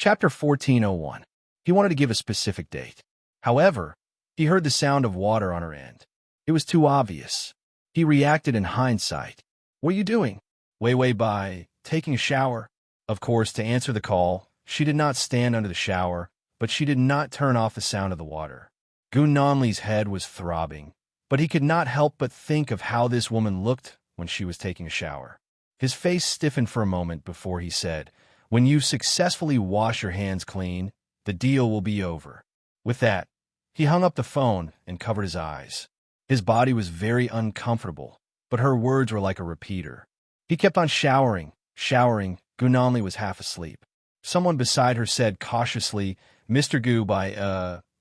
Chapter 1401. He wanted to give a specific date. However, he heard the sound of water on her end. It was too obvious. He reacted in hindsight. "What are you doing?" Wei Bai, taking a shower. Of course, to answer the call, she did not stand under the shower, but she did not turn off the sound of the water. Gu Nanli's head was throbbing, but he could not help but think of how this woman looked when she was taking a shower. His face stiffened for a moment before he said, "When you successfully wash your hands clean, the deal will be over." With that, he hung up the phone and covered his eyes. His body was very uncomfortable, but her words were like a repeater. He kept on showering. Gu Nanli was half asleep. Someone beside her said cautiously, "Mr. Gu Bai,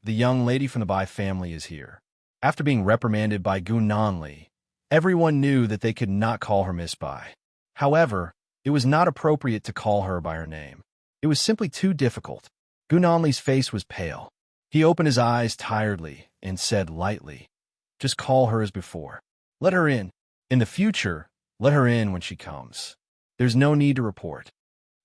the young lady from the Bai family is here." After being reprimanded by Gu Nanli, everyone knew that they could not call her Miss Bai. However, it was not appropriate to call her by her name. It was simply too difficult. Gu Nanli's face was pale. He opened his eyes tiredly and said lightly, "Just call her as before. Let her in. In the future, let her in when she comes. There's no need to report."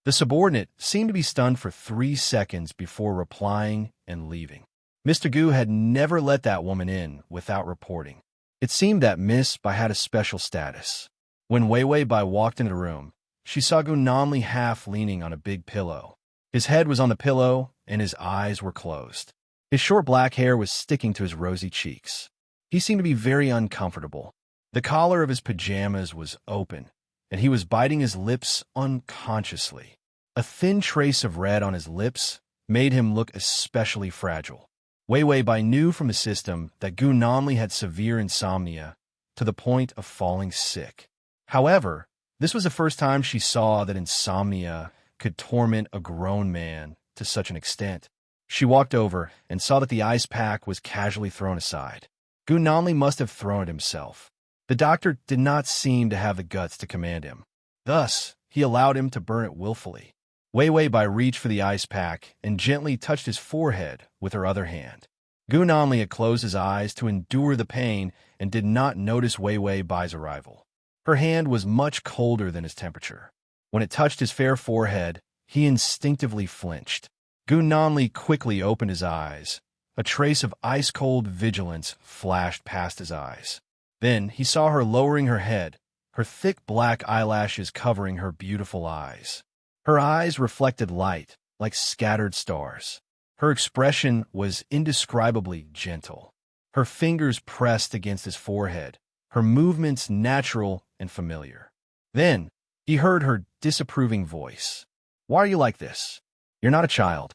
The subordinate seemed to be stunned for 3 seconds before replying and leaving. Mr. Gu had never let that woman in without reporting. It seemed that Miss Bai had a special status. When Wei Bai walked into the room, she saw Gu Nanli half leaning on a big pillow. His head was on the pillow, and his eyes were closed. His short black hair was sticking to his rosy cheeks. He seemed to be very uncomfortable. The collar of his pajamas was open, and he was biting his lips unconsciously. A thin trace of red on his lips made him look especially fragile. Wei Bai knew from the system that Gu Nanli had severe insomnia to the point of falling sick. However, this was the first time she saw that insomnia could torment a grown man to such an extent. She walked over and saw that the ice pack was casually thrown aside. Gu Nanli must have thrown it himself. The doctor did not seem to have the guts to command him. Thus, he allowed him to burn it willfully. Wei Bai reached for the ice pack and gently touched his forehead with her other hand. Gu Nanli had closed his eyes to endure the pain and did not notice Wei Bai's arrival. Her hand was much colder than his temperature. When it touched his fair forehead, he instinctively flinched. Gu Nanli quickly opened his eyes. A trace of ice-cold vigilance flashed past his eyes. Then he saw her lowering her head, her thick black eyelashes covering her beautiful eyes. Her eyes reflected light, like scattered stars. Her expression was indescribably gentle. Her fingers pressed against his forehead, her movements natural and familiar. Then he heard her disapproving voice. "Why are you like this? You're not a child."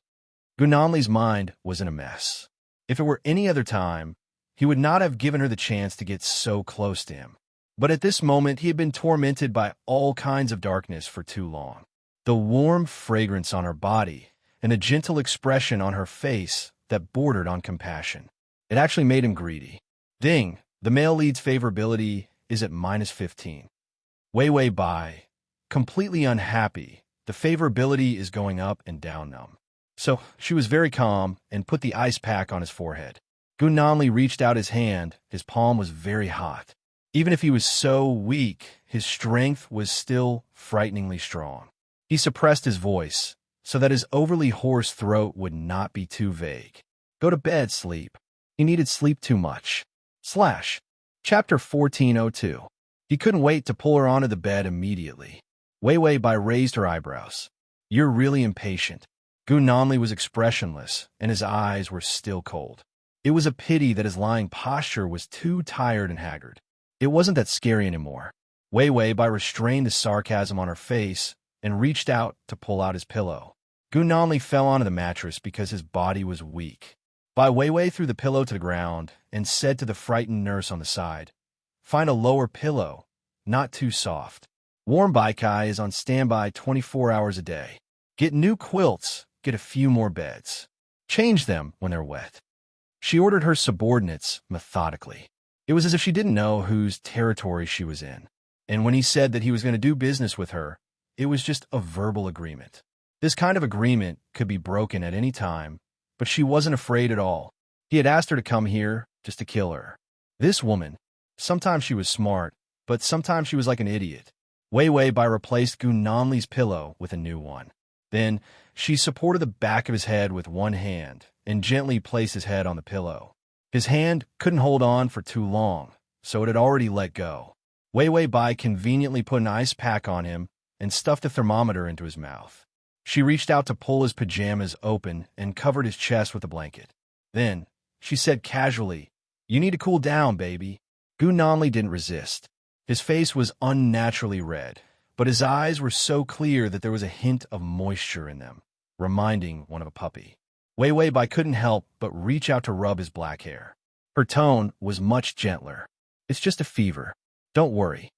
Gu Nanli's mind was in a mess. If it were any other time, he would not have given her the chance to get so close to him. But at this moment, he had been tormented by all kinds of darkness for too long. The warm fragrance on her body and a gentle expression on her face that bordered on compassion. It actually made him greedy. Ding, the male lead's favorability is at -15. Wei Bai, completely unhappy, the favorability is going up and down numb. So she was very calm and put the ice pack on his forehead. Gu Nanli reached out his hand. His palm was very hot. Even if he was so weak, his strength was still frighteningly strong. He suppressed his voice so that his overly hoarse throat would not be too vague. "Go to bed, sleep." He needed sleep too much. Chapter 1402. He couldn't wait to pull her onto the bed immediately. Wei Bai raised her eyebrows. "You're really impatient." Gu Nanli was expressionless, and his eyes were still cold. It was a pity that his lying posture was too tired and haggard. It wasn't that scary anymore. Wei Bai restrained the sarcasm on her face and reached out to pull out his pillow. Gu Nanli fell onto the mattress because his body was weak. Wei threw the pillow to the ground and said to the frightened nurse on the side, "Find a lower pillow, not too soft. Warm Baikai is on standby 24 hours a day. Get new quilts, get a few more beds. Change them when they're wet." She ordered her subordinates methodically. It was as if she didn't know whose territory she was in. And when he said that he was going to do business with her, it was just a verbal agreement. This kind of agreement could be broken at any time, but she wasn't afraid at all. He had asked her to come here just to kill her. This woman, sometimes she was smart, but sometimes she was like an idiot. Wei Bai replaced Gu Nanli's pillow with a new one. Then She supported the back of his head with one hand and gently placed his head on the pillow. His hand couldn't hold on for too long, so it had already let go. Wei Wei Bai conveniently put an ice pack on him and stuffed a thermometer into his mouth. She reached out to pull his pajamas open and covered his chest with a blanket. Then, she said casually, "You need to cool down, baby." Gu Nanli didn't resist. His face was unnaturally red, but his eyes were so clear that there was a hint of moisture in them, reminding one of a puppy. Wei Wei Bai couldn't help but reach out to rub his black hair. Her tone was much gentler. "It's just a fever. Don't worry."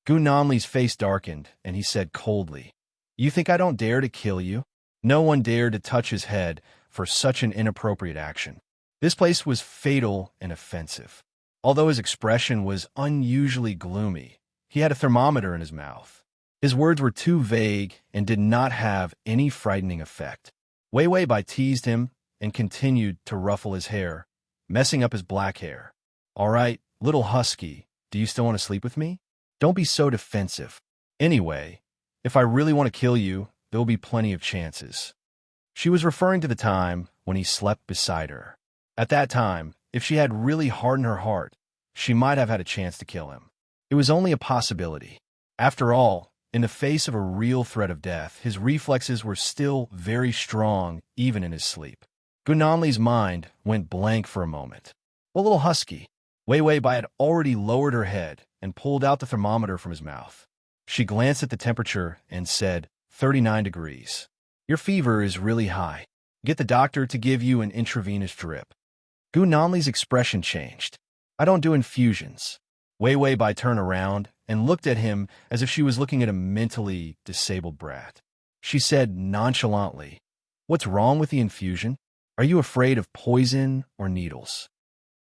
Gu Nanli's face darkened, and he said coldly, "You think I don't dare to kill you?" No one dared to touch his head for such an inappropriate action. This place was fatal and offensive. Although his expression was unusually gloomy, he had a thermometer in his mouth. His words were too vague and did not have any frightening effect. Wei Wei Bai teased him and continued to ruffle his hair, messing up his black hair. "All right, little husky, do you still want to sleep with me? Don't be so defensive. Anyway, if I really want to kill you, there will be plenty of chances." She was referring to the time when he slept beside her. At that time, if she had really hardened her heart, she might have had a chance to kill him. It was only a possibility. After all, in the face of a real threat of death, his reflexes were still very strong even in his sleep. Gu Nanli's mind went blank for a moment. "Well, little husky." Wei Wei Bai had already lowered her head and pulled out the thermometer from his mouth. She glanced at the temperature and said, 39 degrees. "Your fever is really high. Get the doctor to give you an intravenous drip." Gu Nanli's expression changed. "I don't do infusions." Wei Wei Bai turned around and looked at him as if she was looking at a mentally disabled brat. She said nonchalantly, "What's wrong with the infusion? Are you afraid of poison or needles?"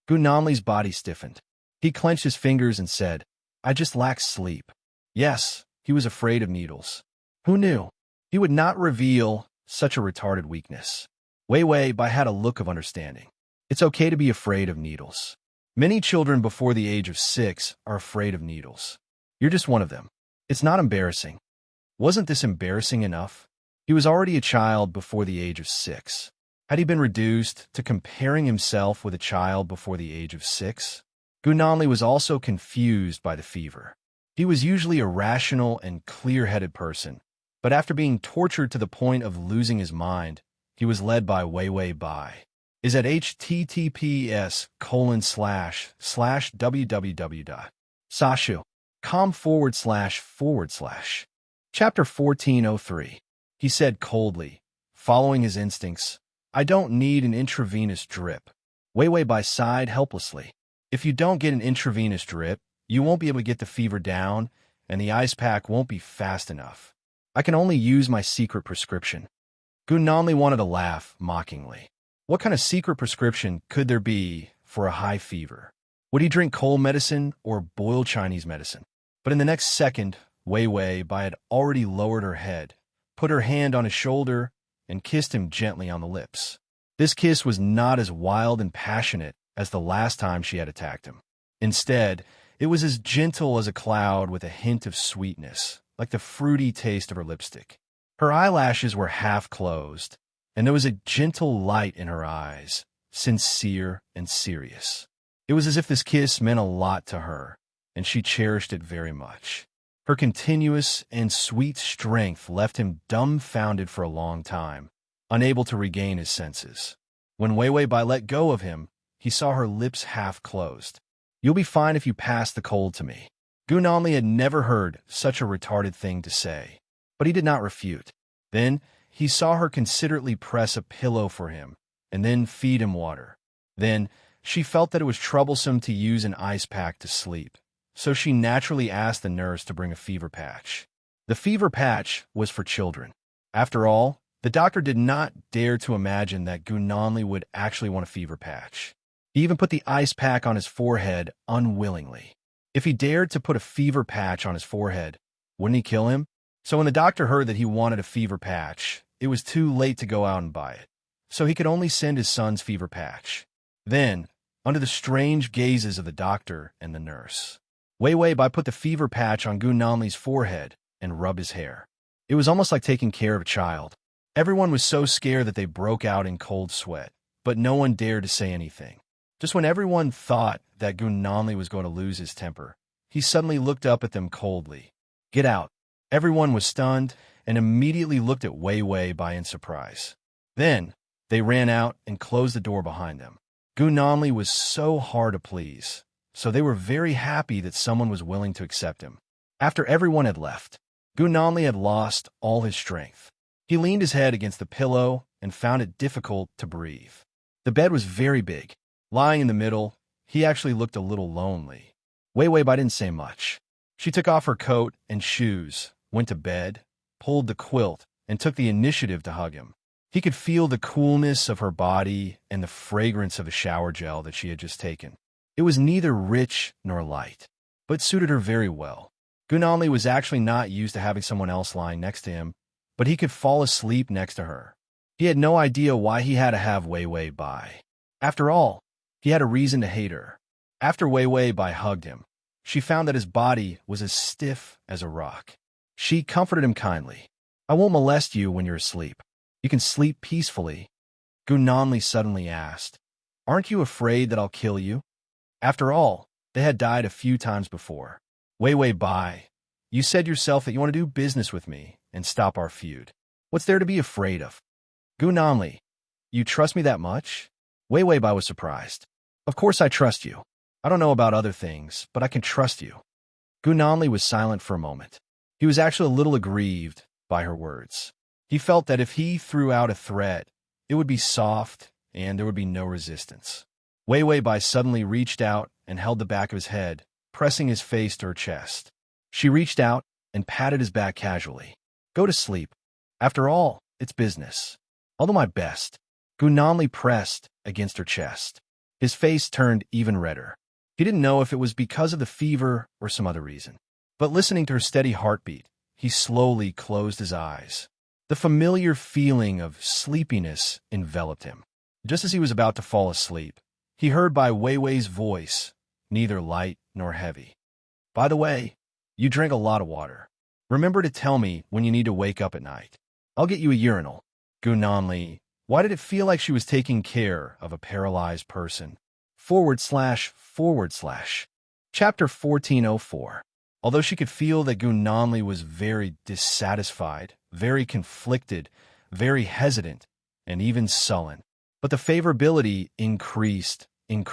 Gu Nanli's body stiffened. He clenched his fingers and said, "I just lack sleep." Yes, he was afraid of needles. Who knew? He would not reveal such a retarded weakness. Wei Wei Bai had a look of understanding. It's okay to be afraid of needles. Many children before the age of 6 are afraid of needles. You're just one of them. It's not embarrassing. Wasn't this embarrassing enough? He was already a child before the age of 6. Had he been reduced to comparing himself with a child before the age of 6? Gu Nanli was also confused by the fever. He was usually a rational and clear-headed person, but after being tortured to the point of losing his mind, he was led by Wei Wei Bai. Is at https://www.sashu.com// Chapter 1403. He said coldly, following his instincts, "I don't need an intravenous drip." Wei Wei Bai sighed helplessly. "If you don't get an intravenous drip, you won't be able to get the fever down, and the ice pack won't be fast enough. I can only use my secret prescription." Gu Nanli wanted to laugh mockingly. What kind of secret prescription could there be for a high fever? Would he drink cold medicine or boiled Chinese medicine? But in the next second, Wei Wei Bai had already lowered her head, put her hand on his shoulder, and kissed him gently on the lips. This kiss was not as wild and passionate as the last time she had attacked him. Instead, it was as gentle as a cloud with a hint of sweetness, like the fruity taste of her lipstick. Her eyelashes were half closed, and there was a gentle light in her eyes, sincere and serious. It was as if this kiss meant a lot to her, and she cherished it very much. Her continuous and sweet strength left him dumbfounded for a long time, unable to regain his senses. When Wei Wei Bai let go of him, he saw her lips half closed. "You'll be fine if you pass the cold to me." Gu Nanli had never heard such a retarded thing to say, but he did not refute. Then he saw her considerately press a pillow for him, and then feed him water. Then she felt that it was troublesome to use an ice pack to sleep, so she naturally asked the nurse to bring a fever patch. The fever patch was for children. After all, the doctor did not dare to imagine that Gu Nanli would actually want a fever patch. He even put the ice pack on his forehead unwillingly. If he dared to put a fever patch on his forehead, wouldn't he kill him? So when the doctor heard that he wanted a fever patch, it was too late to go out and buy it, so he could only send his son's fever patch. Then, under the strange gazes of the doctor and the nurse, Wei Wei Bai put the fever patch on Gu Nanli's forehead and rubbed his hair. It was almost like taking care of a child. Everyone was so scared that they broke out in cold sweat, but no one dared to say anything. Just when everyone thought that Gun Nanli was going to lose his temper, he suddenly looked up at them coldly. "Get out." Everyone was stunned and immediately looked at Wei Wei Bai in surprise. Then, they ran out and closed the door behind them. Gun Nanli was so hard to please, so they were very happy that someone was willing to accept him. After everyone had left, Gun Nanli had lost all his strength. He leaned his head against the pillow and found it difficult to breathe. The bed was very big. Lying in the middle, he actually looked a little lonely. Wei Wei Bai didn't say much. She took off her coat and shoes, went to bed, pulled the quilt, and took the initiative to hug him. He could feel the coolness of her body and the fragrance of the shower gel that she had just taken. It was neither rich nor light, but suited her very well. Gun Nanli was actually not used to having someone else lying next to him, but he could fall asleep next to her. He had no idea why he had to have Wei Wei Bai. After all, he had a reason to hate her. After Wei Wei Bai hugged him, she found that his body was as stiff as a rock. She comforted him kindly. "I won't molest you when you're asleep. You can sleep peacefully." Gun Nanli suddenly asked, "Aren't you afraid that I'll kill you?" After all, they had died a few times before. "Wei Wei Bai, you said yourself that you want to do business with me and stop our feud. What's there to be afraid of?" "Gun Nanli, you trust me that much?" Wei Wei Bai was surprised. "Of course I trust you. I don't know about other things, but I can trust you." Gun Nanli was silent for a moment. He was actually a little aggrieved by her words. He felt that if he threw out a threat, it would be soft and there would be no resistance. Wei Wei Bai suddenly reached out and held the back of his head, pressing his face to her chest. She reached out and patted his back casually. "Go to sleep. After all, it's business. I'll do my best." Gun Nanli pressed against her chest. His face turned even redder. He didn't know if it was because of the fever or some other reason. But listening to her steady heartbeat, he slowly closed his eyes. The familiar feeling of sleepiness enveloped him. Just as he was about to fall asleep, he heard by Wei Wei's voice, neither light nor heavy. "By the way, you drink a lot of water. Remember to tell me when you need to wake up at night. I'll get you a urinal." Gun Nanli, why did it feel like she was taking care of a paralyzed person? // Chapter 1404. Although she could feel that Gun Nanli was very dissatisfied, very conflicted, very hesitant, and even sullen. But the favorability increased, and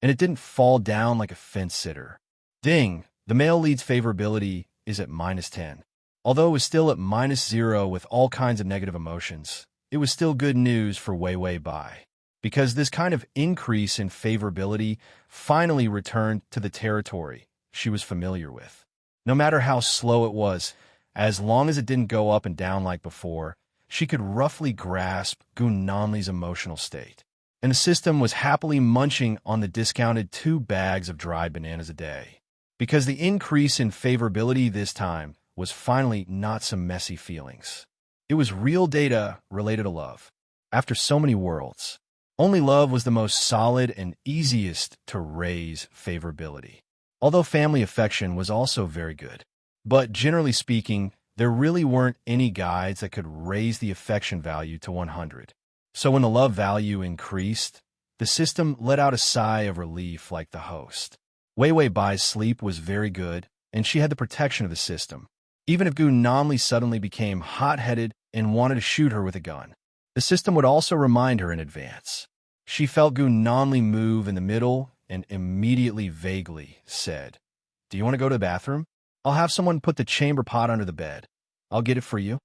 it didn't fall down like a fence sitter. Ding! The male lead's favorability is at -10. Although it was still at -0 with all kinds of negative emotions, it was still good news for Wei Wei Bai, because this kind of increase in favorability finally returned to the territory she was familiar with. No matter how slow it was, as long as it didn't go up and down like before, she could roughly grasp Gun Nanli's emotional state. And the system was happily munching on the discounted 2 bags of dried bananas a day. Because the increase in favorability this time was finally not some messy feelings. It was real data related to love. After so many worlds, only love was the most solid and easiest to raise favorability. Although family affection was also very good. But generally speaking, there really weren't any guides that could raise the affection value to 100. So when the love value increased, the system let out a sigh of relief like the host. Wei Wei Bai's sleep was very good, and she had the protection of the system. Even if Gun Nanli suddenly became hot-headed and wanted to shoot her with a gun, the system would also remind her in advance. She felt Gun Nanli move in the middle and immediately vaguely said, "Do you want to go to the bathroom? I'll have someone put the chamber pot under the bed. I'll get it for you."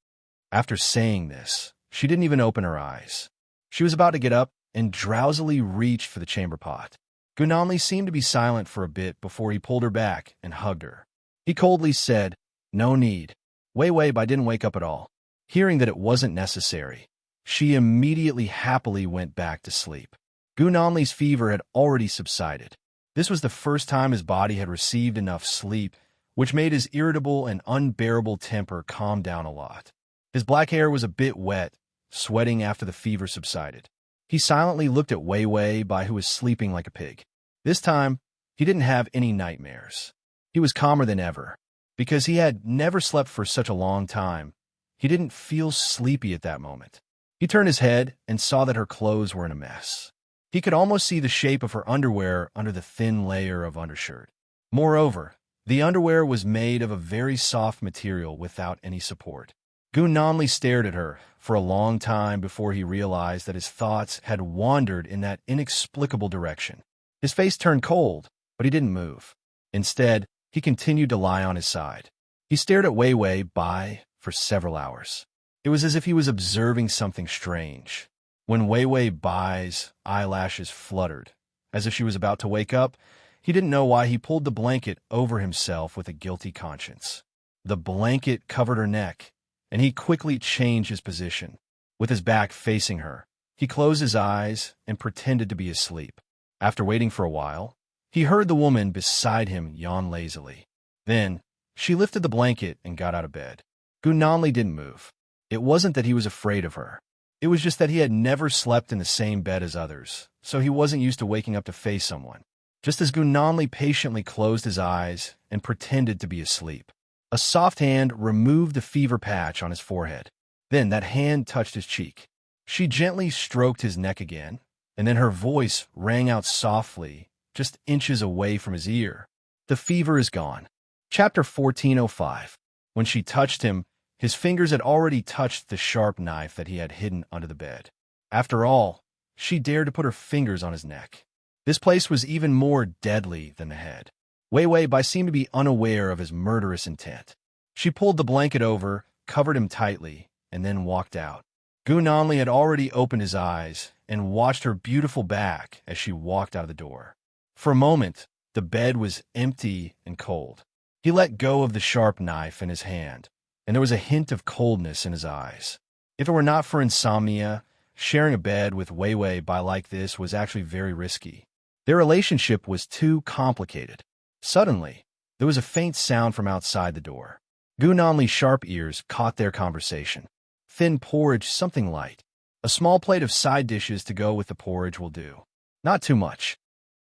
After saying this, she didn't even open her eyes. She was about to get up and drowsily reached for the chamber pot. Gun Nanli seemed to be silent for a bit before he pulled her back and hugged her. He coldly said, "No need." Wei Wei Bai didn't wake up at all. Hearing that it wasn't necessary, she immediately happily went back to sleep. Gun Nanli's fever had already subsided. This was the first time his body had received enough sleep, which made his irritable and unbearable temper calm down a lot. His black hair was a bit wet, sweating after the fever subsided. He silently looked at Wei Wei Bai, who was sleeping like a pig. This time, he didn't have any nightmares. He was calmer than ever. Because he had never slept for such a long time, He didn't feel sleepy at that moment. He turned his head and saw that her clothes were in a mess. He could almost see the shape of her underwear under the thin layer of undershirt. Moreover, the underwear was made of a very soft material without any support. Gu Nanli stared at her for a long time before he realized that his thoughts had wandered in that inexplicable direction. His face turned cold, but he didn't move. Instead, he continued to lie on his side. He stared at Wei Wei Bai for several hours. It was as if he was observing something strange. When Wei Wei Bai's eyelashes fluttered, as if she was about to wake up, he didn't know why he pulled the blanket over himself with a guilty conscience. The blanket covered her neck, and he quickly changed his position. With his back facing her, he closed his eyes and pretended to be asleep. After waiting for a while, he heard the woman beside him yawn lazily. Then, she lifted the blanket and got out of bed. Gu Nanli didn't move. It wasn't that he was afraid of her. It was just that he had never slept in the same bed as others, so he wasn't used to waking up to face someone. Just as Gu Nanli patiently closed his eyes and pretended to be asleep, a soft hand removed the fever patch on his forehead. Then that hand touched his cheek. She gently stroked his neck again, and then her voice rang out softly, just inches away from his ear. The fever is gone. Chapter 1405. When she touched him, his fingers had already touched the sharp knife that he had hidden under the bed. After all, she dared to put her fingers on his neck. This place was even more deadly than the head. Wei Wei Bai seemed to be unaware of his murderous intent. She pulled the blanket over, covered him tightly, and then walked out. Gu Nanli had already opened his eyes and watched her beautiful back as she walked out of the door. For a moment, the bed was empty and cold. He let go of the sharp knife in his hand, and there was a hint of coldness in his eyes. If it were not for insomnia, sharing a bed with Wei Wei Bai like this was actually very risky. Their relationship was too complicated. Suddenly, there was a faint sound from outside the door. Gu Nanli's sharp ears caught their conversation. Thin porridge, something light. A small plate of side dishes to go with the porridge will do. Not too much.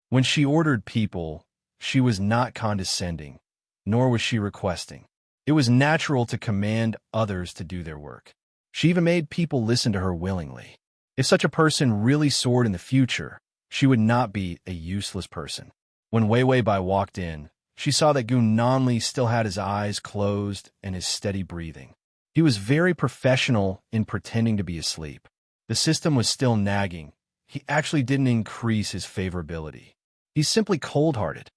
When she ordered people, she was not condescending, nor was she requesting. It was natural to command others to do their work. She even made people listen to her willingly. If such a person really soared in the future, she would not be a useless person. When Wei Wei Bai walked in, she saw that Gu Nanli still had his eyes closed and his steady breathing. He was very professional in pretending to be asleep. The system was still nagging. He actually didn't increase his favorability. He's simply cold-hearted.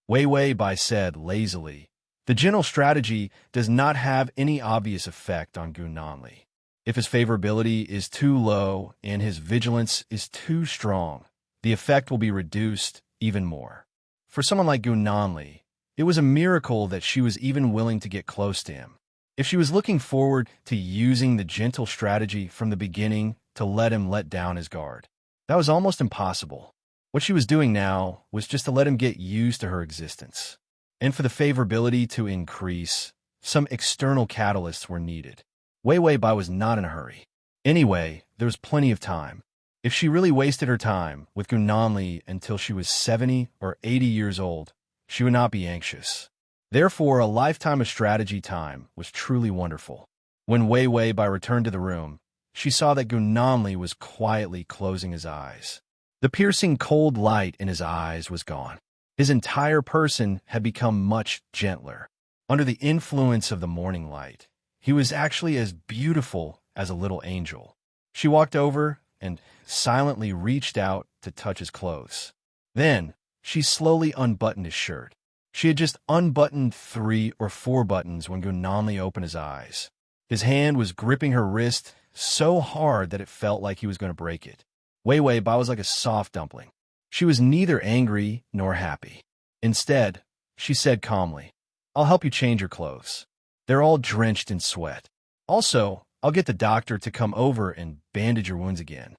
Wei Wei Bai said lazily, "The general strategy does not have any obvious effect on Gu Nanli. If his favorability is too low and his vigilance is too strong, the effect will be reduced even more. For someone like Gu Nanli, it was a miracle that she was even willing to get close to him. If she was looking forward to using the gentle strategy from the beginning to let him let down his guard, that was almost impossible. What she was doing now was just to let him get used to her existence. And for the favorability to increase, some external catalysts were needed. Wei Wei Bai was not in a hurry. Anyway, there was plenty of time. If she really wasted her time with Gu Nanli until she was 70 or 80 years old, she would not be anxious. Therefore, a lifetime of strategy time was truly wonderful. When Wei Wei Bai returned to the room, she saw that Gu Nanli was quietly closing his eyes. The piercing cold light in his eyes was gone. His entire person had become much gentler. Under the influence of the morning light, he was actually as beautiful as a little angel. She walked over and silently reached out to touch his clothes. Then, she slowly unbuttoned his shirt. She had just unbuttoned 3 or 4 buttons when Gu Nanli opened his eyes. His hand was gripping her wrist so hard that it felt like he was going to break it. Wei Wei Bai was like a soft dumpling. She was neither angry nor happy. Instead, she said calmly, "I'll help you change your clothes. They're all drenched in sweat. Also, I'll get the doctor to come over and bandage your wounds again."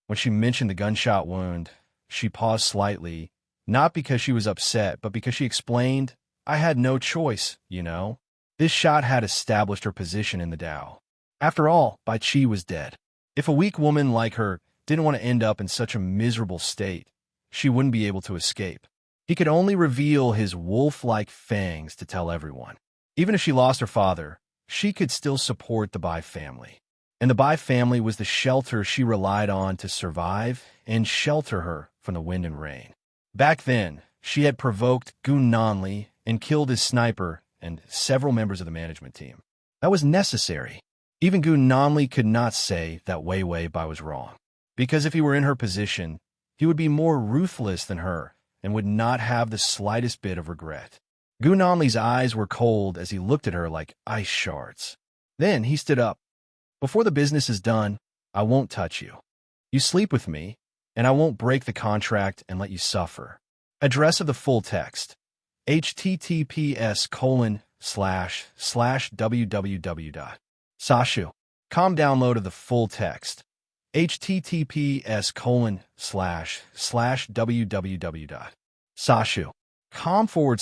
When she mentioned the gunshot wound, she paused slightly, not because she was upset, but because she explained, "I had no choice, you know. This shot had established her position in the Tao. After all, Bai Qi was dead. If a weak woman like her didn't want to end up in such a miserable state, she wouldn't be able to escape." He could only reveal his wolf-like fangs to tell everyone. Even if she lost her father, she could still support the Bai family. And the Bai family was the shelter she relied on to survive and shelter her from the wind and rain. Back then, she had provoked Gun Nanli and killed his sniper and several members of the management team. That was necessary. Even Gun Nanli could not say that Wei Wei Bai was wrong, because if he were in her position, he would be more ruthless than her and would not have the slightest bit of regret. Gun Nanli's eyes were cold as he looked at her like ice shards. Then he stood up. Before the business is done, I won't touch you. You sleep with me, and I won't break the contract and let you suffer. Address of the full text: https://www. Sashu. Com download of the full text: https://www. Sashu. Com // for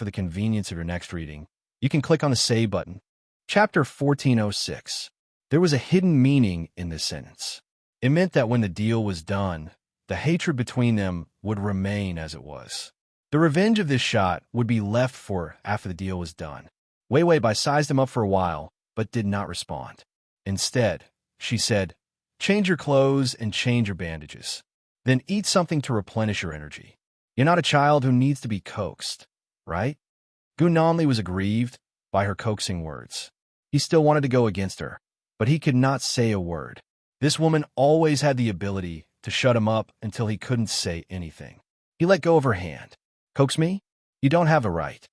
the convenience of your next reading. You can click on the Save button. Chapter 1406. There was a hidden meaning in this sentence. It meant that when the deal was done, the hatred between them would remain as it was. The revenge of this shot would be left for after the deal was done. Wei Wei Bai sized him up for a while, but did not respond. Instead, she said, "Change your clothes and change your bandages. Then eat something to replenish your energy. You're not a child who needs to be coaxed, right?" Gun Nanli was aggrieved by her coaxing words. He still wanted to go against her, but he could not say a word. This woman always had the ability to shut him up until he couldn't say anything. He let go of her hand. "Coax me? You don't have a right."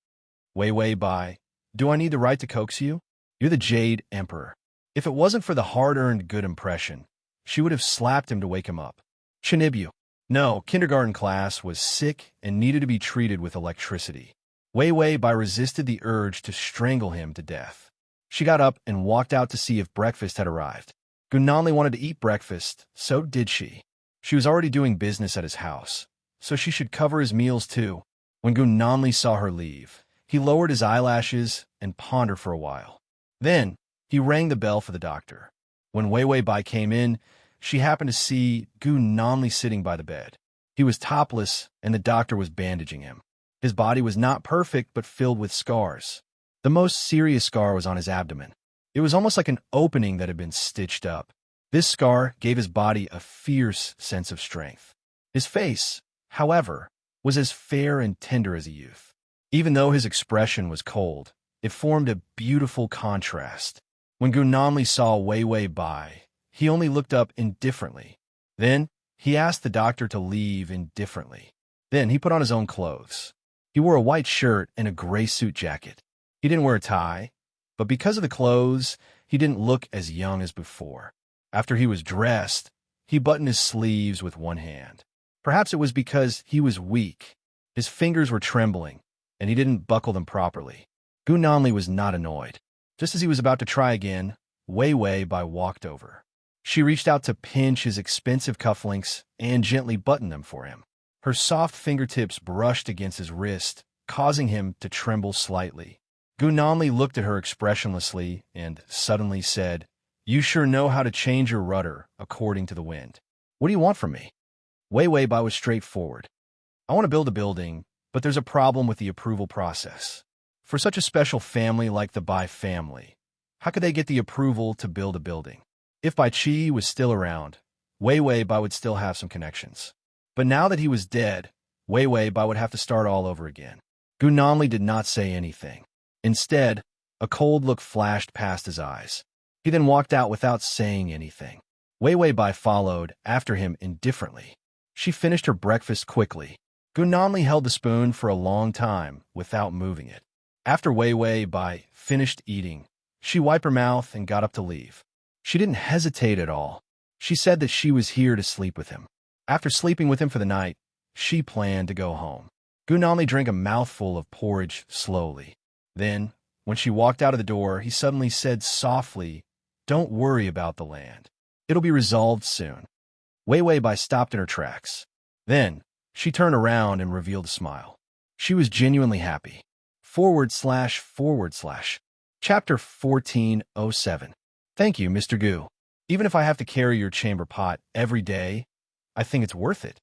"Wei Wei Bai, do I need the right to coax you? You're the Jade Emperor." If it wasn't for the hard-earned good impression, she would have slapped him to wake him up. Chinibyu. No, kindergarten class was sick and needed to be treated with electricity. Wei Wei Bai resisted the urge to strangle him to death. She got up and walked out to see if breakfast had arrived. Gun Nanli wanted to eat breakfast, so did she. She was already doing business at his house, so she should cover his meals too. When Gun Nanli saw her leave, he lowered his eyelashes and pondered for a while. Then, he rang the bell for the doctor. When Wei Wei Bai came in, she happened to see Gun Nanli sitting by the bed. He was topless, and the doctor was bandaging him. His body was not perfect, but filled with scars. The most serious scar was on his abdomen. It was almost like an opening that had been stitched up. This scar gave his body a fierce sense of strength. His face, however, was as fair and tender as a youth. Even though his expression was cold, it formed a beautiful contrast. When Gun Nanli saw Wei Wei Bai, he only looked up indifferently. Then, he asked the doctor to leave indifferently. Then, he put on his own clothes. He wore a white shirt and a gray suit jacket. He didn't wear a tie, but because of the clothes, he didn't look as young as before. After he was dressed, he buttoned his sleeves with one hand. Perhaps it was because he was weak. His fingers were trembling, and he didn't buckle them properly. Gun Nanli was not annoyed. Just as he was about to try again, Wei Wei Bai walked over. She reached out to pinch his expensive cufflinks and gently button them for him. Her soft fingertips brushed against his wrist, causing him to tremble slightly. Gun Nanli looked at her expressionlessly and suddenly said, "You sure know how to change your rudder according to the wind. What do you want from me?" Wei Wei Bai was straightforward. "I want to build a building, but there's a problem with the approval process. For such a special family like the Bai family, how could they get the approval to build a building? If Bai Qi was still around, Wei Wei Bai would still have some connections. But now that he was dead, Wei Wei Bai would have to start all over again." Gun Nanli did not say anything. Instead, a cold look flashed past his eyes. He then walked out without saying anything. Wei Wei Bai followed after him indifferently. She finished her breakfast quickly. Gun Nanli held the spoon for a long time without moving it. After Wei Wei Bai finished eating, she wiped her mouth and got up to leave. She didn't hesitate at all. She said that she was here to sleep with him. After sleeping with him for the night, she planned to go home. Gun Nanli drank a mouthful of porridge slowly. Then, when she walked out of the door, he suddenly said softly, "Don't worry about the land. It'll be resolved soon." Wei Wei Bai stopped in her tracks. Then, she turned around and revealed a smile. She was genuinely happy. / Chapter 1407. Thank you, Mr. Gu. Even if I have to carry your chamber pot every day, I think it's worth it.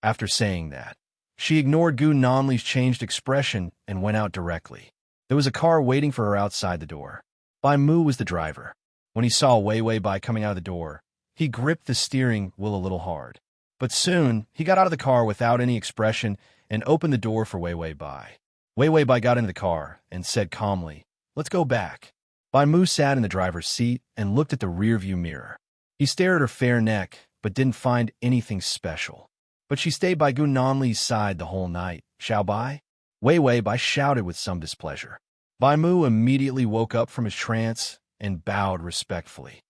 After saying that, she ignored Gun Nanli's changed expression and went out directly. There was a car waiting for her outside the door. Bai Mu was the driver. When he saw Wei Wei Bai coming out of the door, he gripped the steering wheel a little hard. But soon, he got out of the car without any expression and opened the door for Wei Wei Bai. Wei Wei Bai got into the car and said calmly, "Let's go back." Bai Mu sat in the driver's seat and looked at the rearview mirror. He stared at her fair neck, but didn't find anything special. But she stayed by Gu Nanli's side the whole night. Xiao Bai? Wei Wei Bai shouted with some displeasure. Bai Mu immediately woke up from his trance and bowed respectfully.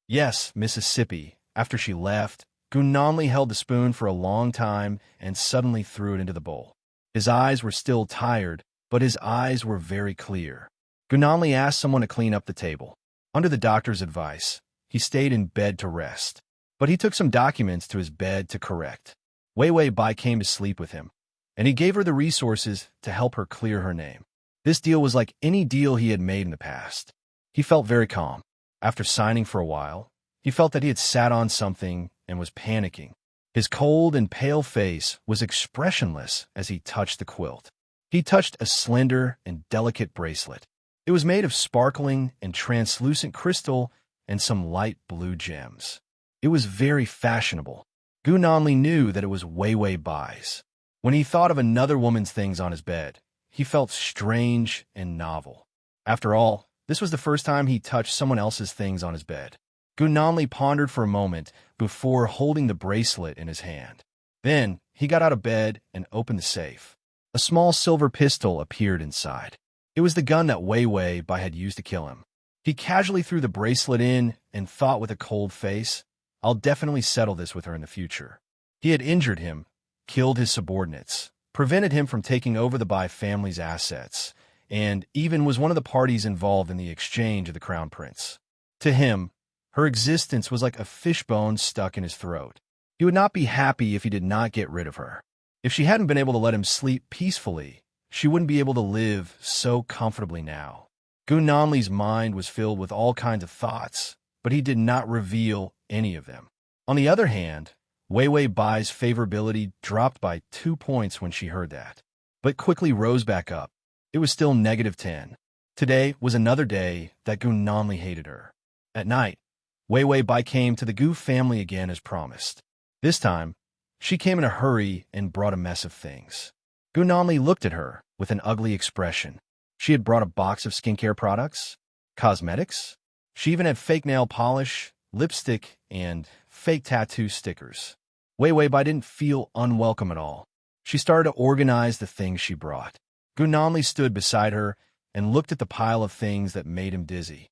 Yes, Mississippi. After she left, Gu Nanli held the spoon for a long time and suddenly threw it into the bowl. His eyes were still tired, but his eyes were very clear. Gu Nanli asked someone to clean up the table. Under the doctor's advice, he stayed in bed to rest. But he took some documents to his bed to correct. Wei Wei Bai came to sleep with him, and he gave her the resources to help her clear her name. This deal was like any deal he had made in the past. He felt very calm. After signing for a while, he felt that he had sat on something and was panicking. His cold and pale face was expressionless as he touched the quilt. He touched a slender and delicate bracelet. It was made of sparkling and translucent crystal and some light blue gems. It was very fashionable. Gu Nanli knew that it was Wei Wei Bai's. When he thought of another woman's things on his bed, he felt strange and novel. After all, this was the first time he touched someone else's things on his bed. Gu Nanli pondered for a moment before holding the bracelet in his hand. Then, he got out of bed and opened the safe. A small silver pistol appeared inside. It was the gun that Wei Wei Bai had used to kill him. He casually threw the bracelet in and thought with a cold face, "I'll definitely settle this with her in the future." He had injured him, killed his subordinates, prevented him from taking over the Bai family's assets, and even was one of the parties involved in the exchange of the crown prince. To him, her existence was like a fishbone stuck in his throat. He would not be happy if he did not get rid of her. If she hadn't been able to let him sleep peacefully, she wouldn't be able to live so comfortably now. Gu Nanli's mind was filled with all kinds of thoughts, but he did not reveal any of them. On the other hand, Wei Wei Bai's favorability dropped by 2 points when she heard that, but quickly rose back up. It was still -10. Today was another day that Gu Nanli hated her. At night, Wei Wei Bai came to the Gu family again as promised. This time, she came in a hurry and brought a mess of things. Gu Nanli looked at her with an ugly expression. She had brought a box of skincare products, cosmetics. She even had fake nail polish, lipstick, and fake tattoo stickers. Wei Wei Bai didn't feel unwelcome at all. She started to organize the things she brought. Gu Nanli stood beside her and looked at the pile of things that made him dizzy.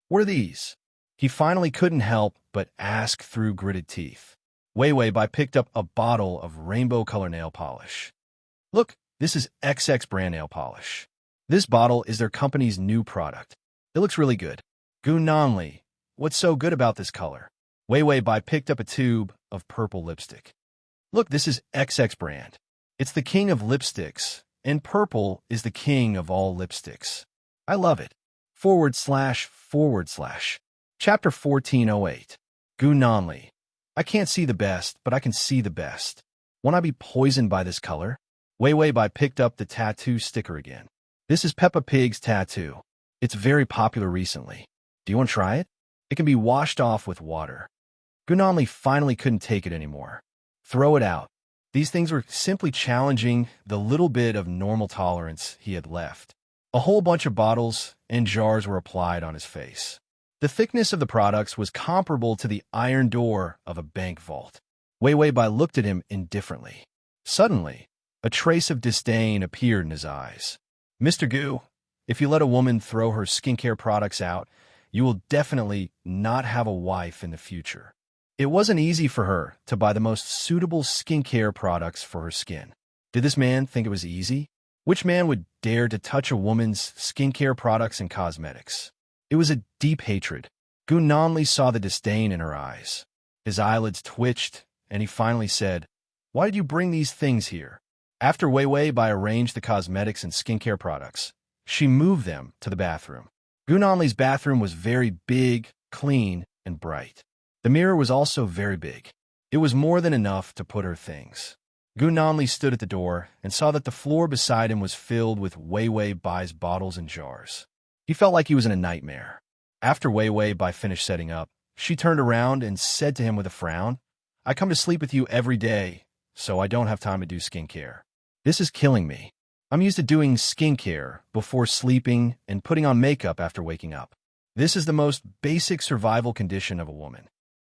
"What are these?" He finally couldn't help but ask through gritted teeth. Wei Wei Bai picked up a bottle of rainbow color nail polish. "Look, this is XX brand nail polish. This bottle is their company's new product. It looks really good." "Gu Nanli, what's so good about this color?" Wei Wei Bai picked up a tube of purple lipstick. "Look, this is XX brand. It's the king of lipsticks, and purple is the king of all lipsticks. I love it. // Chapter 1408. Gu Nanli. I can't see the best, but I can see the best. Won't I be poisoned by this color? Wei Wei Bai picked up the tattoo sticker again. This is Peppa Pig's tattoo. It's very popular recently. Do you want to try it? It can be washed off with water. Gu Nanli finally couldn't take it anymore. Throw it out. These things were simply challenging the little bit of normal tolerance he had left. A whole bunch of bottles and jars were applied on his face. The thickness of the products was comparable to the iron door of a bank vault. Wei Wei Bai looked at him indifferently. Suddenly, a trace of disdain appeared in his eyes. "Mr. Gu, if you let a woman throw her skincare products out, you will definitely not have a wife in the future." It wasn't easy for her to buy the most suitable skincare products for her skin. Did this man think it was easy? Which man would dare to touch a woman's skincare products and cosmetics? It was a deep hatred. Gu Nanli saw the disdain in her eyes. His eyelids twitched, and he finally said, "Why did you bring these things here?" After Wei Wei Bai arranged the cosmetics and skincare products, she moved them to the bathroom. Gu Nanli's bathroom was very big, clean, and bright. The mirror was also very big. It was more than enough to put her things. Gu Nanli stood at the door and saw that the floor beside him was filled with Wei Wei Bai's bottles and jars. He felt like he was in a nightmare. After Wei Wei Bai finished setting up, she turned around and said to him with a frown, "I come to sleep with you every day, so I don't have time to do skincare. This is killing me. I'm used to doing skincare before sleeping and putting on makeup after waking up. This is the most basic survival condition of a woman."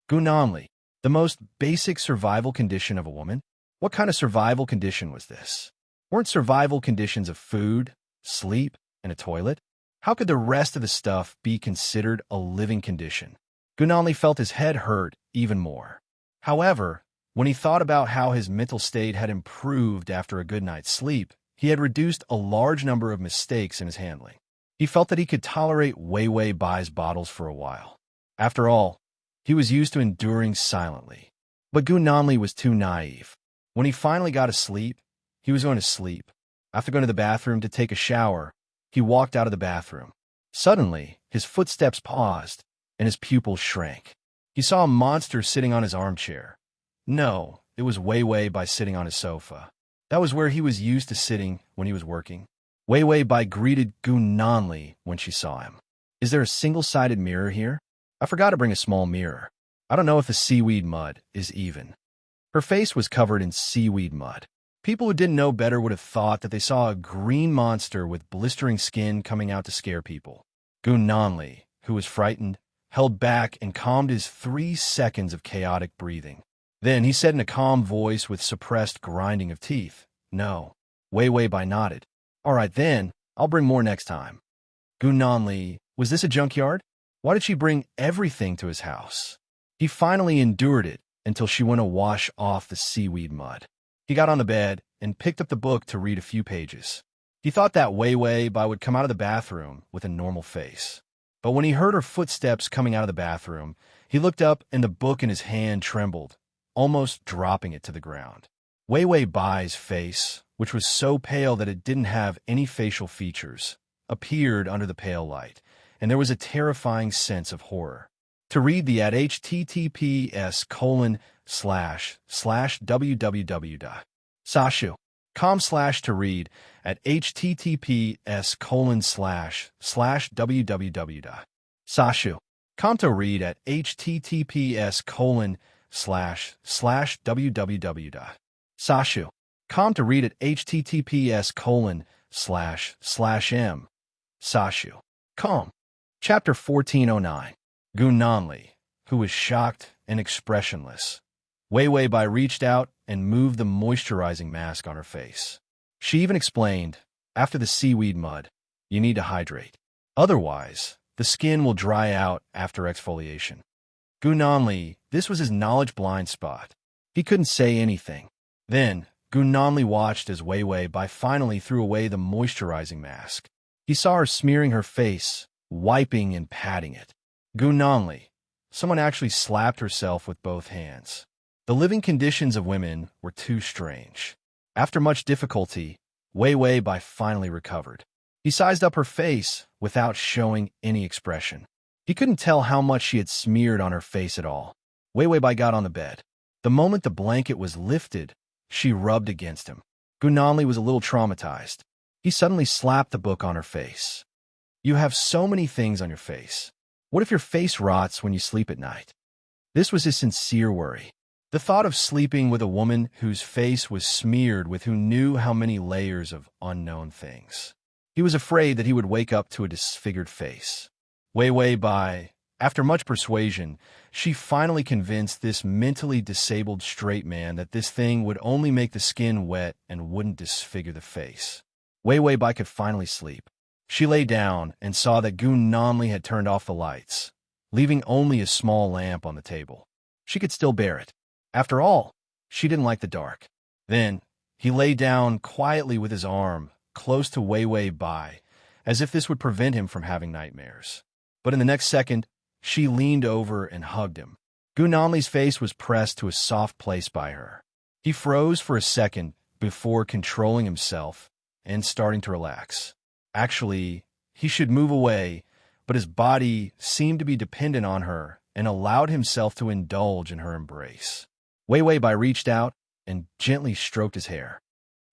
Gu Nanli, the most basic survival condition of a woman? What kind of survival condition was this? Weren't survival conditions of food, sleep, and a toilet? How could the rest of the stuff be considered a living condition? Gu Nanli felt his head hurt even more. However, when he thought about how his mental state had improved after a good night's sleep, he had reduced a large number of mistakes in his handling. He felt that he could tolerate Wei Wei Bai's bottles for a while. After all, he was used to enduring silently. But Gu Nanli was too naive. When he finally got to sleep, he was going to sleep. After going to the bathroom to take a shower, he walked out of the bathroom. Suddenly, his footsteps paused, and his pupils shrank. He saw a monster sitting on his armchair. No, it was Wei Wei Bai sitting on his sofa. That was where he was used to sitting when he was working. Wei Wei Bai greeted Gu Nanli when she saw him. "Is there a single-sided mirror here? I forgot to bring a small mirror. I don't know if the seaweed mud is even." Her face was covered in seaweed mud. People who didn't know better would have thought that they saw a green monster with blistering skin coming out to scare people. Gu Nanli, who was frightened, held back and calmed his 3 seconds of chaotic breathing. Then he said in a calm voice with suppressed grinding of teeth, "No." Wei Wei Bai nodded. "All right then, I'll bring more next time." Gu Nanli, was this a junkyard? Why did she bring everything to his house? He finally endured it until she went to wash off the seaweed mud. He got on the bed and picked up the book to read a few pages. He thought that Wei Wei Bai would come out of the bathroom with a normal face. But when he heard her footsteps coming out of the bathroom, he looked up and the book in his hand trembled, almost dropping it to the ground. Wei Wei Bai's face, which was so pale that it didn't have any facial features, appeared under the pale light, and there was a terrifying sense of horror. To read the at https://www.sashu.com/ to read at https://www.sashu.com to read at https://www.sashu.com to read at https://m.sashu.com. Chapter 1409. Gu Nanli, who was shocked and expressionless. Wei Wei Bai reached out and moved the moisturizing mask on her face. She even explained, "After the seaweed mud, you need to hydrate. Otherwise, the skin will dry out after exfoliation." Gu Nanli, this was his knowledge blind spot. He couldn't say anything. Then, Gu Nanli watched as Wei Wei Bai finally threw away the moisturizing mask. He saw her smearing her face, wiping and patting it. Gu Nanli, someone actually slapped herself with both hands. The living conditions of women were too strange. After much difficulty, Wei Wei Bai finally recovered. He sized up her face without showing any expression. He couldn't tell how much she had smeared on her face at all. Wei Wei Bai got on the bed. The moment the blanket was lifted, she rubbed against him. Gu Nanli was a little traumatized. He suddenly slapped the book on her face. "You have so many things on your face. What if your face rots when you sleep at night?" This was his sincere worry. The thought of sleeping with a woman whose face was smeared with who knew how many layers of unknown things. He was afraid that he would wake up to a disfigured face. Wei Wei Bai, after much persuasion, she finally convinced this mentally disabled straight man that this thing would only make the skin wet and wouldn't disfigure the face. Wei Wei Bai could finally sleep. She lay down and saw that Gu Nanli had turned off the lights, leaving only a small lamp on the table. She could still bear it. After all, she didn't like the dark. Then, he lay down quietly with his arm close to Wei Wei Bai, as if this would prevent him from having nightmares. But in the next second, she leaned over and hugged him. Gu Nanli's face was pressed to a soft place by her. He froze for a second before controlling himself and starting to relax. Actually, he should move away, but his body seemed to be dependent on her and allowed himself to indulge in her embrace. Wei Wei Bai reached out and gently stroked his hair.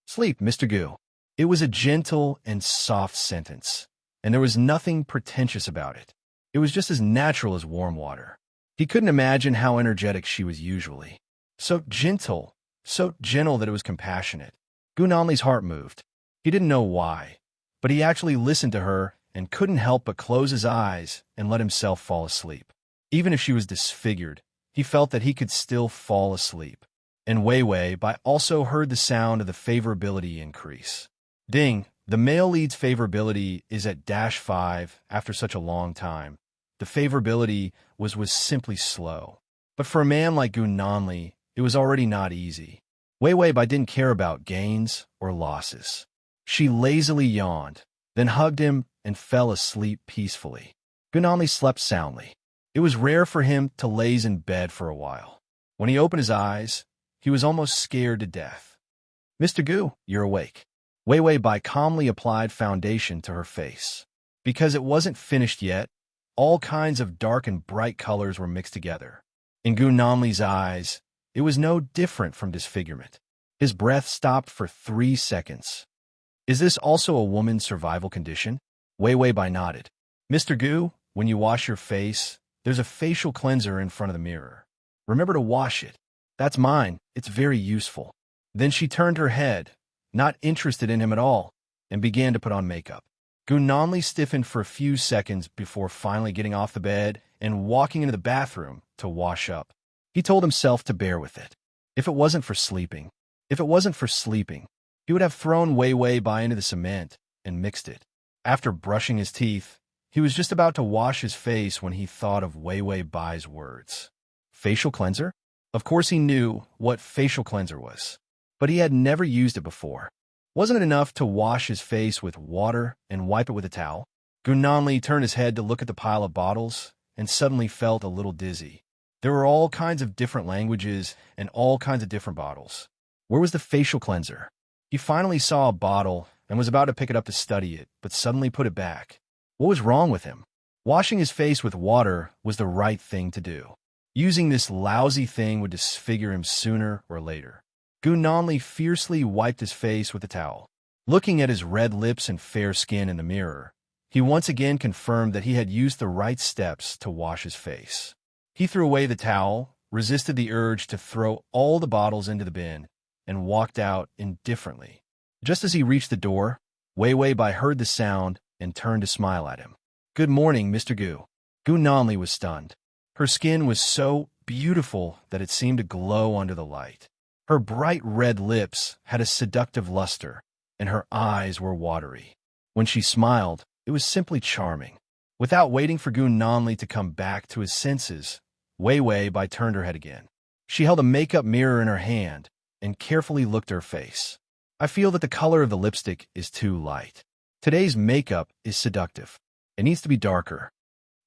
"Sleep, Mr. Gu." It was a gentle and soft sentence, and there was nothing pretentious about it. It was just as natural as warm water. He couldn't imagine how energetic she was usually. So gentle that it was compassionate. Gu Nanli's heart moved. He didn't know why, but he actually listened to her and couldn't help but close his eyes and let himself fall asleep. Even if she was disfigured, he felt that he could still fall asleep. And Wei Wei Bai also heard the sound of the favorability increase. Ding, the male lead's favorability is at -5 after such a long time. The favorability was simply slow. But for a man like Gu Nanli, it was already not easy. Wei Wei Bai didn't care about gains or losses. She lazily yawned, then hugged him and fell asleep peacefully. Gu Nanli slept soundly. It was rare for him to laze in bed for a while. When he opened his eyes, he was almost scared to death. "Mr. Gu, you're awake." Wei Wei Bai calmly applied foundation to her face. Because it wasn't finished yet, all kinds of dark and bright colors were mixed together. In Gu Nanli's eyes, it was no different from disfigurement. His breath stopped for 3 seconds. "Is this also a woman's survival condition?" Wei Wei Bai nodded. "Mr. Gu, when you wash your face, there's a facial cleanser in front of the mirror. Remember to wash it. That's mine. It's very useful." Then she turned her head, not interested in him at all, and began to put on makeup. Gu Nanli stiffened for a few seconds before finally getting off the bed and walking into the bathroom to wash up. He told himself to bear with it. If it wasn't for sleeping, he would have thrown Wei Wei Bai into the cement and mixed it. After brushing his teeth, he was just about to wash his face when he thought of Wei Wei Bai's words. Facial cleanser? Of course he knew what facial cleanser was, but he had never used it before. Wasn't it enough to wash his face with water and wipe it with a towel? Gu Nanli turned his head to look at the pile of bottles and suddenly felt a little dizzy. There were all kinds of different languages and all kinds of different bottles. Where was the facial cleanser? He finally saw a bottle and was about to pick it up to study it, but suddenly put it back. What was wrong with him? Washing his face with water was the right thing to do. Using this lousy thing would disfigure him sooner or later. Gu Nanli fiercely wiped his face with a towel. Looking at his red lips and fair skin in the mirror, he once again confirmed that he had used the right steps to wash his face. He threw away the towel, resisted the urge to throw all the bottles into the bin, and walked out indifferently. Just as he reached the door, Wei Wei Bai heard the sound and turned to smile at him. "Good morning, Mr. Gu." Gu Nanli was stunned. Her skin was so beautiful that it seemed to glow under the light. Her bright red lips had a seductive luster, and her eyes were watery. When she smiled, it was simply charming. Without waiting for Gu Nanli to come back to his senses, Wei Wei Bai turned her head again. She held a makeup mirror in her hand and carefully looked at her face. "I feel that the color of the lipstick is too light. Today's makeup is seductive. It needs to be darker."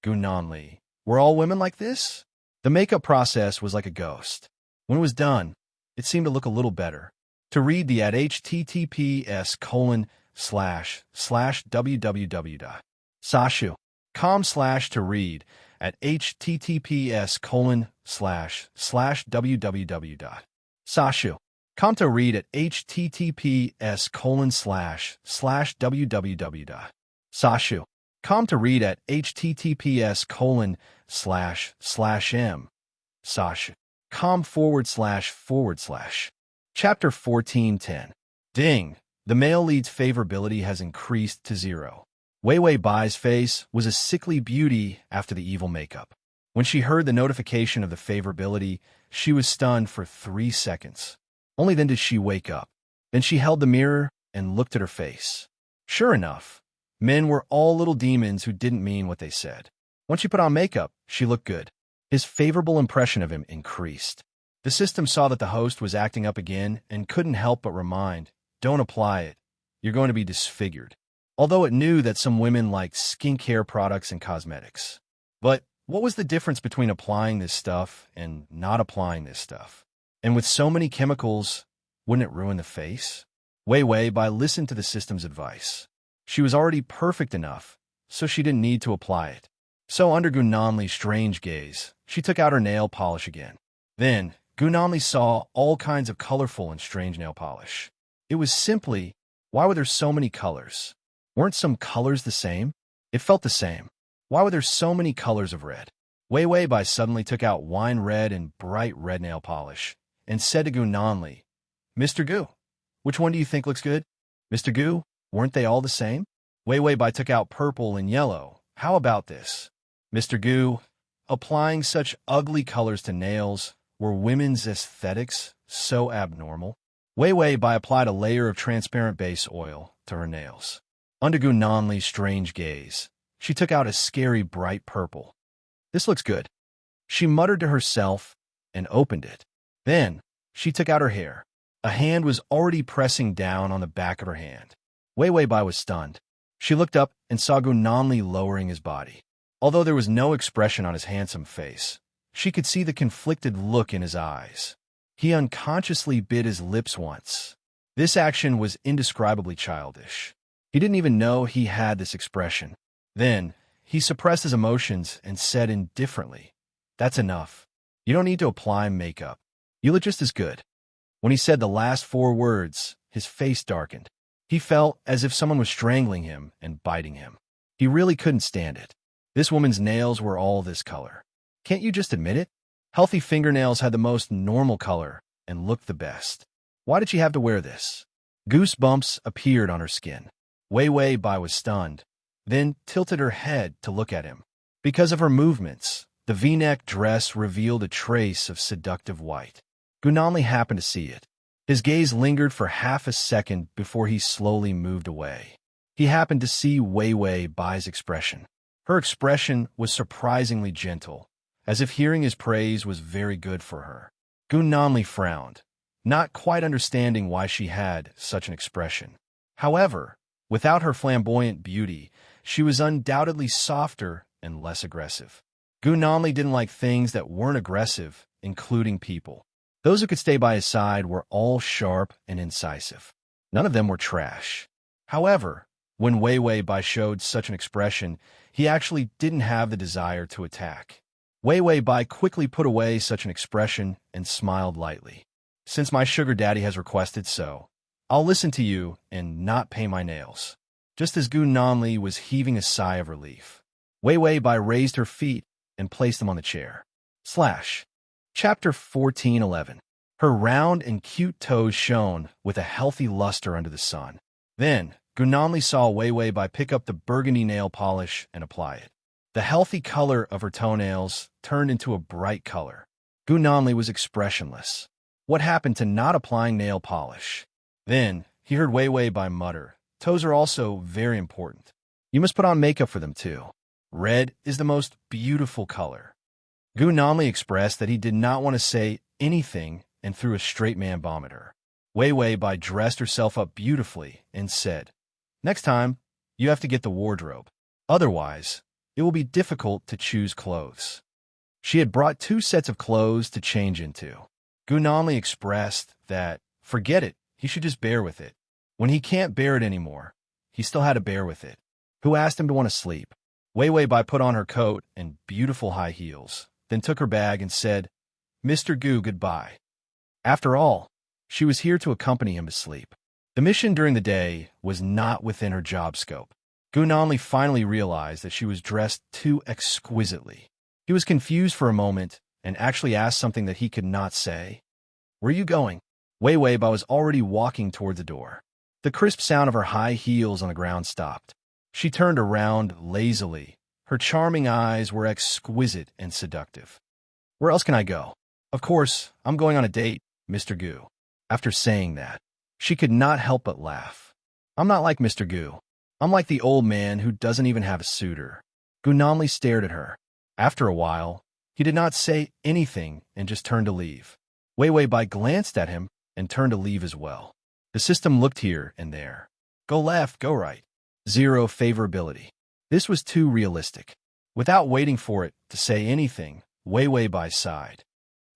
Gu Nanli, were all women like this? The makeup process was like a ghost. When it was done, it seemed to look a little better. To read the at https://www.sashu.com/ to read at https://www.sashu.com to read at https://www.sashu.com to read at https://m/sashu.com//. Chapter 14:10. Ding! The male lead's favorability has increased to 0. Wei Wei Bai's face was a sickly beauty after the evil makeup. When she heard the notification of the favorability, she was stunned for 3 seconds. Only then did she wake up. Then she held the mirror and looked at her face. Sure enough, men were all little demons who didn't mean what they said. Once she put on makeup, she looked good. His favorable impression of him increased. The system saw that the host was acting up again and couldn't help but remind, "Don't apply it. You're going to be disfigured." Although it knew that some women liked skincare products and cosmetics. But what was the difference between applying this stuff and not applying this stuff? And with so many chemicals, wouldn't it ruin the face? Wei Wei Bai listened to the system's advice. She was already perfect enough, so she didn't need to apply it. So under Gu Nanli's strange gaze, she took out her nail polish again. Then, Gu Nanli saw all kinds of colorful and strange nail polish. It was simply, why were there so many colors? Weren't some colors the same? It felt the same. Why were there so many colors of red? Wei Wei Bai suddenly took out wine red and bright red nail polish and said to Gu Nanli, Mr. Gu, which one do you think looks good? Mr. Gu, weren't they all the same? Wei Wei Bai took out purple and yellow. How about this? Mr. Gu, applying such ugly colors to nails, were women's aesthetics so abnormal? Wei Wei Bai applied a layer of transparent base oil to her nails. Under Gu Nanli's strange gaze, she took out a scary bright purple. This looks good. She muttered to herself and opened it. Then, she took out her hair. A hand was already pressing down on the back of her hand. Wei Wei Bai was stunned. She looked up and saw Gu Nanli lowering his body. Although there was no expression on his handsome face, she could see the conflicted look in his eyes. He unconsciously bit his lips once. This action was indescribably childish. He didn't even know he had this expression. Then, he suppressed his emotions and said indifferently, That's enough. You don't need to apply makeup. You look just as good. When he said the last 4 words, his face darkened. He felt as if someone was strangling him and biting him. He really couldn't stand it. This woman's nails were all this color. Can't you just admit it? Healthy fingernails had the most normal color and looked the best. Why did she have to wear this? Goosebumps appeared on her skin. Wei Wei Bai was stunned, then tilted her head to look at him. Because of her movements, the V-neck dress revealed a trace of seductive white. Gu Nanli happened to see it. His gaze lingered for half a second before he slowly moved away. He happened to see Wei Wei Bai's expression. Her expression was surprisingly gentle, as if hearing his praise was very good for her. Gu Nanli frowned, not quite understanding why she had such an expression. However, without her flamboyant beauty, she was undoubtedly softer and less aggressive. Gu Nanli didn't like things that weren't aggressive, including people. Those who could stay by his side were all sharp and incisive. None of them were trash. However, when Wei Wei Bai showed such an expression, he actually didn't have the desire to attack. Wei Wei Bai quickly put away such an expression and smiled lightly. Since my sugar daddy has requested so, I'll listen to you and not pay my nails. Just as Gu Nanli was heaving a sigh of relief, Wei Wei Bai raised her feet and placed them on the chair. Chapter 14:11. Her round and cute toes shone with a healthy luster under the sun. Then, Gu Nanli saw Wei Wei Bai pick up the burgundy nail polish and apply it. The healthy color of her toenails turned into a bright color. Gu Nanli was expressionless. What happened to not applying nail polish? Then, he heard Wei Wei Bai mutter, Toes are also very important. You must put on makeup for them too. Red is the most beautiful color. Gu Nanli expressed that he did not want to say anything and threw a straight man bomb at her. Wei Wei Bai dressed herself up beautifully and said, Next time, you have to get the wardrobe. Otherwise, it will be difficult to choose clothes. She had brought 2 sets of clothes to change into. Gu Nanli expressed that, forget it, he should just bear with it. When he can't bear it anymore, he still had to bear with it. Who asked him to want to sleep? Wei Wei Bai put on her coat and beautiful high heels, then took her bag and said, Mr. Gu, goodbye. After all, she was here to accompany him to sleep. The mission during the day was not within her job scope. Gu Nanli finally realized that she was dressed too exquisitely. He was confused for a moment and actually asked something that he could not say. Where are you going? Wei Wei Bai was already walking toward the door. The crisp sound of her high heels on the ground stopped. She turned around lazily. Her charming eyes were exquisite and seductive. Where else can I go? Of course, I'm going on a date, Mr. Gu. After saying that, she could not help but laugh. I'm not like Mr. Gu. I'm like the old man who doesn't even have a suitor. Gu Nanli stared at her. After a while, he did not say anything and just turned to leave. Wei Wei Bai glanced at him and turned to leave as well. The system looked here and there. Go left, go right. 0 favorability. This was too realistic. Without waiting for it to say anything, Wei Wei Bai sighed.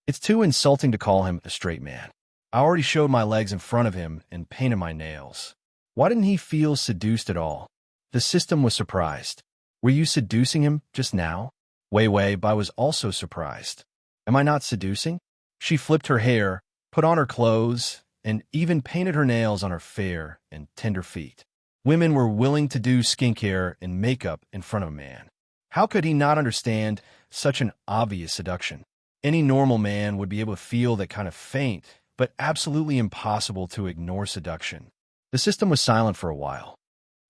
It's too insulting to call him a straight man. I already showed my legs in front of him and painted my nails. Why didn't he feel seduced at all? The system was surprised. Were you seducing him just now? Wei Wei Bai was also surprised. Am I not seducing? She flipped her hair, put on her clothes, and even painted her nails on her fair and tender feet. Women were willing to do skincare and makeup in front of a man. How could he not understand such an obvious seduction? Any normal man would be able to feel that kind of faint, but absolutely impossible to ignore seduction. The system was silent for a while.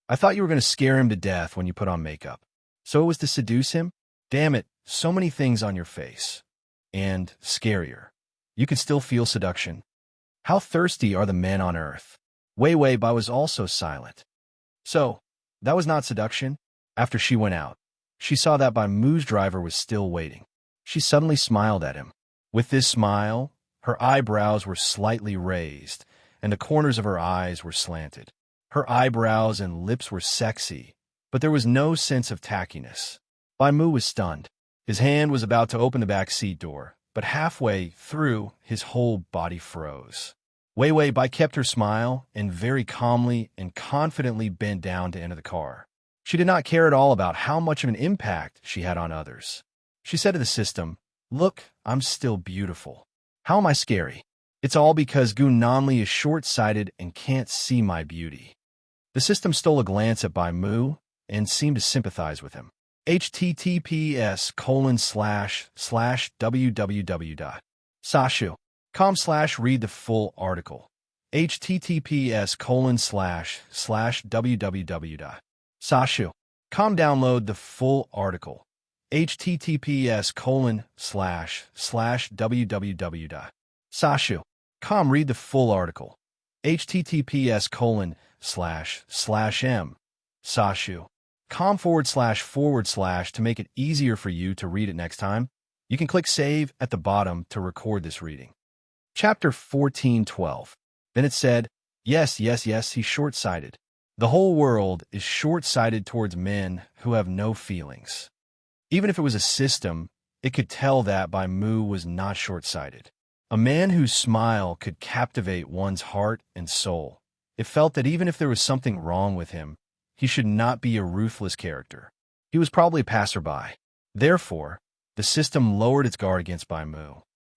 I thought you were going to scare him to death when you put on makeup. So it was to seduce him? Damn it, so many things on your face. And scarier. You could still feel seduction. How thirsty are the men on earth? Wei Wei Bai was also silent. So, that was not seduction? After she went out, she saw that Bai Mu's driver was still waiting. She suddenly smiled at him. With this smile, her eyebrows were slightly raised, and the corners of her eyes were slanted. Her eyebrows and lips were sexy, but there was no sense of tackiness. Bai Mu was stunned. His hand was about to open the back seat door, but halfway through, his whole body froze. Wei Wei Bai kept her smile and very calmly and confidently bent down to enter the car. She did not care at all about how much of an impact she had on others. She said to the system, "Look, I'm still beautiful. How am I scary? It's all because Gu Nanli is short-sighted and can't see my beauty." The system stole a glance at Bai Mu and seemed to sympathize with him. https://www.sashu.com/ read the full article. https://www.sashu.com download the full article. https://www.sashu.com read the full article. https://m/sashu.com// to make it easier for you to read it next time. You can click save at the bottom to record this reading. Chapter 14:12. Then it said, yes, he's short-sighted. The whole world is short-sighted towards men who have no feelings. Even if it was a system, it could tell that Bai Mu was not short-sighted. A man whose smile could captivate one's heart and soul. It felt that even if there was something wrong with him, he should not be a ruthless character. He was probably a passerby. Therefore, the system lowered its guard against Bai Mu.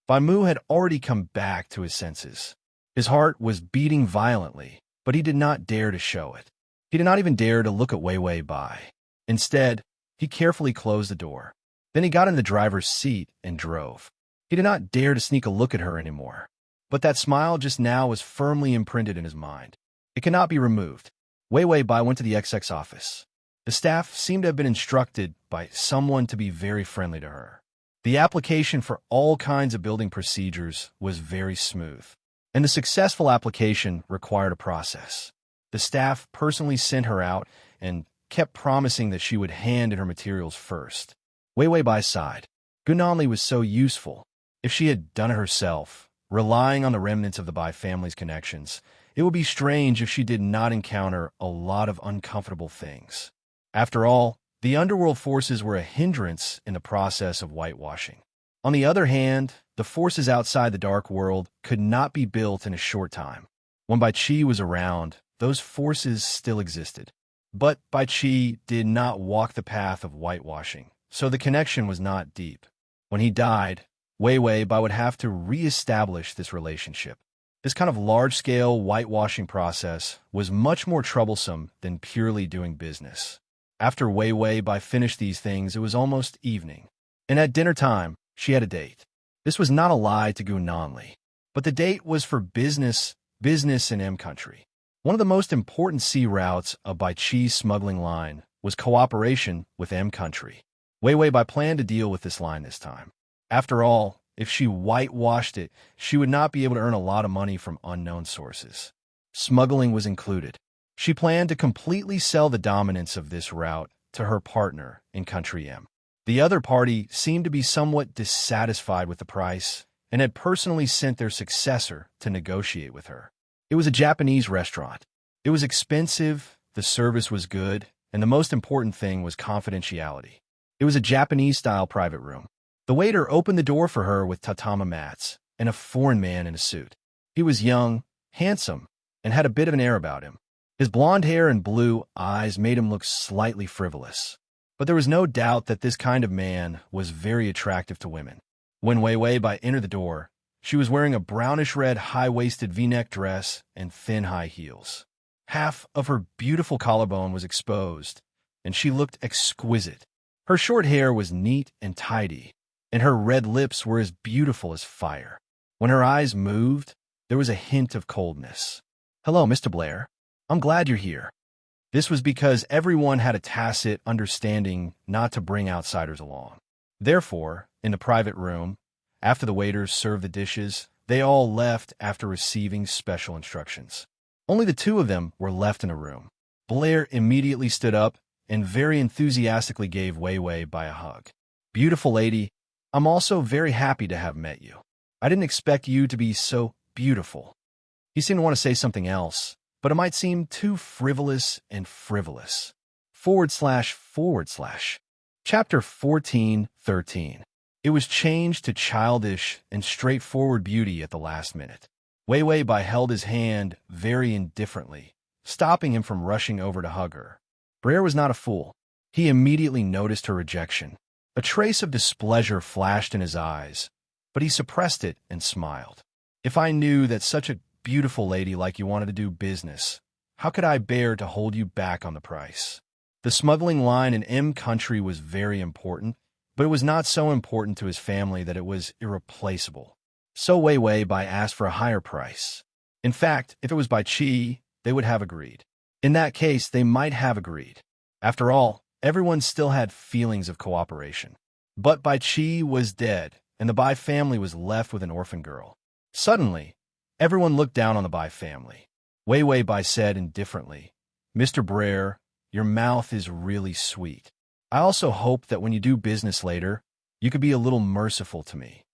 Bai Mu had already come back to his senses. His heart was beating violently, but he did not dare to show it. He did not even dare to look at Wei Wei Bai. Instead, he carefully closed the door. Then he got in the driver's seat and drove. He did not dare to sneak a look at her anymore. But that smile just now was firmly imprinted in his mind. It cannot be removed. Wei Wei Bai went to the XX office. The staff seemed to have been instructed by someone to be very friendly to her. The application for all kinds of building procedures was very smooth, and the successful application required a process. The staff personally sent her out and kept promising that she would hand in her materials first. Wei Wei Bai sighed. Gu Nanli was so useful. If she had done it herself, relying on the remnants of the Bai family's connections, it would be strange if she did not encounter a lot of uncomfortable things. After all, the underworld forces were a hindrance in the process of whitewashing. On the other hand, the forces outside the dark world could not be built in a short time. When Bai Qi was around, those forces still existed. But Bai Qi did not walk the path of whitewashing, so the connection was not deep. When he died, Wei Wei Bai would have to re-establish this relationship. This kind of large-scale whitewashing process was much more troublesome than purely doing business. After Wei Wei Bai finished these things, it was almost evening. And at dinner time, she had a date. This was not a lie to Gu Nanli, but the date was for business in M country. One of the most important sea routes of Bai Qi's smuggling line was cooperation with M country. Wei Wei Bai planned to deal with this line this time. After all, if she whitewashed it, she would not be able to earn a lot of money from unknown sources. Smuggling was included. She planned to completely sell the dominance of this route to her partner in Country M. The other party seemed to be somewhat dissatisfied with the price and had personally sent their successor to negotiate with her. It was a Japanese restaurant. It was expensive, the service was good, and the most important thing was confidentiality. It was a Japanese-style private room. The waiter opened the door for her with tatama mats and a foreign man in a suit. He was young, handsome, and had a bit of an air about him. His blonde hair and blue eyes made him look slightly frivolous. But there was no doubt that this kind of man was very attractive to women. When Wei Wei Bai entered the door, She was wearing a brownish-red high-waisted V-neck dress and thin high heels. Half of her beautiful collarbone was exposed, and she looked exquisite. Her short hair was neat and tidy, and her red lips were as beautiful as fire. When her eyes moved, there was a hint of coldness. "Hello, Mr. Blair. I'm glad you're here." This was because everyone had a tacit understanding not to bring outsiders along. Therefore, in the private room, after the waiters served the dishes, they all left after receiving special instructions. Only the two of them were left in the room. Blair immediately stood up and very enthusiastically gave Wei Wei by a hug. "Beautiful lady, I'm also very happy to have met you. I didn't expect you to be so beautiful." He seemed to want to say something else, but it might seem too frivolous and frivolous. / Chapter 14:13. It was changed to childish and straightforward beauty at the last minute. Wei Wei Bai held his hand very indifferently, stopping him from rushing over to hug her. Blair was not a fool. He immediately noticed her rejection. A trace of displeasure flashed in his eyes, but he suppressed it and smiled. "If I knew that such a beautiful lady like you wanted to do business, how could I bear to hold you back on the price?" The smuggling line in M country was very important, but it was not so important to his family that it was irreplaceable. So Wei Wei Bai asked for a higher price. In fact, if it was by Qi, they would have agreed. In that case, they might have agreed. After all, everyone still had feelings of cooperation. But Bai Qi was dead, and the Bai family was left with an orphan girl. Suddenly, everyone looked down on the Bai family. Wei Wei Bai said indifferently, "Mr. Blair, your mouth is really sweet. I also hope that when you do business later, you could be a little merciful to me."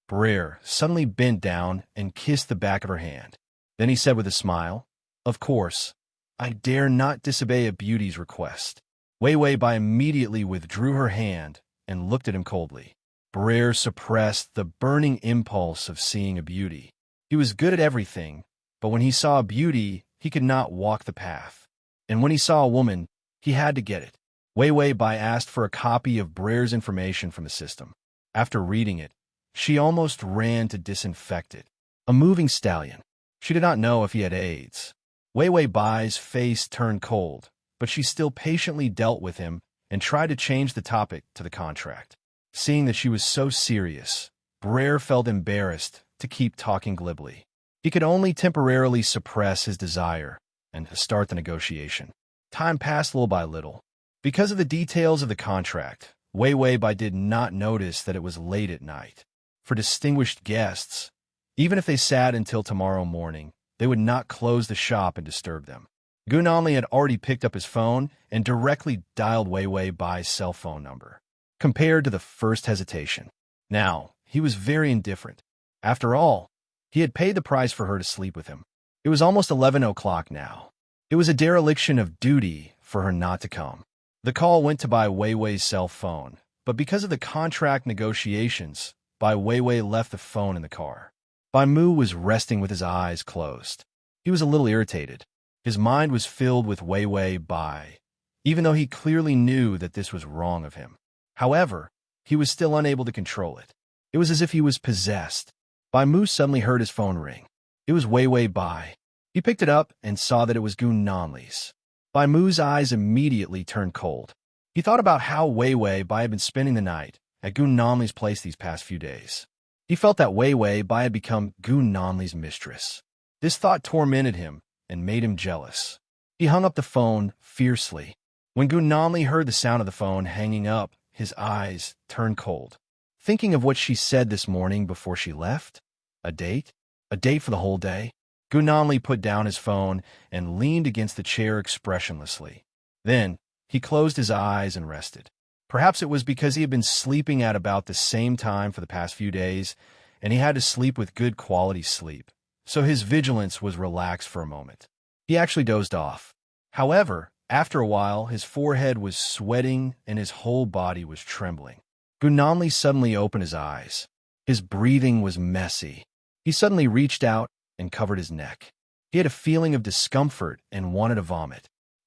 Blair suddenly bent down and kissed the back of her hand. Then he said with a smile, "Of course, I dare not disobey a beauty's request." Wei Wei Bai immediately withdrew her hand and looked at him coldly. Blair suppressed the burning impulse of seeing a beauty. He was good at everything, but when he saw a beauty, he could not walk the path. And when he saw a woman, he had to get it. Wei Wei Bai asked for a copy of Blair's information from the system. After reading it, she almost ran to disinfect it. A moving stallion. She did not know if he had AIDS. Wei Wei Bai's face turned cold, but she still patiently dealt with him and tried to change the topic to the contract. Seeing that she was so serious, Blair felt embarrassed to keep talking glibly. He could only temporarily suppress his desire and start the negotiation. Time passed little by little. Because of the details of the contract, Wei Wei Bai did not notice that it was late at night. For distinguished guests, even if they sat until tomorrow morning, they would not close the shop and disturb them. Gu Nanli had already picked up his phone and directly dialed Wei Wei Bai's cell phone number. Compared to the first hesitation, now he was very indifferent. After all, he had paid the price for her to sleep with him. It was almost 11 o'clock now. It was a dereliction of duty for her not to come. The call went to Bai Wei Wei's cell phone, but because of the contract negotiations, Bai Wei Wei left the phone in the car. Bai Mu was resting with his eyes closed. He was a little irritated. His mind was filled with Wei Wei Bai, even though he clearly knew that this was wrong of him. However, he was still unable to control it. It was as if he was possessed. Bai Mu suddenly heard his phone ring. It was Wei Wei Bai. He picked it up and saw that it was Gu Nanli's. Bai Mu's eyes immediately turned cold. He thought about how Wei Wei Bai had been spending the night at Gu Nanli's place these past few days. He felt that Wei Wei Bai had become Gu Nanli's mistress. This thought tormented him and made him jealous. He hung up the phone fiercely. When Gu Nanli heard the sound of the phone hanging up, his eyes turned cold. Thinking of what she said this morning before she left? A date? A date for the whole day? Gu Nanli put down his phone and leaned against the chair expressionlessly. Then, he closed his eyes and rested. Perhaps it was because he had been sleeping at about the same time for the past few days, and he had to sleep with good quality sleep, so his vigilance was relaxed for a moment. He actually dozed off. However, after a while, his forehead was sweating and his whole body was trembling. Gu Nanli suddenly opened his eyes. His breathing was messy. He suddenly reached out and covered his neck. He had a feeling of discomfort and wanted to vomit. /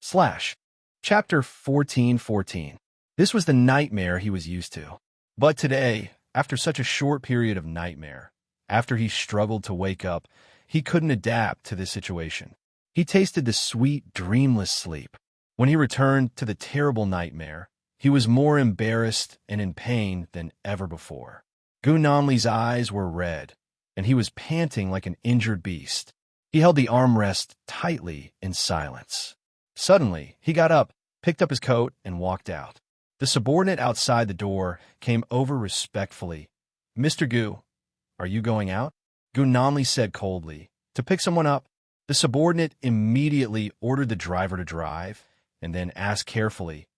Chapter 14:14. This was the nightmare he was used to. But today, after such a short period of nightmare, After he struggled to wake up, he couldn't adapt to this situation. He tasted the sweet, dreamless sleep. When he returned to the terrible nightmare, he was more embarrassed and in pain than ever before. Gunanli's eyes were red, and he was panting like an injured beast. He held the armrest tightly in silence. Suddenly, he got up, picked up his coat, and walked out. The subordinate outside the door came over respectfully. "Mr. Gu, are you going out?" Gunanli said coldly. "To pick someone up." The subordinate immediately ordered the driver to drive, and then asked carefully,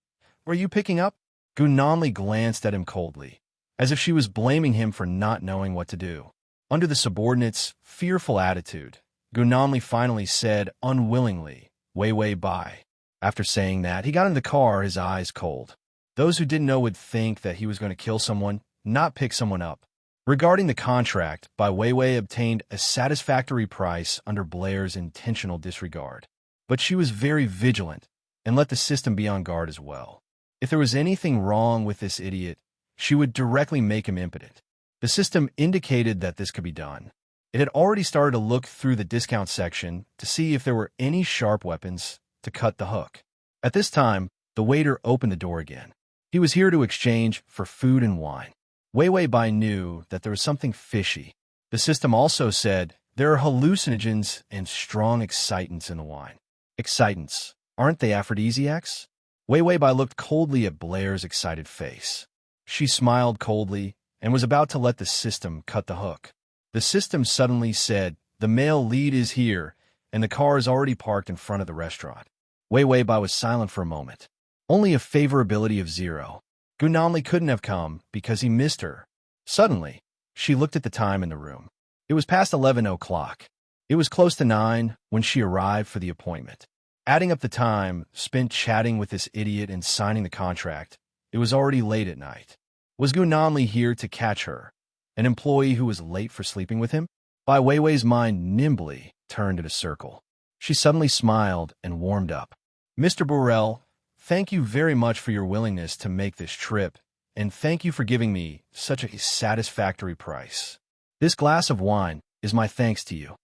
"Were you picking up?" Gunanli glanced at him coldly, as if she was blaming him for not knowing what to do. Under the subordinate's fearful attitude, Gunanli finally said unwillingly, "Wei Bai." After saying that, he got in the car, his eyes cold. Those who didn't know would think that he was going to kill someone, not pick someone up. Regarding the contract, Bai Weiwei obtained a satisfactory price under Blair's intentional disregard. But she was very vigilant and let the system be on guard as well. If there was anything wrong with this idiot, she would directly make him impotent. The system indicated that this could be done. It had already started to look through the discount section to see if there were any sharp weapons to cut the hook. At this time, the waiter opened the door again. He was here to exchange for food and wine. Weiwei Bai knew that there was something fishy. The system also said there are hallucinogens and strong excitants in the wine. Excitants, aren't they aphrodisiacs? Weiwei Bai looked coldly at Blair's excited face. She smiled coldly and was about to let the system cut the hook. The system suddenly said, "The male lead is here, and the car is already parked in front of the restaurant." Weiwei Bai was silent for a moment. Only a favorability of 0. Gunanli couldn't have come because he missed her. Suddenly, she looked at the time in the room. It was past 11 o'clock. It was close to 9 when she arrived for the appointment. Adding up the time spent chatting with this idiot and signing the contract, it was already late at night. Was Gunanli here to catch her, an employee who was late for sleeping with him? Bai Weiwei's mind nimbly turned in a circle. She suddenly smiled and warmed up. "Mr. Burrell, thank you very much for your willingness to make this trip, and thank you for giving me such a satisfactory price. This glass of wine is my thanks to you."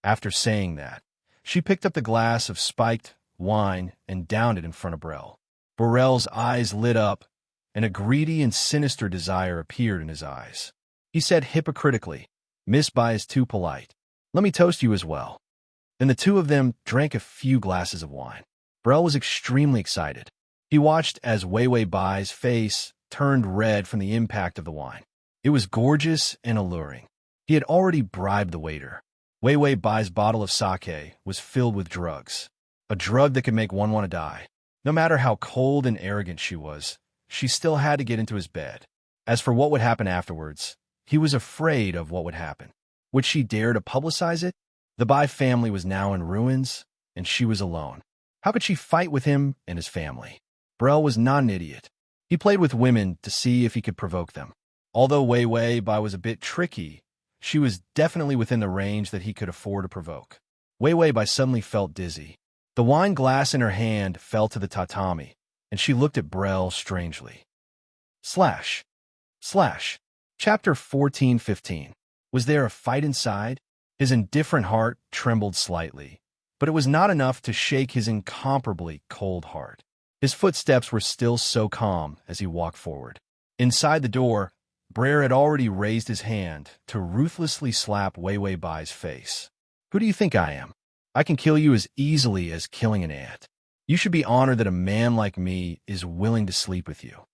After saying that, she picked up the glass of spiked wine and downed it in front of Burrell. Burrell's eyes lit up, and a greedy and sinister desire appeared in his eyes. He said hypocritically, "Miss Bai is too polite. Let me toast you as well." Then the two of them drank a few glasses of wine. Burrell was extremely excited. He watched as Weiwei Bai's face turned red from the impact of the wine. It was gorgeous and alluring. He had already bribed the waiter. Weiwei Bai's bottle of sake was filled with drugs, a drug that could make one want to die. No matter how cold and arrogant she was, she still had to get into his bed. As for what would happen afterwards, he was afraid of what would happen. Would she dare to publicize it? The Bai family was now in ruins, and she was alone. How could she fight with him and his family? Burrell was not an idiot. He played with women to see if he could provoke them. Although Weiwei Bai was a bit tricky, she was definitely within the range that he could afford to provoke. Weiwei Bai suddenly felt dizzy. The wine glass in her hand fell to the tatami, and she looked at Burrell strangely. Slash. Chapter 14:15. Was there a fight inside? His indifferent heart trembled slightly, but it was not enough to shake his incomparably cold heart. His footsteps were still so calm as he walked forward. Inside the door, Brer had already raised his hand to ruthlessly slap Weiwei Bai's face. "Who do you think I am? I can kill you as easily as killing an ant. You should be honored that a man like me is willing to sleep with you."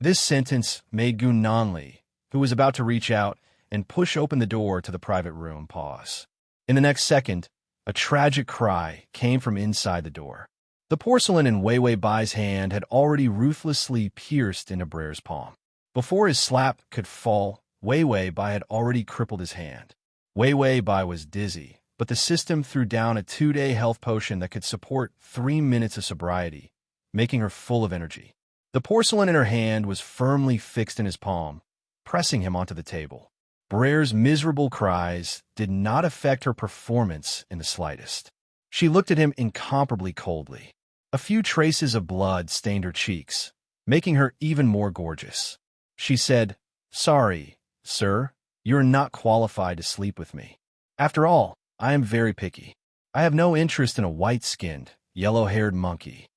This sentence made Gunanli, who was about to reach out and push open the door to the private room, pause. In the next second, a tragic cry came from inside the door. The porcelain in Weiwei Bai's hand had already ruthlessly pierced into Brer's palm. Before his slap could fall, Weiwei Bai had already crippled his hand. Weiwei Bai was dizzy, but the system threw down a 2-day health potion that could support 3 minutes of sobriety, making her full of energy. The porcelain in her hand was firmly fixed in his palm, pressing him onto the table. Brer's miserable cries did not affect her performance in the slightest. She looked at him incomparably coldly. A few traces of blood stained her cheeks, making her even more gorgeous. She said, "Sorry, sir, You are not qualified to sleep with me. After all, I am very picky. I have no interest in a white-skinned, yellow-haired monkey."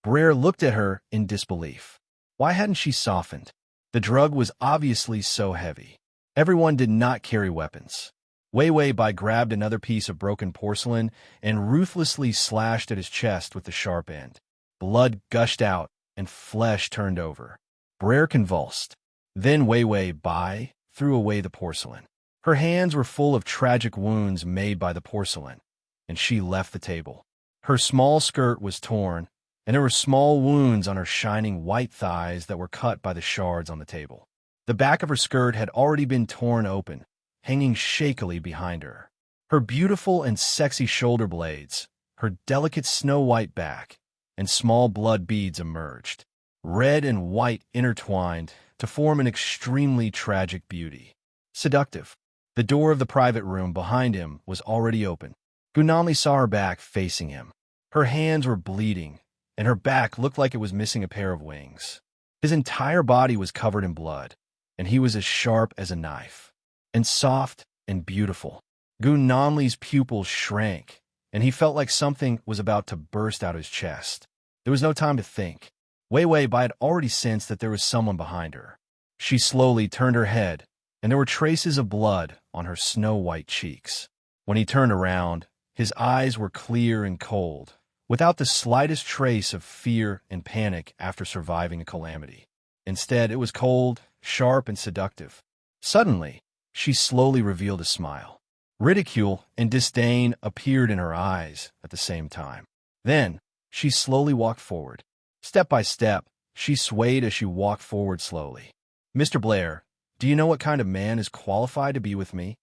Brer looked at her in disbelief. Why hadn't she softened? The drug was obviously so heavy. Everyone did not carry weapons. Wei Wei Bai grabbed another piece of broken porcelain and ruthlessly slashed at his chest with the sharp end. Blood gushed out and flesh turned over. Brer convulsed. Then Wei Wei Bai threw away the porcelain. Her hands were full of tragic wounds made by the porcelain, and she left the table. Her small skirt was torn, and there were small wounds on her shining white thighs that were cut by the shards on the table. The back of her skirt had already been torn open, hanging shakily behind her. Her beautiful and sexy shoulder blades, her delicate snow-white back, and small blood beads emerged, red and white intertwined to form an extremely tragic beauty. Seductive. The door of the private room behind him was already open. Gunanli saw her back facing him. Her hands were bleeding, and her back looked like it was missing a pair of wings. His entire body was covered in blood, and he was as sharp as a knife, and soft and beautiful. Gunanli's pupils shrank, and he felt like something was about to burst out his chest. There was no time to think. Wei Wei Bai had already sensed that there was someone behind her. She slowly turned her head, and there were traces of blood on her snow-white cheeks. When he turned around, his eyes were clear and cold, without the slightest trace of fear and panic after surviving a calamity. Instead, it was cold, sharp, and seductive. Suddenly, she slowly revealed a smile. Ridicule and disdain appeared in her eyes at the same time. Then, she slowly walked forward. Step by step, she swayed as she walked forward slowly. "Mr. Blair, do you know what kind of man is qualified to be with me?"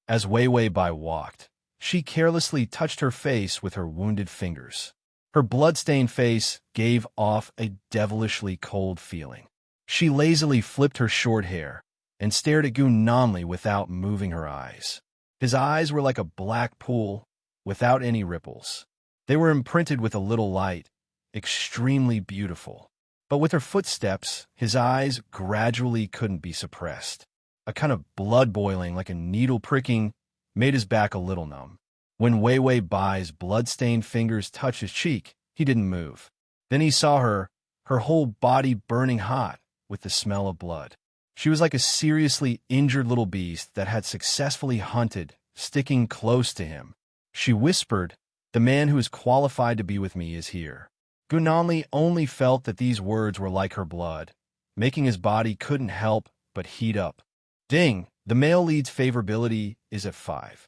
As Wei Wei Bai walked, she carelessly touched her face with her wounded fingers. Her blood-stained face gave off a devilishly cold feeling. She lazily flipped her short hair and stared at Gunanli without moving her eyes. His eyes were like a black pool, without any ripples. They were imprinted with a little light, extremely beautiful. But with her footsteps, his eyes gradually couldn't be suppressed. A kind of blood boiling, like a needle pricking, made his back a little numb. When Wei Wei Bai's blood-stained fingers touched his cheek, he didn't move. Then he saw her whole body burning hot with the smell of blood. She was like a seriously injured little beast that had successfully hunted, sticking close to him. She whispered, "The man who is qualified to be with me is here." Gunanli only felt that these words were like her blood, making his body couldn't help but heat up. Ding! The male lead's favorability is at 5.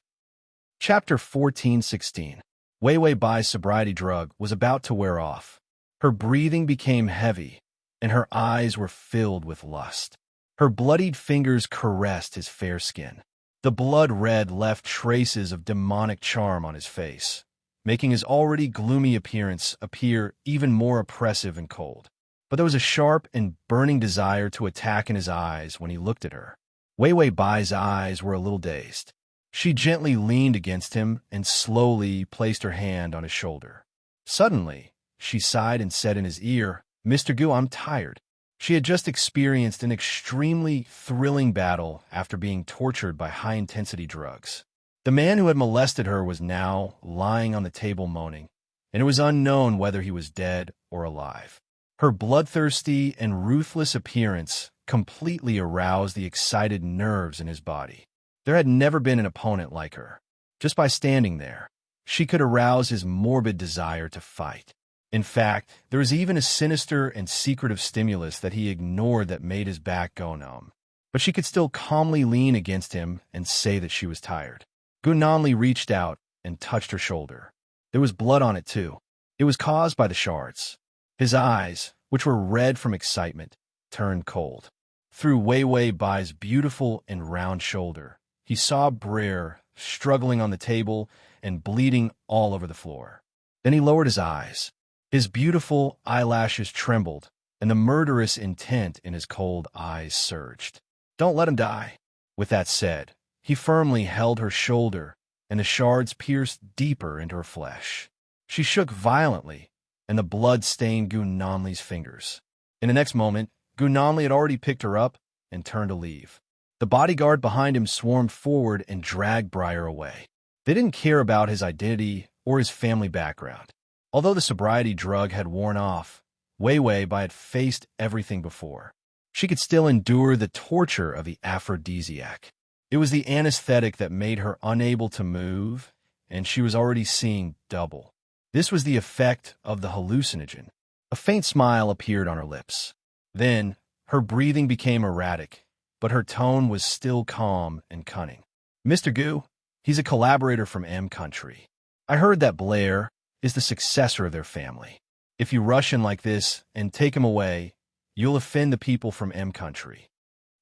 Chapter 14:16. Wei Wei Bai's sobriety drug was about to wear off. Her breathing became heavy, and her eyes were filled with lust. Her bloodied fingers caressed his fair skin. The blood red left traces of demonic charm on his face, making his already gloomy appearance appear even more oppressive and cold. But there was a sharp and burning desire to attack in his eyes when he looked at her. Wei Wei Bai's eyes were a little dazed. She gently leaned against him and slowly placed her hand on his shoulder. Suddenly, she sighed and said in his ear, "Mr. Gu, I'm tired." She had just experienced an extremely thrilling battle after being tortured by high-intensity drugs. The man who had molested her was now lying on the table moaning, and it was unknown whether he was dead or alive. Her bloodthirsty and ruthless appearance completely aroused the excited nerves in his body. There had never been an opponent like her. Just by standing there, she could arouse his morbid desire to fight. In fact, there was even a sinister and secretive stimulus that he ignored that made his back go numb. But she could still calmly lean against him and say that she was tired. Gunanli reached out and touched her shoulder. There was blood on it, too. It was caused by the shards. His eyes, which were red from excitement, turned cold. Through Wei Wei Bai's beautiful and round shoulder, he saw Brer struggling on the table and bleeding all over the floor. Then he lowered his eyes. His beautiful eyelashes trembled, and the murderous intent in his cold eyes surged. "Don't let him die." With that said, he firmly held her shoulder, and the shards pierced deeper into her flesh. She shook violently, and the blood stained Gunanli's fingers. In the next moment, Gunanli had already picked her up and turned to leave. The bodyguard behind him swarmed forward and dragged Briar away. They didn't care about his identity or his family background. Although the sobriety drug had worn off, Wei Bai had faced everything before. She could still endure the torture of the aphrodisiac. It was the anesthetic that made her unable to move, and she was already seeing double. This was the effect of the hallucinogen. A faint smile appeared on her lips. Then, her breathing became erratic, but her tone was still calm and cunning. Mr. Gu, he's a collaborator from M Country. I heard that Blair is the successor of their family. If you rush in like this and take him away, you'll offend the people from M Country.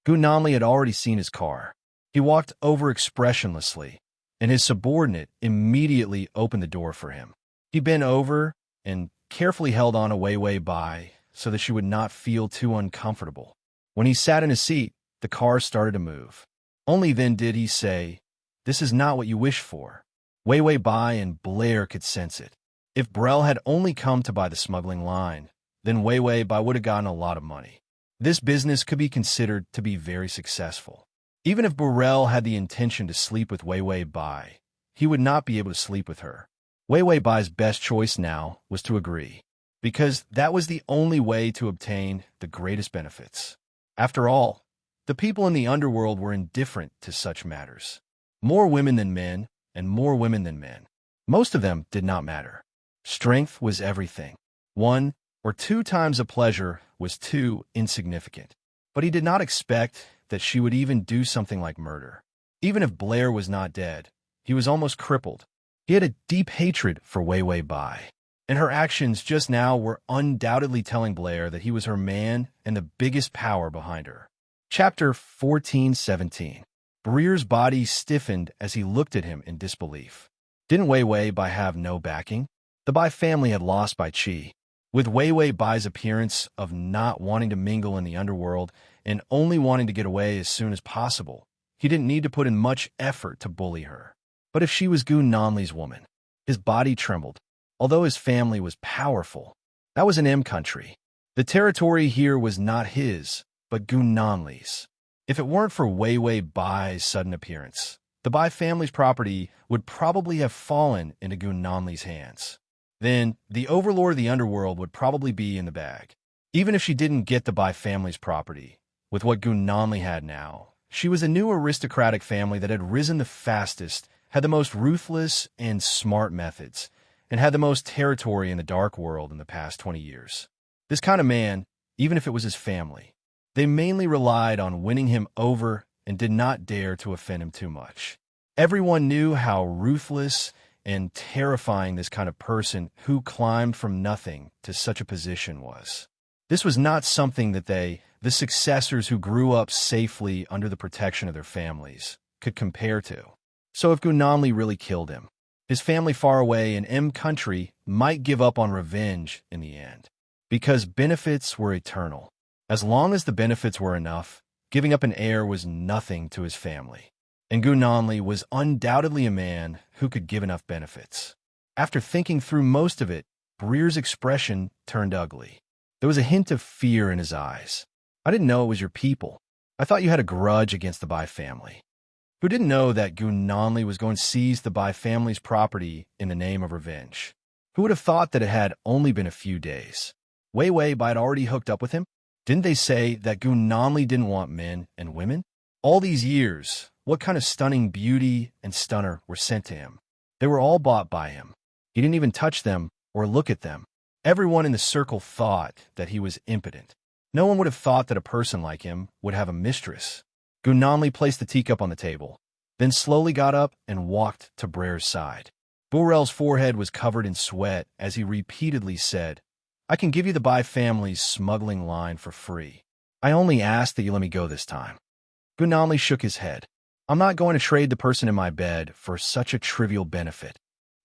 Gu Nanli had already seen his car. He walked over expressionlessly, and his subordinate immediately opened the door for him. He bent over and carefully held on to Wei Bai so that she would not feel too uncomfortable. When he sat in his seat, the car started to move. Only then did he say, "This is not what you wished for." Wei Bai and Blair could sense it. If Brel had only come to buy the smuggling line, then Wei Bai would have gotten a lot of money. This business could be considered to be very successful. Even if Burrell had the intention to sleep with Wei Bai, he would not be able to sleep with her. Wei Bai's best choice now was to agree, because that was the only way to obtain the greatest benefits. After all, the people in the underworld were indifferent to such matters. More women than men, and more women than men. Most of them did not matter. Strength was everything. 1 or 2 times a pleasure was too insignificant. But he did not expect that she would even do something like murder. Even if Blair was not dead, he was almost crippled. He had a deep hatred for Wei Bai, and her actions just now were undoubtedly telling Blair that he was her man and the biggest power behind her. Chapter 14:17. Breer's body stiffened as he looked at him in disbelief. Didn't Wei Bai have no backing? The Bai family had lost Bai Qi. With Wei Bai's appearance of not wanting to mingle in the underworld and only wanting to get away as soon as possible, he didn't need to put in much effort to bully her. But if she was Gu Nanli's woman, his body trembled. Although his family was powerful, that was in M Country. The territory here was not his, but Gu Nanli's. If it weren't for Wei Bai's sudden appearance, the Bai family's property would probably have fallen into Gu Nanli's hands. Then, the overlord of the underworld would probably be in the bag. Even if she didn't get the Bai family's property, with what Gu Nanli had now, she was a new aristocratic family that had risen the fastest, had the most ruthless and smart methods, and had the most territory in the dark world in the past 20 years. This kind of man, even if it was his family, they mainly relied on winning him over and did not dare to offend him too much. Everyone knew how ruthless and terrifying this kind of person who climbed from nothing to such a position was. This was not something that they, the successors who grew up safely under the protection of their families, could compare to. So if Gu Nanli really killed him, his family far away in M Country might give up on revenge in the end, because benefits were eternal. As long as the benefits were enough, giving up an heir was nothing to his family. And Gu Nanli was undoubtedly a man who could give enough benefits. After thinking through most of it, Breer's expression turned ugly. There was a hint of fear in his eyes. "I didn't know it was your people. I thought you had a grudge against the Bai family." Who didn't know that Gu Nanli was going to seize the Bai family's property in the name of revenge? Who would have thought that it had only been a few days? Wei Bai had already hooked up with him? Didn't they say that Gu Nanli didn't want men and women? All these years, what kind of stunning beauty and stunner were sent to him? They were all bought by him. He didn't even touch them or look at them. Everyone in the circle thought that he was impotent. No one would have thought that a person like him would have a mistress. Gu Nanli placed the teacup on the table, then slowly got up and walked to Breer's side. Burrell's forehead was covered in sweat as he repeatedly said, "I can give you the Bai family's smuggling line for free. I only ask that you let me go this time." Gu Nanli shook his head. "I'm not going to trade the person in my bed for such a trivial benefit."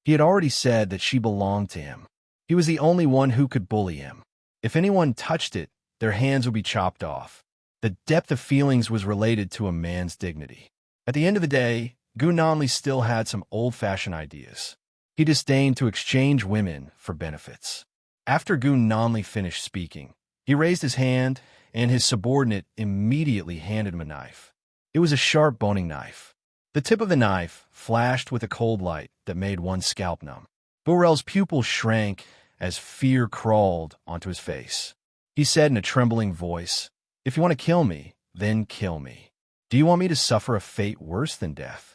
He had already said that she belonged to him. He was the only one who could bully him. If anyone touched it, their hands would be chopped off. The depth of feelings was related to a man's dignity. At the end of the day, Gu Nanli still had some old-fashioned ideas. He disdained to exchange women for benefits. After Gu Nanli finished speaking, he raised his hand, and his subordinate immediately handed him a knife. It was a sharp boning knife. The tip of the knife flashed with a cold light that made one's scalp numb. Burrell's pupils shrank as fear crawled onto his face. He said in a trembling voice, "If you want to kill me, then kill me. Do you want me to suffer a fate worse than death?"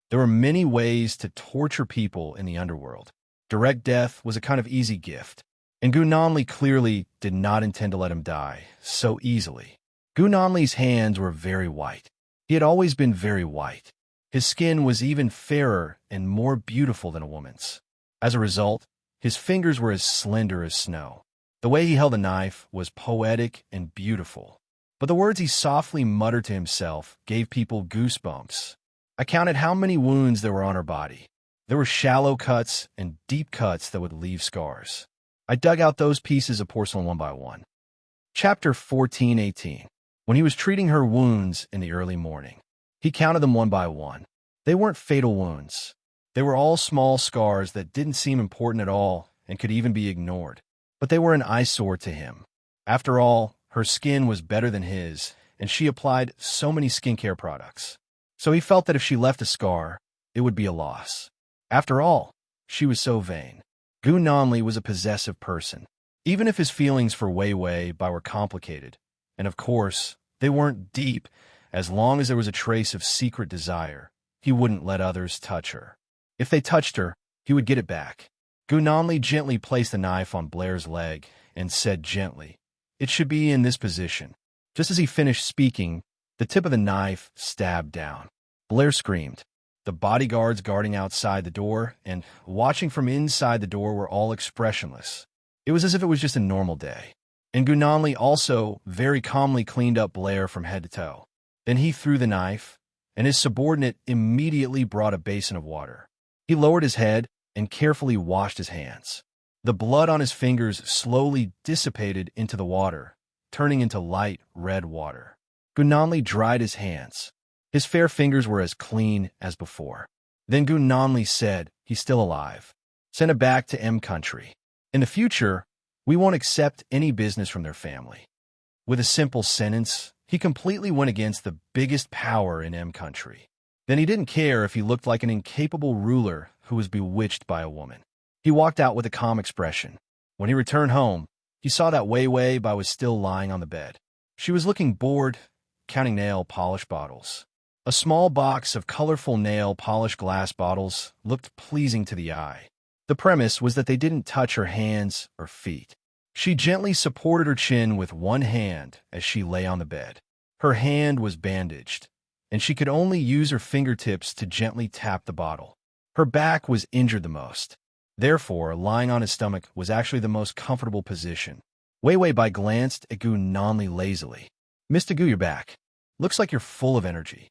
There were many ways to torture people in the underworld. Direct death was a kind of easy gift, and Gunanli clearly did not intend to let him die so easily. Gunanli's hands were very white. He had always been very white. His skin was even fairer and more beautiful than a woman's. As a result, his fingers were as slender as snow. The way he held the knife was poetic and beautiful. But the words he softly muttered to himself gave people goosebumps. I counted how many wounds there were on her body. There were shallow cuts and deep cuts that would leave scars. I dug out those pieces of porcelain one by one. Chapter 14:18. When he was treating her wounds in the early morning, he counted them one by one. They weren't fatal wounds. They were all small scars that didn't seem important at all and could even be ignored. But they were an eyesore to him. After all, her skin was better than his, and she applied so many skincare products. So he felt that if she left a scar, it would be a loss. After all, she was so vain. Gunanli was a possessive person. Even if his feelings for Wei Wei Bai were complicated, and of course, they weren't deep, as long as there was a trace of secret desire, he wouldn't let others touch her. If they touched her, he would get it back. Gunanli gently placed the knife on Blair's leg and said gently, "It should be in this position." Just as he finished speaking, the tip of the knife stabbed down. Blair screamed. The bodyguards guarding outside the door and watching from inside the door were all expressionless. It was as if it was just a normal day. And Gunanli also very calmly cleaned up Blair from head to toe. Then he threw the knife, and his subordinate immediately brought a basin of water. He lowered his head and carefully washed his hands. The blood on his fingers slowly dissipated into the water, turning into light red water. Gunanli dried his hands. His fair fingers were as clean as before. Then Gunanli said, "He's still alive. Send him back to M country. In the future, we won't accept any business from their family." With a simple sentence, he completely went against the biggest power in M country. Then he didn't care if he looked like an incapable ruler who was bewitched by a woman. He walked out with a calm expression. When he returned home, he saw that Wei Wei Bai was still lying on the bed. She was looking bored, counting nail polish bottles. A small box of colorful nail polish glass bottles looked pleasing to the eye. The premise was that they didn't touch her hands or feet. She gently supported her chin with one hand as she lay on the bed. Her hand was bandaged, and she could only use her fingertips to gently tap the bottle. Her back was injured the most. Therefore, lying on his stomach was actually the most comfortable position. Wei Wei Bai glanced at Gunanli lazily. "Mr. Gu, you're back. Looks like you're full of energy."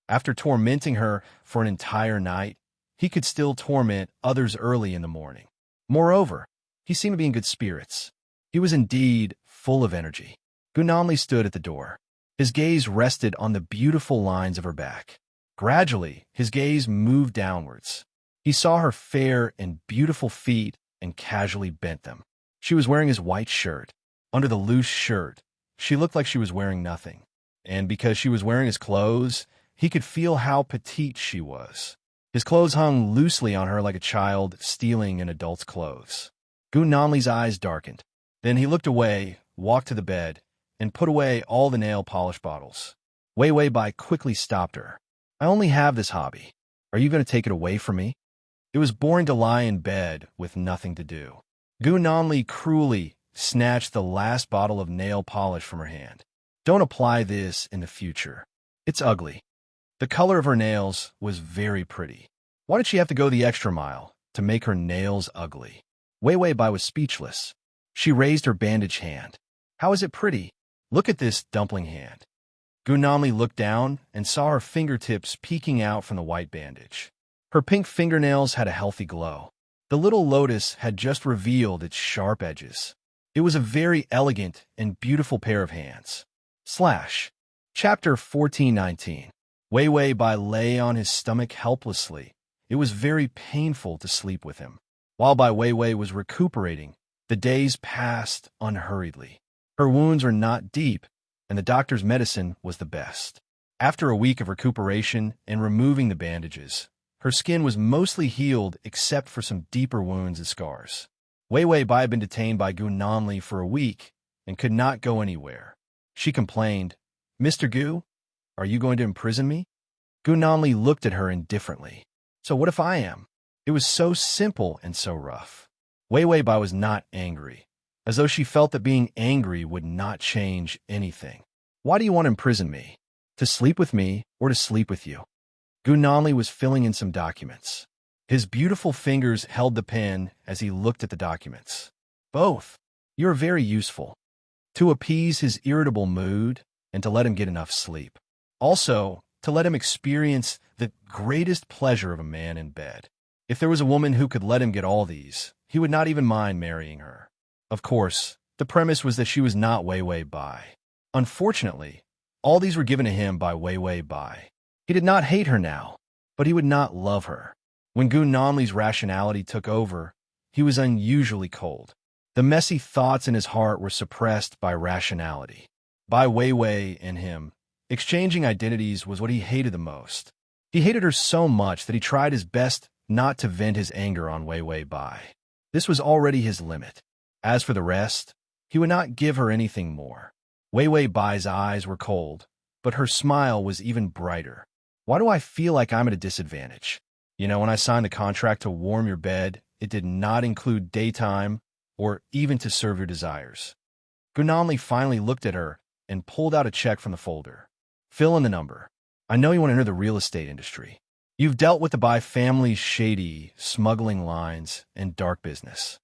After tormenting her for an entire night, he could still torment others early in the morning. Moreover, he seemed to be in good spirits. He was indeed full of energy. Gunanli stood at the door. His gaze rested on the beautiful lines of her back. Gradually, his gaze moved downwards. He saw her fair and beautiful feet and casually bent them. She was wearing his white shirt. Under the loose shirt, she looked like she was wearing nothing. And because she was wearing his clothes, he could feel how petite she was. His clothes hung loosely on her like a child stealing an adult's clothes. Gunanli's eyes darkened. Then he looked away, walked to the bed, and put away all the nail polish bottles. Wei Wei Bai quickly stopped her. "I only have this hobby. Are you going to take it away from me?" It was boring to lie in bed with nothing to do. Gunanli cruelly snatched the last bottle of nail polish from her hand. "Don't apply this in the future. It's ugly." The color of her nails was very pretty. Why did she have to go the extra mile to make her nails ugly? Wei Wei Bai was speechless. She raised her bandaged hand. "How is it pretty? Look at this dumpling hand." Gunanli looked down and saw her fingertips peeking out from the white bandage. Her pink fingernails had a healthy glow. The little lotus had just revealed its sharp edges. It was a very elegant and beautiful pair of hands. Chapter 14:19. Wei Wei Bai lay on his stomach helplessly. It was very painful to sleep with him. While Bai Weiwei was recuperating, the days passed unhurriedly. Her wounds were not deep, and the doctor's medicine was the best. After a week of recuperation and removing the bandages, her skin was mostly healed except for some deeper wounds and scars. Wei Wei Bai had been detained by Gu Nanli for a week and could not go anywhere. She complained, "Mr. Gu, are you going to imprison me?" Gu Nanli looked at her indifferently. "So what if I am?" It was so simple and so rough. Wei Wei Bai was not angry, as though she felt that being angry would not change anything. "Why do you want to imprison me? To sleep with me or to sleep with you?" Gu Nanli was filling in some documents. His beautiful fingers held the pen as he looked at the documents. "Both. You're very useful. To appease his irritable mood and to let him get enough sleep. Also, to let him experience the greatest pleasure of a man in bed. If there was a woman who could let him get all these, he would not even mind marrying her." Of course, the premise was that she was not Wei Wei Bai. Unfortunately, all these were given to him by Wei Wei Bai. He did not hate her now, but he would not love her. When Gu Nanli's rationality took over, he was unusually cold. The messy thoughts in his heart were suppressed by rationality. By Wei Wei and him, exchanging identities was what he hated the most. He hated her so much that he tried his best not to vent his anger on Wei Wei Bai. This was already his limit. As for the rest, he would not give her anything more. Wei Wei Bai's eyes were cold, but her smile was even brighter. "Why do I feel like I'm at a disadvantage? You know, when I signed the contract to warm your bed, it did not include daytime or even to serve your desires." Gu Nanli finally looked at her and pulled out a check from the folder. "Fill in the number. I know you want to enter the real estate industry. You've dealt with the Bai family's shady, smuggling lines and dark business."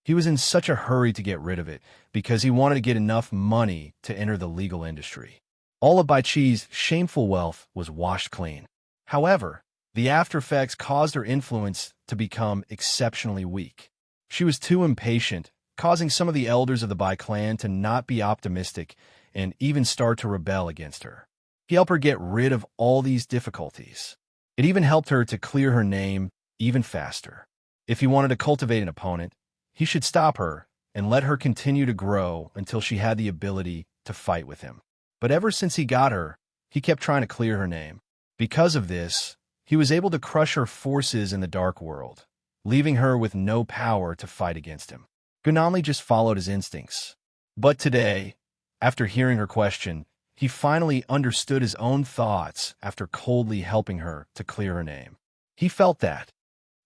He was in such a hurry to get rid of it because he wanted to get enough money to enter the legal industry. All of Bai Chi's shameful wealth was washed clean. However, the aftereffects caused her influence to become exceptionally weak. She was too impatient, causing some of the elders of the Bai clan to not be optimistic and even start to rebel against her. He helped her get rid of all these difficulties. It even helped her to clear her name even faster. If he wanted to cultivate an opponent, he should stop her and let her continue to grow until she had the ability to fight with him. But ever since he got her, he kept trying to clear her name. Because of this, he was able to crush her forces in the dark world, leaving her with no power to fight against him. Gu Nanli just followed his instincts. But today, after hearing her question, he finally understood his own thoughts after coldly helping her to clear her name. He felt that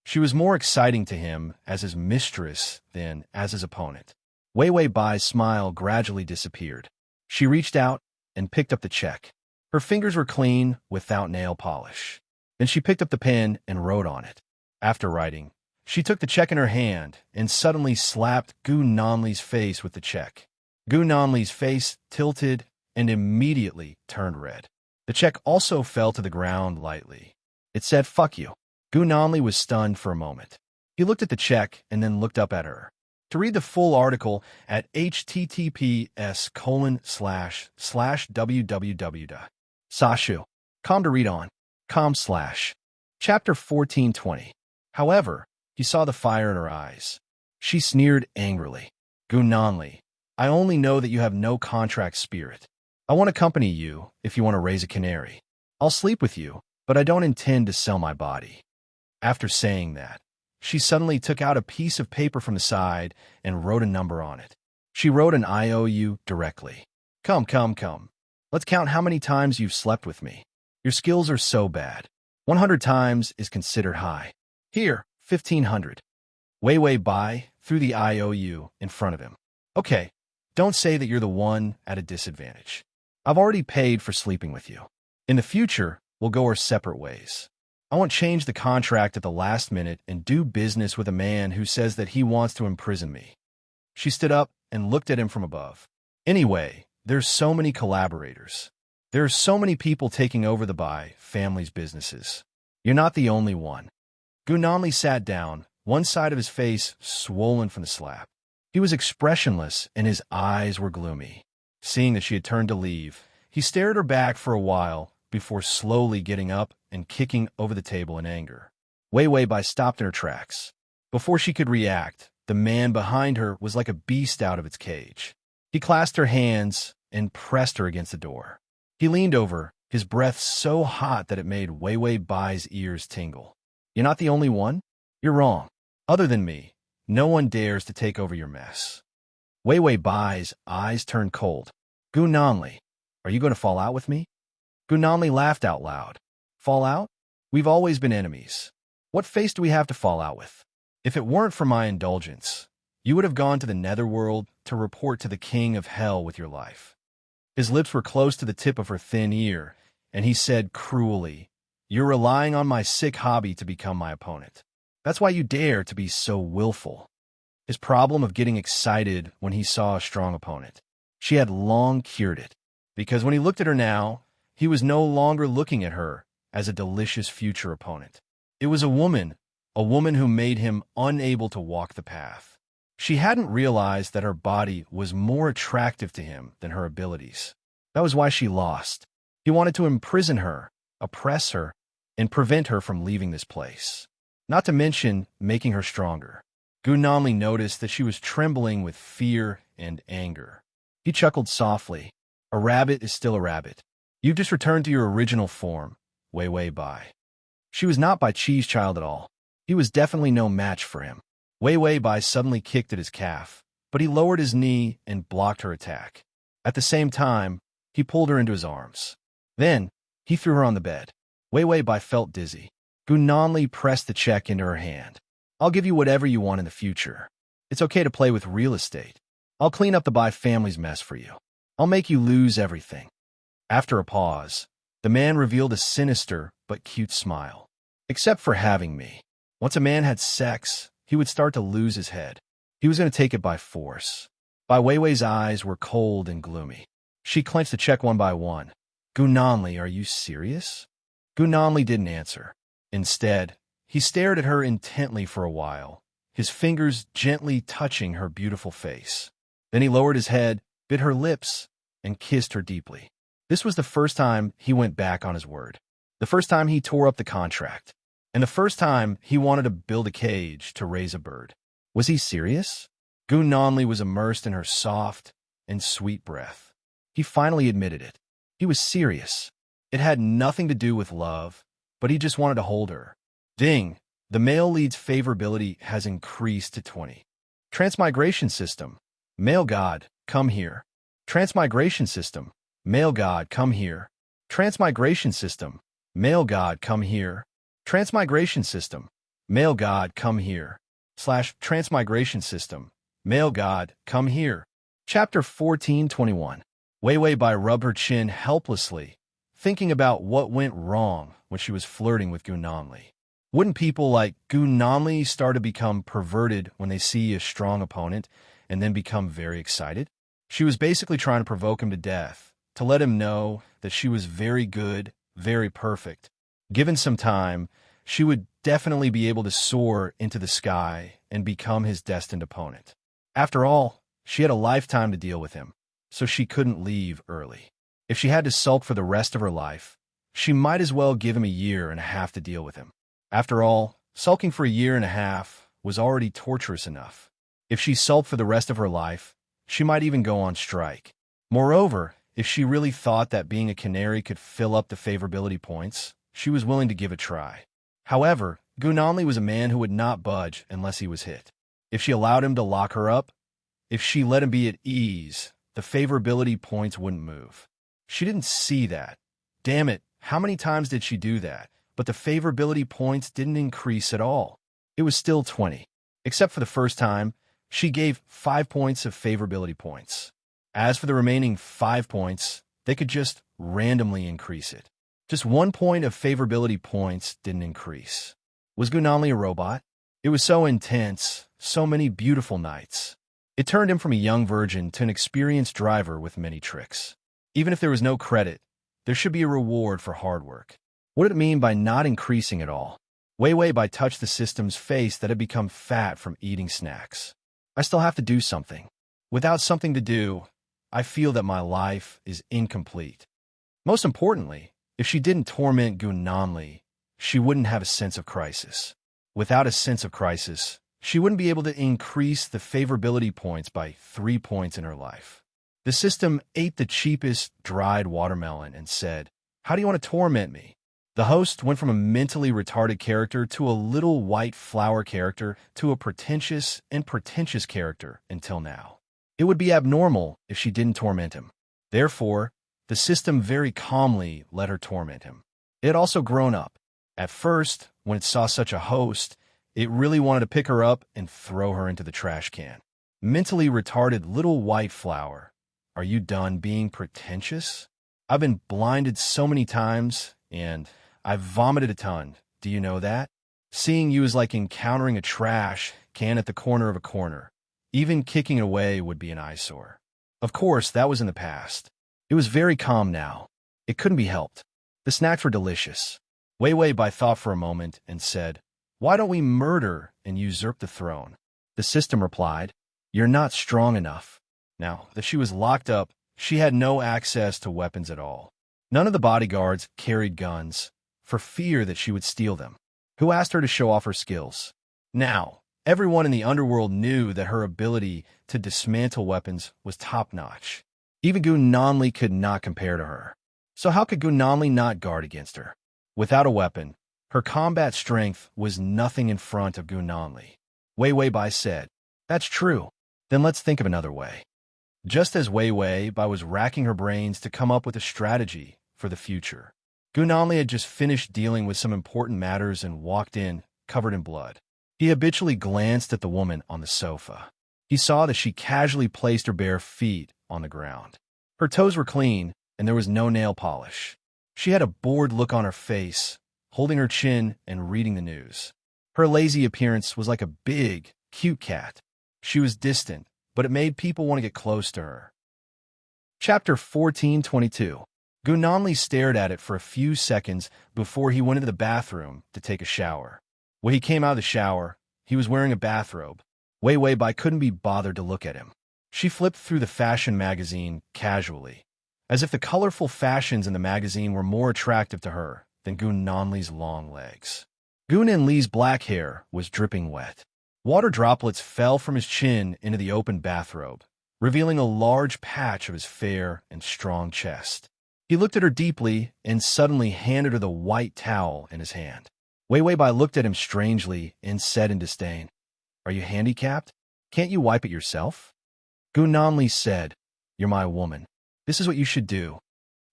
she was more exciting to him as his mistress than as his opponent. Wei Wei Bai's smile gradually disappeared. She reached out and picked up the check. Her fingers were clean, without nail polish. Then she picked up the pen and wrote on it. After writing, she took the check in her hand and suddenly slapped Gu Nanli's face with the check. Gu Nanli's face tilted and immediately turned red. The check also fell to the ground lightly. It said, "Fuck you." Gu Nanli was stunned for a moment. He looked at the check and then looked up at her. To read the full article at https://www.sashu.com to read on. Chapter 1420. However, he saw the fire in her eyes. She sneered angrily. "Gu Nanli, I only know that you have no contract spirit. I want to accompany you if you want to raise a canary. I'll sleep with you, but I don't intend to sell my body." After saying that, she suddenly took out a piece of paper from the side and wrote a number on it. She wrote an IOU directly. Come. Let's count how many times you've slept with me. Your skills are so bad. 100 times is considered high. Here, 1,500. Wei Wei Bai threw the IOU in front of him. "Okay, don't say that you're the one at a disadvantage. I've already paid for sleeping with you. In the future, we'll go our separate ways. I won't change the contract at the last minute and do business with a man who says that he wants to imprison me." She stood up and looked at him from above. "Anyway, there's so many collaborators. There are so many people taking over the Bai family's businesses. You're not the only one." Gu Nanli sat down, one side of his face swollen from the slap. He was expressionless and his eyes were gloomy. Seeing that she had turned to leave, he stared her back for a while before slowly getting up and kicking over the table in anger. Wei Wei Bai stopped in her tracks. Before she could react, the man behind her was like a beast out of its cage. He clasped her hands and pressed her against the door. He leaned over his breath so hot that it made Wei Wei Bai's ears tingle. You're not the only one? You're wrong. Other than me, no one dares to take over your mess. Wei Wei Bai's eyes turned cold. Gu Nanli, are you going to fall out with me? Gu Nanli laughed out loud. Fall out? We've always been enemies. What face do we have to fall out with? If it weren't for my indulgence, you would have gone to the netherworld to report to the king of hell with your life. His lips were close to the tip of her thin ear, and he said cruelly, You're relying on my sick hobby to become my opponent. That's why you dare to be so willful. His problem of getting excited when he saw a strong opponent. She had long cured it, because when he looked at her now, he was no longer looking at her as a delicious future opponent. It was a woman who made him unable to walk the path. She hadn't realized that her body was more attractive to him than her abilities. That was why she lost. He wanted to imprison her, oppress her, and prevent her from leaving this place. Not to mention making her stronger. Gu Nanli noticed that she was trembling with fear and anger. He chuckled softly. A rabbit is still a rabbit. You've just returned to your original form, Wei Wei Bai. She was not Bai Chi's child at all. He was definitely no match for him. Wei Wei Bai suddenly kicked at his calf, but he lowered his knee and blocked her attack. At the same time, he pulled her into his arms. Then, he threw her on the bed. Wei Wei Bai felt dizzy. Gu Nanli pressed the check into her hand. I'll give you whatever you want in the future. It's okay to play with real estate. I'll clean up the Bai family's mess for you. I'll make you lose everything. After a pause, the man revealed a sinister but cute smile. Except for having me. Once a man had sex, he would start to lose his head. He was going to take it by force. Bai Weiwei's eyes were cold and gloomy. She clenched the check one by one. Gu Nanli, are you serious? Gu Nanli didn't answer. Instead, he stared at her intently for a while, his fingers gently touching her beautiful face. Then he lowered his head, bit her lips, and kissed her deeply. This was the first time he went back on his word. The first time he tore up the contract. And the first time he wanted to build a cage to raise a bird. Was he serious? Gu Nanli was immersed in her soft and sweet breath. He finally admitted it. He was serious. It had nothing to do with love, but he just wanted to hold her. Ding! The male lead's favorability has increased to 20. Transmigration system. Male god, come here. Transmigration system. Male god, come here. Transmigration system. Male god, come here. Transmigration system. Male god, come here. / Transmigration system. Male god, come here. Chapter 1421. Wei Wei Bai rubbed her chin helplessly, thinking about what went wrong when she was flirting with Gu Nanli. Wouldn't people like Gu Nanli start to become perverted when they see a strong opponent and then become very excited? She was basically trying to provoke him to death, to let him know that she was very good, very perfect. Given some time, she would definitely be able to soar into the sky and become his destined opponent. After all, she had a lifetime to deal with him, so she couldn't leave early. If she had to sulk for the rest of her life, she might as well give him a year and a half to deal with him. After all, sulking for a year and a half was already torturous enough. If she sulked for the rest of her life, she might even go on strike. Moreover, if she really thought that being a canary could fill up the favorability points, she was willing to give it a try. However, Gu Nanli was a man who would not budge unless he was hit. If she allowed him to lock her up, if she let him be at ease, the favorability points wouldn't move. She didn't see that. Damn it, how many times did she do that? But the favorability points didn't increase at all. It was still 20. Except for the first time, she gave 5 points of favorability points. As for the remaining 5 points, they could just randomly increase it. Just 1 point of favorability points didn't increase. Was Gu Nanli a robot? It was so intense, so many beautiful nights. It turned him from a young virgin to an experienced driver with many tricks. Even if there was no credit, there should be a reward for hard work. What did it mean by not increasing at all? Wei Wei Bai touched the system's face that had become fat from eating snacks. I still have to do something. Without something to do, I feel that my life is incomplete. Most importantly, if she didn't torment Gu Nanli, she wouldn't have a sense of crisis. Without a sense of crisis, she wouldn't be able to increase the favorability points by 3 points in her life. The system ate the cheapest dried watermelon and said, How do you want to torment me? The host went from a mentally retarded character to a little white flower character to a pretentious and pretentious character until now. It would be abnormal if she didn't torment him. Therefore, the system very calmly let her torment him. It had also grown up. At first, when it saw such a host, it really wanted to pick her up and throw her into the trash can. Mentally retarded little white flower, are you done being pretentious? I've been blinded so many times, and I've vomited a ton. Do you know that? Seeing you is like encountering a trash can at the corner of a corner. Even kicking it away would be an eyesore. Of course, that was in the past. It was very calm now. It couldn't be helped. The snacks were delicious. Wei Wei Bai thought for a moment and said, "Why don't we murder and usurp the throne?" The system replied, "You're not strong enough." Now that she was locked up, she had no access to weapons at all. None of the bodyguards carried guns, for fear that she would steal them. Who asked her to show off her skills? Now, everyone in the underworld knew that her ability to dismantle weapons was top-notch. Even Gu Nanli could not compare to her. So how could Gu Nanli not guard against her? Without a weapon, her combat strength was nothing in front of Gu Nanli. Wei Wei Bai said, "That's true. Then let's think of another way." Just as Wei Wei Bai was racking her brains to come up with a strategy for the future, Gu Nanli had just finished dealing with some important matters and walked in, covered in blood. He habitually glanced at the woman on the sofa. He saw that she casually placed her bare feet on the ground. Her toes were clean, and there was no nail polish. She had a bored look on her face, holding her chin and reading the news. Her lazy appearance was like a big, cute cat. She was distant, but it made people want to get close to her. Chapter 1422. Gu Nanli stared at it for a few seconds before he went into the bathroom to take a shower. When he came out of the shower, he was wearing a bathrobe. Wei Wei Bai couldn't be bothered to look at him. She flipped through the fashion magazine casually, as if the colorful fashions in the magazine were more attractive to her than Gu Nanli's long legs. Gu Nanli's black hair was dripping wet. Water droplets fell from his chin into the open bathrobe, revealing a large patch of his fair and strong chest. He looked at her deeply and suddenly handed her the white towel in his hand. Wei Wei Bai looked at him strangely and said in disdain, "Are you handicapped? Can't you wipe it yourself?" Gu Nanli said, "You're my woman. This is what you should do."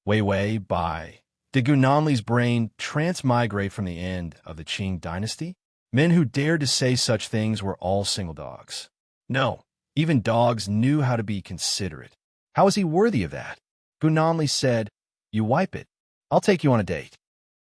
Wei Wei Bai. Did Gu Nanli's brain transmigrate from the end of the Qing dynasty? Men who dared to say such things were all single dogs. No, even dogs knew how to be considerate. How was he worthy of that? Gu Nanli said, "You wipe it. I'll take you on a date."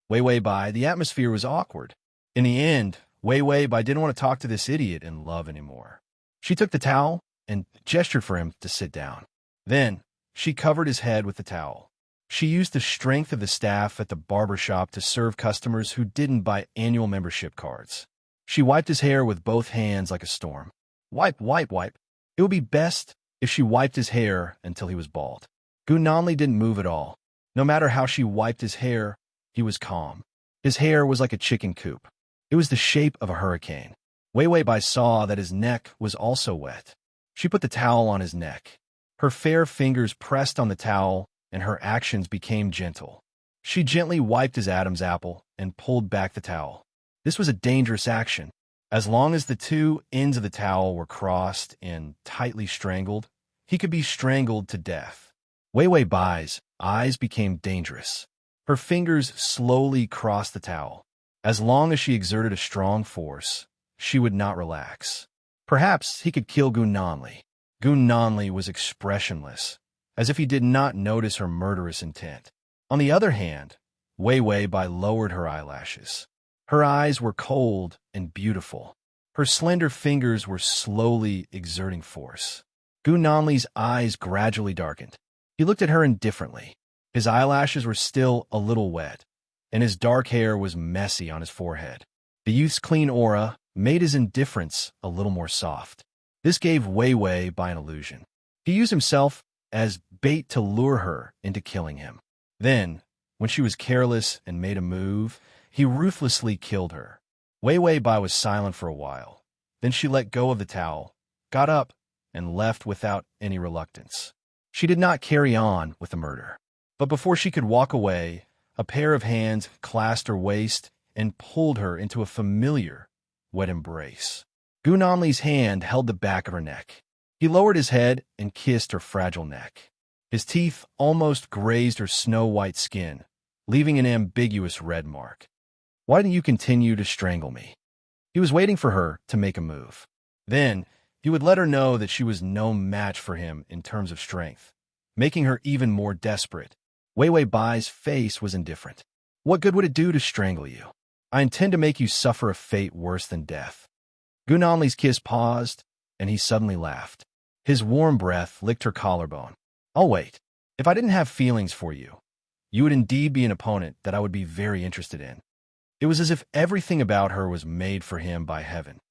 Wei Wei Bai, the atmosphere was awkward. In the end, Wei Wei Bai didn't want to talk to this idiot in love anymore. She took the towel and gestured for him to sit down. Then, she covered his head with the towel. She used the strength of the staff at the barber shop to serve customers who didn't buy annual membership cards. She wiped his hair with both hands like a storm. Wipe, wipe, wipe. It would be best if she wiped his hair until he was bald. Gu Nanli didn't move at all. No matter how she wiped his hair, he was calm. His hair was like a chicken coop. It was the shape of a hurricane. Wei Wei Bai saw that his neck was also wet. She put the towel on his neck. Her fair fingers pressed on the towel, and her actions became gentle. She gently wiped his Adam's apple and pulled back the towel. This was a dangerous action. As long as the two ends of the towel were crossed and tightly strangled, he could be strangled to death. Wei Wei Bai's eyes became dangerous. Her fingers slowly crossed the towel. As long as she exerted a strong force, she would not relax. Perhaps he could kill Gu Nanli. Gu Nanli was expressionless, as if he did not notice her murderous intent. On the other hand, Wei Wei Bai lowered her eyelashes. Her eyes were cold and beautiful. Her slender fingers were slowly exerting force. Gu Nanli's eyes gradually darkened. He looked at her indifferently. His eyelashes were still a little wet, and his dark hair was messy on his forehead. The youth's clean aura made his indifference a little more soft. This gave Wei Wei Bai an illusion. He used himself as bait to lure her into killing him. Then, when she was careless and made a move, he ruthlessly killed her. Wei Wei Bai was silent for a while. Then she let go of the towel, got up, and left without any reluctance. She did not carry on with the murder. But before she could walk away, A pair of hands clasped her waist and pulled her into a familiar, wet embrace. Gu Nanli's hand held the back of her neck. He lowered his head and kissed her fragile neck. His teeth almost grazed her snow-white skin, leaving an ambiguous red mark. "Why do you continue to strangle me?" He was waiting for her to make a move. Then, he would let her know that she was no match for him in terms of strength, making her even more desperate. Wei Wei Bai's face was indifferent. "What good would it do to strangle you? I intend to make you suffer a fate worse than death." Gu Nanli's kiss paused, and he suddenly laughed. His warm breath licked her collarbone. "I'll wait. If I didn't have feelings for you, you would indeed be an opponent that I would be very interested in." It was as if everything about her was made for him by heaven.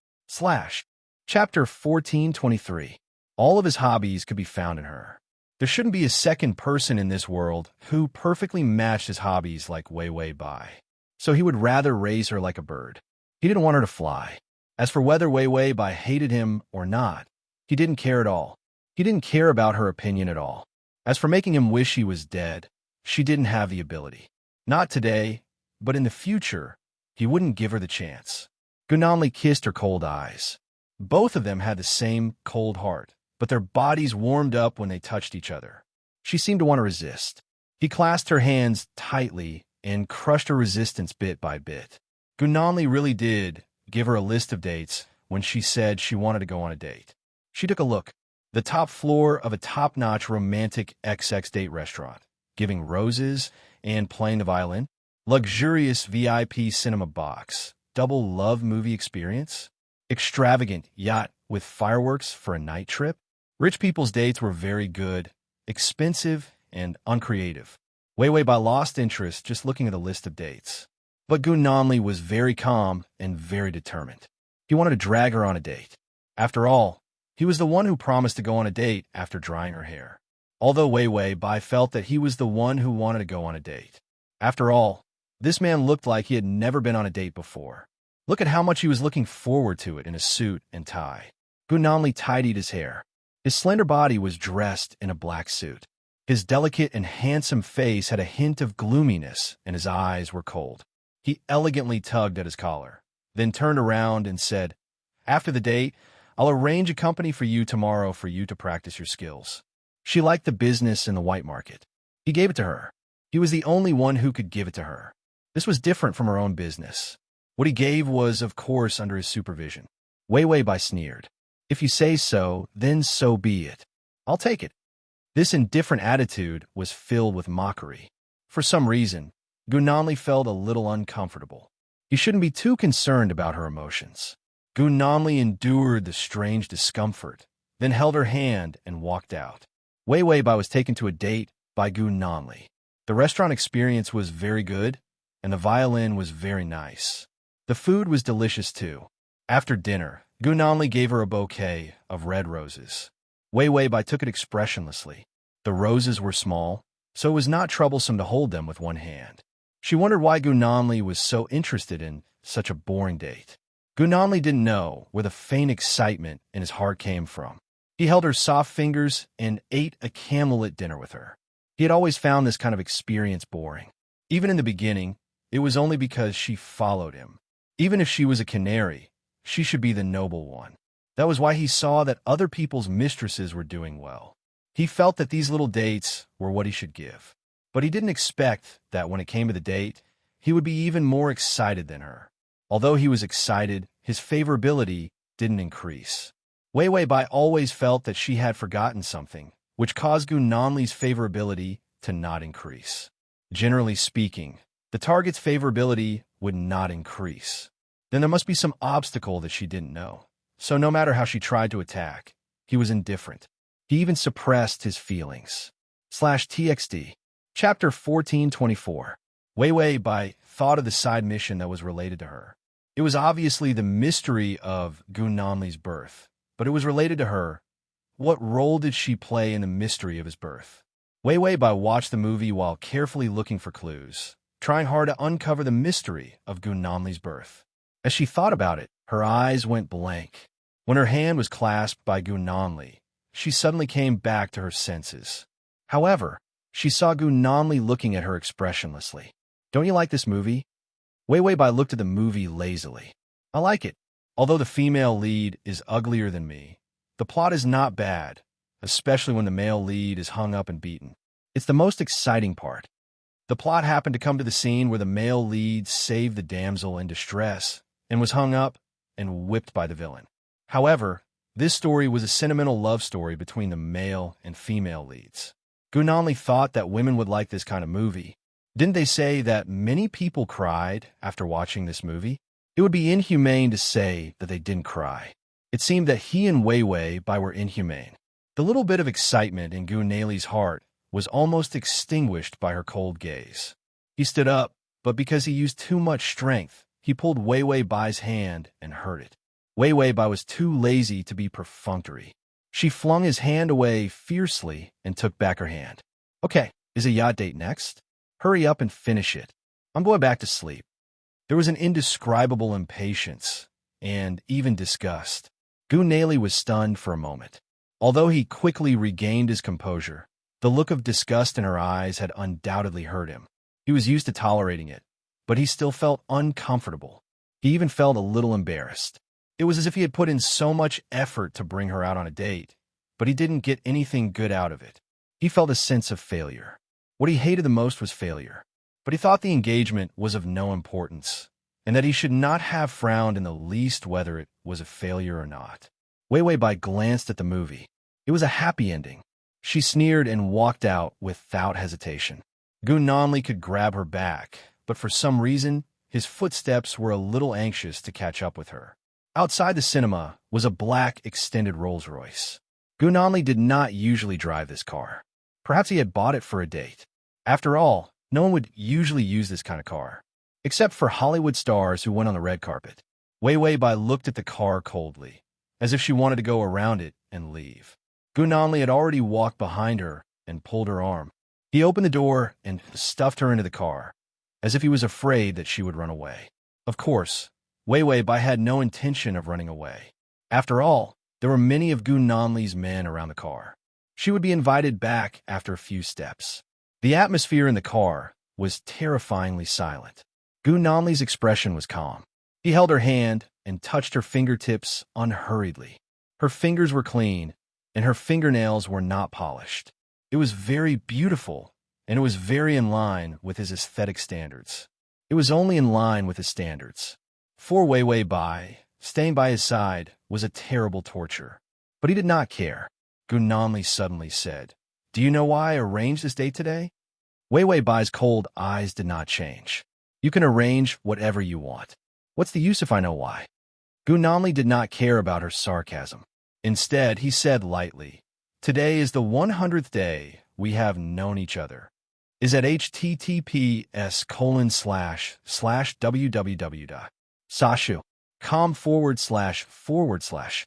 Chapter 1423. All of his hobbies could be found in her. There shouldn't be a second person in this world who perfectly matched his hobbies like Wei Wei Bai. So he would rather raise her like a bird. He didn't want her to fly. As for whether Wei Wei Bai hated him or not, he didn't care at all. He didn't care about her opinion at all. As for making him wish he was dead, she didn't have the ability. Not today, but in the future, he wouldn't give her the chance. Gu Nanli kissed her cold eyes. Both of them had the same cold heart, but their bodies warmed up when they touched each other. She seemed to want to resist. He clasped her hands tightly and crushed her resistance bit by bit. Gu Nanli really did give her a list of dates when she said she wanted to go on a date. She took a look. The top floor of a top-notch romantic XX date restaurant, giving roses and playing the violin. Luxurious VIP cinema box, double love movie experience. Extravagant yacht with fireworks for a night trip. Rich people's dates were very good, expensive, and uncreative. Wei Wei Bai lost interest just looking at the list of dates. But Gu Nanli was very calm and very determined. He wanted to drag her on a date. After all, he was the one who promised to go on a date after drying her hair. Although Wei Wei Bai felt that he was the one who wanted to go on a date. After all, this man looked like he had never been on a date before. Look at how much he was looking forward to it in a suit and tie. Gu Nanli tidied his hair. His slender body was dressed in a black suit. His delicate and handsome face had a hint of gloominess, and his eyes were cold. He elegantly tugged at his collar, then turned around and said, "After the date, I'll arrange a company for you tomorrow for you to practice your skills." She liked the business in the white market. He gave it to her. He was the only one who could give it to her. This was different from her own business. What he gave was, of course, under his supervision. Wei Wei Bai sneered. "If you say so, then so be it. I'll take it." This indifferent attitude was filled with mockery. For some reason, Gu Nanli felt a little uncomfortable. He shouldn't be too concerned about her emotions. Gu Nanli endured the strange discomfort, then held her hand and walked out. Wei Wei Bai was taken to a date by Gu Nanli. The restaurant experience was very good, and the violin was very nice. The food was delicious too. After dinner, Gu Nanli gave her a bouquet of red roses. Wei Wei Bai took it expressionlessly. The roses were small, so it was not troublesome to hold them with one hand. She wondered why Gu Nanli was so interested in such a boring date. Gu Nanli didn't know where the faint excitement in his heart came from. He held her soft fingers and ate a candlelit dinner with her. He had always found this kind of experience boring. Even in the beginning, it was only because she followed him. Even if she was a canary, she should be the noble one. That was why he saw that other people's mistresses were doing well. He felt that these little dates were what he should give. But he didn't expect that when it came to the date, he would be even more excited than her. Although he was excited, his favorability didn't increase. Wei Wei Bai always felt that she had forgotten something, which caused Gu Nanli's favorability to not increase. Generally speaking, the target's favorability would not increase. Then there must be some obstacle that she didn't know. So no matter how she tried to attack, he was indifferent. He even suppressed his feelings. /TXT. Chapter 1424. Wei Wei Bai thought of the side mission that was related to her. It was obviously the mystery of Gu Nanli's birth, but it was related to her. What role did she play in the mystery of his birth? Wei Wei Bai watched the movie while carefully looking for clues, trying hard to uncover the mystery of Gu Nanli's birth. As she thought about it, her eyes went blank. When her hand was clasped by Gu Nanli, she suddenly came back to her senses. However, she saw Gu Nanli looking at her expressionlessly. Don't you like this movie? Wei Wei Bai looked at the movie lazily. I like it. Although the female lead is uglier than me, the plot is not bad, especially when the male lead is hung up and beaten. It's the most exciting part. The plot happened to come to the scene where the male lead saved the damsel in distress and was hung up and whipped by the villain. However, this story was a sentimental love story between the male and female leads. Gunanli thought that women would like this kind of movie. Didn't they say that many people cried after watching this movie? It would be inhumane to say that they didn't cry. It seemed that he and Wei Wei Bai were inhumane. The little bit of excitement in Gunali's heart was almost extinguished by her cold gaze. He stood up, but because he used too much strength, he pulled Wei Wei Bai's hand and hurt it. Wei Wei Bai was too lazy to be perfunctory. She flung his hand away fiercely and took back her hand. Okay, is a yacht date next? Hurry up and finish it. I'm going back to sleep. There was an indescribable impatience and even disgust. Gunali was stunned for a moment. Although he quickly regained his composure, the look of disgust in her eyes had undoubtedly hurt him. He was used to tolerating it, but he still felt uncomfortable. He even felt a little embarrassed. It was as if he had put in so much effort to bring her out on a date, but he didn't get anything good out of it. He felt a sense of failure. What he hated the most was failure, but he thought the engagement was of no importance, and that he should not have frowned in the least whether it was a failure or not. Wei Wei Bai glanced at the movie. It was a happy ending. She sneered and walked out without hesitation. Gunanli could grab her back, but for some reason, his footsteps were a little anxious to catch up with her. Outside the cinema was a black extended Rolls-Royce. Gunanli did not usually drive this car. Perhaps he had bought it for a date. After all, no one would usually use this kind of car, except for Hollywood stars who went on the red carpet. Wei Wei Bai looked at the car coldly, as if she wanted to go around it and leave. Gunanli had already walked behind her and pulled her arm. He opened the door and stuffed her into the car, as if he was afraid that she would run away. Of course, Wei Wei Bai had no intention of running away. After all, there were many of Gunanli's men around the car. She would be invited back after a few steps. The atmosphere in the car was terrifyingly silent. Gunanli's expression was calm. He held her hand and touched her fingertips unhurriedly. Her fingers were clean, and her fingernails were not polished. It was very beautiful, and it was very in line with his aesthetic standards. It was only in line with his standards. For Wei Wei Bai, staying by his side was a terrible torture. But he did not care. Gunanli suddenly said, "Do you know why I arranged this date today?" Wei Wei Bai's cold eyes did not change. "You can arrange whatever you want. What's the use if I know why?" Gunanli did not care about her sarcasm. Instead, he said lightly, "Today is the 100th day we have known each other. Is at https://www.sashu.com//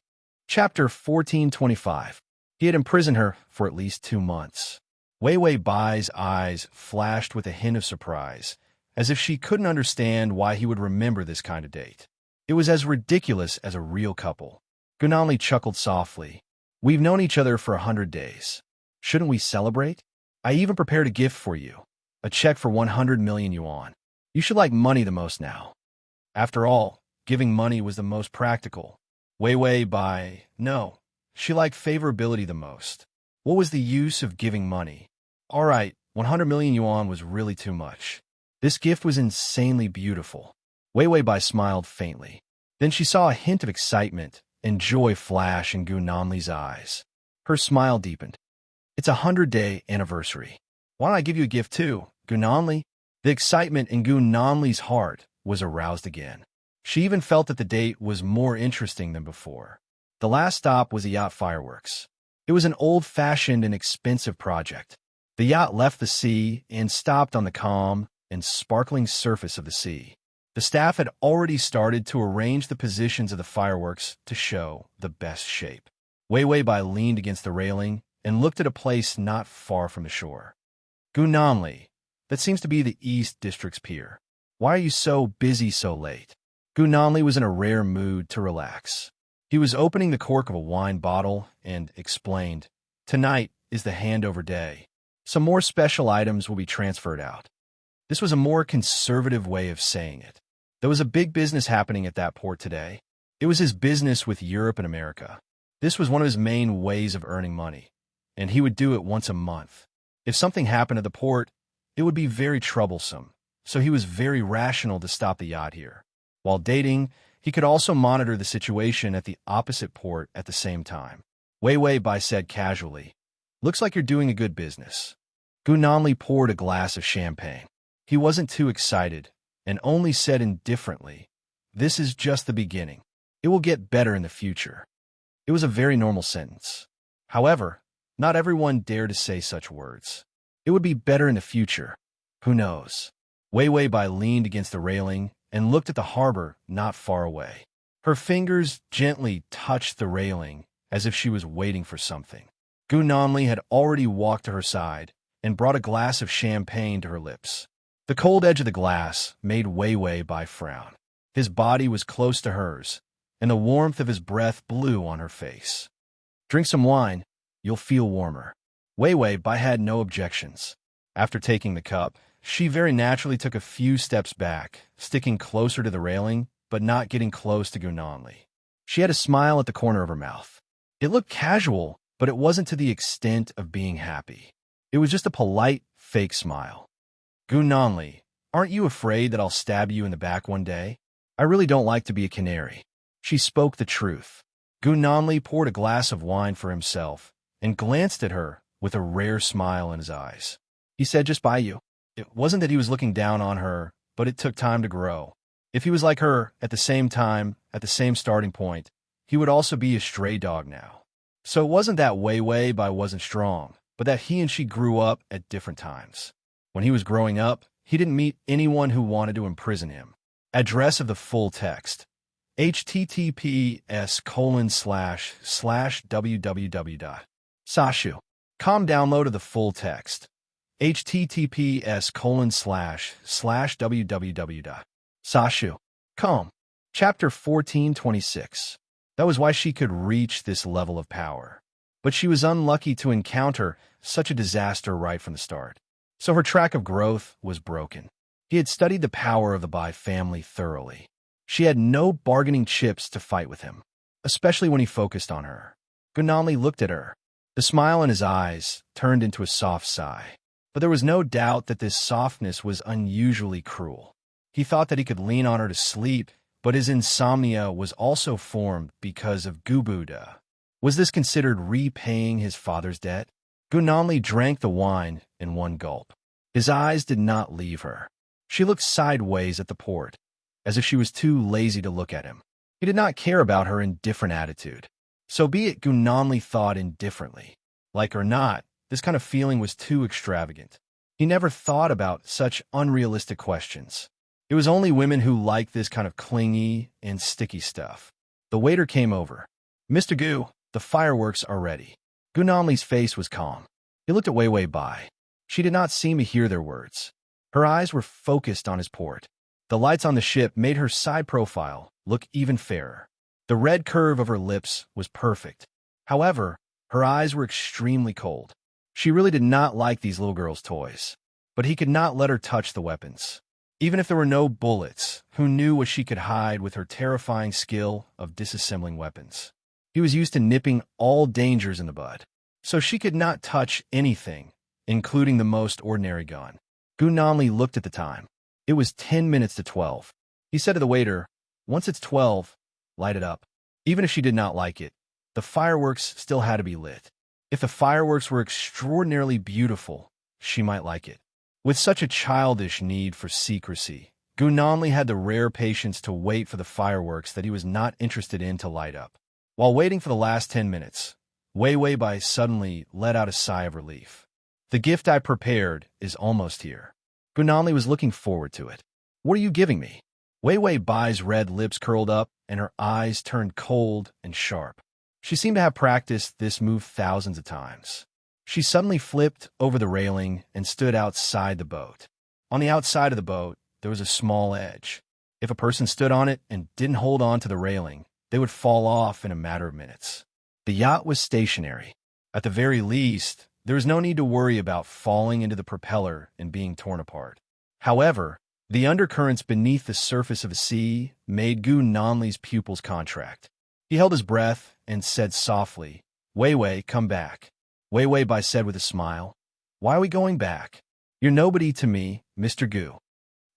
Chapter 1425. He had imprisoned her for at least 2 months. Wei Wei Bai's eyes flashed with a hint of surprise, as if she couldn't understand why he would remember this kind of date. It was as ridiculous as a real couple. Gunanli chuckled softly. "We've known each other for 100 days. Shouldn't we celebrate? I even prepared a gift for you, a check for 100 million yuan. You should like money the most now." After all, giving money was the most practical. Wei Wei Bai, no, she liked favorability the most. What was the use of giving money? All right, 100 million yuan was really too much. This gift was insanely beautiful. Wei Wei Bai smiled faintly. Then she saw a hint of excitement and joy flash in Gunanli's eyes. Her smile deepened. "It's a 100-day anniversary. Why don't I give you a gift too, Gunanli?" The excitement in Gunanli's heart was aroused again. She even felt that the date was more interesting than before. The last stop was the yacht fireworks. It was an old-fashioned and expensive project. The yacht left the sea and stopped on the calm and sparkling surface of the sea. The staff had already started to arrange the positions of the fireworks to show the best shape. Wei Wei Bai leaned against the railing and looked at a place not far from the shore. "Gunanli, that seems to be the East District's pier. Why are you so busy so late?" Gunanli was in a rare mood to relax. He was opening the cork of a wine bottle and explained, "Tonight is the handover day. Some more special items will be transferred out." This was a more conservative way of saying it. There was a big business happening at that port today. It was his business with Europe and America. This was one of his main ways of earning money, and he would do it once a month. If something happened at the port, it would be very troublesome, so he was very rational to stop the yacht here. While dating, he could also monitor the situation at the opposite port at the same time. Wei Wei Bai said casually, "Looks like you're doing a good business." Gu Nanli poured a glass of champagne. He wasn't too excited and only said indifferently, "This is just the beginning. It will get better in the future." It was a very normal sentence. However, not everyone dared to say such words. It would be better in the future. Who knows? Wei Wei Bai leaned against the railing and looked at the harbor not far away. Her fingers gently touched the railing as if she was waiting for something. Gu Nanli had already walked to her side and brought a glass of champagne to her lips. The cold edge of the glass made Wei Wei Bai frown. His body was close to hers, and the warmth of his breath blew on her face. "Drink some wine, you'll feel warmer." Wei Wei Bai had no objections. After taking the cup, she very naturally took a few steps back, sticking closer to the railing, but not getting close to Gu Nanli. She had a smile at the corner of her mouth. It looked casual, but it wasn't to the extent of being happy. It was just a polite, fake smile. "Gu Nanli, aren't you afraid that I'll stab you in the back one day? I really don't like to be a canary." She spoke the truth. Gu Nanli poured a glass of wine for himself and glanced at her with a rare smile in his eyes. He said, "Just by you." It wasn't that he was looking down on her, but it took time to grow. If he was like her at the same time, at the same starting point, he would also be a stray dog now. So it wasn't that Wei Wei Bai wasn't strong, but that he and she grew up at different times. When he was growing up, he didn't meet anyone who wanted to imprison him. Address of the full text: https://www.sashu.com. Download of the full text: https://www.sashu.com. Chapter 1426. That was why she could reach this level of power. But she was unlucky to encounter such a disaster right from the start. So her track of growth was broken. He had studied the power of the Bai family thoroughly. She had no bargaining chips to fight with him, especially when he focused on her. Gu Nanli looked at her. The smile in his eyes turned into a soft sigh. But there was no doubt that this softness was unusually cruel. He thought that he could lean on her to sleep, but his insomnia was also formed because of Gubuda. Was this considered repaying his father's debt? Gu Nanli drank the wine in one gulp. His eyes did not leave her. She looked sideways at the port, as if she was too lazy to look at him. He did not care about her indifferent attitude. So be it, Gu Nanli thought indifferently. Like or not, this kind of feeling was too extravagant. He never thought about such unrealistic questions. It was only women who liked this kind of clingy and sticky stuff. The waiter came over. "Mr. Gu, the fireworks are ready." Gu Nanli's face was calm. He looked at Wei Wei Bai. She did not seem to hear their words. Her eyes were focused on his port. The lights on the ship made her side profile look even fairer. The red curve of her lips was perfect. However, her eyes were extremely cold. She really did not like these little girls' toys. But he could not let her touch the weapons. Even if there were no bullets, who knew what she could hide with her terrifying skill of disassembling weapons? He was used to nipping all dangers in the bud. So she could not touch anything, including the most ordinary gun. Gu Nanli looked at the time. It was 10 minutes to 12. He said to the waiter, "Once it's 12, light it up." Even if she did not like it, the fireworks still had to be lit. If the fireworks were extraordinarily beautiful, she might like it. With such a childish need for secrecy, Gu Nanli had the rare patience to wait for the fireworks that he was not interested in to light up. While waiting for the last 10 minutes, Wei Wei Bai suddenly let out a sigh of relief. "The gift I prepared is almost here." Gu Nanli was looking forward to it. "What are you giving me?" Wei Wei Bai's red lips curled up and her eyes turned cold and sharp. She seemed to have practiced this move thousands of times. She suddenly flipped over the railing and stood outside the boat. On the outside of the boat, there was a small edge. If a person stood on it and didn't hold on to the railing, they would fall off in a matter of minutes. The yacht was stationary. At the very least, there was no need to worry about falling into the propeller and being torn apart. However, the undercurrents beneath the surface of the sea made Gu Nanli's pupils contract. He held his breath and said softly, "Wei Wei, come back." Wei Wei Bai said with a smile, "Why are we going back? You're nobody to me, Mr. Gu."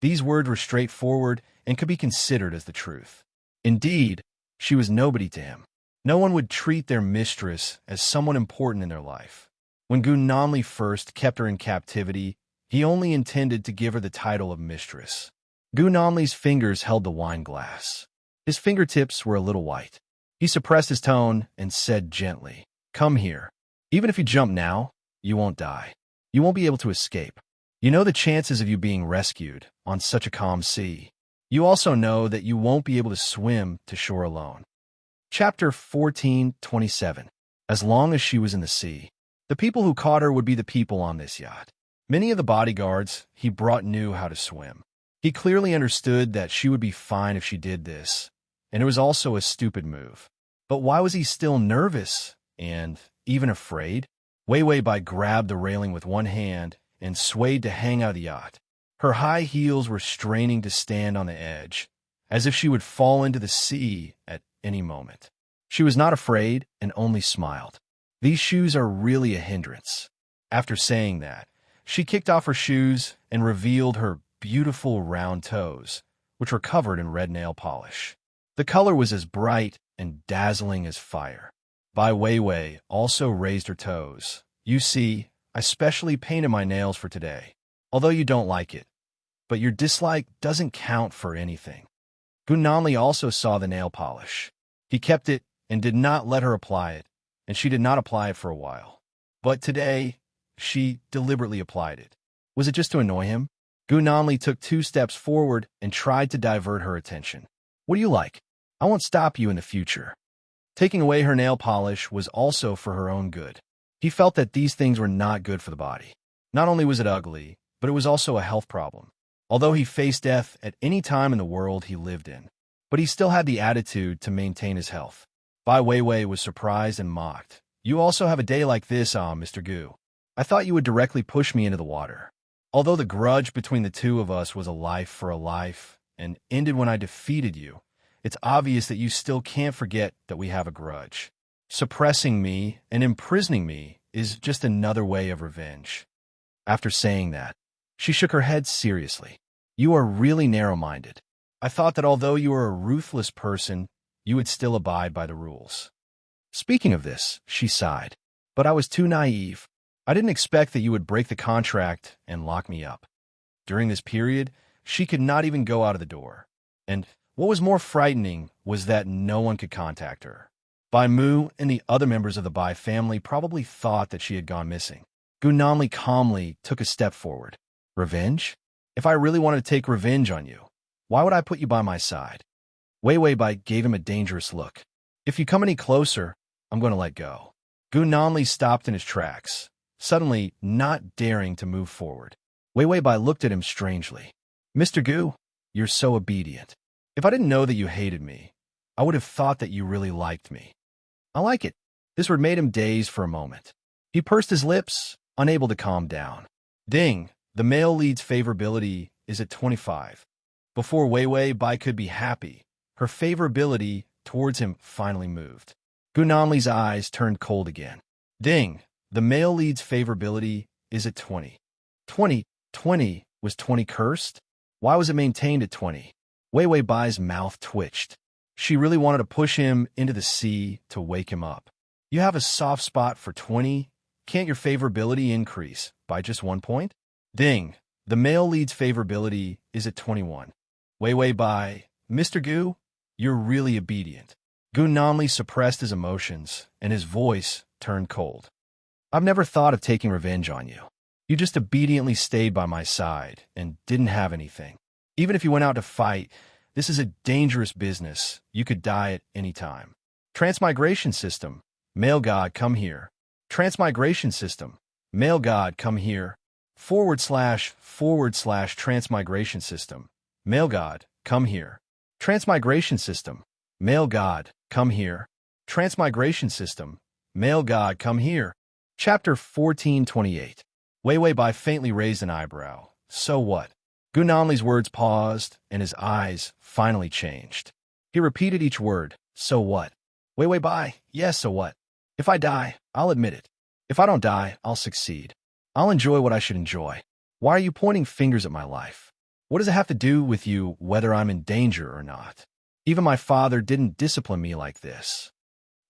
These words were straightforward and could be considered as the truth. Indeed, she was nobody to him. No one would treat their mistress as someone important in their life. When Gu Nanli first kept her in captivity, he only intended to give her the title of mistress. Gu Nanli's fingers held the wine glass. His fingertips were a little white. He suppressed his tone and said gently, "Come here. Even if you jump now, you won't die. You won't be able to escape. You know the chances of you being rescued on such a calm sea. You also know that you won't be able to swim to shore alone." Chapter 14:27. As long as she was in the sea, the people who caught her would be the people on this yacht. Many of the bodyguards he brought knew how to swim. He clearly understood that she would be fine if she did this, and it was also a stupid move. But why was he still nervous and even afraid? Wei Wei Bai grabbed the railing with one hand and swayed to hang out of the yacht. Her high heels were straining to stand on the edge, as if she would fall into the sea at any moment. She was not afraid and only smiled. These shoes are really a hindrance. After saying that, she kicked off her shoes and revealed her beautiful round toes, which were covered in red nail polish. The color was as bright and dazzling as fire. Bai Weiwei also raised her toes. "You see, I specially painted my nails for today, although you don't like it. But your dislike doesn't count for anything." Gu Nanli also saw the nail polish. He kept it and did not let her apply it, and she did not apply it for a while. But today, she deliberately applied it. Was it just to annoy him? Gu Nanli took 2 steps forward and tried to divert her attention. "What do you like? I won't stop you in the future." Taking away her nail polish was also for her own good. He felt that these things were not good for the body. Not only was it ugly, but it was also a health problem. Although he faced death at any time in the world he lived in, but he still had the attitude to maintain his health. Bai Weiwei was surprised and mocked. "You also have a day like this, Mr. Gu. I thought you would directly push me into the water." Although the grudge between the two of us was a life for a life and ended when I defeated you, it's obvious that you still can't forget that we have a grudge. Suppressing me and imprisoning me is just another way of revenge. After saying that, she shook her head seriously. "You are really narrow-minded. I thought that although you are a ruthless person, you would still abide by the rules." Speaking of this, she sighed. "But I was too naive. I didn't expect that you would break the contract and lock me up." During this period, she could not even go out of the door. And what was more frightening was that no one could contact her. Bai Mu and the other members of the Bai family probably thought that she had gone missing. Gu Nanli calmly took a step forward. "Revenge? If I really wanted to take revenge on you, why would I put you by my side?" Wei Wei Bai gave him a dangerous look. "If you come any closer, I'm going to let go." Gu Nanli stopped in his tracks, suddenly not daring to move forward. Wei Wei Bai looked at him strangely. "Mr. Gu, you're so obedient. If I didn't know that you hated me, I would have thought that you really liked me." "I like it." This word made him dazed for a moment. He pursed his lips, unable to calm down. Ding, the male lead's favorability is at 25. Before Wei Wei Bai could be happy, her favorability towards him finally moved. Gu Nanli's eyes turned cold again. Ding, the male lead's favorability is at 20. 20. Was 20 cursed? Why was it maintained at 20? Wei Wei Bai's mouth twitched. She really wanted to push him into the sea to wake him up. "You have a soft spot for 20? Can't your favorability increase by just 1 point? Ding, the male lead's favorability is at 21. Wei Wei Bai, Mr. Gu, you're really obedient." Gu Nanli suppressed his emotions, and his voice turned cold. "I've never thought of taking revenge on you. You just obediently stayed by my side and didn't have anything. Even if you went out to fight, this is a dangerous business. You could die at any time. Transmigration system. Male God, come here. Transmigration system. Male God, come here. / transmigration system. Male God, come here. Transmigration system. Male God, come here. Transmigration system. Male God, come here. Chapter 14:28. Wei Wei Bai faintly raised an eyebrow. "So what? Gu Nanli's words paused, and his eyes finally changed. He repeated each word. So what? Wei Wei Bai, yes, so what? If I die, I'll admit it. If I don't die, I'll succeed. I'll enjoy what I should enjoy. Why are you pointing fingers at my life? What does it have to do with you whether I'm in danger or not? Even my father didn't discipline me like this.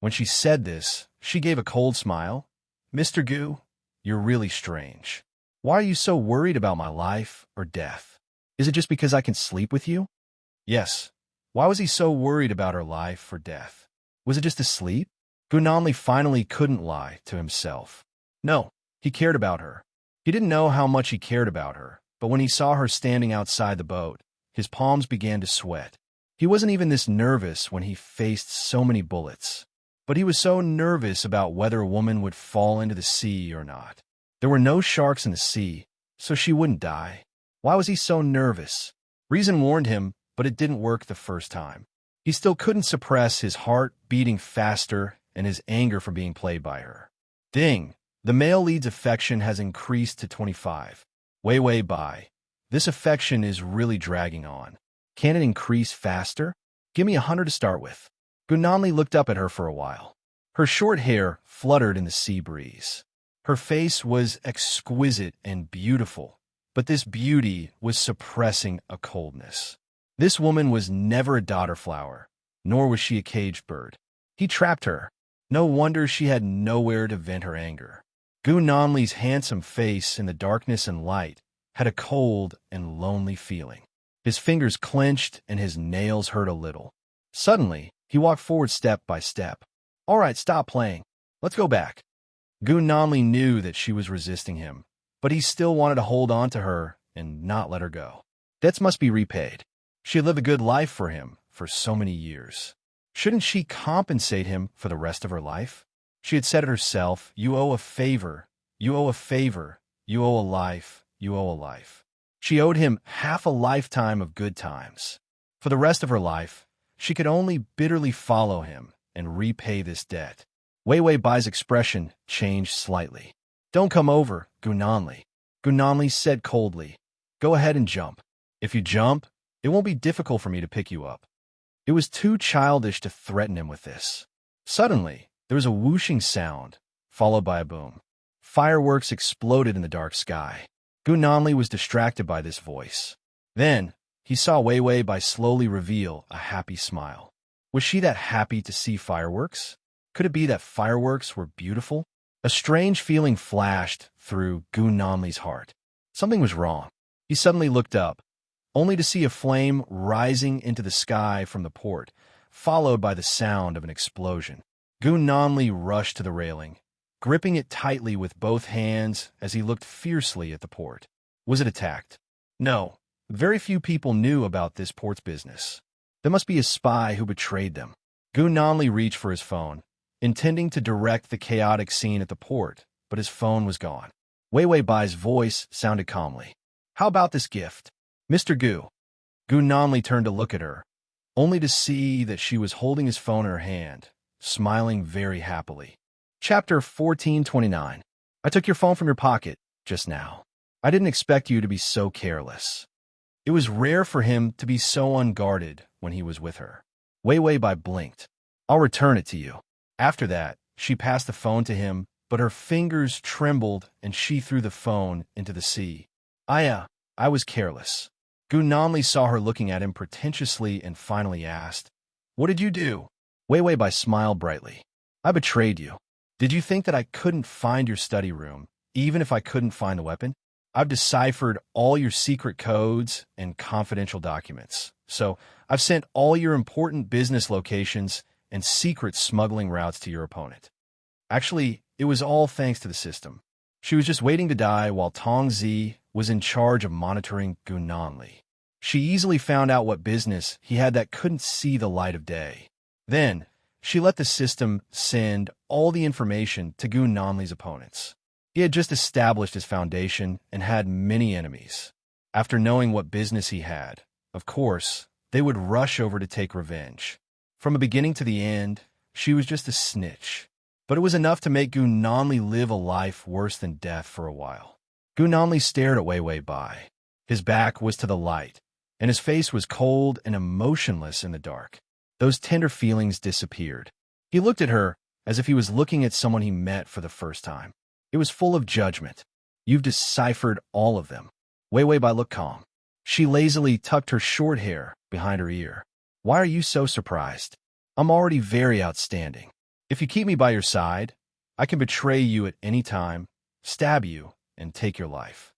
When she said this, she gave a cold smile. Mr. Gu, you're really strange. Why are you so worried about my life or death? Is it just because I can sleep with you? Yes. Why was he so worried about her life or death? Was it just to sleep? Gu Nanli finally couldn't lie to himself. No, he cared about her. He didn't know how much he cared about her, but when he saw her standing outside the boat, his palms began to sweat. He wasn't even this nervous when he faced so many bullets. But he was so nervous about whether a woman would fall into the sea or not. There were no sharks in the sea, so she wouldn't die. Why was he so nervous? Reason warned him, but it didn't work the first time. He still couldn't suppress his heart beating faster and his anger for being played by her. Ding! The male lead's affection has increased to 25. Wei Wei Bai. This affection is really dragging on. Can it increase faster? Give me 100 to start with. Gu Nanli looked up at her for a while. Her short hair fluttered in the sea breeze. Her face was exquisite and beautiful, but this beauty was suppressing a coldness. This woman was never a daughter flower, nor was she a caged bird. He trapped her. No wonder she had nowhere to vent her anger. Gu Nanli's handsome face in the darkness and light had a cold and lonely feeling. His fingers clenched and his nails hurt a little. Suddenly, he walked forward step by step. All right, stop playing. Let's go back. Gu Nanli knew that she was resisting him, but he still wanted to hold on to her and not let her go. Debts must be repaid. She had lived a good life for him for so many years. Shouldn't she compensate him for the rest of her life? She had said it herself, you owe a favor, you owe a favor, you owe a life, you owe a life. She owed him half a lifetime of good times. For the rest of her life, she could only bitterly follow him and repay this debt. Wei Wei Bai's expression changed slightly. Don't come over, Gu Nanli. Gu Nanli said coldly. Go ahead and jump. If you jump, it won't be difficult for me to pick you up. It was too childish to threaten him with this. Suddenly, there was a whooshing sound, followed by a boom. Fireworks exploded in the dark sky. Gu Nanli was distracted by this voice. Then, he saw Wei Wei Bai slowly reveal a happy smile. Was she that happy to see fireworks? Could it be that fireworks were beautiful? A strange feeling flashed through Gu Nanli's heart. Something was wrong. He suddenly looked up, only to see a flame rising into the sky from the port, followed by the sound of an explosion. Gu Nanli rushed to the railing, gripping it tightly with both hands as he looked fiercely at the port. Was it attacked? No. Very few people knew about this port's business. There must be a spy who betrayed them. Gu Nanli reached for his phone, intending to direct the chaotic scene at the port, but his phone was gone. Wei Wei Bai's voice sounded calmly. How about this gift? Mr. Gu. Gu Nanli turned to look at her, only to see that she was holding his phone in her hand, smiling very happily. Chapter 1429. I took your phone from your pocket just now. I didn't expect you to be so careless. It was rare for him to be so unguarded when he was with her. Wei Wei Bai blinked. I'll return it to you. After that, she passed the phone to him, but her fingers trembled and she threw the phone into the sea. I was careless. Gu Nanli saw her looking at him pretentiously and finally asked, What did you do? Wei Wei Bai smiled brightly. I betrayed you. Did you think that I couldn't find your study room, even if I couldn't find the weapon? I've deciphered all your secret codes and confidential documents. So I've sent all your important business locations and secret smuggling routes to your opponent. Actually, it was all thanks to the system. She was just waiting to die while Tong Zi was in charge of monitoring Gu Nanli. She easily found out what business he had that couldn't see the light of day. Then, she let the system send all the information to Gu Nanli's opponents. He had just established his foundation and had many enemies. After knowing what business he had, of course, they would rush over to take revenge. From the beginning to the end, she was just a snitch. But it was enough to make Gu Nanli live a life worse than death for a while. Gu Nanli stared at Wei Wei Bai. His back was to the light, and his face was cold and emotionless in the dark. Those tender feelings disappeared. He looked at her as if he was looking at someone he met for the first time. It was full of judgment. You've deciphered all of them. Wei Wei Bai looked calm. She lazily tucked her short hair behind her ear. Why are you so surprised? I'm already very outstanding. If you keep me by your side, I can betray you at any time, stab you, and take your life.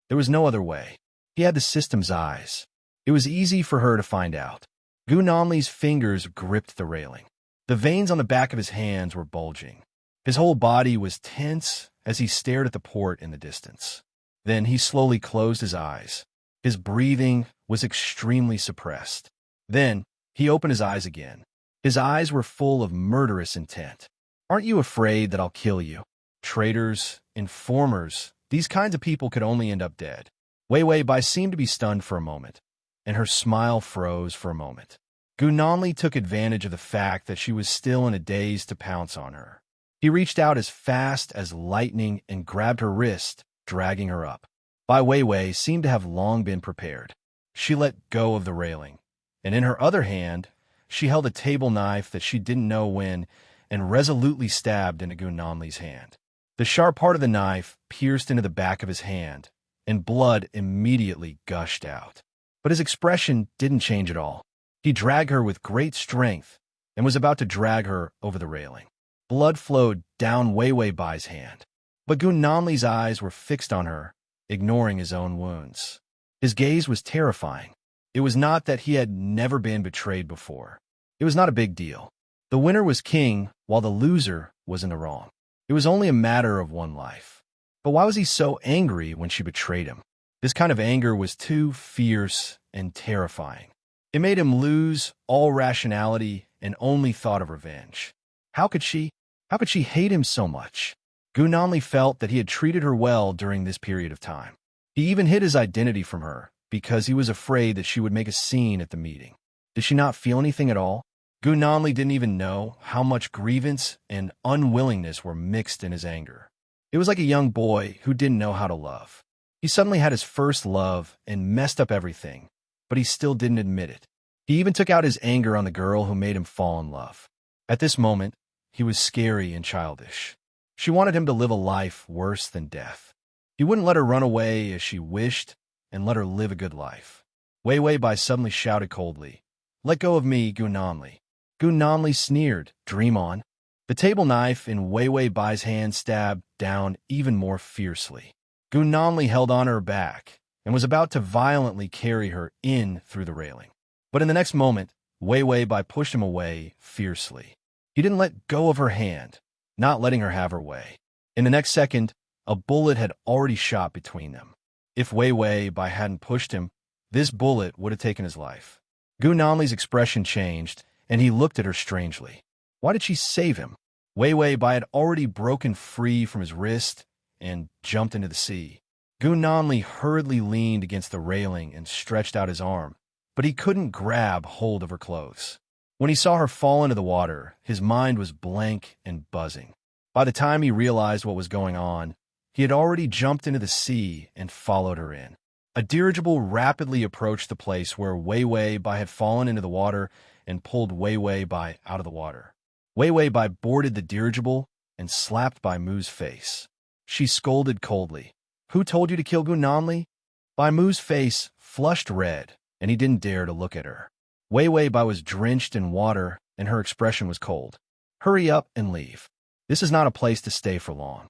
There was no other way. He had the system's eyes. It was easy for her to find out. Gu Nanli's fingers gripped the railing. The veins on the back of his hands were bulging. His whole body was tense as he stared at the port in the distance. Then he slowly closed his eyes. His breathing was extremely suppressed. Then he opened his eyes again. His eyes were full of murderous intent. Aren't you afraid that I'll kill you? Traitors, informers, these kinds of people could only end up dead. Wei Wei Bai seemed to be stunned for a moment, and her smile froze for a moment. Gu Nanli took advantage of the fact that she was still in a daze to pounce on her. He reached out as fast as lightning and grabbed her wrist, dragging her up. Bai Weiwei seemed to have long been prepared. She let go of the railing, and in her other hand, she held a table knife that she didn't know when and resolutely stabbed into Gu Nanli's hand. The sharp part of the knife pierced into the back of his hand, and blood immediately gushed out. But his expression didn't change at all. He dragged her with great strength and was about to drag her over the railing. Blood flowed down Wei Wei Bai's hand, but Gu Nanli's eyes were fixed on her, ignoring his own wounds. His gaze was terrifying. It was not that he had never been betrayed before. It was not a big deal. The winner was king, while the loser was in the wrong. It was only a matter of one life. But why was he so angry when she betrayed him? This kind of anger was too fierce and terrifying. It made him lose all rationality and only thought of revenge. How could she hate him so much? Gu Nanli felt that he had treated her well during this period of time. He even hid his identity from her because he was afraid that she would make a scene at the meeting. Did she not feel anything at all? Gu Nanli didn't even know how much grievance and unwillingness were mixed in his anger. It was like a young boy who didn't know how to love. He suddenly had his first love and messed up everything, but he still didn't admit it. He even took out his anger on the girl who made him fall in love. At this moment, he was scary and childish. She wanted him to live a life worse than death. He wouldn't let her run away as she wished and let her live a good life. Wei Wei Bai suddenly shouted coldly, "Let go of me, Gu Nanli." Gu Nanli sneered, "Dream on." The table knife in Wei Wei Bai's hand stabbed down even more fiercely. Gu Nanli held on her back and was about to violently carry her in through the railing. But in the next moment, Wei Wei Bai pushed him away fiercely. He didn't let go of her hand, not letting her have her way. In the next second, a bullet had already shot between them. If Wei Wei Bai hadn't pushed him, this bullet would have taken his life. Gu Nanli's expression changed, and he looked at her strangely. Why did she save him? Wei Wei Bai had already broken free from his wrist and jumped into the sea. Gu Nanli hurriedly leaned against the railing and stretched out his arm, but he couldn't grab hold of her clothes. When he saw her fall into the water, his mind was blank and buzzing. By the time he realized what was going on, he had already jumped into the sea and followed her in. A dirigible rapidly approached the place where Wei Wei Bai had fallen into the water and pulled Wei Wei Bai out of the water. Wei Wei Bai boarded the dirigible and slapped Bai Mu's face. She scolded coldly, "Who told you to kill Gu Nanli?" Bai Mu's face flushed red, and he didn't dare to look at her. Wei Wei Bai was drenched in water, and her expression was cold. "Hurry up and leave. This is not a place to stay for long."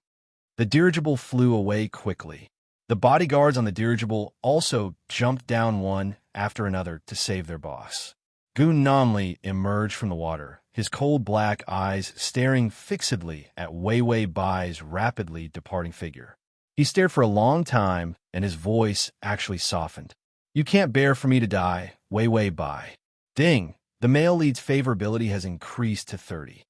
The dirigible flew away quickly. The bodyguards on the dirigible also jumped down one after another to save their boss. Gu Nanli emerged from the water, his cold black eyes staring fixedly at Wei Wei Bai's rapidly departing figure. He stared for a long time, and his voice actually softened. "You can't bear for me to die, Wei Wei Bai." Ding! The male lead's favorability has increased to 30.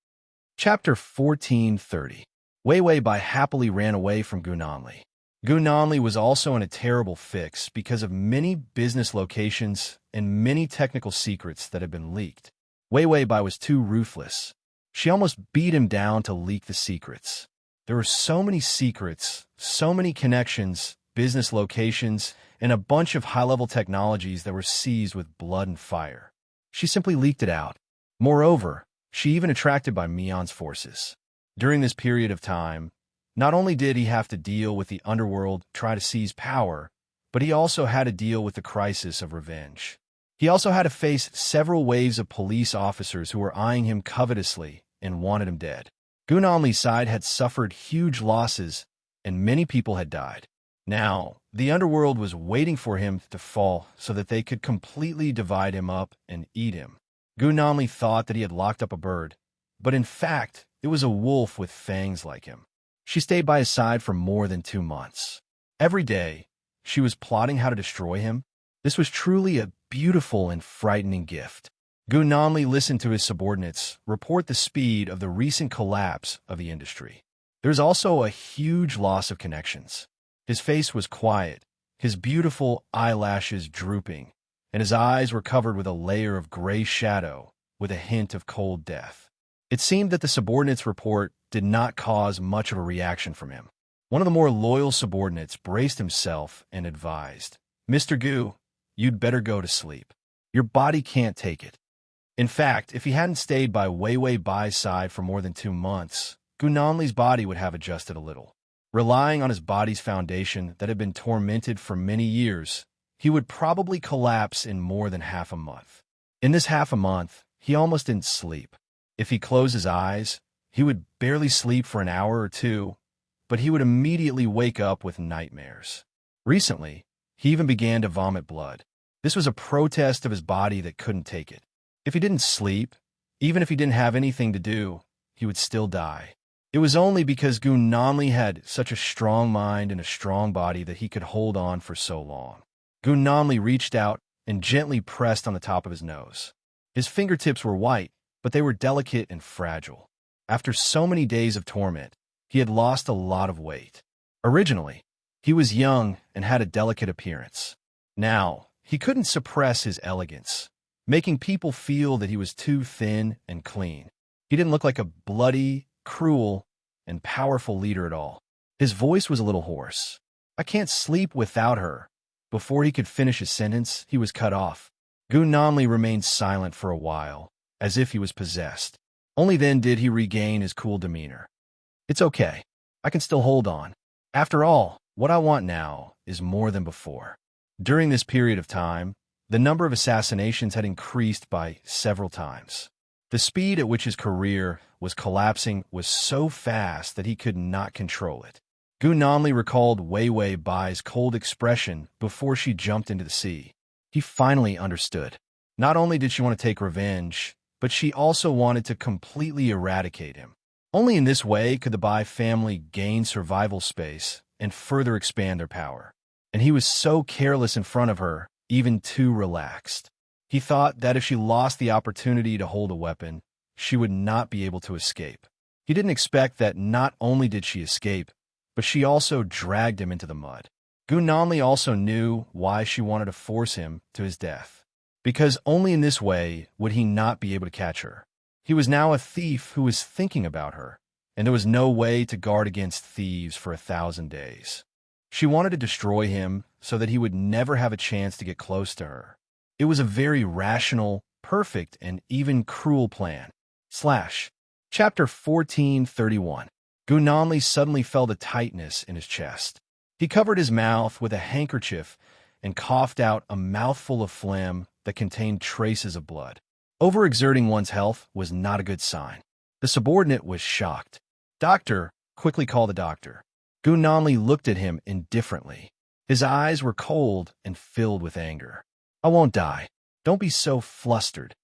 Chapter 14:30. Wei Wei Bai happily ran away from Gu Nanli. Gu Nanli was also in a terrible fix because of many business locations and many technical secrets that had been leaked. Wei Wei Bai was too ruthless. She almost beat him down to leak the secrets. There were so many secrets, so many connections, business locations, and a bunch of high-level technologies that were seized with blood and fire. She simply leaked it out. Moreover, she even attracted by Mion's forces. During this period of time, not only did he have to deal with the underworld try to seize power, but he also had to deal with the crisis of revenge. He also had to face several waves of police officers who were eyeing him covetously and wanted him dead. Gunanli's side had suffered huge losses, and many people had died. Now, the underworld was waiting for him to fall so that they could completely divide him up and eat him. Gunanli thought that he had locked up a bird, but in fact, it was a wolf with fangs like him. She stayed by his side for more than 2 months. Every day, she was plotting how to destroy him. This was truly a beautiful and frightening gift. Gunanli listened to his subordinates report the speed of the recent collapse of the industry. There's also a huge loss of connections. His face was quiet, his beautiful eyelashes drooping, and his eyes were covered with a layer of gray shadow with a hint of cold death. It seemed that the subordinates' report did not cause much of a reaction from him. One of the more loyal subordinates braced himself and advised, "Mr. Gu, you'd better go to sleep. Your body can't take it." In fact, if he hadn't stayed by Wei Wei Bai's side for more than 2 months, Gunanli's body would have adjusted a little. Relying on his body's foundation that had been tormented for many years, he would probably collapse in more than half a month. In this half a month, he almost didn't sleep. If he closed his eyes, he would barely sleep for an hour or two, but he would immediately wake up with nightmares. Recently, he even began to vomit blood. This was a protest of his body that couldn't take it. If he didn't sleep, even if he didn't have anything to do, he would still die. It was only because Gunanli had such a strong mind and a strong body that he could hold on for so long. Gunanli reached out and gently pressed on the top of his nose. His fingertips were white, but they were delicate and fragile. After so many days of torment, he had lost a lot of weight. Originally, he was young and had a delicate appearance. Now, he couldn't suppress his elegance, making people feel that he was too thin and clean. He didn't look like a bloody, cruel, and powerful leader at all. His voice was a little hoarse. "I can't sleep without her." Before he could finish his sentence, he was cut off. Gunanli remained silent for a while, as if he was possessed. Only then did he regain his cool demeanor. "It's okay. I can still hold on. After all, what I want now is more than before." During this period of time, the number of assassinations had increased by several times. The speed at which his career was collapsing was so fast that he could not control it. Gunanli recalled Wei Wei Bai's cold expression before she jumped into the sea. He finally understood. Not only did she want to take revenge, but she also wanted to completely eradicate him. Only in this way could the Bai family gain survival space and further expand their power. And he was so careless in front of her, even too relaxed. He thought that if she lost the opportunity to hold a weapon, she would not be able to escape. He didn't expect that not only did she escape, but she also dragged him into the mud. Gunanli also knew why she wanted to force him to his death, because only in this way would he not be able to catch her. He was now a thief who was thinking about her, and there was no way to guard against thieves for 1,000 days. She wanted to destroy him so that he would never have a chance to get close to her. It was a very rational, perfect, and even cruel plan. Chapter 1431. Gunanli suddenly felt a tightness in his chest. He covered his mouth with a handkerchief and coughed out a mouthful of phlegm that contained traces of blood. Overexerting one's health was not a good sign. The subordinate was shocked. "Doctor," quickly call the doctor. Gunanli looked at him indifferently. His eyes were cold and filled with anger. "I won't die. Don't be so flustered."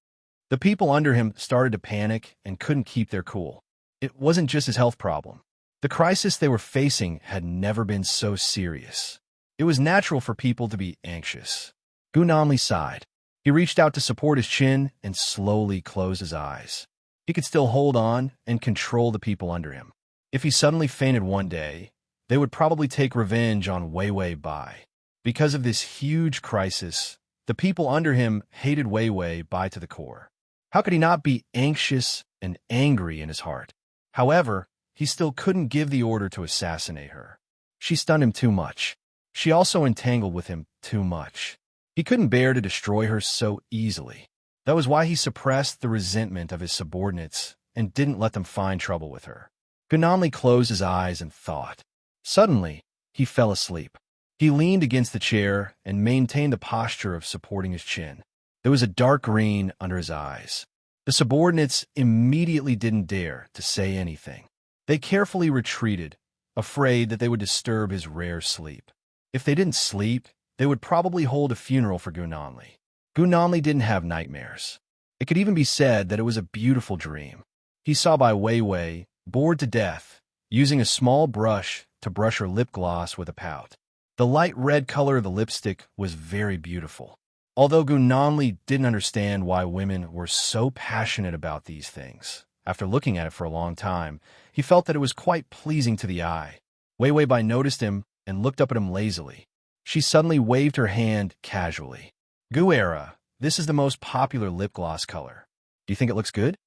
The people under him started to panic and couldn't keep their cool. It wasn't just his health problem. The crisis they were facing had never been so serious. It was natural for people to be anxious. Gunanli sighed. He reached out to support his chin and slowly closed his eyes. He could still hold on and control the people under him. If he suddenly fainted one day, they would probably take revenge on Wei Wei Bai. Because of this huge crisis, the people under him hated Wei Wei Bai to the core. How could he not be anxious and angry in his heart? However, he still couldn't give the order to assassinate her. She stunned him too much. She also entangled with him too much. He couldn't bear to destroy her so easily. That was why he suppressed the resentment of his subordinates and didn't let them find trouble with her. Gunanli closed his eyes and thought. Suddenly, he fell asleep. He leaned against the chair and maintained the posture of supporting his chin. There was a dark green under his eyes. The subordinates immediately didn't dare to say anything. They carefully retreated, afraid that they would disturb his rare sleep. If they didn't sleep, they would probably hold a funeral for Gunanli. Gunanli didn't have nightmares. It could even be said that it was a beautiful dream. He saw Bai Weiwei, bored to death, using a small brush to brush her lip gloss with a pout. The light red color of the lipstick was very beautiful. Although Gunanli didn't understand why women were so passionate about these things, after looking at it for a long time, he felt that it was quite pleasing to the eye. Weiwei Bai noticed him and looked up at him lazily. She suddenly waved her hand casually. Guera, this is the most popular lip gloss color. Do you think it looks good?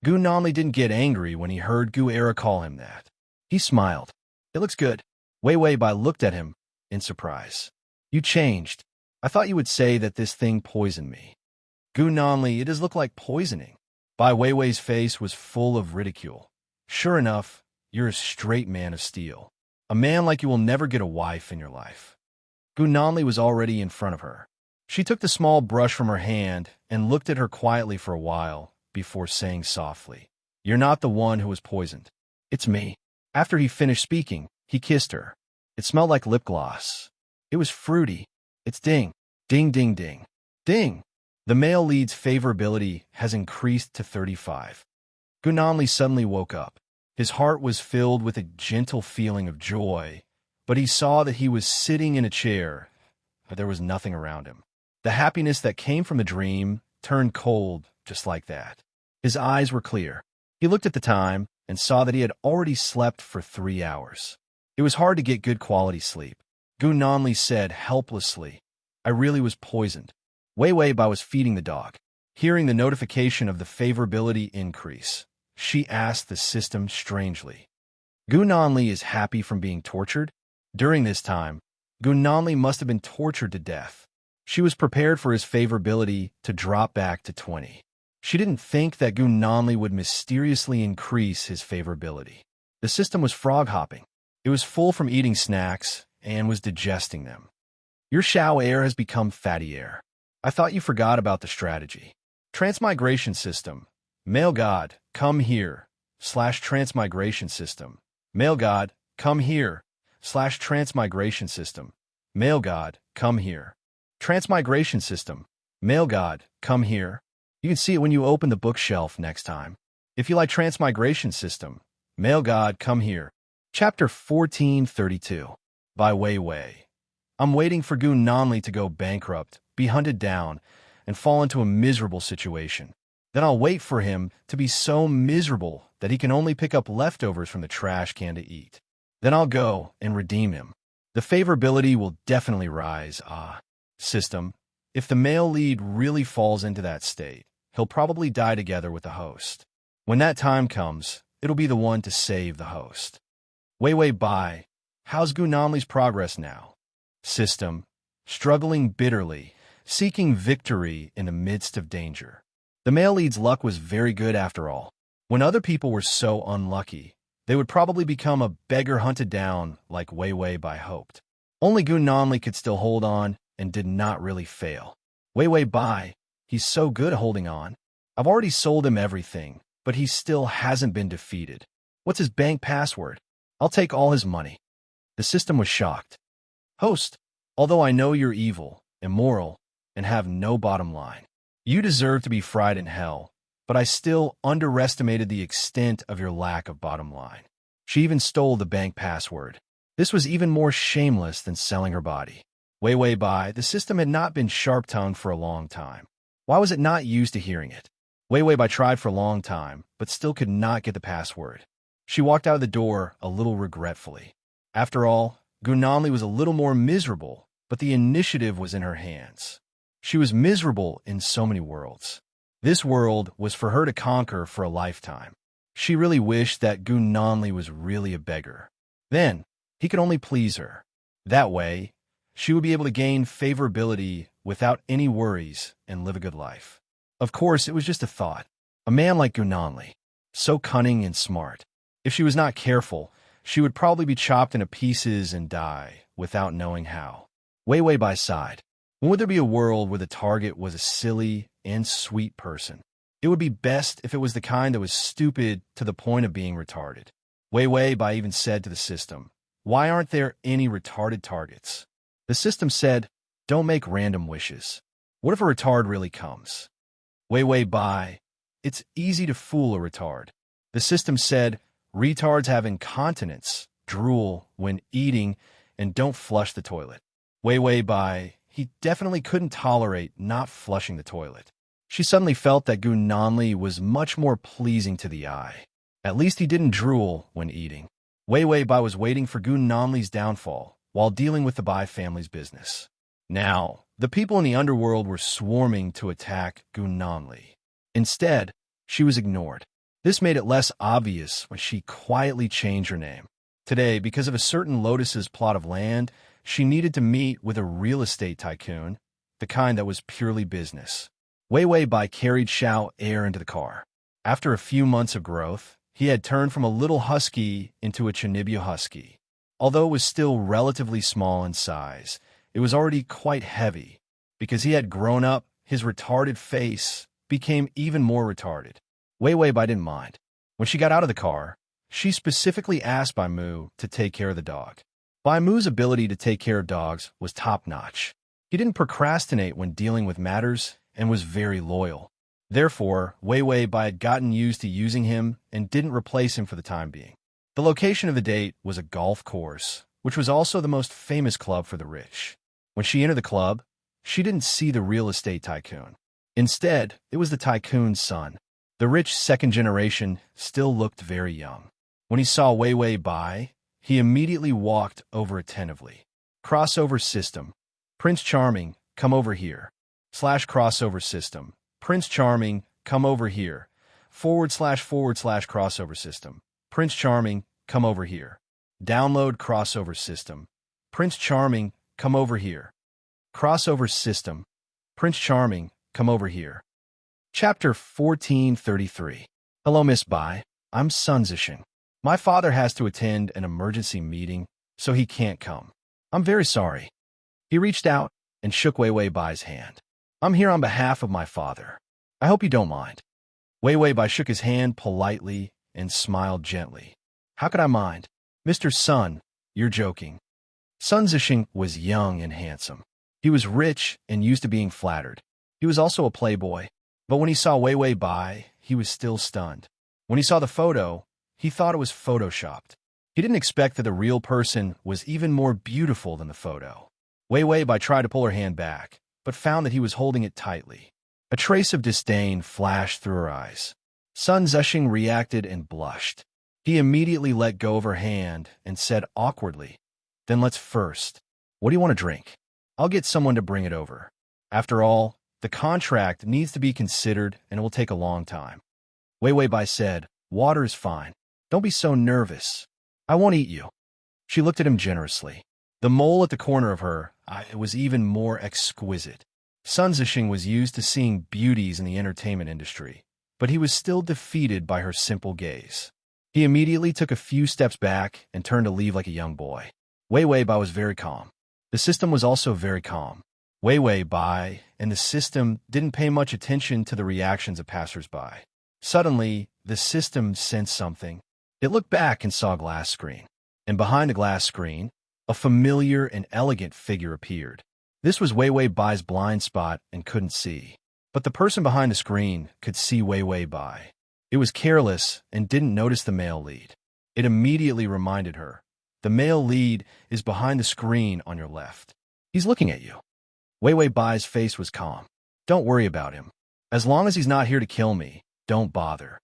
Gunanli didn't get angry when he heard Guera call him that. He smiled. It looks good. Weiwei Bai looked at him in surprise. You changed. I thought you would say that this thing poisoned me. Gunanli, it does look like poisoning. Bai Weiwei's face was full of ridicule. Sure enough, you're a straight man of steel. A man like you will never get a wife in your life. Gunanli was already in front of her. She took the small brush from her hand and looked at her quietly for a while before saying softly, You're not the one who was poisoned. It's me. After he finished speaking, he kissed her. It smelled like lip gloss. It was fruity. It's ding. Ding, ding, ding. Ding. The male lead's favorability has increased to 35. Gunanli suddenly woke up. His heart was filled with a gentle feeling of joy, but he saw that he was sitting in a chair. There was nothing around him. The happiness that came from the dream turned cold just like that. His eyes were clear. He looked at the time and saw that he had already slept for 3 hours. It was hard to get good quality sleep. Gunanli said helplessly, I really was poisoned. Weiwei Bai was feeding the dog. Hearing the notification of the favorability increase, she asked the system strangely. Gunanli is happy from being tortured? During this time, Gunanli must have been tortured to death. She was prepared for his favorability to drop back to 20. She didn't think that Gunanli would mysteriously increase his favorability. The system was frog-hopping. It was full from eating snacks and was digesting them. Your Shao air has become fatty air. I thought you forgot about the strategy. Transmigration system. Male God, come here. /transmigration system. Male God, come here. /transmigration system. Male God, come here. Transmigration system. Male God, come here. You can see it when you open the bookshelf next time. If you like Transmigration system, Male God, come here. Chapter 1432. By Weiwei. I'm waiting for Gunanli to go bankrupt, be hunted down, and fall into a miserable situation. Then I'll wait for him to be so miserable that he can only pick up leftovers from the trash can to eat. Then I'll go and redeem him. The favorability will definitely rise. System. If the male lead really falls into that state, he'll probably die together with the host. When that time comes, it'll be the one to save the host. Weiwei Bai. How's Gunanli's progress now? System. Struggling bitterly, seeking victory in the midst of danger. The male lead's luck was very good after all. When other people were so unlucky, they would probably become a beggar hunted down like Weiwei Bai hoped. Only Gunanli could still hold on and did not really fail. Weiwei Bai, he's so good at holding on. I've already sold him everything, but he still hasn't been defeated. What's his bank password? I'll take all his money. The system was shocked. Host, although I know you're evil, immoral, and have no bottom line, you deserve to be fried in hell, but I still underestimated the extent of your lack of bottom line. She even stole the bank password. This was even more shameless than selling her body. Weiwei Bai, the system had not been sharp-tongued for a long time. Why was it not used to hearing it? Weiwei Bai tried for a long time, but still could not get the password. She walked out of the door a little regretfully. After all, Gunanli was a little more miserable, but the initiative was in her hands. She was miserable in so many worlds. This world was for her to conquer for a lifetime. She really wished that Gunanli was really a beggar. Then, he could only please her. That way, she would be able to gain favorability without any worries and live a good life. Of course, it was just a thought. A man like Gunanli, so cunning and smart. If she was not careful, she would probably be chopped into pieces and die without knowing how. Wei Wei Bai sighed. When would there be a world where the target was a silly and sweet person? It would be best if it was the kind that was stupid to the point of being retarded. Wei Wei Bai even said to the system, "Why aren't there any retarded targets?" The system said, "Don't make random wishes. What if a retard really comes?" Wei Wei Bai, "It's easy to fool a retard." The system said, "Retards have incontinence, drool when eating, and don't flush the toilet." Wei Wei Bai, he definitely couldn't tolerate not flushing the toilet. She suddenly felt that Gunanli was much more pleasing to the eye. At least he didn't drool when eating. Wei Wei Bai was waiting for Gunanli's downfall while dealing with the Bai family's business. Now, the people in the underworld were swarming to attack Gunanli. Instead, she was ignored. This made it less obvious when she quietly changed her name. Today, because of a certain Lotus's plot of land, she needed to meet with a real estate tycoon, the kind that was purely business. Wei Wei Bai carried Xiao Air into the car. After a few months of growth, he had turned from a little husky into a Chinibyo husky. Although it was still relatively small in size, it was already quite heavy. Because he had grown up, his retarded face became even more retarded. Wei Wei Bai didn't mind. When she got out of the car, she specifically asked Bai Mu to take care of the dog. Bai Mu's ability to take care of dogs was top-notch. He didn't procrastinate when dealing with matters and was very loyal. Therefore, Wei Wei Bai had gotten used to using him and didn't replace him for the time being. The location of the date was a golf course, which was also the most famous club for the rich. When she entered the club, she didn't see the real estate tycoon. Instead, it was the tycoon's son. The rich second generation still looked very young. When he saw Wei Wei Bai, he immediately walked over attentively. Crossover system. Prince Charming, come over here. /crossover system. Prince Charming, come over here. / crossover system. Prince Charming, come over here. Download crossover system. Prince Charming, come over here. Crossover system. Prince Charming, come over here. Chapter 1433. Hello, Miss Bai. I'm Sun Zixing. My father has to attend an emergency meeting, so he can't come. I'm very sorry. He reached out and shook Wei Wei Bai's hand. I'm here on behalf of my father. I hope you don't mind. Wei Wei Bai shook his hand politely and smiled gently. How could I mind? Mr. Sun, you're joking. Sun Zixing was young and handsome. He was rich and used to being flattered. He was also a playboy. But when he saw Wei Wei Bai, he was still stunned. When he saw the photo, he thought it was photoshopped. He didn't expect that the real person was even more beautiful than the photo. Wei Wei Bai tried to pull her hand back, but found that he was holding it tightly. A trace of disdain flashed through her eyes. Sun Zixing reacted and blushed. He immediately let go of her hand and said awkwardly, "Then let's first. What do you want to drink? I'll get someone to bring it over. After all, the contract needs to be considered and it will take a long time." Wei Wei Bai said, "Water is fine. Don't be so nervous. I won't eat you." She looked at him generously. The mole at the corner of her eye was even more exquisite. Sun Zixing was used to seeing beauties in the entertainment industry, but he was still defeated by her simple gaze. He immediately took a few steps back and turned to leave like a young boy. Wei Wei Bai was very calm. The system was also very calm. Wei Wei Bai and the system didn't pay much attention to the reactions of passers-by. Suddenly, the system sensed something. It looked back and saw a glass screen. And behind the glass screen, a familiar and elegant figure appeared. This was Wei Wei Bai's blind spot and couldn't see. But the person behind the screen could see Wei Wei Bai. It was careless and didn't notice the male lead. It immediately reminded her, "The male lead is behind the screen on your left. He's looking at you." Wei Wei Bai's face was calm. "Don't worry about him. As long as he's not here to kill me, don't bother."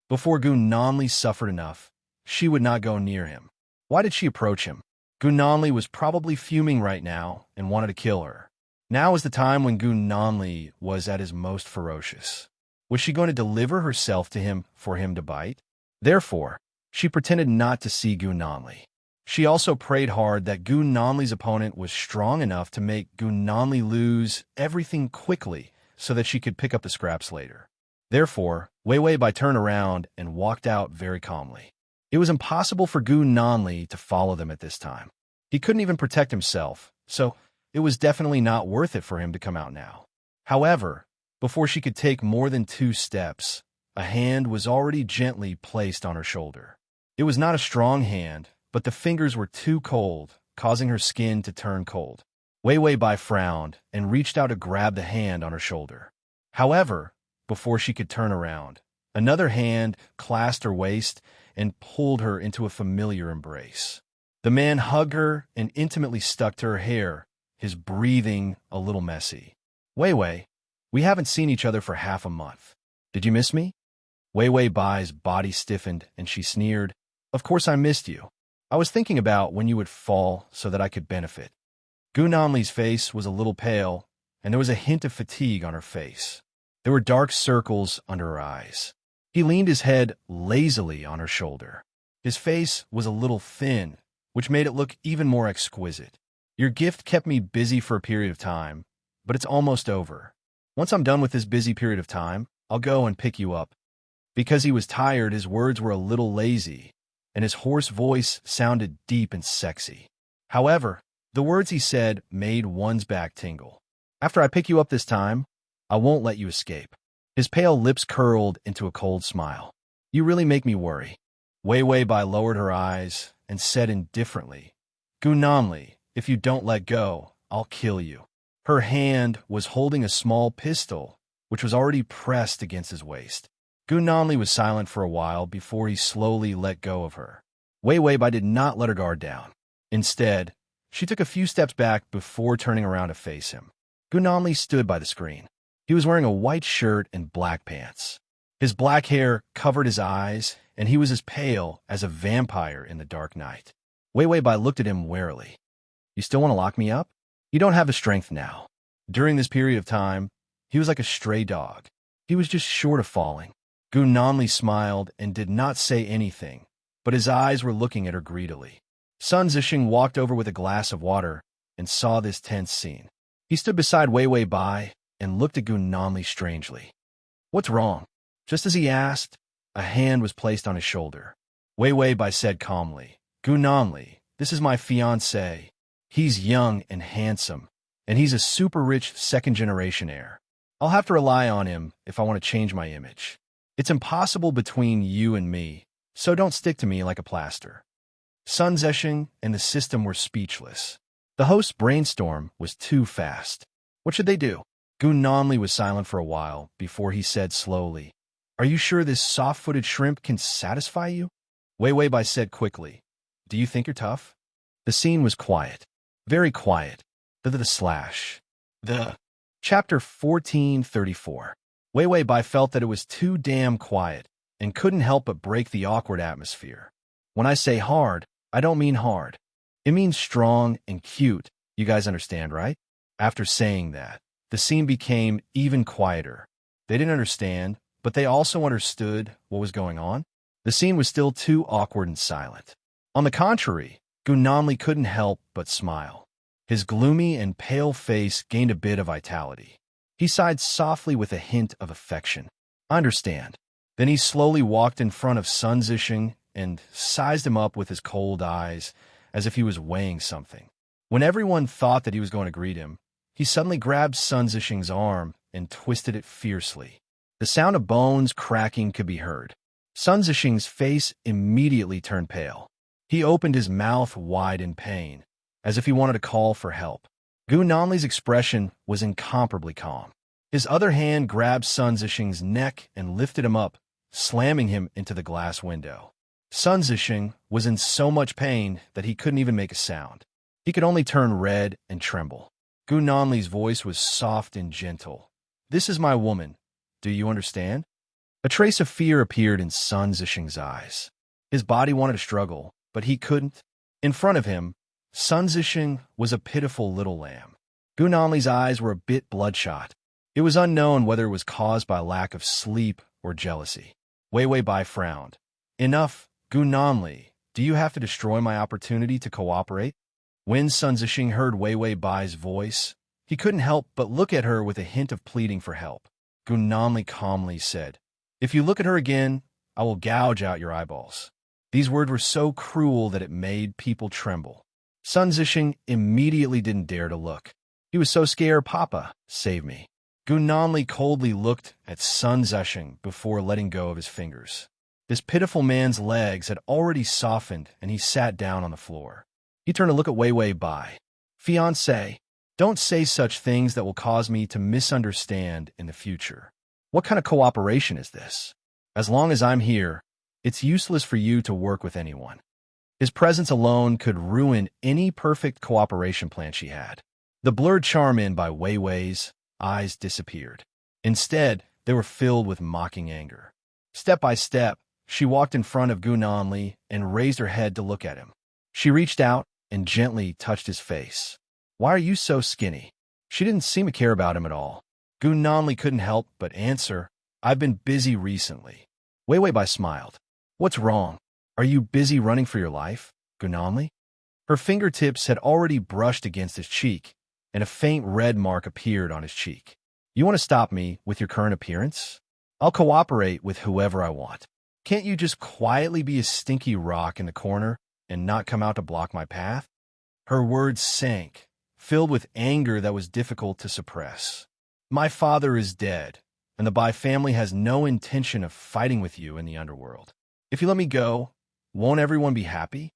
Before Gunanli suffered enough, she would not go near him. Why did she approach him? Gunanli was probably fuming right now and wanted to kill her. Now was the time when Gunanli was at his most ferocious. Was she going to deliver herself to him for him to bite? Therefore, she pretended not to see Gunanli. She also prayed hard that Gu Nanli's opponent was strong enough to make Gu Nanli lose everything quickly so that she could pick up the scraps later. Therefore, Wei Wei Bai turned around and walked out very calmly. It was impossible for Gu Nanli to follow them at this time. He couldn't even protect himself, so it was definitely not worth it for him to come out now. However, before she could take more than 2 steps, a hand was already gently placed on her shoulder. It was not a strong hand, but the fingers were too cold, causing her skin to turn cold. Wei Wei Bai frowned and reached out to grab the hand on her shoulder. However, before she could turn around, another hand clasped her waist and pulled her into a familiar embrace. The man hugged her and intimately stuck to her hair, his breathing a little messy. Wei Wei, we haven't seen each other for half a month. Did you miss me? Wei Wei Bai's body stiffened and she sneered. Of course I missed you. I was thinking about when you would fall so that I could benefit. Gu Nanli's face was a little pale, and there was a hint of fatigue on her face. There were dark circles under her eyes. He leaned his head lazily on her shoulder. His face was a little thin, which made it look even more exquisite. Your gift kept me busy for a period of time, but it's almost over. Once I'm done with this busy period of time, I'll go and pick you up. Because he was tired, his words were a little lazy, and his hoarse voice sounded deep and sexy. However, the words he said made one's back tingle. After I pick you up this time, I won't let you escape. His pale lips curled into a cold smile. You really make me worry. Wei Wei Bai lowered her eyes and said indifferently, Gu Nanli, if you don't let go, I'll kill you. Her hand was holding a small pistol, which was already pressed against his waist. Gu Nanli was silent for a while before he slowly let go of her. Wei Wei Bai did not let her guard down. Instead, she took a few steps back before turning around to face him. Gu Nanli stood by the screen. He was wearing a white shirt and black pants. His black hair covered his eyes, and he was as pale as a vampire in the dark night. Wei Wei Bai looked at him warily. You still want to lock me up? You don't have the strength now. During this period of time, he was like a stray dog. He was just short of falling. Gu Nanli smiled and did not say anything, but his eyes were looking at her greedily. Sun Zixing walked over with a glass of water and saw this tense scene. He stood beside Wei Wei Bai and looked at Gu Nanli strangely. What's wrong? Just as he asked, a hand was placed on his shoulder. Wei Wei Bai said calmly, Gu Nanli, this is my fiancé. He's young and handsome, and he's a super rich second-generation heir. I'll have to rely on him if I want to change my image. It's impossible between you and me, so don't stick to me like a plaster. Sun Zixing and the system were speechless. The host's brainstorm was too fast. What should they do? Gu Nanli was silent for a while before he said slowly, Are you sure this soft-footed shrimp can satisfy you? Wei Wei Bai said quickly, Do you think you're tough? The scene was quiet. Very quiet. The slash. Chapter 1434. Wei Wei Bai felt that it was too damn quiet and couldn't help but break the awkward atmosphere. When I say hard, I don't mean hard. It means strong and cute. You guys understand, right? After saying that, the scene became even quieter. They didn't understand, but they also understood what was going on. The scene was still too awkward and silent. On the contrary, Gu Nanli couldn't help but smile. His gloomy and pale face gained a bit of vitality. He sighed softly with a hint of affection. I understand. Then he slowly walked in front of Sun Zixing and sized him up with his cold eyes, as if he was weighing something. When everyone thought that he was going to greet him, he suddenly grabbed Sun Zixing's arm and twisted it fiercely. The sound of bones cracking could be heard. Sun Zixing's face immediately turned pale. He opened his mouth wide in pain, as if he wanted to call for help. Gu Nanli's expression was incomparably calm. His other hand grabbed Sun Zixing's neck and lifted him up, slamming him into the glass window. Sun Zixing was in so much pain that he couldn't even make a sound. He could only turn red and tremble. Gu Nanli's voice was soft and gentle. This is my woman. Do you understand? A trace of fear appeared in Sun Zixing's eyes. His body wanted to struggle, but he couldn't. In front of him, Sun Zixing was a pitiful little lamb. Gu Nanli's eyes were a bit bloodshot. It was unknown whether it was caused by lack of sleep or jealousy. Wei Wei Bai frowned. Enough, Gu Nanli. Do you have to destroy my opportunity to cooperate? When Sun Zixing heard Wei Wei Bai's voice, he couldn't help but look at her with a hint of pleading for help. Gunanli calmly said, "If you look at her again, I will gouge out your eyeballs." These words were so cruel that it made people tremble. Sun Zixing immediately didn't dare to look. He was so scared. "Papa, save me." Gunanli coldly looked at Sun Zixing before letting go of his fingers. This pitiful man's legs had already softened, and he sat down on the floor. He turned to look at Wei Wei Bai. "Fiancé, don't say such things that will cause me to misunderstand in the future. What kind of cooperation is this? As long as I'm here, it's useless for you to work with anyone." His presence alone could ruin any perfect cooperation plan she had. The blurred charm in by Wei Wei's eyes disappeared. Instead, they were filled with mocking anger. Step by step, she walked in front of Gunanli and raised her head to look at him. She reached out and gently touched his face. "Why are you so skinny?" She didn't seem to care about him at all. Gunanli couldn't help but answer, "I've been busy recently." Wei Wei Bai smiled. "What's wrong? Are you busy running for your life, Gunanli?" Her fingertips had already brushed against his cheek, and a faint red mark appeared on his cheek. "You want to stop me with your current appearance? I'll cooperate with whoever I want. Can't you just quietly be a stinky rock in the corner and not come out to block my path?" Her words sank, filled with anger that was difficult to suppress. "My father is dead, and the Bai family has no intention of fighting with you in the underworld. If you let me go, won't everyone be happy?"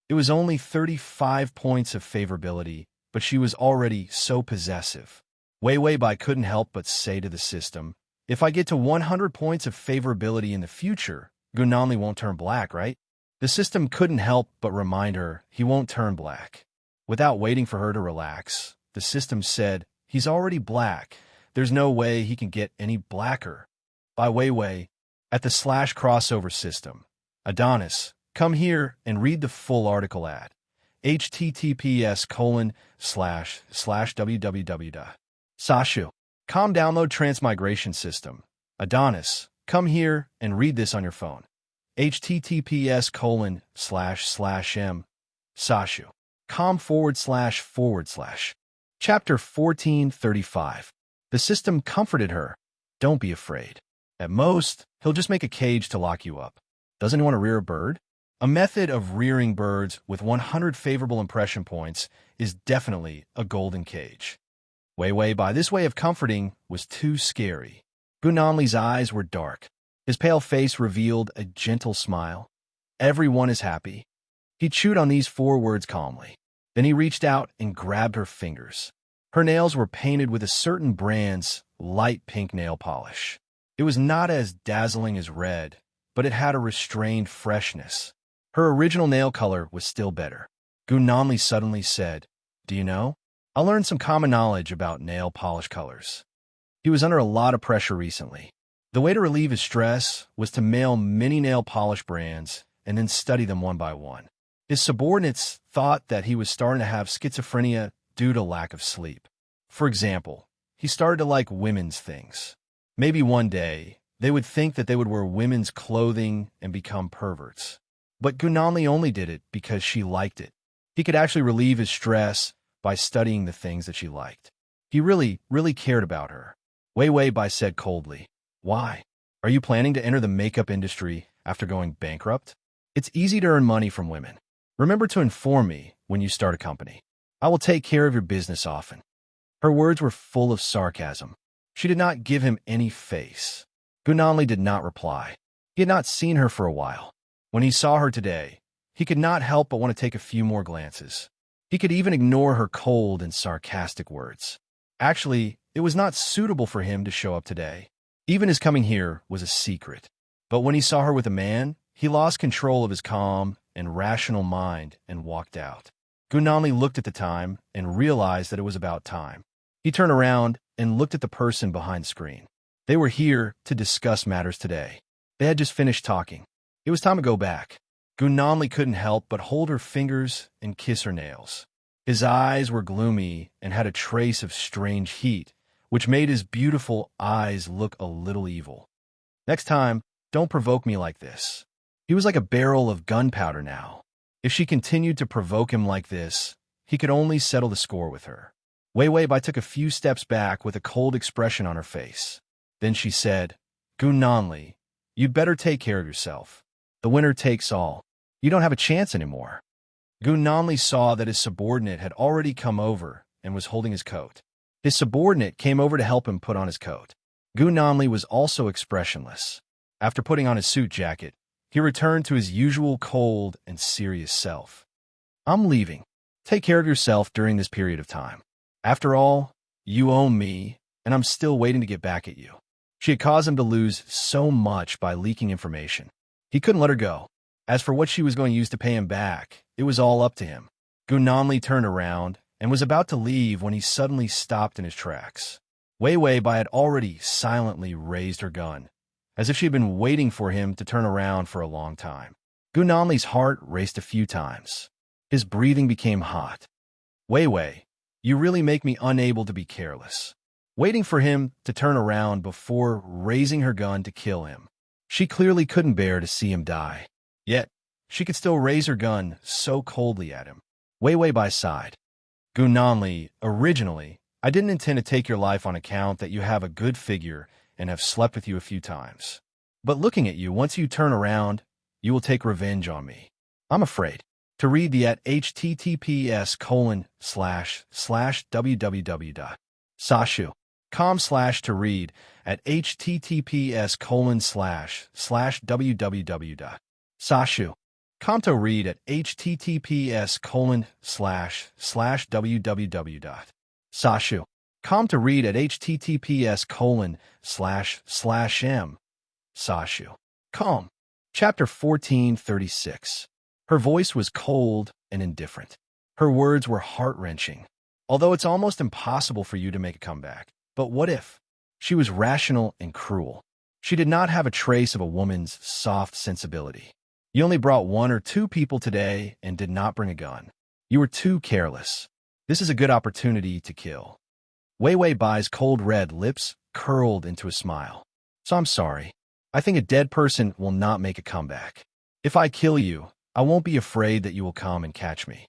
It was only 35 points of favorability, but she was already so possessive. Wei Wei Bai couldn't help but say to the system, "If I get to 100 points of favorability in the future, Gunanli won't turn black, right?" The system couldn't help but remind her he won't turn black. Without waiting for her to relax, the system said, "He's already black. There's no way he can get any blacker." By Wei Wei, at the /crossover system. Adonis, come here and read the full article at https://www. Sashu, com download Transmigration system. Adonis, come here and read this on your phone. https://m. Sashu, com//. Chapter 1435. The system comforted her. "Don't be afraid. At most, he'll just make a cage to lock you up. Doesn't he want to rear a bird?" A method of rearing birds with 100 favorable impression points is definitely a golden cage. Wei Wei Bai, this way of comforting was too scary. Gunanli's eyes were dark. His pale face revealed a gentle smile. "Everyone is happy." He chewed on these 4 words calmly. Then he reached out and grabbed her fingers. Her nails were painted with a certain brand's light pink nail polish. It was not as dazzling as red, but it had a restrained freshness. Her original nail color was still better. Gunanli suddenly said, "Do you know? I learned some common knowledge about nail polish colors." He was under a lot of pressure recently. The way to relieve his stress was to mail many nail polish brands and then study them one by one. His subordinates thought that he was starting to have schizophrenia due to lack of sleep. For example, he started to like women's things. Maybe one day, they would think that they would wear women's clothing and become perverts. But Gunanli only did it because she liked it. He could actually relieve his stress by studying the things that she liked. He really, really cared about her. Wei Wei Bai said coldly, "Why? Are you planning to enter the makeup industry after going bankrupt? It's easy to earn money from women. Remember to inform me when you start a company. I will take care of your business often." Her words were full of sarcasm. She did not give him any face. Gunanli did not reply. He had not seen her for a while. When he saw her today, he could not help but want to take a few more glances. He could even ignore her cold and sarcastic words. Actually, it was not suitable for him to show up today. Even his coming here was a secret. But when he saw her with a man, he lost control of his calm and rational mind and walked out. Gunanli looked at the time and realized that it was about time. He turned around and looked at the person behind the screen. They were here to discuss matters today. They had just finished talking. It was time to go back. Gunanli couldn't help but hold her fingers and kiss her nails. His eyes were gloomy and had a trace of strange heat, which made his beautiful eyes look a little evil. "Next time, don't provoke me like this." He was like a barrel of gunpowder now. If she continued to provoke him like this, he could only settle the score with her. Wei Wei Bai took a few steps back with a cold expression on her face. Then she said, Gu Nanli, you'd better take care of yourself. The winner takes all. You don't have a chance anymore. Gu Nanli saw that his subordinate had already come over and was holding his coat. His subordinate came over to help him put on his coat. Gu Nanli was also expressionless. After putting on his suit jacket, he returned to his usual cold and serious self. I'm leaving. Take care of yourself during this period of time. After all, you owe me, and I'm still waiting to get back at you. She had caused him to lose so much by leaking information. He couldn't let her go. As for what she was going to use to pay him back, it was all up to him. Gu Nanli turned around and was about to leave when he suddenly stopped in his tracks. Wei Wei Bai had already silently raised her gun, as if she had been waiting for him to turn around for a long time. Gu Nanli's heart raced a few times. His breathing became hot. Wei Wei, you really make me unable to be careless. Waiting for him to turn around before raising her gun to kill him. She clearly couldn't bear to see him die. Yet, she could still raise her gun so coldly at him. Wei Wei Bai sighed. Gu Nanli, originally, I didn't intend to take your life on account that you have a good figure and have slept with you a few times. But looking at you, once you turn around, you will take revenge on me. I'm afraid. To read the at https://www.sashu.com/ to read at https://www.sashu.com to read at https://www.sashu.com to read at https://m.sashu.com. Chapter 1436. Her voice was cold and indifferent. Her words were heart-wrenching. Although it's almost impossible for you to make a comeback. But what if? She was rational and cruel. She did not have a trace of a woman's soft sensibility. You only brought 1 or 2 people today and did not bring a gun. You were too careless. This is a good opportunity to kill. Wei Wei Bai's cold red lips curled into a smile. So I'm sorry. I think a dead person will not make a comeback. If I kill you, I won't be afraid that you will come and catch me.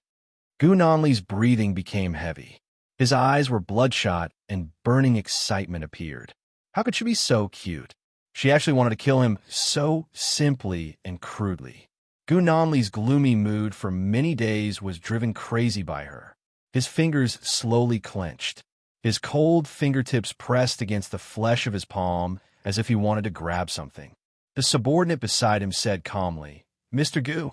Gu Nanli's breathing became heavy. His eyes were bloodshot and burning excitement appeared. How could she be so cute? She actually wanted to kill him so simply and crudely. Gu Nanli's gloomy mood for many days was driven crazy by her. His fingers slowly clenched. His cold fingertips pressed against the flesh of his palm as if he wanted to grab something. The subordinate beside him said calmly, Mr. Gu,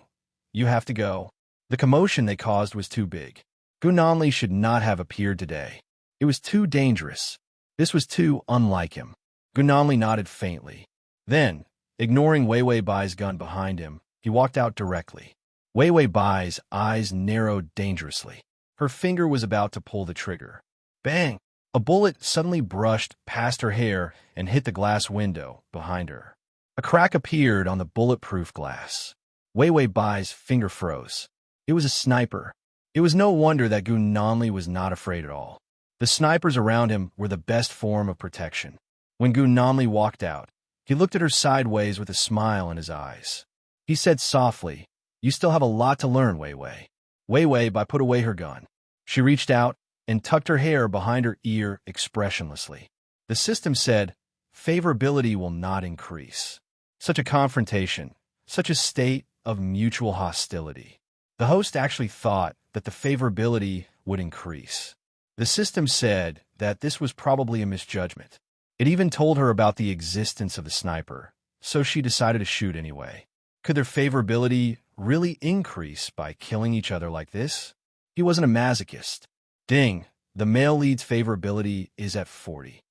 you have to go. The commotion they caused was too big. Gu Nanli should not have appeared today. It was too dangerous. This was too unlike him. Gu Nanli nodded faintly. Then, ignoring Wei Wei Bai's gun behind him, he walked out directly. Wei Wei Bai's eyes narrowed dangerously. Her finger was about to pull the trigger. Bang! A bullet suddenly brushed past her hair and hit the glass window behind her. A crack appeared on the bulletproof glass. Wei Wei Bai's finger froze. It was a sniper. It was no wonder that Gu Nanli was not afraid at all. The snipers around him were the best form of protection. When Gu Nanli walked out, he looked at her sideways with a smile in his eyes. He said softly, You still have a lot to learn, Wei Wei. Wei Wei Bai put away her gun. She reached out and tucked her hair behind her ear expressionlessly. The system said, Favorability will not increase. Such a confrontation, such a state of mutual hostility. The host actually thought that the favorability would increase. The system said that this was probably a misjudgment. It even told her about the existence of the sniper, so she decided to shoot anyway. Could their favorability really increase by killing each other like this? He wasn't a masochist. Ding, the male lead's favorability is at 40.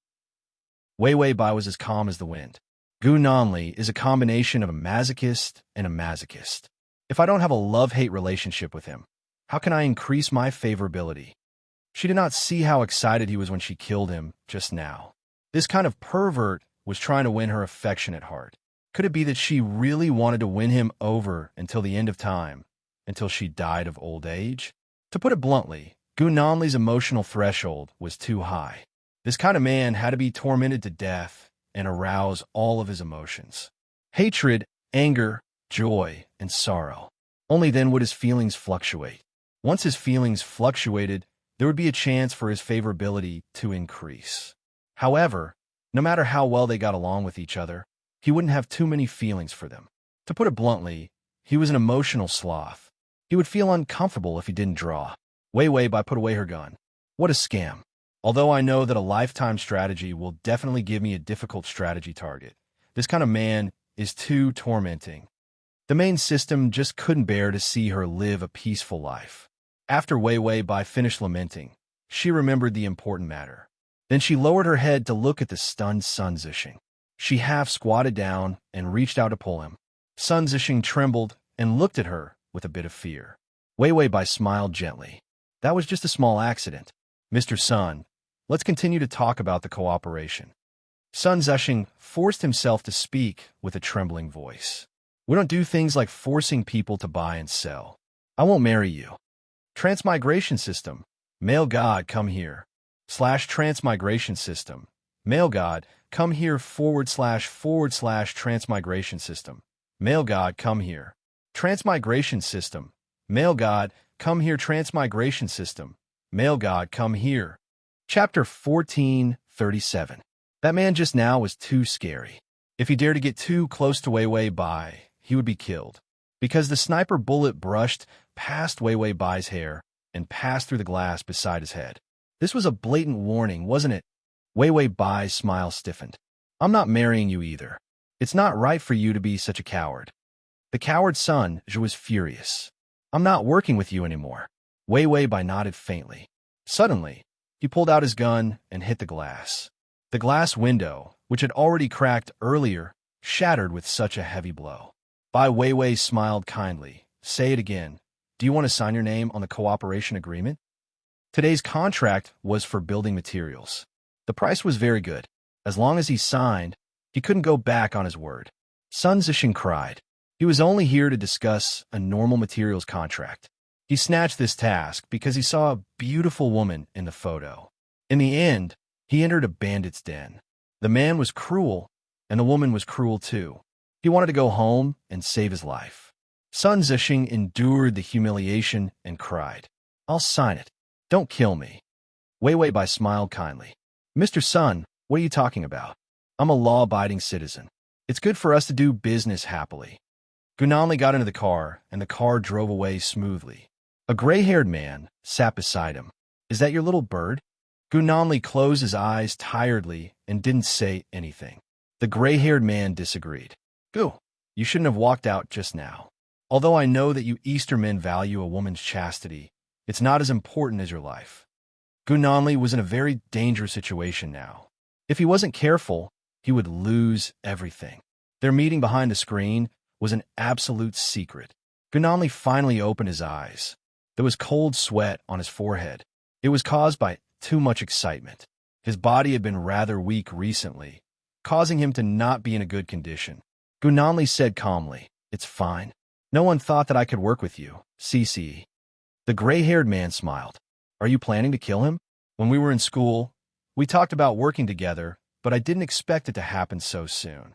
Wei Wei Bai was as calm as the wind. Gu Nanli is a combination of a masochist and a masochist. If I don't have a love-hate relationship with him, how can I increase my favorability? She did not see how excited he was when she killed him just now. This kind of pervert was trying to win her affection at heart. Could it be that she really wanted to win him over until the end of time, until she died of old age? To put it bluntly, Gu Nanli's emotional threshold was too high. This kind of man had to be tormented to death and arouse all of his emotions. Hatred, anger, joy, and sorrow. Only then would his feelings fluctuate. Once his feelings fluctuated, there would be a chance for his favorability to increase. However, no matter how well they got along with each other, he wouldn't have too many feelings for them. To put it bluntly, he was an emotional sloth. He would feel uncomfortable if he didn't draw. Wei Wei Bai put away her gun. What a scam. Although I know that a lifetime strategy will definitely give me a difficult strategy target, this kind of man is too tormenting. The main system just couldn't bear to see her live a peaceful life. After Wei Wei Bai finished lamenting, she remembered the important matter. Then she lowered her head to look at the stunned Sun Zixing. She half squatted down and reached out to pull him. Sun Zixing trembled and looked at her with a bit of fear. Wei Wei Bai smiled gently. That was just a small accident. Mr. Sun, let's continue to talk about the cooperation. Sun Zixing forced himself to speak with a trembling voice. We don't do things like forcing people to buy and sell. I won't marry you. Transmigration system. Male God, come here. Transmigration system. Male God, come here / transmigration system. Male God, come here. Transmigration system. Male God, come here. Transmigration system. Male God, come here. Chapter 1437. That man just now was too scary. If he dared to get too close to Wei Wei Bai, he would be killed. Because the sniper bullet brushed past Wei Wei Bai's hair and passed through the glass beside his head. This was a blatant warning, wasn't it? Wei Wei Bai's smile stiffened. I'm not marrying you either. It's not right for you to be such a coward. The coward Sun Zhu was furious. I'm not working with you anymore. Wei Wei Bai nodded faintly. Suddenly, he pulled out his gun and hit the glass. The glass window, which had already cracked earlier, shattered with such a heavy blow. Bai Weiwei smiled kindly. Say it again. Do you want to sign your name on the cooperation agreement? Today's contract was for building materials. The price was very good. As long as he signed, he couldn't go back on his word. Sun Zixing cried. He was only here to discuss a normal materials contract. He snatched this task because he saw a beautiful woman in the photo. In the end, he entered a bandit's den. The man was cruel, and the woman was cruel too. He wanted to go home and save his life. Sun Zixing endured the humiliation and cried, I'll sign it. Don't kill me. Wei Wei Bai smiled kindly. Mr. Sun, what are you talking about? I'm a law-abiding citizen. It's good for us to do business happily. Gunanli got into the car, and the car drove away smoothly. A gray-haired man sat beside him. Is that your little bird? Gunanli closed his eyes tiredly and didn't say anything. The gray-haired man disagreed. Gu, you shouldn't have walked out just now. Although I know that you Eastern men value a woman's chastity, it's not as important as your life. Gunanli was in a very dangerous situation now. If he wasn't careful, he would lose everything. Their meeting behind the screen was an absolute secret. Gunanli finally opened his eyes. There was cold sweat on his forehead. It was caused by too much excitement. His body had been rather weak recently, causing him to not be in a good condition. Gunanli said calmly, It's fine. No one thought that I could work with you, CC. The gray-haired man smiled. Are you planning to kill him? When we were in school, we talked about working together, but I didn't expect it to happen so soon.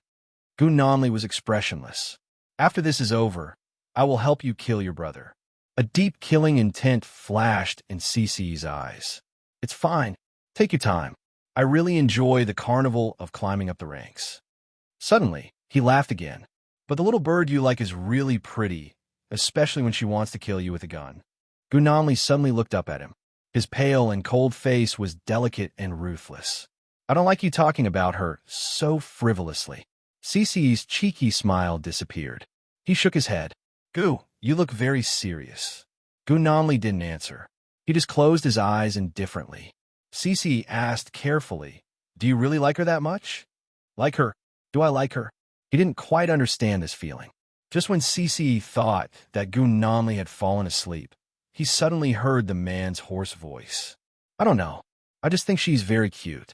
Gunanli was expressionless. After this is over, I will help you kill your brother. A deep killing intent flashed in CC's eyes. It's fine. Take your time. I really enjoy the carnival of climbing up the ranks. Suddenly, he laughed again. But the little bird you like is really pretty, especially when she wants to kill you with a gun. Gunanli suddenly looked up at him. His pale and cold face was delicate and ruthless. I don't like you talking about her so frivolously. CC's cheeky smile disappeared. He shook his head. Gu, you look very serious. Gunanli didn't answer. He just closed his eyes indifferently. CC asked carefully, Do you really like her that much? Like her? Do I like her? He didn't quite understand this feeling. Just when CC thought that Gunanli had fallen asleep, he suddenly heard the man's hoarse voice. I don't know. I just think she's very cute.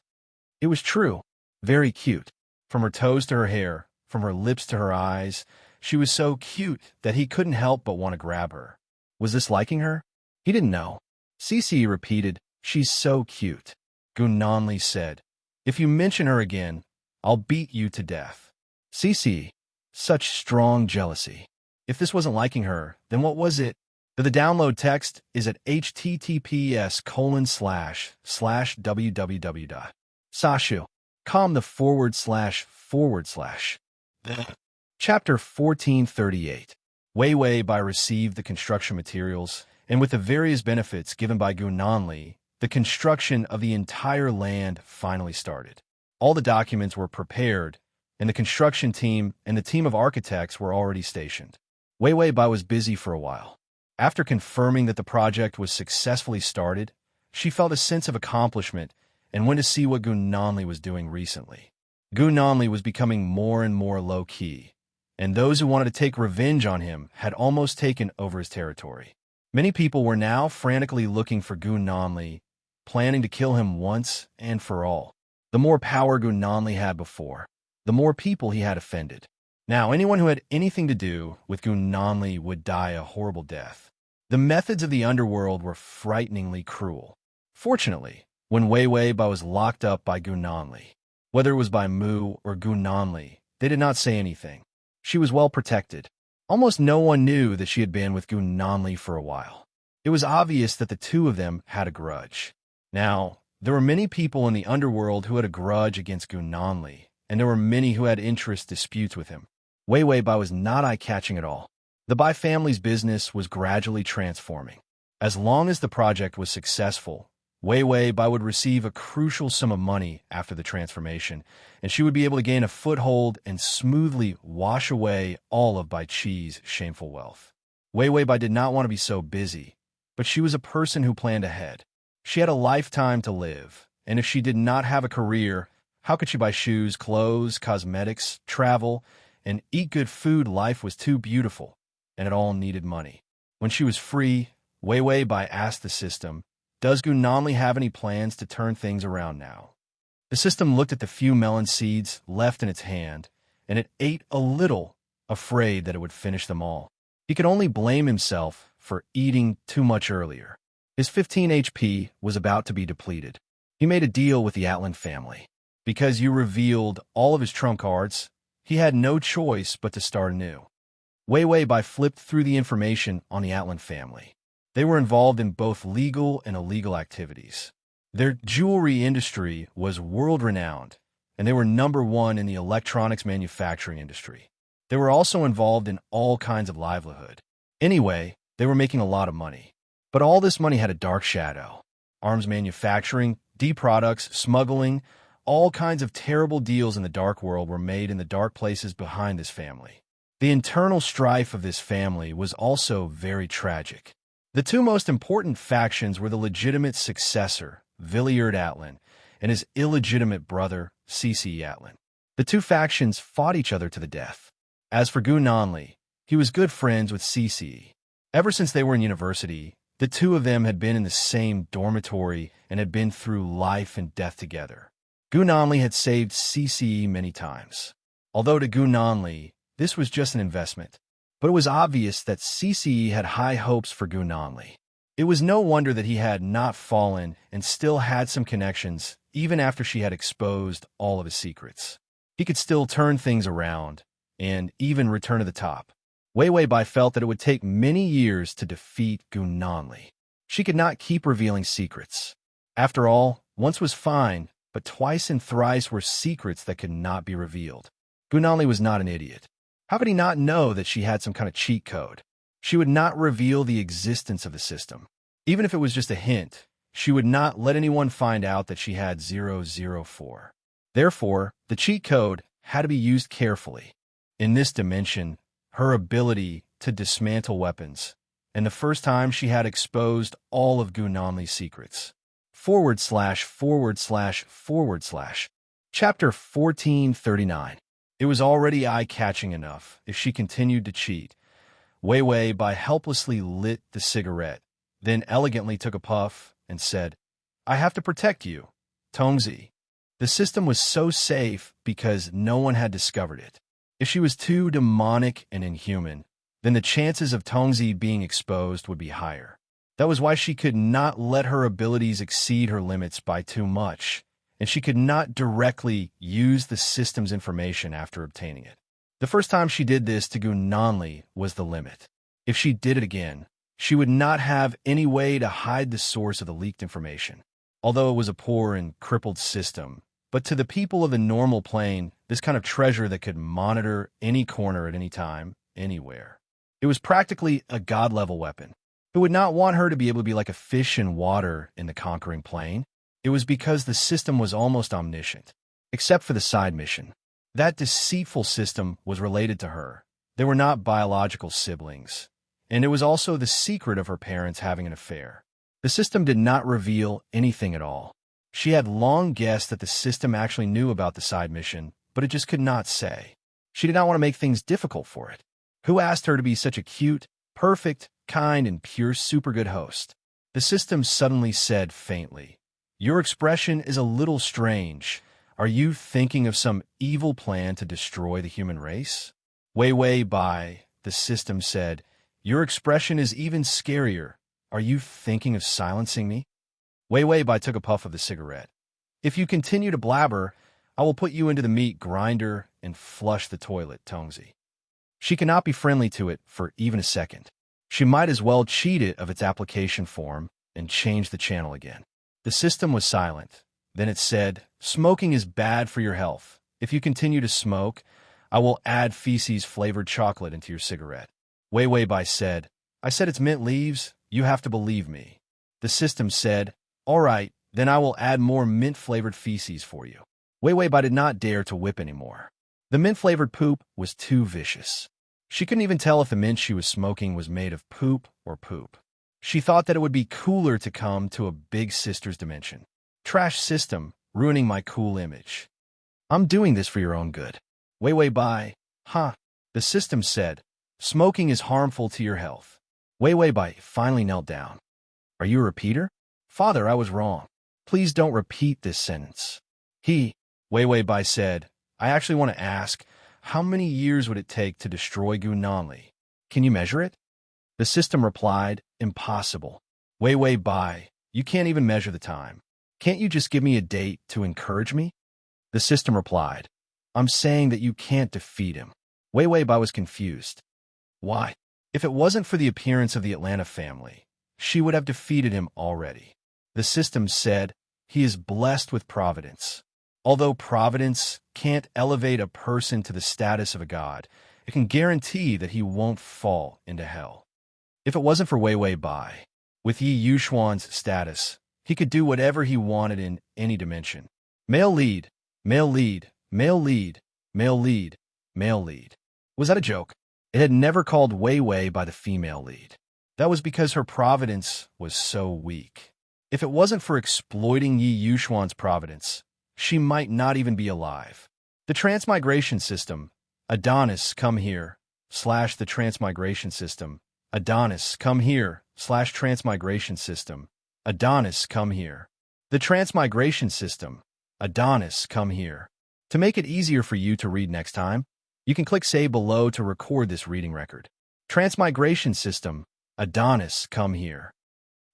It was true. Very cute. From her toes to her hair, from her lips to her eyes, she was so cute that he couldn't help but want to grab her. Was this liking her? He didn't know. CC repeated, She's so cute. Gunanli said, If you mention her again, I'll beat you to death. CC, Such strong jealousy. If this wasn't liking her, then what was it? The download text is at https://www.sashu.com the Chapter 1438. Wei Wei Bai received the construction materials, and with the various benefits given by Gu Nanli, the construction of the entire land finally started. All the documents were prepared, and the construction team and the team of architects were already stationed. Wei Wei Bai was busy for a while. After confirming that the project was successfully started, she felt a sense of accomplishment and went to see what Gu Nanli was doing recently. Gu Nanli was becoming more and more low-key, and those who wanted to take revenge on him had almost taken over his territory. Many people were now frantically looking for Gu Nanli, planning to kill him once and for all. The more power Gu Nanli had before, the more people he had offended. Now, anyone who had anything to do with Gu Nanli would die a horrible death. The methods of the underworld were frighteningly cruel. Fortunately, when Wei Wei Bai was locked up by Gu Nanli, whether it was by Mu or Gu Nanli, they did not say anything. She was well protected. Almost no one knew that she had been with Gu Nanli for a while. It was obvious that the two of them had a grudge. Now, there were many people in the underworld who had a grudge against Gu Nanli, and there were many who had interest disputes with him. Wei Wei Bai was not eye-catching at all. The Bai family's business was gradually transforming. As long as the project was successful, Wei Wei Bai would receive a crucial sum of money after the transformation, and she would be able to gain a foothold and smoothly wash away all of Bai Qi's shameful wealth. Wei Wei Bai did not want to be so busy, but she was a person who planned ahead. She had a lifetime to live, and if she did not have a career, how could she buy shoes, clothes, cosmetics, travel, and eat good food? Life was too beautiful, and it all needed money. When she was free, Wei Wei Bai asked the system, "Does Gu Nanli have any plans to turn things around now?" The system looked at the few melon seeds left in its hand, and it ate a little, afraid that it would finish them all. He could only blame himself for eating too much earlier. His 15 HP was about to be depleted. He made a deal with the Atlan family. Because you revealed all of his trump cards, he had no choice but to start anew. Wei Wei Bai flipped through the information on the Atlan family. They were involved in both legal and illegal activities. Their jewelry industry was world-renowned, and they were #1 in the electronics manufacturing industry. They were also involved in all kinds of livelihood. Anyway, they were making a lot of money. But all this money had a dark shadow. Arms manufacturing, D-products, smuggling, all kinds of terrible deals in the dark world were made in the dark places behind this family. The internal strife of this family was also very tragic. The two most important factions were the legitimate successor, Villiard Atlan, and his illegitimate brother, CC Atlan. The two factions fought each other to the death. As for Gu Nanli, he was good friends with CC. Ever since they were in university, the two of them had been in the same dormitory and had been through life and death together. Gu Nanli had saved CC many times. Although to Gu Nanli, this was just an investment. But it was obvious that CC had high hopes for Gu Nanli. It was no wonder that he had not fallen and still had some connections, even after she had exposed all of his secrets. He could still turn things around and even return to the top. Wei Wei Bai felt that it would take many years to defeat Gu Nanli. She could not keep revealing secrets. After all, once was fine, but twice and thrice were secrets that could not be revealed. Gu Nanli was not an idiot. How could he not know that she had some kind of cheat code? She would not reveal the existence of the system. Even if it was just a hint, she would not let anyone find out that she had 004. Therefore, the cheat code had to be used carefully. In this dimension, her ability to dismantle weapons, and the first time she had exposed all of Gu Nanli's secrets. // Chapter 1439. It was already eye-catching enough if she continued to cheat. Wei Wei Bai helplessly lit the cigarette, then elegantly took a puff and said, "I have to protect you, Tongzi." The system was so safe because no one had discovered it. If she was too demonic and inhuman, then the chances of Tongzi being exposed would be higher. That was why she could not let her abilities exceed her limits by too much, and she could not directly use the system's information after obtaining it. The first time she did this to Gunanli was the limit. If she did it again, she would not have any way to hide the source of the leaked information. Although it was a poor and crippled system, but to the people of the normal plane, this kind of treasure that could monitor any corner at any time, anywhere. It was practically a god-level weapon. Who would not want her to be able to be like a fish in water in the conquering plane? It was because the system was almost omniscient, except for the side mission. That deceitful system was related to her. They were not biological siblings, and it was also the secret of her parents having an affair. The system did not reveal anything at all. She had long guessed that the system actually knew about the side mission, but it just could not say. She did not want to make things difficult for it. Who asked her to be such a cute, perfect, kind, and pure super good host? The system suddenly said faintly, "Your expression is a little strange. Are you thinking of some evil plan to destroy the human race?" Wei Bai, the system said, "Your expression is even scarier. Are you thinking of silencing me?" Wei Bai took a puff of the cigarette. "If you continue to blabber, I will put you into the meat grinder and flush the toilet, Tongzi." She cannot be friendly to it for even a second. She might as well cheat it of its application form and change the channel again. The system was silent. Then it said, "Smoking is bad for your health. If you continue to smoke, I will add feces-flavored chocolate into your cigarette." Wei Bai said, "I said it's mint leaves. You have to believe me." The system said, "All right, then I will add more mint-flavored feces for you." Wei Bai did not dare to whip anymore. The mint-flavored poop was too vicious. She couldn't even tell if the mint she was smoking was made of poop or poop. She thought that it would be cooler to come to a big sister's dimension. Trash system, ruining my cool image. I'm doing this for your own good. Wei Bai, huh? The system said, "Smoking is harmful to your health." Wei Bai finally knelt down. "Are you a repeater?" "Father, I was wrong. Please don't repeat this sentence." Wei Bai said, "I actually want to ask, how many years would it take to destroy Gunanli? Can you measure it?" The system replied, "Impossible." Wei Bai, "You can't even measure the time. Can't you just give me a date to encourage me?" The system replied, "I'm saying that you can't defeat him." Wei Bai was confused. Why? If it wasn't for the appearance of the Atlanta family, she would have defeated him already. The system said, "He is blessed with providence." Although providence can't elevate a person to the status of a god, it can guarantee that he won't fall into hell. If it wasn't for Wei Bai, with Yi Yuxuan's status, he could do whatever he wanted in any dimension. Male lead, male lead, male lead, male lead, male lead. Was that a joke? It had never called Wei by the female lead. That was because her providence was so weak. If it wasn't for exploiting Yi Yuxuan's providence, she might not even be alive. The Transmigration System, Adonis, come here, / the Transmigration System, Adonis, come here, / Transmigration System, Adonis, come here. The Transmigration System, Adonis, come here. To make it easier for you to read next time, you can click save below to record this reading record. Transmigration System, Adonis, come here.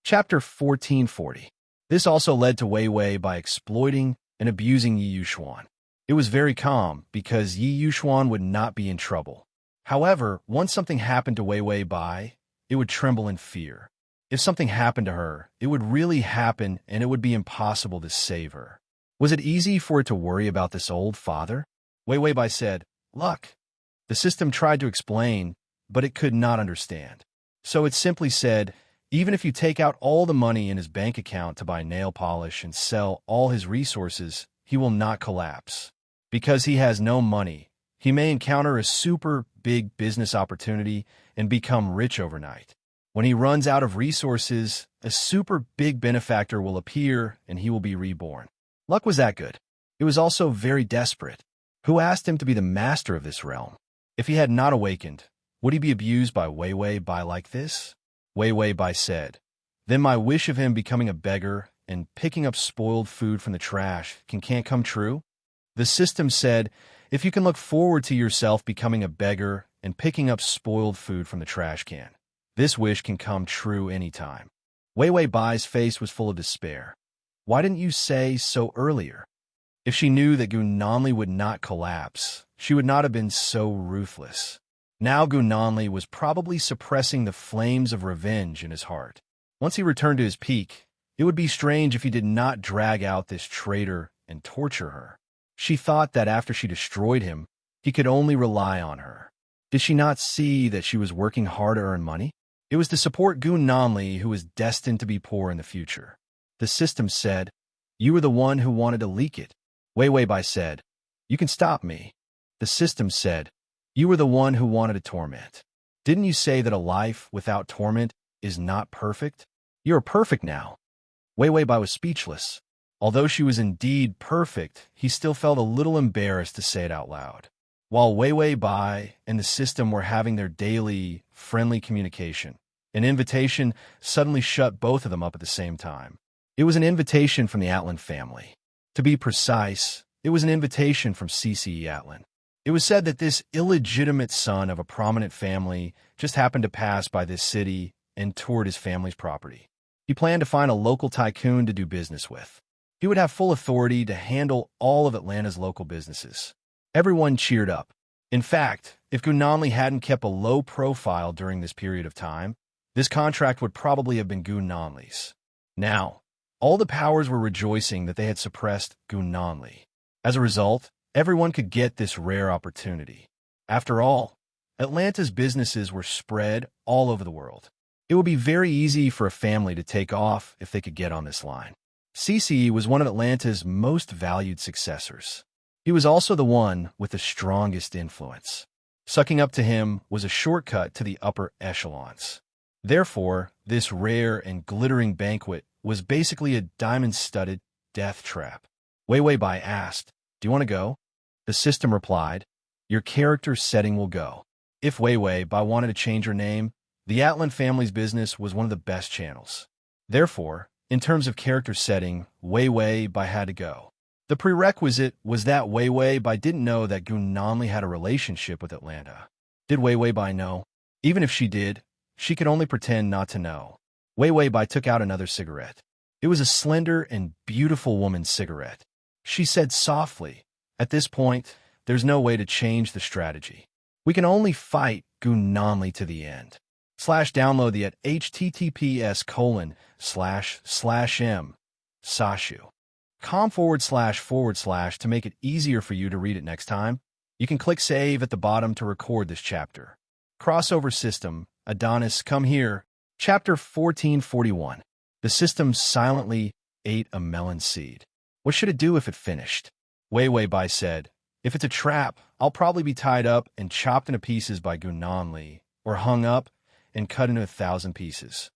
Chapter 1440. This also led to Wei by exploiting and abusing Yi Yuxuan. It was very calm because Yi Yuxuan would not be in trouble. However, once something happened to Wei Bai, it would tremble in fear. If something happened to her, it would really happen and it would be impossible to save her. Was it easy for it to worry about this old father? Wei Bai said, "Luck." The system tried to explain, but it could not understand. So it simply said, even if you take out all the money in his bank account to buy nail polish and sell all his resources, he will not collapse. Because he has no money, he may encounter a super big business opportunity and become rich overnight. When he runs out of resources, a super big benefactor will appear and he will be reborn. Luck was that good. It was also very desperate. Who asked him to be the master of this realm? If he had not awakened, would he be abused by Wei Bai like this? Wei Bai said, "Then my wish of him becoming a beggar and picking up spoiled food from the trash can't come true?" The system said, "If you can look forward to yourself becoming a beggar and picking up spoiled food from the trash can, this wish can come true anytime." Wei Bai's face was full of despair. Why didn't you say so earlier? If she knew that Gunanli would not collapse, she would not have been so ruthless. Now Gu Nanli was probably suppressing the flames of revenge in his heart. Once he returned to his peak, it would be strange if he did not drag out this traitor and torture her. She thought that after she destroyed him, he could only rely on her. Did she not see that she was working hard to earn money? It was to support Gu Nanli, who was destined to be poor in the future. The system said, "You were the one who wanted to leak it." Wei Wei Bai said, "You can stop me." The system said, "You were the one who wanted to torment. Didn't you say that a life without torment is not perfect? You are perfect now." Wei Wei Bai was speechless. Although she was indeed perfect, he still felt a little embarrassed to say it out loud. While Wei Wei Bai and the system were having their daily, friendly communication, an invitation suddenly shut both of them up at the same time. It was an invitation from the Atlan family. To be precise, it was an invitation from CCE Atlan. It was said that this illegitimate son of a prominent family just happened to pass by this city and toured his family's property. He planned to find a local tycoon to do business with. He would have full authority to handle all of Atlanta's local businesses. Everyone cheered up. In fact, if Gu Nanli hadn't kept a low profile during this period of time, this contract would probably have been Gu Nanli's. Now, all the powers were rejoicing that they had suppressed Gu Nanli. As a result, everyone could get this rare opportunity. After all, Atlanta's businesses were spread all over the world. It would be very easy for a family to take off if they could get on this line. CCE was one of Atlanta's most valued successors. He was also the one with the strongest influence. Sucking up to him was a shortcut to the upper echelons. Therefore, this rare and glittering banquet was basically a diamond-studded death trap. Wei Wei Bai asked, "Do you want to go?" The system replied, "Your character setting will go." If Wei Wei Bai wanted to change her name, the Atlan family's business was one of the best channels. Therefore, in terms of character setting, Wei Wei Bai had to go. The prerequisite was that Wei Wei Bai didn't know that Gu Nanli had a relationship with Atlanta. Did Wei Wei Bai know? Even if she did, she could only pretend not to know. Wei Wei Bai took out another cigarette. It was a slender and beautiful woman's cigarette. She said softly, "At this point, there's no way to change the strategy. We can only fight Gu Nanli to the end." Download the at https://m sashu. com// to make it easier for you to read it next time. You can click save at the bottom to record this chapter. Crossover System, Adonis, come here. Chapter 1441. The system silently ate a melon seed. What should it do if it finished? Wei Wei Bai said, "If it's a trap, I'll probably be tied up and chopped into pieces by Gu Nanli, or hung up and cut into 1,000 pieces."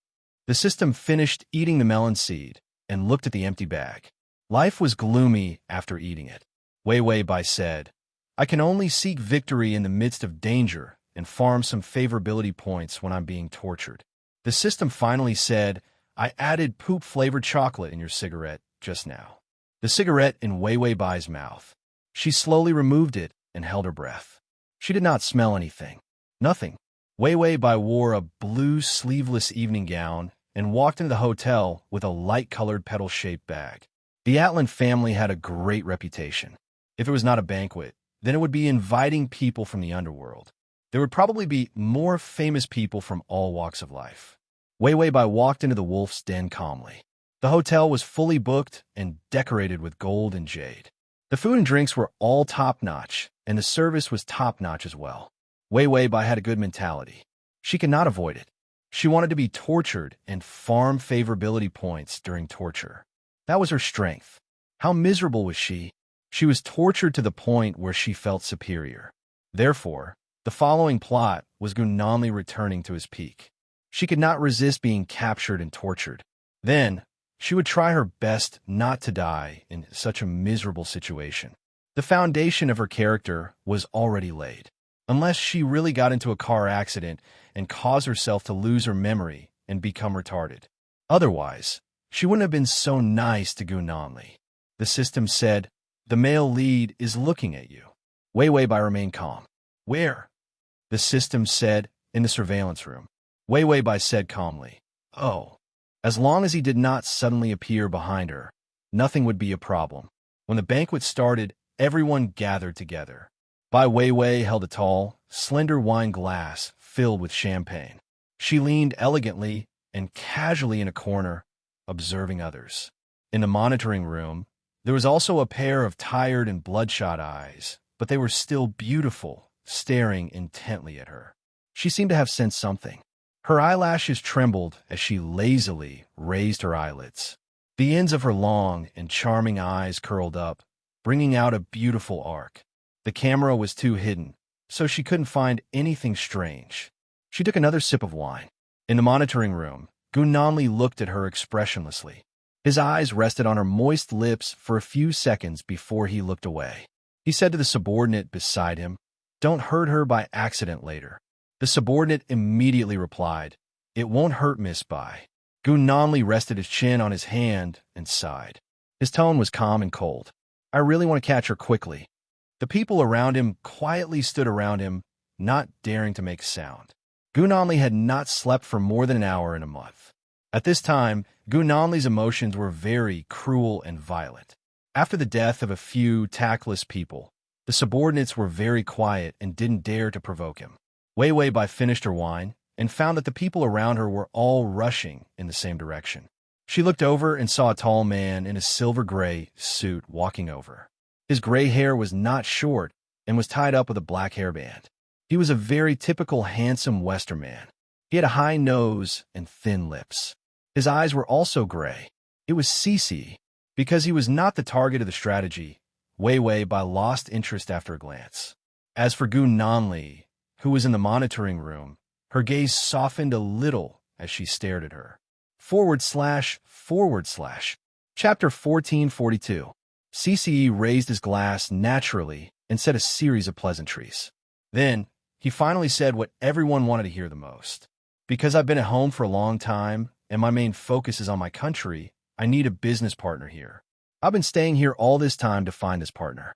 The system finished eating the melon seed and looked at the empty bag. Life was gloomy after eating it. Wei Wei Bai said, "I can only seek victory in the midst of danger and farm some favorability points when I'm being tortured." The system finally said, "I added poop-flavored chocolate in your cigarette just now." The cigarette in Wei Wei Bai's mouth. She slowly removed it and held her breath. She did not smell anything. Nothing. Wei Wei Bai wore a blue sleeveless evening gown and walked into the hotel with a light-colored petal-shaped bag. The Atlan family had a great reputation. If it was not a banquet, then it would be inviting people from the underworld. There would probably be more famous people from all walks of life. Wei Wei Bai walked into the wolf's den calmly. The hotel was fully booked and decorated with gold and jade. The food and drinks were all top-notch, and the service was top-notch as well. Wei Wei Bai had a good mentality. She could not avoid it. She wanted to be tortured and farm favorability points during torture. That was her strength. How miserable was she? She was tortured to the point where she felt superior. Therefore, the following plot was Gu Nanli returning to his peak. She could not resist being captured and tortured. Then, she would try her best not to die in such a miserable situation. The foundation of her character was already laid. Unless she really got into a car accident and caused herself to lose her memory and become retarded. Otherwise, she wouldn't have been so nice to Gu Nanli. The system said, "The male lead is looking at you." Wei Wei Bai remained calm. "Where?" The system said, "In the surveillance room." Wei Wei Bai said calmly, "Oh." As long as he did not suddenly appear behind her, nothing would be a problem. When the banquet started, everyone gathered together. Bai Weiwei held a tall, slender wine glass filled with champagne. She leaned elegantly and casually in a corner, observing others. In the monitoring room, there was also a pair of tired and bloodshot eyes, but they were still beautiful, staring intently at her. She seemed to have sensed something. Her eyelashes trembled as she lazily raised her eyelids. The ends of her long and charming eyes curled up, bringing out a beautiful arc. The camera was too hidden, so she couldn't find anything strange. She took another sip of wine. In the monitoring room, Gunanli looked at her expressionlessly. His eyes rested on her moist lips for a few seconds before he looked away. He said to the subordinate beside him, "Don't hurt her by accident later." The subordinate immediately replied, "It won't hurt, Miss Bai." Gunanli rested his chin on his hand and sighed. His tone was calm and cold. "I really want to catch her quickly." The people around him quietly stood around him, not daring to make a sound. Gunanli had not slept for more than an hour in a month. At this time, Gunanli's emotions were very cruel and violent. After the death of a few tactless people, the subordinates were very quiet and didn't dare to provoke him. Weiwei Bai finished her wine and found that the people around her were all rushing in the same direction. She looked over and saw a tall man in a silver-gray suit walking over. His gray hair was not short and was tied up with a black hairband. He was a very typical handsome Western man. He had a high nose and thin lips. His eyes were also gray. It was Cici. Because he was not the target of the strategy, Weiwei Bai lost interest after a glance. As for Gunanli, who was in the monitoring room, her gaze softened a little as she stared at her. / Chapter 1442. CCE raised his glass naturally and said a series of pleasantries. Then, he finally said what everyone wanted to hear the most. "Because I've been at home for a long time, and my main focus is on my country, I need a business partner here. I've been staying here all this time to find this partner,"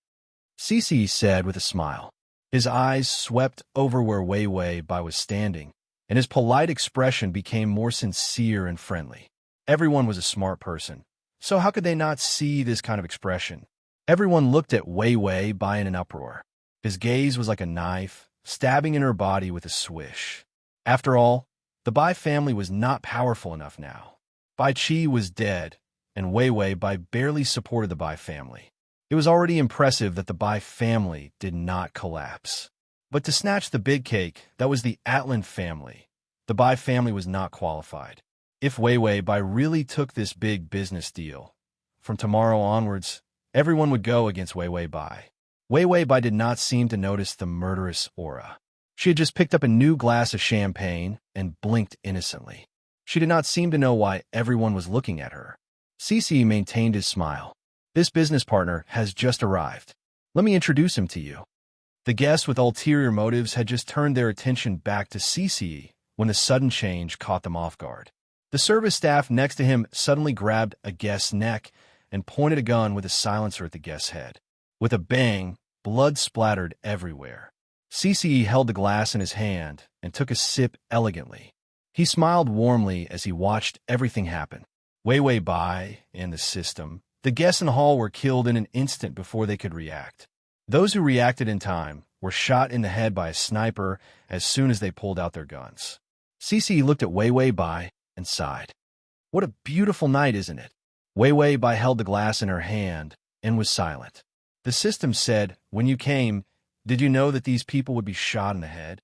CCE said with a smile. His eyes swept over where Weiwei Bai was standing, and his polite expression became more sincere and friendly. Everyone was a smart person, so how could they not see this kind of expression? Everyone looked at Weiwei Bai in an uproar. His gaze was like a knife, stabbing in her body with a swish. After all, the Bai family was not powerful enough now. Bai Qi was dead, and Weiwei Bai barely supported the Bai family. It was already impressive that the Bai family did not collapse. But to snatch the big cake, that was the Atlan family. The Bai family was not qualified. If Weiwei Bai really took this big business deal, from tomorrow onwards, everyone would go against Weiwei Bai. Weiwei Bai did not seem to notice the murderous aura. She had just picked up a new glass of champagne and blinked innocently. She did not seem to know why everyone was looking at her. CC maintained his smile. "This business partner has just arrived. Let me introduce him to you." The guests with ulterior motives had just turned their attention back to CC when the sudden change caught them off guard. The service staff next to him suddenly grabbed a guest's neck and pointed a gun with a silencer at the guest's head. With a bang, blood splattered everywhere. CCE held the glass in his hand and took a sip elegantly. He smiled warmly as he watched everything happen. Weiwei Bai and the system. The guests in the hall were killed in an instant before they could react. Those who reacted in time were shot in the head by a sniper as soon as they pulled out their guns. CCE looked at Weiwei Bai and sighed. "What a beautiful night, isn't it?" Weiwei Bai held the glass in her hand and was silent. The system said, "When you came, did you know that these people would be shot in the head?"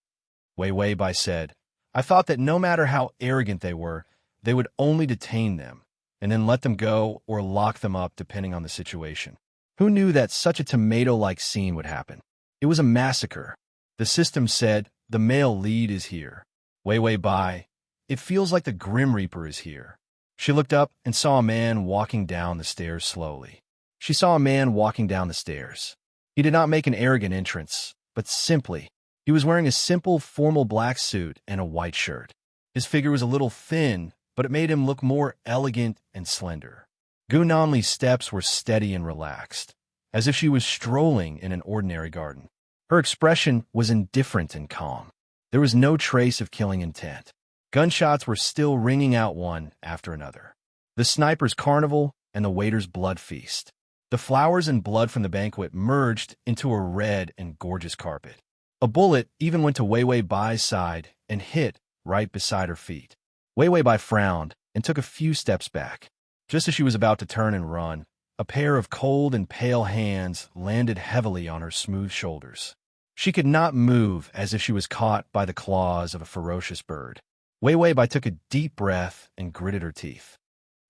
Weiwei Bai said, "I thought that no matter how arrogant they were, they would only detain them, and then let them go or lock them up depending on the situation. Who knew that such a tomato-like scene would happen? It was a massacre." The system said, "The male lead is here." Weiwei Bai, "It feels like the Grim Reaper is here." She looked up and saw a man walking down the stairs slowly. She saw a man walking down the stairs. He did not make an arrogant entrance, but simply, he was wearing a simple, formal black suit and a white shirt. His figure was a little thin, but it made him look more elegant and slender. Gunanli's steps were steady and relaxed, as if she was strolling in an ordinary garden. Her expression was indifferent and calm. There was no trace of killing intent. Gunshots were still ringing out one after another. The sniper's carnival and the waiter's blood feast. The flowers and blood from the banquet merged into a red and gorgeous carpet. A bullet even went to Wei Wei Bai's side and hit right beside her feet. Wei Wei Bai frowned and took a few steps back. Just as she was about to turn and run, a pair of cold and pale hands landed heavily on her smooth shoulders. She could not move, as if she was caught by the claws of a ferocious bird. Wei Wei Bai took a deep breath and gritted her teeth.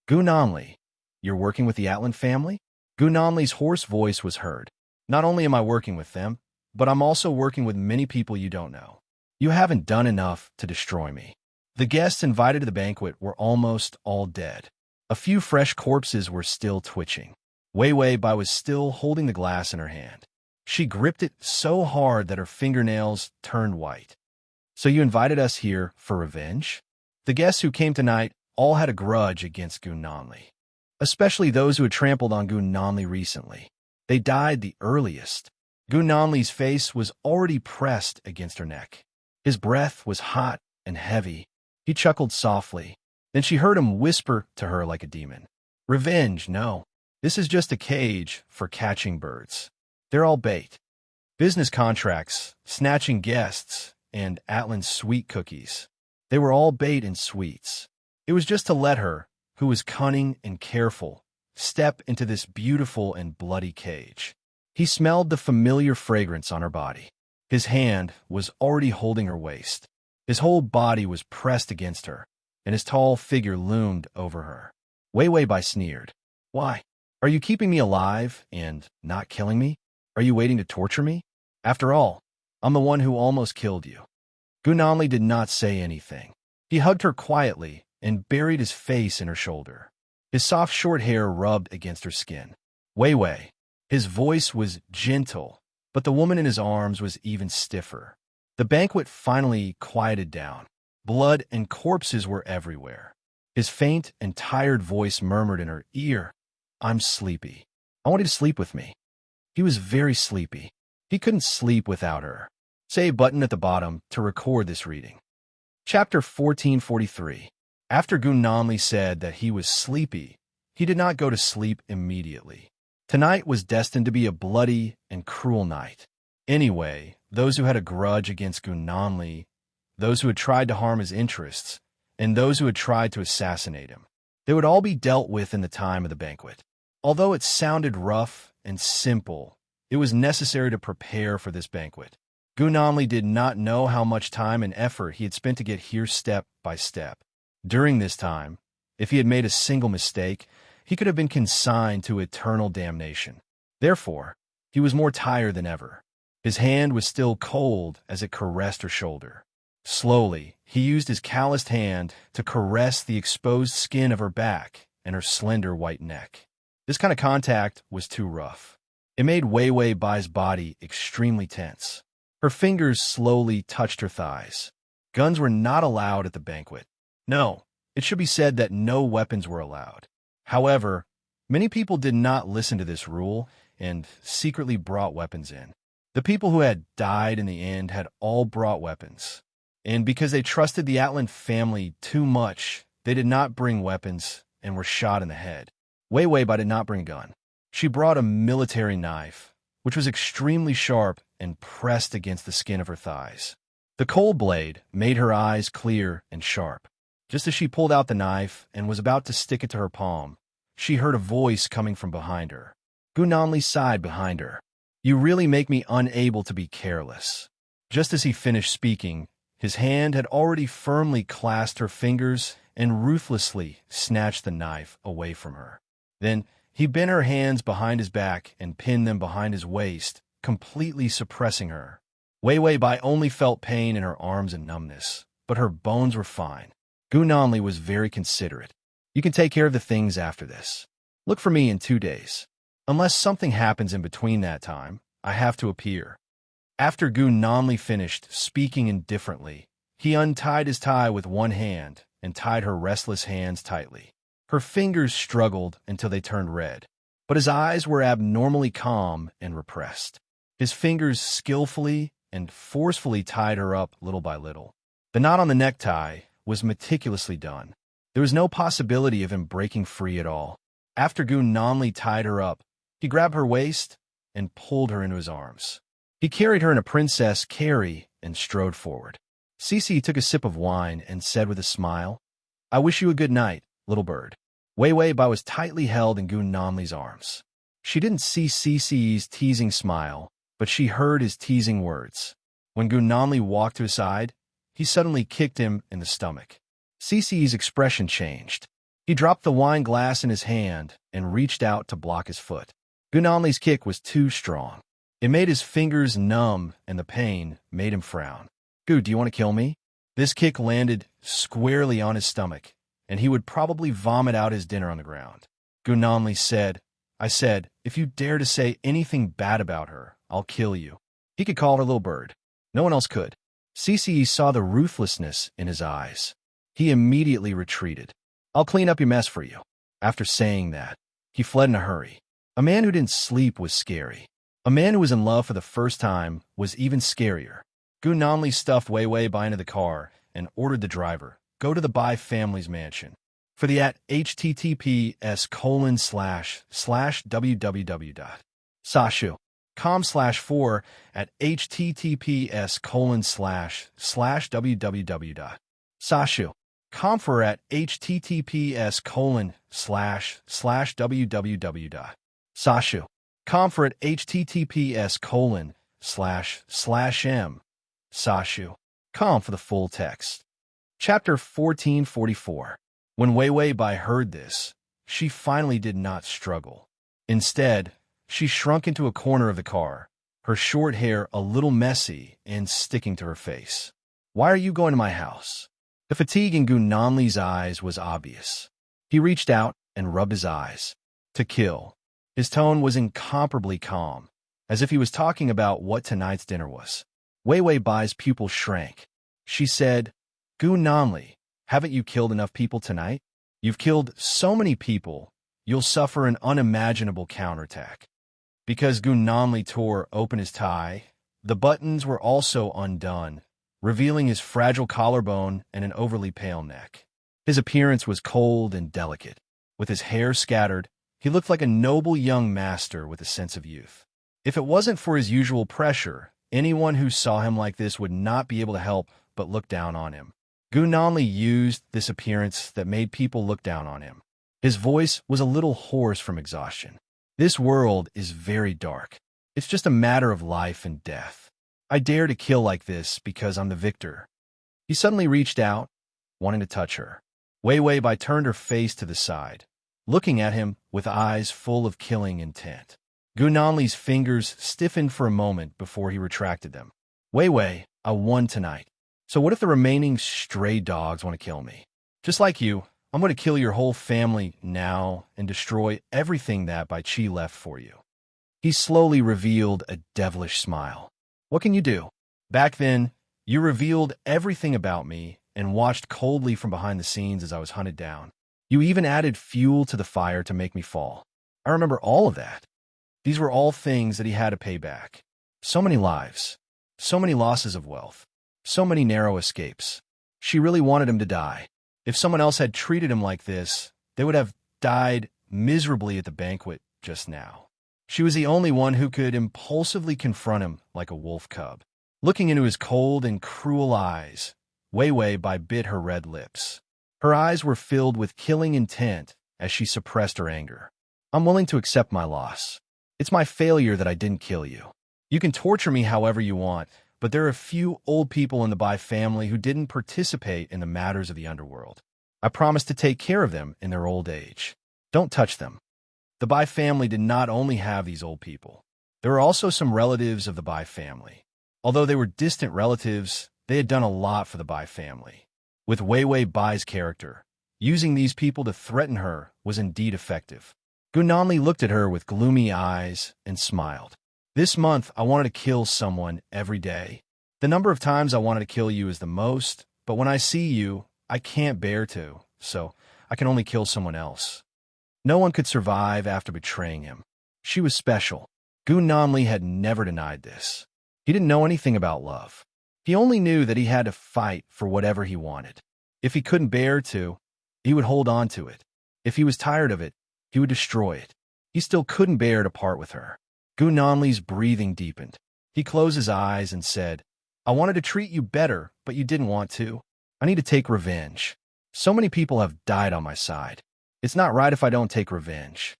Gu Nanli, you're working with the Atlan family? Gu Nanli's hoarse voice was heard. Not only am I working with them, but I'm also working with many people you don't know. You haven't done enough to destroy me. The guests invited to the banquet were almost all dead. A few fresh corpses were still twitching. Wei Wei Bai was still holding the glass in her hand. She gripped it so hard that her fingernails turned white. So you invited us here for revenge? The guests who came tonight all had a grudge against Gu Nanli, especially those who had trampled on Gu Nanli recently. They died the earliest. Gu Nanli's face was already pressed against her neck. His breath was hot and heavy. He chuckled softly. Then she heard him whisper to her like a demon. Revenge, no. This is just a cage for catching birds. They're all bait. Business contracts, snatching guests, and Atlan's sweet cookies. They were all bait and sweets. It was just to let her, who was cunning and careful, step into this beautiful and bloody cage. He smelled the familiar fragrance on her body. His hand was already holding her waist. His whole body was pressed against her, and his tall figure loomed over her. Wei Wei Bai sneered. Why? Are you keeping me alive and not killing me? Are you waiting to torture me? After all, I'm the one who almost killed you. Gu Nanli did not say anything. He hugged her quietly and buried his face in her shoulder. His soft short hair rubbed against her skin. Wei Wei. His voice was gentle, but the woman in his arms was even stiffer. The banquet finally quieted down. Blood and corpses were everywhere. His faint and tired voice murmured in her ear, I'm sleepy. I want you to sleep with me. He was very sleepy. He couldn't sleep without her. Say a button at the bottom to record this reading. Chapter 1443. After Gu Nanli said that he was sleepy, he did not go to sleep immediately. Tonight was destined to be a bloody and cruel night. Anyway, those who had a grudge against Gu Nanli, those who had tried to harm his interests, and those who had tried to assassinate him, they would all be dealt with in the time of the banquet. Although it sounded rough and simple, it was necessary to prepare for this banquet. Gu Nanli did not know how much time and effort he had spent to get here step by step. During this time, if he had made a single mistake, he could have been consigned to eternal damnation. Therefore, he was more tired than ever. His hand was still cold as it caressed her shoulder. Slowly, he used his calloused hand to caress the exposed skin of her back and her slender white neck. This kind of contact was too rough. It made Wei Wei Bai's body extremely tense. Her fingers slowly touched her thighs. Guns were not allowed at the banquet. No, it should be said that no weapons were allowed. However, many people did not listen to this rule and secretly brought weapons in. The people who had died in the end had all brought weapons. And because they trusted the Atlan family too much, they did not bring weapons and were shot in the head. Wei Wei Bai did not bring a gun. She brought a military knife, which was extremely sharp and pressed against the skin of her thighs. The cold blade made her eyes clear and sharp. Just as she pulled out the knife and was about to stick it to her palm, she heard a voice coming from behind her. Gu Nanli sighed behind her. You really make me unable to be careless. Just as he finished speaking, his hand had already firmly clasped her fingers and ruthlessly snatched the knife away from her. Then he bent her hands behind his back and pinned them behind his waist, completely suppressing her. Wei Wei Bai only felt pain in her arms and numbness, but her bones were fine. Gu Nanli was very considerate. You can take care of the things after this. Look for me in 2 days. Unless something happens in between that time, I have to appear. After Gu Nanli finished speaking indifferently, he untied his tie with one hand and tied her restless hands tightly. Her fingers struggled until they turned red, but his eyes were abnormally calm and repressed. His fingers skillfully and forcefully tied her up little by little. The knot on the necktie was meticulously done. There was no possibility of him breaking free at all. After Gu Nanli tied her up, He grabbed her waist and pulled her into his arms. He carried her in a princess carry and strode forward. Cece took a sip of wine and said with a smile, "I wish you a good night, little bird." Wei Wei Bai was tightly held in Gun Namli's arms. She didn't see Cece's teasing smile, but she heard his teasing words. When Gun Namli walked to his side, he suddenly kicked him in the stomach. Cece's expression changed. He dropped the wine glass in his hand and reached out to block his foot. Gun Namli's kick was too strong. It made his fingers numb, and the pain made him frown. "Gu, do you want to kill me?" This kick landed squarely on his stomach, and he would probably vomit out his dinner on the ground. Gun Namli said, "I said, if you dare to say anything bad about her, I'll kill you." He could call her little bird. No one else could. Cece saw the ruthlessness in his eyes. He immediately retreated. "I'll clean up your mess for you." After saying that, he fled in a hurry. A man who didn't sleep was scary. A man who was in love for the first time was even scarier. Gun Namli stuffed Wei Wei Bai into the car and ordered the driver, "Go to the Bai family's mansion." For the https://www.sashu.com/4 at https://www.sashu.com at https://www.sashu.com at https://m sashu.com for the full text. Chapter 1444. When Wei Wei Bai heard this, she finally did not struggle. Instead, she shrunk into a corner of the car, her short hair a little messy and sticking to her face. "Why are you going to my house?" The fatigue in Gun Namli's eyes was obvious. He reached out and rubbed his eyes. "To kill." His tone was incomparably calm, as if he was talking about what tonight's dinner was. Wei Wei Bai's pupil shrank. She said, "Gun Namli, haven't you killed enough people tonight? You've killed so many people, you'll suffer an unimaginable counterattack." Because Gun Namli tore open his tie, the buttons were also undone, revealing his fragile collarbone and an overly pale neck. His appearance was cold and delicate. With his hair scattered, he looked like a noble young master with a sense of youth. If it wasn't for his usual pressure, anyone who saw him like this would not be able to help but look down on him. Gun Namli used this appearance that made people look down on him. His voice was a little hoarse from exhaustion. "This world is very dark. It's just a matter of life and death. I dare to kill like this because I'm the victor." He suddenly reached out, wanting to touch her. Wei Wei Bai turned her face to the side, looking at him with eyes full of killing intent. Gun Namli's fingers stiffened for a moment before he retracted them. "Wei Wei, I won tonight. So what if the remaining stray dogs want to kill me? Just like you, I'm going to kill your whole family now and destroy everything that Bai Qi left for you." He slowly revealed a devilish smile. "What can you do? Back then, you revealed everything about me and watched coldly from behind the scenes as I was hunted down. You even added fuel to the fire to make me fall. I remember all of that." These were all things that he had to pay back. So many lives, so many losses of wealth, so many narrow escapes. She really wanted him to die. If someone else had treated him like this, they would have died miserably at the banquet just now. She was the only one who could impulsively confront him like a wolf cub. Looking into his cold and cruel eyes, Wei Wei Bai bit her red lips. Her eyes were filled with killing intent as she suppressed her anger. "I'm willing to accept my loss. It's my failure that I didn't kill you. You can torture me however you want, but there are a few old people in the Bai family who didn't participate in the matters of the underworld. I promise to take care of them in their old age. Don't touch them." The Bai family did not only have these old people. There were also some relatives of the Bai family. Although they were distant relatives, they had done a lot for the Bai family. With Wei Wei Bai's character, using these people to threaten her was indeed effective. Gun Namli looked at her with gloomy eyes and smiled. "This month, I wanted to kill someone every day. The number of times I wanted to kill you is the most, but when I see you, I can't bear to, so I can only kill someone else." No one could survive after betraying him. She was special. Gun Namli had never denied this. He didn't know anything about love. He only knew that he had to fight for whatever he wanted. If he couldn't bear to, he would hold on to it. If he was tired of it, he would destroy it. He still couldn't bear to part with her. Gu Nanli's breathing deepened. He closed his eyes and said, I wanted to treat you better, but you didn't want to. I need to take revenge. So many people have died on my side. It's not right if I don't take revenge.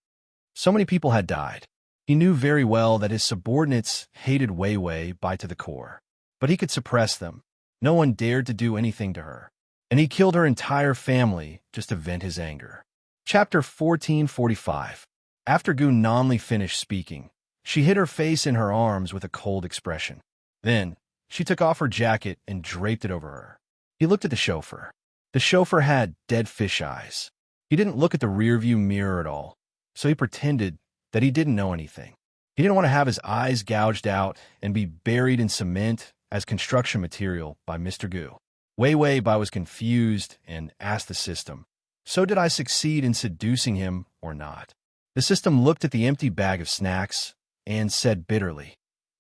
So many people had died. He knew very well that his subordinates hated Wei Wei Bai to the core. But he could suppress them. No one dared to do anything to her. And he killed her entire family just to vent his anger. Chapter 1445. After Gu Nanli finished speaking, she hid her face in her arms with a cold expression. Then, she took off her jacket and draped it over her. He looked at the chauffeur. The chauffeur had dead fish eyes. He didn't look at the rearview mirror at all, so he pretended that he didn't know anything. He didn't want to have his eyes gouged out and be buried in cement as construction material by Mr. Gu. Wei Wei Bai was confused and asked the system, so did I succeed in seducing him or not? The system looked at the empty bag of snacks and said bitterly,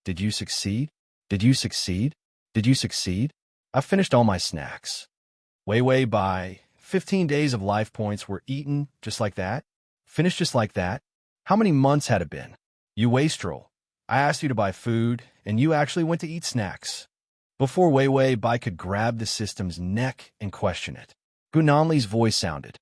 Did you succeed? Did you succeed? Did you succeed? I've finished all my snacks. Wei Wei Bai, 15 days of life points were eaten just like that? Finished just like that? How many months had it been? You wastrel. I asked you to buy food, and you actually went to eat snacks. Before Wei Wei Bai could grab the system's neck and question it, Gu Nanli's voice sounded.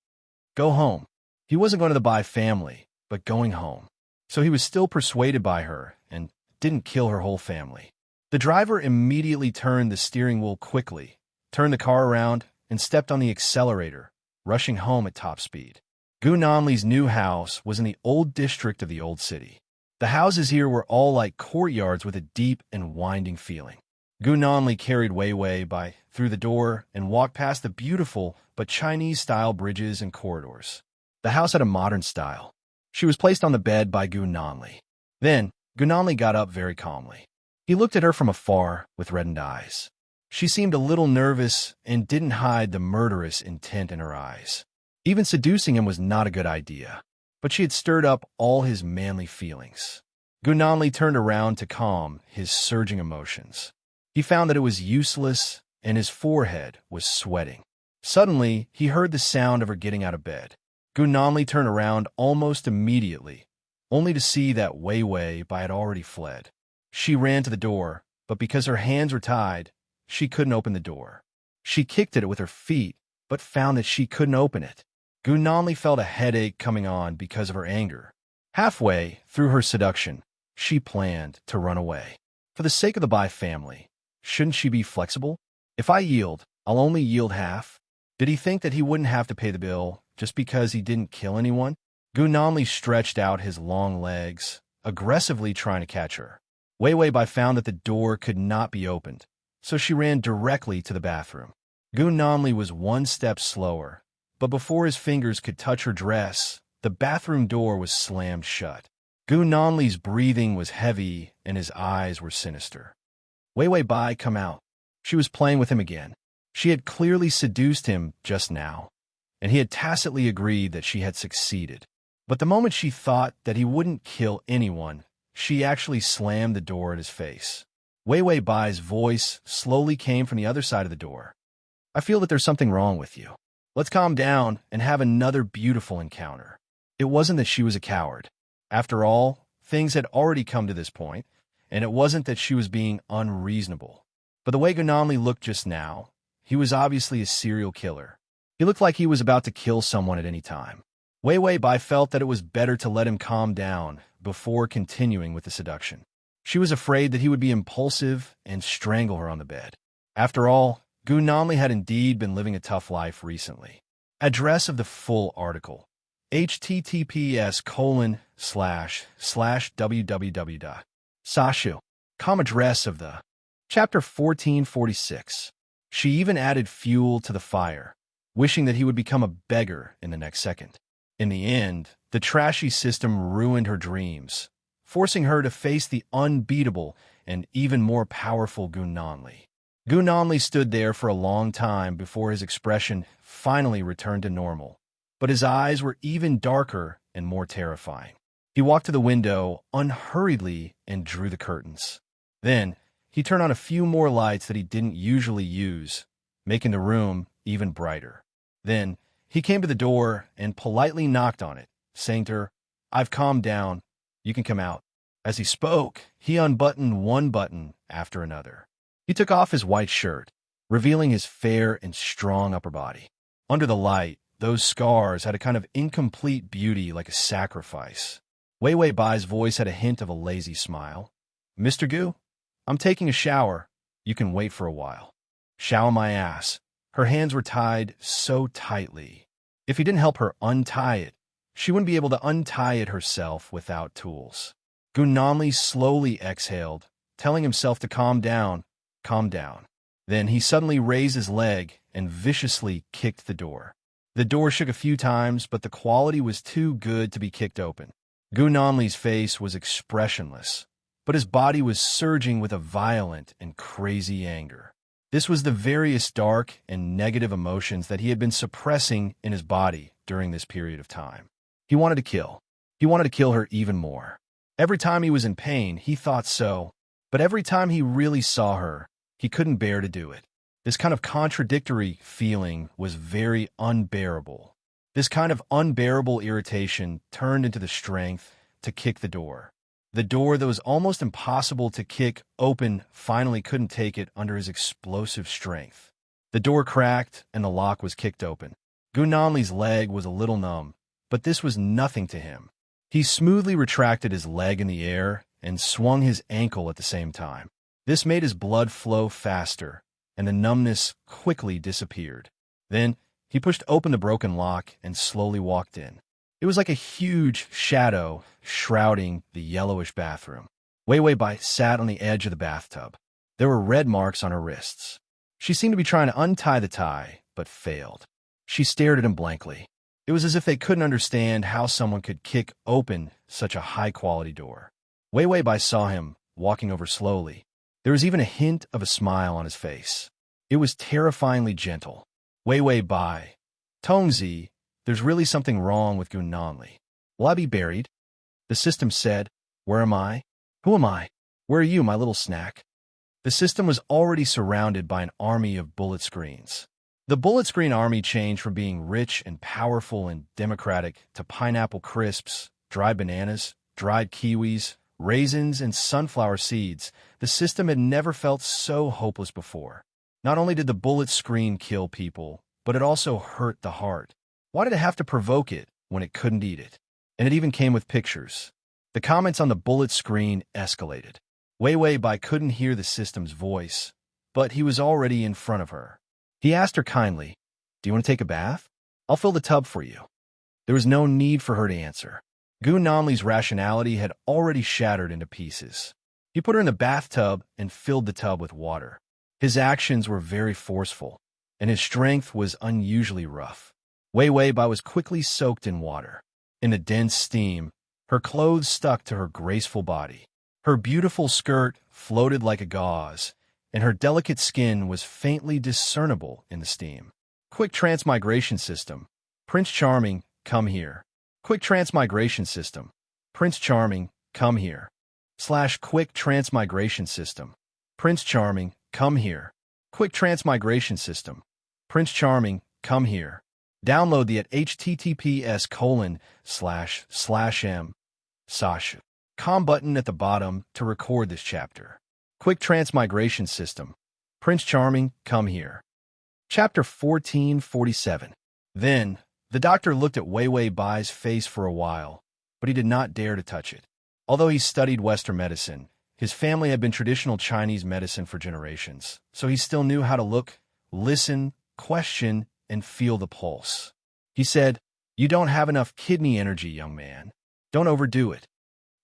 Go home. He wasn't going to the Bai family, but going home. So he was still persuaded by her and didn't kill her whole family. The driver immediately turned the steering wheel quickly, turned the car around, and stepped on the accelerator, rushing home at top speed. Gu Nanli's new house was in the old district of the old city. The houses here were all like courtyards with a deep and winding feeling. Gu Nanli carried Wei Wei Bai through the door and walked past the beautiful but Chinese-style bridges and corridors. The house had a modern style. She was placed on the bed by Gu Nanli. Then, Gu Nanli got up very calmly. He looked at her from afar with reddened eyes. She seemed a little nervous and didn't hide the murderous intent in her eyes. Even seducing him was not a good idea, but she had stirred up all his manly feelings. Gu Nanli turned around to calm his surging emotions. He found that it was useless, and his forehead was sweating. Suddenly, he heard the sound of her getting out of bed. Gu Nanli turned around almost immediately, only to see that Wei Wei Bai had already fled. She ran to the door, but because her hands were tied, she couldn't open the door. She kicked at it with her feet, but found that she couldn't open it. Gu Nanli felt a headache coming on because of her anger. Halfway through her seduction, she planned to run away. For the sake of the Bai family, shouldn't she be flexible? If I yield, I'll only yield half. Did he think that he wouldn't have to pay the bill just because he didn't kill anyone? Gu Nanli stretched out his long legs, aggressively trying to catch her. Wei Wei Bai found that the door could not be opened, so she ran directly to the bathroom. Gu Nanli was one step slower, but before his fingers could touch her dress, the bathroom door was slammed shut. Gu Nanli's breathing was heavy and his eyes were sinister. Wei Wei Bai, come out. She was playing with him again. She had clearly seduced him just now, and he had tacitly agreed that she had succeeded. But the moment she thought that he wouldn't kill anyone, she actually slammed the door at his face. Wei Wei Bai's voice slowly came from the other side of the door. I feel that there's something wrong with you. Let's calm down and have another beautiful encounter. It wasn't that she was a coward. After all, things had already come to this point, and it wasn't that she was being unreasonable. But the way Gu Nanli looked just now, he was obviously a serial killer. He looked like he was about to kill someone at any time. Wei Wei Bai felt that it was better to let him calm down before continuing with the seduction. She was afraid that he would be impulsive and strangle her on the bed. After all, Gu Nanli had indeed been living a tough life recently. Address of the full article: https://www.sashu. Address of the Chapter 1446. She even added fuel to the fire, wishing that he would become a beggar in the next second. In the end, the trashy system ruined her dreams, forcing her to face the unbeatable and even more powerful Gu Nanli. Gu Nanli stood there for a long time before his expression finally returned to normal, but his eyes were even darker and more terrifying. He walked to the window unhurriedly and drew the curtains. Then, he turned on a few more lights that he didn't usually use, making the room even brighter. Then, he came to the door and politely knocked on it, saying to her, I've calmed down. You can come out. As he spoke, he unbuttoned one button after another. He took off his white shirt, revealing his fair and strong upper body. Under the light, those scars had a kind of incomplete beauty like a sacrifice. Wei Wei Bai's voice had a hint of a lazy smile. Mr. Gu, I'm taking a shower. You can wait for a while. Shower my ass. Her hands were tied so tightly. If he didn't help her untie it, she wouldn't be able to untie it herself without tools. Gu Nanli slowly exhaled, telling himself to calm down, calm down. Then he suddenly raised his leg and viciously kicked the door. The door shook a few times, but the quality was too good to be kicked open. Gu Nanli's face was expressionless, but his body was surging with a violent and crazy anger. This was the various dark and negative emotions that he had been suppressing in his body during this period of time. He wanted to kill. He wanted to kill her even more. Every time he was in pain, he thought so, but every time he really saw her, he couldn't bear to do it. This kind of contradictory feeling was very unbearable. This kind of unbearable irritation turned into the strength to kick the door. The door that was almost impossible to kick open finally couldn't take it under his explosive strength. The door cracked and the lock was kicked open. Gu Nanli's leg was a little numb, but this was nothing to him. He smoothly retracted his leg in the air and swung his ankle at the same time. This made his blood flow faster, and the numbness quickly disappeared. Then, he pushed open the broken lock and slowly walked in. It was like a huge shadow shrouding the yellowish bathroom. Wei Wei Bai sat on the edge of the bathtub. There were red marks on her wrists. She seemed to be trying to untie the tie, but failed. She stared at him blankly. It was as if they couldn't understand how someone could kick open such a high-quality door. Wei Wei Bai saw him, walking over slowly. There was even a hint of a smile on his face. It was terrifyingly gentle. Wei Wei Bai. Tongzi, there's really something wrong with Gu Nanli. Will I be buried? The system said. Where am I? Who am I? Where are you, my little snack? The system was already surrounded by an army of bullet screens. The bullet screen army changed from being rich and powerful and democratic to pineapple crisps, dried bananas, dried kiwis, raisins, and sunflower seeds. The system had never felt so hopeless before. Not only did the bullet screen kill people, but it also hurt the heart. Why did it have to provoke it when it couldn't eat it? And it even came with pictures. The comments on the bullet screen escalated. Wei Wei Bai couldn't hear the system's voice, but he was already in front of her. He asked her kindly, "Do you want to take a bath? I'll fill the tub for you." There was no need for her to answer. Gu Nanli's rationality had already shattered into pieces. He put her in the bathtub and filled the tub with water. His actions were very forceful, and his strength was unusually rough. Wei Wei Bai was quickly soaked in water. In the dense steam, her clothes stuck to her graceful body. Her beautiful skirt floated like a gauze, and her delicate skin was faintly discernible in the steam. Quick transmigration system. Prince Charming, come here. Quick transmigration system. Prince Charming, come here. /quick transmigration system. Prince Charming, come here. Quick transmigration system. Prince Charming, come here. Download the at https://m/com button at the bottom to record this chapter. Quick transmigration system. Prince Charming, come here. Chapter 1447. Then, the doctor looked at Wei Wei Bai's face for a while, but he did not dare to touch it. Although he studied Western medicine, his family had been traditional Chinese medicine for generations, so he still knew how to look, listen, question, and feel the pulse. He said, "You don't have enough kidney energy, young man. Don't overdo it."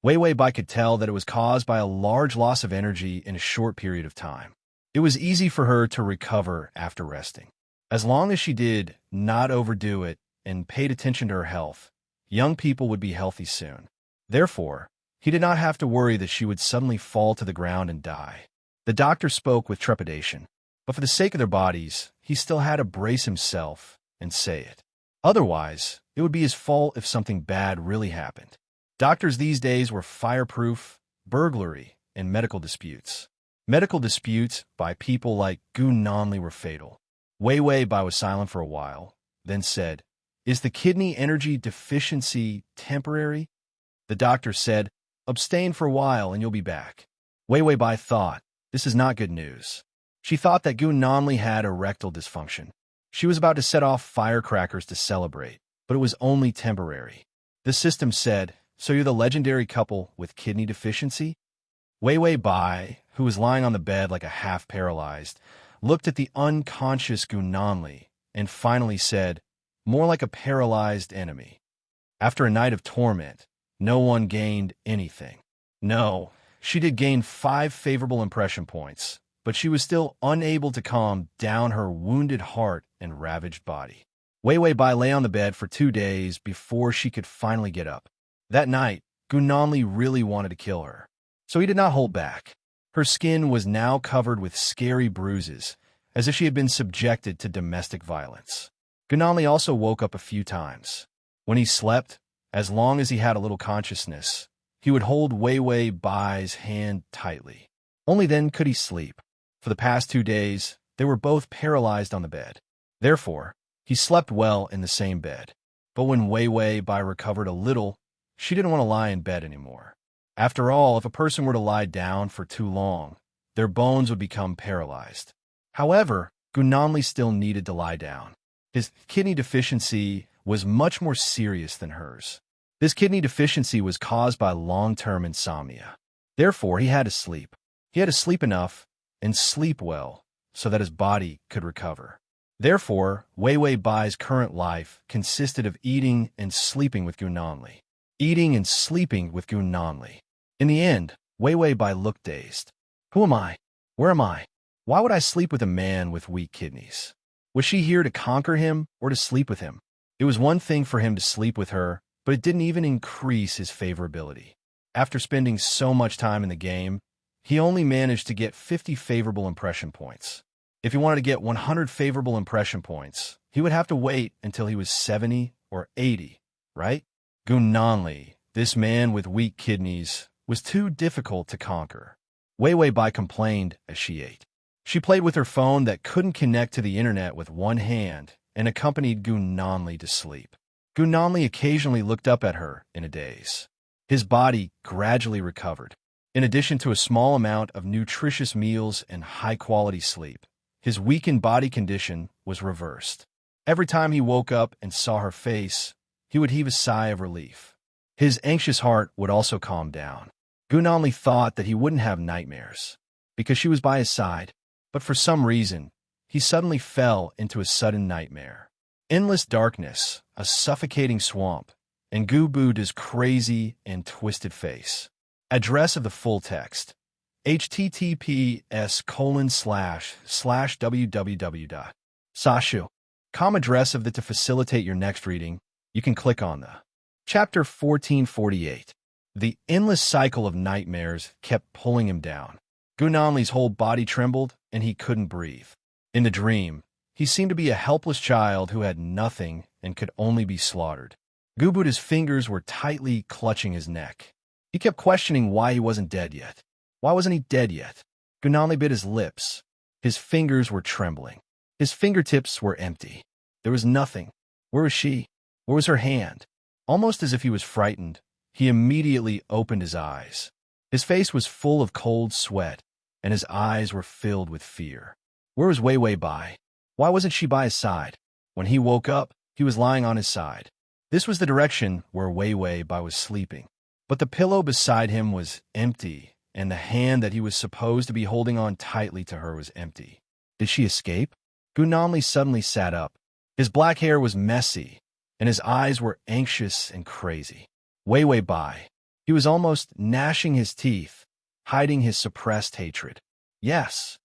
Wei Wei Bai could tell that it was caused by a large loss of energy in a short period of time. It was easy for her to recover after resting. As long as she did not overdo it and paid attention to her health, young people would be healthy soon. Therefore, he did not have to worry that she would suddenly fall to the ground and die. The doctor spoke with trepidation, but for the sake of their bodies, he still had to brace himself and say it. Otherwise, it would be his fault if something bad really happened. Doctors these days were fireproof, burglary, and medical disputes. Medical disputes by people like Gu Nanli were fatal. Wei Wei Bai was silent for a while, then said, "Is the kidney energy deficiency temporary?" The doctor said, "Abstain for a while and you'll be back." Wei Wei Bai thought, this is not good news. She thought that Gu Nanli had erectile dysfunction. She was about to set off firecrackers to celebrate, but it was only temporary. The system said, "So you're the legendary couple with kidney deficiency?" Wei Wei Bai, who was lying on the bed like a half-paralyzed, looked at the unconscious Gu Nanli and finally said, "More like a paralyzed enemy." After a night of torment, no one gained anything. No, she did gain 5 favorable impression points, but she was still unable to calm down her wounded heart and ravaged body. Wei Wei Bai lay on the bed for 2 days before she could finally get up. That night, Gu Nanli really wanted to kill her, so he did not hold back. Her skin was now covered with scary bruises, as if she had been subjected to domestic violence. Gu Nanli also woke up a few times. When he slept, as long as he had a little consciousness, he would hold Wei Wei Bai's hand tightly. Only then could he sleep. For the past 2 days, they were both paralyzed on the bed. Therefore, he slept well in the same bed. But when Wei Wei Bai recovered a little, she didn't want to lie in bed anymore. After all, if a person were to lie down for too long, their bones would become paralyzed. However, Gu Nanli still needed to lie down. His kidney deficiency was much more serious than hers. This kidney deficiency was caused by long-term insomnia. Therefore, he had to sleep. He had to sleep enough and sleep well so that his body could recover. Therefore, Wei Wei Bai's current life consisted of eating and sleeping with Gu Nanli. Eating and sleeping with Gu Nanli. In the end, Wei Wei Bai looked dazed. Who am I? Where am I? Why would I sleep with a man with weak kidneys? Was she here to conquer him or to sleep with him? It was one thing for him to sleep with her, but it didn't even increase his favorability. After spending so much time in the game, he only managed to get 50 favorable impression points. If he wanted to get 100 favorable impression points, he would have to wait until he was 70 or 80, right? Gu Nanli, this man with weak kidneys, was too difficult to conquer. Wei Wei Bai complained as she ate. She played with her phone that couldn't connect to the internet with one hand and accompanied Gu Nanli to sleep. Gu Nanli occasionally looked up at her in a daze. His body gradually recovered. In addition to a small amount of nutritious meals and high-quality sleep, his weakened body condition was reversed. Every time he woke up and saw her face, he would heave a sigh of relief. His anxious heart would also calm down. Gu Nanli thought that he wouldn't have nightmares, because she was by his side, but for some reason, he suddenly fell into a sudden nightmare. Endless darkness, a suffocating swamp, and Gu Buda's crazy and twisted face. Address of the full text: https://www.sashu. Address of the to facilitate your next reading, you can click on the Chapter 1448. The endless cycle of nightmares kept pulling him down. Gu Nanli's whole body trembled, and he couldn't breathe. In the dream, he seemed to be a helpless child who had nothing and could only be slaughtered. Gu Buda's fingers were tightly clutching his neck. He kept questioning why he wasn't dead yet. Why wasn't he dead yet? Gu Nanli bit his lips. His fingers were trembling. His fingertips were empty. There was nothing. Where was she? Where was her hand? Almost as if he was frightened, he immediately opened his eyes. His face was full of cold sweat, and his eyes were filled with fear. Where was Wei Wei Bai? Why wasn't she by his side? When he woke up, he was lying on his side. This was the direction where Wei Wei Bai was sleeping. But the pillow beside him was empty, and the hand that he was supposed to be holding on tightly to her was empty. Did she escape? Gu Nanli suddenly sat up. His black hair was messy, and his eyes were anxious and crazy. Wei Wei Bai. He was almost gnashing his teeth, hiding his suppressed hatred. Yes.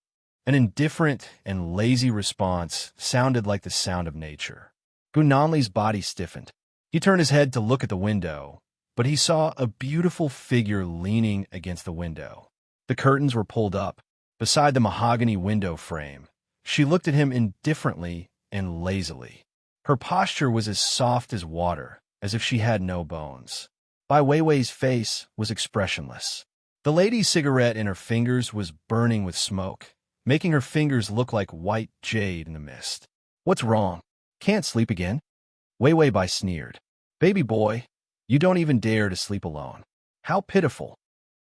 An indifferent and lazy response sounded like the sound of nature. Gu Nanli's body stiffened. He turned his head to look at the window, but he saw a beautiful figure leaning against the window. The curtains were pulled up. Beside the mahogany window frame, she looked at him indifferently and lazily. Her posture was as soft as water, as if she had no bones. Bai Weiwei's face was expressionless. The lady's cigarette in her fingers was burning with smoke, making her fingers look like white jade in the mist. What's wrong? Can't sleep again? Wei Wei Bai sneered. Baby boy, You don't even dare to sleep alone. How pitiful.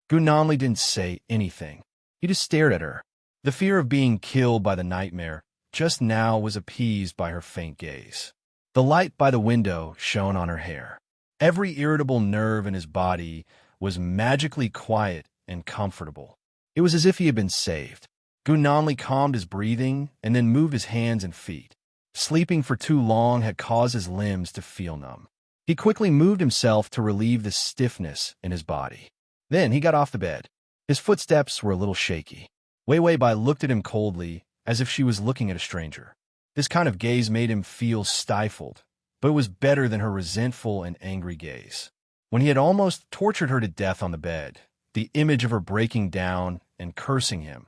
Gu Nanli didn't say anything. He just stared at her. The fear of being killed by the nightmare just now was appeased by her faint gaze. The light by the window shone on her hair. Every irritable nerve in his body was magically quiet and comfortable. It was as if he had been saved. Gu Nanli calmed his breathing and then moved his hands and feet. Sleeping for too long had caused his limbs to feel numb. He quickly moved himself to relieve the stiffness in his body. Then he got off the bed. His footsteps were a little shaky. Wei Wei Bai looked at him coldly, as if she was looking at a stranger. This kind of gaze made him feel stifled, but it was better than her resentful and angry gaze. When he had almost tortured her to death on the bed, the image of her breaking down and cursing him,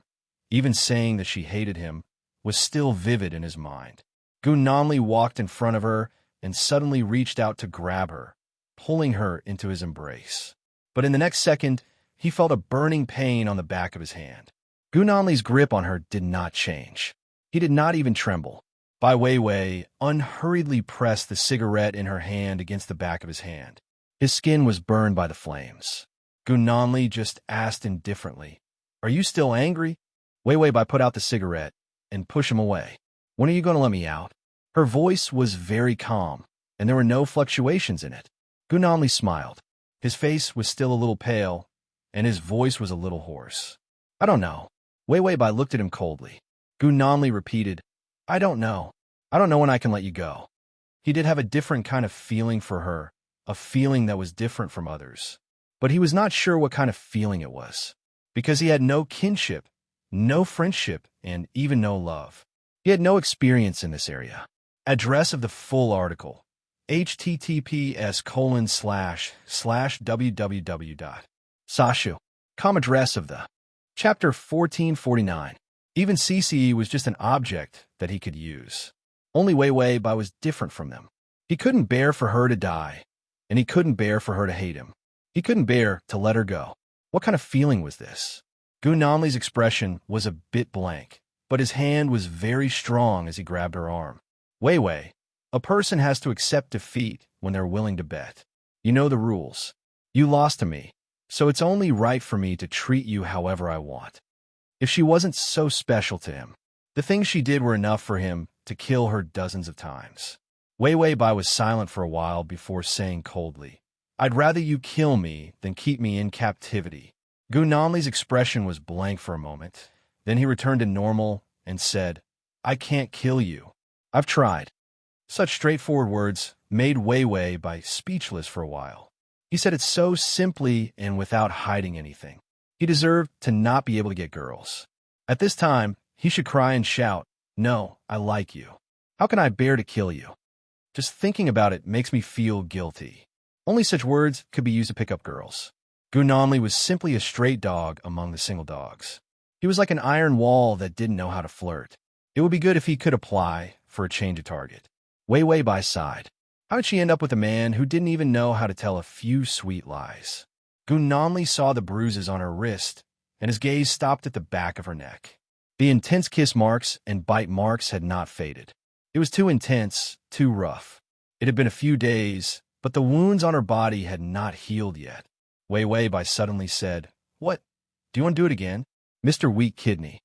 even saying that she hated him, was still vivid in his mind. Gu Nanli walked in front of her and suddenly reached out to grab her, pulling her into his embrace. But in the next second, he felt a burning pain on the back of his hand. Gu Nanli's grip on her did not change. He did not even tremble. Bai Weiwei unhurriedly pressed the cigarette in her hand against the back of his hand. His skin was burned by the flames. Gu Nanli just asked indifferently, "Are you still angry?" Weiwei Bai put out the cigarette and pushed him away. "When are you going to let me out?" Her voice was very calm, and there were no fluctuations in it. Gu Nanli smiled. His face was still a little pale, and his voice was a little hoarse. "I don't know." Weiwei Bai looked at him coldly. Gu Nanli repeated, "I don't know. I don't know when I can let you go." He did have a different kind of feeling for her, a feeling that was different from others. But he was not sure what kind of feeling it was, because he had no kinship, no friendship, and even no love. He had no experience in this area. Address of the full article, https://www.sashu. Address of the Chapter 1449. Even CCE was just an object that he could use. Only Weiwei Bai was different from them. He couldn't bear for her to die, and he couldn't bear for her to hate him. He couldn't bear to let her go. What kind of feeling was this? Gu Nanli's expression was a bit blank, but his hand was very strong as he grabbed her arm. Weiwei, a person has to accept defeat when they're willing to bet. You know the rules. You lost to me, so it's only right for me to treat you however I want. If she wasn't so special to him, the things she did were enough for him to kill her dozens of times. Weiwei Bai was silent for a while before saying coldly, "I'd rather you kill me than keep me in captivity." Gu Nanli's expression was blank for a moment. Then he returned to normal and said, "I can't kill you. I've tried." Such straightforward words made Weiwei Bai speechless for a while. He said it so simply and without hiding anything. He deserved to not be able to get girls. At this time, he should cry and shout, "No, I like you. How can I bear to kill you? Just thinking about it makes me feel guilty." Only such words could be used to pick up girls. Gu Nanli was simply a straight dog among the single dogs. He was like an iron wall that didn't know how to flirt. It would be good if he could apply for a change of target. Weiwei Bai sighed. How did she end up with a man who didn't even know how to tell a few sweet lies? Gu Nanli saw the bruises on her wrist, and his gaze stopped at the back of her neck. The intense kiss marks and bite marks had not faded. It was too intense, too rough. It had been a few days, but the wounds on her body had not healed yet. Weiwei Bai suddenly said, "What? Do you want to do it again?" Mr. Weak Kidney.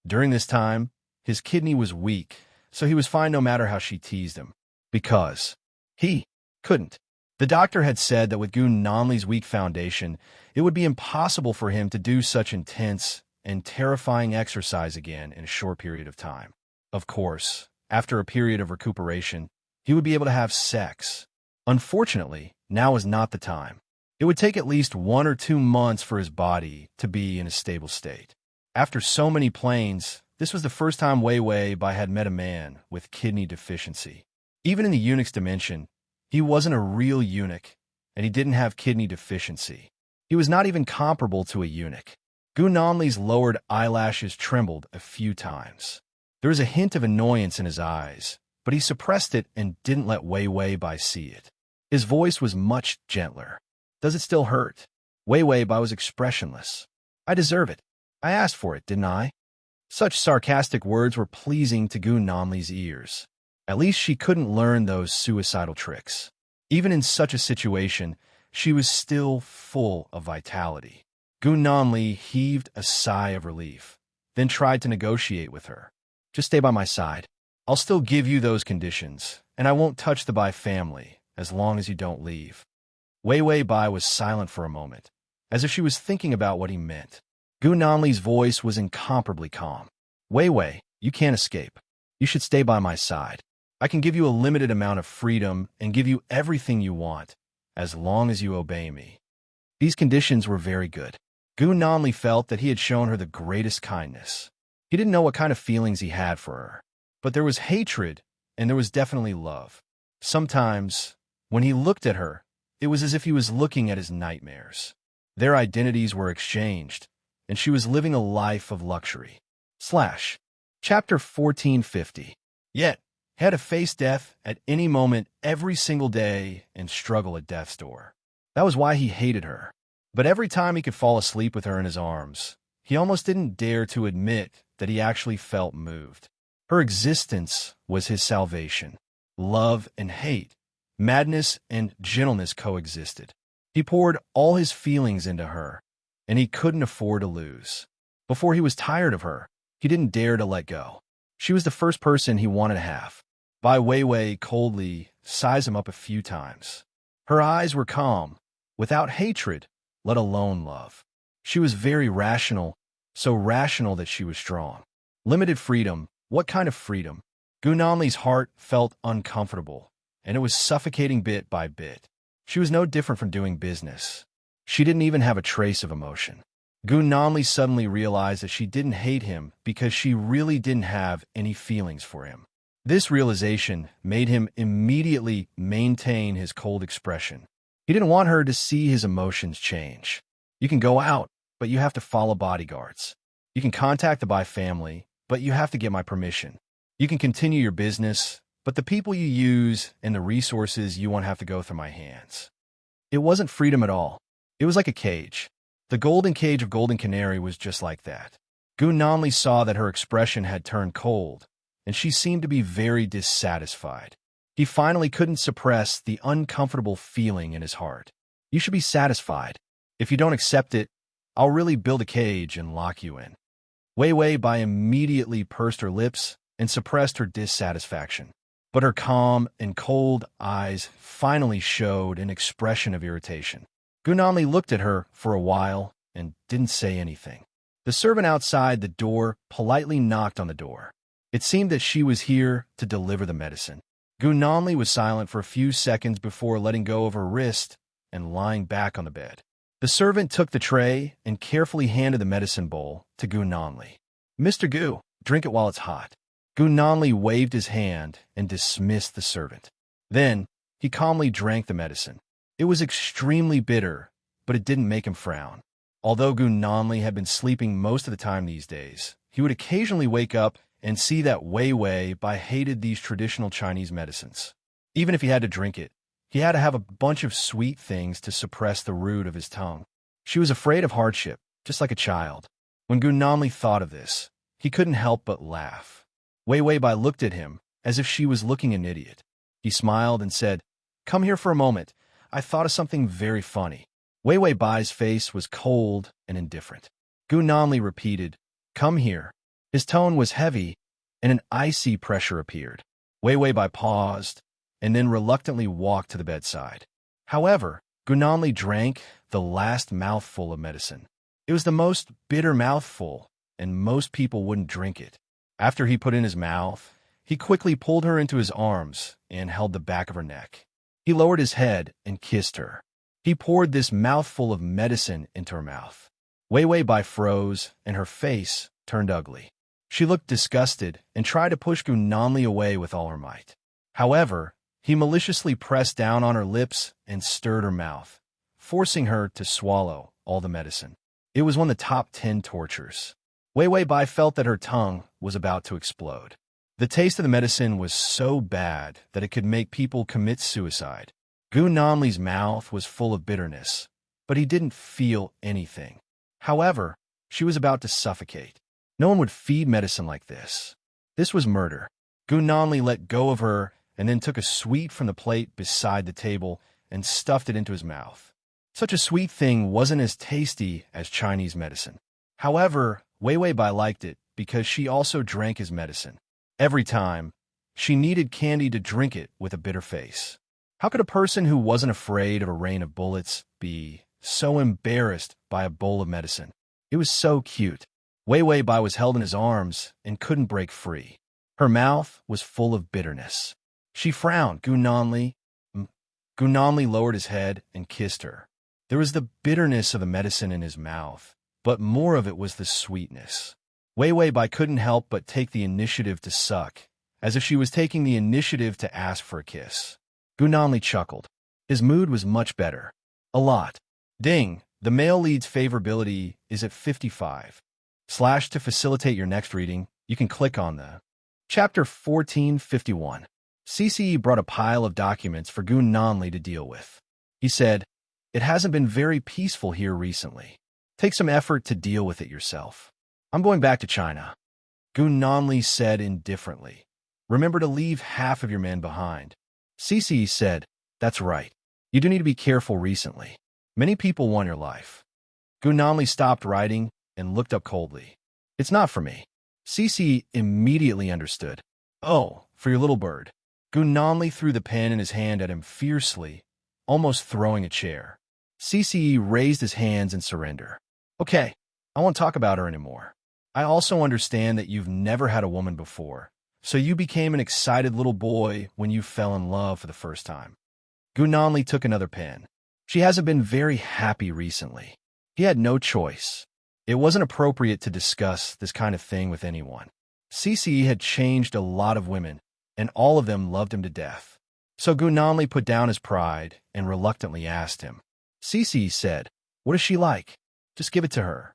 During this time, his kidney was weak, so he was fine no matter how she teased him. Because he couldn't. The doctor had said that with Gu Nanli's weak foundation, it would be impossible for him to do such intense and terrifying exercise again in a short period of time. Of course, after a period of recuperation, he would be able to have sex. Unfortunately, now was not the time. It would take at least 1 or 2 months for his body to be in a stable state. After so many planes, this was the first time Weiwei Bai had met a man with kidney deficiency. Even in the eunuch's dimension, he wasn't a real eunuch, and he didn't have kidney deficiency. He was not even comparable to a eunuch. Gu Nanli's lowered eyelashes trembled a few times. There was a hint of annoyance in his eyes, but he suppressed it and didn't let Weiwei Bai see it. His voice was much gentler. "Does it still hurt?" Weiwei Bai was expressionless. "I deserve it. I asked for it, didn't I?" Such sarcastic words were pleasing to Gu Nanli's ears. At least she couldn't learn those suicidal tricks. Even in such a situation, she was still full of vitality. Gu Nanli heaved a sigh of relief, then tried to negotiate with her. Just stay by my side. I'll still give you those conditions, and I won't touch the Bai family as long as you don't leave. Wei Wei Bai was silent for a moment, as if she was thinking about what he meant. Gu Nanli's voice was incomparably calm. Wei Wei, you can't escape. You should stay by my side. I can give you a limited amount of freedom and give you everything you want, as long as you obey me. These conditions were very good. Gu Nanli felt that he had shown her the greatest kindness. He didn't know what kind of feelings he had for her, but there was hatred and there was definitely love. Sometimes, when he looked at her, it was as if he was looking at his nightmares. Their identities were exchanged, and she was living a life of luxury. Chapter 1450. Yet, he had to face death at any moment every single day and struggle at death's door. That was why he hated her. But every time he could fall asleep with her in his arms, he almost didn't dare to admit that he actually felt moved. Her existence was his salvation. Love and hate, madness and gentleness coexisted. He poured all his feelings into her, and he couldn't afford to lose. Before he was tired of her, he didn't dare to let go. She was the first person he wanted to have. Bai Weiwei coldly sized him up a few times. Her eyes were calm, without hatred, let alone love. She was very rational, so rational that she was strong. Limited freedom. What kind of freedom? Gu Nanli's heart felt uncomfortable, and it was suffocating bit by bit. She was no different from doing business. She didn't even have a trace of emotion. Gu Nanli suddenly realized that she didn't hate him because she really didn't have any feelings for him. This realization made him immediately maintain his cold expression. He didn't want her to see his emotions change. You can go out, but you have to follow bodyguards. You can contact the Bai family, but you have to get my permission. You can continue your business, but the people you use and the resources you won't have to go through my hands. It wasn't freedom at all. It was like a cage. The golden cage of Golden Canary was just like that. Gu Nanli saw that her expression had turned cold, and she seemed to be very dissatisfied. He finally couldn't suppress the uncomfortable feeling in his heart. You should be satisfied. If you don't accept it, I'll really build a cage and lock you in. Wei Wei Bai immediately pursed her lips and suppressed her dissatisfaction. But her calm and cold eyes finally showed an expression of irritation. Gu Nanli looked at her for a while and didn't say anything. The servant outside the door politely knocked on the door. It seemed that she was here to deliver the medicine. Gu Nanli was silent for a few seconds before letting go of her wrist and lying back on the bed. The servant took the tray and carefully handed the medicine bowl to Gu Nanli. Mr. Gu, drink it while it's hot. Gu Nanli waved his hand and dismissed the servant. Then, he calmly drank the medicine. It was extremely bitter, but it didn't make him frown. Although Gu Nanli had been sleeping most of the time these days, he would occasionally wake up and see that Wei Wei Bai hated these traditional Chinese medicines. Even if he had to drink it, he had to have a bunch of sweet things to suppress the root of his tongue. She was afraid of hardship, just like a child. When Gu Nanli thought of this, he couldn't help but laugh. Wei Wei Bai looked at him as if she was looking an idiot. He smiled and said, "Come here for a moment. I thought of something very funny." Wei Wei Bai's face was cold and indifferent. Gu Nanli repeated, "Come here." His tone was heavy, and an icy pressure appeared. Wei Wei Bai paused, and then reluctantly walked to the bedside. However, Gu Nanli drank the last mouthful of medicine. It was the most bitter mouthful, and most people wouldn't drink it. After he put in his mouth, he quickly pulled her into his arms and held the back of her neck. He lowered his head and kissed her. He poured this mouthful of medicine into her mouth. Wei Wei Bai froze, and her face turned ugly. She looked disgusted and tried to push Gu Nanli away with all her might. However, he maliciously pressed down on her lips and stirred her mouth, forcing her to swallow all the medicine. It was one of the top 10 tortures. Wei Wei Bai felt that her tongue was about to explode. The taste of the medicine was so bad that it could make people commit suicide. Gu Nanli's mouth was full of bitterness, but he didn't feel anything. However, she was about to suffocate. No one would feed medicine like this. This was murder. Gu Nanli let go of her and then took a sweet from the plate beside the table and stuffed it into his mouth. Such a sweet thing wasn't as tasty as Chinese medicine. However, Wei Wei Bai liked it because she also drank his medicine. Every time, she needed candy to drink it with a bitter face. How could a person who wasn't afraid of a rain of bullets be so embarrassed by a bowl of medicine? It was so cute. Wei Wei Bai was held in his arms and couldn't break free. Her mouth was full of bitterness. She frowned. Gu Nanli lowered his head and kissed her. There was the bitterness of the medicine in his mouth, but more of it was the sweetness. Wei Wei Bai couldn't help but take the initiative to suck, as if she was taking the initiative to ask for a kiss. Gu Nanli chuckled. His mood was much better. A lot. Ding! The male lead's favorability is at 55. / to facilitate your next reading, you can click on the Chapter 1451. CCE brought a pile of documents for Gu Nanli to deal with. He said, "It hasn't been very peaceful here recently. Take some effort to deal with it yourself. I'm going back to China." Gu Nanli said indifferently, "Remember to leave half of your men behind." CCE said, "That's right. You do need to be careful recently. Many people want your life." Gu Nanli stopped writing and looked up coldly. "It's not for me." CCE immediately understood. "Oh, for your little bird." Gu Nanli threw the pen in his hand at him fiercely, almost throwing a chair. CCE raised his hands in surrender. "Okay, I won't talk about her anymore. I also understand that you've never had a woman before, so you became an excited little boy when you fell in love for the first time." Gu Nanli took another pen. "She hasn't been very happy recently." He had no choice. It wasn't appropriate to discuss this kind of thing with anyone. CCE had changed a lot of women, and all of them loved him to death. So Gu Nanli put down his pride and reluctantly asked him. CCE said, "What is she like? Just give it to her."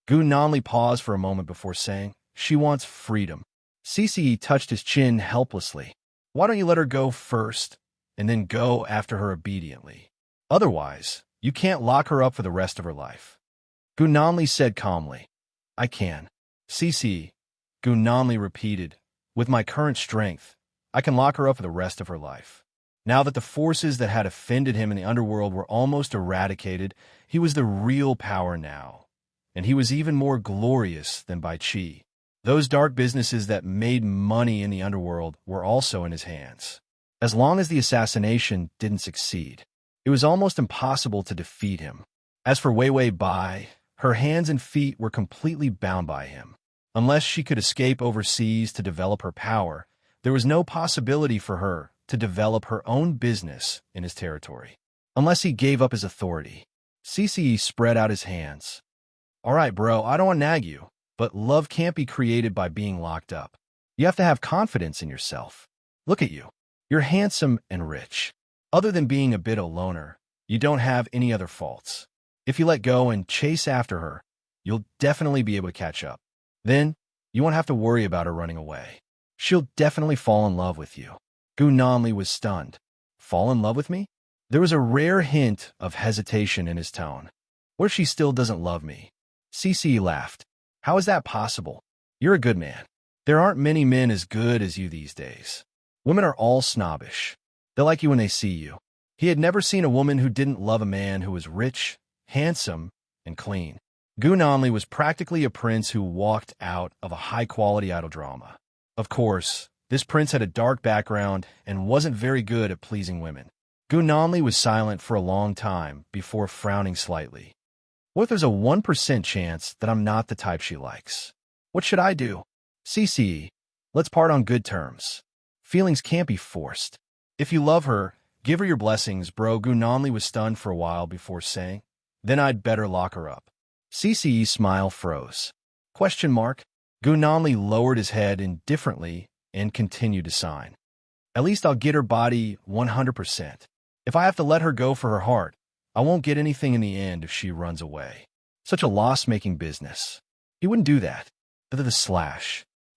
Gu Nanli paused for a moment before saying, "She wants freedom." CCE touched his chin helplessly. "Why don't you let her go first, and then go after her obediently? Otherwise, you can't lock her up for the rest of her life." Gu Nanli said calmly, "I can." CCE, Gu Nanli repeated, "With my current strength, I can lock her up for the rest of her life." Now that the forces that had offended him in the underworld were almost eradicated, he was the real power now. And he was even more glorious than Bai Qi. Those dark businesses that made money in the underworld were also in his hands. As long as the assassination didn't succeed, it was almost impossible to defeat him. As for Wei Wei Bai, her hands and feet were completely bound by him. Unless she could escape overseas to develop her power, there was no possibility for her to develop her own business in his territory. Unless he gave up his authority. CCE spread out his hands. "All right, bro, I don't want to nag you, but love can't be created by being locked up. You have to have confidence in yourself. Look at you. You're handsome and rich. Other than being a bit of a loner, you don't have any other faults. If you let go and chase after her, you'll definitely be able to catch up. Then, you won't have to worry about her running away. She'll definitely fall in love with you." Gu Nanli was stunned. "Fall in love with me?" There was a rare hint of hesitation in his tone. "What if she still doesn't love me?" CCE laughed. "How is that possible? You're a good man. There aren't many men as good as you these days. Women are all snobbish. They like you when they see you." He had never seen a woman who didn't love a man who was rich, handsome, and clean. Gu Nanli was practically a prince who walked out of a high-quality idol drama. Of course, this prince had a dark background and wasn't very good at pleasing women. Gu Nanli was silent for a long time before frowning slightly. "What if there's a 1% chance that I'm not the type she likes? What should I do?" CCE, let's part on good terms. Feelings can't be forced. If you love her, give her your blessings, bro. Gu Nanli was stunned for a while before saying, "Then I'd better lock her up." CCE's smile froze. Question mark? Gu Nanli lowered his head indifferently and continued to sign. "At least I'll get her body 100%. If I have to let her go for her heart, I won't get anything in the end if she runs away. Such a loss-making business." He wouldn't do that. /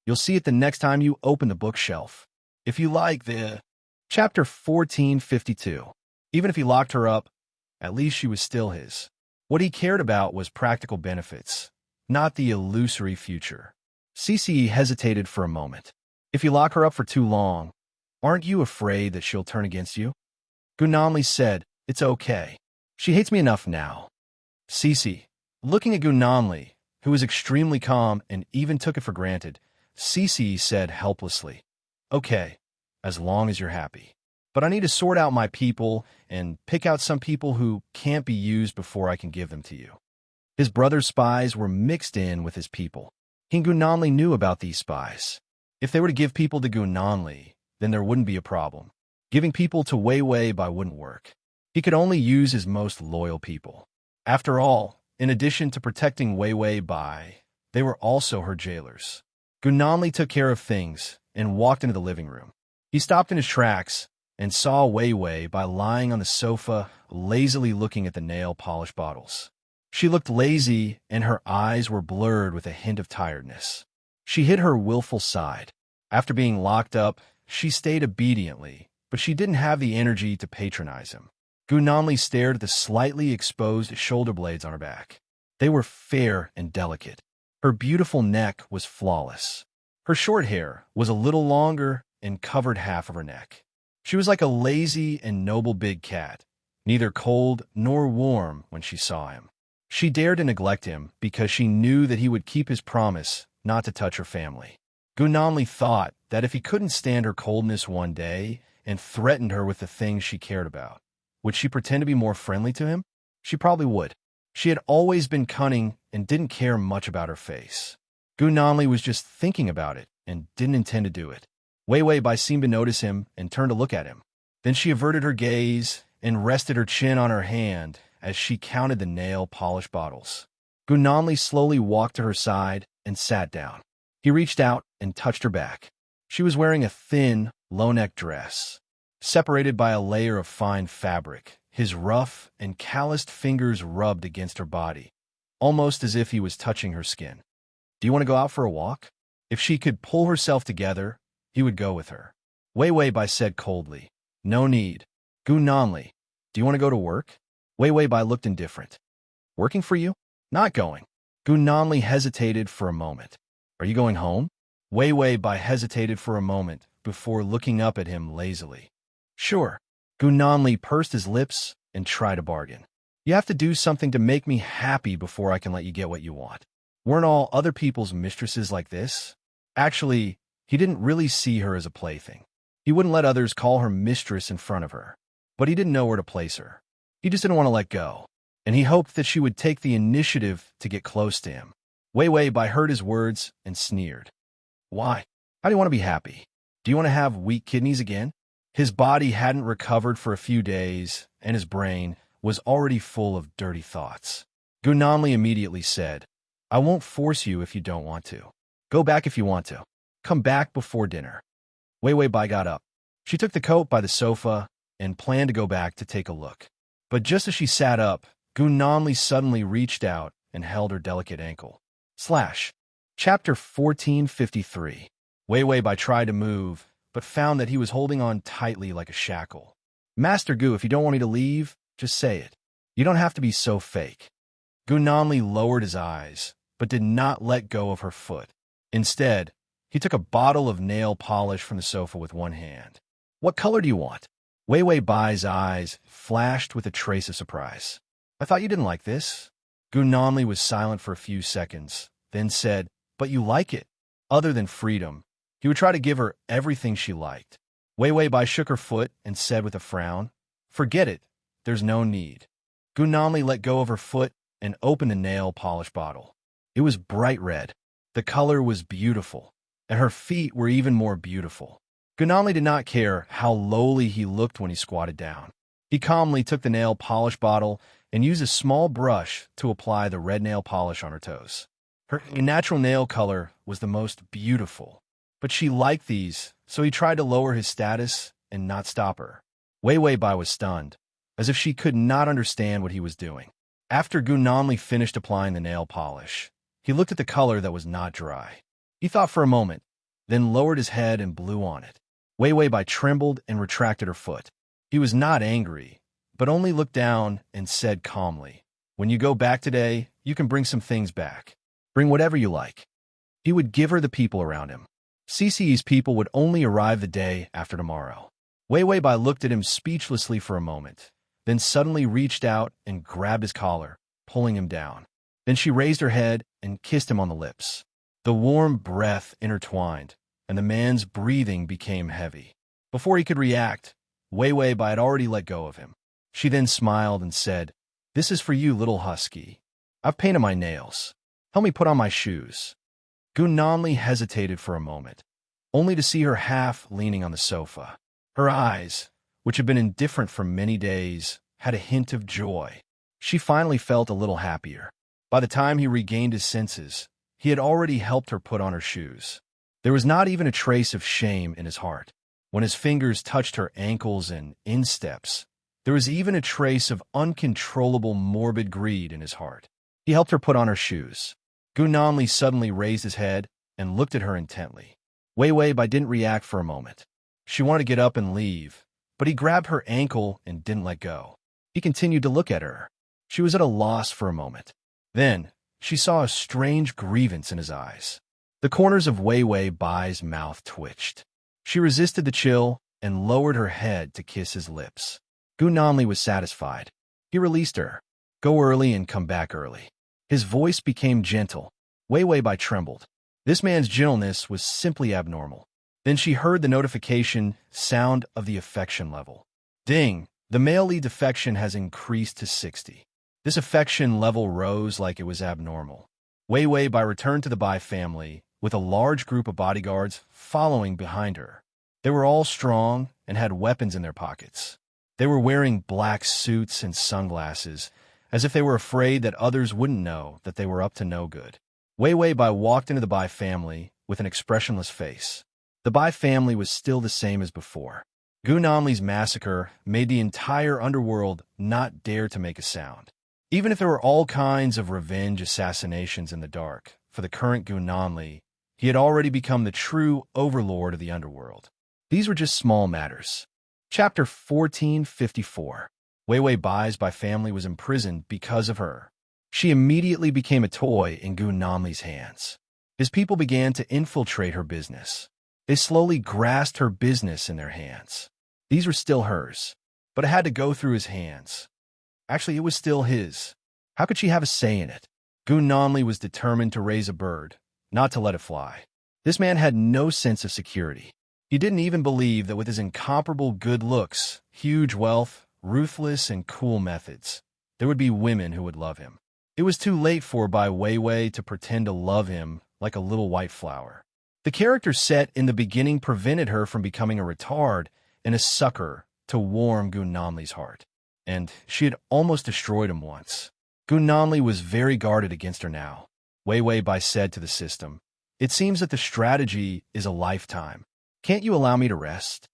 You'll see it the next time you open the bookshelf. If you like the Chapter 1452. Even if he locked her up, at least she was still his. What he cared about was practical benefits, not the illusory future. CCE hesitated for a moment. If you lock her up for too long, Aren't you afraid that she'll turn against you? Gunamli said, It's okay. She hates me enough now. Cece, looking at Gunamli, who was extremely calm and even took it for granted, Cece said helplessly, Okay, as long as you're happy. But I need to sort out my people and pick out some people who can't be used before I can give them to you. His brother's spies were mixed in with his people. King Gunamli knew about these spies. If they were to give people to Gunamli, then there wouldn't be a problem. Giving people to Wei Wei Bai wouldn't work. He could only use his most loyal people. After all, in addition to protecting Wei Wei Bai, they were also her jailers. Gunamli took care of things and walked into the living room. He stopped in his tracks and saw Wei Wei Bai lying on the sofa, lazily looking at the nail polish bottles. She looked lazy and her eyes were blurred with a hint of tiredness. She hid her willful side. After being locked up, she stayed obediently, but she didn't have the energy to patronize him. Gunamli stared at the slightly exposed shoulder blades on her back. They were fair and delicate. Her beautiful neck was flawless. Her short hair was a little longer and covered half of her neck. She was like a lazy and noble big cat, neither cold nor warm when she saw him. She dared to neglect him because she knew that he would keep his promise not to touch her family. Gunamli thought that if he couldn't stand her coldness one day and threatened her with the things she cared about, would she pretend to be more friendly to him? She probably would. She had always been cunning and didn't care much about her face. Gunamli was just thinking about it and didn't intend to do it. Wei Wei Bai seemed to notice him and turned to look at him. Then she averted her gaze and rested her chin on her hand as she counted the nail polish bottles. Gunamli slowly walked to her side and sat down. He reached out and touched her back. She was wearing a thin, low-neck dress, separated by a layer of fine fabric. His rough and calloused fingers rubbed against her body, almost as if he was touching her skin. Do you want to go out for a walk? If she could pull herself together, he would go with her. Wei Wei Bai said coldly, No need. Gunamli, do you want to go to work? Wei Wei Bai looked indifferent. Working for you? Not going. Gunamli hesitated for a moment. Are you going home? Wei Wei Bai hesitated for a moment before looking up at him lazily. Sure. Gunamli pursed his lips and tried to bargain. You have to do something to make me happy before I can let you get what you want. Weren't all other people's mistresses like this? Actually, he didn't really see her as a plaything. He wouldn't let others call her mistress in front of her, but he didn't know where to place her. He just didn't want to let go, and he hoped that she would take the initiative to get close to him. Wei Wei Bai heard his words and sneered. Why? How do you want to be happy? Do you want to have weak kidneys again? His body hadn't recovered for a few days, and his brain was already full of dirty thoughts. Gunamli immediately said, I won't force you if you don't want to. Go back if you want to. Come back before dinner. Wei Wei Bai got up. She took the coat by the sofa and planned to go back to take a look. But just as she sat up, Gunamli suddenly reached out and held her delicate ankle. Chapter 1453. Wei Wei Bai tried to move, but found that he was holding on tightly like a shackle. Master Gu, if you don't want me to leave, just say it. You don't have to be so fake. Gunamli lowered his eyes, but did not let go of her foot. Instead, he took a bottle of nail polish from the sofa with one hand. What color do you want? Wei Wei Bai's eyes flashed with a trace of surprise. I thought you didn't like this. Gunamli was silent for a few seconds, then said, But you like it. Other than freedom, he would try to give her everything she liked. Wei Wei Bai shook her foot and said with a frown, Forget it. There's no need. Gunamli let go of her foot and opened a nail polish bottle. It was bright red. The color was beautiful, and her feet were even more beautiful. Gunamli did not care how lowly he looked when he squatted down. He calmly took the nail polish bottle and used a small brush to apply the red nail polish on her toes. Her natural nail color was the most beautiful, but she liked these, so he tried to lower his status and not stop her. Wei Wei Bai was stunned, as if she could not understand what he was doing. After Gunamli finished applying the nail polish, he looked at the color that was not dry. He thought for a moment, then lowered his head and blew on it. Wei Wei Bai trembled and retracted her foot. He was not angry, but only looked down and said calmly, When you go back today, you can bring some things back. Bring whatever you like. He would give her the people around him. CCE's people would only arrive the day after tomorrow. Wei Wei Bai looked at him speechlessly for a moment, then suddenly reached out and grabbed his collar, pulling him down. Then she raised her head and kissed him on the lips. The warm breath intertwined, and the man's breathing became heavy. Before he could react, Wei Wei Bai had already let go of him. She then smiled and said, "This is for you, little husky. I've painted my nails. Help me put on my shoes." Gu Nanli hesitated for a moment, only to see her half leaning on the sofa. Her eyes, which had been indifferent for many days, had a hint of joy. She finally felt a little happier. By the time he regained his senses, he had already helped her put on her shoes. There was not even a trace of shame in his heart. When his fingers touched her ankles and insteps, there was even a trace of uncontrollable morbid greed in his heart. He helped her put on her shoes. Gu Nanli suddenly raised his head and looked at her intently. Wei Wei Bai didn't react for a moment. She wanted to get up and leave, but he grabbed her ankle and didn't let go. He continued to look at her. She was at a loss for a moment. Then, she saw a strange grievance in his eyes. The corners of Wei Wei Bai's mouth twitched. She resisted the chill and lowered her head to kiss his lips. Gu Nanli was satisfied. He released her. "Go early and come back early." His voice became gentle. Wei Wei Bai trembled. This man's gentleness was simply abnormal. Then she heard the notification sound of the affection level. Ding! The male lead affection has increased to 60. This affection level rose like it was abnormal. Wei Wei Bai returned to the Bai family with a large group of bodyguards following behind her. They were all strong and had weapons in their pockets. They were wearing black suits and sunglasses, as if they were afraid that others wouldn't know that they were up to no good. Wei Wei Bai walked into the Bai family with an expressionless face. The Bai family was still the same as before. Gu Nanli's massacre made the entire underworld not dare to make a sound. Even if there were all kinds of revenge assassinations in the dark, for the current Gu Nanli, he had already become the true overlord of the underworld. These were just small matters. Chapter 1454. Wei Wei Bai's Bai family was imprisoned because of her. She immediately became a toy in Gu Nanli's hands. His people began to infiltrate her business. They slowly grasped her business in their hands. These were still hers, but it had to go through his hands. Actually, it was still his. How could she have a say in it? Gu Nanli was determined to raise a bird, not to let it fly. This man had no sense of security. He didn't even believe that with his incomparable good looks, huge wealth, ruthless and cool methods, there would be women who would love him. It was too late for Bai Wei Wei to pretend to love him like a little white flower. The character set in the beginning prevented her from becoming a retard and a sucker to warm Gu Nanli's heart. And she had almost destroyed him once. Gu Nanli was very guarded against her now. Wei Wei Bai said to the system, "It seems that the strategy is a lifetime. Can't you allow me to rest?"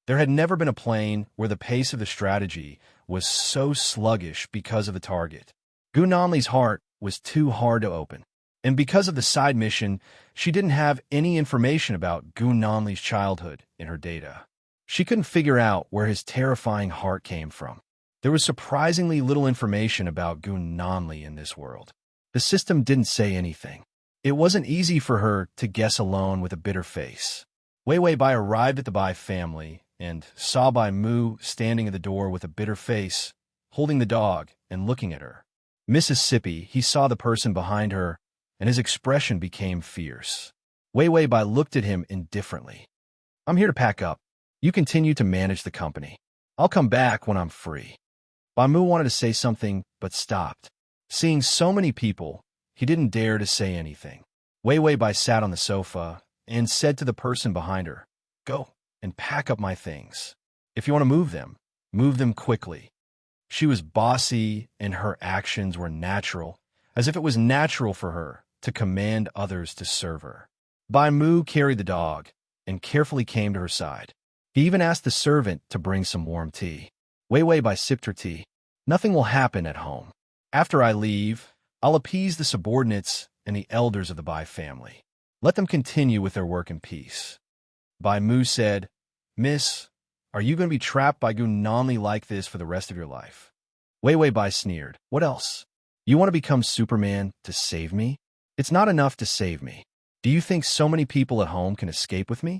There had never been a plane where the pace of the strategy was so sluggish because of the target. Gu Nanli's heart was too hard to open. And because of the side mission, she didn't have any information about Gu Nanli's childhood in her data. She couldn't figure out where his terrifying heart came from. There was surprisingly little information about Gu Nanli in this world. The system didn't say anything. It wasn't easy for her to guess alone with a bitter face. Wei Wei Bai arrived at the Bai family and saw Bai Mu standing at the door with a bitter face, holding the dog and looking at her. Mississippi, he saw the person behind her, and his expression became fierce. Wei Wei Bai looked at him indifferently. "I'm here to pack up. You continue to manage the company. I'll come back when I'm free." Bai Mu wanted to say something, but stopped. Seeing so many people, he didn't dare to say anything. Wei Wei Bai sat on the sofa and said to the person behind her, "Go and pack up my things. If you want to move them quickly." She was bossy, and her actions were natural, as if it was natural for her to command others to serve her. Bai Mu carried the dog and carefully came to her side. He even asked the servant to bring some warm tea. Wei Wei Bai sipped her tea. "Nothing will happen at home. After I leave, I'll appease the subordinates and the elders of the Bai family. Let them continue with their work in peace." Bai Mu said, "Miss, are you going to be trapped by Gu Nanli like this for the rest of your life?" Wei Wei Bai sneered. "What else? You want to become Superman to save me? It's not enough to save me. Do you think so many people at home can escape with me?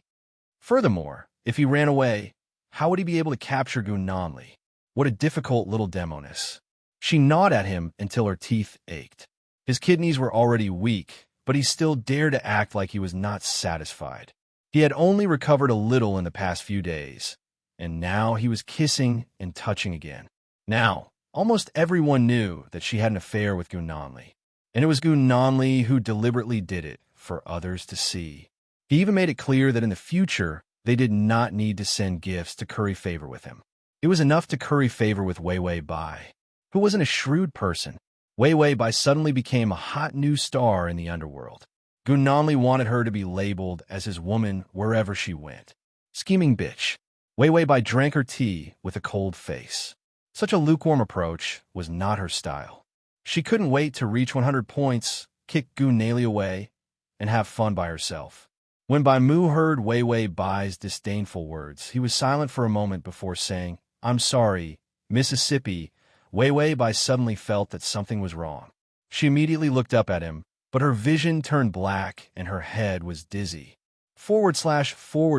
Furthermore, if he ran away, how would he be able to capture Gunanli? What a difficult little demoness. She gnawed at him until her teeth ached. His kidneys were already weak, but he still dared to act like he was not satisfied. He had only recovered a little in the past few days, and now he was kissing and touching again. Now, almost everyone knew that she had an affair with Gunanli, and it was Gunanli who deliberately did it for others to see. He even made it clear that in the future, they did not need to send gifts to curry favor with him. It was enough to curry favor with Wei Wei Bai, who wasn't a shrewd person. Wei Wei Bai suddenly became a hot new star in the underworld. Gunanli wanted her to be labeled as his woman wherever she went. Scheming bitch. Wei Wei Bai drank her tea with a cold face. Such a lukewarm approach was not her style. She couldn't wait to reach 100 points, kick Gunanli away, and have fun by herself. When Bai Mu heard Wei Wei Bai's disdainful words, he was silent for a moment before saying, "I'm sorry, Mississippi." Wei Wei Bai suddenly felt that something was wrong. She immediately looked up at him, but her vision turned black and her head was dizzy. / crossover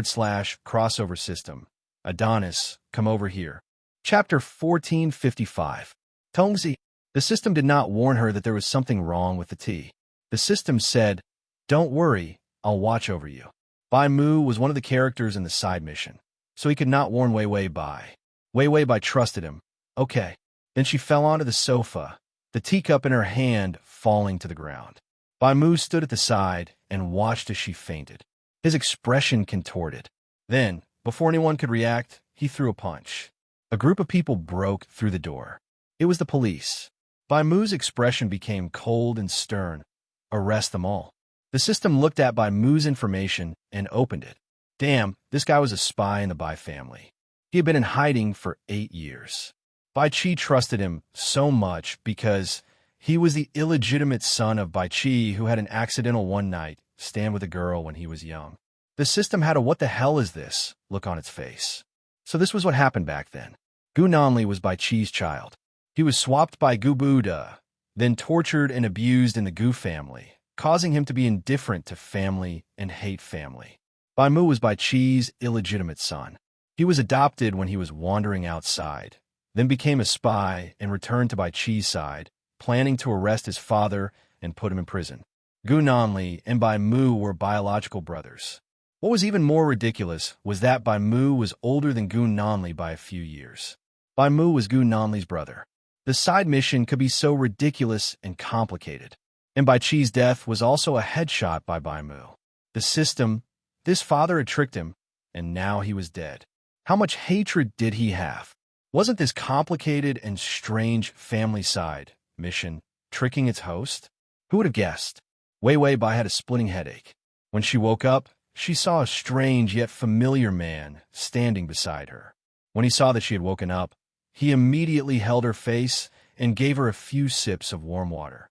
system. Adonis, come over here. Chapter 1455. Tongzi. The system did not warn her that there was something wrong with the tea. The system said, "Don't worry, I'll watch over you." Bai Mu was one of the characters in the side mission, so he could not warn Wei Wei Bai. Wei Wei Bai trusted him. Okay. Then she fell onto the sofa, the teacup in her hand falling to the ground. Bai Mu stood at the side and watched as she fainted. His expression contorted. Then, before anyone could react, he threw a punch. A group of people broke through the door. It was the police. Bai Mu's expression became cold and stern. Arrest them all. The system looked at Bai Mu's information and opened it. Damn, this guy was a spy in the Bai family. He had been in hiding for 8 years. Bai Qi trusted him so much because he was the illegitimate son of Bai Qi who had an accidental one-night stand with a girl when he was young. The system had a "what the hell is this" look on its face. So this was what happened back then. Gunanli was Bai Qi's child. He was swapped by Gu Buddha, then tortured and abused in the Gu family, causing him to be indifferent to family and hate family. Bai Mu was Bai Qi's illegitimate son. He was adopted when he was wandering outside, then became a spy and returned to Bai Qi's side, planning to arrest his father and put him in prison. Gunanli and Bai Mu were biological brothers. What was even more ridiculous was that Bai Mu was older than Gunanli by a few years. Bai Mu was Gunanli's brother. The side mission could be so ridiculous and complicated. And Bai Qi's death was also a headshot by Bai Mu. The system, this father had tricked him, and now he was dead. How much hatred did he have? Wasn't this complicated and strange family side mission tricking its host? Who would have guessed? Wei Wei Bai had a splitting headache. When she woke up, she saw a strange yet familiar man standing beside her. When he saw that she had woken up, he immediately held her face and gave her a few sips of warm water.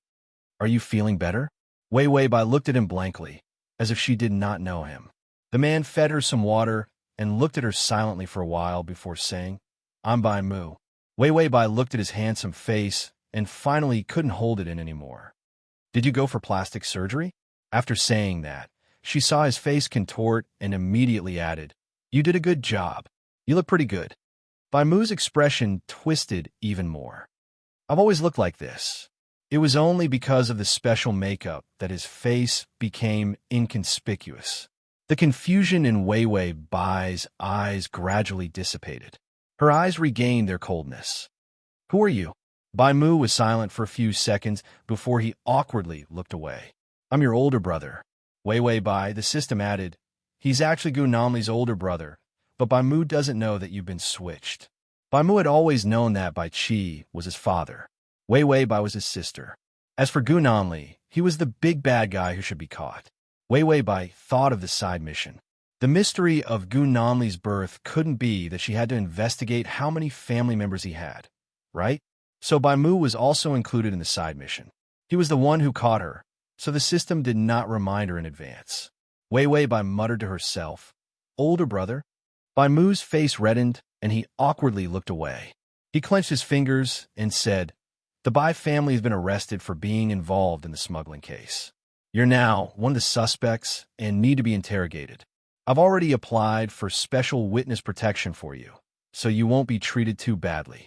"Are you feeling better?" Wei Wei Bai looked at him blankly, as if she did not know him. The man fed her some water and looked at her silently for a while before saying, "I'm Bai Mu." Wei Wei Bai looked at his handsome face and finally couldn't hold it in anymore. "Did you go for plastic surgery?" After saying that, she saw his face contort and immediately added, "You did a good job. You look pretty good." Bai Mu's expression twisted even more. "I've always looked like this." It was only because of the special makeup that his face became inconspicuous. The confusion in Wei Wei Bai's eyes gradually dissipated. Her eyes regained their coldness. "Who are you?" Bai Mu was silent for a few seconds before he awkwardly looked away. "I'm your older brother." Wei Wei Bai, the system added, "He's actually Gunanli's older brother, but Bai Mu doesn't know that you've been switched." Bai Mu had always known that Bai Qi was his father. Wei Wei Bai was his sister. As for Gunanli, he was the big bad guy who should be caught. Wei Wei Bai thought of the side mission. The mystery of Gunanli's birth couldn't be that she had to investigate how many family members he had, right? So Bai Mu was also included in the side mission. He was the one who caught her, so the system did not remind her in advance. Wei Wei Bai muttered to herself, "Older brother?" Bai Mu's face reddened, and he awkwardly looked away. He clenched his fingers and said, "The Bai family has been arrested for being involved in the smuggling case. You're now one of the suspects and need to be interrogated. I've already applied for special witness protection for you, so you won't be treated too badly.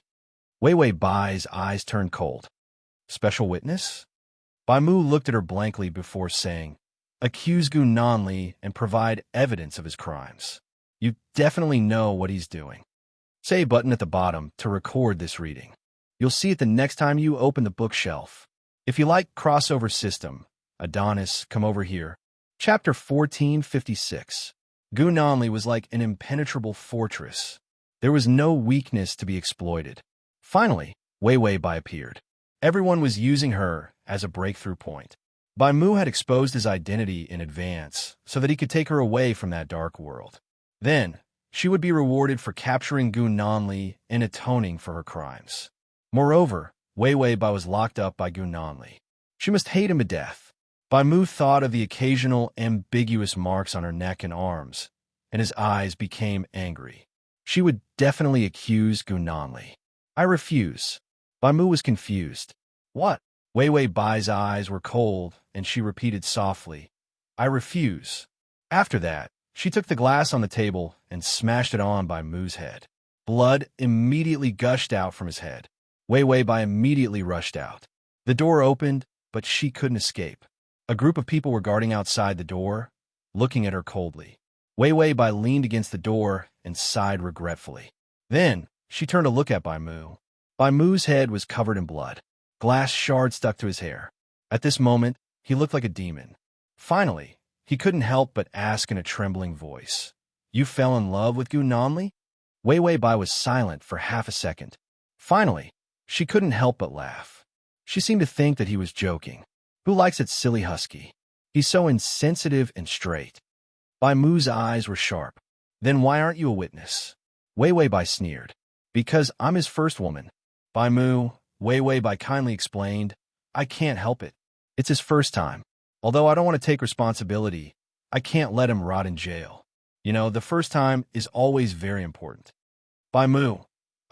Wei Wei Bai's eyes turned cold. Special witness? Bai Mu looked at her blankly before saying, accuse Gu Nanli and provide evidence of his crimes. You definitely know what he's doing. Say a button at the bottom to record this reading. You'll see it the next time you open the bookshelf. If you like crossover system, Adonis, come over here. Chapter 1456. Gu Nanli was like an impenetrable fortress. There was no weakness to be exploited. Finally, Wei Wei Bai appeared. Everyone was using her as a breakthrough point. Bai Mu had exposed his identity in advance so that he could take her away from that dark world. Then, she would be rewarded for capturing Gu Nanli and atoning for her crimes. Moreover, Wei Wei Bai was locked up by Gu Nanli. She must hate him to death. Bai Mu thought of the occasional ambiguous marks on her neck and arms, and his eyes became angry. She would definitely accuse Gu Nanli. I refuse. Bai Mu was confused. What? Wei Wei Bai's eyes were cold, and she repeated softly, I refuse. After that, she took the glass on the table and smashed it on Bai Mu's head. Blood immediately gushed out from his head. Wei Wei Bai immediately rushed out. The door opened, but she couldn't escape. A group of people were guarding outside the door, looking at her coldly. Wei Wei Bai leaned against the door and sighed regretfully. Then, she turned to look at Bai Mu. Bai Mu's head was covered in blood. Glass shards stuck to his hair. At this moment, he looked like a demon. Finally, he couldn't help but ask in a trembling voice, You fell in love with Gu Nanli? Wei Wei Bai was silent for half a second. Finally, she couldn't help but laugh. She seemed to think that he was joking. Who likes it, silly husky? He's so insensitive and straight. Bai Mu's eyes were sharp. Then why aren't you a witness? Wei Wei Bai sneered. Because I'm his first woman. Bai Mu, Wei Wei Bai kindly explained, I can't help it. It's his first time. Although I don't want to take responsibility, I can't let him rot in jail. You know, the first time is always very important. Bai Mu,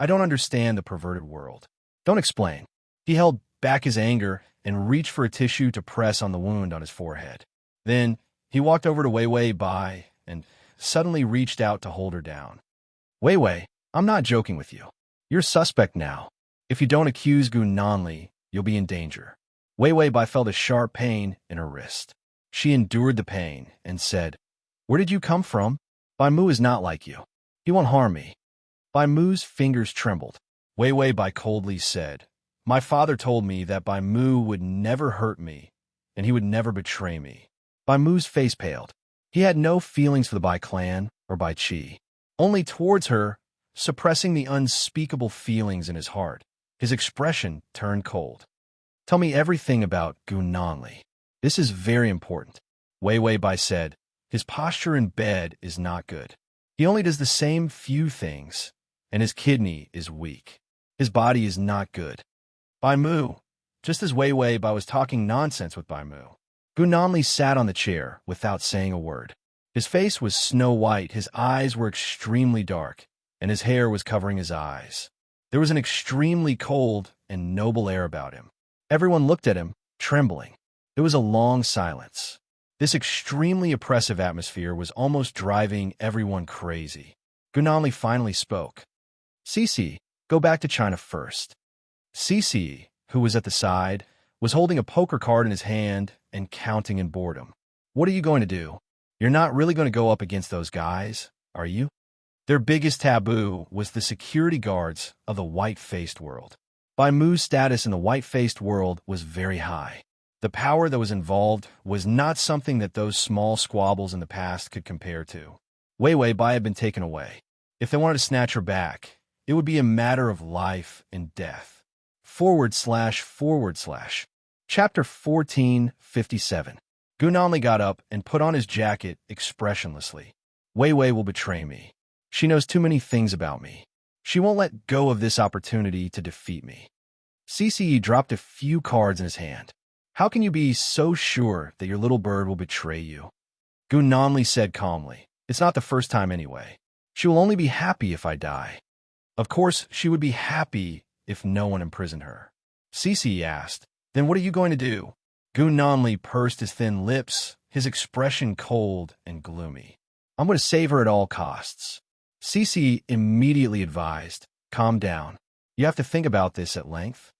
I don't understand the perverted world. Don't explain. He held back his anger and reached for a tissue to press on the wound on his forehead. Then, he walked over to Wei Wei Bai and suddenly reached out to hold her down. Wei Wei, I'm not joking with you. You're suspect now. If you don't accuse Gu Nanli, you'll be in danger. Wei Wei Bai felt a sharp pain in her wrist. She endured the pain and said, Where did you come from? Bai Mu is not like you. He won't harm me. Bai Mu's fingers trembled. Wei Wei Bai coldly said, My father told me that Bai Mu would never hurt me, and he would never betray me. Bai Mu's face paled. He had no feelings for the Bai clan or Bai Qi. Only towards her, suppressing the unspeakable feelings in his heart. His expression turned cold. Tell me everything about Gu Nanli. This is very important. Wei Wei Bai said, His posture in bed is not good. He only does the same few things, and his kidney is weak. His body is not good. Bai Mu, just as Wei Wei Bai was talking nonsense with Bai Mu, Gu Nanli sat on the chair without saying a word. His face was snow white, his eyes were extremely dark, and his hair was covering his eyes. There was an extremely cold and noble air about him. Everyone looked at him, trembling. There was a long silence. This extremely oppressive atmosphere was almost driving everyone crazy. Gu Nanli finally spoke. Cici, go back to China first. Cici, who was at the side, was holding a poker card in his hand and counting in boredom. What are you going to do? You're not really going to go up against those guys, are you? Their biggest taboo was the security guards of the white-faced world. Bai Mu's status in the white-faced world was very high. The power that was involved was not something that those small squabbles in the past could compare to. Wei Wei Bai had been taken away. If they wanted to snatch her back, it would be a matter of life and death. / Chapter 1457. Gu Nanli got up and put on his jacket expressionlessly. Wei Wei will betray me. She knows too many things about me. She won't let go of this opportunity to defeat me. Cici dropped a few cards in his hand. How can you be so sure that your little bird will betray you? Gu Nanli said calmly. It's not the first time anyway. She will only be happy if I die. Of course, she would be happy if no one imprisoned her. Cici asked, Then what are you going to do? Gu Nanli pursed his thin lips, his expression cold and gloomy. I'm going to save her at all costs. Cece immediately advised, calm down. You have to think about this at length.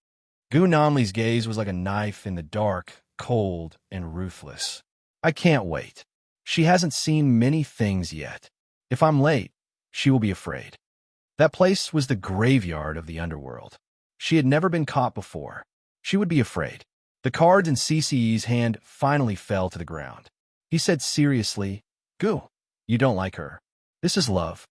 Gu Nanli's gaze was like a knife in the dark, cold, and ruthless. I can't wait. She hasn't seen many things yet. If I'm late, she will be afraid. That place was the graveyard of the underworld. She had never been caught before. She would be afraid. The cards in Cece's hand finally fell to the ground. He said seriously, Gu, you don't like her. This is love.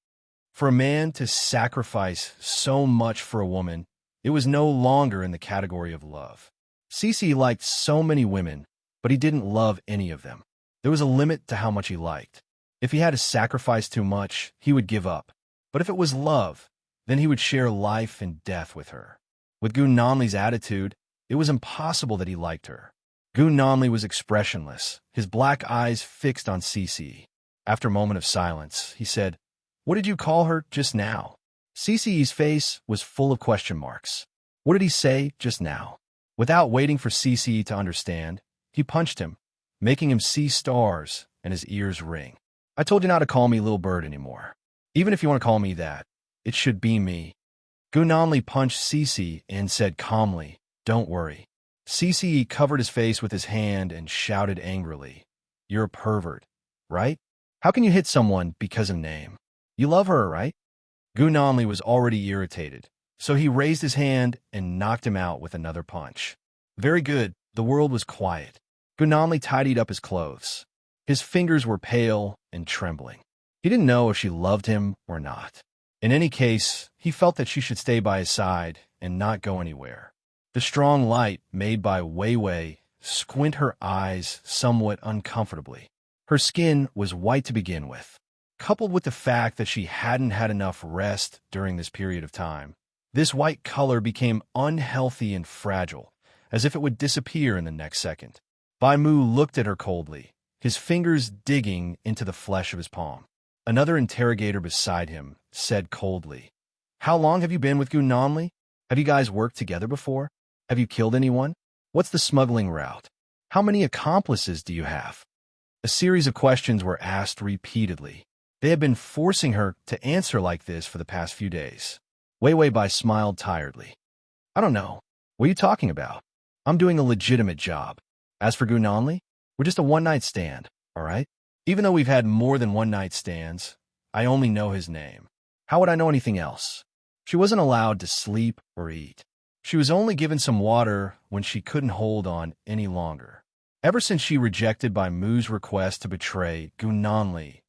For a man to sacrifice so much for a woman, it was no longer in the category of love. Cece liked so many women, but he didn't love any of them. There was a limit to how much he liked. If he had to sacrifice too much, he would give up. But if it was love, then he would share life and death with her. With Gu Nanli's attitude, it was impossible that he liked her. Gu Nanli was expressionless, his black eyes fixed on Cece. After a moment of silence, he said, What did you call her just now? Cece's face was full of question marks. What did he say just now? Without waiting for Cece to understand, he punched him, making him see stars and his ears ring. I told you not to call me little bird anymore. Even if you want to call me that, it should be me. Gu Nanli punched Cece and said calmly, Don't worry. Cece covered his face with his hand and shouted angrily, You're a pervert, right? How can you hit someone because of name? You love her, right? Gu Nanli was already irritated, so he raised his hand and knocked him out with another punch. Very good. The world was quiet. Gu Nanli tidied up his clothes. His fingers were pale and trembling. He didn't know if she loved him or not. In any case, he felt that she should stay by his side and not go anywhere. The strong light made by Wei Wei squint her eyes somewhat uncomfortably. Her skin was white to begin with. Coupled with the fact that she hadn't had enough rest during this period of time, this white color became unhealthy and fragile, as if it would disappear in the next second. Bai Mu looked at her coldly, his fingers digging into the flesh of his palm. Another interrogator beside him said coldly, How long have you been with Gu Nanli? Have you guys worked together before? Have you killed anyone? What's the smuggling route? How many accomplices do you have? A series of questions were asked repeatedly. They had been forcing her to answer like this for the past few days. Wei Wei Bai smiled tiredly. I don't know. What are you talking about? I'm doing a legitimate job. As for Gu Nanli, we're just a one-night stand, all right? Even though we've had more than one-night stands, I only know his name. How would I know anything else? She wasn't allowed to sleep or eat. She was only given some water when she couldn't hold on any longer. Ever since she rejected Bai Mu's request to betray Gu Nanli,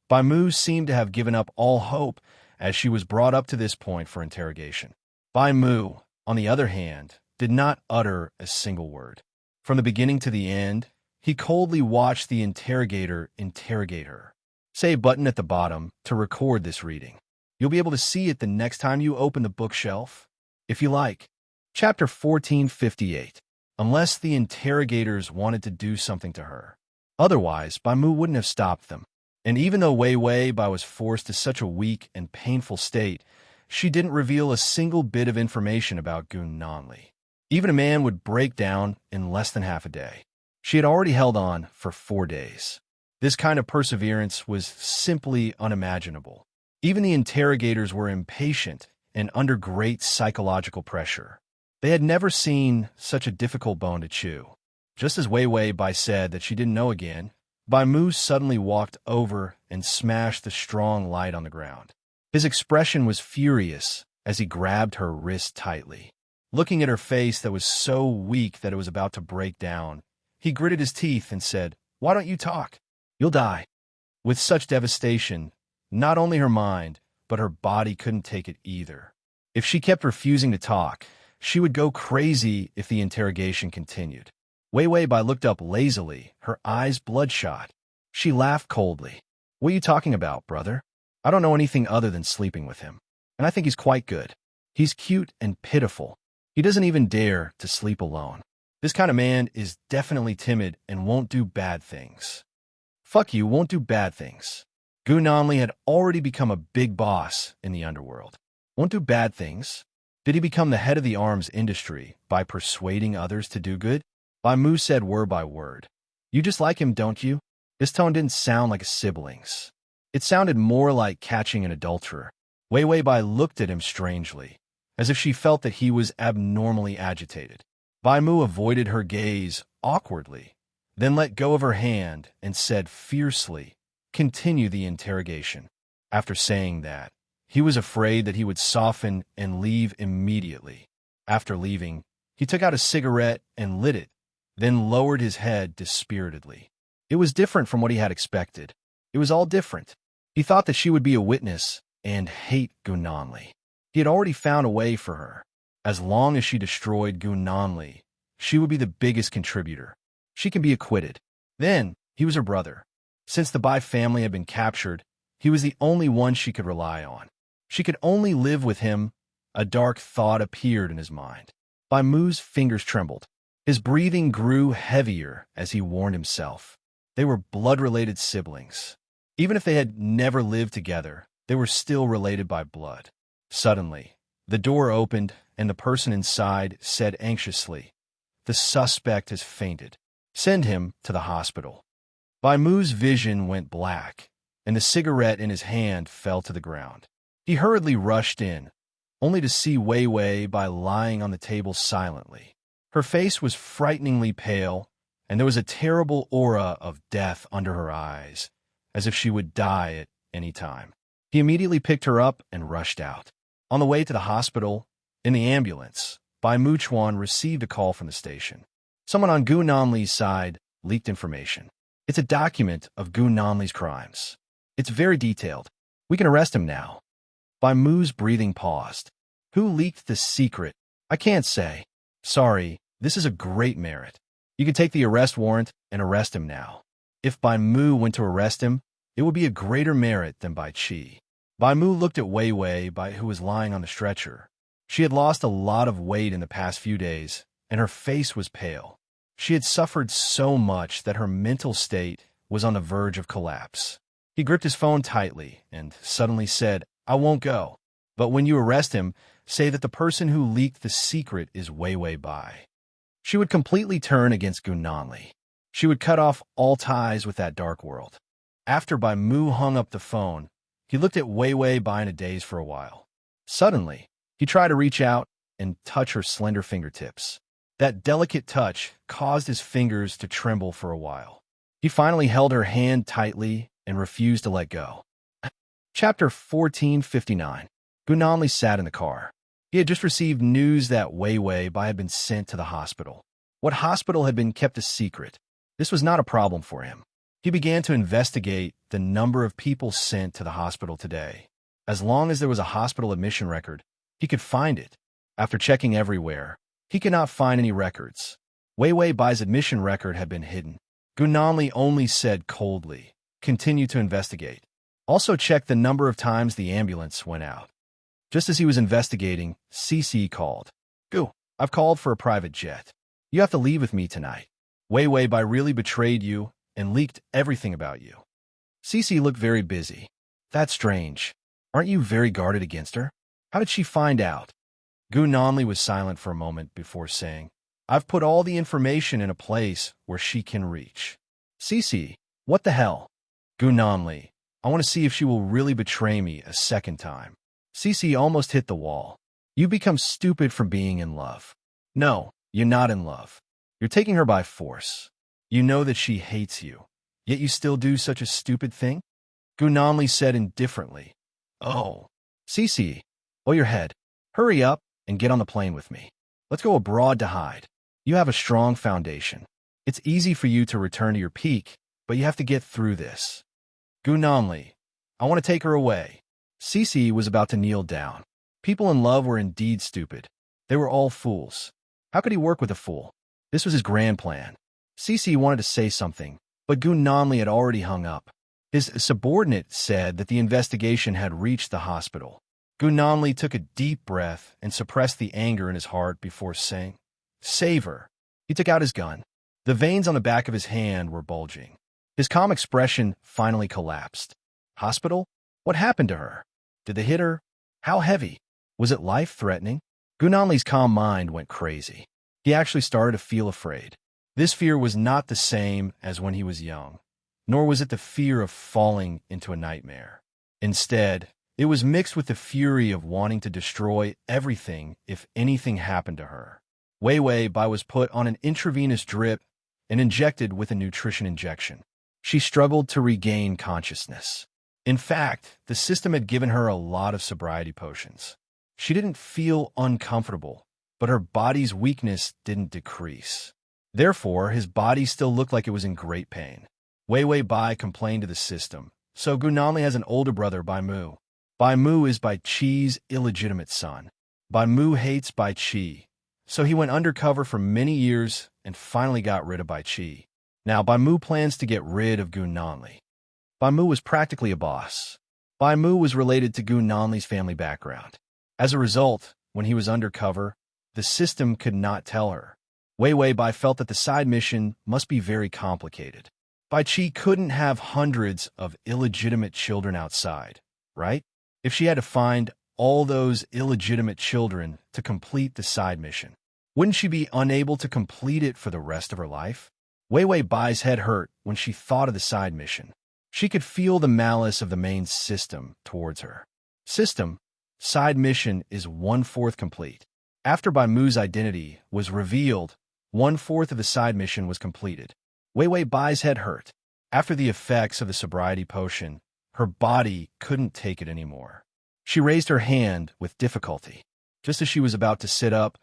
Bai Mu seemed to have given up all hope as she was brought up to this point for interrogation. Bai Mu, on the other hand, did not utter a single word. From the beginning to the end, he coldly watched the interrogator interrogate her. Say a button at the bottom to record this reading. You'll be able to see it the next time you open the bookshelf, if you like. Chapter 1458. Unless the interrogators wanted to do something to her. Otherwise, Bai Mu wouldn't have stopped them. And even though Wei Wei Bai was forced to such a weak and painful state, she didn't reveal a single bit of information about Gu Nanli. Even a man would break down in less than half a day. She had already held on for 4 days. This kind of perseverance was simply unimaginable. Even the interrogators were impatient and under great psychological pressure. They had never seen such a difficult bone to chew. Just as Wei Wei Bai said that she didn't know again, Bai Mu suddenly walked over and smashed the strong light on the ground. His expression was furious as he grabbed her wrist tightly. Looking at her face that was so weak that it was about to break down, he gritted his teeth and said, Why don't you talk? You'll die. With such devastation, not only her mind, but her body couldn't take it either. If she kept refusing to talk, she would go crazy if the interrogation continued. Wei Wei Bai looked up lazily, her eyes bloodshot. She laughed coldly. What are you talking about, brother? I don't know anything other than sleeping with him. And I think he's quite good. He's cute and pitiful. He doesn't even dare to sleep alone. This kind of man is definitely timid and won't do bad things. Fuck you, won't do bad things. Gu Nanli had already become a big boss in the underworld. Won't do bad things. Did he become the head of the arms industry by persuading others to do good? Bai Mu said word by word. You just like him, don't you? His tone didn't sound like a sibling's. It sounded more like catching an adulterer. Wei Wei Bai looked at him strangely, as if she felt that he was abnormally agitated. Bai Mu avoided her gaze awkwardly, then let go of her hand and said fiercely, "Continue the interrogation." After saying that, he was afraid that he would soften and leave immediately. After leaving, he took out a cigarette and lit it, then lowered his head dispiritedly. It was different from what he had expected. It was all different. He thought that she would be a witness and hate Gu Nanli. He had already found a way for her. As long as she destroyed Gu Nanli, she would be the biggest contributor. She can be acquitted. Then, he was her brother. Since the Bai family had been captured, he was the only one she could rely on. She could only live with him. A dark thought appeared in his mind. Bai Mu's fingers trembled. His breathing grew heavier as he warned himself. They were blood-related siblings. Even if they had never lived together, they were still related by blood. Suddenly, the door opened, and the person inside said anxiously, "The suspect has fainted. Send him to the hospital." Bai Mu's vision went black, and the cigarette in his hand fell to the ground. He hurriedly rushed in, only to see Wei Wei Bai lying on the table silently. Her face was frighteningly pale, and there was a terrible aura of death under her eyes, as if she would die at any time. He immediately picked her up and rushed out. On the way to the hospital, in the ambulance, Bai Muchuan received a call from the station. Someone on Gu Nanli's side leaked information. It's a document of Gu Nanli's crimes. It's very detailed. We can arrest him now. Bai Mu's breathing paused. Who leaked the secret? I can't say. Sorry, this is a great merit. You can take the arrest warrant and arrest him now. If Bai Mu went to arrest him, it would be a greater merit than Bai Qi. Bai Mu looked at Wei Wei Bai, who was lying on the stretcher. She had lost a lot of weight in the past few days, and her face was pale. She had suffered so much that her mental state was on the verge of collapse. He gripped his phone tightly and suddenly said, "I won't go. But when you arrest him, say that the person who leaked the secret is Wei Wei Bai." She would completely turn against Gu Nanli. She would cut off all ties with that dark world. After Bai Mu hung up the phone, he looked at Wei Wei Bai in a daze for a while. Suddenly, he tried to reach out and touch her slender fingertips. That delicate touch caused his fingers to tremble for a while. He finally held her hand tightly and refused to let go. Chapter 1459. Gu Nanli sat in the car. He had just received news that Wei Wei Bai had been sent to the hospital. What hospital had been kept a secret? This was not a problem for him. He began to investigate the number of people sent to the hospital today. As long as there was a hospital admission record, he could find it. After checking everywhere, he could not find any records. Wei Wei Bai's admission record had been hidden. Gu Nanli only said coldly, "Continue to investigate. Also check the number of times the ambulance went out." Just as he was investigating, CC called. "Gu, I've called for a private jet. You have to leave with me tonight. Wei Wei Bai really betrayed you and leaked everything about you." CC looked very busy. "That's strange. Aren't you very guarded against her? How did she find out?" Gu Nanli was silent for a moment before saying, "I've put all the information in a place where she can reach." "CC, what the hell?" "Gu Nanli, I want to see if she will really betray me a second time." CC almost hit the wall. "You become stupid from being in love." "No, you're not in love. You're taking her by force. You know that she hates you, yet you still do such a stupid thing?" Gu Nanli said indifferently. "Oh." "CC, hold your head. Hurry up and get on the plane with me. Let's go abroad to hide. You have a strong foundation. It's easy for you to return to your peak, but you have to get through this." "Gu Nanli, I want to take her away." CC was about to kneel down. People in love were indeed stupid. They were all fools. How could he work with a fool? This was his grand plan. CC wanted to say something, but Gu Nanli had already hung up. His subordinate said that the investigation had reached the hospital. Gu Nanli took a deep breath and suppressed the anger in his heart before saying, "Save her." He took out his gun. The veins on the back of his hand were bulging. His calm expression finally collapsed. Hospital? What happened to her? Did they hit her? How heavy? Was it life-threatening? Gu Nanli's calm mind went crazy. He actually started to feel afraid. This fear was not the same as when he was young, nor was it the fear of falling into a nightmare. Instead, it was mixed with the fury of wanting to destroy everything if anything happened to her. Wei Wei Bai was put on an intravenous drip and injected with a nutrition injection. She struggled to regain consciousness. In fact, the system had given her a lot of sobriety potions. She didn't feel uncomfortable, but her body's weakness didn't decrease. Therefore, his body still looked like it was in great pain. Wei Wei Bai complained to the system, so Gu Nanli has an older brother, Bai Mu. Bai Mu is Bai Qi's illegitimate son. Bai Mu hates Bai Qi, so he went undercover for many years and finally got rid of Bai Qi. Now, Bai Mu plans to get rid of Gu Nanli. Bai Mu was practically a boss. Bai Mu was related to Gu Nanli's family background. As a result, when he was undercover, the system could not tell her. Wei Wei Bai felt that the side mission must be very complicated. Bai Qi couldn't have hundreds of illegitimate children outside, right? If she had to find all those illegitimate children to complete the side mission, wouldn't she be unable to complete it for the rest of her life? Wei Wei Bai's head hurt when she thought of the side mission. She could feel the malice of the main system towards her. System, side mission is 1/4 complete. After Bai Mu's identity was revealed, 1/4 of the side mission was completed. Wei Wei Bai's head hurt. After the effects of the sobriety potion, her body couldn't take it anymore. She raised her hand with difficulty. Just as she was about to sit up,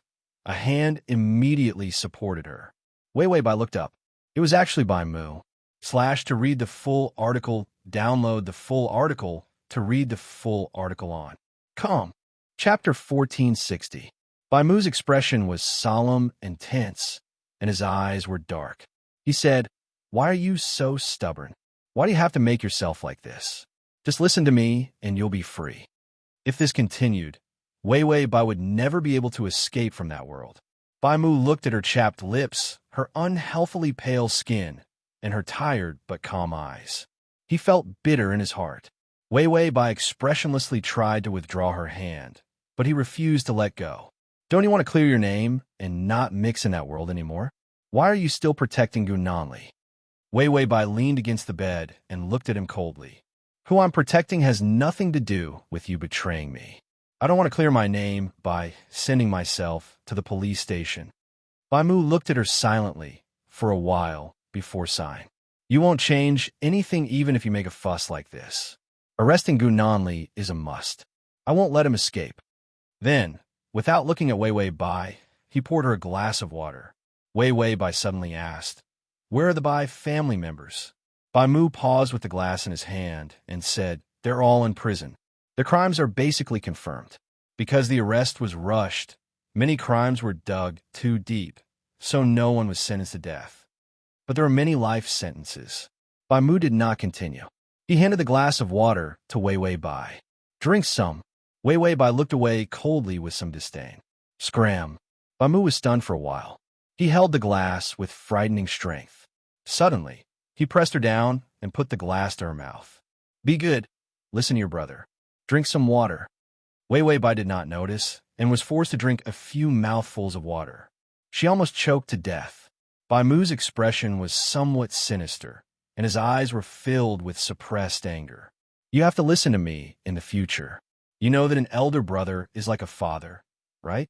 a hand immediately supported her. Wei Wei Bai looked up. It was actually Bai Mu. To read the full article, download the full article to read the full article on. Come. Chapter 1460. Bai Mu's expression was solemn and tense, and his eyes were dark. He said, "Why are you so stubborn? Why do you have to make yourself like this? Just listen to me, and you'll be free." If this continued, Wei Wei Bai would never be able to escape from that world. Bai Mu looked at her chapped lips, her unhealthily pale skin, and her tired but calm eyes. He felt bitter in his heart. Wei Wei Bai expressionlessly tried to withdraw her hand, but he refused to let go. Don't you want to clear your name and not mix in that world anymore? Why are you still protecting Gu Nanli? Wei Wei Bai leaned against the bed and looked at him coldly. Who I'm protecting has nothing to do with you betraying me. I don't want to clear my name by sending myself to the police station. Bai Mu looked at her silently for a while before sighing. You won't change anything even if you make a fuss like this. Arresting Gu Nanli is a must. I won't let him escape. Then, without looking at Wei Wei Bai, he poured her a glass of water. Wei Wei Bai suddenly asked, "Where are the Bai family members?" Bai Mu paused with the glass in his hand and said, "They're all in prison. Their crimes are basically confirmed. Because the arrest was rushed, many crimes were dug too deep, so no one was sentenced to death. But there are many life sentences." Bai Mu did not continue. He handed the glass of water to Wei Wei Bai. "Drink some." Wei Wei Bai looked away coldly with some disdain. Scram. Bai Mu was stunned for a while. He held the glass with frightening strength. Suddenly, he pressed her down and put the glass to her mouth. "Be good. Listen to your brother. Drink some water." Wei Wei Bai did not notice and was forced to drink a few mouthfuls of water. She almost choked to death. Bai Mu's expression was somewhat sinister, and his eyes were filled with suppressed anger. "You have to listen to me in the future. You know that an elder brother is like a father, right?"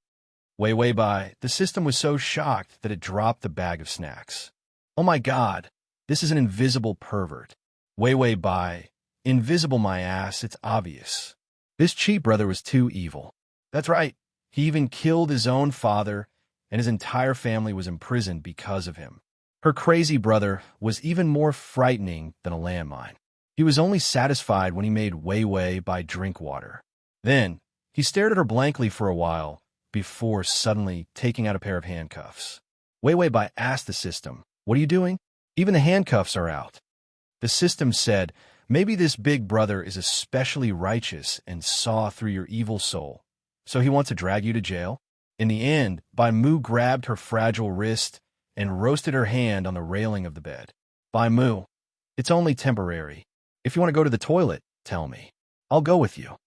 Wei Wei Bai, the system was so shocked that it dropped the bag of snacks. "Oh my God, this is an invisible pervert." Wei Wei Bai, invisible my ass, it's obvious. This cheap brother was too evil. That's right, he even killed his own father, and his entire family was imprisoned because of him. Her crazy brother was even more frightening than a landmine. He was only satisfied when he made Wei Wei Bai drink water. Then, he stared at her blankly for a while, before suddenly taking out a pair of handcuffs. Wei Wei Bai asked the system, "What are you doing?" "Even the handcuffs are out." The system said, "Maybe this big brother is especially righteous and saw through your evil soul, so he wants to drag you to jail?" In the end, Bai Mu grabbed her fragile wrist and roasted her hand on the railing of the bed. "Bai Mu, it's only temporary. If you want to go to the toilet, tell me. I'll go with you."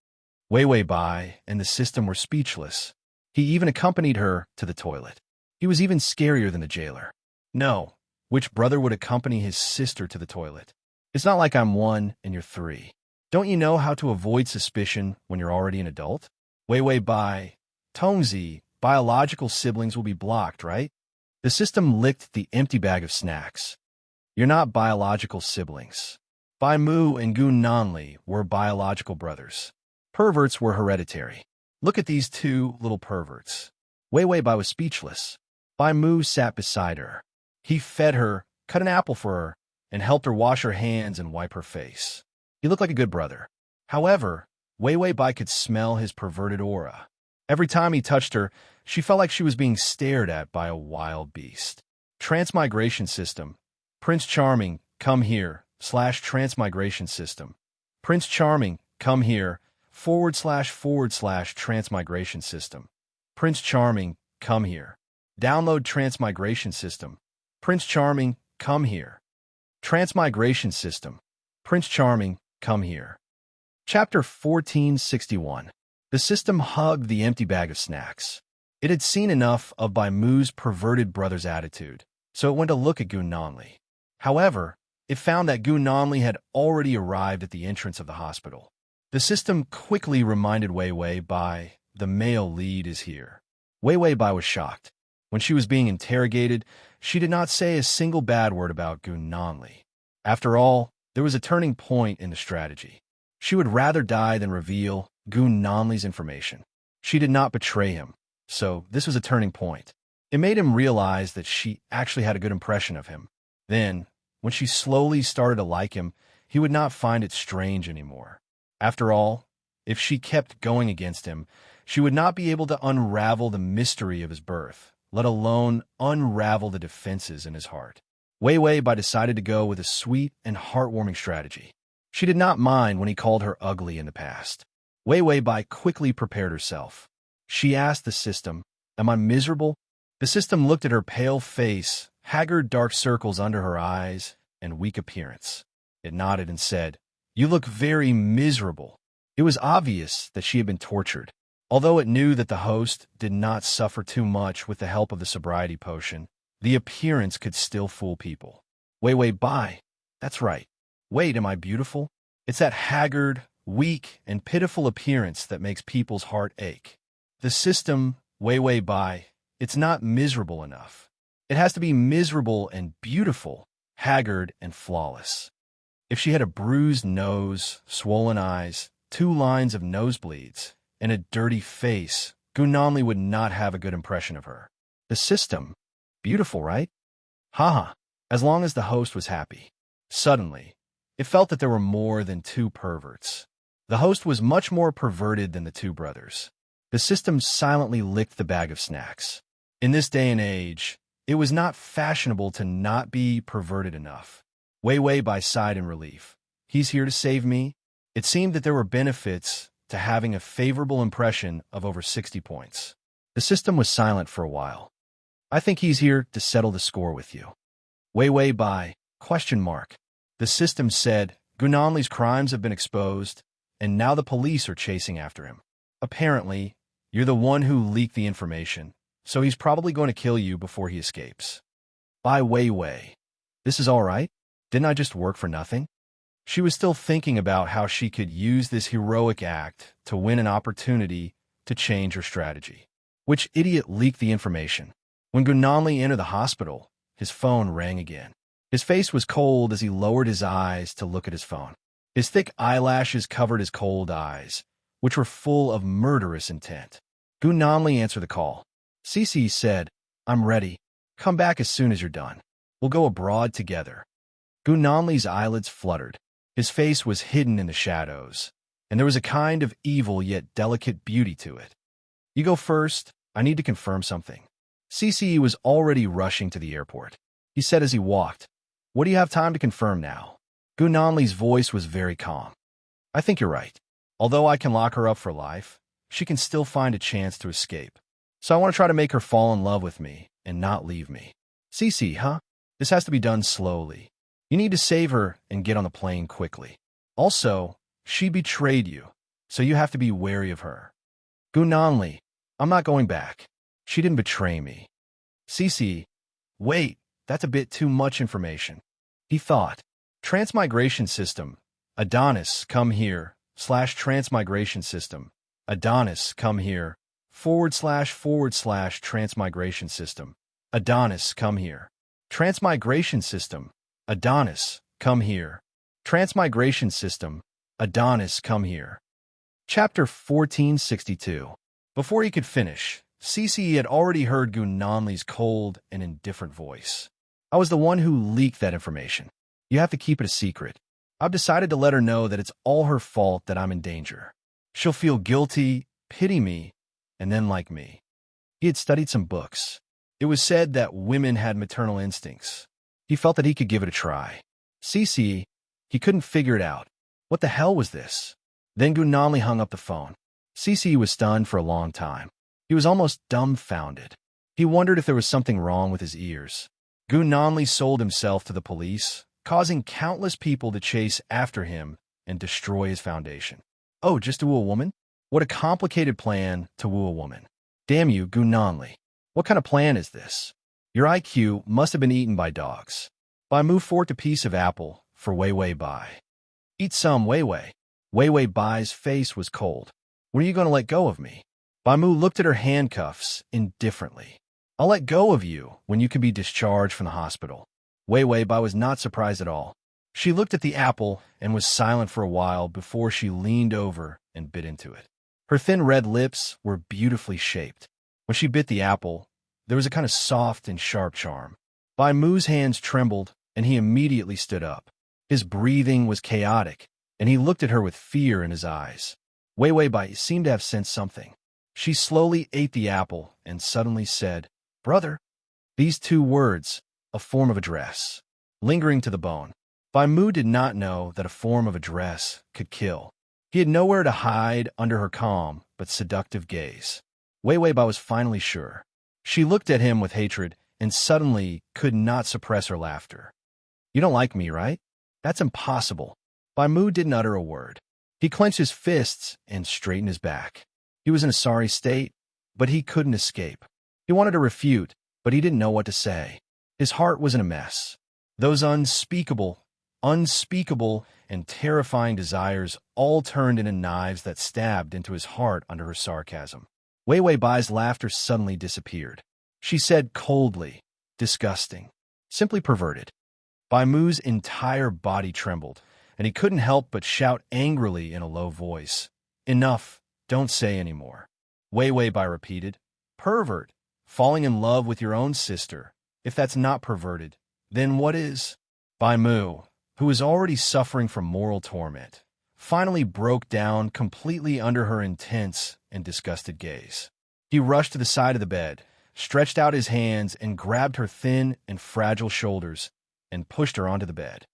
Wei Wei Bai and the system were speechless. He even accompanied her to the toilet. He was even scarier than the jailer. No. Which brother would accompany his sister to the toilet? It's not like I'm 1 and you're 3. Don't you know how to avoid suspicion when you're already an adult? Wei Wei Bai. Tongzi, biological siblings will be blocked, right? The system licked the empty bag of snacks. You're not biological siblings. Bai Mu and Gun Nanli were biological brothers. Perverts were hereditary. Look at these two little perverts. Wei Wei Bai was speechless. Bai Mu sat beside her. He fed her, cut an apple for her, and helped her wash her hands and wipe her face. He looked like a good brother. However, Wei Wei Bai could smell his perverted aura. Every time he touched her, she felt like she was being stared at by a wild beast. Transmigration system. Prince Charming, come here, /transmigration system. Prince Charming, come here, / transmigration system. Prince Charming, come here. Download transmigration system. Prince Charming, come here. Transmigration system. Prince Charming, come here. Chapter 1461. The system hugged the empty bag of snacks. It had seen enough of Bai Mu's perverted brother's attitude, so it went to look at Gun Nanli. However, it found that Gun Nanli had already arrived at the entrance of the hospital. The system quickly reminded Wei Wei Bai, the male lead is here. Wei Wei Bai was shocked. When she was being interrogated, she did not say a single bad word about Gun Nanli. After all, there was a turning point in the strategy. She would rather die than reveal Gun Nanli's information. She did not betray him, so this was a turning point. It made him realize that she actually had a good impression of him. Then, when she slowly started to like him, he would not find it strange anymore. After all, if she kept going against him, she would not be able to unravel the mystery of his birth, let alone unravel the defenses in his heart. Wei Wei Bai decided to go with a sweet and heartwarming strategy. She did not mind when he called her ugly in the past. Wei Wei Bai quickly prepared herself. She asked the system, "Am I miserable?" The system looked at her pale face, haggard dark circles under her eyes, and weak appearance. It nodded and said, "You look very miserable." It was obvious that she had been tortured. Although it knew that the host did not suffer too much with the help of the sobriety potion, the appearance could still fool people. Wei Wei Bai, that's right. Wait, am I beautiful? It's that haggard, weak, and pitiful appearance that makes people's heart ache. The system, Wei Wei Bai, it's not miserable enough. It has to be miserable and beautiful, haggard and flawless. If she had a bruised nose, swollen eyes, 2 lines of nosebleeds, and a dirty face, Gun Nanli would not have a good impression of her. The system, beautiful, right? Haha, as long as the host was happy. Suddenly, it felt that there were more than 2 perverts. The host was much more perverted than the 2 brothers. The system silently licked the bag of snacks. In this day and age, it was not fashionable to not be perverted enough. Wei Wei Bai sighed in relief. He's here to save me. It seemed that there were benefits to having a favorable impression of over 60 points. The system was silent for a while. I think he's here to settle the score with you. Wei Wei Bai, ? The system said, Gun Nanli's crimes have been exposed, and now the police are chasing after him. Apparently, you're the one who leaked the information, so he's probably going to kill you before he escapes. Bai Wei Wei. This is all right? Didn't I just work for nothing? She was still thinking about how she could use this heroic act to win an opportunity to change her strategy. Which idiot leaked the information? When Gun Nanli entered the hospital, his phone rang again. His face was cold as he lowered his eyes to look at his phone. His thick eyelashes covered his cold eyes, which were full of murderous intent. Gun Nanli answered the call. Cici said, I'm ready. Come back as soon as you're done. We'll go abroad together. Gun Nanli's eyelids fluttered. His face was hidden in the shadows, and there was a kind of evil yet delicate beauty to it. You go first. I need to confirm something. Cici was already rushing to the airport. He said as he walked, What do you have time to confirm now? Gun Nanli's voice was very calm. I think you're right. Although I can lock her up for life, she can still find a chance to escape. So I want to try to make her fall in love with me and not leave me. Cici, huh? This has to be done slowly. You need to save her and get on the plane quickly. Also, she betrayed you, so you have to be wary of her. Gun Nanli, I'm not going back. She didn't betray me. Cici, wait, that's a bit too much information. He thought. Transmigration system. Adonis, come here. / transmigration system. Adonis, come here. / transmigration system. Adonis, come here. Transmigration system. Adonis, come here. Transmigration system. Adonis, come here. Chapter 1462. Before he could finish, CCE had already heard Gunanli's cold and indifferent voice. I was the one who leaked that information. You have to keep it a secret. I've decided to let her know that it's all her fault that I'm in danger. She'll feel guilty, pity me, and then like me. He had studied some books. It was said that women had maternal instincts. He felt that he could give it a try. CCE, he couldn't figure it out. What the hell was this? Then Gunanli hung up the phone. CCE was stunned for a long time. He was almost dumbfounded. He wondered if there was something wrong with his ears. Gunanli sold himself to the police, causing countless people to chase after him and destroy his foundation. Oh, just to woo a woman? What a complicated plan to woo a woman. Damn you, Gunanli. What kind of plan is this? Your IQ must have been eaten by dogs. Bai Mu forked a piece of apple for Wei Wei Bai. Eat some, Wei Wei. Wei Wei Bai's face was cold. When are you going to let go of me? Bai Mu looked at her handcuffs indifferently. I'll let go of you when you can be discharged from the hospital. Wei Wei Bai was not surprised at all. She looked at the apple and was silent for a while before she leaned over and bit into it. Her thin red lips were beautifully shaped. When she bit the apple, there was a kind of soft and sharp charm. Bai Mu's hands trembled, and he immediately stood up. His breathing was chaotic, and he looked at her with fear in his eyes. Wei Wei Bai seemed to have sensed something. She slowly ate the apple and suddenly said, "Brother." These two words, a form of address, lingering to the bone. Bai Mu did not know that a form of address could kill. He had nowhere to hide under her calm but seductive gaze. Wei Wei Bai was finally sure. She looked at him with hatred and suddenly could not suppress her laughter. You don't like me, right? That's impossible. Bai Mu didn't utter a word. He clenched his fists and straightened his back. He was in a sorry state, but he couldn't escape. He wanted to refute, but he didn't know what to say. His heart was in a mess. Those unspeakable, and terrifying desires all turned into knives that stabbed into his heart under her sarcasm. Wei Wei Bai's laughter suddenly disappeared. She said coldly, disgusting, simply perverted. Bai Mu's entire body trembled, and he couldn't help but shout angrily in a low voice. Enough, don't say any more. Wei Wei Bai repeated. Pervert, falling in love with your own sister. If that's not perverted, then what is? Bai Mu, who was already suffering from moral torment, finally broke down completely under her intense and disgusted gaze. He rushed to the side of the bed, stretched out his hands and grabbed her thin and fragile shoulders and pushed her onto the bed.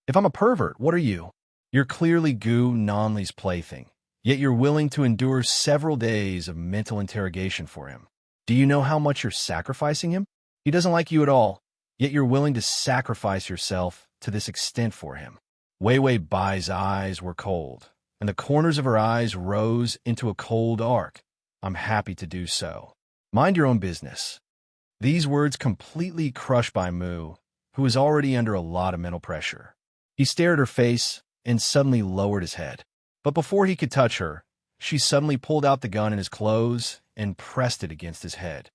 If I'm a pervert, what are you? You're clearly Gunanli's plaything, yet you're willing to endure several days of mental interrogation for him. Do you know how much you're sacrificing him? He doesn't like you at all, yet you're willing to sacrifice yourself to this extent for him. Wei Wei Bai's eyes were cold, and the corners of her eyes rose into a cold arc. I'm happy to do so. Mind your own business. These words completely crushed Bai Mu, who was already under a lot of mental pressure. He stared at her face and suddenly lowered his head. But before he could touch her, she suddenly pulled out the gun in his clothes and pressed it against his head.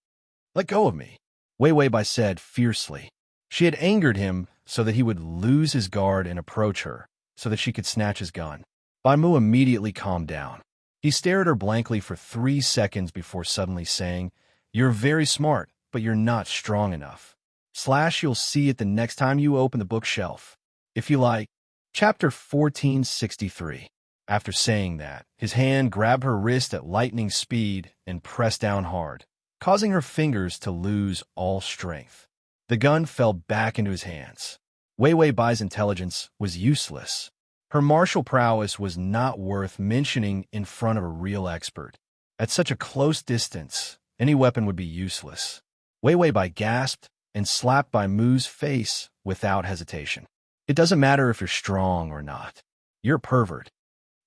Let go of me, Wei Wei Bai said fiercely. She had angered him so that he would lose his guard and approach her, so that she could snatch his gun. Bai Mu immediately calmed down. He stared at her blankly for 3 seconds before suddenly saying, You're very smart, but you're not strong enough. / you'll see it the next time you open the bookshelf. If you like. Chapter 1463. After saying that, his hand grabbed her wrist at lightning speed and pressed down hard, causing her fingers to lose all strength. The gun fell back into his hands. Wei Wei Bai's intelligence was useless. Her martial prowess was not worth mentioning in front of a real expert. At such a close distance, any weapon would be useless. Wei Wei Bai gasped and slapped Bai Mu's face without hesitation. It doesn't matter if you're strong or not. You're a pervert.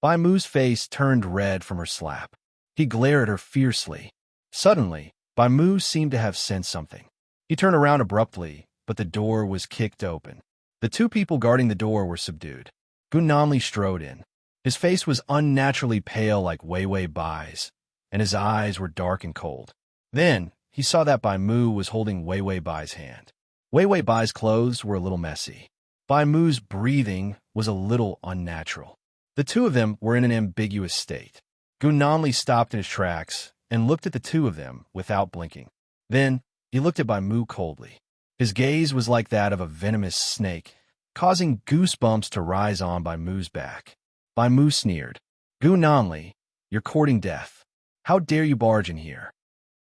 Bai Mu's face turned red from her slap. He glared at her fiercely. Suddenly, Bai Mu seemed to have sensed something. He turned around abruptly but the door was kicked open. The two people guarding the door were subdued. Gun Namli strode in. His face was unnaturally pale like Wei Wei Bai's, and his eyes were dark and cold. Then, he saw that Bai Mu was holding Wei Wei Bai's hand. Wei Wei Bai's clothes were a little messy. Bai Mu's breathing was a little unnatural. The two of them were in an ambiguous state. Gun Namli stopped in his tracks and looked at the two of them without blinking. Then, he looked at Bai Mu coldly. His gaze was like that of a venomous snake, causing goosebumps to rise on Bai Mu's back. Bai Mu sneered. Gun Namli, you're courting death. How dare you barge in here?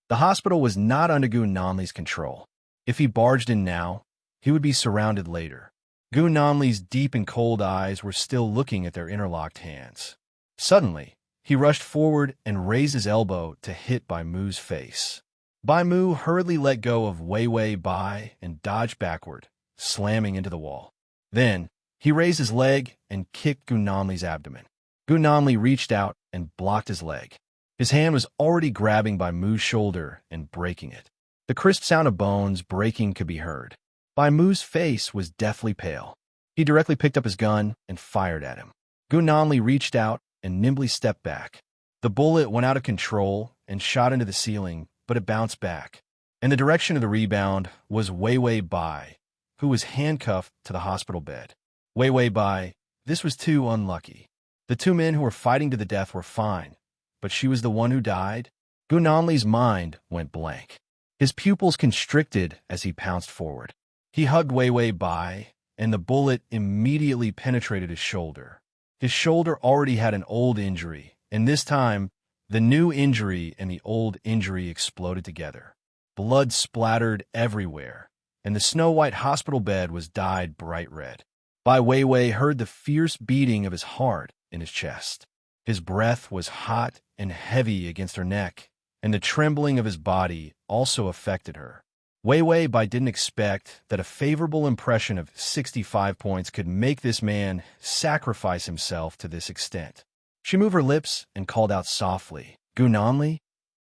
The hospital was not under Gun Namli's control. If he barged in now, he would be surrounded later. Gun Namli's deep and cold eyes were still looking at their interlocked hands. Suddenly, he rushed forward and raised his elbow to hit Bai Mu's face. Bai Mu hurriedly let go of Wei Wei Bai and dodged backward, slamming into the wall. Then, he raised his leg and kicked Gun Namli's abdomen. Gun Namli reached out and blocked his leg. His hand was already grabbing Bai Mu's shoulder and breaking it. The crisp sound of bones breaking could be heard. Bai Mu's face was deathly pale. He directly picked up his gun and fired at him. Gun Namli reached out and nimbly stepped back. The bullet went out of control and shot into the ceiling, but it bounced back. In the direction of the rebound was Wei Wei Bai, who was handcuffed to the hospital bed. Wei Wei Bai, this was too unlucky. The two men who were fighting to the death were fine, but she was the one who died. Gun Namli's mind went blank. His pupils constricted as he pounced forward. He hugged Wei Wei Bai, and the bullet immediately penetrated his shoulder. His shoulder already had an old injury, and this time, the new injury and the old injury exploded together. Blood splattered everywhere, and the snow-white hospital bed was dyed bright red. Bai Weiwei heard the fierce beating of his heart in his chest. His breath was hot and heavy against her neck, and the trembling of his body also affected her. Weiwei Bai didn't expect that a favorable impression of 65 points could make this man sacrifice himself to this extent. She moved her lips and called out softly, "Gun Namli?"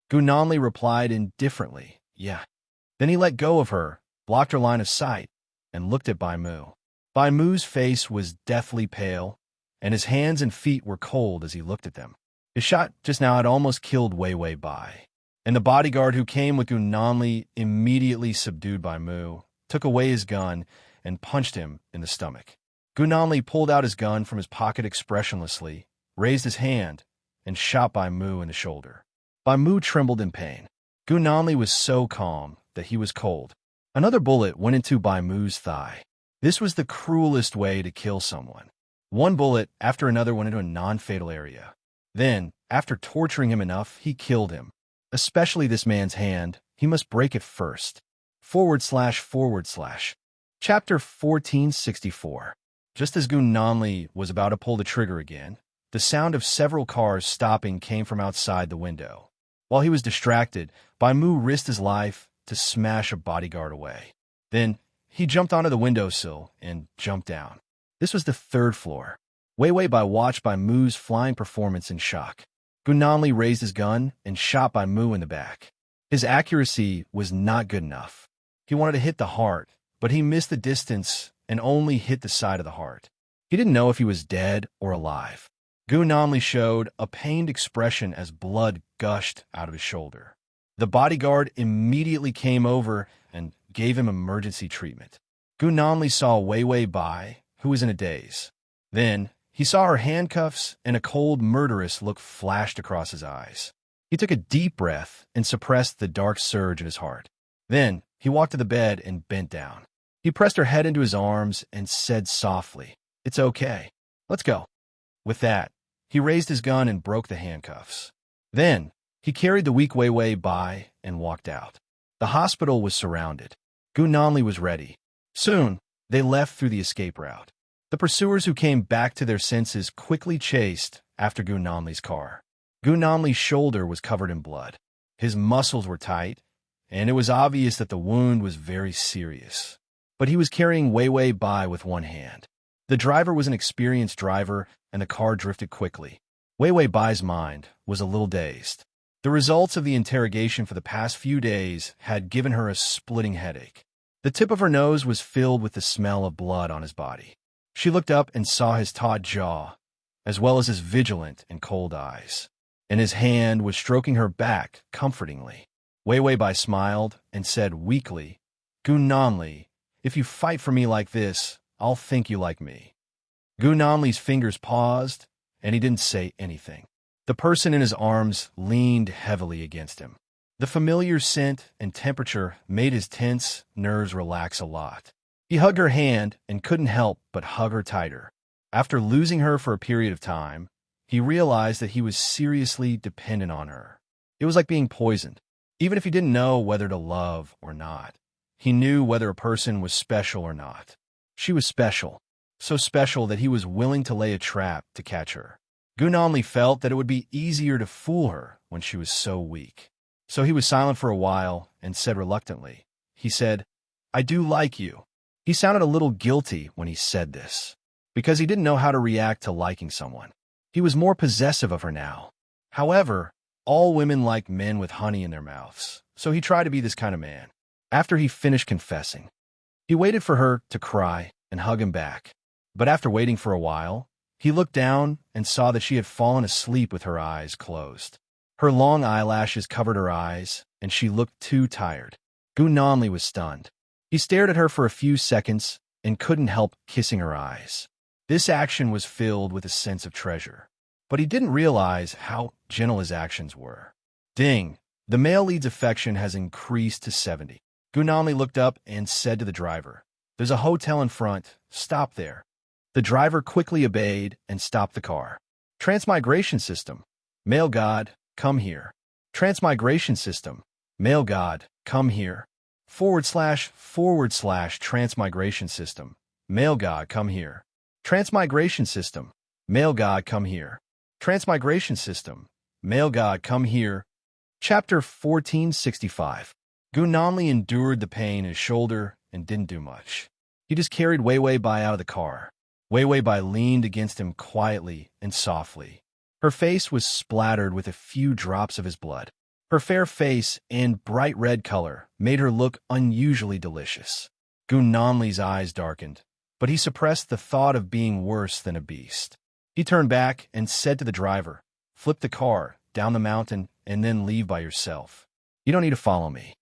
Gun Namli replied indifferently, "Yeah." Then he let go of her, blocked her line of sight, and looked at Bai Mu. Bai Mu's face was deathly pale, and his hands and feet were cold as he looked at them. His shot just now had almost killed Weiwei Bai, and the bodyguard who came with Gun Namli immediately subdued Bai Mu, took away his gun, and punched him in the stomach. Gun Namli pulled out his gun from his pocket expressionlessly, raised his hand, and shot Bai Mu in the shoulder. Bai Mu trembled in pain. Gun Namli was so calm that he was cold. Another bullet went into Bai Mu's thigh. This was the cruelest way to kill someone. One bullet after another went into a non-fatal area. Then, after torturing him enough, he killed him. Especially this man's hand, he must break it first. // Chapter 1464. Just as Gun Namli was about to pull the trigger again, the sound of several cars stopping came from outside the window. While he was distracted, Bai Mu risked his life to smash a bodyguard away. Then, he jumped onto the windowsill and jumped down. This was the 3rd floor. Weiwei Bai watched Bai Mu's flying performance in shock. Gun Namli raised his gun and shot Bai Mu in the back. His accuracy was not good enough. He wanted to hit the heart, but he missed the distance and only hit the side of the heart. He didn't know if he was dead or alive. Gun Namli showed a pained expression as blood gushed out of his shoulder. The bodyguard immediately came over and gave him emergency treatment. Gun Namli saw Weiwei Bai, who was in a daze. Then, he saw her handcuffs and a cold, murderous look flashed across his eyes. He took a deep breath and suppressed the dark surge in his heart. Then, he walked to the bed and bent down. He pressed her head into his arms and said softly, "It's okay. Let's go." With that, he raised his gun and broke the handcuffs. Then, he carried the weak Weiwei Bai and walked out. The hospital was surrounded. Gun Namli was ready. Soon, they left through the escape route. The pursuers who came back to their senses quickly chased after Gun Namli's car. Gun Namli's shoulder was covered in blood. His muscles were tight, and it was obvious that the wound was very serious. But he was carrying Weiwei Bai with one hand. The driver was an experienced driver, and the car drifted quickly. Weiwei Bai's mind was a little dazed. The results of the interrogation for the past few days had given her a splitting headache. The tip of her nose was filled with the smell of blood on his body. She looked up and saw his taut jaw, as well as his vigilant and cold eyes, and his hand was stroking her back comfortingly. Wei Wei Bai smiled and said weakly, "Gu Nanli, if you fight for me like this, I'll think you like me." Gu Nanli's fingers paused, and he didn't say anything. The person in his arms leaned heavily against him. The familiar scent and temperature made his tense nerves relax a lot. He hugged her hand and couldn't help but hug her tighter. After losing her for a period of time, he realized that he was seriously dependent on her. It was like being poisoned. Even if he didn't know whether to love or not, he knew whether a person was special or not. She was special, so special that he was willing to lay a trap to catch her. Gu Nanli felt that it would be easier to fool her when she was so weak. So he was silent for a while and said reluctantly, he said, "I do like you." He sounded a little guilty when he said this, because he didn't know how to react to liking someone. He was more possessive of her now. However, all women like men with honey in their mouths, so he tried to be this kind of man. After he finished confessing, he waited for her to cry and hug him back. But after waiting for a while, he looked down and saw that she had fallen asleep with her eyes closed. Her long eyelashes covered her eyes, and she looked too tired. Gu Nanli was stunned. He stared at her for a few seconds and couldn't help kissing her eyes. This action was filled with a sense of treasure, but he didn't realize how gentle his actions were. Ding! The male lead's affection has increased to 70. Gu Nanli looked up and said to the driver, "There's a hotel in front. Stop there." The driver quickly obeyed and stopped the car. Transmigration system. Male god, come here. Transmigration system. Male god, come here. / transmigration system. Male god, come here. Transmigration system. Male god, come here. Transmigration system. Male god, come here. Chapter 1465. Gu Nanli endured the pain in his shoulder and didn't do much. He just carried Wei Wei Bai out of the car. Wei Wei Bai leaned against him quietly and softly. Her face was splattered with a few drops of his blood. Her fair face and bright red color made her look unusually delicious. Gu Nanli's eyes darkened, but he suppressed the thought of being worse than a beast. He turned back and said to the driver, "Flip the car down the mountain and then leave by yourself. You don't need to follow me."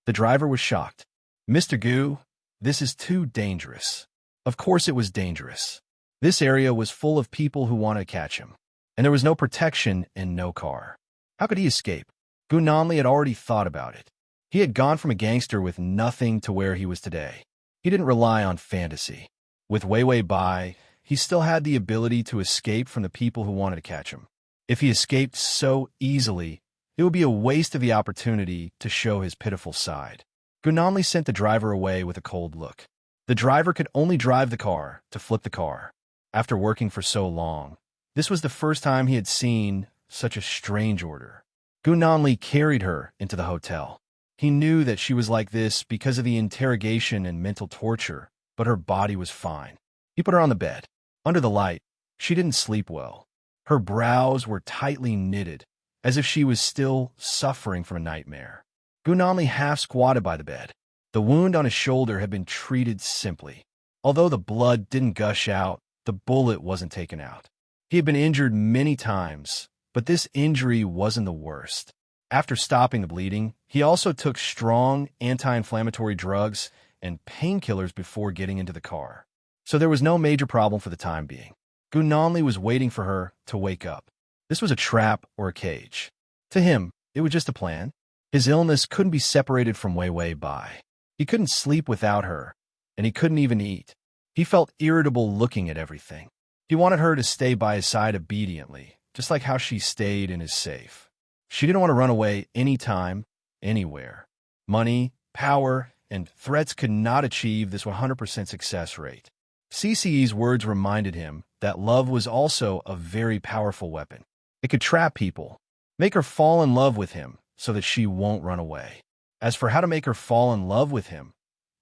The driver was shocked. "Mr. Gu, this is too dangerous." Of course it was dangerous. This area was full of people who wanted to catch him, and there was no protection and no car. How could he escape? Gu Nanli had already thought about it. He had gone from a gangster with nothing to where he was today. He didn't rely on fantasy. With Wei Wei Bai, he still had the ability to escape from the people who wanted to catch him. If he escaped so easily, it would be a waste of the opportunity to show his pitiful side. Gu Nanli sent the driver away with a cold look. The driver could only drive the car to flip the car. After working for so long, this was the first time he had seen such a strange order. Gu Nanli carried her into the hotel. He knew that she was like this because of the interrogation and mental torture, but her body was fine. He put her on the bed. Under the light, she didn't sleep well. Her brows were tightly knitted, as if she was still suffering from a nightmare. Gu Nanli half squatted by the bed. The wound on his shoulder had been treated simply. Although the blood didn't gush out, the bullet wasn't taken out. He had been injured many times, but this injury wasn't the worst. After stopping the bleeding, he also took strong anti-inflammatory drugs and painkillers before getting into the car. So there was no major problem for the time being. Gu Nanli was waiting for her to wake up. This was a trap or a cage. To him, it was just a plan. His illness couldn't be separated from Wei Wei Bai. He couldn't sleep without her, and he couldn't even eat. He felt irritable looking at everything. He wanted her to stay by his side obediently, just like how she stayed in his safe. She didn't want to run away anytime, anywhere. Money, power, and threats could not achieve this 100% success rate. CCE's words reminded him that love was also a very powerful weapon. It could trap people, make her fall in love with him so that she won't run away. As for how to make her fall in love with him,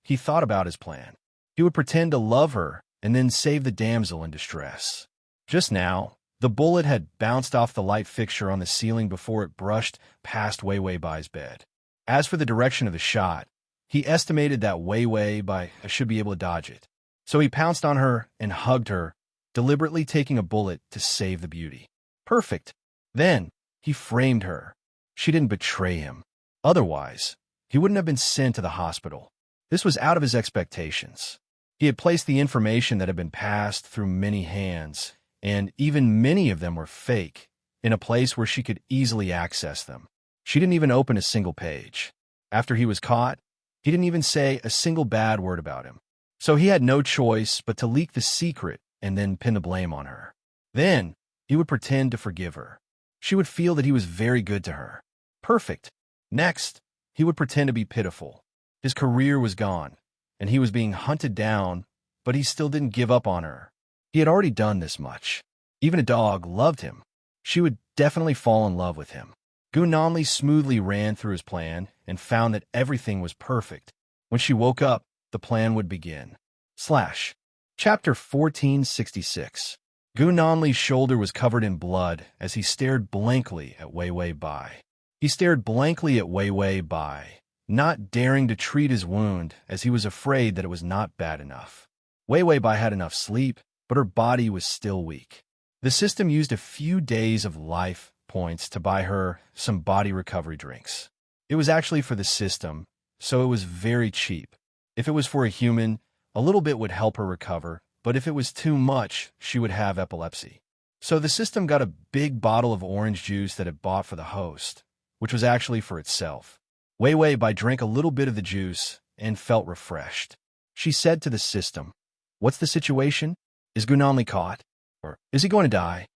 he thought about his plan. He would pretend to love her and then save the damsel in distress. Just now, the bullet had bounced off the light fixture on the ceiling before it brushed past Wei Wei Bai's bed. As for the direction of the shot, He estimated that Wei Wei should be able to dodge it. So he pounced on her and hugged her, deliberately taking a bullet to save the beauty. Perfect. Then, he framed her. She didn't betray him. Otherwise, he wouldn't have been sent to the hospital. This was out of his expectations. He had placed the information that had been passed through many hands, and even many of them were fake, in a place where she could easily access them. She didn't even open a single page. After he was caught, he didn't even say a single bad word about him. So he had no choice but to leak the secret and then pin the blame on her. Then, he would pretend to forgive her. She would feel that he was very good to her. Perfect. Next, he would pretend to be pitiful. His career was gone, and he was being hunted down, but he still didn't give up on her. He had already done this much. Even a dog loved him. She would definitely fall in love with him. Gu Nanli smoothly ran through his plan and found that everything was perfect. When she woke up, the plan would begin. Chapter 1466. Gu Nanli's shoulder was covered in blood as he stared blankly at Wei Wei Bai. He stared blankly at Wei Wei Bai, not daring to treat his wound as he was afraid that it was not bad enough. Wei Wei Bai had enough sleep, but her body was still weak. The system used a few days of life points to buy her some body recovery drinks. It was actually for the system, so it was very cheap. If it was for a human, a little bit would help her recover, but if it was too much, she would have epilepsy. So the system got a big bottle of orange juice that it bought for the host, which was actually for itself. Wei Wei Bai drank a little bit of the juice and felt refreshed. She said to the system, "What's the situation? Is Gu Nanli caught? Or is he going to die?"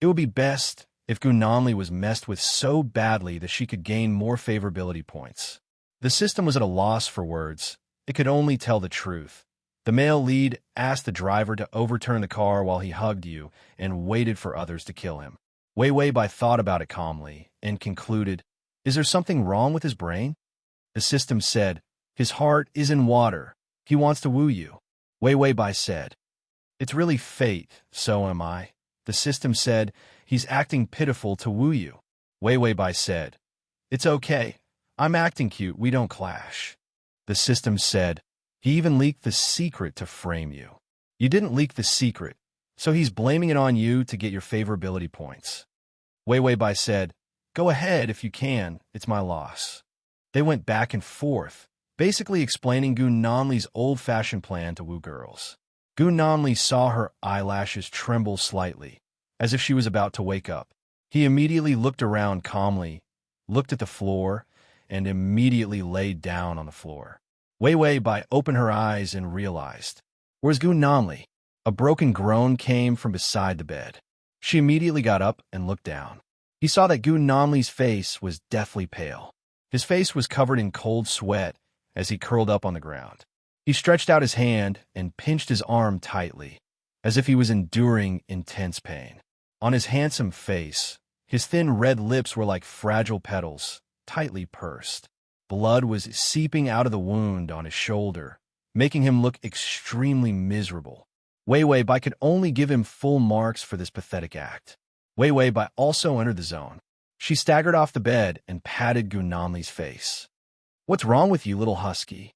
It would be best if Gu Nanli was messed with so badly that she could gain more favorability points. The system was at a loss for words. It could only tell the truth. The male lead asked the driver to overturn the car while he hugged you and waited for others to kill him. Wei Wei Bai thought about it calmly and concluded, "Is there something wrong with his brain?" The system said, "His heart is in water. He wants to woo you." Wei Wei Bai said, "It's really fate, so am I." The system said, "He's acting pitiful to woo you." Wei Wei Bai said, "It's okay. I'm acting cute. We don't clash." The system said, "He even leaked the secret to frame you." You didn't leak the secret, so he's blaming it on you to get your favorability points. Wei Wei Bai said, "Go ahead if you can. It's my loss." They went back and forth, basically explaining Gu Nanli's old-fashioned plan to woo girls. Gu Nanli saw her eyelashes tremble slightly, as if she was about to wake up. He immediately looked around calmly, looked at the floor, and immediately laid down on the floor. Wei Wei Bai opened her eyes and realized, "Where's Gu Nanli?" A broken groan came from beside the bed. She immediately got up and looked down. He saw that Gu Nanli's face was deathly pale. His face was covered in cold sweat as he curled up on the ground. He stretched out his hand and pinched his arm tightly, as if he was enduring intense pain. On his handsome face, his thin red lips were like fragile petals, tightly pursed. Blood was seeping out of the wound on his shoulder, making him look extremely miserable. Wei Wei Bai could only give him full marks for this pathetic act. Wei Wei Bai also entered the zone. She staggered off the bed and patted Gu Nanli's face. "What's wrong with you, little husky?"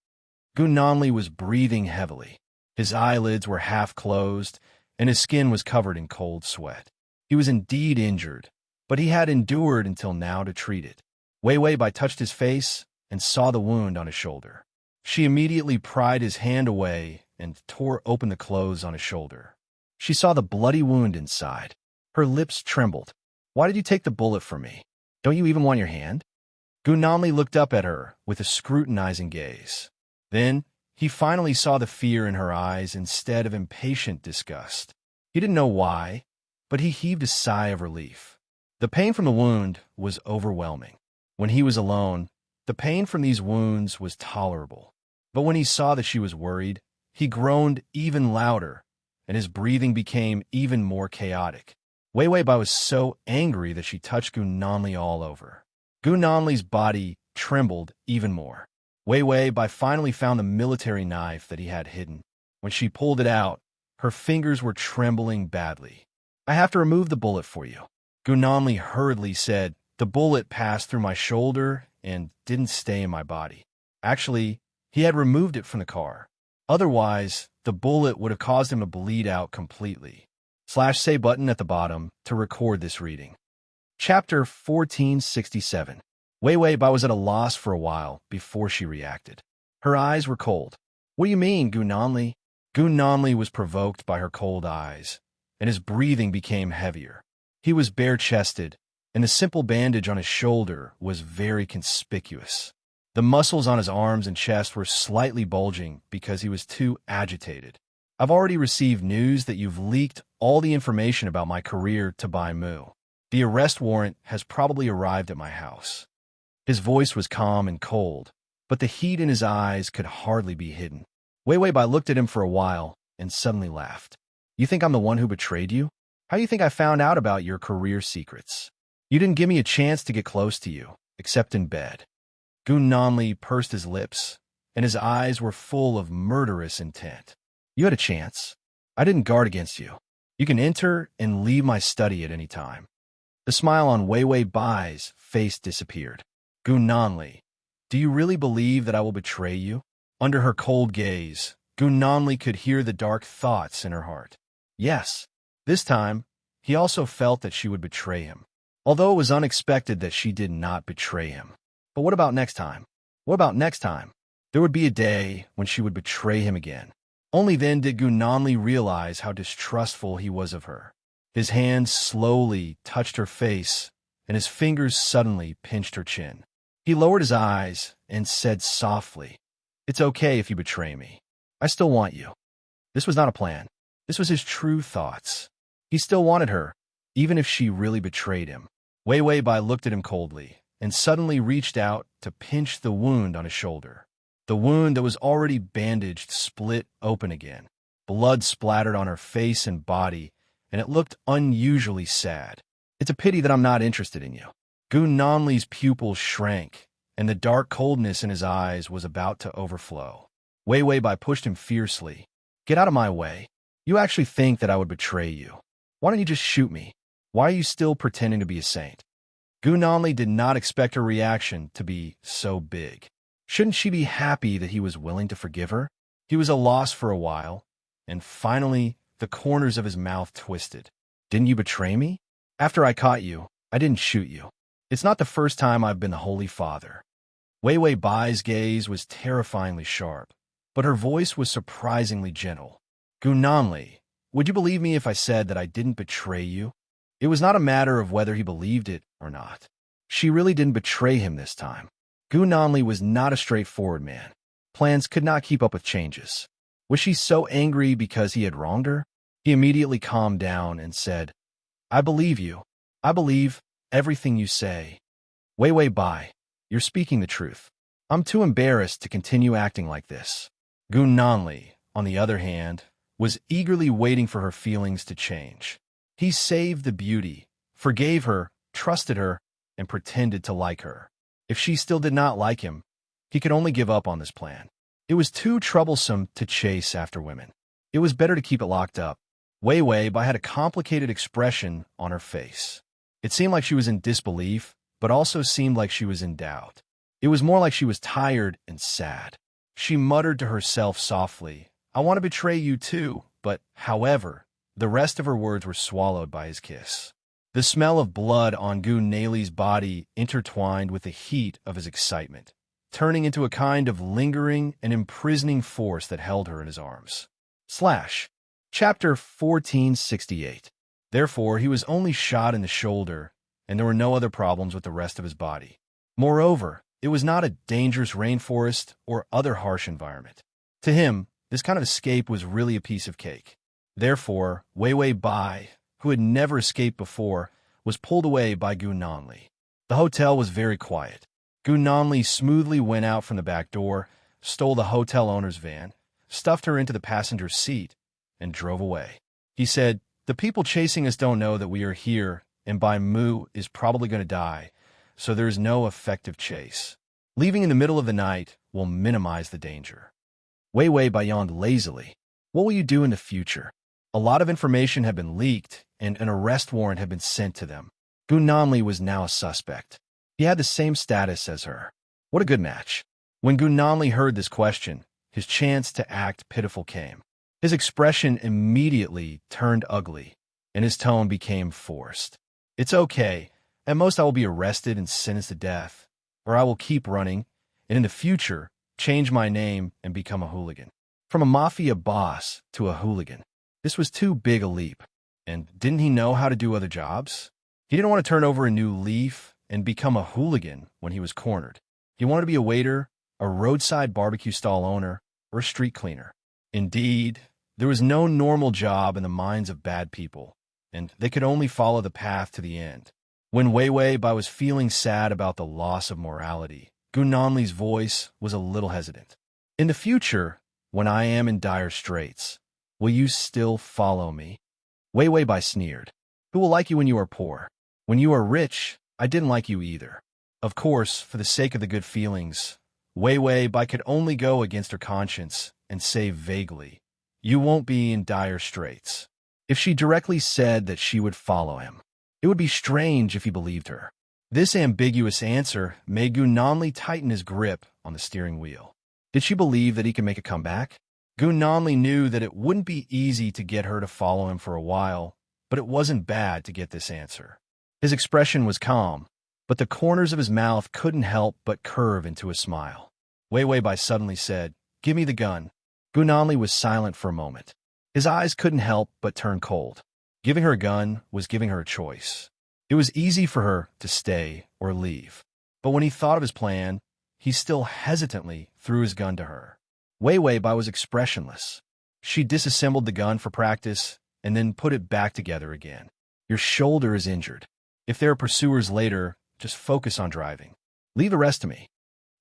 Gu Nanli was breathing heavily. His eyelids were half closed, and his skin was covered in cold sweat. He was indeed injured, but he had endured until now to treat it. Wei Wei Bai touched his face and saw the wound on his shoulder. She immediately pried his hand away and tore open the clothes on his shoulder. She saw the bloody wound inside. Her lips trembled. "Why did you take the bullet from me? Don't you even want your hand?" Gu Nanli looked up at her with a scrutinizing gaze. Then, he finally saw the fear in her eyes instead of impatient disgust. He didn't know why, but he heaved a sigh of relief. The pain from the wound was overwhelming. When he was alone, the pain from these wounds was tolerable. But when he saw that she was worried, he groaned even louder, and his breathing became even more chaotic. Wei Wei Bai was so angry that she touched Gu Nanli all over. Gu Nanli's body trembled even more. Wei Wei Bai finally found the military knife that he had hidden. When she pulled it out, her fingers were trembling badly. "I have to remove the bullet for you," Gu Nanli hurriedly said. "The bullet passed through my shoulder and didn't stay in my body." Actually, He had removed it from the car. Otherwise, the bullet would have caused him to bleed out completely. /say button at the bottom to record this reading. Chapter 1467. Wei Wei Bai was at a loss for a while before she reacted. Her eyes were cold. What do you mean, Gu Nanli? Gu Nanli was provoked by her cold eyes, and his breathing became heavier. He was bare-chested, and the simple bandage on his shoulder was very conspicuous. The muscles on his arms and chest were slightly bulging because he was too agitated. I've already received news that you've leaked all the information about my career to Bai Mu. The arrest warrant has probably arrived at my house. His voice was calm and cold, but the heat in his eyes could hardly be hidden. Wei Wei Bai looked at him for a while and suddenly laughed. You think I'm the one who betrayed you? How do you think I found out about your career secrets? You didn't give me a chance to get close to you, except in bed. Gu Nanli pursed his lips, and his eyes were full of murderous intent. You had a chance. I didn't guard against you. You can enter and leave my study at any time. The smile on Wei Wei Bai's face disappeared. Gu Nanli, do you really believe that I will betray you? Under her cold gaze, Gu Nanli could hear the dark thoughts in her heart. Yes. This time, he also felt that she would betray him, although it was unexpected that she did not betray him. But what about next time? What about next time? There would be a day when she would betray him again. Only then did Gu Nanli realize how distrustful he was of her. His hands slowly touched her face, and his fingers suddenly pinched her chin. He lowered his eyes and said softly, It's okay if you betray me. I still want you. This was not a plan. This was his true thoughts. He still wanted her, even if she really betrayed him. Wei Wei Bai looked at him coldly and suddenly reached out to pinch the wound on his shoulder. The wound that was already bandaged split open again. Blood splattered on her face and body, and it looked unusually sad. It's a pity that I'm not interested in you. Gu Nanli's pupils shrank, and the dark coldness in his eyes was about to overflow. Wei Wei Bai pushed him fiercely. Get out of my way. You actually think that I would betray you. Why don't you just shoot me? Why are you still pretending to be a saint? Gu Nanli did not expect her reaction to be so big. Shouldn't she be happy that he was willing to forgive her? He was a loss for a while, and finally, the corners of his mouth twisted. Didn't you betray me? After I caught you, I didn't shoot you. It's not the first time I've been the Holy Father. Wei Wei Bai's gaze was terrifyingly sharp, but her voice was surprisingly gentle. Gu Nanli, would you believe me if I said that I didn't betray you? It was not a matter of whether he believed it or not. She really didn't betray him this time. Gu Nanli was not a straightforward man. Plans could not keep up with changes. Was she so angry because he had wronged her? He immediately calmed down and said, I believe you. I believe everything you say. Wei Wei Bai, you're speaking the truth. I'm too embarrassed to continue acting like this. Gu Nanli, on the other hand, was eagerly waiting for her feelings to change. He saved the beauty, forgave her, trusted her, and pretended to like her. If she still did not like him, he could only give up on this plan. It was too troublesome to chase after women. It was better to keep it locked up. Wei Wei Bai had a complicated expression on her face. It seemed like she was in disbelief, but also seemed like she was in doubt. It was more like she was tired and sad. She muttered to herself softly, I want to betray you too, but, however, the rest of her words were swallowed by his kiss. The smell of blood on Gu Nanli's body intertwined with the heat of his excitement, turning into a kind of lingering and imprisoning force that held her in his arms. Chapter 1468. Therefore, he was only shot in the shoulder, and there were no other problems with the rest of his body. Moreover, it was not a dangerous rainforest or other harsh environment. To him, this kind of escape was really a piece of cake. Therefore, Wei Wei Bai, who had never escaped before, was pulled away by Gu Nanli. The hotel was very quiet. Gu Nanli smoothly went out from the back door, stole the hotel owner's van, stuffed her into the passenger seat, and drove away. He said, The people chasing us don't know that we are here, and Bai Mu is probably going to die, so there is no effective chase. Leaving in the middle of the night will minimize the danger. Wei Wei Bai yawned lazily. What will you do in the future? A lot of information had been leaked, and an arrest warrant had been sent to them. Gu Nanli was now a suspect. He had the same status as her. What a good match. When Gunanli heard this question, his chance to act pitiful came. His expression immediately turned ugly, and his tone became forced. It's okay. At most I will be arrested and sentenced to death, or I will keep running, and in the future, change my name and become a hooligan. From a mafia boss to a hooligan. This was too big a leap. And didn't he know how to do other jobs? He didn't want to turn over a new leaf and become a hooligan when he was cornered. He wanted to be a waiter, a roadside barbecue stall owner, or a street cleaner. Indeed, there was no normal job in the minds of bad people, and they could only follow the path to the end. When Weiwei Bai was feeling sad about the loss of morality, Gunanli's voice was a little hesitant. In the future, when I am in dire straits, will you still follow me? Weiwei Bai sneered. Who will like you when you are poor? When you are rich, I didn't like you either. Of course, for the sake of the good feelings, Weiwei Bai could only go against her conscience and say vaguely, you won't be in dire straits. If she directly said that she would follow him, it would be strange if he believed her. This ambiguous answer made Gunanli tighten his grip on the steering wheel. Did she believe that he could make a comeback? Gunanli knew that it wouldn't be easy to get her to follow him for a while, but it wasn't bad to get this answer. His expression was calm, but the corners of his mouth couldn't help but curve into a smile. Weiwei Bai suddenly said, give me the gun. Gunanli was silent for a moment. His eyes couldn't help but turn cold. Giving her a gun was giving her a choice. It was easy for her to stay or leave. But when he thought of his plan, he still hesitantly threw his gun to her. Weiwei Bai was expressionless. She disassembled the gun for practice and then put it back together again. Your shoulder is injured. If there are pursuers later, just focus on driving. Leave the rest to me.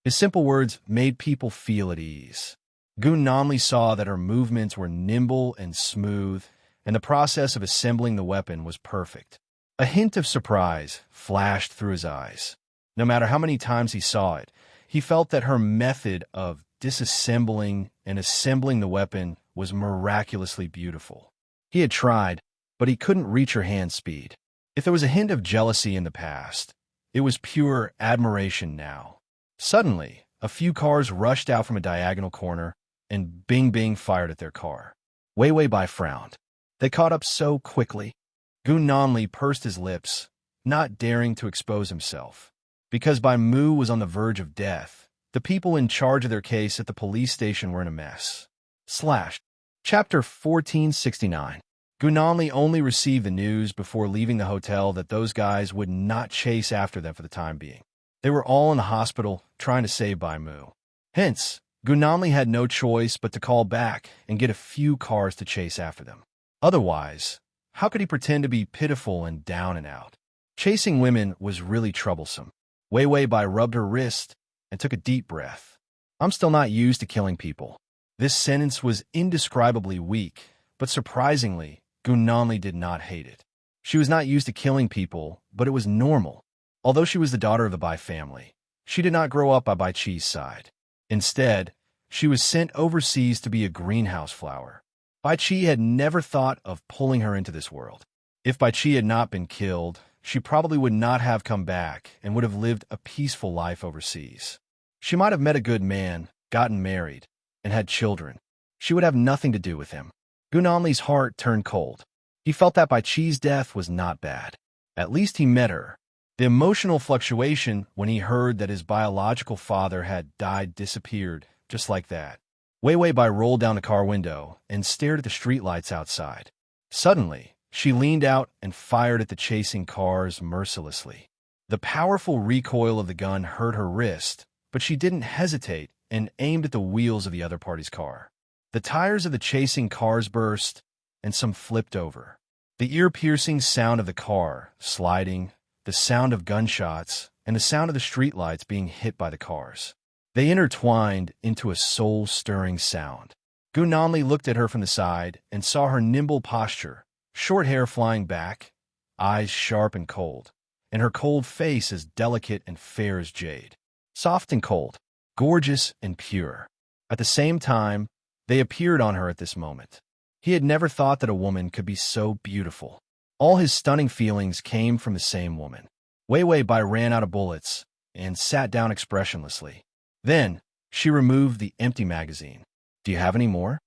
His simple words made people feel at ease. Gunanli saw that her movements were nimble and smooth, and the process of assembling the weapon was perfect. A hint of surprise flashed through his eyes. No matter how many times he saw it, he felt that her method of disassembling and assembling the weapon was miraculously beautiful. He had tried, but he couldn't reach her hand speed. If there was a hint of jealousy in the past, it was pure admiration now. Suddenly, a few cars rushed out from a diagonal corner, and Bing Bing fired at their car. Weiwei Bai frowned. They caught up so quickly. Gunanli pursed his lips, not daring to expose himself. Because Bai Mu was on the verge of death, the people in charge of their case at the police station were in a mess. Chapter 1469. Gunanli only received the news before leaving the hotel that those guys would not chase after them for the time being. They were all in the hospital trying to save Bai Mu. Hence, Gunanli had no choice but to call back and get a few cars to chase after them. Otherwise, how could he pretend to be pitiful and down and out? Chasing women was really troublesome. Weiwei Bai rubbed her wrist and took a deep breath. I'm still not used to killing people. This sentence was indescribably weak, but surprisingly, Gunanli did not hate it. She was not used to killing people, but it was normal. Although she was the daughter of the Bai family, she did not grow up by Bai Chi's side. Instead, she was sent overseas to be a greenhouse flower. Bai Chi had never thought of pulling her into this world. If Bai Chi had not been killed, she probably would not have come back and would have lived a peaceful life overseas. She might have met a good man, gotten married, and had children. She would have nothing to do with him. Gunanli's heart turned cold. He felt that Bai Chi's death was not bad. At least he met her. The emotional fluctuation when he heard that his biological father had died disappeared, just like that. Weiwei Bai rolled down the car window and stared at the streetlights outside. Suddenly, she leaned out and fired at the chasing cars mercilessly. The powerful recoil of the gun hurt her wrist, but she didn't hesitate and aimed at the wheels of the other party's car. The tires of the chasing cars burst, and some flipped over. The ear-piercing sound of the car sliding, the sound of gunshots, and the sound of the streetlights being hit by the cars. They intertwined into a soul-stirring sound. Gunanli looked at her from the side and saw her nimble posture, short hair flying back, eyes sharp and cold, and her cold face as delicate and fair as jade. Soft and cold, gorgeous and pure. At the same time, they appeared on her at this moment. He had never thought that a woman could be so beautiful. All his stunning feelings came from the same woman. Weiwei Bai ran out of bullets and sat down expressionlessly. Then, She removed the empty magazine. Do you have any more?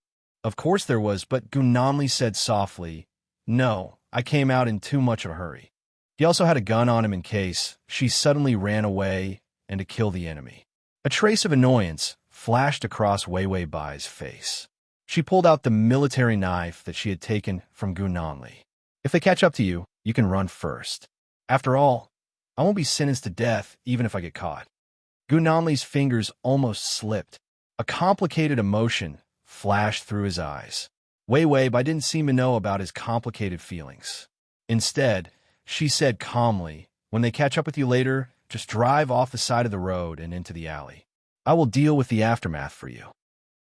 Of course there was, but Gunanli said softly, No, I came out in too much of a hurry. He also had a gun on him in case she suddenly ran away and to kill the enemy. A trace of annoyance flashed across Wei Wei Bai's face. She pulled out the military knife that she had taken from Gunanli. If they catch up to you, you can run first. After all, I won't be sentenced to death even if I get caught. Gunanli's fingers almost slipped. A complicated emotion flashed through his eyes. Wei Wei Bai didn't seem to know about his complicated feelings. Instead, she said calmly, When they catch up with you later, just drive off the side of the road and into the alley. I will deal with the aftermath for you.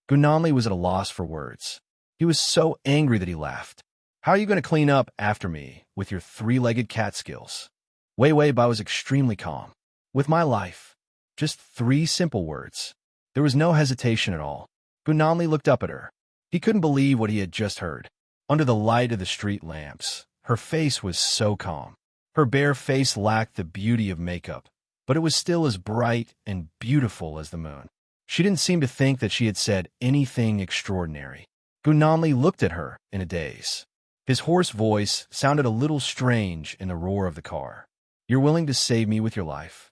Gunanli was at a loss for words. He was so angry that he laughed. How are you going to clean up after me with your three-legged cat skills? Wei Wei Bai was extremely calm. With my life. Just 3 simple words. There was no hesitation at all. Gunanli looked up at her. He couldn't believe what he had just heard. Under the light of the street lamps, her face was so calm. Her bare face lacked the beauty of makeup, but it was still as bright and beautiful as the moon. She didn't seem to think that she had said anything extraordinary. Gunanli looked at her in a daze. His hoarse voice sounded a little strange in the roar of the car. You're willing to save me with your life?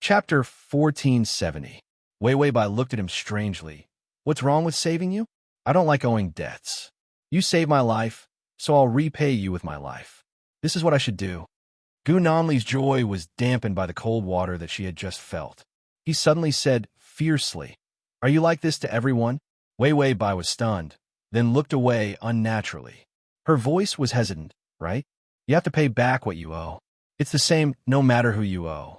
Chapter 1470. Wei Wei Bai looked at him strangely. What's wrong with saving you? I don't like owing debts. You saved my life, so I'll repay you with my life. This is what I should do. Gunanli's joy was dampened by the cold water that she had just felt. He suddenly said fiercely, Are you like this to everyone? Wei Wei Bai was stunned, then looked away unnaturally. Her voice was hesitant, right? You have to pay back what you owe. It's the same no matter who you owe.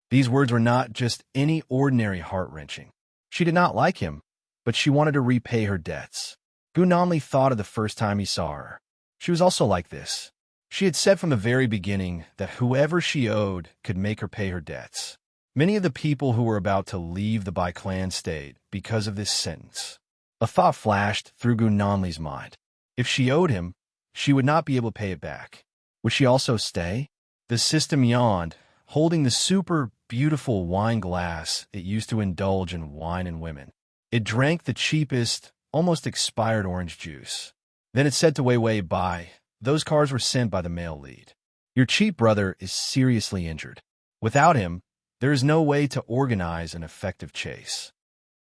These words were not just any ordinary heart-wrenching. She did not like him, but she wanted to repay her debts. Gunanli thought of the first time he saw her. She was also like this. She had said from the very beginning that whoever she owed could make her pay her debts. Many of the people who were about to leave the Bai clan stayed because of this sentence. A thought flashed through Gunanli's mind. If she owed him, she would not be able to pay it back. Would she also stay? The system yawned, holding the super beautiful wine glass it used to indulge in wine and women. It drank the cheapest, almost expired orange juice. Then it said to Wei Wei Bai, Those cars were sent by the male lead. Your cheap brother is seriously injured. Without him, there is no way to organize an effective chase.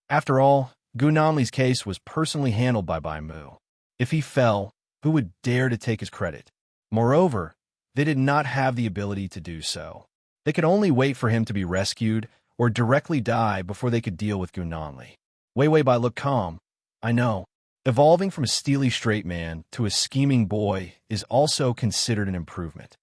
After all, Gunanli's case was personally handled by Bai Mu. If he fell, who would dare to take his credit? Moreover, they did not have the ability to do so. They could only wait for him to be rescued or directly die before they could deal with Gunanli. Wei Wei Bai looked calm. I know. Evolving from a steely straight man to a scheming boy is also considered an improvement.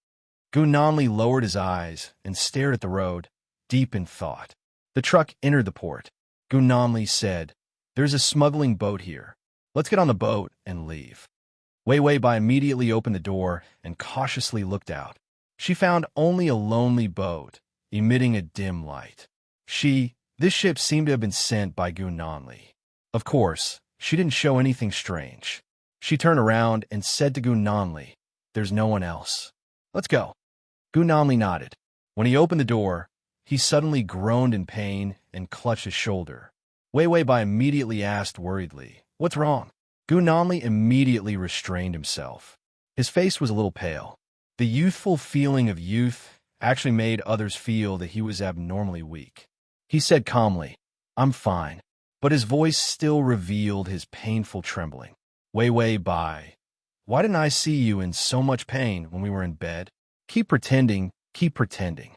Gunanli lowered his eyes and stared at the road, deep in thought. The truck entered the port. Gunanli said, There's a smuggling boat here. Let's get on the boat and leave. Wei Wei Bai immediately opened the door and cautiously looked out. She found only a lonely boat, emitting a dim light. This ship seemed to have been sent by Gunanli. Of course, she didn't show anything strange. She turned around and said to Gunanli, There's no one else. Let's go. Gunanli nodded. When he opened the door, he suddenly groaned in pain and clutched his shoulder. Wei Wei Bai immediately asked worriedly, What's wrong? Gunanli immediately restrained himself. His face was a little pale. The youthful feeling of youth actually made others feel that he was abnormally weak. He said calmly, I'm fine, but his voice still revealed his painful trembling. Wei Wei Bai, why didn't I see you in so much pain when we were in bed? Keep pretending, keep pretending.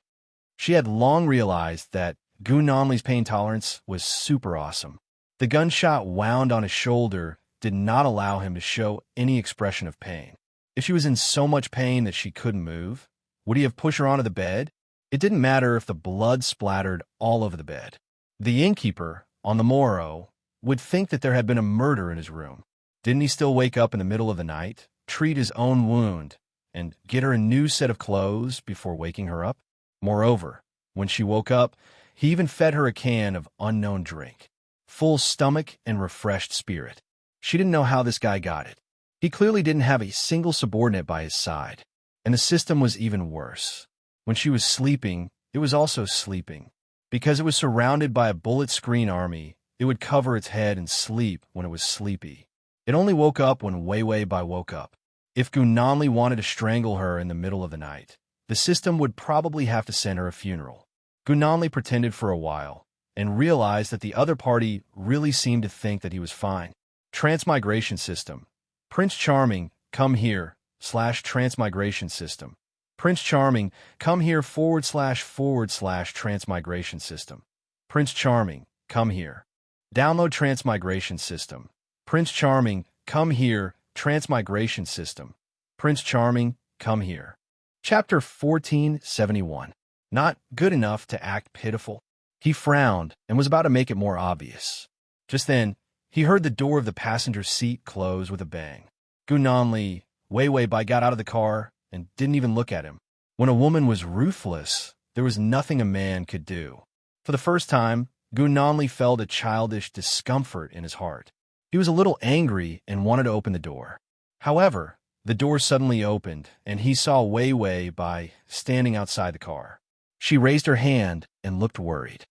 She had long realized that Gunanli's pain tolerance was super awesome. The gunshot wound on his shoulder did not allow him to show any expression of pain. If she was in so much pain that she couldn't move, would he have pushed her onto the bed? It didn't matter if the blood splattered all over the bed. The innkeeper, on the morrow, would think that there had been a murder in his room. Didn't he still wake up in the middle of the night, treat his own wound, and get her a new set of clothes before waking her up? Moreover, when she woke up, he even fed her a can of unknown drink. Full stomach and refreshed spirit. She didn't know how this guy got it. He clearly didn't have a single subordinate by his side, and the system was even worse. When she was sleeping, it was also sleeping. Because it was surrounded by a bullet screen army, it would cover its head and sleep when it was sleepy. It only woke up when Wei Bai woke up. If Gunanli wanted to strangle her in the middle of the night, the system would probably have to send her a funeral. Gunanli pretended for a while, and realized that the other party really seemed to think that he was fine. Transmigration system. Prince Charming, come here, /transmigration system. Prince Charming, come here / transmigration system. Prince Charming, come here. Download transmigration system. Prince Charming, come here, transmigration system. Prince Charming, come here. Chapter 1471. Not good enough to act pitiful. He frowned and was about to make it more obvious. Just then, he heard the door of the passenger seat close with a bang. Gunanli, Wei Bai got out of the car and didn't even look at him. When a woman was ruthless, there was nothing a man could do. For the first time, Gunanli felt a childish discomfort in his heart. He was a little angry and wanted to open the door. However, the door suddenly opened, and he saw Wei Bai standing outside the car. She raised her hand and looked worried.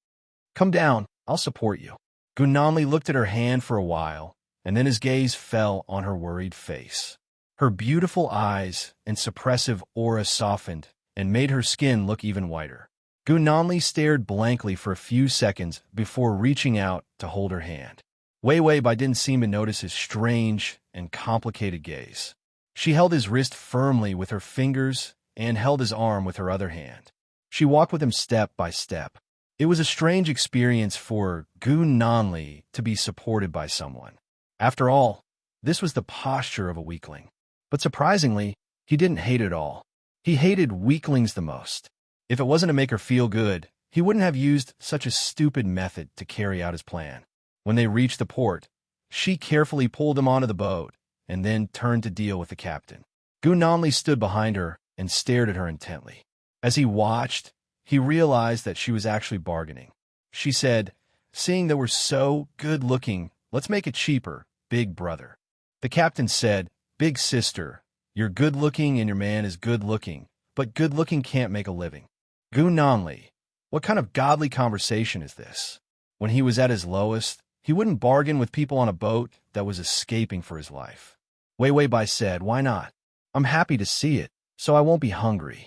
Come down, I'll support you. Gunanli looked at her hand for a while, and then his gaze fell on her worried face. Her beautiful eyes and suppressive aura softened and made her skin look even whiter. Gunanli stared blankly for a few seconds before reaching out to hold her hand. Wei Bai didn't seem to notice his strange and complicated gaze. She held his wrist firmly with her fingers and held his arm with her other hand. She walked with him step by step. It was a strange experience for Gunanli to be supported by someone. After all, this was the posture of a weakling. But surprisingly, he didn't hate it all. He hated weaklings the most. If it wasn't to make her feel good, he wouldn't have used such a stupid method to carry out his plan. When they reached the port, she carefully pulled him onto the boat and then turned to deal with the captain. Gunanli stood behind her and stared at her intently. As he watched, he realized that she was actually bargaining. She said, "Seeing that we're so good-looking, let's make it cheaper, big brother." The captain said, "Big sister, you're good-looking and your man is good-looking, but good-looking can't make a living." Gunanli, what kind of godly conversation is this? When he was at his lowest, he wouldn't bargain with people on a boat that was escaping for his life. Wei Bai said, "Why not? I'm happy to see it, so I won't be hungry."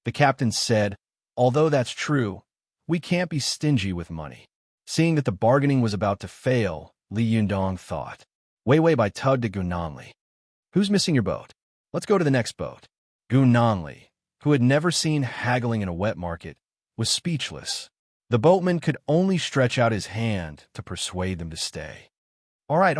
The captain said, "Although that's true, we can't be stingy with money." Seeing that the bargaining was about to fail, Li Yundong thought. Wei Bai tugged at Gunanli. "Who's missing your boat? Let's go to the next boat." Gunanli, who had never seen haggling in a wet market, was speechless. The boatman could only stretch out his hand to persuade them to stay. All right,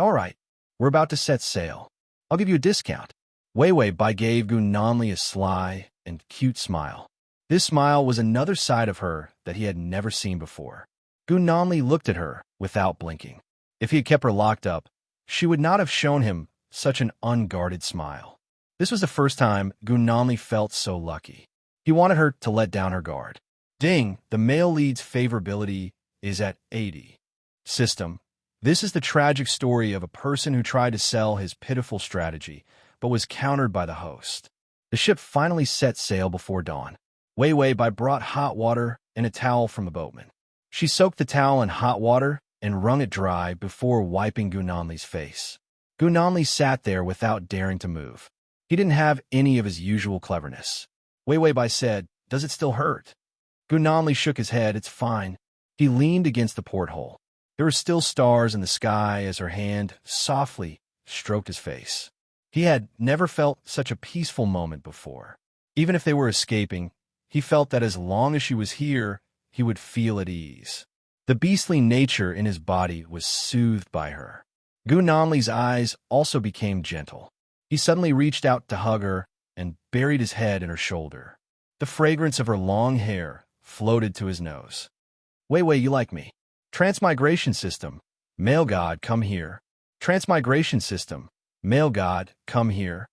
we're about to set sail. I'll give you a discount." Wei Bai gave Gunanli a sly and cute smile. This smile was another side of her that he had never seen before. Gunanli looked at her without blinking. If he had kept her locked up, she would not have shown him such an unguarded smile. This was the first time Gunanli felt so lucky. He wanted her to let down her guard. Ding, the male lead's favorability is at 80. System. This is the tragic story of a person who tried to sell his pitiful strategy, but was countered by the host. The ship finally set sail before dawn. Wei Bai brought hot water and a towel from the boatman. She soaked the towel in hot water and wrung it dry before wiping Gunanli's face. Gunanli sat there without daring to move. He didn't have any of his usual cleverness. Wei Bai said, "Does it still hurt?" Gunanli shook his head. "It's fine." He leaned against the porthole. There were still stars in the sky as her hand softly stroked his face. He had never felt such a peaceful moment before. Even if they were escaping, he felt that as long as she was here, he would feel at ease. The beastly nature in his body was soothed by her. Gunanli's eyes also became gentle. He suddenly reached out to hug her and buried his head in her shoulder. The fragrance of her long hair floated to his nose. Wei, you like me. Transmigration system. Male god, come here. Transmigration system. Male god, come here.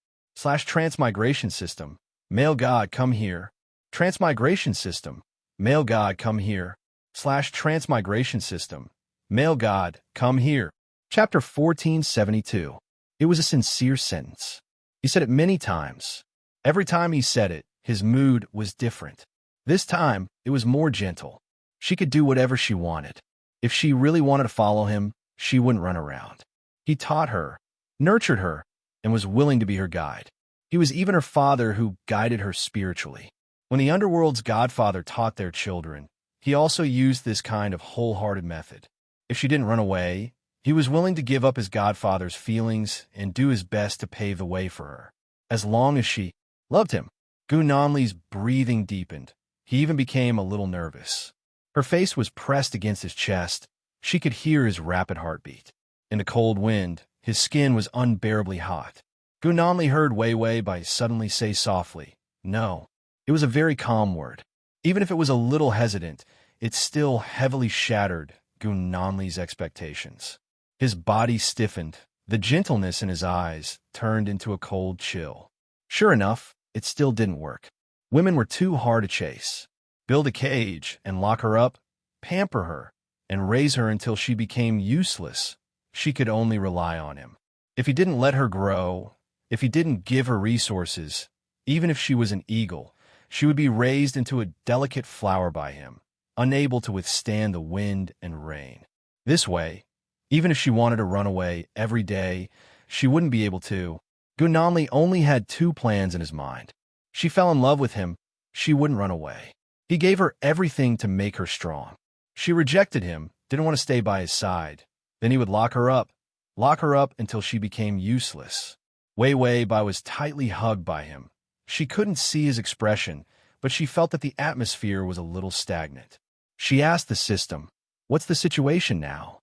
Transmigration system. Male god, come here. Transmigration system. Male god, come here. Transmigration system. Male god, come here. Chapter 1472. It was a sincere sentence. He said it many times. Every time he said it, his mood was different. This time, it was more gentle. She could do whatever she wanted. If she really wanted to follow him, she wouldn't run around. He taught her, nurtured her, and was willing to be her guide. He was even her father who guided her spiritually. When the underworld's godfather taught their children, he also used this kind of wholehearted method. If she didn't run away, he was willing to give up his godfather's feelings and do his best to pave the way for her, as long as she loved him. Gu Nanli's breathing deepened. He even became a little nervous. Her face was pressed against his chest. She could hear his rapid heartbeat. In the cold wind, his skin was unbearably hot. Gu Nanli heard Wei Wei Bai suddenly say softly, "No." It was a very calm word. Even if it was a little hesitant, it still heavily shattered Gu Nanli's expectations. His body stiffened. The gentleness in his eyes turned into a cold chill. Sure enough, it still didn't work. Women were too hard to chase. Build a cage and lock her up, pamper her, and raise her until she became useless. She could only rely on him. If he didn't let her grow, if he didn't give her resources, even if she was an eagle, she would be raised into a delicate flower by him, unable to withstand the wind and rain. This way, even if she wanted to run away every day, she wouldn't be able to. Gu Nanli only had two plans in his mind. She fell in love with him. She wouldn't run away. He gave her everything to make her strong. She rejected him, didn't want to stay by his side. Then he would lock her up until she became useless. Wei Wei Bai was tightly hugged by him. She couldn't see his expression, but she felt that the atmosphere was a little stagnant. She asked the system, "What's the situation now?"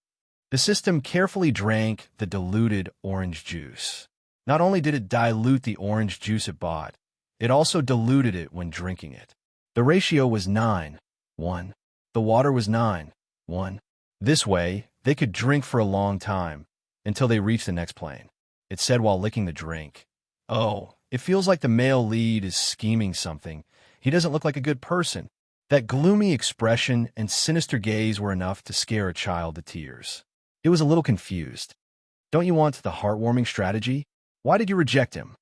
The system carefully drank the diluted orange juice. Not only did it dilute the orange juice it bought, it also diluted it when drinking it. The ratio was 9:1. The water was 9:1. This way, they could drink for a long time, until they reached the next plane. It said while licking the drink, "Oh, it feels like the male lead is scheming something. He doesn't look like a good person." That gloomy expression and sinister gaze were enough to scare a child to tears. It was a little confused. "Don't you want the heartwarming strategy? Why did you reject him?"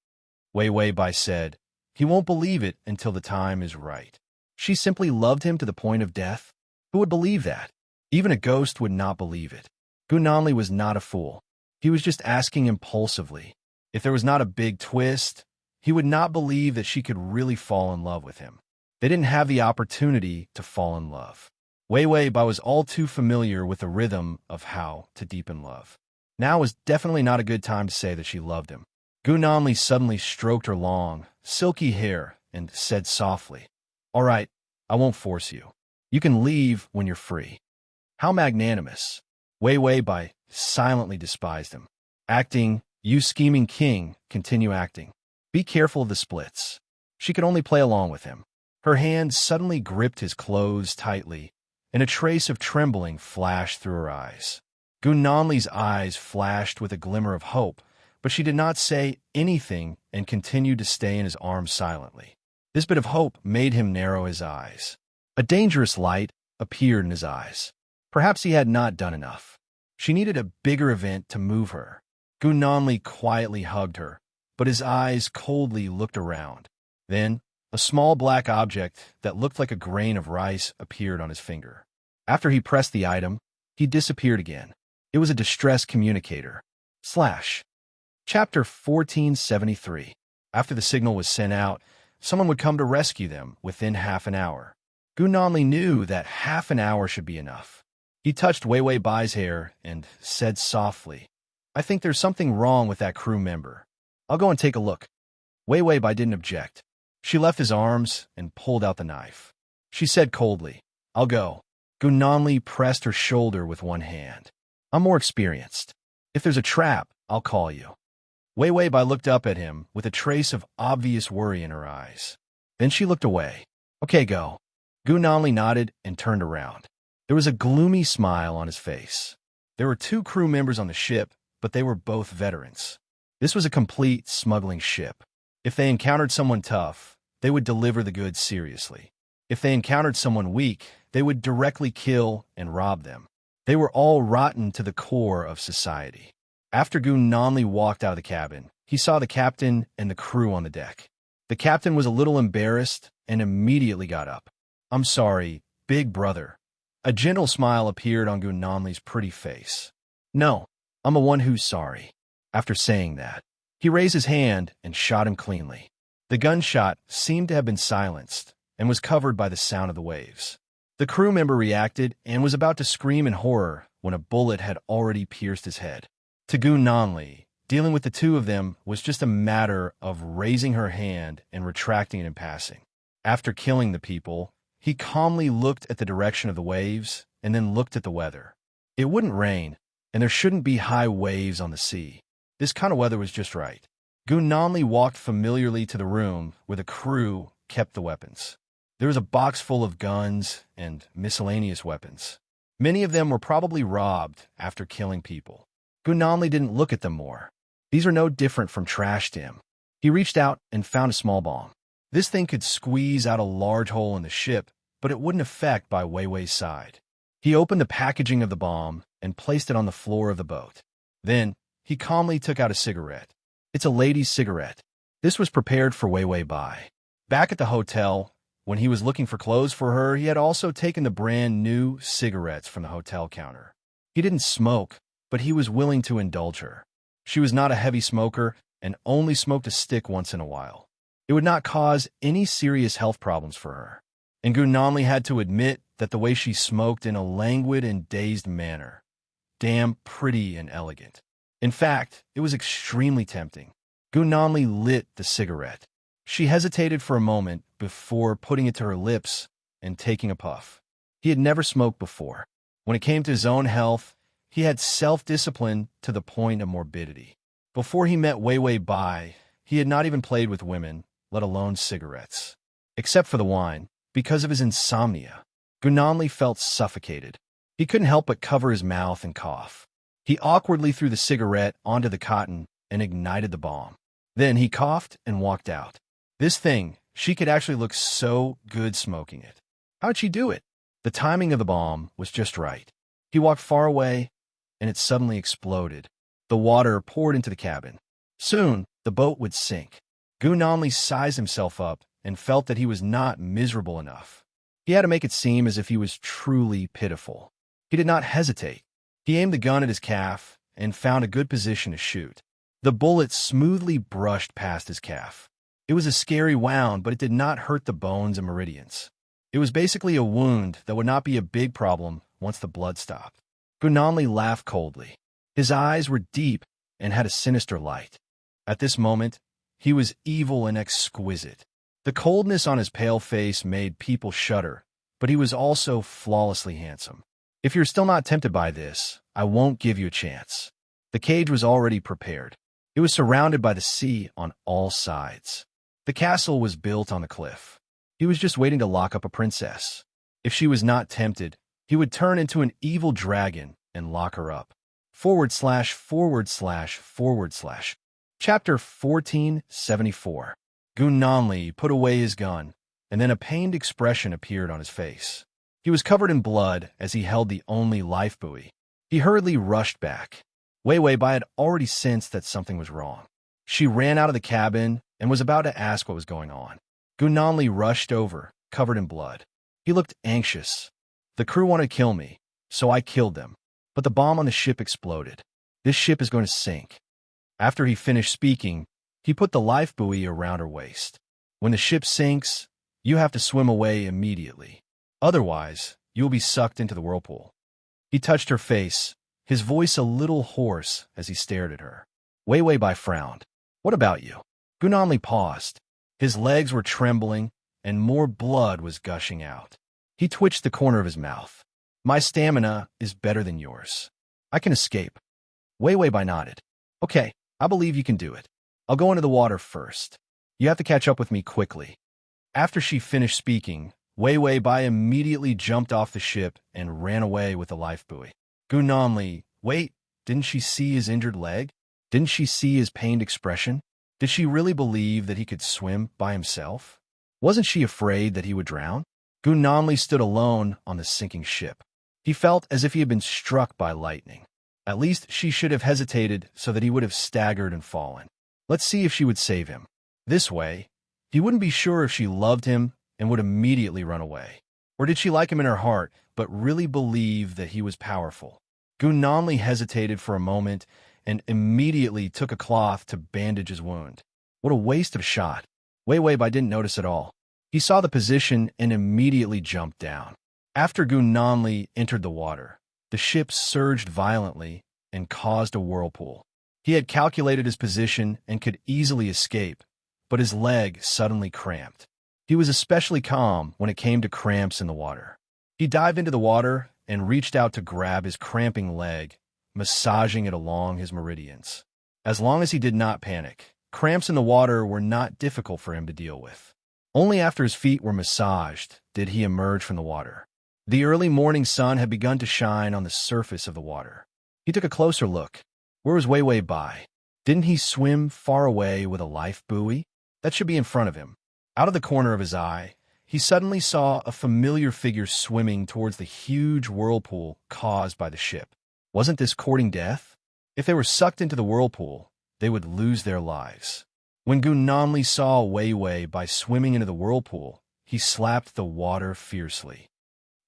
Wei Wei Bai said, "He won't believe it until the time is right." She simply loved him to the point of death. Who would believe that? Even a ghost would not believe it. Gu Nanli was not a fool. He was just asking impulsively. If there was not a big twist, he would not believe that she could really fall in love with him. They didn't have the opportunity to fall in love. Wei Wei Bai was all too familiar with the rhythm of how to deepen love. Now was definitely not a good time to say that she loved him. Gu Nanli suddenly stroked her long, silky hair and said softly, "All right, I won't force you. You can leave when you're free." How magnanimous. Wei Wei Bai silently despised him. Acting, you scheming king, continue acting. Be careful of the splits. She could only play along with him. Her hand suddenly gripped his clothes tightly, and a trace of trembling flashed through her eyes. Gu Nanli's eyes flashed with a glimmer of hope, but she did not say anything and continued to stay in his arms silently. This bit of hope made him narrow his eyes. A dangerous light appeared in his eyes. Perhaps he had not done enough. She needed a bigger event to move her. Gu Nanli quietly hugged her, but his eyes coldly looked around. Then, a small black object that looked like a grain of rice appeared on his finger. After he pressed the item, he disappeared again. It was a distress communicator. Chapter 1473. After the signal was sent out, someone would come to rescue them within half an hour. Gu Nanli knew that half an hour should be enough. He touched Wei Wei Bai's hair and said softly, "I think there's something wrong with that crew member. I'll go and take a look." Wei Wei Bai didn't object. She left his arms and pulled out the knife. She said coldly, "I'll go." Gu Nanli pressed her shoulder with one hand. "I'm more experienced. If there's a trap, I'll call you." Wei Wei Bai looked up at him with a trace of obvious worry in her eyes. Then she looked away. "Okay, go." Gu Nanli nodded and turned around. There was a gloomy smile on his face. There were 2 crew members on the ship, but they were both veterans. This was a complete smuggling ship. If they encountered someone tough, they would deliver the goods seriously. If they encountered someone weak, they would directly kill and rob them. They were all rotten to the core of society. After Gu Nanli walked out of the cabin, he saw the captain and the crew on the deck. The captain was a little embarrassed and immediately got up. "I'm sorry, big brother. A gentle smile appeared on Gun Namli's pretty face. No, I'm the one who's sorry. After saying that, he raised his hand and shot him cleanly. The gunshot seemed to have been silenced and was covered by the sound of the waves. The crew member reacted and was about to scream in horror when a bullet had already pierced his head. To Gun Namli, dealing with the two of them was just a matter of raising her hand and retracting it in passing. After killing the people, he calmly looked at the direction of the waves and then looked at the weather. It wouldn't rain, and there shouldn't be high waves on the sea. This kind of weather was just right. Gun Namli walked familiarly to the room where the crew kept the weapons. There was a box full of guns and miscellaneous weapons. Many of them were probably robbed after killing people. Gun Namli didn't look at them more. These are no different from trash to him. He reached out and found a small bomb. This thing could squeeze out a large hole in the ship, but it wouldn't affect by Wei Wei's side. He opened the packaging of the bomb and placed it on the floor of the boat. Then, he calmly took out a cigarette. It's a lady's cigarette. This was prepared for Wei Wei Bai. Back at the hotel, when he was looking for clothes for her, he had also taken the brand new cigarettes from the hotel counter. He didn't smoke, but he was willing to indulge her. She was not a heavy smoker and only smoked a stick once in a while. It would not cause any serious health problems for her. And Gun Namli had to admit that the way she smoked in a languid and dazed manner, damn pretty and elegant. In fact, it was extremely tempting. Gun Namli lit the cigarette. She hesitated for a moment before putting it to her lips and taking a puff. He had never smoked before. When it came to his own health, he had self-discipline to the point of morbidity. Before he met Wei Wei Bai, he had not even played with women, let alone cigarettes. Except for the wine, because of his insomnia, Gun Namli felt suffocated. He couldn't help but cover his mouth and cough. He awkwardly threw the cigarette onto the cotton and ignited the bomb. Then he coughed and walked out. This thing, she could actually look so good smoking it. How'd she do it? The timing of the bomb was just right. He walked far away, and it suddenly exploded. The water poured into the cabin. Soon, the boat would sink. Gun Namli sized himself up and felt that he was not miserable enough. He had to make it seem as if he was truly pitiful. He did not hesitate. He aimed the gun at his calf and found a good position to shoot. The bullet smoothly brushed past his calf. It was a scary wound, but it did not hurt the bones and meridians. It was basically a wound that would not be a big problem once the blood stopped. Gun Namli laughed coldly. His eyes were deep and had a sinister light. At this moment, he was evil and exquisite. The coldness on his pale face made people shudder, but he was also flawlessly handsome. If you're still not tempted by this, I won't give you a chance. The cage was already prepared. It was surrounded by the sea on all sides. The castle was built on the cliff. He was just waiting to lock up a princess. If she was not tempted, he would turn into an evil dragon and lock her up. ///// Chapter 1474. Gun Namli put away his gun, and then a pained expression appeared on his face. He was covered in blood as he held the only life buoy. He hurriedly rushed back. Wei Wei Bai had already sensed that something was wrong. She ran out of the cabin and was about to ask what was going on. Gun Namli rushed over, covered in blood. He looked anxious. The crew wanted to kill me, so I killed them. But the bomb on the ship exploded. This ship is going to sink. After he finished speaking, he put the life buoy around her waist. When the ship sinks, you have to swim away immediately. Otherwise, you will be sucked into the whirlpool. He touched her face, his voice a little hoarse as he stared at her. Wei Wei Bai frowned. What about you? Gun Namli paused. His legs were trembling, and more blood was gushing out. He twitched the corner of his mouth. My stamina is better than yours. I can escape. Wei Wei Bai nodded. Okay, I believe you can do it. I'll go into the water first. You have to catch up with me quickly. After she finished speaking, Wei Wei Bai immediately jumped off the ship and ran away with the life buoy. Gun Namli, wait, didn't she see his injured leg? Didn't she see his pained expression? Did she really believe that he could swim by himself? Wasn't she afraid that he would drown? Gun Namli stood alone on the sinking ship. He felt as if he had been struck by lightning. At least she should have hesitated so that he would have staggered and fallen. Let's see if she would save him. This way, he wouldn't be sure if she loved him and would immediately run away. Or did she like him in her heart, but really believed that he was powerful. Gu Nanli hesitated for a moment and immediately took a cloth to bandage his wound. What a waste of a shot. Wei Weibai didn't notice at all. He saw the position and immediately jumped down. After Gu Nanli entered the water, the ship surged violently and caused a whirlpool. He had calculated his position and could easily escape, but his leg suddenly cramped. He was especially calm when it came to cramps in the water. He dived into the water and reached out to grab his cramping leg, massaging it along his meridians. As long as he did not panic, cramps in the water were not difficult for him to deal with. Only after his feet were massaged did he emerge from the water. The early morning sun had begun to shine on the surface of the water. He took a closer look. Where was Wei Weibai? Didn't he swim far away with a life buoy? That should be in front of him. Out of the corner of his eye, he suddenly saw a familiar figure swimming towards the huge whirlpool caused by the ship. Wasn't this courting death? If they were sucked into the whirlpool, they would lose their lives. When Gu Nanli saw Wei Weibai swimming into the whirlpool, he slapped the water fiercely.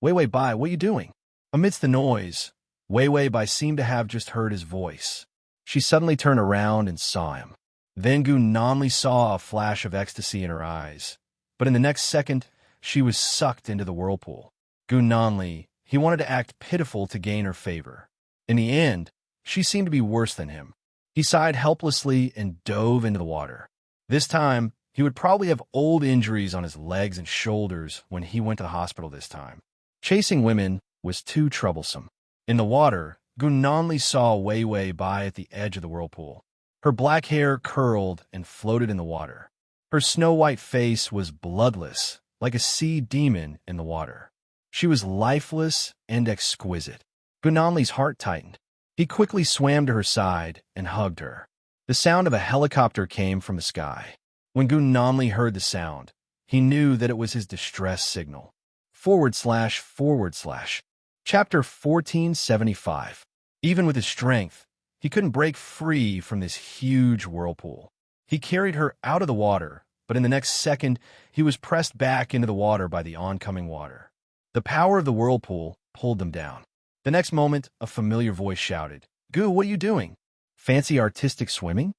Wei Weibai, what are you doing? Amidst the noise, Wei Weibai seemed to have just heard his voice. She suddenly turned around and saw him. Then Gu Nanli saw a flash of ecstasy in her eyes, but in the next second, she was sucked into the whirlpool. Gu Nanli, he wanted to act pitiful to gain her favor. In the end, she seemed to be worse than him. He sighed helplessly and dove into the water. This time, he would probably have old injuries on his legs and shoulders when he went to the hospital this time. Chasing women was too troublesome. In the water, Gu Nanli saw Wei Weibai at the edge of the whirlpool. Her black hair curled and floated in the water. Her snow-white face was bloodless, like a sea demon in the water. She was lifeless and exquisite. Gu Nanli's heart tightened. He quickly swam to her side and hugged her. The sound of a helicopter came from the sky. When Gu Nanli heard the sound, he knew that it was his distress signal. / Chapter 1475. Even with his strength, he couldn't break free from this huge whirlpool. He carried her out of the water, but in the next second, he was pressed back into the water by the oncoming water. The power of the whirlpool pulled them down. The next moment, a familiar voice shouted, "Gu, what are you doing? Fancy artistic swimming?"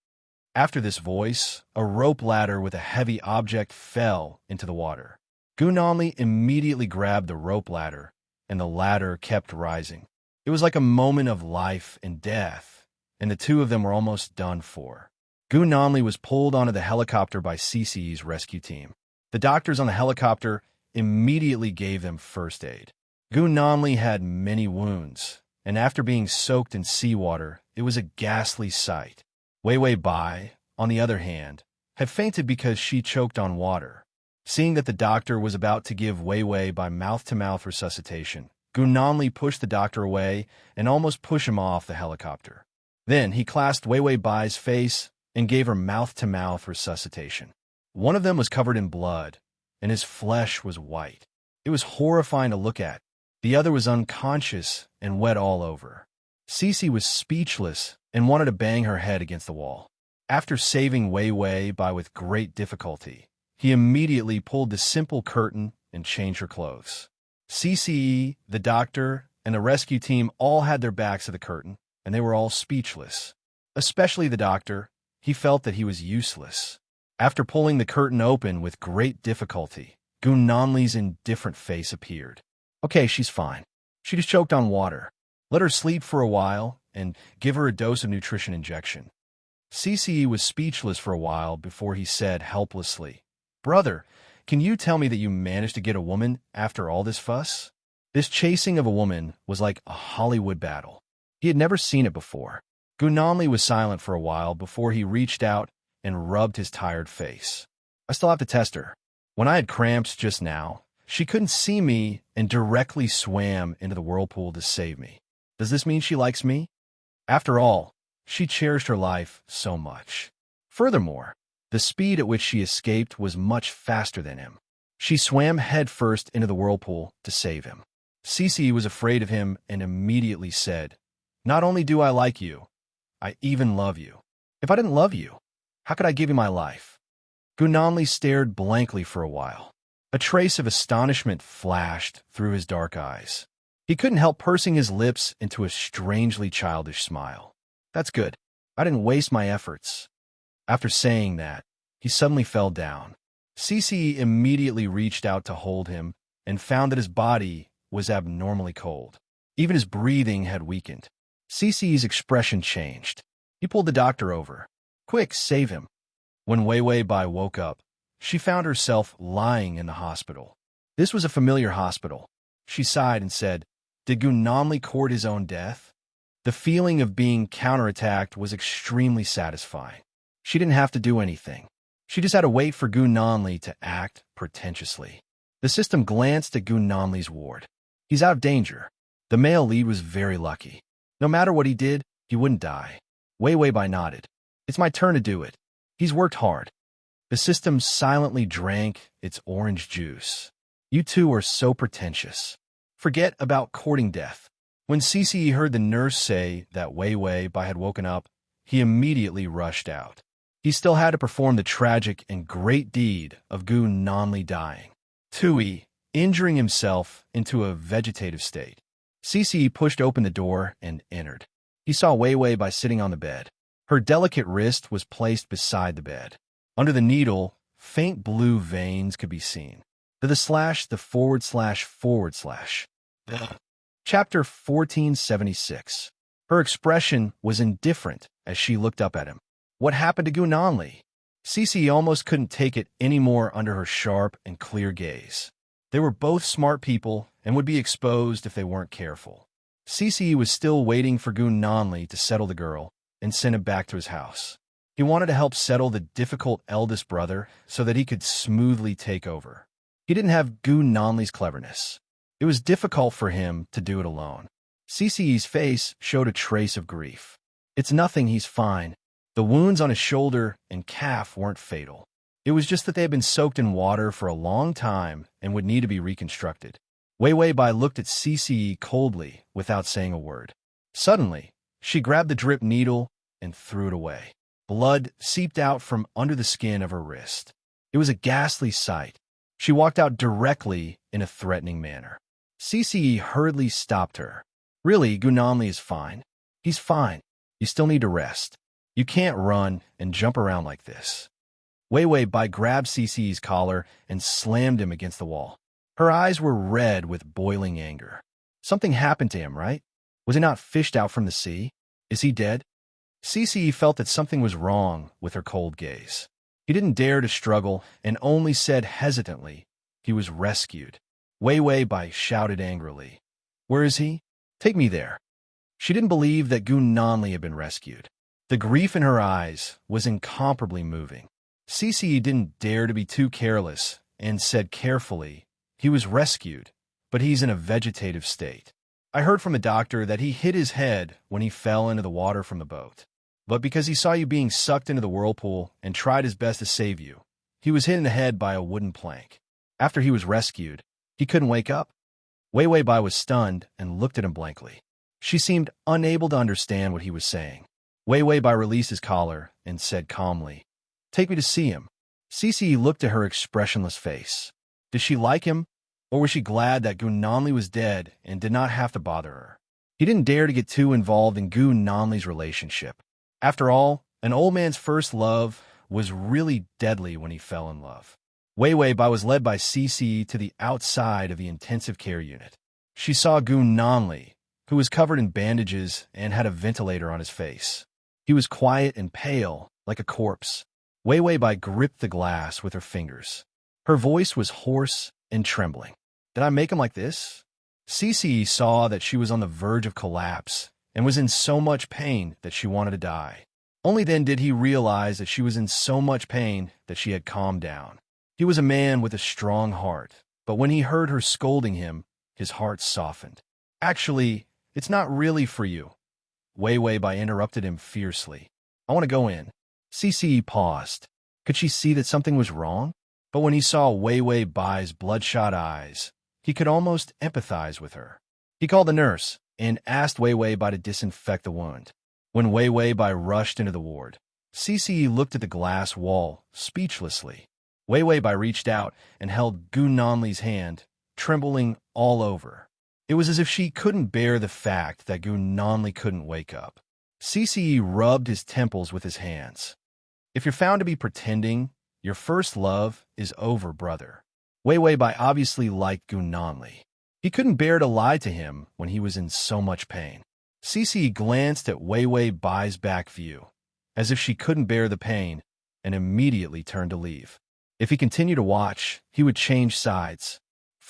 After this voice, a rope ladder with a heavy object fell into the water. Gu Nanli immediately grabbed the rope ladder, and the ladder kept rising. It was like a moment of life and death, and the two of them were almost done for. Gu Nanli was pulled onto the helicopter by CCE's rescue team. The doctors on the helicopter immediately gave them first aid. Gu Nanli had many wounds, and after being soaked in seawater, it was a ghastly sight. Wei Weibai, on the other hand, had fainted because she choked on water. Seeing that the doctor was about to give Wei Weibai mouth-to-mouth resuscitation, Gu Nanli pushed the doctor away and almost pushed him off the helicopter. Then he clasped Wei Weibai's face and gave her mouth-to-mouth resuscitation. One of them was covered in blood, and his flesh was white. It was horrifying to look at. The other was unconscious and wet all over. Cece was speechless and wanted to bang her head against the wall. After saving Wei Weibai with great difficulty, he immediately pulled the simple curtain and changed her clothes. CCE, the doctor, and the rescue team all had their backs to the curtain, and they were all speechless. Especially the doctor. He felt that he was useless. After pulling the curtain open with great difficulty, Gu Nanli's indifferent face appeared. Okay, she's fine. She just choked on water. Let her sleep for a while and give her a dose of nutrition injection. CCE was speechless for a while before he said helplessly, "Brother, can you tell me that you managed to get a woman after all this fuss?" This chasing of a woman was like a Hollywood battle. He had never seen it before. Gu Nanli was silent for a while before he reached out and rubbed his tired face. "I still have to test her. When I had cramps just now, she couldn't see me and directly swam into the whirlpool to save me. Does this mean she likes me? After all, she cherished her life so much. Furthermore, the speed at which she escaped was much faster than him. She swam headfirst into the whirlpool to save him. Cece was afraid of him and immediately said, "Not only do I like you, I even love you. If I didn't love you, how could I give you my life?" Gu Nanli stared blankly for a while. A trace of astonishment flashed through his dark eyes. He couldn't help pursing his lips into a strangely childish smile. That's good. I didn't waste my efforts. After saying that, he suddenly fell down. CCE immediately reached out to hold him and found that his body was abnormally cold. Even his breathing had weakened. CCE's expression changed. He pulled the doctor over. Quick, save him. When Wei Wei Bai woke up, she found herself lying in the hospital. This was a familiar hospital. She sighed and said, "Did Gu Namli court his own death?" The feeling of being counterattacked was extremely satisfying. She didn't have to do anything. She just had to wait for Gu Namli to act pretentiously. The system glanced at Gu Namli's ward. He's out of danger. The male lead was very lucky. No matter what he did, he wouldn't die. Wei Wei Bai nodded. It's my turn to do it. He's worked hard. The system silently drank its orange juice. You two are so pretentious. Forget about courting death. When CCE heard the nurse say that Wei Wei Bai had woken up, he immediately rushed out. He still had to perform the tragic and great deed of Gu Namli dying. Tui, injuring himself into a vegetative state. CCE pushed open the door and entered. He saw Wei Wei Bai sitting on the bed. Her delicate wrist was placed beside the bed. Under the needle, faint blue veins could be seen. The forward slash. Chapter 1476. Her expression was indifferent as she looked up at him. What happened to Gu Namli? CCE almost couldn't take it anymore under her sharp and clear gaze. They were both smart people and would be exposed if they weren't careful. CCE was still waiting for Gu Namli to settle the girl and send him back to his house. He wanted to help settle the difficult eldest brother so that he could smoothly take over. He didn't have Gu Namli's cleverness. It was difficult for him to do it alone. CCE's face showed a trace of grief. It's nothing, he's fine. The wounds on his shoulder and calf weren't fatal. It was just that they had been soaked in water for a long time and would need to be reconstructed. Wei Wei Bai looked at CCE coldly without saying a word. Suddenly, she grabbed the drip needle and threw it away. Blood seeped out from under the skin of her wrist. It was a ghastly sight. She walked out directly in a threatening manner. CCE hurriedly stopped her. Really, Gu Namli is fine. He's fine. You still need to rest. You can't run and jump around like this. Wei Wei Bai grabbed CCE's collar and slammed him against the wall. Her eyes were red with boiling anger. Something happened to him, right? Was he not fished out from the sea? Is he dead? CCE felt that something was wrong with her cold gaze. He didn't dare to struggle and only said hesitantly, he was rescued. Wei Wei Bai shouted angrily. Where is he? Take me there. She didn't believe that Gu Namli had been rescued. The grief in her eyes was incomparably moving. CCE didn't dare to be too careless and said carefully, he was rescued, but he's in a vegetative state. I heard from a doctor that he hit his head when he fell into the water from the boat. But because he saw you being sucked into the whirlpool and tried his best to save you, he was hit in the head by a wooden plank. After he was rescued, he couldn't wake up. Wei Wei Bai was stunned and looked at him blankly. She seemed unable to understand what he was saying. Wei Wei Bai released his collar and said calmly, Take me to see him. CCE looked at her expressionless face. Did she like him, or was she glad that Gu Namli was dead and did not have to bother her? He didn't dare to get too involved in Gu Namli's relationship. After all, an old man's first love was really deadly when he fell in love. Wei Wei Bai was led by CCE to the outside of the intensive care unit. She saw Gu Namli, who was covered in bandages and had a ventilator on his face. He was quiet and pale, like a corpse. Wei Wei Bai gripped the glass with her fingers. Her voice was hoarse and trembling. Did I make him like this? CCE saw that she was on the verge of collapse and was in so much pain that she wanted to die. Only then did he realize that she was in so much pain that she had calmed down. He was a man with a strong heart, but when he heard her scolding him, his heart softened. Actually, it's not really for you. Wei Wei Bai interrupted him fiercely. I want to go in. CCE paused. Could she see that something was wrong? But when he saw Wei Wei Bai's bloodshot eyes, he could almost empathize with her. He called the nurse and asked Wei Wei Bai to disinfect the wound. When Wei Wei Bai rushed into the ward, CCE looked at the glass wall speechlessly. Wei Wei Bai reached out and held Gu Namli's hand, trembling all over. It was as if she couldn't bear the fact that Gunanli couldn't wake up. CCE rubbed his temples with his hands. If you're found to be pretending, your first love is over, brother. Wei Bai obviously liked Gunanli. He couldn't bear to lie to him when he was in so much pain. CCE glanced at Wei Bai's back view, as if she couldn't bear the pain, and immediately turned to leave. If he continued to watch, he would change sides. /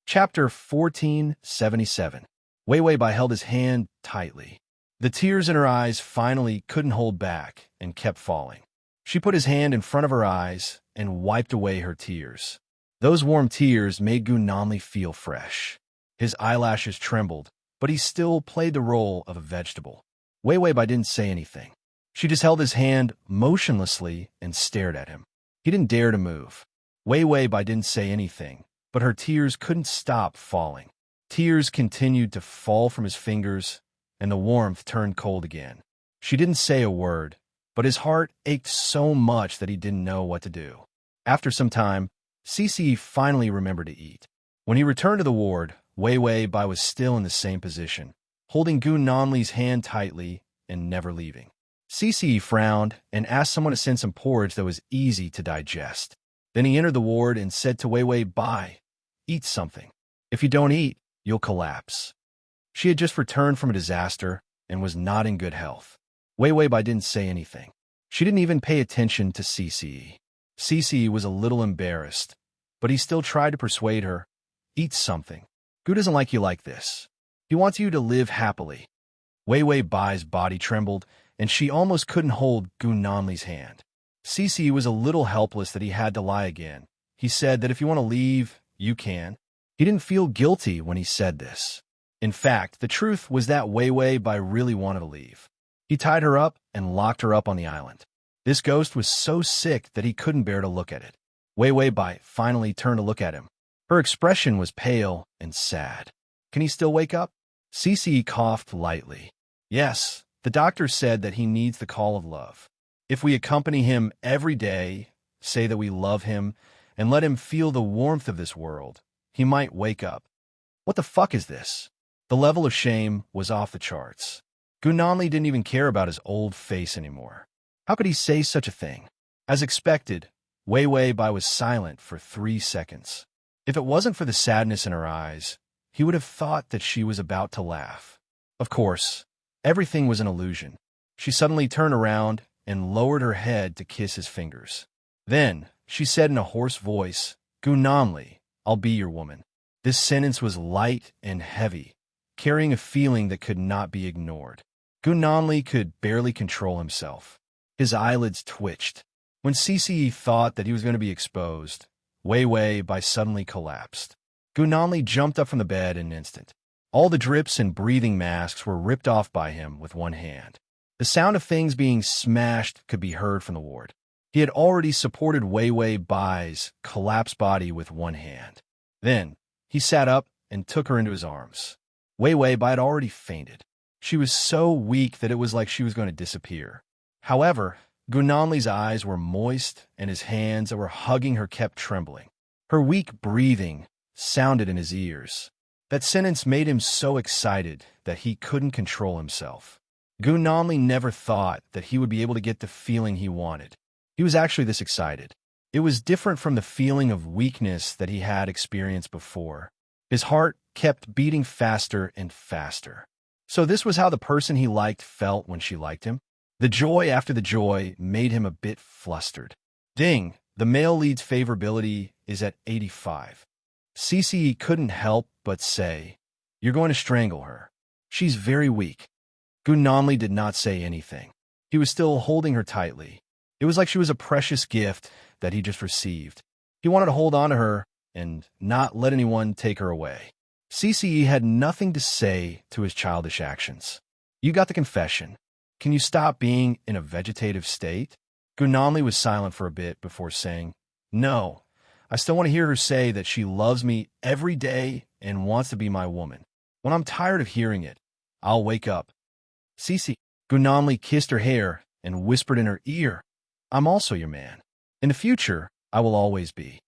Chapter 1477. Wei Bai held his hand tightly. The tears in her eyes finally couldn't hold back and kept falling. She put his hand in front of her eyes and wiped away her tears. Those warm tears made Gunanli feel fresh. His eyelashes trembled, but he still played the role of a vegetable. Wei Bai didn't say anything. She just held his hand motionlessly and stared at him. He didn't dare to move. Wei Bai didn't say anything, but her tears couldn't stop falling. Tears continued to fall from his fingers, and the warmth turned cold again. She didn't say a word, but his heart ached so much that he didn't know what to do. After some time, CCE finally remembered to eat. When he returned to the ward, Wei Bai was still in the same position, holding Gunanli's hand tightly and never leaving. CCE frowned and asked someone to send some porridge that was easy to digest. Then he entered the ward and said to Wei Bai, "Eat something. If you don't eat, you'll collapse." She had just returned from a disaster and was not in good health. Wei Bai didn't say anything. She didn't even pay attention to CCE. CCE was a little embarrassed, but he still tried to persuade her, "Eat something. Gu doesn't like you like this. He wants you to live happily." Wei Bai's body trembled, and she almost couldn't hold Gunanli's hand. CCE was a little helpless that he had to lie again. He said that if you want to leave, you can. He didn't feel guilty when he said this. In fact, the truth was that Wei Bai really wanted to leave. He tied her up and locked her up on the island. This ghost was so sick that he couldn't bear to look at it. Wei Bai finally turned to look at him. Her expression was pale and sad. "Can he still wake up?" CCE coughed lightly. "Yes, the doctor said that he needs the call of love. If we accompany him every day, say that we love him, and let him feel the warmth of this world, he might wake up." What the fuck is this? The level of shame was off the charts. Gunanli didn't even care about his old face anymore. How could he say such a thing? As expected, Wei Bai was silent for 3 seconds. If it wasn't for the sadness in her eyes, he would have thought that she was about to laugh. Of course, everything was an illusion. She suddenly turned around and lowered her head to kiss his fingers. Then, she said in a hoarse voice, "Gunanli, I'll be your woman." This sentence was light and heavy, carrying a feeling that could not be ignored. Gunanli could barely control himself. His eyelids twitched. When CCE thought that he was going to be exposed, Wei Bai suddenly collapsed. Gunanli jumped up from the bed in an instant. All the drips and breathing masks were ripped off by him with one hand. The sound of things being smashed could be heard from the ward. He had already supported Wei Bai's collapsed body with one hand. Then, he sat up and took her into his arms. Wei Bai had already fainted. She was so weak that it was like she was going to disappear. However, Gunanli's eyes were moist, and his hands that were hugging her kept trembling. Her weak breathing sounded in his ears. That sentence made him so excited that he couldn't control himself. Gunanli never thought that he would be able to get the feeling he wanted. He was actually this excited. It was different from the feeling of weakness that he had experienced before. His heart kept beating faster and faster. So this was how the person he liked felt when she liked him? The joy after the joy made him a bit flustered. Ding, the male lead's favorability is at 85. CCE couldn't help but say, "You're going to strangle her. She's very weak." Gunanli did not say anything. He was still holding her tightly. It was like she was a precious gift that he just received. He wanted to hold on to her and not let anyone take her away. CCE had nothing to say to his childish actions. "You got the confession. Can you stop being in a vegetative state?" Gunanli was silent for a bit before saying, "No, I still want to hear her say that she loves me every day and wants to be my woman. When I'm tired of hearing it, I'll wake up." "CC." Gunanli kissed her hair and whispered in her ear, "I'm also your man. In the future, I will always be."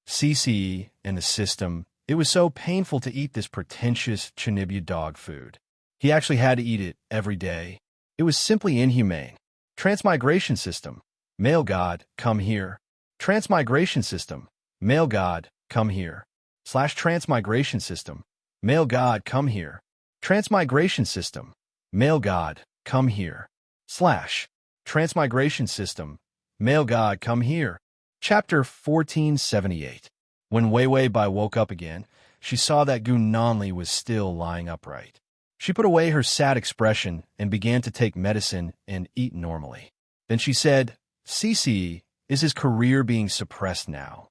CCE and the system It was so painful to eat this pretentious Chinibya dog food. He actually had to eat it every day. It was simply inhumane. Transmigration system. Male god, come here. Transmigration system. Male god, come here. Transmigration system. Male god, come here. Transmigration system. Male god, come here. Transmigration system. Male god, come here. Chapter 1478. When Wei Wei Bai woke up again, she saw that Gu Nanli was still lying upright. She put away her sad expression and began to take medicine and eat normally. Then she said, "Cici, is his career being suppressed now?"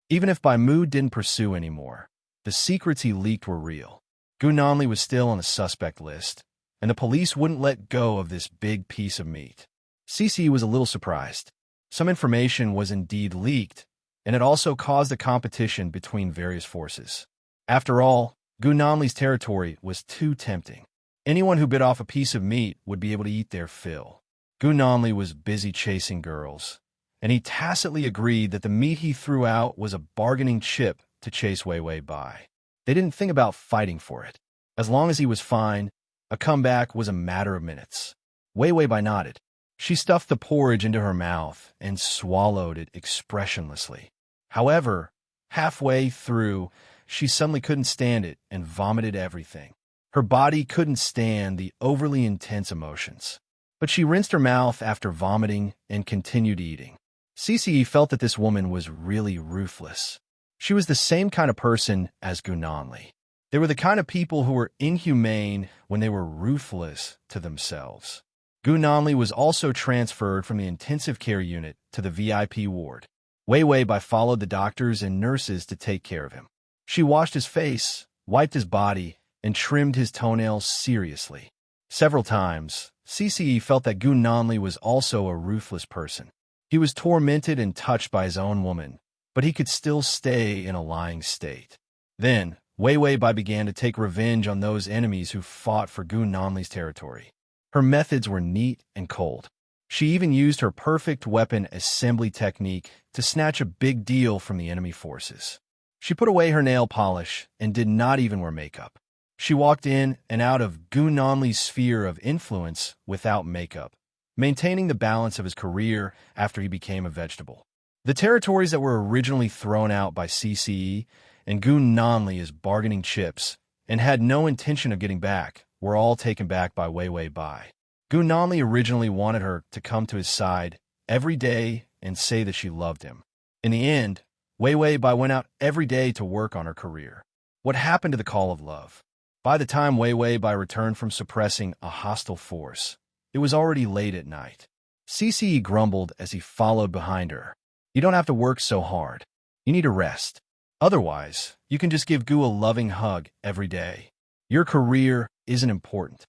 Even if Bai Mu didn't pursue anymore, the secrets he leaked were real. Gu Nanli was still on the suspect list, and the police wouldn't let go of this big piece of meat. Cici was a little surprised. Some information was indeed leaked, and it also caused a competition between various forces. After all, Gu Nanli's territory was too tempting. Anyone who bit off a piece of meat would be able to eat their fill. Gu Nanli was busy chasing girls, and he tacitly agreed that the meat he threw out was a bargaining chip to chase Wei Wei Bai. They didn't think about fighting for it. As long as he was fine, a comeback was a matter of minutes. Wei Wei Bai nodded. She stuffed the porridge into her mouth and swallowed it expressionlessly. However, halfway through, she suddenly couldn't stand it and vomited everything. Her body couldn't stand the overly intense emotions. But she rinsed her mouth after vomiting and continued eating. Cici felt that this woman was really ruthless. She was the same kind of person as Gu Nanli. They were the kind of people who were inhumane when they were ruthless to themselves. Gu Nanli was also transferred from the intensive care unit to the VIP ward. Wei Wei Bai followed the doctors and nurses to take care of him. She washed his face, wiped his body, and trimmed his toenails seriously. Several times, Cici felt that Gu Nanli was also a ruthless person. He was tormented and touched by his own woman, but he could still stay in a lying state. Then, Wei Wei Bai began to take revenge on those enemies who fought for Gu Nanli's territory. Her methods were neat and cold. She even used her perfect weapon assembly technique to snatch a big deal from the enemy forces. She put away her nail polish and did not even wear makeup. She walked in and out of Gu Nanli's sphere of influence without makeup, maintaining the balance of his career after he became a vegetable. The territories that were originally thrown out by CCE and Gu Nanli as bargaining chips and had no intention of getting back were all taken back by Wei Wei Bai. Gu Nanli originally wanted her to come to his side every day and say that she loved him. In the end, Wei Wei Bai went out every day to work on her career. What happened to the call of love? By the time Wei Wei Bai returned from suppressing a hostile force, it was already late at night. CCE grumbled as he followed behind her. "You don't have to work so hard. You need to rest. Otherwise, you can just give Gu a loving hug every day. Your career isn't important."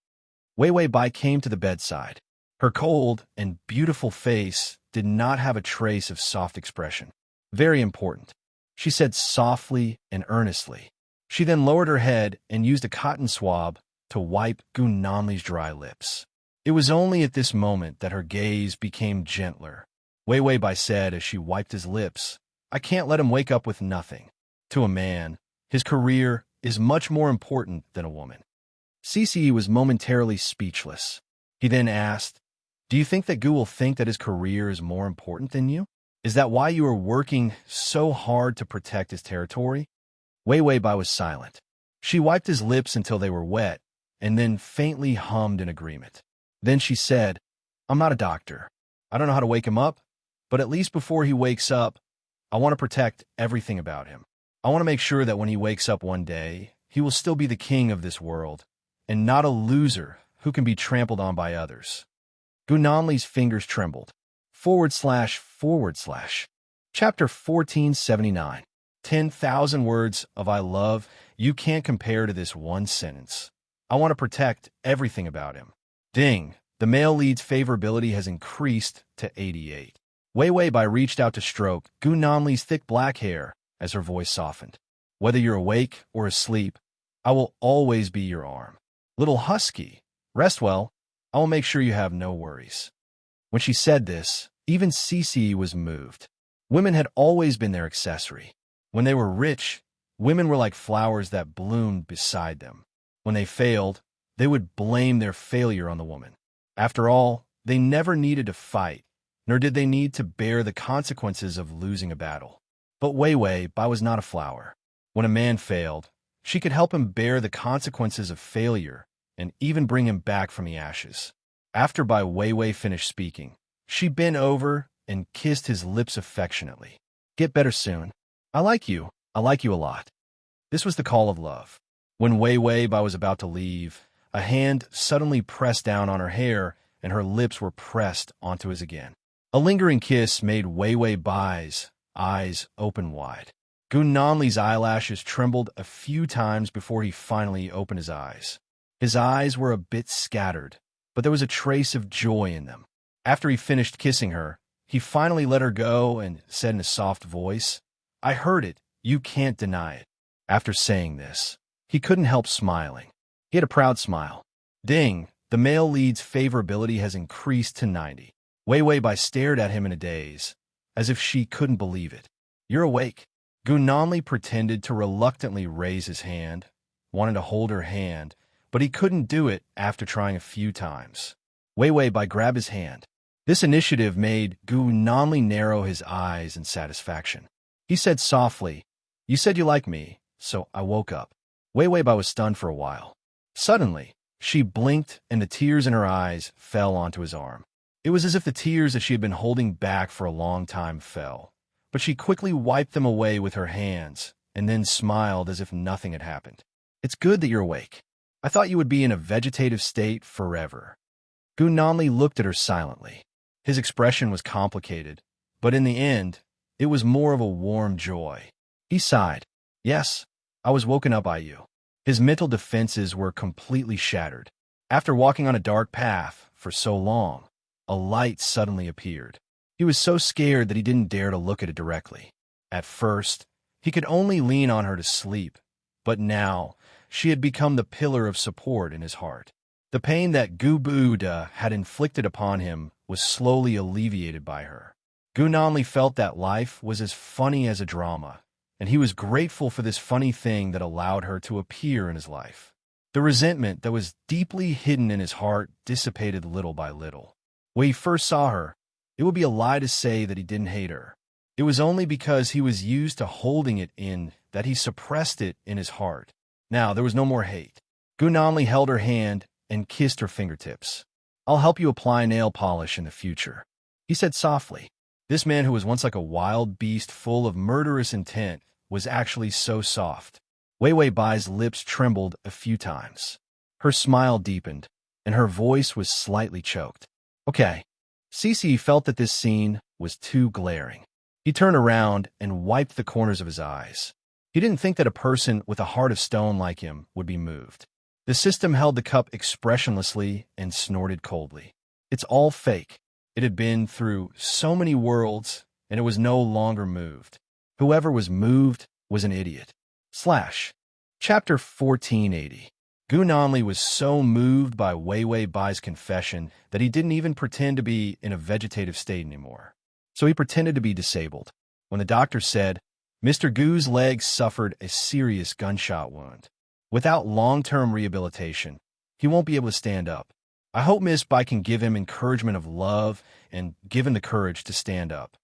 Wei Wei Bai came to the bedside. Her cold and beautiful face did not have a trace of soft expression. "Very important," she said softly and earnestly. She then lowered her head and used a cotton swab to wipe Gu Nanli's dry lips. It was only at this moment that her gaze became gentler. Wei Wei Bai said as she wiped his lips, "I can't let him wake up with nothing. To a man, his career is much more important than a woman." CCE was momentarily speechless. He then asked, "Do you think that Gu will think that his career is more important than you? Is that why you are working so hard to protect his territory?" Wei Wei Bai was silent. She wiped his lips until they were wet, and then faintly hummed in agreement. Then she said, "I'm not a doctor. I don't know how to wake him up, but at least before he wakes up, I want to protect everything about him. I want to make sure that when he wakes up one day, he will still be the king of this world, and not a loser who can be trampled on by others." Gu Nanli's fingers trembled. / Chapter 1479. 10,000 words of I love you can't compare to this one sentence. I want to protect everything about him. Ding, the male lead's favorability has increased to 88. Wei Wei Bai reached out to stroke Gu Nanli's thick black hair as her voice softened. "Whether you're awake or asleep, I will always be your arm. Little husky, rest well. I will make sure you have no worries." When she said this, even Cici was moved. Women had always been their accessory. When they were rich, Women were like flowers that bloomed beside them. When they failed, they would blame their failure on the woman. After all, they never needed to fight, nor did they need to bear the consequences of losing a battle. But Wei Wei Bai was not a flower. When a man failed, she could help him bear the consequences of failure and even bring him back from the ashes. After Bai Weiwei finished speaking, she bent over and kissed his lips affectionately. Get better soon. I like you. I like you a lot. This was the call of love. When Weiwei Bai was about to leave, a hand suddenly pressed down on her hair and her lips were pressed onto his again. A lingering kiss made Weiwei Bai's eyes open wide. Gu Nanli's eyelashes trembled a few times before he finally opened his eyes. His eyes were a bit scattered, but there was a trace of joy in them. After he finished kissing her, he finally let her go and said in a soft voice, I heard it. You can't deny it. After saying this, he couldn't help smiling. He had a proud smile. Ding, the male lead's favorability has increased to 90. Weiwei Bai stared at him in a daze, as if she couldn't believe it. You're awake. Gu Nanli pretended to reluctantly raise his hand, wanted to hold her hand, but he couldn't do it after trying a few times. Weiwei Bai grabbed his hand. This initiative made Gu Nanli narrow his eyes in satisfaction. He said softly, You said you like me, so I woke up. Weiwei Bai was stunned for a while. Suddenly, she blinked and the tears in her eyes fell onto his arm. It was as if the tears that she had been holding back for a long time fell, but she quickly wiped them away with her hands and then smiled as if nothing had happened. It's good that you're awake. I thought you would be in a vegetative state forever. Gu Nanli looked at her silently. His expression was complicated, but in the end, it was more of a warm joy. He sighed. Yes, I was woken up by you. His mental defenses were completely shattered. After walking on a dark path for so long, a light suddenly appeared. He was so scared that he didn't dare to look at it directly. At first, he could only lean on her to sleep, but now she had become the pillar of support in his heart. The pain that Gu Buda had inflicted upon him was slowly alleviated by her. Gu Nanli felt that life was as funny as a drama, and he was grateful for this funny thing that allowed her to appear in his life. The resentment that was deeply hidden in his heart dissipated little by little. When he first saw her, it would be a lie to say that he didn't hate her. It was only because he was used to holding it in that he suppressed it in his heart. Now there was no more hate. Gu Nanli held her hand and kissed her fingertips. I'll help you apply nail polish in the future, he said softly. This man who was once like a wild beast full of murderous intent was actually so soft. Weiwei Bai's lips trembled a few times. Her smile deepened, and her voice was slightly choked. Okay. Cici felt that this scene was too glaring. He turned around and wiped the corners of his eyes. He didn't think that a person with a heart of stone like him would be moved. The system held the cup expressionlessly and snorted coldly. It's all fake. It had been through so many worlds, and it was no longer moved. Whoever was moved was an idiot. Chapter 1480. Gu Nanli was so moved by Weiwei Bai's confession that he didn't even pretend to be in a vegetative state anymore. So he pretended to be disabled. When the doctor said, Mr. Gu's leg suffered a serious gunshot wound. Without long-term rehabilitation, he won't be able to stand up. I hope Miss Bai can give him encouragement of love and give him the courage to stand up.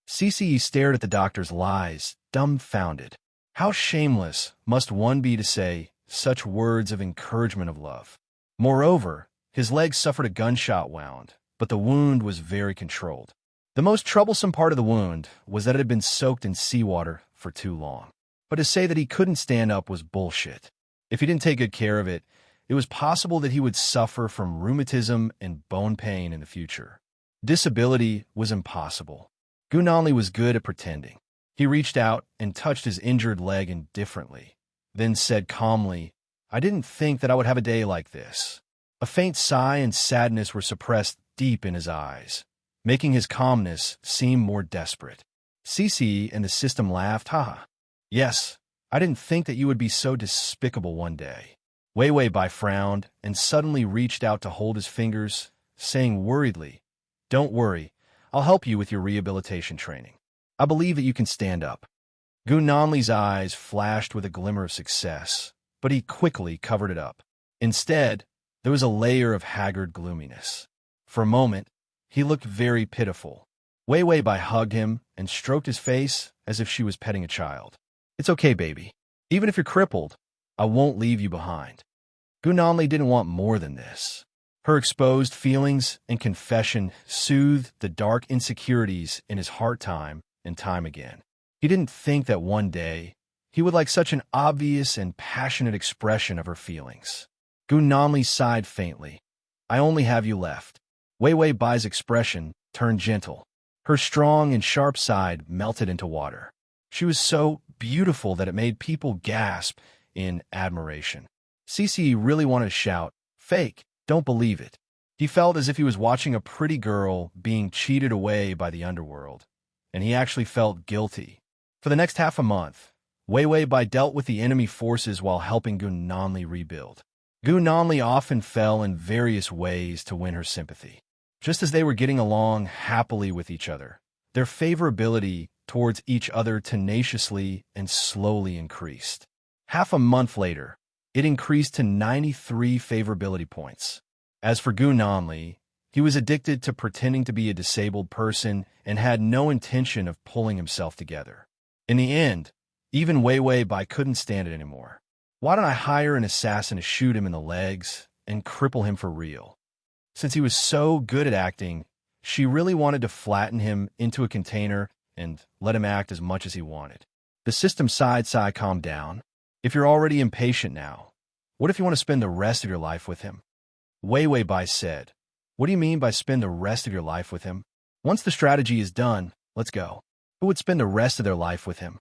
Cici stared at the doctor's lies, dumbfounded. How shameless must one be to say such words of encouragement of love? Moreover, his leg suffered a gunshot wound, but the wound was very controlled. The most troublesome part of the wound was that it had been soaked in seawater for too long. But to say that he couldn't stand up was bullshit. If he didn't take good care of it, it was possible that he would suffer from rheumatism and bone pain in the future. Disability was impossible. Gu Nanli was good at pretending. He reached out and touched his injured leg indifferently, then said calmly, I didn't think that I would have a day like this. A faint sigh and sadness were suppressed deep in his eyes, making his calmness seem more desperate. Cici and the system laughed, haha. Yes, I didn't think that you would be so despicable one day. Weiwei Bai frowned and suddenly reached out to hold his fingers, saying worriedly, Don't worry, I'll help you with your rehabilitation training. I believe that you can stand up. Gu Nanli's eyes flashed with a glimmer of success, but he quickly covered it up. Instead, there was a layer of haggard gloominess. For a moment, he looked very pitiful. Wei Wei Bai hugged him and stroked his face as if she was petting a child. "It's okay, baby. Even if you're crippled, I won't leave you behind." Gu Nanli didn't want more than this. Her exposed feelings and confession soothed the dark insecurities in his heart time and time again. He didn't think that one day he would like such an obvious and passionate expression of her feelings. Gu Nanli sighed faintly. "I only have you left." Wei Wei Bai's expression turned gentle. Her strong and sharp side melted into water. She was so beautiful that it made people gasp in admiration. CCE really wanted to shout, "Fake, don't believe it." He felt as if he was watching a pretty girl being cheated away by the underworld, and he actually felt guilty. For the next half a month, Wei Wei Bai dealt with the enemy forces while helping Gu Nanli rebuild. Gu Nanli often fell in various ways to win her sympathy. Just as they were getting along happily with each other, their favorability towards each other tenaciously and slowly increased. Half a month later, it increased to 93 favorability points. As for Gu Nanli, he was addicted to pretending to be a disabled person and had no intention of pulling himself together. In the end, even Wei Wei Bai couldn't stand it anymore. "Why don't I hire an assassin to shoot him in the legs and cripple him for real?" Since he was so good at acting, she really wanted to flatten him into a container and let him act as much as he wanted. The system sighed, "Calm down. If you're already impatient now, what if you want to spend the rest of your life with him?" Wei Wei Bai said, "What do you mean by spend the rest of your life with him? Once the strategy is done, let's go." Who would spend the rest of their life with him?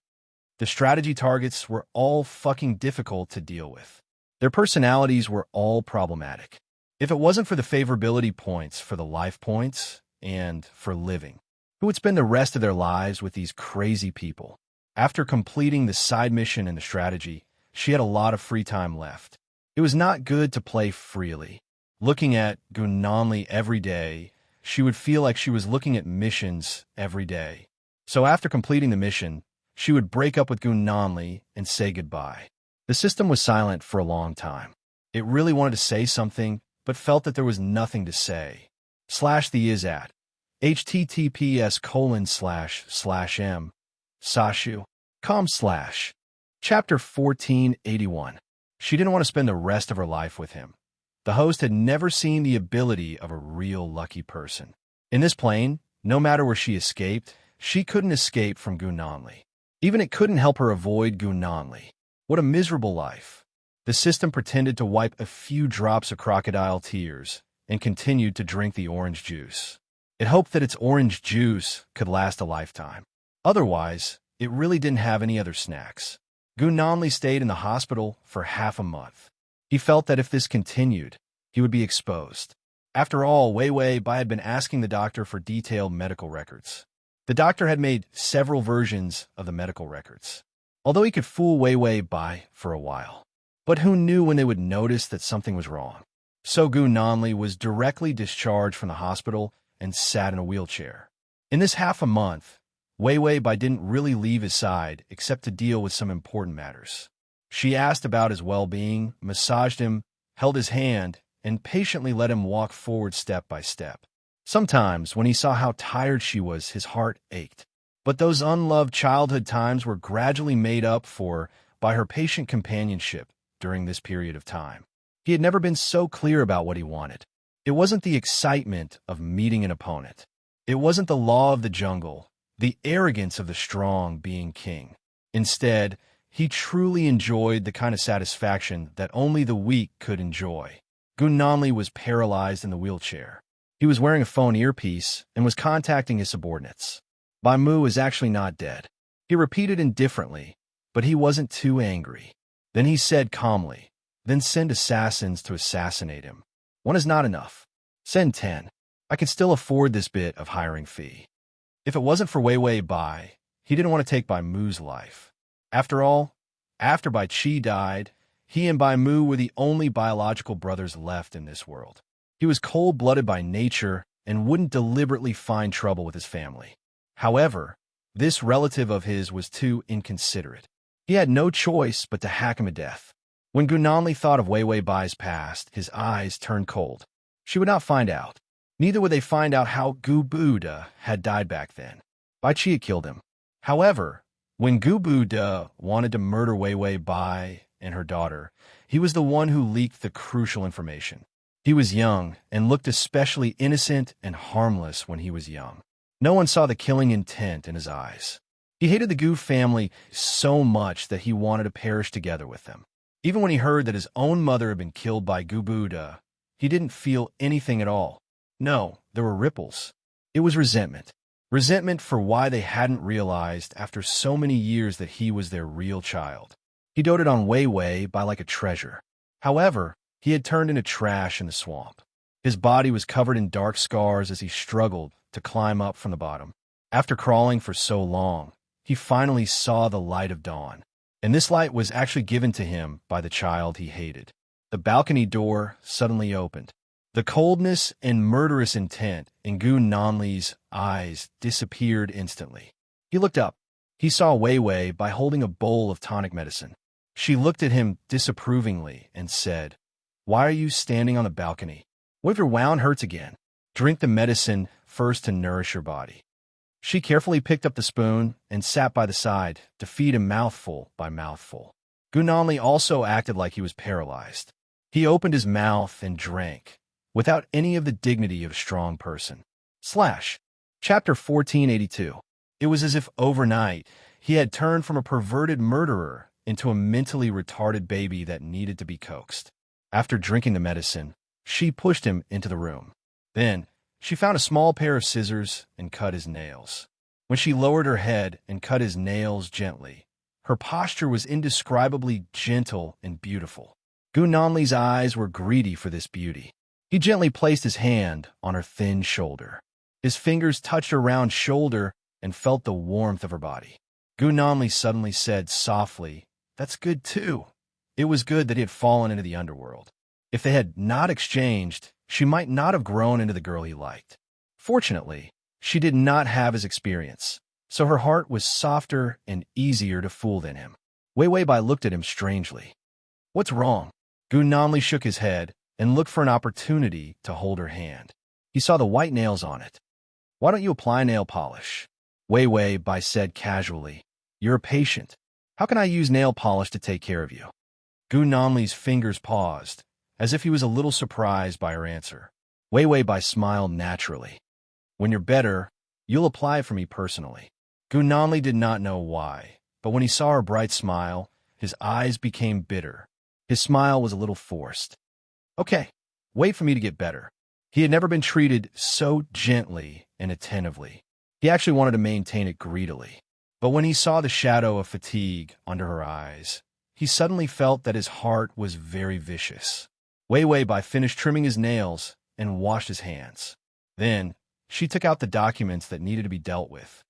The strategy targets were all fucking difficult to deal with. Their personalities were all problematic. If it wasn't for the favorability points, for the life points, and for living, who would spend the rest of their lives with these crazy people? After completing the side mission and the strategy, she had a lot of free time left. It was not good to play freely. Looking at Gu Nanli every day, she would feel like she was looking at missions every day. So after completing the mission, she would break up with Gu Nanli and say goodbye. The system was silent for a long time. It really wanted to say something, but felt that there was nothing to say. /the is at https://m sashu.com/ Chapter 1481. She didn't want to spend the rest of her life with him. The host had never seen the ability of a real lucky person. In this plane, no matter where she escaped, she couldn't escape from Gu Nanli. Even it couldn't help her avoid Gu Nanli. What a miserable life. The system pretended to wipe a few drops of crocodile tears and continued to drink the orange juice. It hoped that its orange juice could last a lifetime. Otherwise, it really didn't have any other snacks. Gu Nanli stayed in the hospital for half a month. He felt that if this continued, he would be exposed. After all, Wei Wei Bai had been asking the doctor for detailed medical records. The doctor had made several versions of the medical records, although he could fool Wei Wei Bai for a while. But who knew when they would notice that something was wrong? So Gu Nanli was directly discharged from the hospital and sat in a wheelchair. In this half a month, Wei Wei Bai didn't really leave his side except to deal with some important matters. She asked about his well-being, massaged him, held his hand, and patiently let him walk forward step by step. Sometimes, when he saw how tired she was, his heart ached. But those unloved childhood times were gradually made up for by her patient companionship during this period of time. He had never been so clear about what he wanted. It wasn't the excitement of meeting an opponent. It wasn't the law of the jungle, the arrogance of the strong being king. Instead, he truly enjoyed the kind of satisfaction that only the weak could enjoy. Gu Nanli was paralyzed in the wheelchair. He was wearing a phone earpiece and was contacting his subordinates. Bai Mu is actually not dead. He repeated indifferently, but he wasn't too angry. Then he said calmly, "Then send assassins to assassinate him. One is not enough. Send 10. I can still afford this bit of hiring fee." If it wasn't for Wei Wei Bai, he didn't want to take Bai Mu's life. After all, after Bai Qi died, he and Bai Mu were the only biological brothers left in this world. He was cold-blooded by nature and wouldn't deliberately find trouble with his family. However, This relative of his was too inconsiderate. He had no choice but to hack him to death. When Gunanli thought of Wei Wei Bai's past, his eyes turned cold. She would not find out. Neither would they find out how Gu Buda had died back then. Bai Qi had killed him. However, when Gu Buda wanted to murder Wei Wei Bai and her daughter, he was the one who leaked the crucial information. He was young and looked especially innocent and harmless when he was young. No one saw the killing intent in his eyes. He hated the Gu family so much that he wanted to perish together with them. Even when he heard that his own mother had been killed by Gu Buda, he didn't feel anything at all. No, there were ripples. It was resentment. Resentment for why they hadn't realized after so many years that he was their real child. He doted on Wei Wei Bai like a treasure. However, he had turned into trash in the swamp. His body was covered in dark scars as he struggled to climb up from the bottom. After crawling for so long, he finally saw the light of dawn. And this light was actually given to him by the child he hated. The balcony door suddenly opened. The coldness and murderous intent in Gu Nanli's eyes disappeared instantly. He looked up. He saw Wei Wei Bai holding a bowl of tonic medicine. She looked at him disapprovingly and said, "Why are you standing on the balcony? What if your wound hurts again? Drink the medicine first to nourish your body." She carefully picked up the spoon and sat by the side to feed him mouthful by mouthful. Gu Nanli also acted like he was paralyzed. He opened his mouth and drank, without any of the dignity of a strong person. Chapter 1482. It was as if overnight he had turned from a perverted murderer into a mentally retarded baby that needed to be coaxed. After drinking the medicine, she pushed him into the room. Then, she found a small pair of scissors and cut his nails. When she lowered her head and cut his nails gently, her posture was indescribably gentle and beautiful. Gu Nanli's eyes were greedy for this beauty. He gently placed his hand on her thin shoulder. His fingers touched her round shoulder and felt the warmth of her body. Gu Nanli suddenly said softly, "That's good too." It was good that he had fallen into the underworld. If they had not exchanged, she might not have grown into the girl he liked. Fortunately, she did not have his experience, so her heart was softer and easier to fool than him. Wei Wei Bai looked at him strangely. "What's wrong?" Gu Nanli shook his head and looked for an opportunity to hold her hand. He saw the white nails on it. "Why don't you apply nail polish?" Wei Wei Bai said casually. "You're a patient. How can I use nail polish to take care of you?" Gu Nanli's fingers paused, as if he was a little surprised by her answer. Wei Wei Bai smiled naturally. "When you're better, you'll apply it for me personally." Gu Nanli did not know why, but when he saw her bright smile, his eyes became bitter. His smile was a little forced. "Okay, wait for me to get better." He had never been treated so gently and attentively. He actually wanted to maintain it greedily. But when he saw the shadow of fatigue under her eyes, he suddenly felt that his heart was very vicious. Wei Wei Bai finished trimming his nails and washed his hands. Then, she took out the documents that needed to be dealt with.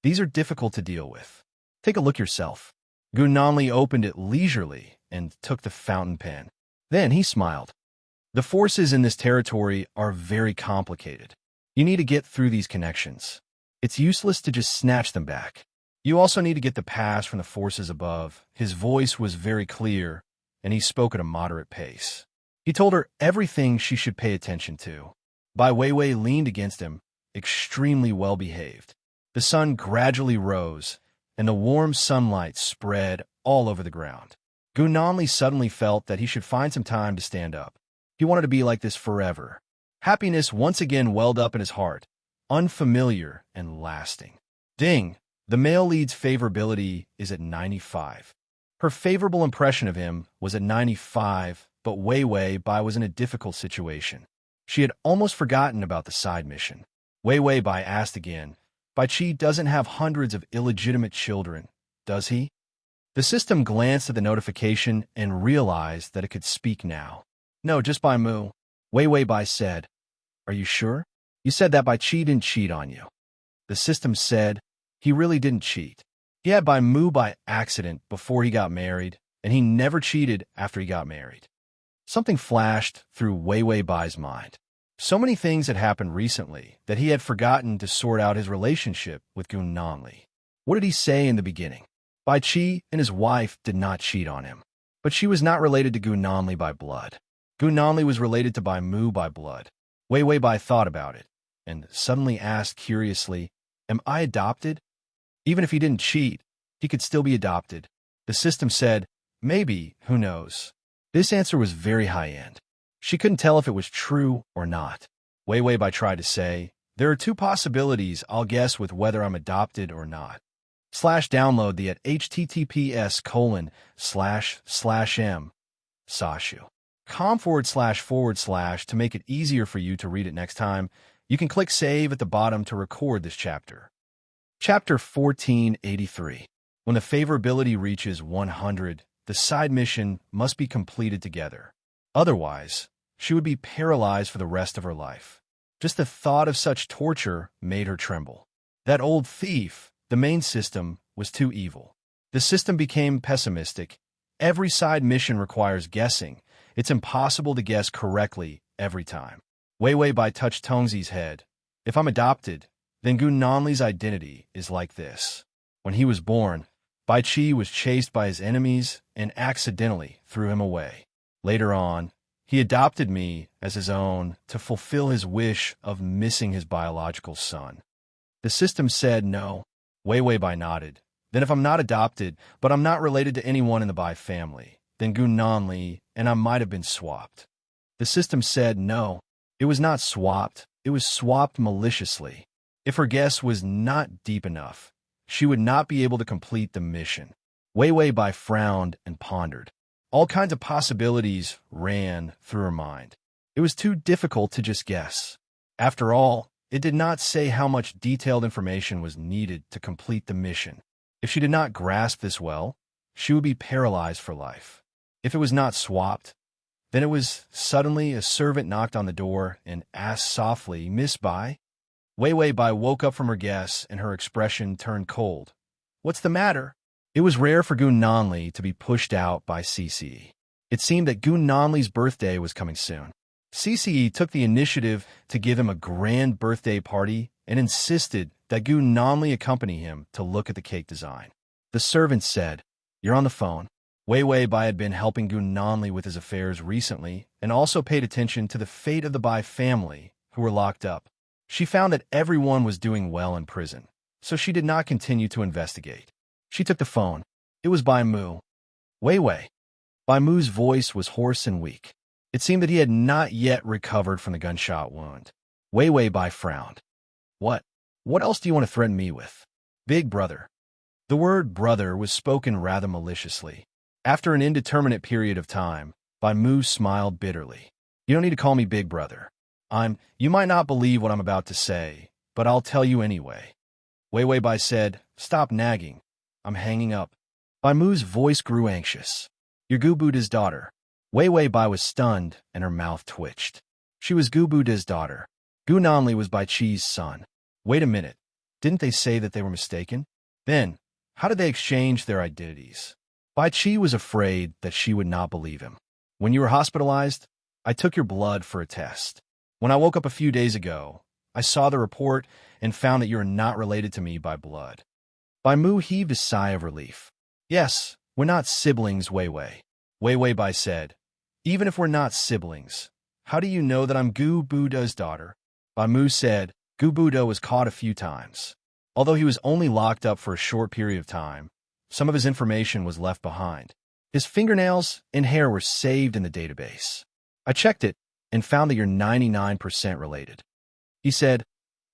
"These are difficult to deal with. Take a look yourself." Gu Nanli opened it leisurely and took the fountain pen. Then he smiled. "The forces in this territory are very complicated. You need to get through these connections. It's useless to just snatch them back. You also need to get the past from the forces above." His voice was very clear, and he spoke at a moderate pace. He told her everything she should pay attention to. Bai Weiwei leaned against him, extremely well-behaved. The sun gradually rose, and the warm sunlight spread all over the ground. Gu Nanli suddenly felt that he should find some time to stand up. He wanted to be like this forever. Happiness once again welled up in his heart, unfamiliar and lasting. Ding! The male lead's favorability is at 95. Her favorable impression of him was at 95, but Wei Wei Bai was in a difficult situation. She had almost forgotten about the side mission. Wei Wei Bai asked again, "Bai Qi doesn't have hundreds of illegitimate children, does he?" The system glanced at the notification and realized that it could speak now. "No, just Bai Mu," Wei Wei Bai said. "Are you sure? You said that Bai Qi didn't cheat on you." The system said, he really didn't cheat. He had Bai Mu by accident before he got married, and he never cheated after he got married. Something flashed through Wei Wei Bai's mind. So many things had happened recently that he had forgotten to sort out his relationship with Gu Nanli. What did he say in the beginning? Bai Qi and his wife did not cheat on him. But she was not related to Gu Nanli by blood. Gu Nanli was related to Bai Mu by blood. Wei Wei Bai thought about it, and suddenly asked curiously, "Am I adopted?" Even if he didn't cheat, he could still be adopted. The system said, "Maybe, who knows?" This answer was very high-end. She couldn't tell if it was true or not. Wei Wei Bai tried to say, "There are two possibilities. I'll guess with whether I'm adopted or not." Download the at https://m sashu.com// to make it easier for you to read it next time. You can click save at the bottom to record this chapter. Chapter 1483. When the favorability reaches 100, the side mission must be completed together. Otherwise, she would be paralyzed for the rest of her life. Just the thought of such torture made her tremble. That old thief, the main system, was too evil. The system became pessimistic. Every side mission requires guessing. It's impossible to guess correctly every time. Wei Wei Bai touched Tongzi's head. If I'm adopted, then Gu Nanli's identity is like this. When he was born, Bai Qi was chased by his enemies and accidentally threw him away. Later on, he adopted me as his own to fulfill his wish of missing his biological son. The system said no. Wei Wei Bai nodded. Then if I'm not adopted, but I'm not related to anyone in the Bai family, then Gu Nanli and I might have been swapped. The system said no. It was not swapped. It was swapped maliciously. If her guess was not deep enough, she would not be able to complete the mission. Wei Wei Bai frowned and pondered. All kinds of possibilities ran through her mind. It was too difficult to just guess. After all, it did not say how much detailed information was needed to complete the mission. If she did not grasp this well, she would be paralyzed for life. If it was not swapped, then it was suddenly a servant knocked on the door and asked softly, "Miss Bai?" Wei Wei Bai woke up from her guess and her expression turned cold. "What's the matter?" It was rare for Gu Nanli to be pushed out by CCE. It seemed that Gu Nanli's birthday was coming soon. CCE took the initiative to give him a grand birthday party and insisted that Gu Nanli accompany him to look at the cake design. The servant said, "You're on the phone." Wei Wei Bai had been helping Gu Nanli with his affairs recently and also paid attention to the fate of the Bai family who were locked up. She found that everyone was doing well in prison, so she did not continue to investigate. She took the phone. It was Bai Mu. "Wei Wei." Bai Mu's voice was hoarse and weak. It seemed that he had not yet recovered from the gunshot wound. Wei Wei Bai frowned. What else do you want to threaten me with?" "Big brother." The word brother was spoken rather maliciously. After an indeterminate period of time, Bai Mu smiled bitterly. "You don't need to call me big brother. You might not believe what I'm about to say, but I'll tell you anyway." Wei Wei Bai said, "Stop nagging. I'm hanging up." Bai Mu's voice grew anxious. "You're Gu Buda's daughter." Wei Wei Bai was stunned and her mouth twitched. She was Gu Buda's daughter. Gu Nanli was Bai Qi's son. Wait a minute. Didn't they say that they were mistaken? Then, how did they exchange their identities? Bai Qi was afraid that she would not believe him. "When you were hospitalized, I took your blood for a test. When I woke up a few days ago, I saw the report and found that you are not related to me by blood." Bai Mu heaved a sigh of relief. "Yes, we're not siblings, Wei Wei." Wei Wei Bai said, "Even if we're not siblings, how do you know that I'm Gu Buda's daughter?" Bai Mu said, "Gu Buda was caught a few times. Although he was only locked up for a short period of time, some of his information was left behind. His fingernails and hair were saved in the database. I checked it and found that you're 99% related." He said,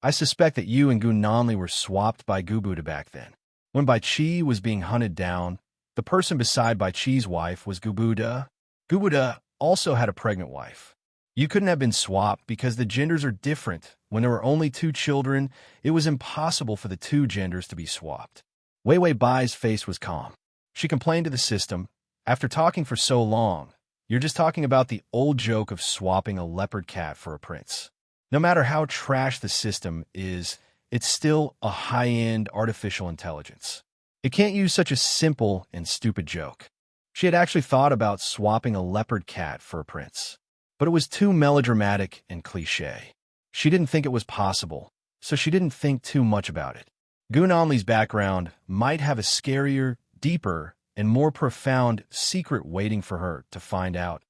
"I suspect that you and Gu Nanli were swapped by Gu Buda back then. When Bai Qi was being hunted down, the person beside Bai Qi's wife was Gu Buda. Gu Buda also had a pregnant wife. You couldn't have been swapped because the genders are different. When there were only 2 children, it was impossible for the 2 genders to be swapped." Wei Wei Bai's face was calm. She complained to the system, "After talking for so long, you're just talking about the old joke of swapping a leopard cat for a prince. No matter how trash the system is, it's still a high-end artificial intelligence. It can't use such a simple and stupid joke." She had actually thought about swapping a leopard cat for a prince, but it was too melodramatic and cliché. She didn't think it was possible, so she didn't think too much about it. Gu Namli's background might have a scarier, deeper, and more profound secret waiting for her to find out.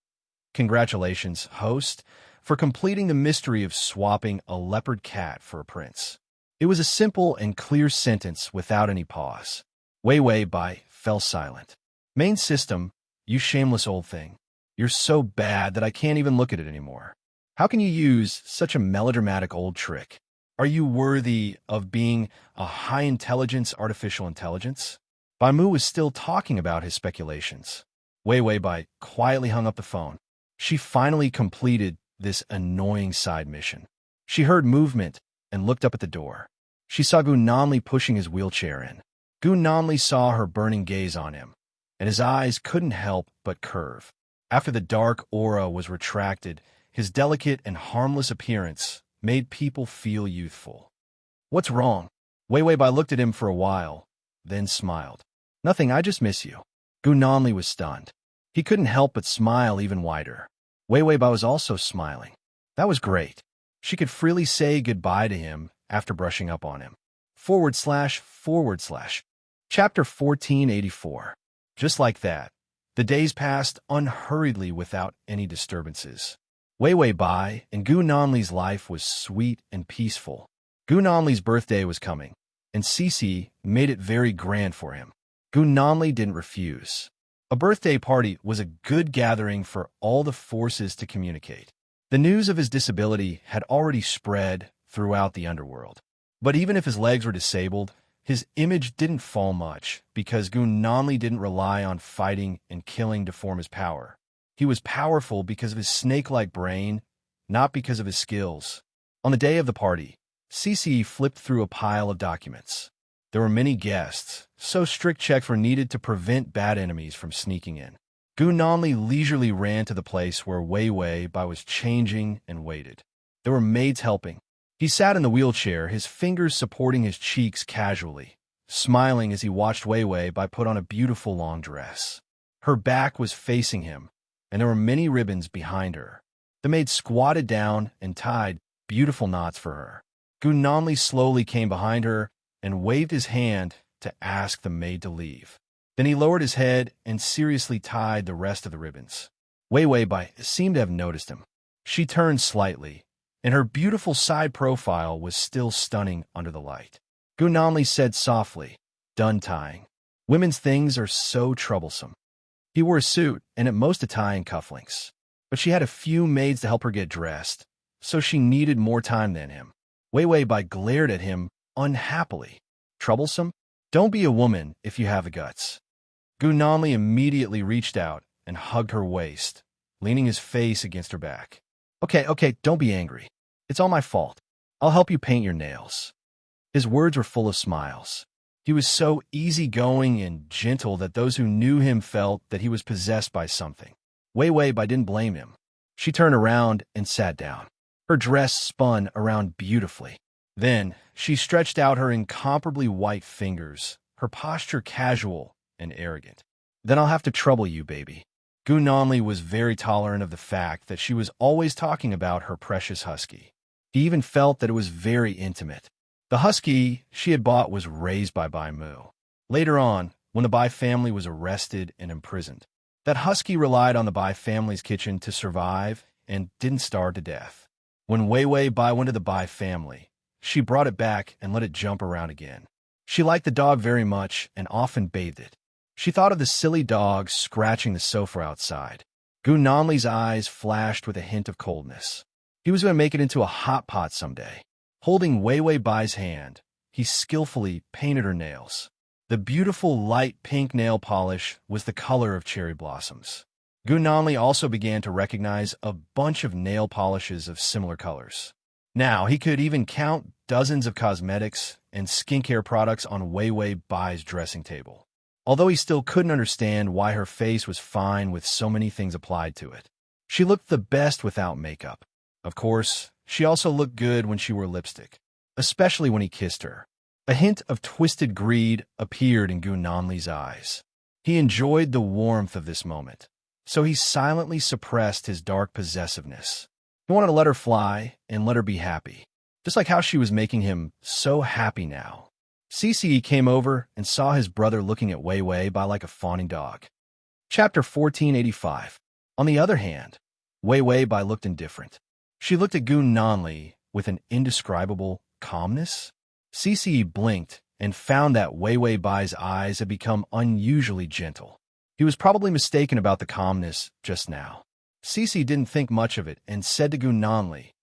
Congratulations, host, for completing the mystery of swapping a leopard cat for a prince. It was a simple and clear sentence without any pause. Wei Wei Bai fell silent. Main system, you shameless old thing. You're so bad that I can't even look at it anymore. How can you use such a melodramatic old trick? Are you worthy of being a high-intelligence artificial intelligence? Bai Mu was still talking about his speculations. Wei Wei Bai quietly hung up the phone. She finally completed this annoying side mission. She heard movement and looked up at the door. She saw Gu Namli pushing his wheelchair in. Gu Namli saw her burning gaze on him, and his eyes couldn't help but curve. After the dark aura was retracted, his delicate and harmless appearance made people feel youthful. What's wrong? Wei Wei Bai looked at him for a while, then smiled. Nothing, I just miss you. Gu Namli was stunned. He couldn't help but smile even wider. Wei Wei Bai was also smiling. That was great. She could freely say goodbye to him after brushing up on him. // Chapter 1484. Just like that, the days passed unhurriedly without any disturbances. Wei Wei Bai and Gu Namli's life was sweet and peaceful. Gu Namli's birthday was coming, and Cici made it very grand for him. Gu Namli didn't refuse. A birthday party was a good gathering for all the forces to communicate. The news of his disability had already spread throughout the underworld. But even if his legs were disabled, his image didn't fall much because Gu Namli didn't rely on fighting and killing to form his power. He was powerful because of his snake-like brain, not because of his skills. On the day of the party, Cici flipped through a pile of documents. There were many guests, so strict checks were needed to prevent bad enemies from sneaking in. Gu Namli leisurely ran to the place where Wei Wei Bai was changing and waited. There were maids helping. He sat in the wheelchair, his fingers supporting his cheeks casually, smiling as he watched Wei Wei Bai put on a beautiful long dress. Her back was facing him, and there were many ribbons behind her. The maid squatted down and tied beautiful knots for her. Gu Namli slowly came behind her and waved his hand to ask the maid to leave. Then he lowered his head and seriously tied the rest of the ribbons. Wei Wei Bai seemed to have noticed him. She turned slightly, and her beautiful side profile was still stunning under the light. Gu Namli said softly, "Done tying. Women's things are so troublesome." He wore a suit and at most a tie and cufflinks, but she had a few maids to help her get dressed, so she needed more time than him. Wei Wei Bai glared at him unhappily. Troublesome? Don't be a woman if you have the guts. Gu Namli immediately reached out and hugged her waist, leaning his face against her back. Okay, don't be angry. It's all my fault. I'll help you paint your nails." His words were full of smiles. He was so easygoing and gentle that those who knew him felt that he was possessed by something. Wei Wei Bai didn't blame him. She turned around and sat down. Her dress spun around beautifully. Then she stretched out her incomparably white fingers, her posture casual and arrogant. "Then I'll have to trouble you, baby." Gu Namli was very tolerant of the fact that she was always talking about her precious husky. He even felt that it was very intimate. The husky she had bought was raised by Bai Mu. Later on, when the Bai family was arrested and imprisoned, that husky relied on the Bai family's kitchen to survive and didn't starve to death. When Wei Wei Bai went to the Bai family, she brought it back and let it jump around again. She liked the dog very much and often bathed it. She thought of the silly dog scratching the sofa outside. Gu Namli's eyes flashed with a hint of coldness. He was going to make it into a hot pot someday. Holding Wei Wei Bai's hand, he skillfully painted her nails. The beautiful light pink nail polish was the color of cherry blossoms. Gu Namli also began to recognize a bunch of nail polishes of similar colors. Now he could even count dozens of cosmetics and skincare products on Wei Wei Bai's dressing table. Although he still couldn't understand why her face was fine with so many things applied to it. She looked the best without makeup. Of course, she also looked good when she wore lipstick, especially when he kissed her. A hint of twisted greed appeared in Gu Namli's eyes. He enjoyed the warmth of this moment, so he silently suppressed his dark possessiveness. He wanted to let her fly and let her be happy, just like how she was making him so happy now. CCE came over and saw his brother looking at Wei Wei Bai like a fawning dog. Chapter 1485. On the other hand, Wei Wei Bai looked indifferent. She looked at Gun Nanli with an indescribable calmness. CCE blinked and found that Wei Wei Bai's eyes had become unusually gentle. He was probably mistaken about the calmness just now. CCE didn't think much of it and said to Gun Nanli,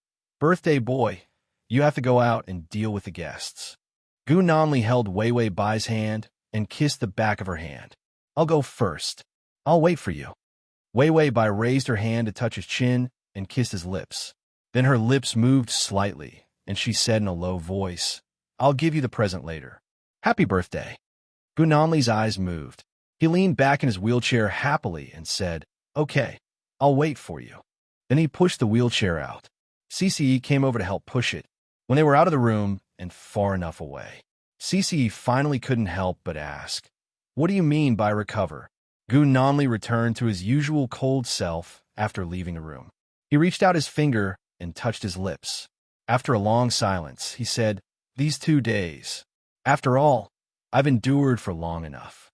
"Birthday boy, you have to go out and deal with the guests." Gun Nanli held Wei Wei Bai's hand and kissed the back of her hand. "I'll go first. I'll wait for you." Wei Wei Bai raised her hand to touch his chin and kissed his lips. Then her lips moved slightly, and she said in a low voice, "I'll give you the present later. Happy birthday." Gun Nanli's eyes moved. He leaned back in his wheelchair happily and said, "Okay, I'll wait for you." Then he pushed the wheelchair out. CCE came over to help push it. When they were out of the room and far enough away, CCE finally couldn't help but ask, "What do you mean by recover?" Gun Nanli returned to his usual cold self after leaving the room. He reached out his finger and touched his lips. After a long silence, he said, "These 2 days. After all, I've endured for long enough."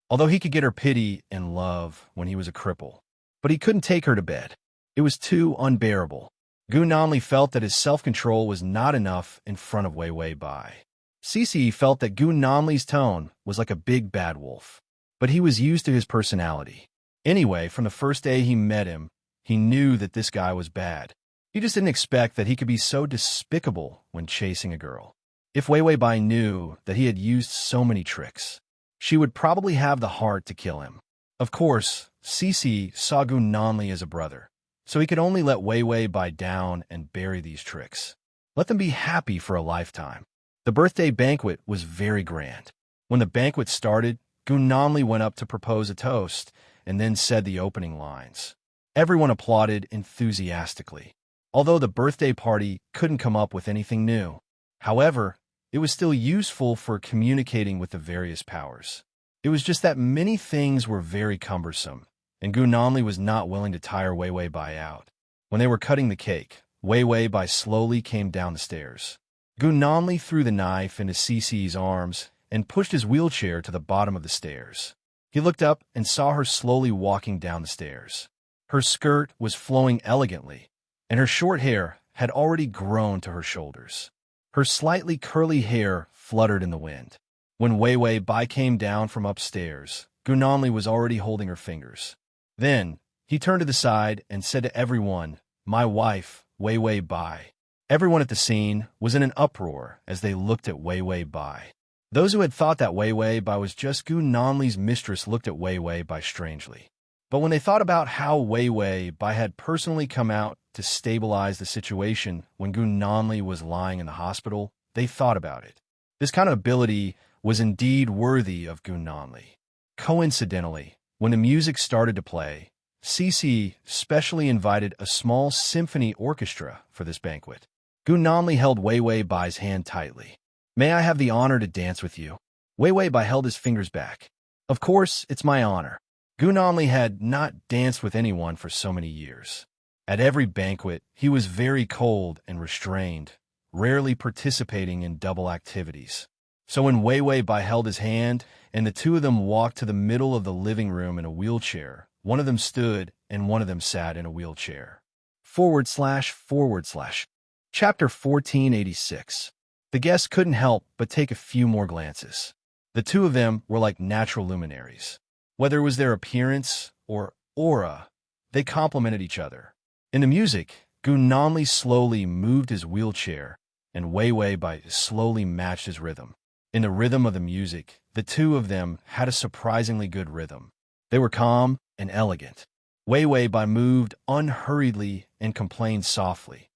Although he could get her pity and love when he was a cripple, but he couldn't take her to bed. It was too unbearable. Gun Nanli felt that his self-control was not enough in front of Wei Wei Bai. CCE felt that Gun Nanli's tone was like a big bad wolf, but he was used to his personality. Anyway, from the first day he met him, he knew that this guy was bad. He just didn't expect that he could be so despicable when chasing a girl. If Wei Wei Bai knew that he had used so many tricks, she would probably have the heart to kill him. Of course, CCE saw Gun Nanli as a brother, so he could only let Wei Wei Bai down and bury these tricks. Let them be happy for a lifetime. The birthday banquet was very grand. When the banquet started, Gun Nanli went up to propose a toast and then said the opening lines. Everyone applauded enthusiastically, although the birthday party couldn't come up with anything new. However, it was still useful for communicating with the various powers. It was just that many things were very cumbersome, and Gun Nanli was not willing to tire Wei Wei Bai out. When they were cutting the cake, Wei Wei Bai slowly came down the stairs. Gun Nanli threw the knife into CC's arms and pushed his wheelchair to the bottom of the stairs. He looked up and saw her slowly walking down the stairs. Her skirt was flowing elegantly, and her short hair had already grown to her shoulders. Her slightly curly hair fluttered in the wind. When Wei Wei Bai came down from upstairs, Gun Nanli was already holding her fingers. Then, he turned to the side and said to everyone, "My wife, Wei Wei Bai." Everyone at the scene was in an uproar as they looked at Wei Wei Bai. Those who had thought that Wei Wei Bai was just Gun Nanli's mistress looked at Wei Wei Bai strangely. But when they thought about how Wei Wei Bai had personally come out to stabilize the situation when Gun Nanli was lying in the hospital, they thought about it. This kind of ability was indeed worthy of Gun Nanli. Coincidentally, when the music started to play, CC specially invited a small symphony orchestra for this banquet. Gun Nanli held Wei Wei Bai's hand tightly. "May I have the honor to dance with you?" Wei Wei Bai held his fingers back. "Of course, it's my honor." Gun Nanli had not danced with anyone for so many years. At every banquet, he was very cold and restrained, rarely participating in double activities. So when Wei Wei Bai held his hand and the two of them walked to the middle of the living room in a wheelchair, one of them stood and one of them sat in a wheelchair. // Chapter 1486. The guests couldn't help but take a few more glances. The two of them were like natural luminaries. Whether it was their appearance or aura, they complemented each other. In the music, Gun Nanli slowly moved his wheelchair, and Wei Wei Bai slowly matched his rhythm. In the rhythm of the music, the two of them had a surprisingly good rhythm. They were calm and elegant. Wei Wei Bai moved unhurriedly and complained softly.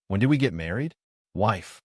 "When did we get married? Wife."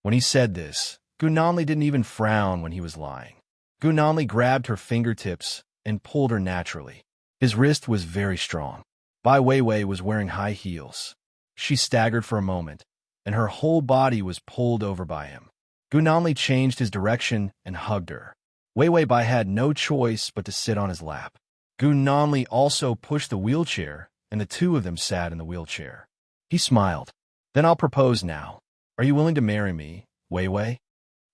When he said this, Gun Nanli didn't even frown when he was lying. Gun Nanli grabbed her fingertips and pulled her naturally. His wrist was very strong. Bai Wei Wei was wearing high heels. She staggered for a moment, and her whole body was pulled over by him. Gun Nanli changed his direction and hugged her. Wei Wei Bai had no choice but to sit on his lap. Gun Nanli also pushed the wheelchair, and the two of them sat in the wheelchair. He smiled. "Then I'll propose now. Are you willing to marry me, Wei Wei?"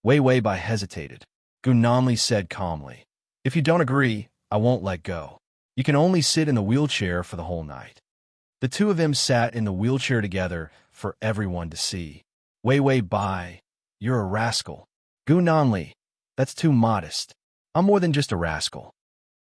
Wei Weibai hesitated. Gu Nanli said calmly, "If you don't agree, I won't let go. You can only sit in the wheelchair for the whole night." The two of them sat in the wheelchair together for everyone to see. Wei Weibai, you're a rascal. Gu Nanli, that's too modest. I'm more than just a rascal.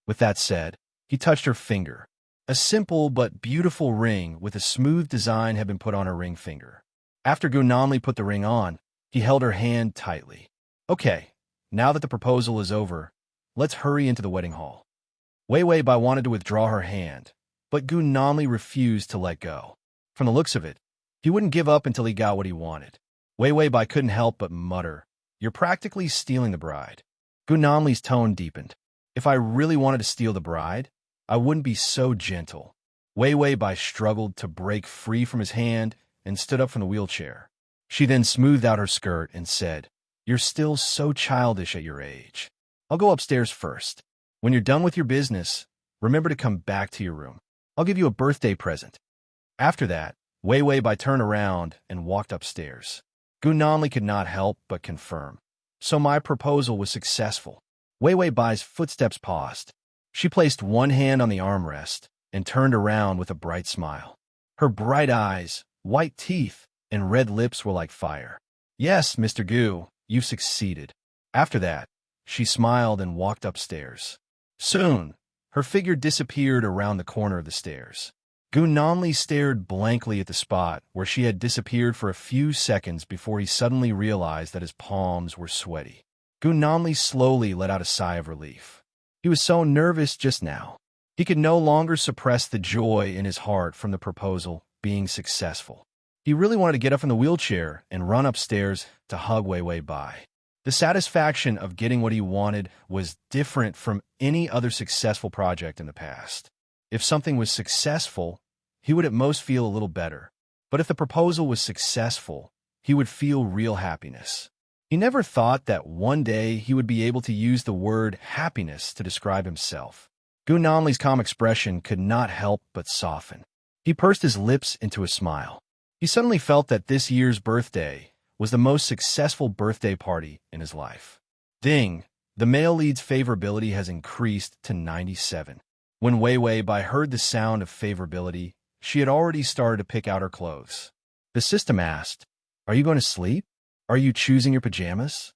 With that said, he touched her finger. A simple but beautiful ring with a smooth design had been put on her ring finger. After Gu Nanli put the ring on, he held her hand tightly. "Okay, now that the proposal is over, let's hurry into the wedding hall." Wei Weibai wanted to withdraw her hand, but Gu Nanli refused to let go. From the looks of it, he wouldn't give up until he got what he wanted. Wei Weibai couldn't help but mutter, "You're practically stealing the bride." Gu Nanli's tone deepened. "If I really wanted to steal the bride, I wouldn't be so gentle." Wei Weibai struggled to break free from his hand and stood up from the wheelchair. She then smoothed out her skirt and said, "You're still so childish at your age. I'll go upstairs first. When you're done with your business, remember to come back to your room. I'll give you a birthday present." After that, Wei Weibai turned around and walked upstairs. Gu Nanli could not help but confirm. "So my proposal was successful." Wei Weibai's footsteps paused. She placed one hand on the armrest and turned around with a bright smile. Her bright eyes, white teeth, and red lips were like fire. "Yes, Mr. Gu, you've succeeded." After that, she smiled and walked upstairs. Soon, her figure disappeared around the corner of the stairs. Gu Nanli stared blankly at the spot where she had disappeared for a few seconds before he suddenly realized that his palms were sweaty. Gu Nanli slowly let out a sigh of relief. He was so nervous just now. He could no longer suppress the joy in his heart from the proposal being successful. He really wanted to get up from the wheelchair and run upstairs to hug Wei Weibai. The satisfaction of getting what he wanted was different from any other successful project in the past. If something was successful, he would at most feel a little better. But if the proposal was successful, he would feel real happiness. He never thought that one day he would be able to use the word happiness to describe himself. Gu Nanli's calm expression could not help but soften. He pursed his lips into a smile. He suddenly felt that this year's birthday was the most successful birthday party in his life. Ding! The male lead's favorability has increased to 97. When Wei Weibai heard the sound of favorability, she had already started to pick out her clothes. The system asked, "Are you going to sleep? Are you choosing your pajamas?"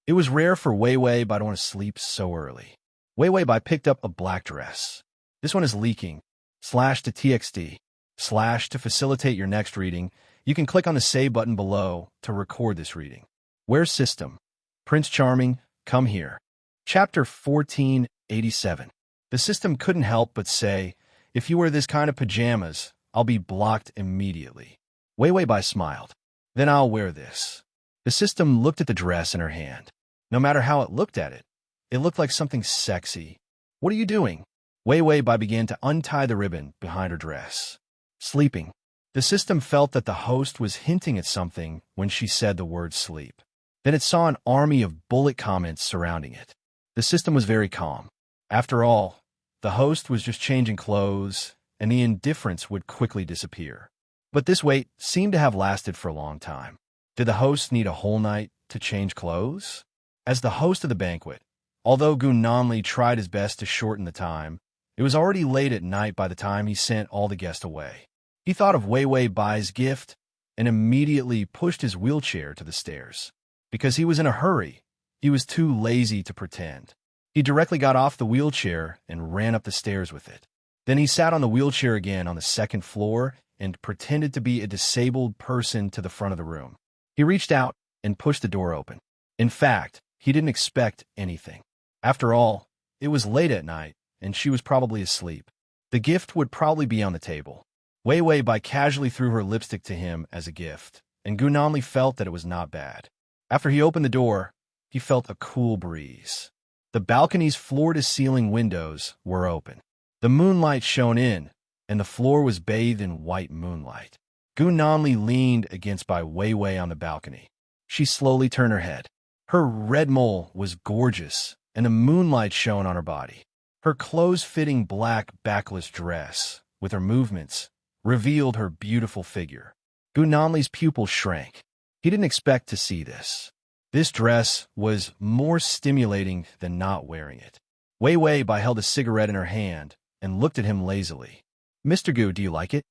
It was rare for Wei Weibai to want to sleep so early. Wei Weibai picked up a black dress. "This one is leaking. Slash to TXT. Slash to facilitate your next reading. You can click on the Say button below to record this reading. Where's system? Prince Charming, come here." Chapter 1487. The system couldn't help but say, "If you wear this kind of pajamas, I'll be blocked immediately." Wei Weibai smiled. "Then I'll wear this." The system looked at the dress in her hand. No matter how it looked at it, it looked like something sexy. "What are you doing?" Wei Weibai began to untie the ribbon behind her dress. "Sleeping." The system felt that the host was hinting at something when she said the word sleep. Then it saw an army of bullet comments surrounding it. The system was very calm. After all, the host was just changing clothes, and the indifference would quickly disappear. But this wait seemed to have lasted for a long time. Did the host need a whole night to change clothes? As the host of the banquet, although Gu Nanli tried his best to shorten the time, it was already late at night by the time he sent all the guests away. He thought of Wei Weibai's gift and immediately pushed his wheelchair to the stairs. Because he was in a hurry, he was too lazy to pretend. He directly got off the wheelchair and ran up the stairs with it. Then he sat on the wheelchair again on the second floor and pretended to be a disabled person to the front of the room. He reached out and pushed the door open. In fact, he didn't expect anything. After all, it was late at night, and she was probably asleep. The gift would probably be on the table. Wei Weibai casually threw her lipstick to him as a gift, and Gu Nanli felt that it was not bad. After he opened the door, he felt a cool breeze. The balcony's floor-to-ceiling windows were open. The moonlight shone in, and the floor was bathed in white moonlight. Gu Nanli leaned against by Wei Wei on the balcony. She slowly turned her head. Her red mole was gorgeous, and the moonlight shone on her body. Her close-fitting black backless dress, with her movements, revealed her beautiful figure. Gu Nanli's pupils shrank. He didn't expect to see this. This dress was more stimulating than not wearing it. Wei Wei Bai held a cigarette in her hand and looked at him lazily. Mr. Gu, do you like it?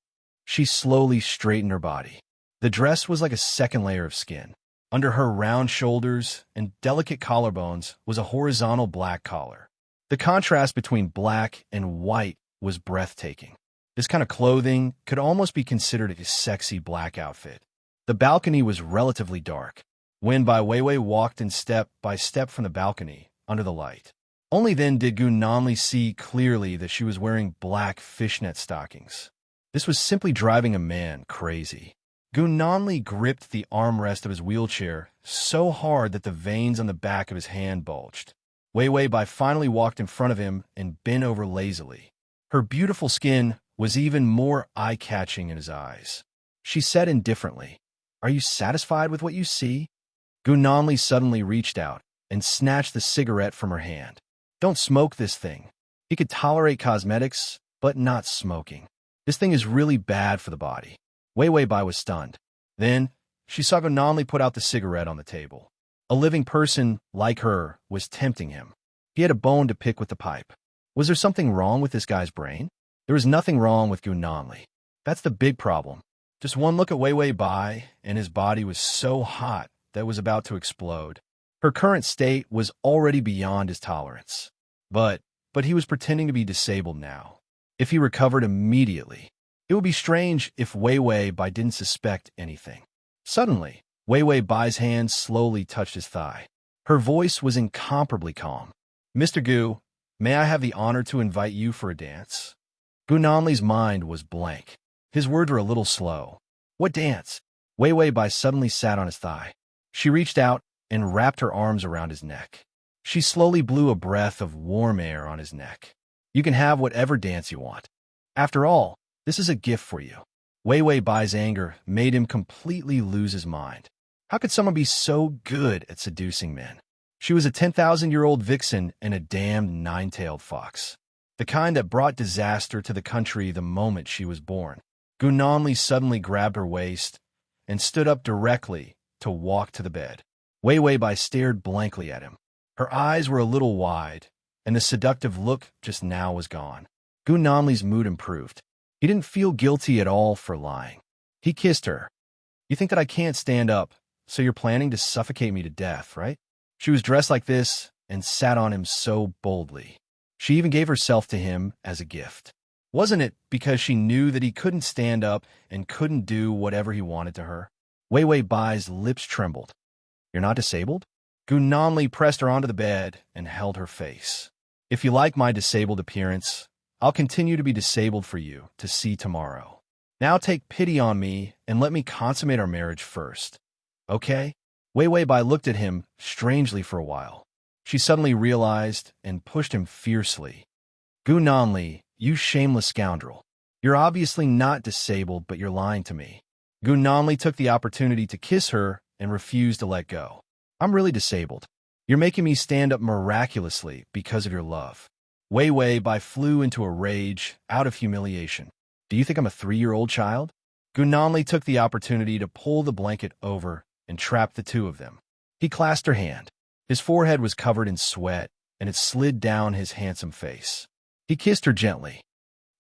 She slowly straightened her body. The dress was like a second layer of skin. Under her round shoulders and delicate collarbones was a horizontal black collar. The contrast between black and white was breathtaking. This kind of clothing could almost be considered a sexy black outfit. The balcony was relatively dark. When Bai Weiwei walked in step by step from the balcony, under the light. Only then did Gu Nanli see clearly that she was wearing black fishnet stockings. This was simply driving a man crazy. Gu Nanli gripped the armrest of his wheelchair so hard that the veins on the back of his hand bulged. Wei Wei Bai finally walked in front of him and bent over lazily. Her beautiful skin was even more eye-catching in his eyes. She said indifferently, "Are you satisfied with what you see?" Gu Nanli suddenly reached out and snatched the cigarette from her hand. "Don't smoke this thing." He could tolerate cosmetics, but not smoking. This thing is really bad for the body. Wei Wei Bai was stunned. Then, she saw Gu Nanli put out the cigarette on the table. A living person, like her, was tempting him. He had a bone to pick with the pipe. Was there something wrong with this guy's brain? There was nothing wrong with Gu Nanli. That's the big problem. Just one look at Wei Wei Bai, and his body was so hot that it was about to explode. Her current state was already beyond his tolerance. But he was pretending to be disabled now. If he recovered immediately, it would be strange if Wei Wei Bai didn't suspect anything. Suddenly, Wei Wei Bai's hand slowly touched his thigh. Her voice was incomparably calm. "Mr. Gu, may I have the honor to invite you for a dance?" Gu Nanli's mind was blank. His words were a little slow. "What dance?" Wei Wei Bai suddenly sat on his thigh. She reached out and wrapped her arms around his neck. She slowly blew a breath of warm air on his neck. "You can have whatever dance you want. After all, this is a gift for you." Wei Wei Bai's anger made him completely lose his mind. How could someone be so good at seducing men? She was a 10,000-year-old vixen and a damned nine-tailed fox. The kind that brought disaster to the country the moment she was born. Gu Nanli suddenly grabbed her waist and stood up directly to walk to the bed. Wei Wei Bai stared blankly at him. Her eyes were a little wide, and the seductive look just now was gone. Gu Nanli's mood improved. He didn't feel guilty at all for lying. He kissed her. "You think that I can't stand up, so you're planning to suffocate me to death, right?" She was dressed like this and sat on him so boldly. She even gave herself to him as a gift. Wasn't it because she knew that he couldn't stand up and couldn't do whatever he wanted to her? Wei Wei Bai's lips trembled. "You're not disabled?" Gu Nanli pressed her onto the bed and held her face. "If you like my disabled appearance, I'll continue to be disabled for you to see tomorrow. Now take pity on me and let me consummate our marriage first. Okay?" Wei Wei Bai looked at him strangely for a while. She suddenly realized and pushed him fiercely. "Gu Nanli, you shameless scoundrel. You're obviously not disabled, but you're lying to me." Gu Nanli took the opportunity to kiss her and refused to let go. "I'm really disabled. You're making me stand up miraculously because of your love." Wei Wei Bai flew into a rage out of humiliation. "Do you think I'm a 3-year-old child?" Gu Nanli took the opportunity to pull the blanket over and trap the two of them. He clasped her hand. His forehead was covered in sweat, and it slid down his handsome face. He kissed her gently.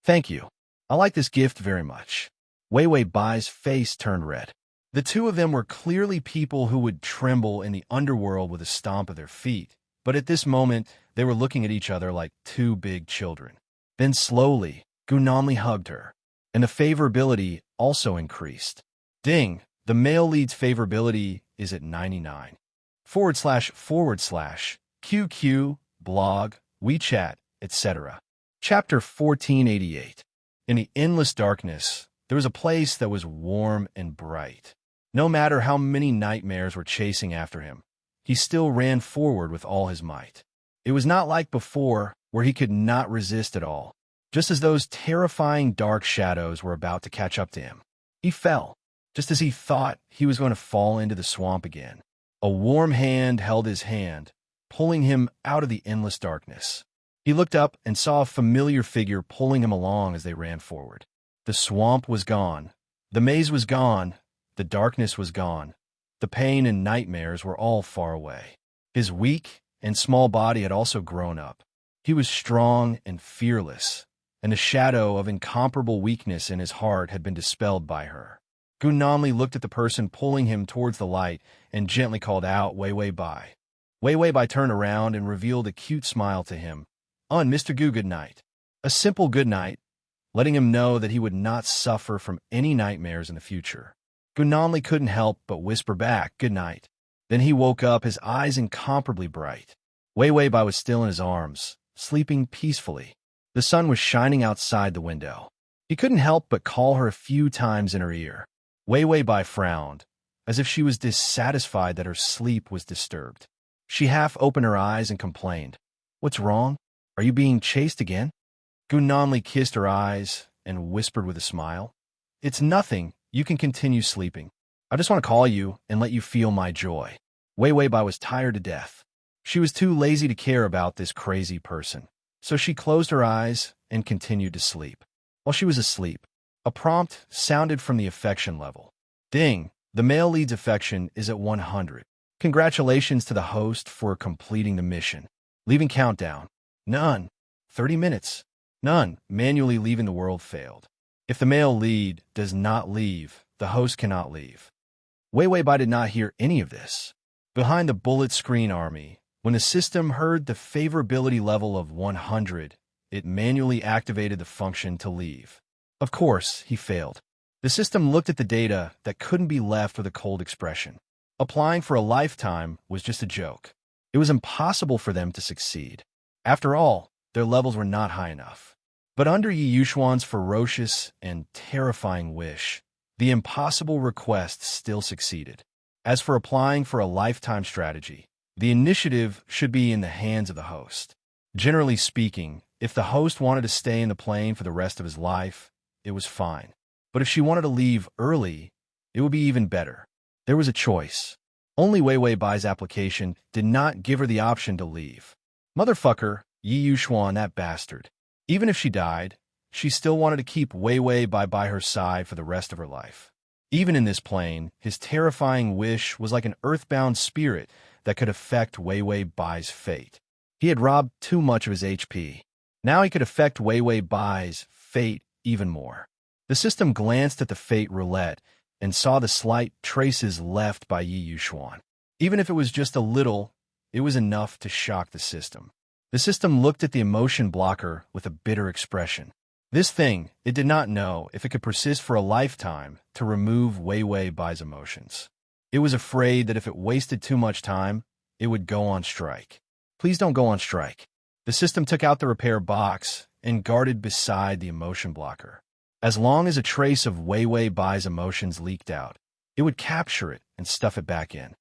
"Thank you. I like this gift very much." Wei Wei Bai's face turned red. The two of them were clearly people who would tremble in the underworld with a stomp of their feet, but at this moment, they were looking at each other like two big children. Then slowly, Gu Nanli hugged her, and the favorability also increased. Ding! The male lead's favorability is at 99. // QQ, blog, WeChat, etc. Chapter 1488. In the endless darkness, there was a place that was warm and bright. No matter how many nightmares were chasing after him, he still ran forward with all his might. It was not like before, where he could not resist at all. Just as those terrifying dark shadows were about to catch up to him, he fell, just as he thought he was going to fall into the swamp again. A warm hand held his hand, pulling him out of the endless darkness. He looked up and saw a familiar figure pulling him along as they ran forward. The swamp was gone. The maze was gone. The darkness was gone. The pain and nightmares were all far away. His weak and small body had also grown up. He was strong and fearless, and the shadow of incomparable weakness in his heart had been dispelled by her. Gunamli looked at the person pulling him towards the light and gently called out, "Wei Wei Bai." Wei Wei Bai turned around and revealed a cute smile to him. Mr. Gu, good night." A simple good night, letting him know that he would not suffer from any nightmares in the future. Gunamli couldn't help but whisper back, "Good night." Then he woke up, his eyes incomparably bright. Wei Wei Bai was still in his arms, sleeping peacefully. The sun was shining outside the window. He couldn't help but call her a few times in her ear. Wei Wei Bai frowned, as if she was dissatisfied that her sleep was disturbed. She half opened her eyes and complained, "What's wrong? Are you being chased again?" Gunamli kissed her eyes and whispered with a smile, "It's nothing. You can continue sleeping. I just want to call you and let you feel my joy." Wei Wei Bai was tired to death. She was too lazy to care about this crazy person, so she closed her eyes and continued to sleep. While she was asleep, a prompt sounded from the affection level. "Ding, the male lead's affection is at 100. Congratulations to the host for completing the mission. Leaving countdown. None. 30 minutes. None. Manually leaving the world failed. If the male lead does not leave, the host cannot leave." Wei Wei Bai did not hear any of this. Behind the bullet screen army, when the system heard the favorability level of 100, it manually activated the function to leave. Of course, he failed. The system looked at the data that couldn't be left with a cold expression. Applying for a lifetime was just a joke. It was impossible for them to succeed. After all, their levels were not high enough. But under Yi Yuxuan's ferocious and terrifying wish, the impossible request still succeeded. As for applying for a lifetime strategy, the initiative should be in the hands of the host. Generally speaking, if the host wanted to stay in the plane for the rest of his life, it was fine. But if she wanted to leave early, it would be even better. There was a choice. Only Wei Wei Bai's application did not give her the option to leave. Motherfucker, Yi Yuxuan, that bastard. Even if she died, she still wanted to keep Wei Wei Bai by her side for the rest of her life. Even in this plane, his terrifying wish was like an earthbound spirit that could affect Wei Wei Bai's fate. He had robbed too much of his HP. Now he could affect Wei Wei Bai's fate even more. The system glanced at the fate roulette and saw the slight traces left by Yi Yuxuan. Even if it was just a little, it was enough to shock the system. The system looked at the emotion blocker with a bitter expression. This thing, it did not know if it could persist for a lifetime to remove Wei Wei Bai's emotions. It was afraid that if it wasted too much time, it would go on strike. "Please don't go on strike." The system took out the repair box and guarded beside the emotion blocker. As long as a trace of Wei Wei Bai's emotions leaked out, it would capture it and stuff it back in.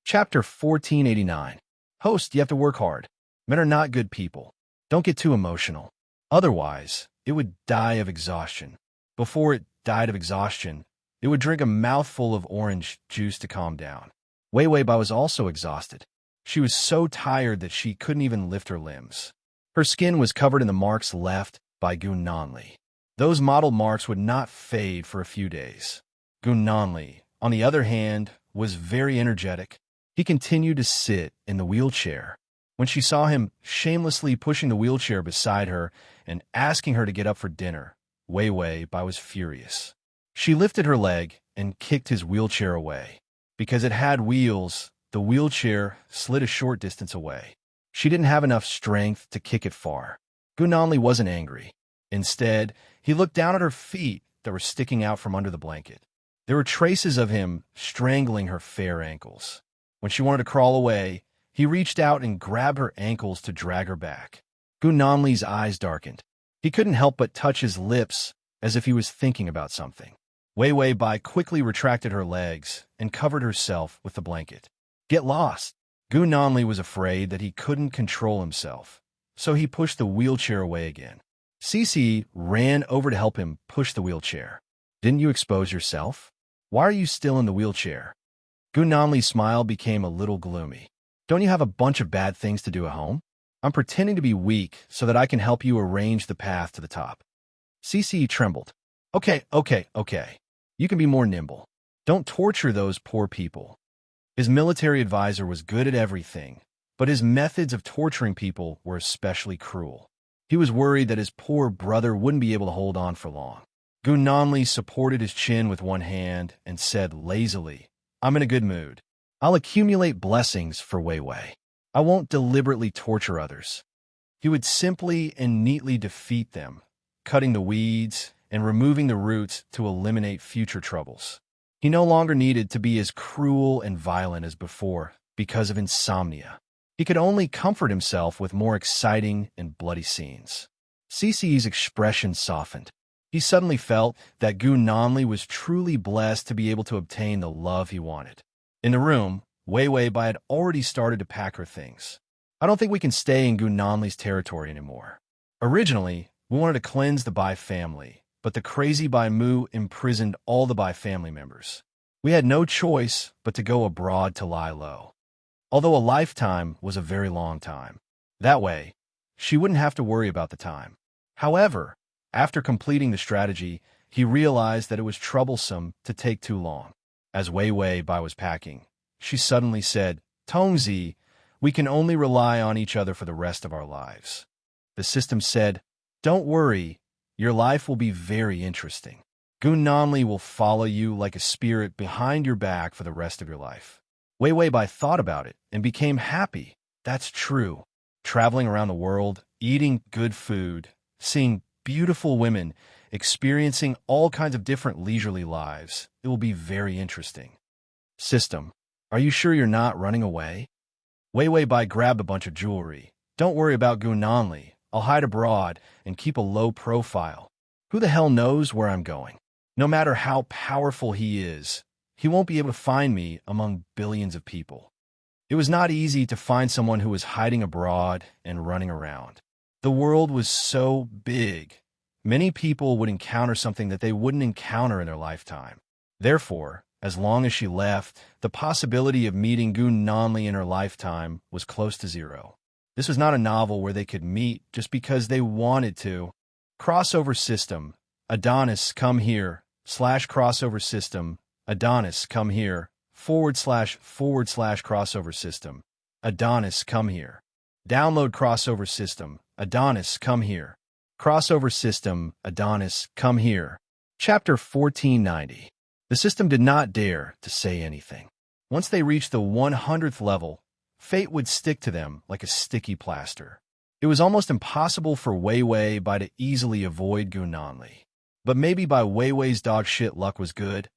Chapter 1489. Host, you have to work hard. Men are not good people. Don't get too emotional. Otherwise, it would die of exhaustion. Before it died of exhaustion, it would drink a mouthful of orange juice to calm down. Wei Wei Bai was also exhausted. She was so tired that she couldn't even lift her limbs. Her skin was covered in the marks left by Gun Nanli. Those mottled marks would not fade for a few days. Gun Nanli, on the other hand, was very energetic. He continued to sit in the wheelchair. When she saw him shamelessly pushing the wheelchair beside her and asking her to get up for dinner, Wei Wei Bai was furious. She lifted her leg and kicked his wheelchair away. Because it had wheels, the wheelchair slid a short distance away. She didn't have enough strength to kick it far. Gunanli wasn't angry. Instead, he looked down at her feet that were sticking out from under the blanket. There were traces of him strangling her fair ankles. When she wanted to crawl away, he reached out and grabbed her ankles to drag her back. Gunanli's eyes darkened. He couldn't help but touch his lips as if he was thinking about something. Wei Wei Bai quickly retracted her legs and covered herself with the blanket. Get lost. Gunanli was afraid that he couldn't control himself, so he pushed the wheelchair away again. Cici ran over to help him push the wheelchair. Didn't you expose yourself? Why are you still in the wheelchair? Gunanli's smile became a little gloomy. Don't you have a bunch of bad things to do at home? I'm pretending to be weak so that I can help you arrange the path to the top. Cici trembled. Okay. You can be more nimble. Don't torture those poor people. His military advisor was good at everything, but his methods of torturing people were especially cruel. He was worried that his poor brother wouldn't be able to hold on for long. Gunanli supported his chin with one hand and said lazily, "I'm in a good mood. I'll accumulate blessings for Wei Wei. I won't deliberately torture others." He would simply and neatly defeat them, cutting the weeds and removing the roots to eliminate future troubles. He no longer needed to be as cruel and violent as before because of insomnia. He could only comfort himself with more exciting and bloody scenes. Cece's expression softened. He suddenly felt that Gunanli was truly blessed to be able to obtain the love he wanted. In the room, Wei Wei Bai had already started to pack her things. "I don't think we can stay in Gunanli's territory anymore. Originally, we wanted to cleanse the Bai family, but the crazy Bai Mu imprisoned all the Bai family members. We had no choice but to go abroad to lie low. Although a lifetime was a very long time. That way, she wouldn't have to worry about the time. However, after completing the strategy, he realized that it was troublesome to take too long. As Wei Wei Bai was packing, she suddenly said, "Tongzi, we can only rely on each other for the rest of our lives." The system said, "Don't worry, your life will be very interesting. Gunanli will follow you like a spirit behind your back for the rest of your life." Wei Wei Bai thought about it and became happy. That's true. Traveling around the world, eating good food, seeing beautiful women, experiencing all kinds of different leisurely lives, it will be very interesting. System, are you sure you're not running away? Wei Wei Bai grabbed a bunch of jewelry. "Don't worry about Gunanli. I'll hide abroad and keep a low profile. Who the hell knows where I'm going? No matter how powerful he is, he won't be able to find me among billions of people." It was not easy to find someone who was hiding abroad and running around. The world was so big. Many people would encounter something that they wouldn't encounter in their lifetime. Therefore, as long as she left, the possibility of meeting Gunanli in her lifetime was close to zero. This was not a novel where they could meet just because they wanted to. Crossover system. Adonis, come here. /crossover system. Adonis, come here. / crossover system. Adonis, come here. Download crossover system. Adonis, come here. Crossover system. Adonis, come here. Chapter 1490. The system did not dare to say anything. Once they reached the 100th level, fate would stick to them like a sticky plaster. It was almost impossible for Wei Wei Bai to easily avoid Gunanli. But maybe Bai Wei Wei's dog shit luck was good,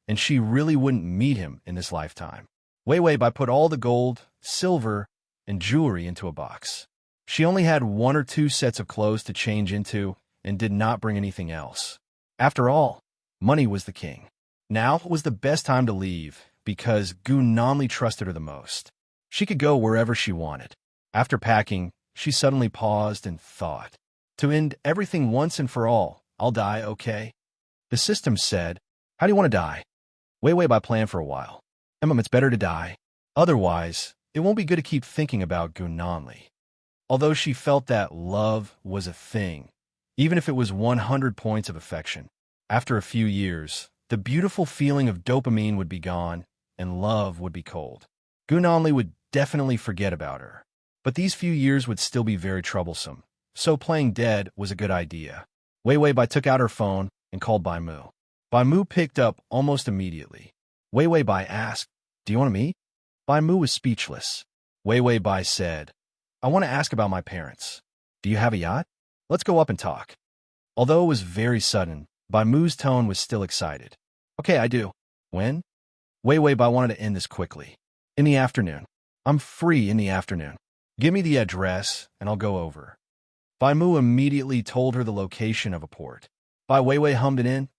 and she really wouldn't meet him in this lifetime. Wei Wei Bai put all the gold, silver, and jewelry into a box. She only had 1 or 2 sets of clothes to change into and did not bring anything else. After all, money was the king. Now was the best time to leave because Gunanli trusted her the most. She could go wherever she wanted. After packing, she suddenly paused and thought, "To end everything once and for all, I'll die, okay?" The system said, "How do you want to die?" Wei Wei Bai planned for a while. "It's better to die. Otherwise, it won't be good to keep thinking about Gunanli." Although she felt that love was a thing, even if it was 100 points of affection. After a few years, the beautiful feeling of dopamine would be gone, and love would be cold. Gunanli would definitely forget about her. But these few years would still be very troublesome, so playing dead was a good idea. Wei Wei Bai took out her phone and called Bai Mu. Bai Mu picked up almost immediately. Wei Wei Bai asked, "Do you want to meet?" Bai Mu was speechless. Wei Wei Bai said, "I want to ask about my parents. Do you have a yacht? Let's go up and talk." Although it was very sudden, Bai Mu's tone was still excited. "Okay, I do." "When?" Wei Wei Bai wanted to end this quickly. "In the afternoon. I'm free in the afternoon. Give me the address, and I'll go over." Bai Mu immediately told her the location of a port. Bai Wei Wei hummed it in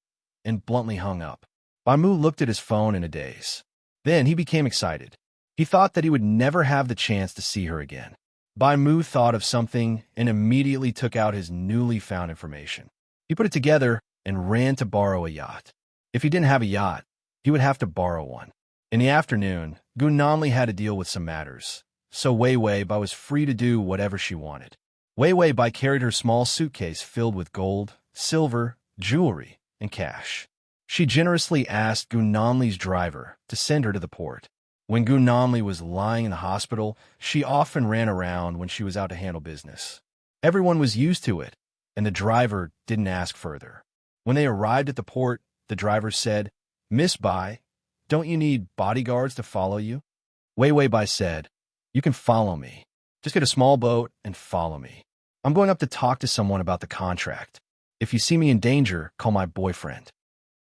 and bluntly hung up. Bai Mu looked at his phone in a daze. Then he became excited. He thought that he would never have the chance to see her again. Bai Mu thought of something and immediately took out his newly found information. He put it together and ran to borrow a yacht. If he didn't have a yacht, he would have to borrow one. In the afternoon, Gunanli had to deal with some matters, so Wei Wei Bai was free to do whatever she wanted. Wei Wei Bai carried her small suitcase filled with gold, silver, jewelry, and cash. She generously asked Gu Namli's driver to send her to the port. When Gu Namli was lying in the hospital, she often ran around when she was out to handle business. Everyone was used to it, and the driver didn't ask further. When they arrived at the port, the driver said, "Miss Bai, don't you need bodyguards to follow you?" Wei Bai said, "You can follow me. Just get a small boat and follow me. I'm going up to talk to someone about the contract. If you see me in danger, call my boyfriend."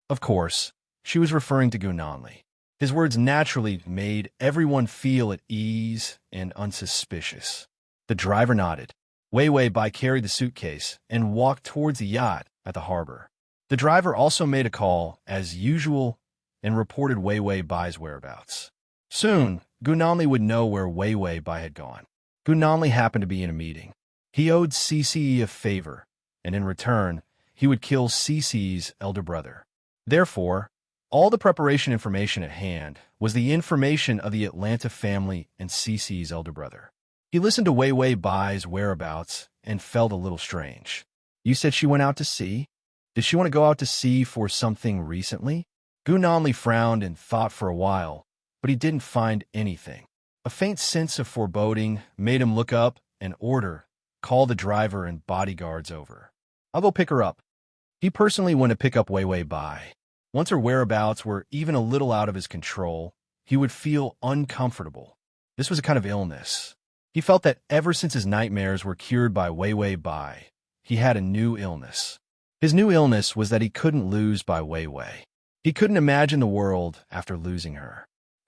Of course, she was referring to Gu Namli. His words naturally made everyone feel at ease and unsuspicious. The driver nodded. Wei Bai carried the suitcase and walked towards the yacht at the harbor. The driver also made a call, as usual, and reported Wei Bai's whereabouts. Soon, Gu Namli would know where Wei Bai had gone. Gu Namli happened to be in a meeting. He owed CCE a favor, and in return, he would kill CCE's elder brother. Therefore, all the preparation information at hand was the information of the Atlanta family and CCE's elder brother. He listened to Wei Bai's whereabouts and felt a little strange. "You said she went out to sea? Did she want to go out to sea for something recently?" Gu Namli frowned and thought for a while, but he didn't find anything. A faint sense of foreboding made him look up and order, "Call the driver and bodyguards over. I'll go pick her up." He personally went to pick up Wei Bai. Once her whereabouts were even a little out of his control, he would feel uncomfortable. This was a kind of illness. He felt that ever since his nightmares were cured by Wei Bai, he had a new illness. His new illness was that he couldn't lose by Wei. He couldn't imagine the world after losing her. //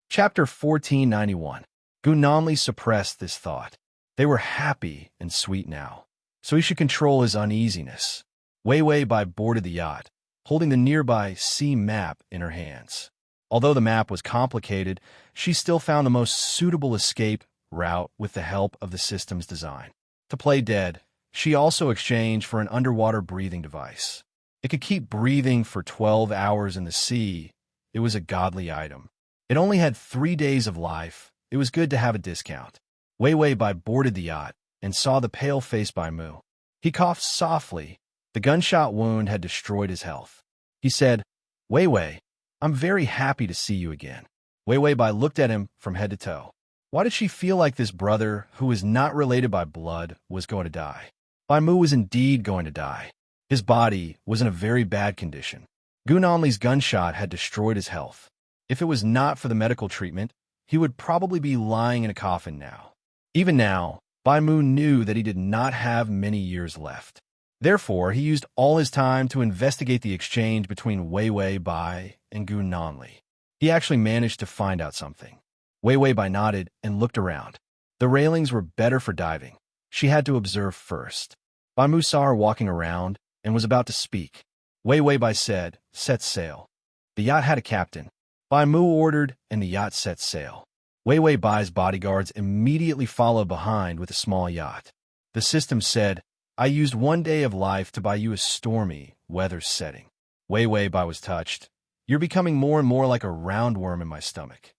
Chapter 1491. Gu Namli suppressed this thought. They were happy and sweet now, so he should control his uneasiness. Wei Bai boarded the yacht, holding the nearby sea map in her hands. Although the map was complicated, she still found the most suitable escape route with the help of the system's design. To play dead, she also exchanged for an underwater breathing device. It could keep breathing for 12 hours in the sea. It was a godly item. It only had 3 days of life. It was good to have a discount. Wei Bai boarded the yacht and saw the pale-faced Bai Mu. He coughed softly. The gunshot wound had destroyed his health. He said, "Wei, I'm very happy to see you again." Wei Bai looked at him from head to toe. Why did she feel like this brother, who was not related by blood, was going to die? Bai Mu was indeed going to die. His body was in a very bad condition. Gu Namli's gunshot had destroyed his health. If it was not for the medical treatment, he would probably be lying in a coffin now. Even now, Bai Mu knew that he did not have many years left. Therefore, he used all his time to investigate the exchange between Wei Bai and Gu Namli. He actually managed to find out something. Wei Bai nodded and looked around. The railings were better for diving. She had to observe first. Bai Mu saw her walking around and was about to speak. Wei Bai said, "Set sail." The yacht had a captain. Bai Mu ordered, and the yacht set sail. Wei Bai's bodyguards immediately followed behind with a small yacht. The system said, "I used 1 day of life to buy you a stormy weather setting." Wei Bai was touched. "You're becoming more and more like a roundworm in my stomach."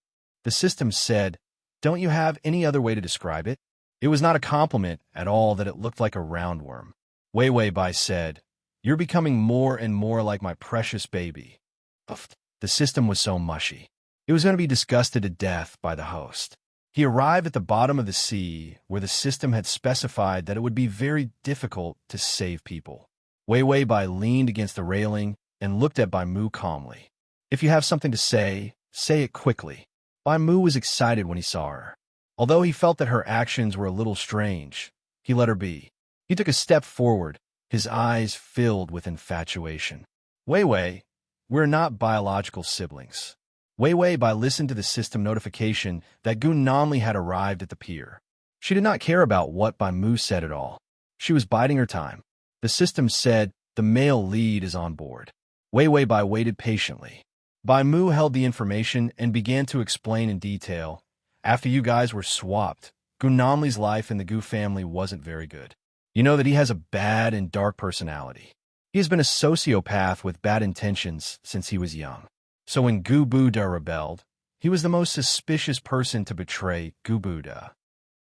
The system said, "Don't you have any other way to describe it?" It was not a compliment at all that it looked like a roundworm. Wei Bai said, "You're becoming more and more like my precious baby." The system was so mushy. It was going to be disgusted to death by the host. He arrived at the bottom of the sea, where the system had specified that it would be very difficult to save people. Wei Bai leaned against the railing and looked at Bai Mu calmly. "If you have something to say it quickly." Bai Mu was excited when he saw her. Although he felt that her actions were a little strange, he let her be. He took a step forward, his eyes filled with infatuation. Wei, we're not biological siblings." Wei Bai listened to the system notification that Gu Namli had arrived at the pier. She did not care about what Bai Mu said at all. She was biding her time. The system said, "The male lead is on board." Wei Bai waited patiently. Bai Mu held the information and began to explain in detail. "After you guys were swapped, Gu Namli's life in the Gu family wasn't very good. You know that he has a bad and dark personality. He has been a sociopath with bad intentions since he was young. So when Gu Buddha rebelled, he was the most suspicious person to betray Gu Buddha."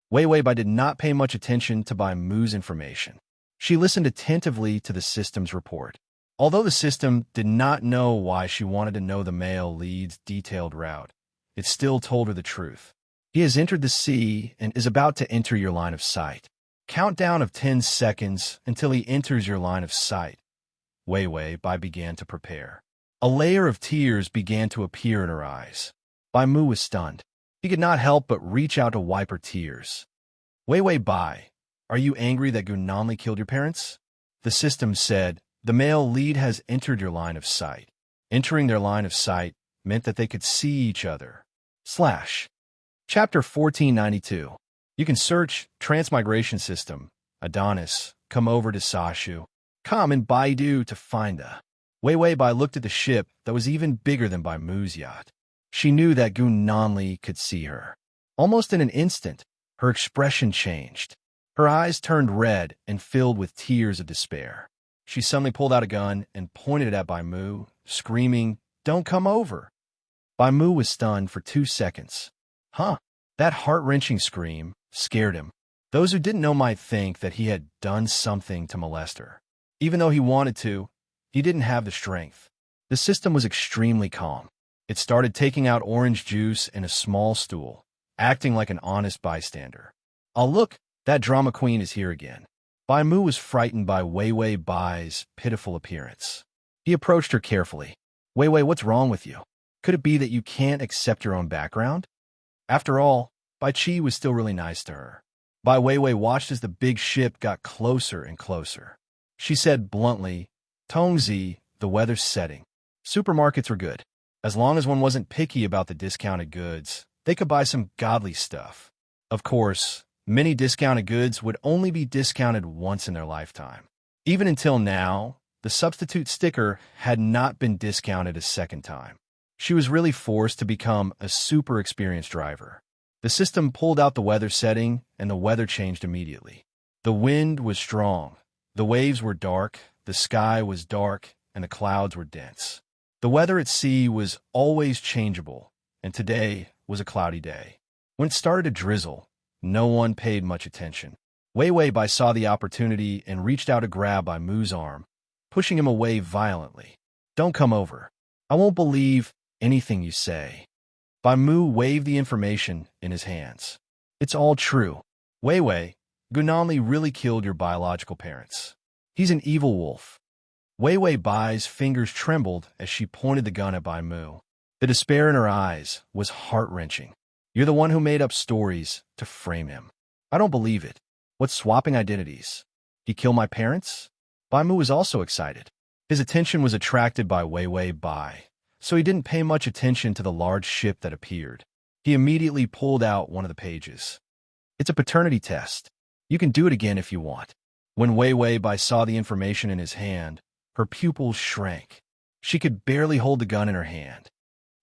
Wei Bai did not pay much attention to Bai Mu's information. She listened attentively to the system's report. Although the system did not know why she wanted to know the male lead's detailed route, it still told her the truth. He has entered the sea and is about to enter your line of sight. Countdown of 10 seconds until he enters your line of sight. Wei Wei Bai began to prepare. A layer of tears began to appear in her eyes. Bai Mu was stunned. He could not help but reach out to wipe her tears. Wei Wei Bai, are you angry that Gunanli killed your parents? The system said, the male lead has entered your line of sight. Entering their line of sight meant that they could see each other. Chapter 1492. You can search Transmigration System, Adonis, come over to Sashu, come and Baidu to find the. Wei Wei Bai looked at the ship that was even bigger than Bai Mu's yacht. She knew that Gunanli could see her. Almost in an instant, her expression changed. Her eyes turned red and filled with tears of despair. She suddenly pulled out a gun and pointed it at Bai Mu, screaming, "Don't come over!" Bai Mu was stunned for 2 seconds. That heart-wrenching scream scared him. Those who didn't know might think that he had done something to molest her. Even though he wanted to, he didn't have the strength. The system was extremely calm. It started taking out orange juice in a small stool, acting like an honest bystander. "Oh look, that drama queen is here again." Bai Mu was frightened by Wei Wei Bai's pitiful appearance. He approached her carefully. "Wei Wei, what's wrong with you? Could it be that you can't accept your own background?" After all, Bai Qi was still really nice to her. Bai Wei Wei watched as the big ship got closer and closer. She said bluntly, "Tongzi, the weather's setting. Supermarkets were good. As long as one wasn't picky about the discounted goods, they could buy some godly stuff. Of course, many discounted goods would only be discounted once in their lifetime. Even until now, the substitute sticker had not been discounted a second time. She was really forced to become a super experienced driver. The system pulled out the weather setting, and the weather changed immediately. The wind was strong, the waves were dark, the sky was dark, and the clouds were dense. The weather at sea was always changeable, and today was a cloudy day. When it started to drizzle, no one paid much attention. Wei Wei Bai saw the opportunity and reached out to grab Bai Mu's arm, pushing him away violently. "Don't come over. I won't believe anything you say." Bai Mu waved the information in his hands. "It's all true. Wei Wei, Gunanli really killed your biological parents. He's an evil wolf." Wei Wei Bai's fingers trembled as she pointed the gun at Bai Mu. The despair in her eyes was heart-wrenching. "You're the one who made up stories to frame him. I don't believe it. What's swapping identities? He killed my parents?" Bai Mu was also excited. His attention was attracted by Wei Wei Bai, so he didn't pay much attention to the large ship that appeared. He immediately pulled out one of the pages. "It's a paternity test. You can do it again if you want." When Wei Wei Bai saw the information in his hand, her pupils shrank. She could barely hold the gun in her hand.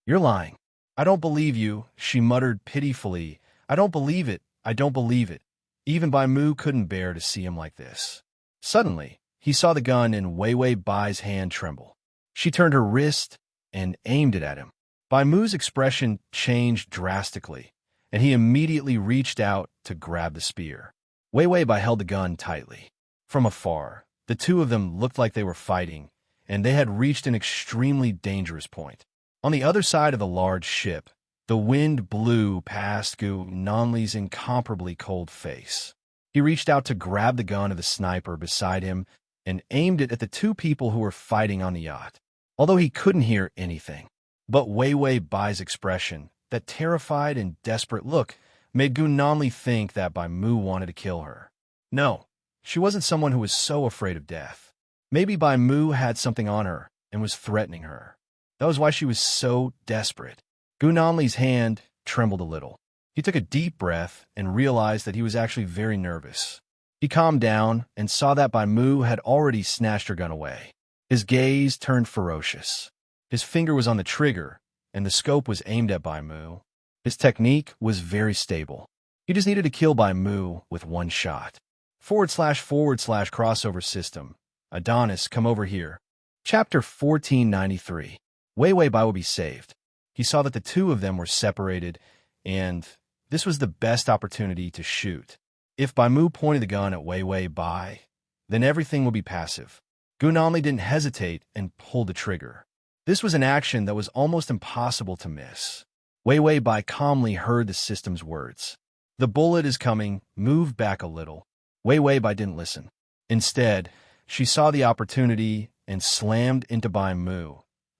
"You're lying. I don't believe you," she muttered pitifully. "I don't believe it. I don't believe it." Even Bai Mu couldn't bear to see him like this. Suddenly, he saw the gun in Wei Wei Bai's hand tremble. She turned her wrist and aimed it at him. Bai Mu's expression changed drastically, and he immediately reached out to grab the spear. Wei Wei Bai held the gun tightly. From afar, the two of them looked like they were fighting, and they had reached an extremely dangerous point. On the other side of the large ship, the wind blew past Gunanli's incomparably cold face. He reached out to grab the gun of the sniper beside him and aimed it at the two people who were fighting on the yacht, although he couldn't hear anything. But Wei Wei Bai's expression, that terrified and desperate look, made Gunanli think that Bai Mu wanted to kill her. No, she wasn't someone who was so afraid of death. Maybe Bai Mu had something on her and was threatening her. That was why she was so desperate. Gunanli's hand trembled a little. He took a deep breath and realized that he was actually very nervous. He calmed down and saw that Bai Mu had already snatched her gun away. His gaze turned ferocious. His finger was on the trigger, and the scope was aimed at Bai Mu. His technique was very stable. He just needed to kill Bai Mu with one shot. / crossover system. Adonis, come over here. Chapter 1493. Wei Wei Bai will be saved. He saw that the two of them were separated, and this was the best opportunity to shoot. If Bai Mu pointed the gun at Wei Wei Bai, then everything would be passive. Gunamli didn't hesitate and pulled the trigger. This was an action that was almost impossible to miss. Wei Wei Bai calmly heard the system's words. The bullet is coming, move back a little. Wei Wei Bai didn't listen. Instead, she saw the opportunity and slammed into Bai Mu,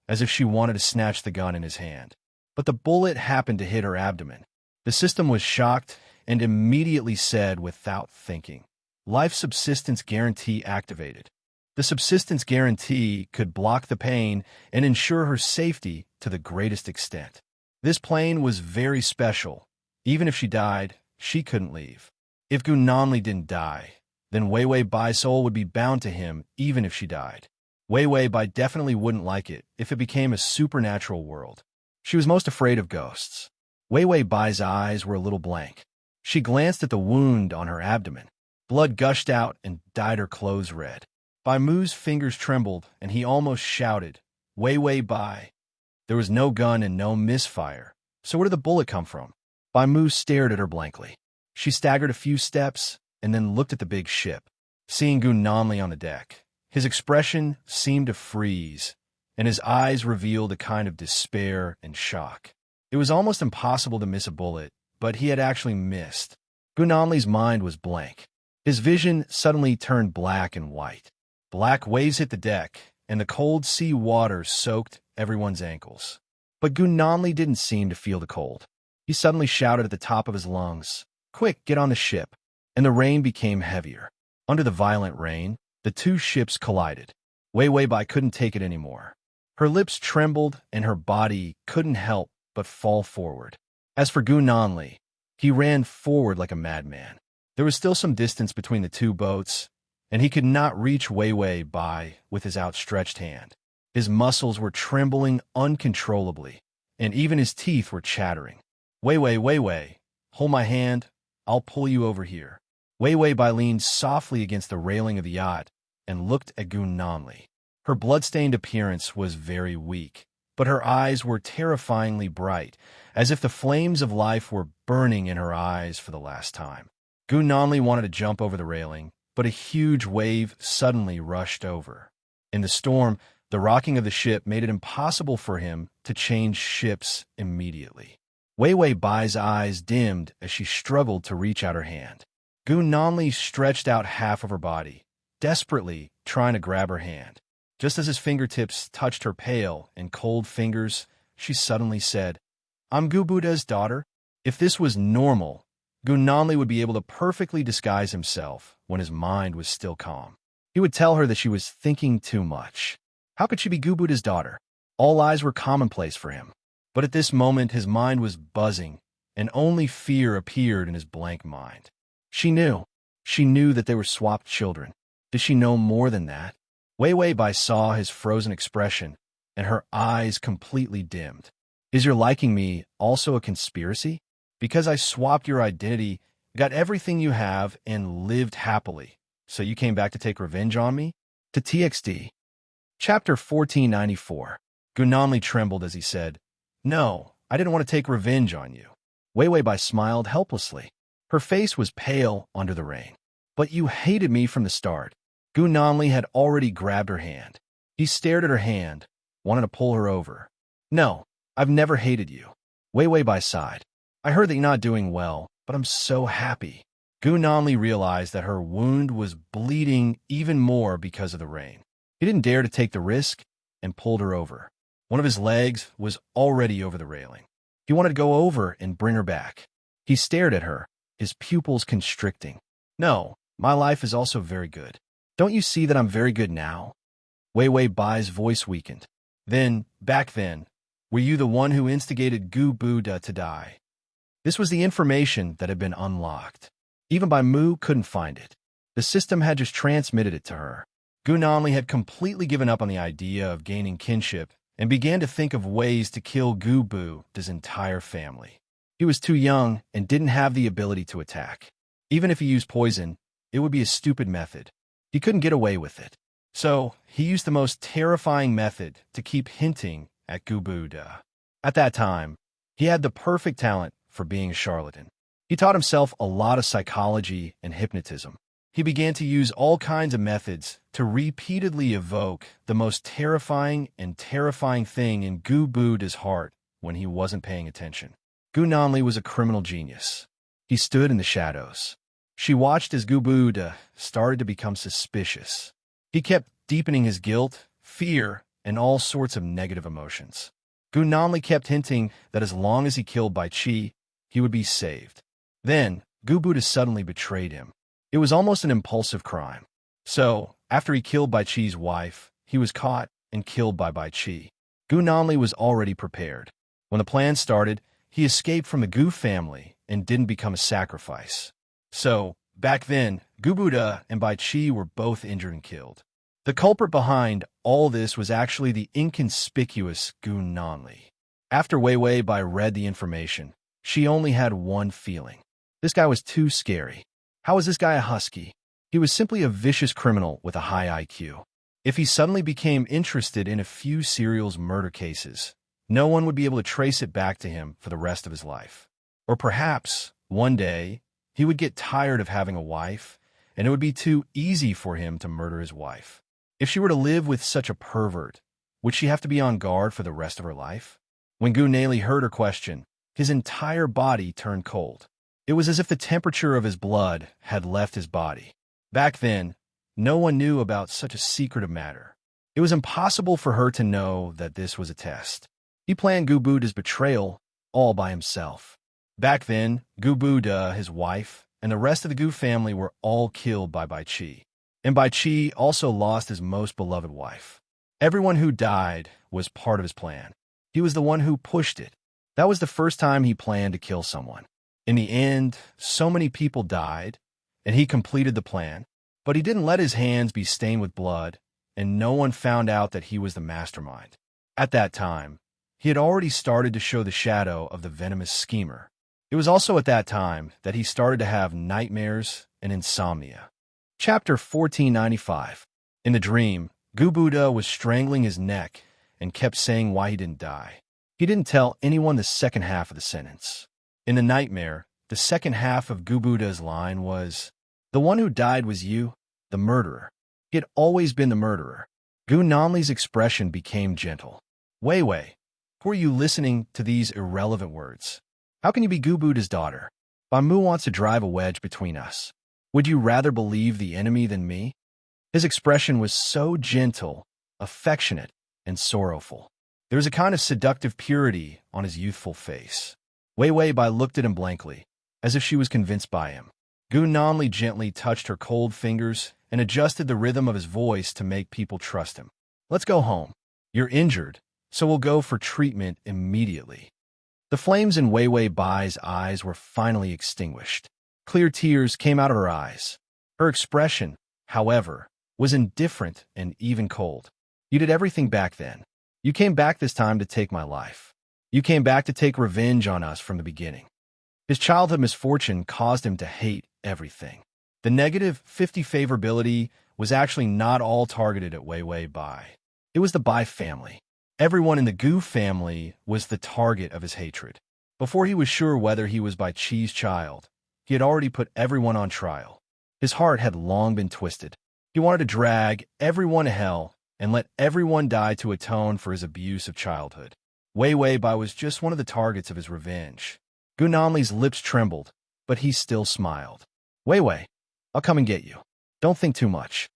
as if she wanted to snatch the gun in his hand. But the bullet happened to hit her abdomen. The system was shocked and immediately said without thinking, "Life subsistence guarantee activated." The subsistence guarantee could block the pain and ensure her safety to the greatest extent. This plane was very special. Even if she died, she couldn't leave. If Gunamli didn't die, then Wei Wei Bai's soul would be bound to him even if she died. Wei Wei Bai definitely wouldn't like it if it became a supernatural world. She was most afraid of ghosts. Wei Wei Bai's eyes were a little blank. She glanced at the wound on her abdomen. Blood gushed out and dyed her clothes red. Bai Mu's fingers trembled, and he almost shouted, "Wei Wei Bai." There was no gun and no misfire, so where did the bullet come from? Bai Mu stared at her blankly. She staggered a few steps and then looked at the big ship. Seeing Gunamli on the deck, his expression seemed to freeze, and his eyes revealed a kind of despair and shock. It was almost impossible to miss a bullet, but he had actually missed. Gunamli's mind was blank. His vision suddenly turned black and white. Black waves hit the deck, and the cold sea water soaked everyone's ankles. But Gunamli didn't seem to feel the cold. He suddenly shouted at the top of his lungs, "Quick, get on the ship!" And the rain became heavier. Under the violent rain, the two ships collided. Wei Wei Bai couldn't take it anymore. Her lips trembled, and her body couldn't help but fall forward. As for Gunamli, he ran forward like a madman. There was still some distance between the two boats, and he could not reach Wei Wei Bai with his outstretched hand. His muscles were trembling uncontrollably, and even his teeth were chattering. Wei Wei, hold my hand, I'll pull you over here." Wei Wei Bai leaned softly against the railing of the yacht and looked at Gunamli. Her blood-stained appearance was very weak, but her eyes were terrifyingly bright, as if the flames of life were burning in her eyes for the last time. Gunamli wanted to jump over the railing, but a huge wave suddenly rushed over. In the storm, the rocking of the ship made it impossible for him to change ships immediately. Wei Wei Bai's eyes dimmed as she struggled to reach out her hand. Gunamli stretched out half of her body, desperately trying to grab her hand. Just as his fingertips touched her pale and cold fingers, she suddenly said, "I'm Gubuda's daughter." If this was normal, Gunamli would be able to perfectly disguise himself when his mind was still calm. He would tell her that she was thinking too much. How could she be Gubuda's daughter? All lies were commonplace for him. But at this moment, his mind was buzzing, and only fear appeared in his blank mind. She knew. She knew that they were swapped children. Did she know more than that? Wei Wei Bai saw his frozen expression, and her eyes completely dimmed. "Is your liking me also a conspiracy? Because I swapped your identity, got everything you have, and lived happily, so you came back to take revenge on me?" To TXT. Chapter 1494. Gunamli trembled as he said, "No, I didn't want to take revenge on you." Wei Wei Bai smiled helplessly. Her face was pale under the rain. "But you hated me from the start." Gunamli had already grabbed her hand. He stared at her hand, wanted to pull her over. "No, I've never hated you." Wei Wei Bai sighed. "I heard that you're not doing well, but I'm so happy." Gunamli realized that her wound was bleeding even more because of the rain. He didn't dare to take the risk and pulled her over. One of his legs was already over the railing. He wanted to go over and bring her back. He stared at her, his pupils constricting. "No, my life is also very good. Don't you see that I'm very good now?" Wei Wei Bai's voice weakened. Back then, were you the one who instigated Gu Buddha to die?" This was the information that had been unlocked. Even Bai Mu couldn't find it. The system had just transmitted it to her. Gunamli had completely given up on the idea of gaining kinship and began to think of ways to kill Gu Buddha's entire family. He was too young and didn't have the ability to attack. Even if he used poison, it would be a stupid method. He couldn't get away with it. So he used the most terrifying method to keep hinting at Gu Buddha. At that time, he had the perfect talent for being a charlatan. He taught himself a lot of psychology and hypnotism. He began to use all kinds of methods to repeatedly evoke the most terrifying thing in Gu Buddha's heart when he wasn't paying attention. Gu Nanli was a criminal genius. He stood in the shadows. She watched as Gu Buddha started to become suspicious. He kept deepening his guilt, fear, and all sorts of negative emotions. Gu Nanli kept hinting that as long as he killed Bai Qi, he would be saved. Then, Gu Buddha suddenly betrayed him. It was almost an impulsive crime. So, after he killed Bai Qi's wife, he was caught and killed by Bai Qi. Gu Nanli was already prepared. When the plan started, he escaped from the Gu family and didn't become a sacrifice. So, back then, Gu Buddha and Bai Qi were both injured and killed. The culprit behind all this was actually the inconspicuous Gu Nanli. After Wei Wei Bai read the information, she only had one feeling. This guy was too scary. How was this guy a husky? He was simply a vicious criminal with a high IQ. If he suddenly became interested in a few serial murder cases, no one would be able to trace it back to him for the rest of his life. Or perhaps, one day, he would get tired of having a wife, and it would be too easy for him to murder his wife. If she were to live with such a pervert, would she have to be on guard for the rest of her life? When Gu Nanli heard her question, his entire body turned cold. It was as if the temperature of his blood had left his body. Back then, no one knew about such a secretive matter. It was impossible for her to know that this was a test. He planned Gu Buddha's betrayal all by himself. Back then, Gu Buddha, his wife, and the rest of the Gu family were all killed by Bai Qi. And Bai Qi also lost his most beloved wife. Everyone who died was part of his plan. He was the one who pushed it. That was the first time he planned to kill someone. In the end, so many people died, and he completed the plan, but he didn't let his hands be stained with blood, and no one found out that he was the mastermind. At that time, he had already started to show the shadow of the venomous schemer. It was also at that time that he started to have nightmares and insomnia. Chapter 1495. In the dream, Gu Buddha was strangling his neck and kept saying why he didn't die. He didn't tell anyone the second half of the sentence. In the nightmare, the second half of Gu Buddha's line was, "The one who died was you, the murderer." He had always been the murderer. Gu Nanli's expression became gentle. Wei Wei, who are you listening to these irrelevant words? How can you be Gu Buddha's daughter? Bai Mu wants to drive a wedge between us. Would you rather believe the enemy than me? His expression was so gentle, affectionate, and sorrowful. There was a kind of seductive purity on his youthful face. Wei Wei Bai looked at him blankly, as if she was convinced by him. Gu Nanli gently touched her cold fingers and adjusted the rhythm of his voice to make people trust him. Let's go home. You're injured, so we'll go for treatment immediately. The flames in Wei Wei Bai's eyes were finally extinguished. Clear tears came out of her eyes. Her expression, however, was indifferent and even cold. You did everything back then. You came back this time to take my life. You came back to take revenge on us from the beginning. His childhood misfortune caused him to hate everything. The negative 50 favorability was actually not all targeted at Wei Wei Bai. It was the Bai family. Everyone in the Gu family was the target of his hatred. Before he was sure whether he was Bai Qi's child, he had already put everyone on trial. His heart had long been twisted. He wanted to drag everyone to hell and let everyone die to atone for his abuse of childhood. Wei Wei Bai was just one of the targets of his revenge. Gu Nanli's lips trembled, but he still smiled. Wei Wei, I'll come and get you. Don't think too much.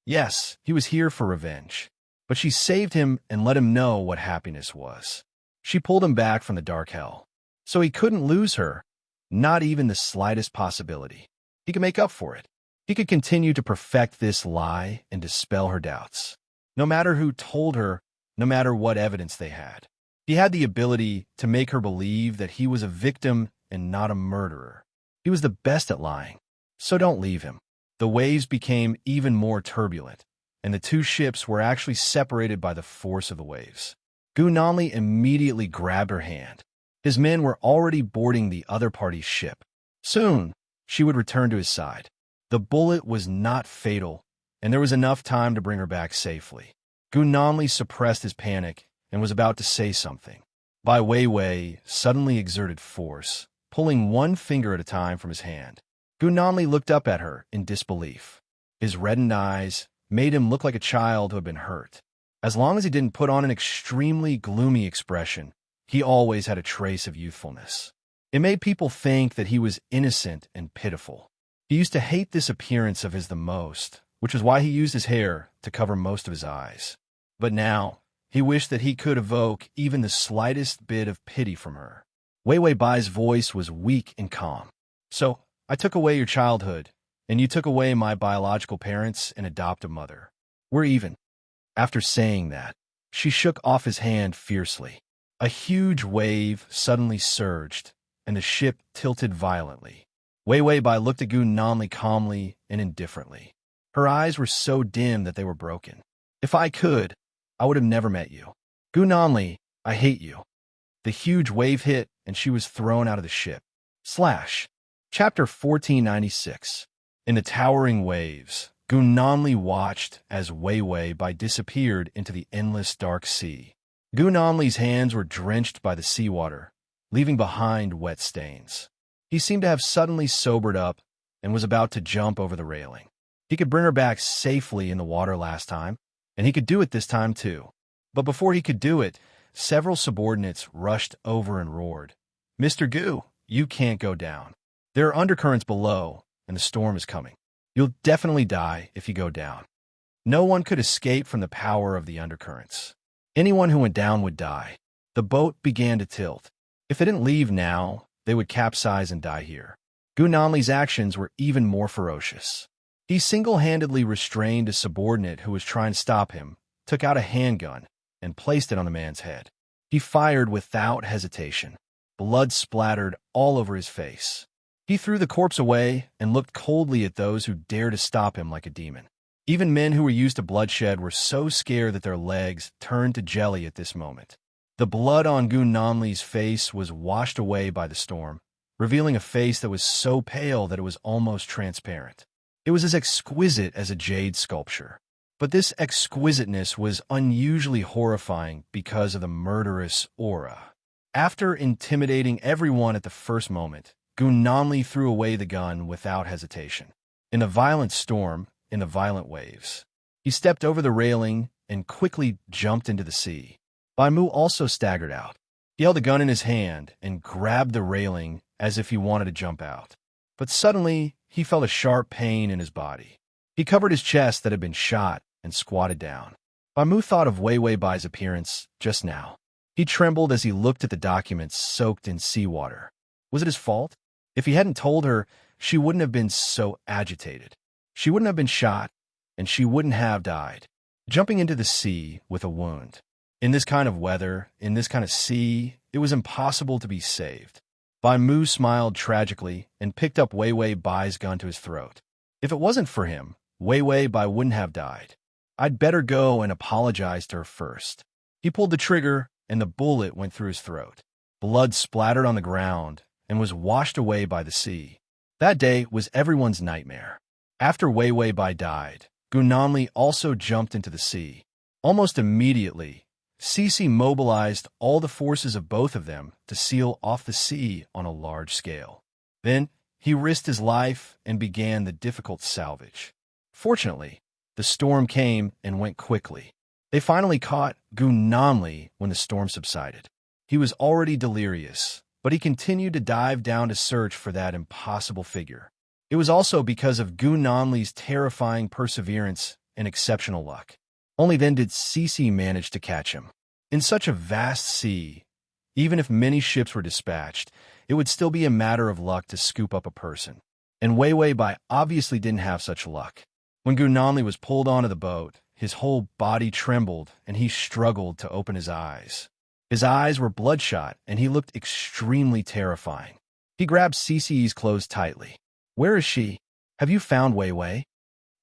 Yes, he was here for revenge. But she saved him and let him know what happiness was. She pulled him back from the dark hell. So he couldn't lose her, not even the slightest possibility. He could make up for it. He could continue to perfect this lie and dispel her doubts. No matter who told her, no matter what evidence they had. He had the ability to make her believe that he was a victim and not a murderer. He was the best at lying. So don't leave him. The waves became even more turbulent, and the two ships were actually separated by the force of the waves. Gu Nanli immediately grabbed her hand. His men were already boarding the other party's ship. Soon, she would return to his side. The bullet was not fatal, and there was enough time to bring her back safely. Gu Nanli suppressed his panic and was about to say something. Bai Wei Wei suddenly exerted force, pulling one finger at a time from his hand. Gu Nanli looked up at her in disbelief. His reddened eyes made him look like a child who had been hurt. As long as he didn't put on an extremely gloomy expression, he always had a trace of youthfulness. It made people think that he was innocent and pitiful. He used to hate this appearance of his the most, which was why he used his hair to cover most of his eyes. But now, he wished that he could evoke even the slightest bit of pity from her. Wei Wei Bai's voice was weak and calm. So, I took away your childhood, and you took away my biological parents and adoptive mother. We're even. After saying that, she shook off his hand fiercely. A huge wave suddenly surged, and the ship tilted violently. Wei Wei Bai looked at Gu Nanli calmly and indifferently. Her eyes were so dim that they were broken. If I could, I would have never met you. Gu Nanli, I hate you. The huge wave hit, and she was thrown out of the ship. Slash. Chapter 1496. In the towering waves, Gu Nanli watched as Wei Wei Bai disappeared into the endless dark sea. Gu Nanli's hands were drenched by the seawater, leaving behind wet stains. He seemed to have suddenly sobered up and was about to jump over the railing. He could bring her back safely in the water last time, and he could do it this time too. But before he could do it, several subordinates rushed over and roared, "Mr. Gu, you can't go down. There are undercurrents below, and the storm is coming. You'll definitely die if you go down." No one could escape from the power of the undercurrents. Anyone who went down would die. The boat began to tilt. If they didn't leave now, they would capsize and die here. Gu Nanli's actions were even more ferocious. He single-handedly restrained a subordinate who was trying to stop him, took out a handgun, and placed it on the man's head. He fired without hesitation. Blood splattered all over his face. He threw the corpse away and looked coldly at those who dared to stop him like a demon. Even men who were used to bloodshed were so scared that their legs turned to jelly at this moment. The blood on Gu Nanli's face was washed away by the storm, revealing a face that was so pale that it was almost transparent. It was as exquisite as a jade sculpture. But this exquisiteness was unusually horrifying because of the murderous aura. After intimidating everyone at the first moment, Gu Nanli threw away the gun without hesitation. In the violent storm, in the violent waves, he stepped over the railing and quickly jumped into the sea. Bai Mu also staggered out. He held the gun in his hand and grabbed the railing as if he wanted to jump out. But suddenly, he felt a sharp pain in his body. He covered his chest that had been shot and squatted down. Bai Mu thought of Wei Wei Bai's appearance just now. He trembled as he looked at the documents soaked in seawater. Was it his fault? If he hadn't told her, she wouldn't have been so agitated. She wouldn't have been shot, and she wouldn't have died. Jumping into the sea with a wound. In this kind of weather, in this kind of sea, it was impossible to be saved. Bai Mu smiled tragically and picked up Wei Wei Bai's gun to his throat. If it wasn't for him, Wei Wei Bai wouldn't have died. I'd better go and apologize to her first. He pulled the trigger, and the bullet went through his throat. Blood splattered on the ground and was washed away by the sea. That day was everyone's nightmare. After Wei Wei Bai died, Gu Nanli also jumped into the sea. Almost immediately, Cece mobilized all the forces of both of them to seal off the sea on a large scale. Then, he risked his life and began the difficult salvage. Fortunately, the storm came and went quickly. They finally caught Gu Nanli when the storm subsided. He was already delirious, but he continued to dive down to search for that impossible figure. It was also because of Gu Nanli's terrifying perseverance and exceptional luck. Only then did Cece manage to catch him. In such a vast sea, even if many ships were dispatched, it would still be a matter of luck to scoop up a person. And Wei Wei Bai obviously didn't have such luck. When Gu Nanli was pulled onto the boat, his whole body trembled and he struggled to open his eyes. His eyes were bloodshot and he looked extremely terrifying. He grabbed Cece's clothes tightly. "Where is she? Have you found Wei Wei?"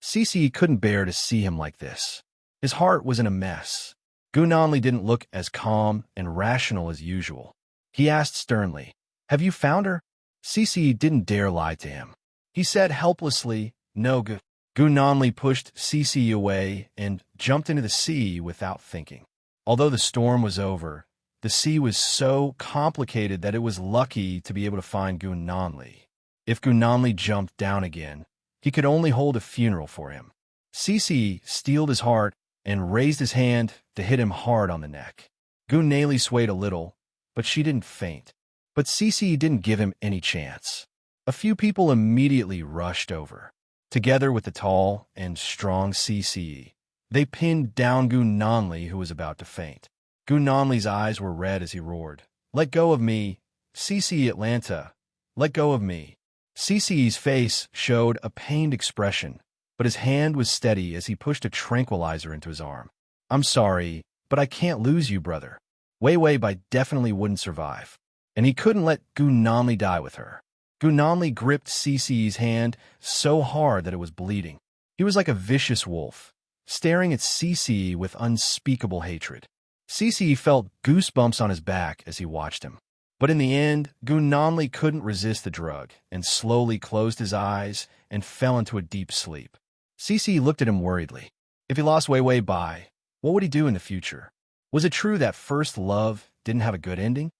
Cece couldn't bear to see him like this. His heart was in a mess. Gu Nanli didn't look as calm and rational as usual. He asked sternly, "Have you found her?" Cece didn't dare lie to him. He said helplessly, "No, Gu." Gu Nanli pushed Cece away and jumped into the sea without thinking. Although the storm was over, the sea was so complicated that it was lucky to be able to find Gu Nanli. If Gunamli jumped down again, he could only hold a funeral for him. Cici steeled his heart and raised his hand to hit him hard on the neck. Gunali swayed a little, but she didn't faint. But Cici didn't give him any chance. A few people immediately rushed over. Together with the tall and strong Cici, they pinned down Gunamli, who was about to faint. Gunamli's eyes were red as he roared, "Let go of me, Cici Atlanta! Let go of me!" Cici's face showed a pained expression, but his hand was steady as he pushed a tranquilizer into his arm. "I'm sorry, but I can't lose you, brother. Wei Bai definitely wouldn't survive, and he couldn't let Gunamli die with her." Gunamli gripped Cici's hand so hard that it was bleeding. He was like a vicious wolf, staring at Cici with unspeakable hatred. Cici felt goosebumps on his back as he watched him. But in the end, Gunamli couldn't resist the drug and slowly closed his eyes and fell into a deep sleep. Cici looked at him worriedly. If he lost Wei Bai, what would he do in the future? Was it true that first love didn't have a good ending?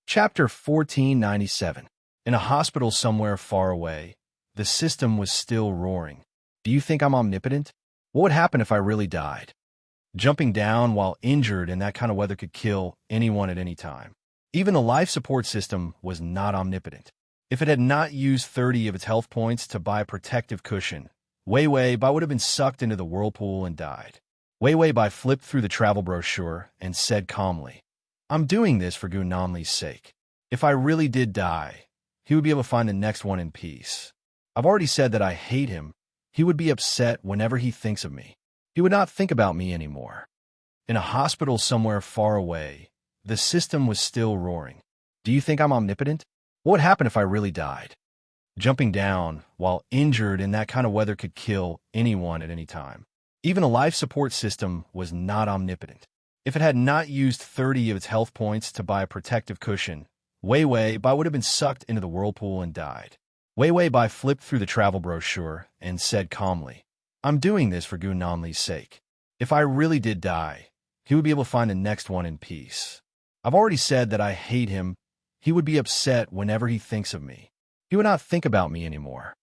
Chapter 1497. In a hospital somewhere far away, the system was still roaring. Do you think I'm omnipotent? What would happen if I really died? Jumping down while injured in that kind of weather could kill anyone at any time. Even the life support system was not omnipotent. If it had not used 30 of its health points to buy a protective cushion, Wei Bai would have been sucked into the whirlpool and died. Wei Bai flipped through the travel brochure and said calmly, "I'm doing this for Gunamli's sake. If I really did die, he would be able to find the next one in peace. I've already said that I hate him. He would be upset whenever he thinks of me. He would not think about me anymore." In a hospital somewhere far away, the system was still roaring. Do you think I'm omnipotent? What would happen if I really died? Jumping down while injured in that kind of weather could kill anyone at any time. Even a life support system was not omnipotent. If it had not used 30 of its health points to buy a protective cushion, Wei Bai would have been sucked into the whirlpool and died. Wei Bai flipped through the travel brochure and said calmly, "I'm doing this for Gunamli's sake. If I really did die, he would be able to find the next one in peace. I've already said that I hate him. He would be upset whenever he thinks of me. He would not think about me anymore."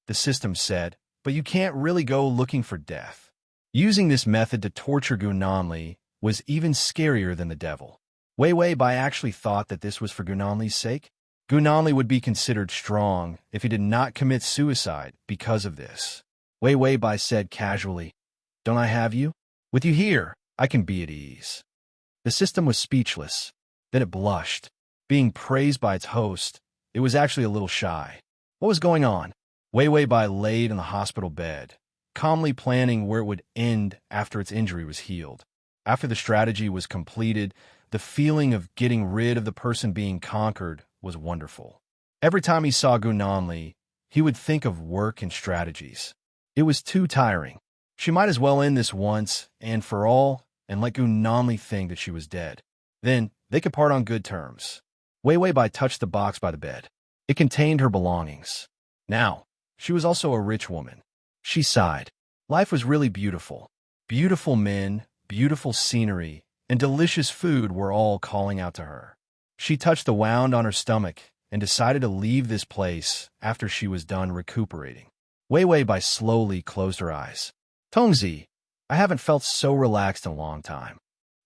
The system said, "But you can't really go looking for death." Using this method to torture Gunamli was even scarier than the devil. Wei Bai actually thought that this was for Gunamli's sake. Gunamli would be considered strong if he did not commit suicide because of this. Wei Bai said casually, "Don't I have you? With you here, I can be at ease." The system was speechless. Then it blushed. Being praised by its host, it was actually a little shy. What was going on? Wei Bai laid in the hospital bed, calmly planning where it would end after its injury was healed. After the strategy was completed, the feeling of getting rid of the person being conquered was wonderful. Every time he saw Gunamli, he would think of work and strategies. It was too tiring. She might as well end this once and for all and let Gunamli think that she was dead. Then they could part on good terms. Wei Bai touched the box by the bed. It contained her belongings. Now, she was also a rich woman. She sighed. Life was really beautiful. Beautiful men, beautiful scenery, and delicious food were all calling out to her. She touched the wound on her stomach and decided to leave this place after she was done recuperating. Wei Bai slowly closed her eyes. "Tongzi, I haven't felt so relaxed in a long time."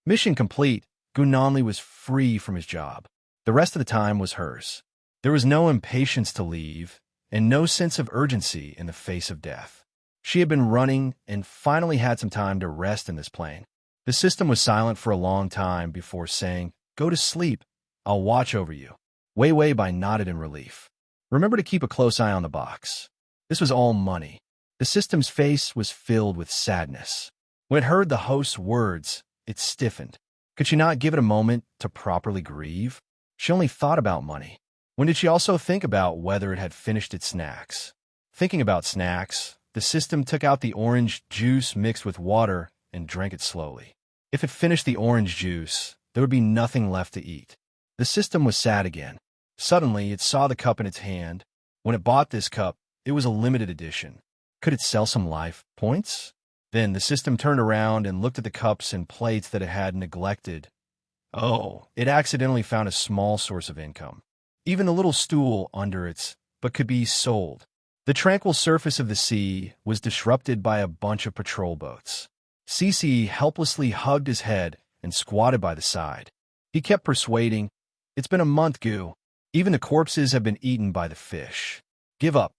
Mission complete, Gunamli was free from his job. The rest of the time was hers. There was no impatience to leave and no sense of urgency in the face of death. She had been running and finally had some time to rest in this plane. The system was silent for a long time before saying, "Go to sleep. I'll watch over you." Wei Bai nodded in relief. "Remember to keep a close eye on the box." This was all money. The system's face was filled with sadness. When it heard the host's words, it stiffened. Could she not give it a moment to properly grieve? She only thought about money. When did she also think about whether it had finished its snacks? Thinking about snacks, the system took out the orange juice mixed with water and drank it slowly. If it finished the orange juice, there would be nothing left to eat. The system was sad again. Suddenly, it saw the cup in its hand. When it bought this cup, it was a limited edition. Could it sell some life points? Then the system turned around and looked at the cups and plates that it had neglected. Oh, it accidentally found a small source of income. Even the little stool under its but could be sold. The tranquil surface of the sea was disrupted by a bunch of patrol boats. CC helplessly hugged his head and squatted by the side. He kept persuading, "It's been a month, Goo. Even the corpses have been eaten by the fish. Give up."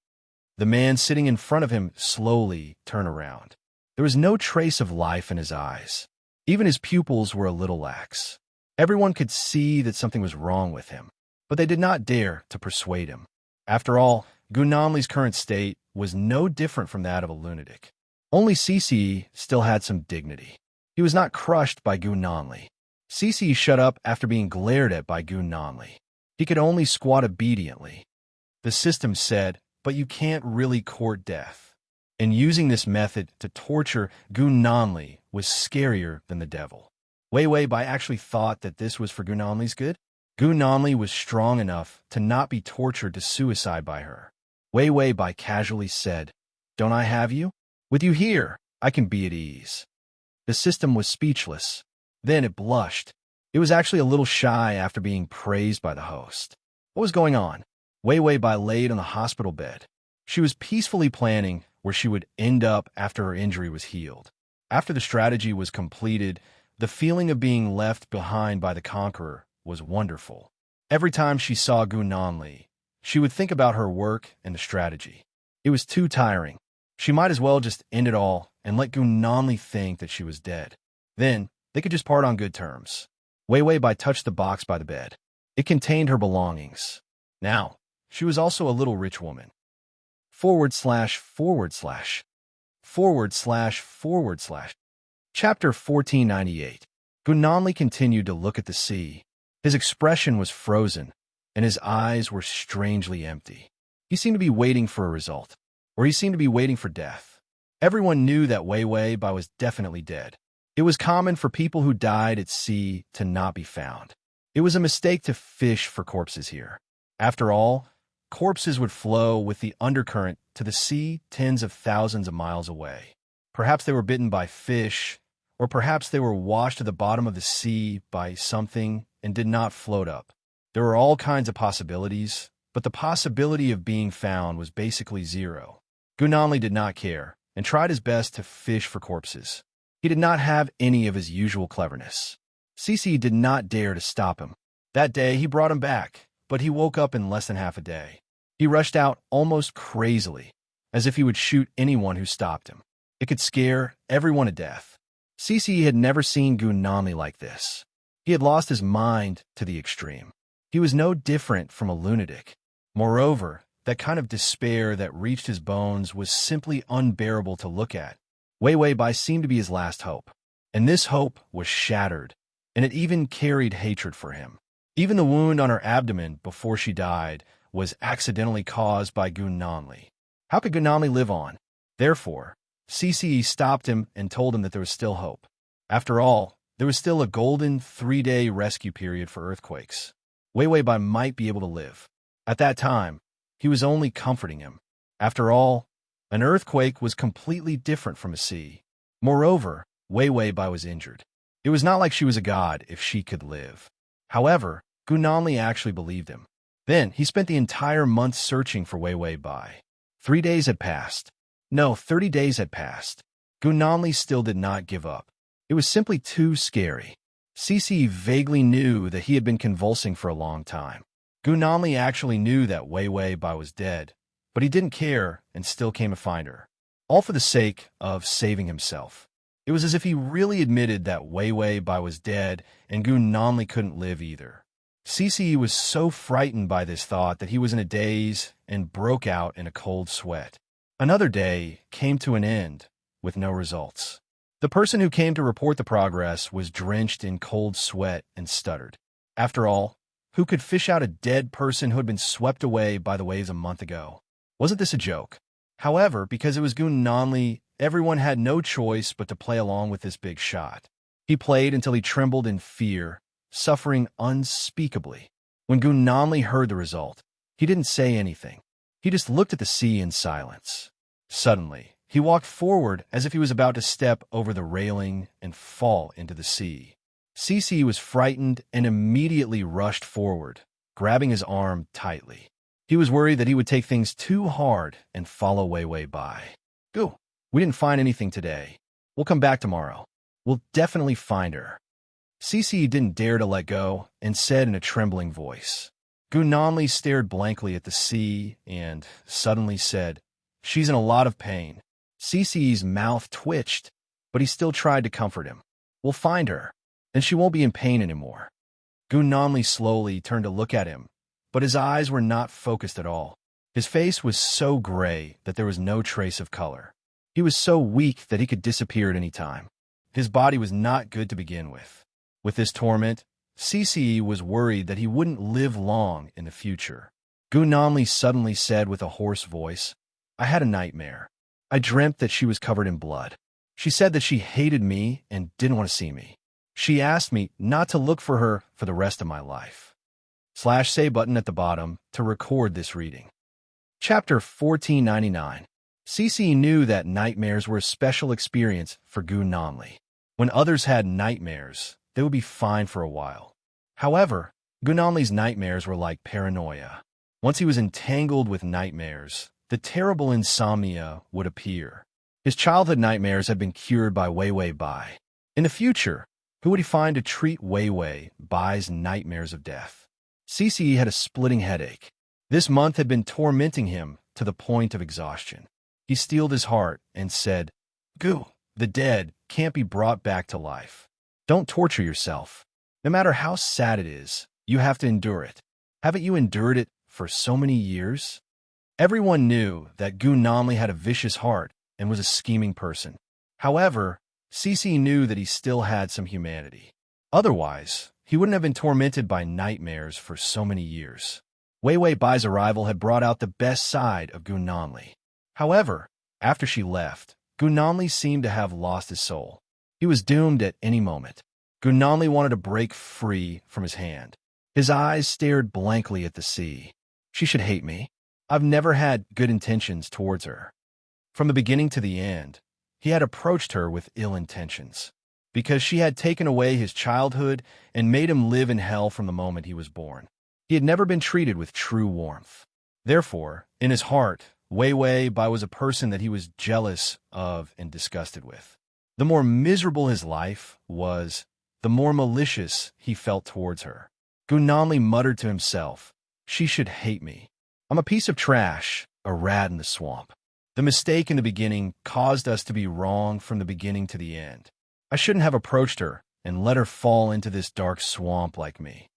The man sitting in front of him slowly turned around. There was no trace of life in his eyes. Even his pupils were a little lax. Everyone could see that something was wrong with him, but they did not dare to persuade him. After all, Gunamli's current state was no different from that of a lunatic. Only CC still had some dignity. He was not crushed by Gunamli. CC shut up after being glared at by Gunamli. He could only squat obediently. The system said, "But you can't really court death." And using this method to torture Gunamli was scarier than the devil. Wei Wei Bai actually thought that this was for Gunamli's good. Gunamli was strong enough to not be tortured to suicide by her. Wei Wei Bai casually said, "Don't I have you? With you here, I can be at ease." The system was speechless. Then it blushed. It was actually a little shy after being praised by the host. What was going on? Wei Wei Bai laid on the hospital bed. She was peacefully planning where she would end up after her injury was healed. After the strategy was completed, the feeling of being left behind by the conqueror was wonderful. Every time she saw Gunamli, she would think about her work and the strategy. It was too tiring. She might as well just end it all and let Gunamli think that she was dead. Then, they could just part on good terms. Wei Wei Bai touched the box by the bed. It contained her belongings. Now, she was also a little rich woman. //. Chapter 1498. Gunamli continued to look at the sea. His expression was frozen, and his eyes were strangely empty. He seemed to be waiting for a result, or he seemed to be waiting for death. Everyone knew that Wei Wei Bai was definitely dead. It was common for people who died at sea to not be found. It was a mistake to fish for corpses here. After all, corpses would flow with the undercurrent to the sea tens of thousands of miles away. Perhaps they were bitten by fish, or perhaps they were washed to the bottom of the sea by something and did not float up. There were all kinds of possibilities, but the possibility of being found was basically zero. Gunamli did not care and tried his best to fish for corpses. He did not have any of his usual cleverness. CC did not dare to stop him. That day, he brought him back, but he woke up in less than half a day. He rushed out almost crazily, as if he would shoot anyone who stopped him. It could scare everyone to death. CC had never seen Gunamli like this. He had lost his mind to the extreme. He was no different from a lunatic. Moreover, that kind of despair that reached his bones was simply unbearable to look at. Wei Wei Bai seemed to be his last hope, and this hope was shattered, and it even carried hatred for him. Even the wound on her abdomen before she died was accidentally caused by Gunamli. How could Gunamli live on? Therefore, CCE stopped him and told him that there was still hope. After all, there was still a golden 3-day rescue period for earthquakes. Wei Wei Bai might be able to live. At that time, he was only comforting him. After all, an earthquake was completely different from a sea. Moreover, Wei Wei Bai was injured. It was not like she was a god if she could live. However, Gunamli actually believed him. Then, he spent the entire month searching for Wei Wei Bai. 3 days had passed. No, 30 days had passed. Gunamli still did not give up. It was simply too scary. CC vaguely knew that he had been convulsing for a long time. Gunamli actually knew that Wei Wei Bai was dead, but he didn't care and still came to find her, all for the sake of saving himself. It was as if he really admitted that Wei Wei Bai was dead and Gunamli couldn't live either. CC was so frightened by this thought that he was in a daze and broke out in a cold sweat. Another day came to an end with no results. The person who came to report the progress was drenched in cold sweat and stuttered. After all, who could fish out a dead person who had been swept away by the waves a month ago? Wasn't this a joke? However, because it was Gunamli, everyone had no choice but to play along with this big shot. He played until he trembled in fear, suffering unspeakably. When Gunamli heard the result, he didn't say anything. He just looked at the sea in silence. Suddenly, he walked forward as if he was about to step over the railing and fall into the sea. CC was frightened and immediately rushed forward, grabbing his arm tightly. He was worried that he would take things too hard and follow Wei Wei by. Gu, we didn't find anything today. We'll come back tomorrow. We'll definitely find her. Cici didn't dare to let go and said in a trembling voice. Gu Nanli stared blankly at the sea and suddenly said, "She's in a lot of pain." Cici's mouth twitched, but he still tried to comfort him. "We'll find her, and she won't be in pain anymore." Gu Nanli slowly turned to look at him, but his eyes were not focused at all. His face was so gray that there was no trace of color. He was so weak that he could disappear at any time. His body was not good to begin with. With this torment, Cici was worried that he wouldn't live long in the future. Gu Nanli suddenly said with a hoarse voice, "I had a nightmare. I dreamt that she was covered in blood. She said that she hated me and didn't want to see me. She asked me not to look for her for the rest of my life." /say button at the bottom to record this reading. Chapter 1499. Cici knew that nightmares were a special experience for Gu Nanli. When others had nightmares, they would be fine for a while. However, Gu Nanli's nightmares were like paranoia. Once he was entangled with nightmares, the terrible insomnia would appear. His childhood nightmares had been cured by Wei Wei Bai. In the future, who would he find to treat Wei Wei Bai's nightmares of death? Cici had a splitting headache. This month had been tormenting him to the point of exhaustion. He steeled his heart and said, "Gu, the dead can't be brought back to life. Don't torture yourself. No matter how sad it is, you have to endure it. Haven't you endured it for so many years?" Everyone knew that Gu Nanli had a vicious heart and was a scheming person. However, Cici knew that he still had some humanity. Otherwise, he wouldn't have been tormented by nightmares for so many years. Wei Wei Bai's arrival had brought out the best side of Gu Nanli. However, after she left, Gu Nanli seemed to have lost his soul. He was doomed at any moment. Gu Nanli wanted to break free from his hand. His eyes stared blankly at the sea. She should hate me. I've never had good intentions towards her. From the beginning to the end, he had approached her with ill intentions, because she had taken away his childhood and made him live in hell from the moment he was born. He had never been treated with true warmth. Therefore, in his heart, Wei Wei Bai was a person that he was jealous of and disgusted with. The more miserable his life was, the more malicious he felt towards her. Gu Nanli muttered to himself, "She should hate me. I'm a piece of trash, a rat in the swamp. The mistake in the beginning caused us to be wrong from the beginning to the end. I shouldn't have approached her and let her fall into this dark swamp like me.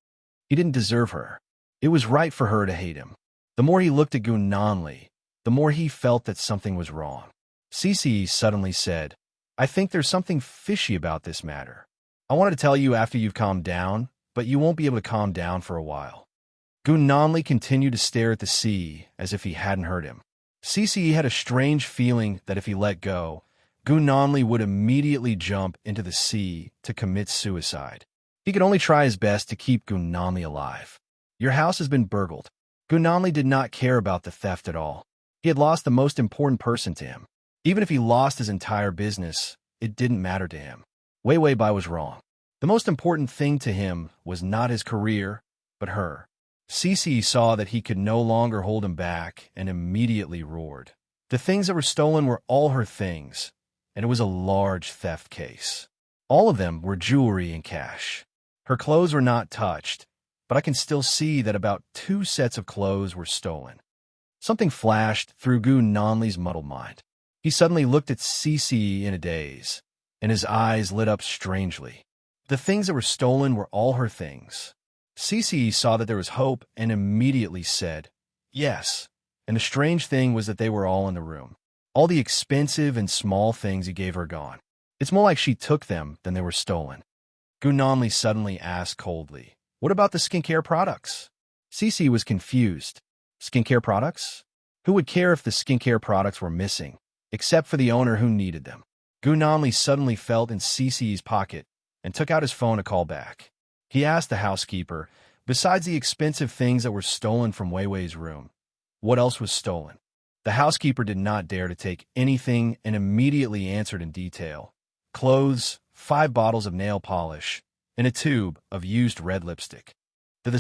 He didn't deserve her. It was right for her to hate him." The more he looked at Gu Nanli, the more he felt that something was wrong. Cici suddenly said, "I think there's something fishy about this matter. I wanted to tell you after you've calmed down, but you won't be able to calm down for a while." Gu Nanli continued to stare at the sea as if he hadn't heard him. Cici had a strange feeling that if he let go, Gu Nanli would immediately jump into the sea to commit suicide. He could only try his best to keep Gu Nanli alive. "Your house has been burgled." Gu Nanli did not care about the theft at all. He had lost the most important person to him. Even if he lost his entire business, it didn't matter to him. Wei Wei Bai was wrong. The most important thing to him was not his career, but her. Cici saw that he could no longer hold him back and immediately roared. The things that were stolen were all her things, and it was a large theft case. All of them were jewelry and cash. Her clothes were not touched, but I can still see that about 2 sets of clothes were stolen. Something flashed through Gu Nanli's muddled mind. He suddenly looked at Cici in a daze, and his eyes lit up strangely. The things that were stolen were all her things. Cici saw that there was hope and immediately said, "Yes." And the strange thing was that they were all in the room. All the expensive and small things he gave her gone. It's more like she took them than they were stolen. Gu Nanli suddenly asked coldly, "What about the skincare products?" Cici was confused. Skincare products? Who would care if the skincare products were missing, except for the owner who needed them? Gu Nanli suddenly felt in Cici's pocket and took out his phone to call back. He asked the housekeeper, besides the expensive things that were stolen from Wei Wei's room, what else was stolen? The housekeeper did not dare to take anything and immediately answered in detail. Clothes, 5 bottles of nail polish, and a tube of used red lipstick. The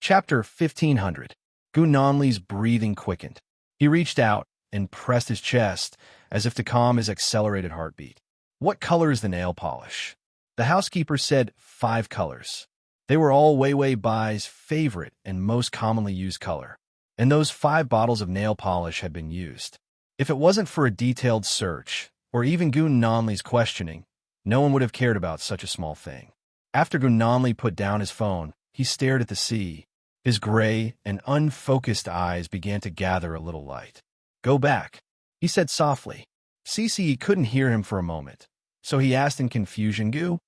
Chapter 1500. Gu Nanli's breathing quickened. He reached out and pressed his chest as if to calm his accelerated heartbeat. What color is the nail polish? The housekeeper said 5 colors. They were all Wei Wei Bai's favorite and most commonly used color. And those 5 bottles of nail polish had been used. If it wasn't for a detailed search, or even Gu Nanli's questioning, no one would have cared about such a small thing. After Gu Nanli put down his phone, he stared at the sea. His gray and unfocused eyes began to gather a little light. Go back, he said softly. CCE couldn't hear him for a moment, so he asked in confusion, Gu?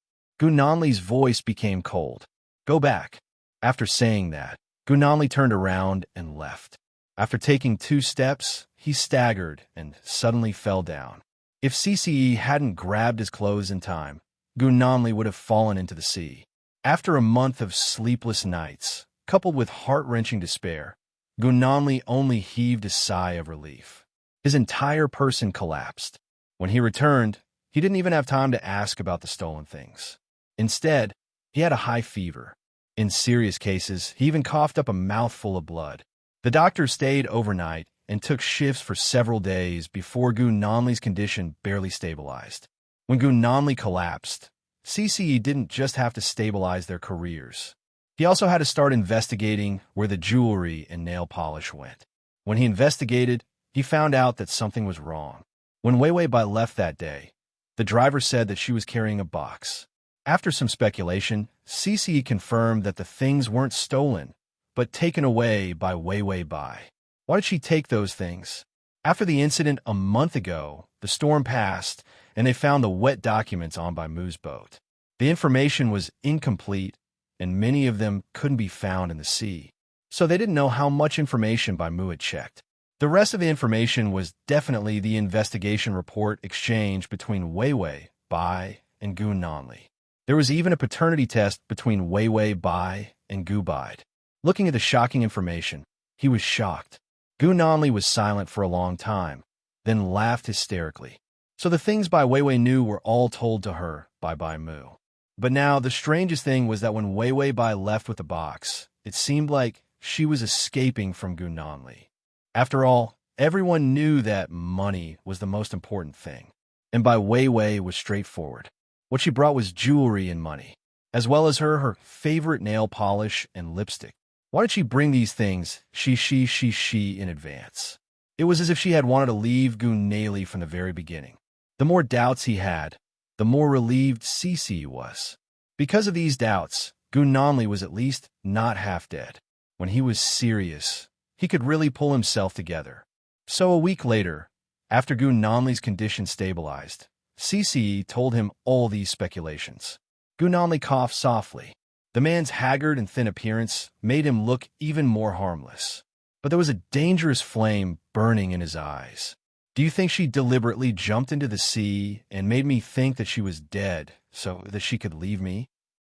Gu Nanli's voice became cold. Go back. After saying that, Gu Nanli turned around and left. After taking 2 steps, he staggered and suddenly fell down. If CCE hadn't grabbed his clothes in time, Gu Nanli would have fallen into the sea. After a month of sleepless nights, coupled with heart-wrenching despair, Gu Nanli only heaved a sigh of relief. His entire person collapsed. When he returned, he didn't even have time to ask about the stolen things. Instead, he had a high fever. In serious cases, he even coughed up a mouthful of blood. The doctor stayed overnight and took shifts for several days before Gu Nanli's condition barely stabilized. When Gu Nanli collapsed, CCE didn't just have to stabilize their careers. He also had to start investigating where the jewelry and nail polish went. When he investigated, he found out that something was wrong. When Wei Wei Bai left that day, the driver said that she was carrying a box. After some speculation, CCE confirmed that the things weren't stolen, but taken away by Wei Wei Bai. Why did she take those things? After the incident a month ago, the storm passed, and they found the wet documents on Bai Mu's boat. The information was incomplete, and many of them couldn't be found in the sea. So they didn't know how much information Bai Mu had checked. The rest of the information was definitely the investigation report exchanged between Wei Wei Bai and Gu Nanli. There was even a paternity test between Wei Wei Bai and Gu Bai. Looking at the shocking information, he was shocked. Gu Nanli was silent for a long time, then laughed hysterically. So the things Bai Weiwei knew were all told to her by Bai Mu. But now the strangest thing was that when Wei Wei Bai left with the box, it seemed like she was escaping from Gu Nanli. After all, everyone knew that money was the most important thing, and Bai Weiwei was straightforward. What she brought was jewelry and money, as well as her favorite nail polish and lipstick. Why did she bring these things, she in advance? It was as if she had wanted to leave Gu Nanli from the very beginning. The more doubts he had, the more relieved CC was. Because of these doubts, Gu Nanli was at least not half dead. When he was serious, he could really pull himself together. So a week later, after Gu Nanli's condition stabilized, CCE told him all these speculations. Gu Nanli coughed softly. The man's haggard and thin appearance made him look even more harmless. But there was a dangerous flame burning in his eyes. Do you think she deliberately jumped into the sea and made me think that she was dead so that she could leave me?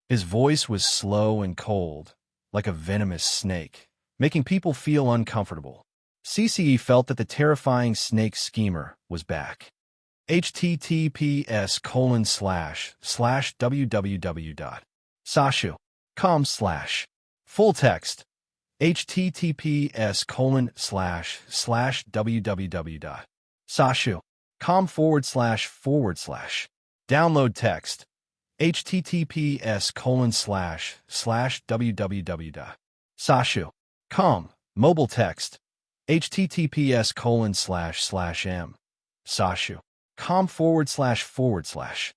His voice was slow and cold, like a venomous snake, making people feel uncomfortable. CCE felt that the terrifying snake schemer was back. https://www.sashu.com/ full text https://www.sashu.com// download text https://www.sashu.com mobile text https://m sashu.com//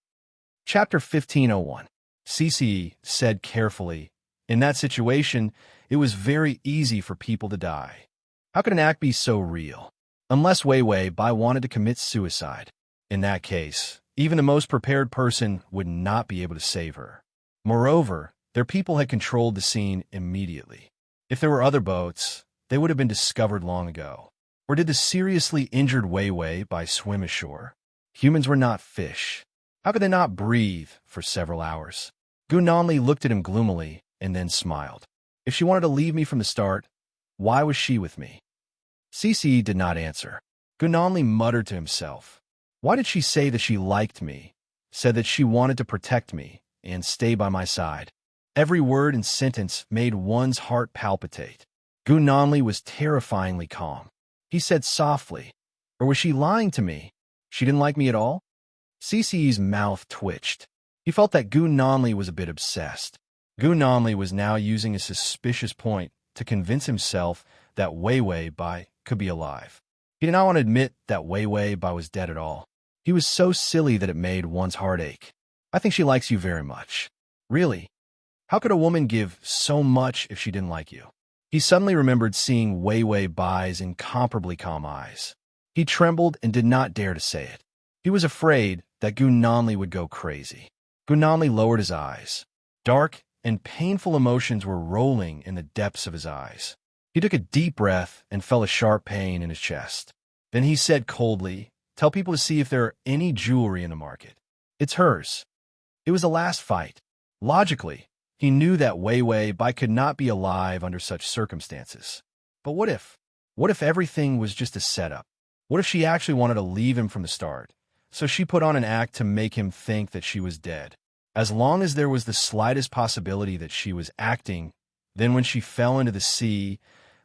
Chapter 1501. CCE said carefully, in that situation, it was very easy for people to die. How could an act be so real? Unless Wei Wei Bai wanted to commit suicide. In that case, even the most prepared person would not be able to save her. Moreover, their people had controlled the scene immediately. If there were other boats, they would have been discovered long ago. Or did the seriously injured Wei Wei Bai swim ashore? Humans were not fish. How could they not breathe for several hours? Gu Nanli looked at him gloomily and then smiled. If she wanted to leave me from the start, why was she with me? CCE did not answer. Gu Nanli muttered to himself. Why did she say that she liked me, said that she wanted to protect me, and stay by my side? Every word and sentence made one's heart palpitate. Gu Nanli was terrifyingly calm. He said softly, "Or was she lying to me? She didn't like me at all?" CC's mouth twitched. He felt that Gu Nanli was a bit obsessed. Gu Nanli was now using a suspicious point to convince himself that Wei Wei Bai could be alive. He did not want to admit that Wei Wei Bai was dead at all. He was so silly that it made one's heart ache. "I think she likes you very much." "Really? How could a woman give so much if she didn't like you?" He suddenly remembered seeing Wei Wei Bai's incomparably calm eyes. He trembled and did not dare to say it. He was afraid that Gu Nanli would go crazy. Gu Nanli lowered his eyes. Dark and painful emotions were rolling in the depths of his eyes. He took a deep breath and felt a sharp pain in his chest. Then he said coldly, "Tell people to see if there are any jewelry in the market. It's hers." It was the last fight. Logically, he knew that Wei Wei Bai could not be alive under such circumstances. But what if? What if everything was just a setup? What if she actually wanted to leave him from the start? So she put on an act to make him think that she was dead. As long as there was the slightest possibility that she was acting, then when she fell into the sea,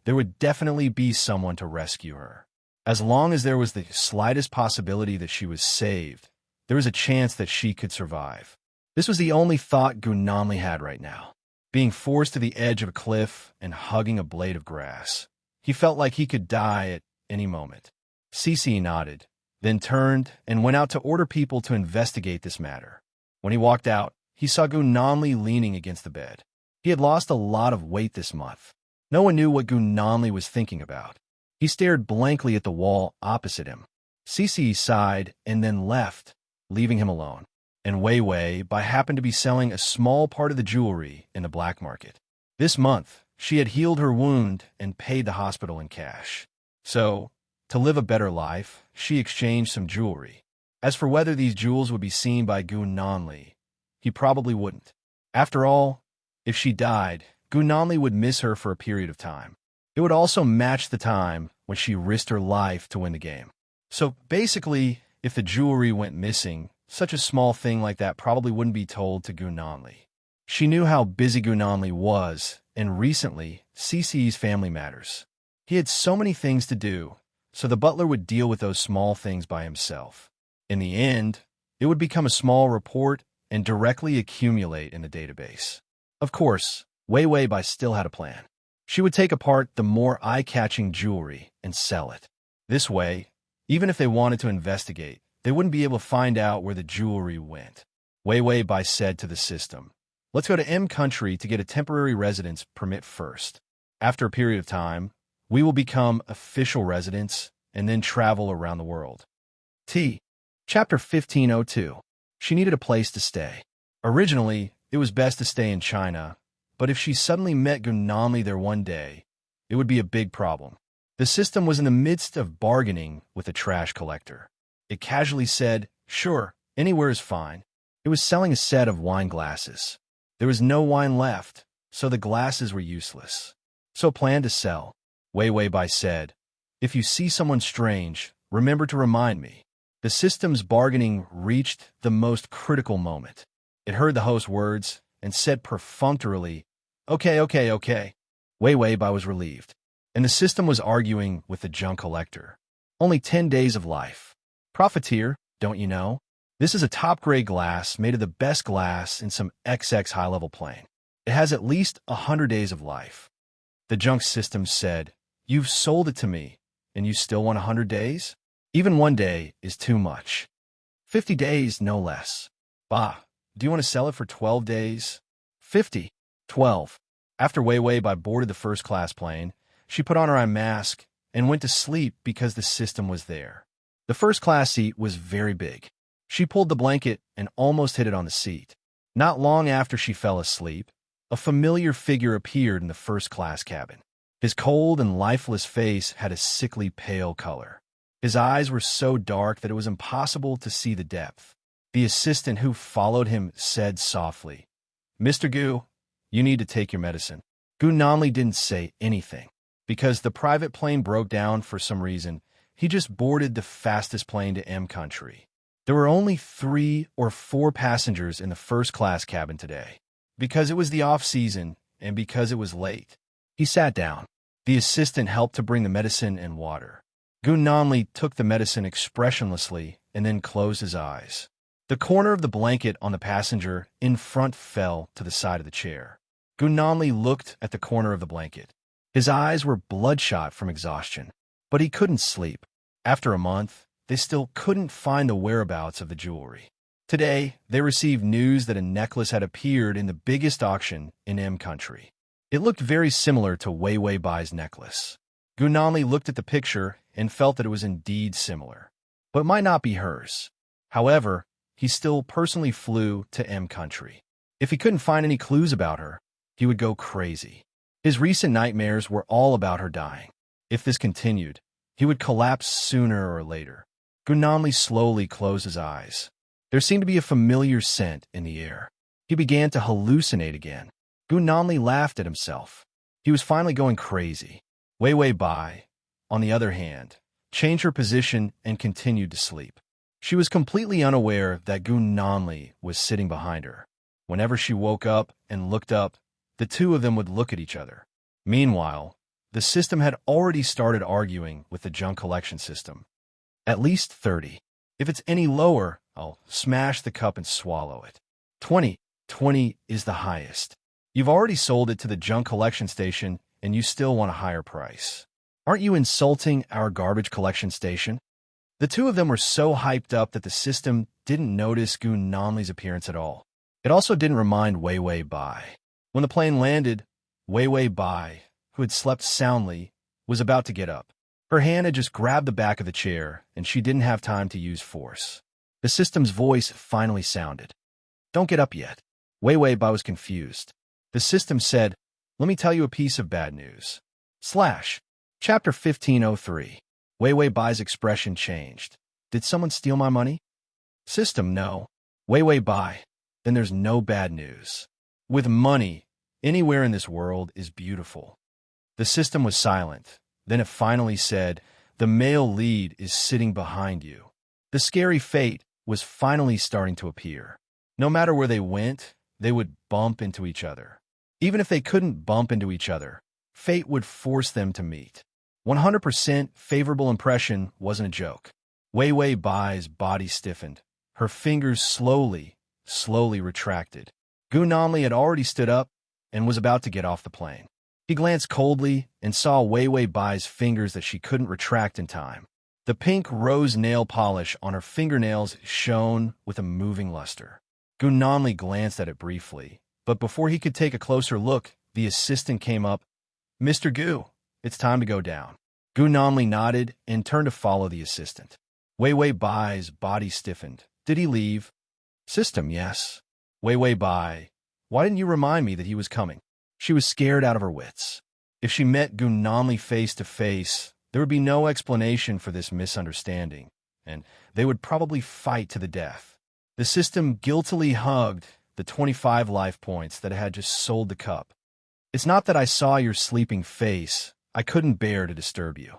there would definitely be someone to rescue her. As long as there was the slightest possibility that she was saved, there was a chance that she could survive. This was the only thought Gu Nanli had right now. Being forced to the edge of a cliff and hugging a blade of grass. He felt like he could die at any moment. Cici nodded, then turned and went out to order people to investigate this matter. When he walked out, he saw Gu Nanli leaning against the bed. He had lost a lot of weight this month. No one knew what Gu Nanli was thinking about. He stared blankly at the wall opposite him. Cici sighed and then left, leaving him alone. And Wei Wei Bai happened to be selling a small part of the jewelry in the black market. This month, she had healed her wound and paid the hospital in cash. So, to live a better life, she exchanged some jewelry. As for whether these jewels would be seen by Gu Nanli, he probably wouldn't. After all, if she died, Gu Nanli would miss her for a period of time. It would also match the time when she risked her life to win the game. So basically, if the jewelry went missing, such a small thing like that probably wouldn't be told to Gu Nanli. She knew how busy Gu Nanli was, and recently, Cici's family matters. He had so many things to do, so the butler would deal with those small things by himself. In the end, it would become a small report and directly accumulate in the database. Of course, Wei Wei Bai still had a plan. She would take apart the more eye-catching jewelry and sell it. This way, even if they wanted to investigate, they wouldn't be able to find out where the jewelry went. Wei Wei Bai said to the system, "Let's go to M country to get a temporary residence permit first. After a period of time, we will become official residents and then travel around the world." Chapter 1502. She needed a place to stay. Originally, it was best to stay in China, but if she suddenly met Gu Nanli there one day, it would be a big problem. The system was in the midst of bargaining with a trash collector. It casually said, "Sure, anywhere is fine." It was selling a set of wine glasses. There was no wine left, so the glasses were useless. So planned to sell. Wei Wei Bai said, "If you see someone strange, remember to remind me." The system's bargaining reached the most critical moment. It heard the host's words and said perfunctorily, Okay. Wei Wei Bai was relieved, and the system was arguing with the junk collector. Only 10 days of life. Profiteer, don't you know? This is a top-grade glass made of the best glass in some XX high-level plane. It has at least 100 days of life. The junk system said, "You've sold it to me, and you still want 100 days? Even 1 day is too much. 50 days, no less. Bah, do you want to sell it for 12 days? 50. 12. After Wei Wei Bai boarded the first-class plane, she put on her eye mask and went to sleep because the system was there. The first-class seat was very big. She pulled the blanket and almost hit it on the seat. Not long after she fell asleep, a familiar figure appeared in the first-class cabin. His cold and lifeless face had a sickly pale color. His eyes were so dark that it was impossible to see the depth. The assistant who followed him said softly, "Mr. Gu, you need to take your medicine." Gu Nanli didn't say anything. Because the private plane broke down for some reason, he just boarded the fastest plane to M country. There were only 3 or 4 passengers in the first-class cabin today. because it was the off-season and because it was late. He sat down. The assistant helped to bring the medicine and water. Gu Nanli took the medicine expressionlessly and then closed his eyes. The corner of the blanket on the passenger in front fell to the side of the chair. Gu Nanli looked at the corner of the blanket. His eyes were bloodshot from exhaustion, but he couldn't sleep. After a month, they still couldn't find the whereabouts of the jewelry. Today, they received news that a necklace had appeared in the biggest auction in M country. It looked very similar to Wei Wei Bai's necklace. Gu Nanli looked at the picture and felt that it was indeed similar, but it might not be hers. However, he still personally flew to M country. If he couldn't find any clues about her, he would go crazy. His recent nightmares were all about her dying. If this continued, he would collapse sooner or later. Gu Nanli slowly closed his eyes. There seemed to be a familiar scent in the air. He began to hallucinate again. Gu Nanli laughed at himself. He was finally going crazy. Wei Wei Bai, on the other hand, changed her position and continued to sleep. She was completely unaware that Gu Nanli was sitting behind her. Whenever she woke up and looked up, the two of them would look at each other. Meanwhile, the system had already started arguing with the junk collection system. At least 30. If it's any lower, I'll smash the cup and swallow it. 20. 20 is the highest. You've already sold it to the junk collection station, and you still want a higher price. Aren't you insulting our garbage collection station? The two of them were so hyped up that the system didn't notice Gu Nanli's appearance at all. It also didn't remind Wei Wei Bai. When the plane landed, Wei Wei Bai, who had slept soundly, was about to get up. Her hand had just grabbed the back of the chair, and she didn't have time to use force. The system's voice finally sounded. Don't get up yet. Wei Wei Bai was confused. The system said, let me tell you a piece of bad news. Chapter 1503. Wei Wei Bai's expression changed. Did someone steal my money? System, no. Wei Wei Bai. Then there's no bad news. With money, anywhere in this world is beautiful. The system was silent. Then it finally said, the male lead is sitting behind you. The scary fate was finally starting to appear. No matter where they went, they would bump into each other. Even if they couldn't bump into each other, fate would force them to meet. 100% favorable impression wasn't a joke. Wei Wei Bai's body stiffened. Her fingers slowly retracted. Gu Nanli had already stood up and was about to get off the plane. He glanced coldly and saw Wei Wei Bai's fingers that she couldn't retract in time. The pink rose nail polish on her fingernails shone with a moving luster. Gu Nanli glanced at it briefly, but before he could take a closer look, the assistant came up. Mr. Gu, it's time to go down. Gu Nanli nodded and turned to follow the assistant. Wei Wei Bai's body stiffened. Did he leave? System, yes. Wei Wei Bai, why didn't you remind me that he was coming? She was scared out of her wits. If she met Gu Nanli face to face, there would be no explanation for this misunderstanding, and they would probably fight to the death. The system guiltily hugged the 25 life points that had just sold the cup. It's not that I saw your sleeping face. I couldn't bear to disturb you.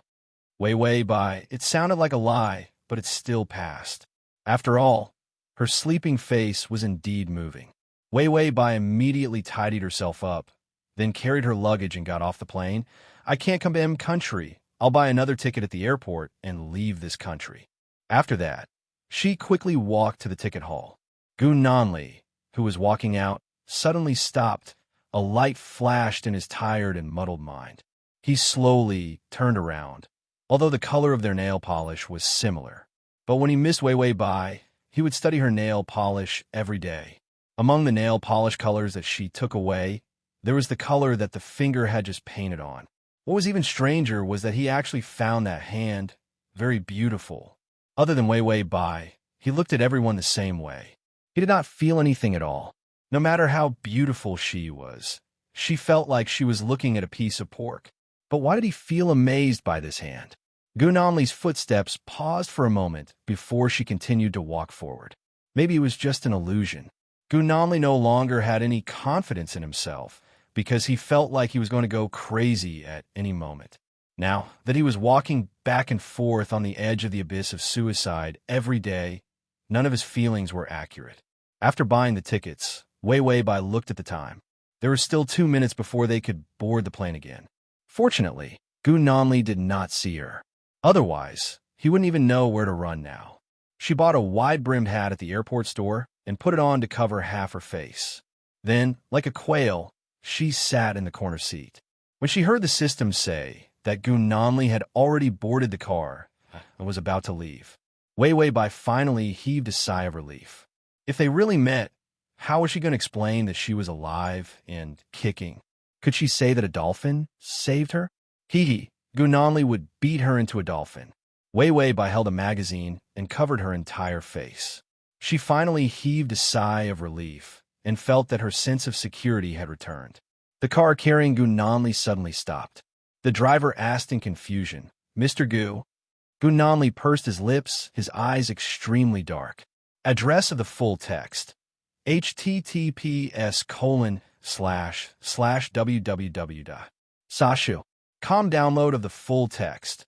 Wei Wei Bai, it sounded like a lie, but it still passed. After all, her sleeping face was indeed moving. Wei Wei Bai immediately tidied herself up, then carried her luggage and got off the plane. I can't come to M country. I'll buy another ticket at the airport and leave this country. After that, she quickly walked to the ticket hall. Gu Nanli, who was walking out, suddenly stopped. A light flashed in his tired and muddled mind. He slowly turned around, although the color of their nail polish was similar. But when he missed Wei Wei Bai, he would study her nail polish every day. Among the nail polish colors that she took away, there was the color that the finger had just painted on. What was even stranger was that he actually found that hand very beautiful. Other than Wei Wei Bai, he looked at everyone the same way. He did not feel anything at all. No matter how beautiful she was, she felt like she was looking at a piece of pork. But why did he feel amazed by this hand? Gu Nanli's footsteps paused for a moment before she continued to walk forward. Maybe it was just an illusion. Gu Nanli no longer had any confidence in himself because he felt like he was going to go crazy at any moment. Now that he was walking back and forth on the edge of the abyss of suicide every day, none of his feelings were accurate. After buying the tickets, Wei Wei Bai looked at the time. There were still 2 minutes before they could board the plane again. Fortunately, Gu Nanli did not see her. Otherwise, he wouldn't even know where to run now. She bought a wide-brimmed hat at the airport store and put it on to cover half her face. Then, like a quail, she sat in the corner seat. When she heard the system say that Gu Nanli had already boarded the car and was about to leave, Wei Wei Bai finally heaved a sigh of relief. If they really met, how was she going to explain that she was alive and kicking? Could she say that a dolphin saved her? Hee, Gu Nanli would beat her into a dolphin. Wei Wei Bai held a magazine and covered her entire face. She finally heaved a sigh of relief and felt that her sense of security had returned. The car carrying Gu Nanli suddenly stopped. The driver asked in confusion, "Mr. Gu?" Gu Nanli pursed his lips, his eyes extremely dark. Address of the full text: https://www.sashu.com. Download of the full text: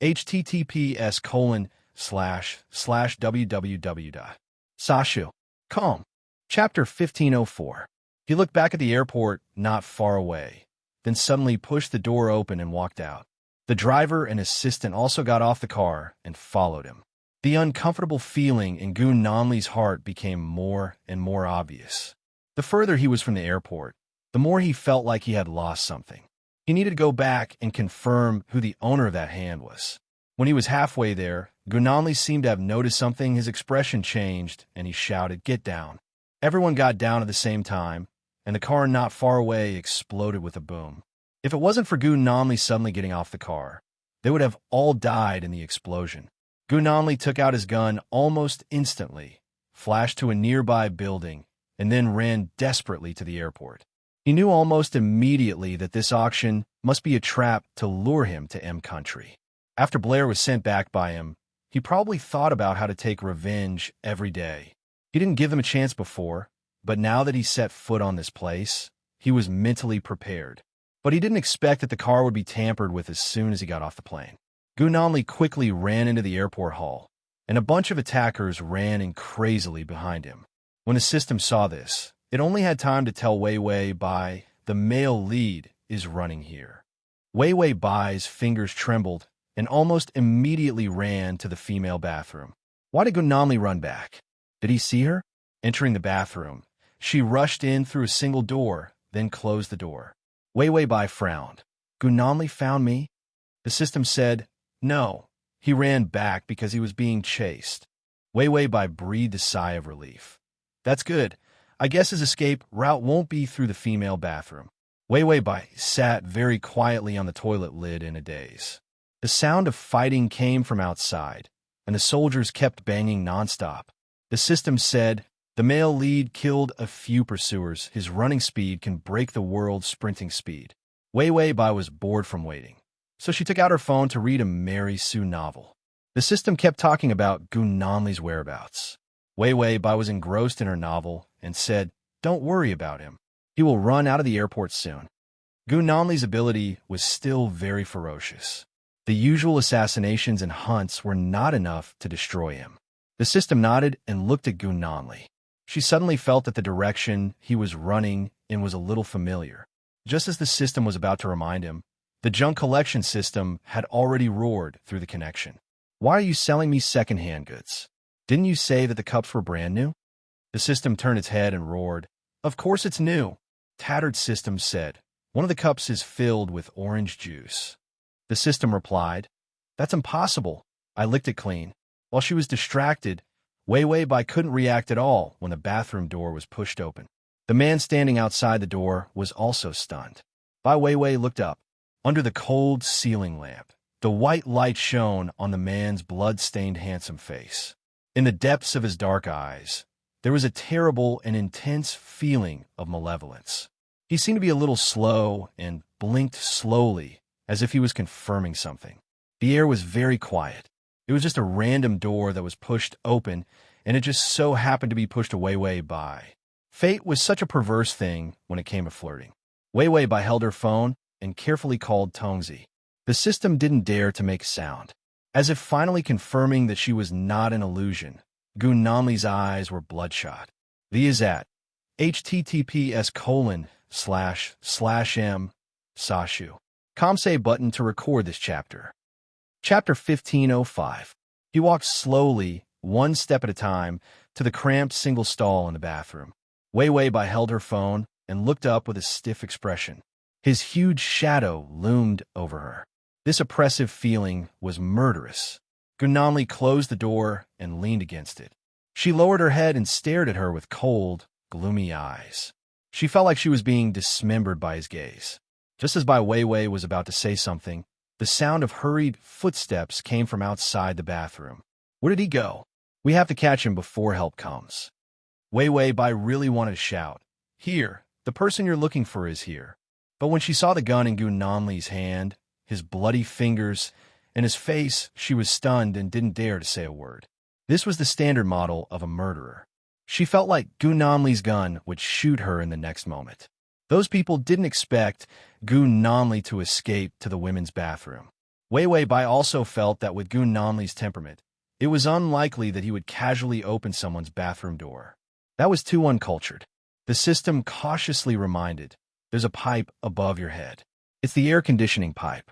https://www.sashu.com. Chapter 1504. He looked back at the airport not far away, then suddenly pushed the door open and walked out. The driver and assistant also got off the car and followed him. The uncomfortable feeling in Gu Nanli's heart became more and more obvious. The further he was from the airport, the more he felt like he had lost something. He needed to go back and confirm who the owner of that hand was. When he was halfway there, Gu Nanli seemed to have noticed something. His expression changed, and he shouted, "Get down." Everyone got down at the same time, and the car not far away exploded with a boom. If it wasn't for Gu Nanli suddenly getting off the car, they would have all died in the explosion. Gu Nanli took out his gun almost instantly, flashed to a nearby building, and then ran desperately to the airport. He knew almost immediately that this auction must be a trap to lure him to M Country. After Blair was sent back by him, he probably thought about how to take revenge every day. He didn't give them a chance before, but now that he set foot on this place, he was mentally prepared. But he didn't expect that the car would be tampered with as soon as he got off the plane. Gu Nanli quickly ran into the airport hall, and a bunch of attackers ran in crazily behind him. When the system saw this, it only had time to tell Wei Wei Bai the male lead is running here. Wei Wei Bai's fingers trembled and almost immediately ran to the female bathroom. Why did Gu Nanli run back? Did he see her? Entering the bathroom, she rushed in through a single door, then closed the door. Wei Wei Bai frowned. Gu Nanli found me? The system said, no. He ran back because he was being chased. Wei Wei Bai breathed a sigh of relief. That's good. I guess his escape route won't be through the female bathroom. Wei Wei Bai sat very quietly on the toilet lid in a daze. The sound of fighting came from outside, and the soldiers kept banging nonstop. The system said, the male lead killed a few pursuers. His running speed can break the world's sprinting speed. Wei Wei Bai was bored from waiting, so she took out her phone to read a Mary Sue novel. The system kept talking about Gu Nanli's whereabouts. Wei Wei Bai was engrossed in her novel and said, don't worry about him. He will run out of the airport soon. Gu Nanli's ability was still very ferocious. The usual assassinations and hunts were not enough to destroy him. The system nodded and looked at Gu Nanli. She suddenly felt that the direction he was running in was a little familiar. Just as the system was about to remind him, the junk collection system had already roared through the connection. Why are you selling me second-hand goods? Didn't you say that the cups were brand new? The system turned its head and roared. Of course it's new. Tattered System said. One of the cups is filled with orange juice. The system replied, that's impossible. I licked it clean. While she was distracted, Wei Wei Bai couldn't react at all when the bathroom door was pushed open. The man standing outside the door was also stunned. Bai Wei looked up. Under the cold ceiling lamp, the white light shone on the man's blood-stained handsome face. In the depths of his dark eyes, there was a terrible and intense feeling of malevolence. He seemed to be a little slow and blinked slowly, as if he was confirming something. The air was very quiet. It was just a random door that was pushed open, and it just so happened to be pushed Wei Wei Bai. Fate was such a perverse thing when it came to flirting. Wei Wei Bai held her phone and carefully called Tongzi. The system didn't dare to make sound. As if finally confirming that she was not an illusion, Gu Nanli's eyes were bloodshot. Li is at https://m Sashu. Comsay button to record this chapter. Chapter 1505. He walked slowly, one step at a time, to the cramped single stall in the bathroom. Wei Wei Bai held her phone and looked up with a stiff expression. His huge shadow loomed over her. This oppressive feeling was murderous. Gunanli closed the door and leaned against it. She lowered her head and stared at her with cold, gloomy eyes. She felt like she was being dismembered by his gaze. Just as Bai Weiwei was about to say something, the sound of hurried footsteps came from outside the bathroom. Where did he go? We have to catch him before help comes. Weiwei Bai really wanted to shout, "Here, the person you're looking for is here." But when she saw the gun in Gunanli's hand, his bloody fingers, and his face, she was stunned and didn't dare to say a word. This was the standard model of a murderer. She felt like Gunanli's gun would shoot her in the next moment. Those people didn't expect Gunanli to escape to the women's bathroom. Wei Wei Bai also felt that with Gunanli's temperament, it was unlikely that he would casually open someone's bathroom door. That was too uncultured. The system cautiously reminded, "There's a pipe above your head. It's the air conditioning pipe."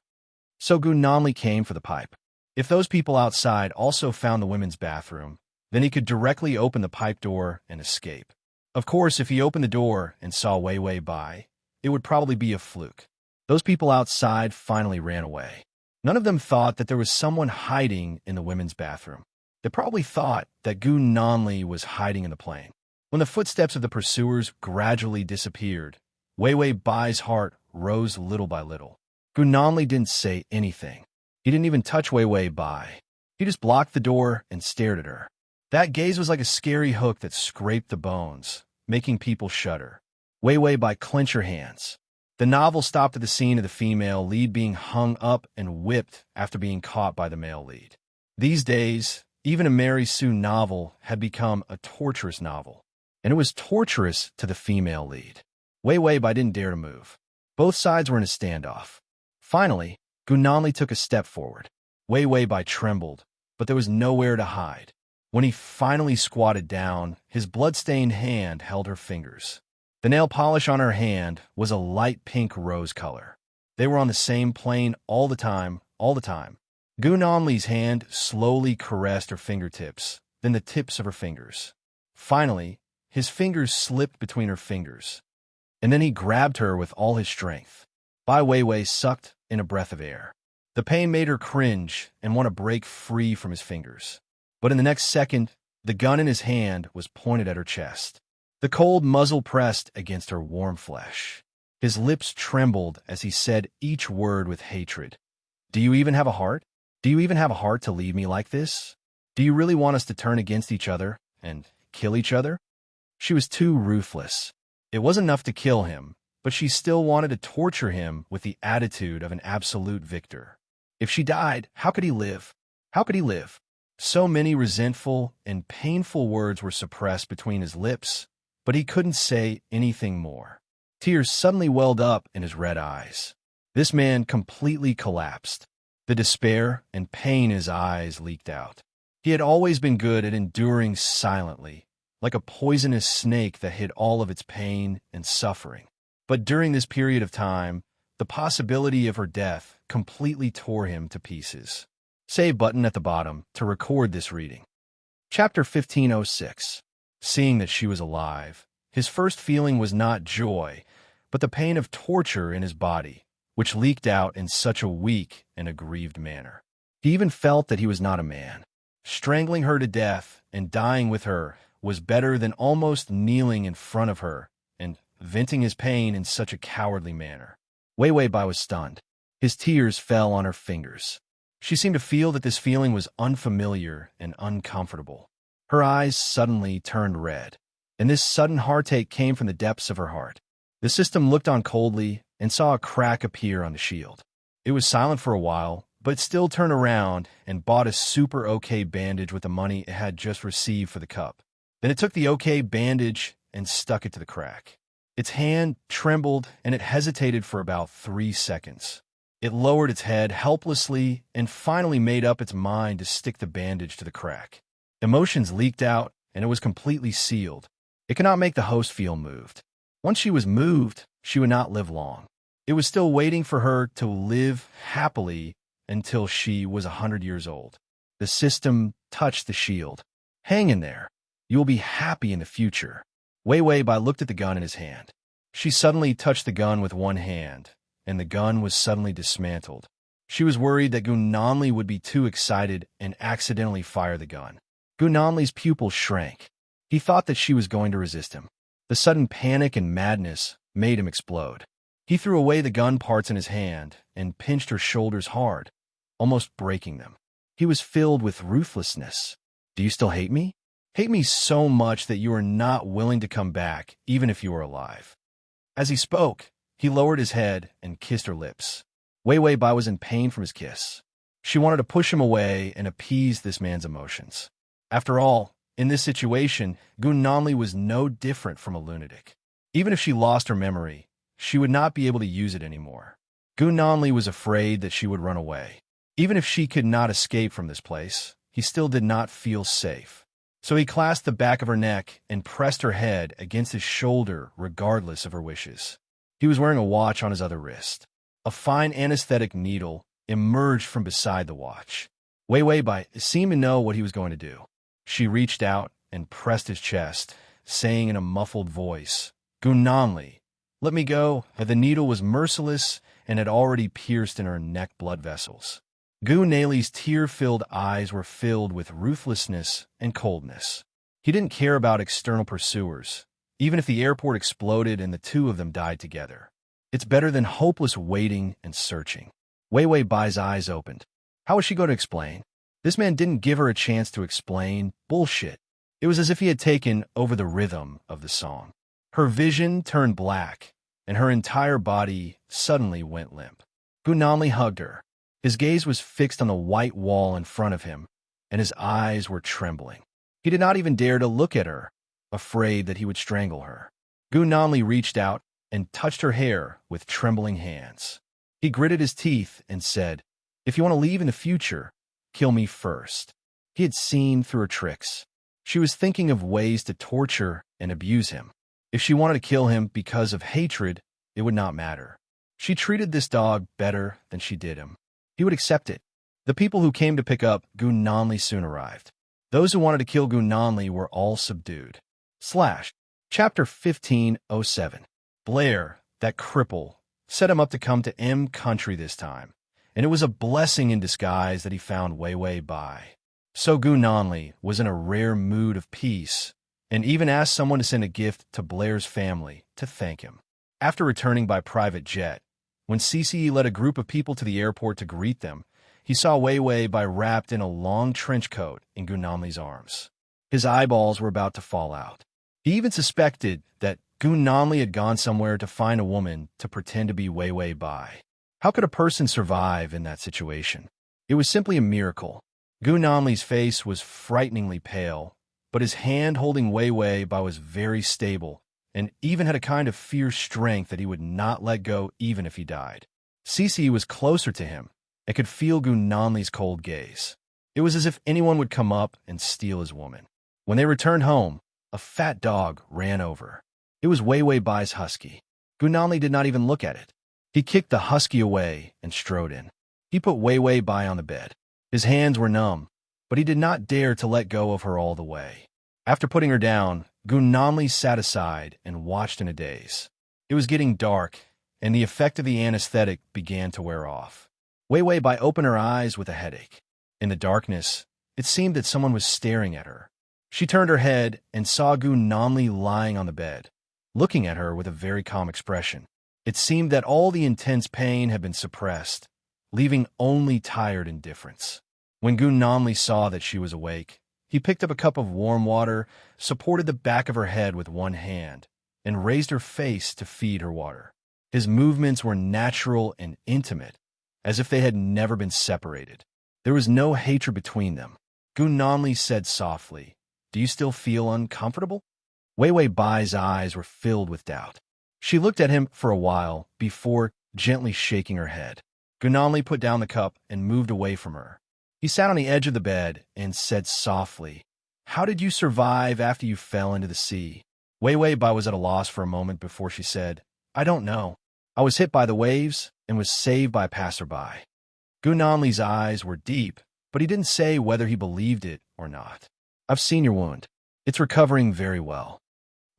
So Gunanli came for the pipe. If those people outside also found the women's bathroom, then he could directly open the pipe door and escape. Of course, if he opened the door and saw Wei Wei Bai, it would probably be a fluke. Those people outside finally ran away. None of them thought that there was someone hiding in the women's bathroom. They probably thought that Gunanli was hiding in the plane. When the footsteps of the pursuers gradually disappeared, Wei Wei Bai's heart rose little by little. Gunanli didn't say anything. He didn't even touch Wei Wei Bai. He just blocked the door and stared at her. That gaze was like a scary hook that scraped the bones, making people shudder. Wei Wei Bai clenched her hands. The novel stopped at the scene of the female lead being hung up and whipped after being caught by the male lead. These days, even a Mary Sue novel had become a torturous novel, and it was torturous to the female lead. Wei Wei Bai didn't dare to move. Both sides were in a standoff. Finally, Gunanli took a step forward. Wei Wei Bai trembled, but there was nowhere to hide. When he finally squatted down, his blood-stained hand held her fingers. The nail polish on her hand was a light pink rose color. They were on the same plane all the time. Gunanli's hand slowly caressed her fingertips, then the tips of her fingers. Finally, his fingers slipped between her fingers, and then he grabbed her with all his strength. Bai Weiwei sucked in a breath of air. The pain made her cringe and want to break free from his fingers. But in the next second, the gun in his hand was pointed at her chest. The cold muzzle pressed against her warm flesh. His lips trembled as he said each word with hatred. "Do you even have a heart? Do you even have a heart to leave me like this? Do you really want us to turn against each other and kill each other?" She was too ruthless. It wasn't enough to kill him, but she still wanted to torture him with the attitude of an absolute victor. If she died, how could he live? How could he live? So many resentful and painful words were suppressed between his lips, but he couldn't say anything more. Tears suddenly welled up in his red eyes. This man completely collapsed. The despair and pain in his eyes leaked out. He had always been good at enduring silently, like a poisonous snake that hid all of its pain and suffering. But during this period of time, the possibility of her death completely tore him to pieces. Save button at the bottom to record this reading. Chapter 1506. Seeing that she was alive, his first feeling was not joy, but the pain of torture in his body, which leaked out in such a weak and aggrieved manner. He even felt that he was not a man. Strangling her to death and dying with her was better than almost kneeling in front of her and venting his pain in such a cowardly manner. Wei Wei Bai was stunned. His tears fell on her fingers. She seemed to feel that this feeling was unfamiliar and uncomfortable. Her eyes suddenly turned red, and this sudden heartache came from the depths of her heart. The system looked on coldly and saw a crack appear on the shield. It was silent for a while, but it still turned around and bought a super OK bandage with the money it had just received for the cup. Then it took the OK bandage and stuck it to the crack. Its hand trembled and it hesitated for about 3 seconds. It lowered its head helplessly and finally made up its mind to stick the bandage to the crack. Emotions leaked out and it was completely sealed. It cannot make the host feel moved. Once she was moved, she would not live long. It was still waiting for her to live happily until she was 100 years old. The system touched the shield. Hang in there. You will be happy in the future. Wei Wei Bai looked at the gun in his hand. She suddenly touched the gun with one hand, and the gun was suddenly dismantled. She was worried that Gu Nanli would be too excited and accidentally fire the gun. Gu Nanli's pupils shrank. He thought that she was going to resist him. The sudden panic and madness made him explode. He threw away the gun parts in his hand and pinched her shoulders hard, almost breaking them. He was filled with ruthlessness. Do you still hate me? Hate me so much that you are not willing to come back, even if you are alive. As he spoke, he lowered his head and kissed her lips. Wei Wei Bai was in pain from his kiss. She wanted to push him away and appease this man's emotions. After all, in this situation, Gu Nanli was no different from a lunatic. Even if she lost her memory, she would not be able to use it anymore. Gu Nanli was afraid that she would run away. Even if she could not escape from this place, he still did not feel safe. So he clasped the back of her neck and pressed her head against his shoulder regardless of her wishes. He was wearing a watch on his other wrist. A fine anesthetic needle emerged from beside the watch. Wei Wei Bai seemed to know what he was going to do. She reached out and pressed his chest, saying in a muffled voice, "Gu Nanli, let me go." The needle was merciless and had already pierced in her neck blood vessels. Gu Nanli's tear-filled eyes were filled with ruthlessness and coldness. He didn't care about external pursuers, even if the airport exploded and the two of them died together. It's better than hopeless waiting and searching. Wei Wei Bai's eyes opened. How was she going to explain? This man didn't give her a chance to explain. Bullshit. It was as if he had taken over the rhythm of the song. Her vision turned black, and her entire body suddenly went limp. Gu Nanli hugged her. His gaze was fixed on the white wall in front of him, and his eyes were trembling. He did not even dare to look at her, afraid that he would strangle her. Gu Nanli reached out and touched her hair with trembling hands. He gritted his teeth and said, "If you want to leave in the future, kill me first." He had seen through her tricks. She was thinking of ways to torture and abuse him. If she wanted to kill him because of hatred, it would not matter. She treated this dog better than she did him. He would accept it. The people who came to pick up Gu Nanli soon arrived. Those who wanted to kill Gu Nanli were all subdued. Chapter 1507. Blair, that cripple, set him up to come to M country this time, and it was a blessing in disguise that he found Wei Wei Bai. So Gu Nanli was in a rare mood of peace, and even asked someone to send a gift to Blair's family to thank him. After returning by private jet, when CCE led a group of people to the airport to greet them, he saw Wei Wei Bai wrapped in a long trench coat in Gu Nanli's arms. His eyeballs were about to fall out. He even suspected that Gu Nanli had gone somewhere to find a woman to pretend to be Wei Wei Bai. How could a person survive in that situation? It was simply a miracle. Gu Nanli's face was frighteningly pale, but his hand holding Wei Wei Bai was very stable, and even had a kind of fierce strength that he would not let go even if he died. Cici was closer to him and could feel Gu Nanli's cold gaze. It was as if anyone would come up and steal his woman. When they returned home, a fat dog ran over. It was Wei Wei Bai's husky. Gu Nanli did not even look at it. He kicked the husky away and strode in. He put Wei Wei Bai on the bed. His hands were numb, but he did not dare to let go of her all the way. After putting her down, Gu Nanli sat aside and watched in a daze. It was getting dark, and the effect of the anesthetic began to wear off. Wei Wei Bai opened her eyes with a headache. In the darkness, it seemed that someone was staring at her. She turned her head and saw Gu Nanli lying on the bed, looking at her with a very calm expression. It seemed that all the intense pain had been suppressed, leaving only tired indifference. When Gu Nanli saw that she was awake, he picked up a cup of warm water, supported the back of her head with one hand, and raised her face to feed her water. His movements were natural and intimate, as if they had never been separated. There was no hatred between them. Gu Nanli said softly, "Do you still feel uncomfortable?" Wei Wei Bai's eyes were filled with doubt. She looked at him for a while before gently shaking her head. Gu Nanli put down the cup and moved away from her. He sat on the edge of the bed and said softly, "How did you survive after you fell into the sea?" Wei Wei Bai was at a loss for a moment before she said, I don't know. I was hit by the waves and was saved by a passerby. Gu Nanli's eyes were deep, but he didn't say whether he believed it or not. I've seen your wound. It's recovering very well.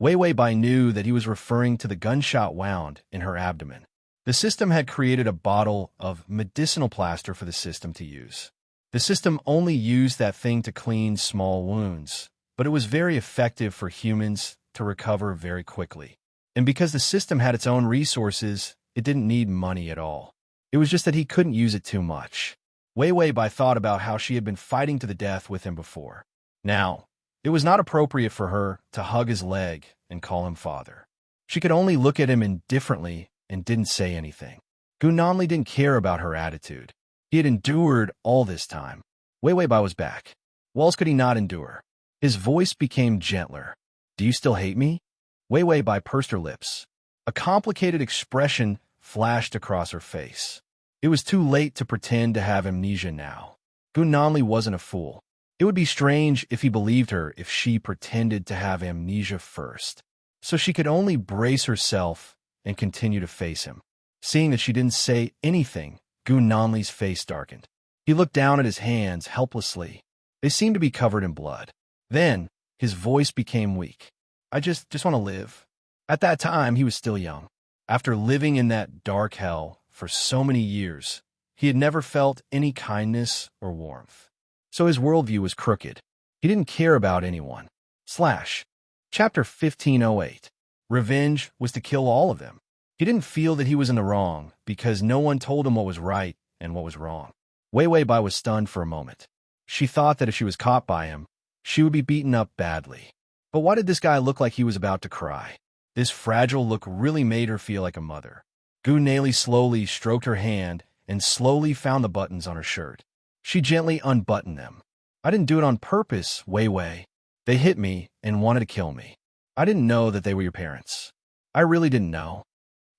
Wei Wei Bai knew that he was referring to the gunshot wound in her abdomen. The system had created a bottle of medicinal plaster for the system to use. The system only used that thing to clean small wounds, but it was very effective for humans to recover very quickly. And because the system had its own resources, it didn't need money at all. It was just that he couldn't use it too much. Wei Wei Bai thought about how she had been fighting to the death with him before. Now, it was not appropriate for her to hug his leg and call him father. She could only look at him indifferently and didn't say anything. Gu Nanli didn't care about her attitude. He had endured all this time. Wei Wei Bai was back. What else could he not endure? His voice became gentler. Do you still hate me? Wei Wei Bai pursed her lips. A complicated expression flashed across her face. It was too late to pretend to have amnesia now. Gu Nanli wasn't a fool. It would be strange if he believed her if she pretended to have amnesia first. So she could only brace herself and continue to face him. Seeing that she didn't say anything, Gu Nanli's face darkened. He looked down at his hands helplessly. They seemed to be covered in blood. Then, his voice became weak. I just want to live. At that time, he was still young. After living in that dark hell for so many years, he had never felt any kindness or warmth. So his worldview was crooked. He didn't care about anyone. Chapter 1508. Revenge was to kill all of them. He didn't feel that he was in the wrong because no one told him what was right and what was wrong. Wei Wei Bai was stunned for a moment. She thought that if she was caught by him, she would be beaten up badly. But why did this guy look like he was about to cry? This fragile look really made her feel like a mother. Gu Nanli slowly stroked her hand and slowly found the buttons on her shirt. She gently unbuttoned them. I didn't do it on purpose, Wei Wei. They hit me and wanted to kill me. I didn't know that they were your parents. I really didn't know.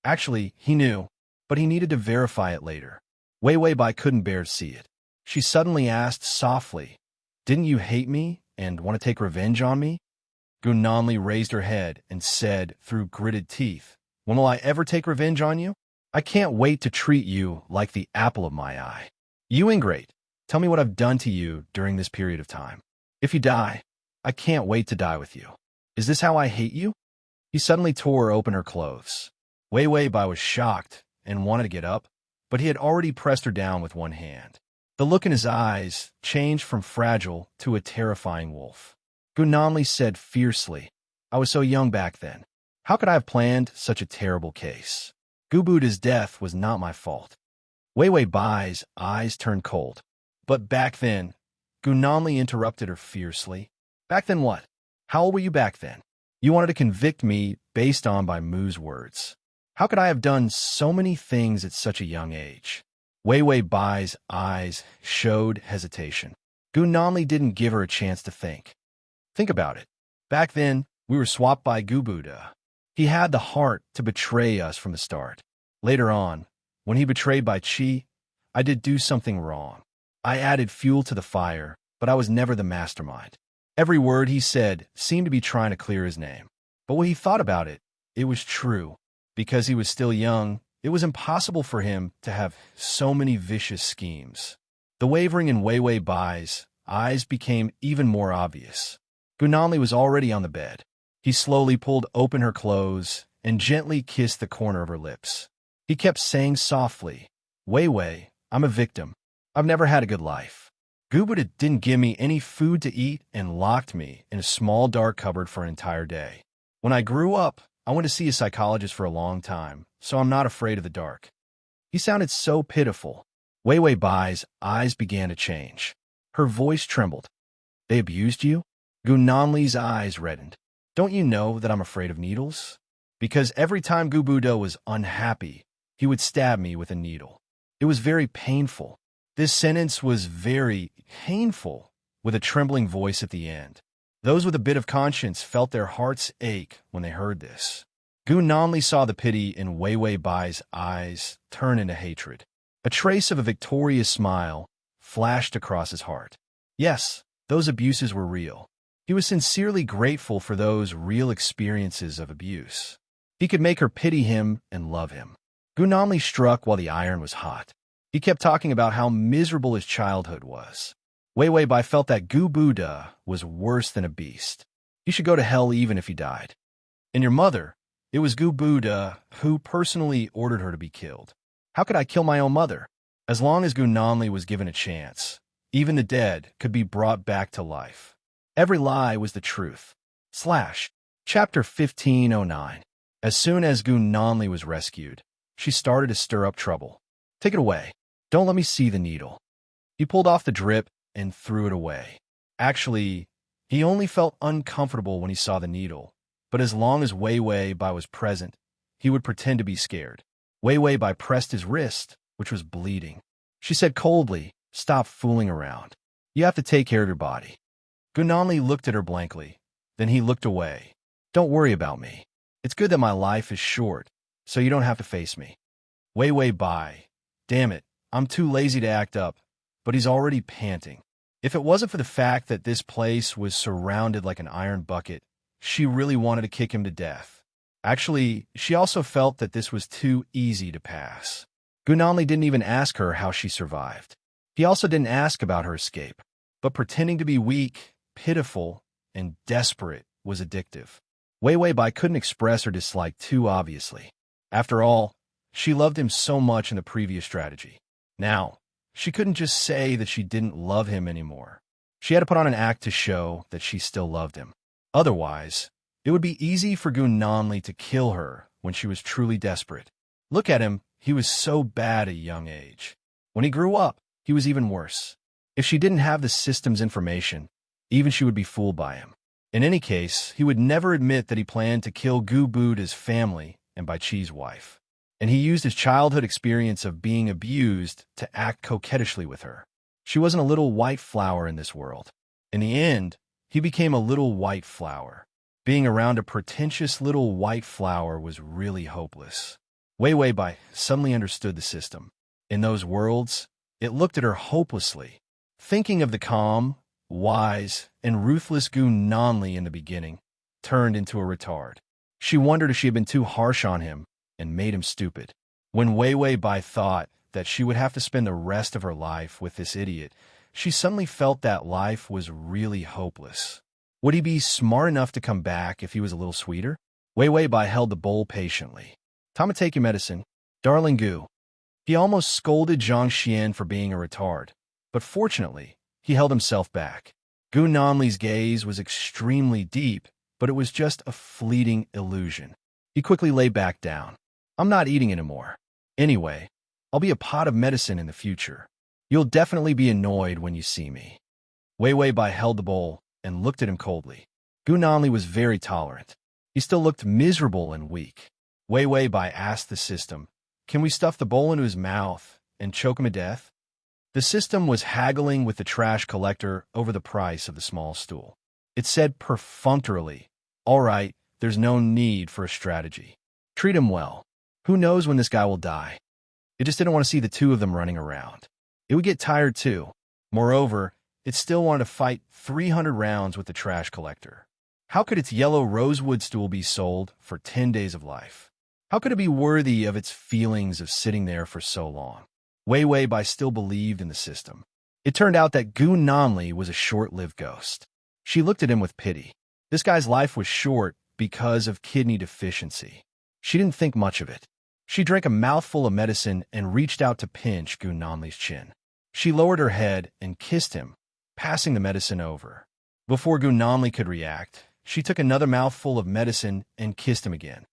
Actually, he knew, but he needed to verify it later. Wei Wei Bai couldn't bear to see it. She suddenly asked softly, Didn't you hate me and want to take revenge on me? Gu Nanli raised her head and said through gritted teeth, When will I ever take revenge on you? I can't wait to treat you like the apple of my eye. You ingrate, tell me what I've done to you during this period of time. If you die, I can't wait to die with you. Is this how I hate you? He suddenly tore open her clothes. Wei Wei Bai was shocked and wanted to get up, but he had already pressed her down with one hand. The look in his eyes changed from fragile to a terrifying wolf. Gu Nanli said fiercely, I was so young back then. How could I have planned such a terrible case? Gu Buddha's death was not my fault. Wei Wei Bai's eyes turned cold. But back then, Gu Nanli interrupted her fiercely. Back then what? How old were you back then? You wanted to convict me based on Bai Mu's words. How could I have done so many things at such a young age? Wei Wei Bai's eyes showed hesitation. Gu Nanli didn't give her a chance to think. Think about it. Back then, we were swapped by Gu Buddha. He had the heart to betray us from the start. Later on, when he betrayed Bai Qi, I did do something wrong. I added fuel to the fire, but I was never the mastermind. Every word he said seemed to be trying to clear his name. But when he thought about it, it was true. Because he was still young, it was impossible for him to have so many vicious schemes. The wavering in Wei Wei Bai's eyes became even more obvious. Gu Nanli was already on the bed. He slowly pulled open her clothes and gently kissed the corner of her lips. He kept saying softly, Wei Wei, I'm a victim. I've never had a good life. Gu Buddha didn't give me any food to eat and locked me in a small dark cupboard for an entire day. When I grew up, I went to see a psychologist for a long time, so I'm not afraid of the dark. He sounded so pitiful. Wei Wei Bai's eyes began to change. Her voice trembled. They abused you? Gu Nanli's eyes reddened. Don't you know that I'm afraid of needles? Because every time Gu Buddha was unhappy, he would stab me with a needle. It was very painful. This sentence was very painful, with a trembling voice at the end. Those with a bit of conscience felt their hearts ache when they heard this. Gu Nanli saw the pity in Wei Wei Bai's eyes turn into hatred. A trace of a victorious smile flashed across his heart. Yes, those abuses were real. He was sincerely grateful for those real experiences of abuse. He could make her pity him and love him. Gu Nanli struck while the iron was hot. He kept talking about how miserable his childhood was. Wei Wei Bai felt that Gu Buddha was worse than a beast. He should go to hell even if he died. And your mother, it was Gu Buddha who personally ordered her to be killed. How could I kill my own mother? As long as Gu Nanli was given a chance, even the dead could be brought back to life. Every lie was the truth. Chapter 1509. As soon as Gu Nanli was rescued, she started to stir up trouble. Take it away. Don't let me see the needle. He pulled off the drip and threw it away. Actually, he only felt uncomfortable when he saw the needle, but as long as Wei Wei Bai was present, he would pretend to be scared. Wei Wei Bai pressed his wrist, which was bleeding. She said coldly, "Stop fooling around. You have to take care of your body." Gu Nanli looked at her blankly. Then he looked away. "Don't worry about me. It's good that my life is short, so you don't have to face me." Wei Wei Bai. Damn it, I'm too lazy to act up, but he's already panting. If it wasn't for the fact that this place was surrounded like an iron bucket, she really wanted to kick him to death. Actually, she also felt that this was too easy to pass. Gu Nanli didn't even ask her how she survived. He also didn't ask about her escape, but pretending to be weak, pitiful, and desperate was addictive. Wei Wei Bai couldn't express her dislike too obviously. After all, she loved him so much in the previous strategy. Now, she couldn't just say that she didn't love him anymore. She had to put on an act to show that she still loved him. Otherwise, it would be easy for Gu Nanli to kill her when she was truly desperate. Look at him, he was so bad at a young age. When he grew up, he was even worse. If she didn't have the system's information, even she would be fooled by him. In any case, he would never admit that he planned to kill Gu Buddha's family and Bai Chi's wife. And he used his childhood experience of being abused to act coquettishly with her. She wasn't a little white flower in this world. In the end, he became a little white flower. Being around a pretentious little white flower was really hopeless. Wei Wei Bai suddenly understood the system. In those worlds, it looked at her hopelessly. Thinking of the calm, wise, and ruthless Gu Nanli in the beginning turned into a retard. She wondered if she had been too harsh on him and made him stupid. When Wei Wei Bai thought that she would have to spend the rest of her life with this idiot, she suddenly felt that life was really hopeless. Would he be smart enough to come back if he was a little sweeter? Wei Wei Bai held the bowl patiently. "Time to take your medicine. Darling Gu." He almost scolded Zhang Xian for being a retard, but fortunately, he held himself back. Gu Nanli's gaze was extremely deep, but it was just a fleeting illusion. He quickly lay back down. "I'm not eating anymore. Anyway, I'll be a pot of medicine in the future. You'll definitely be annoyed when you see me." Wei Wei Bai held the bowl and looked at him coldly. Gu Nanli was very tolerant. He still looked miserable and weak. Wei Wei Bai asked the system, "Can we stuff the bowl into his mouth and choke him to death?" The system was haggling with the trash collector over the price of the small stool. It said perfunctorily, "All right, there's no need for a strategy. Treat him well. Who knows when this guy will die?" It just didn't want to see the two of them running around. It would get tired too. Moreover, it still wanted to fight 300 rounds with the trash collector. How could its yellow rosewood stool be sold for 10 days of life? How could it be worthy of its feelings of sitting there for so long? Wei Wei Bai still believed in the system. It turned out that Gu Nanli was a short-lived ghost. She looked at him with pity. This guy's life was short because of kidney deficiency. She didn't think much of it. She drank a mouthful of medicine and reached out to pinch Gu Nanli's chin. She lowered her head and kissed him, passing the medicine over. Before Gu Nanli could react, she took another mouthful of medicine and kissed him again.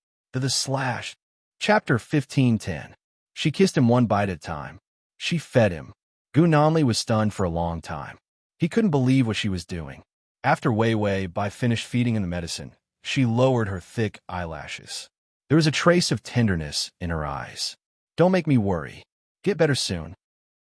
Chapter 1510. She kissed him one bite at a time. She fed him. Gu Nanli was stunned for a long time. He couldn't believe what she was doing. After Wei Wei Bai finished feeding him the medicine, she lowered her thick eyelashes. There was a trace of tenderness in her eyes. "Don't make me worry. Get better soon."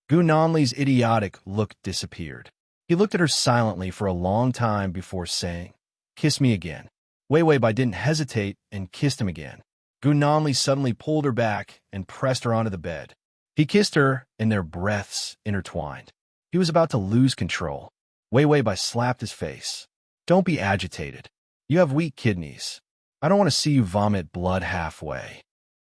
Gu Nanli's idiotic look disappeared. He looked at her silently for a long time before saying, "Kiss me again." Wei Wei Bai didn't hesitate and kissed him again. Gu Nanli suddenly pulled her back and pressed her onto the bed. He kissed her, and their breaths intertwined. He was about to lose control. Wei Wei Bai slapped his face. Don't be agitated. You have weak kidneys. I don't want to see you vomit blood halfway.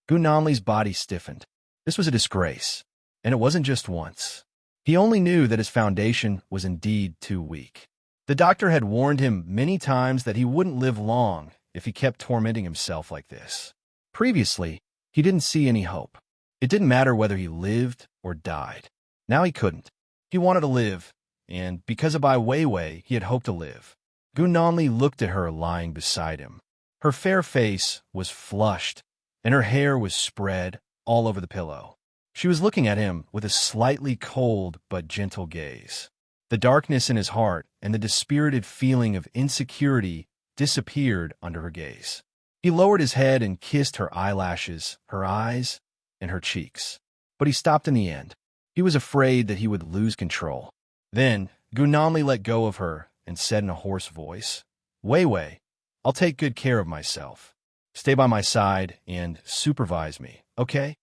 Gu Nanli's body stiffened. This was a disgrace, and it wasn't just once. He only knew that his foundation was indeed too weak. The doctor had warned him many times that he wouldn't live long if he kept tormenting himself like this. Previously, he didn't see any hope. It didn't matter whether he lived or died. Now he couldn't. He wanted to live, and because of Bai Weiwei, he had hoped to live. Gu Nanli looked at her lying beside him. Her fair face was flushed, and her hair was spread all over the pillow. She was looking at him with a slightly cold but gentle gaze. The darkness in his heart and the dispirited feeling of insecurity disappeared under her gaze. He lowered his head and kissed her eyelashes, her eyes, and her cheeks. But he stopped in the end. He was afraid that he would lose control. Then, Gu Nanli let go of her and said in a hoarse voice, Weiwei, I'll take good care of myself. Stay by my side and supervise me, okay?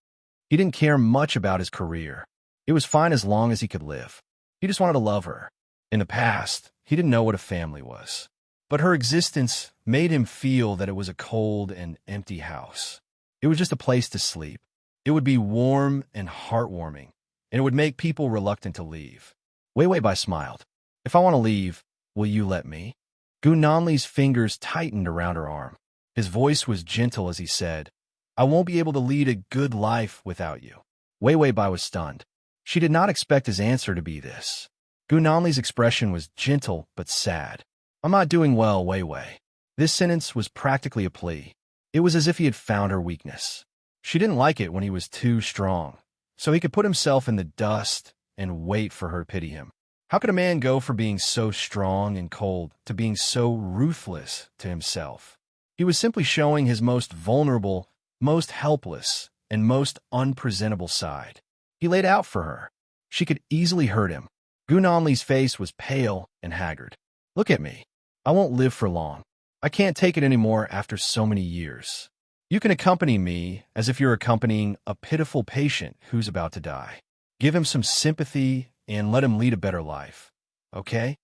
He didn't care much about his career. It was fine as long as he could live. He just wanted to love her. In the past, he didn't know what a family was. But her existence made him feel that it was a cold and empty house. It was just a place to sleep. It would be warm and heartwarming, and it would make people reluctant to leave. Weiwei Bai smiled. If I want to leave, will you let me? Gu Nanli's fingers tightened around her arm. His voice was gentle as he said, I won't be able to lead a good life without you. Weiwei Bai was stunned. She did not expect his answer to be this. Gu Nanli's expression was gentle but sad. I'm not doing well, Weiwei. This sentence was practically a plea. It was as if he had found her weakness. She didn't like it when he was too strong, so he could put himself in the dust and wait for her to pity him. How could a man go from being so strong and cold to being so ruthless to himself? He was simply showing his most vulnerable, most helpless, and most unpresentable side. He laid out for her. She could easily hurt him. Gu Nanli's face was pale and haggard. Look at me. I won't live for long. I can't take it anymore after so many years. You can accompany me as if you're accompanying a pitiful patient who's about to die. Give him some sympathy and let him lead a better life. Okay?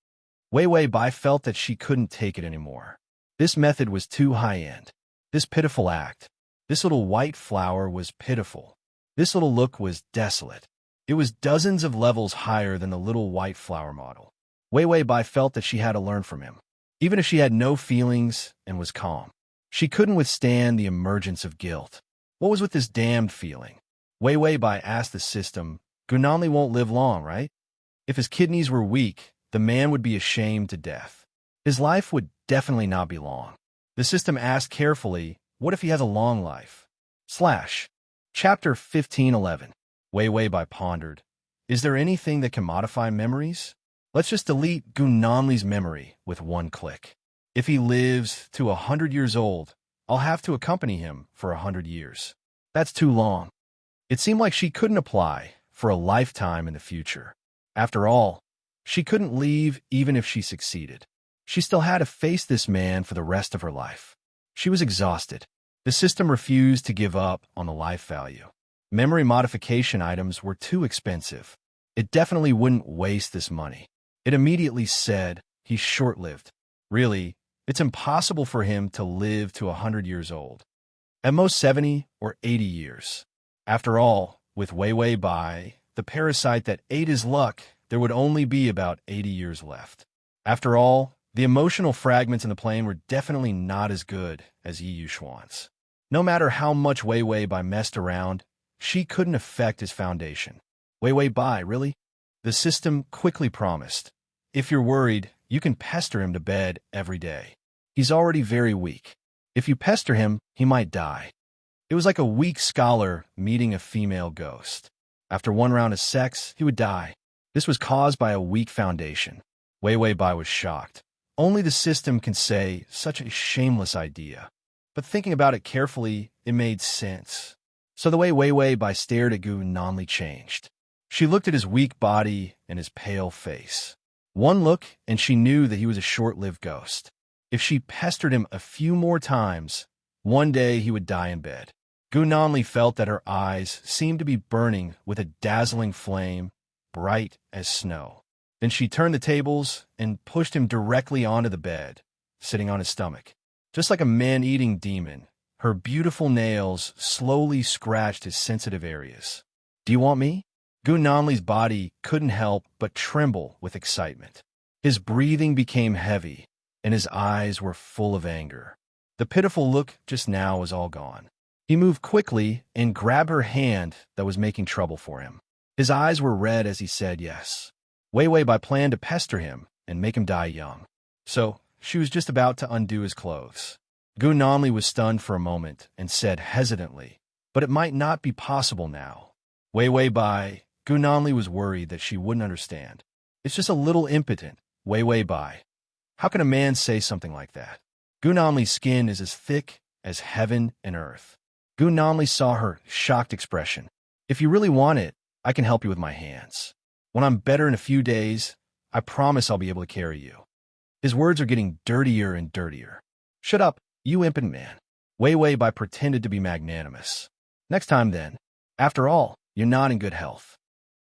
Weiwei Bai felt that she couldn't take it anymore. This method was too high-end. This pitiful act. This little white flower was pitiful. This little look was desolate. It was dozens of levels higher than the little white flower model. Weiwei Bai felt that she had to learn from him. Even if she had no feelings and was calm, she couldn't withstand the emergence of guilt. What was with this damned feeling? Weiwei Bai asked the system, Gu Nanli won't live long, right? If his kidneys were weak, the man would be ashamed to death. His life would definitely not be long. The system asked carefully, what if he has a long life? Chapter 1511. Weiwei Bai pondered, is there anything that can modify memories? Let's just delete Gu Nanli's memory with one click. If he lives to 100 years old, I'll have to accompany him for 100 years. That's too long. It seemed like she couldn't apply for a lifetime in the future. After all, she couldn't leave even if she succeeded. She still had to face this man for the rest of her life. She was exhausted. The system refused to give up on the life value. Memory modification items were too expensive. It definitely wouldn't waste this money. It immediately said, he's short-lived. Really, it's impossible for him to live to 100 years old. At most 70 or 80 years. After all, with Weiwei Bai, the parasite that ate his luck, there would only be about 80 years left. After all, the emotional fragments in the plane were definitely not as good as Yi Yuxuan's. No matter how much Weiwei Bai messed around, she couldn't affect his foundation. Weiwei Bai, really? The system quickly promised, if you're worried, you can pester him to bed every day. He's already very weak. If you pester him, he might die. It was like a weak scholar meeting a female ghost. After one round of sex, he would die. This was caused by a weak foundation. Weiwei Bai was shocked. Only the system can say such a shameless idea. But thinking about it carefully, it made sense. So the way Weiwei Bai stared at Gu Nanli changed. She looked at his weak body and his pale face. One look, and she knew that he was a short-lived ghost. If she pestered him a few more times, one day he would die in bed. Gu Nanli felt that her eyes seemed to be burning with a dazzling flame, bright as snow. Then she turned the tables and pushed him directly onto the bed, sitting on his stomach. Just like a man-eating demon, her beautiful nails slowly scratched his sensitive areas. "Do you want me?" Gu Nanli's body couldn't help but tremble with excitement. His breathing became heavy, and his eyes were full of anger. The pitiful look just now was all gone. He moved quickly and grabbed her hand that was making trouble for him. His eyes were red as he said yes. Wei Wei Bai planned to pester him and make him die young. So she was just about to undo his clothes. Gu Nanli was stunned for a moment and said hesitantly, "But it might not be possible now." Wei Wei Bai, Gu Nanli was worried that she wouldn't understand. "It's just a little impotent, Wei Wei Bai. How can a man say something like that?" Gu Nanli's skin is as thick as heaven and earth. Gu Nanli saw her shocked expression. "If you really want it, I can help you with my hands. When I'm better in a few days, I promise I'll be able to carry you." His words are getting dirtier and dirtier. "Shut up, you impotent man." Wei Wei Bai pretended to be magnanimous. "Next time then. After all, you're not in good health."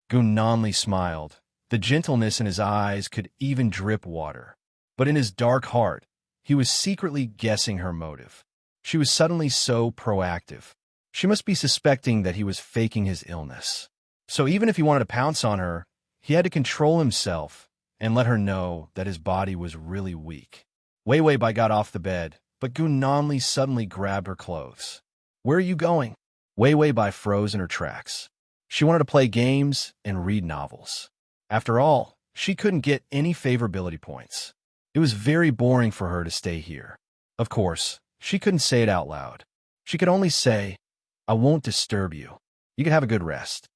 Gu Nanli smiled. The gentleness in his eyes could even drip water. But in his dark heart, he was secretly guessing her motive. She was suddenly so proactive. She must be suspecting that he was faking his illness. So even if he wanted to pounce on her, he had to control himself and let her know that his body was really weak. Wei Wei Bai got off the bed, but Gu Nanli suddenly grabbed her clothes. "Where are you going?" Wei Wei Bai froze in her tracks. She wanted to play games and read novels. After all, she couldn't get any favorability points. It was very boring for her to stay here. Of course, she couldn't say it out loud. She could only say, "I won't disturb you. You can have a good rest."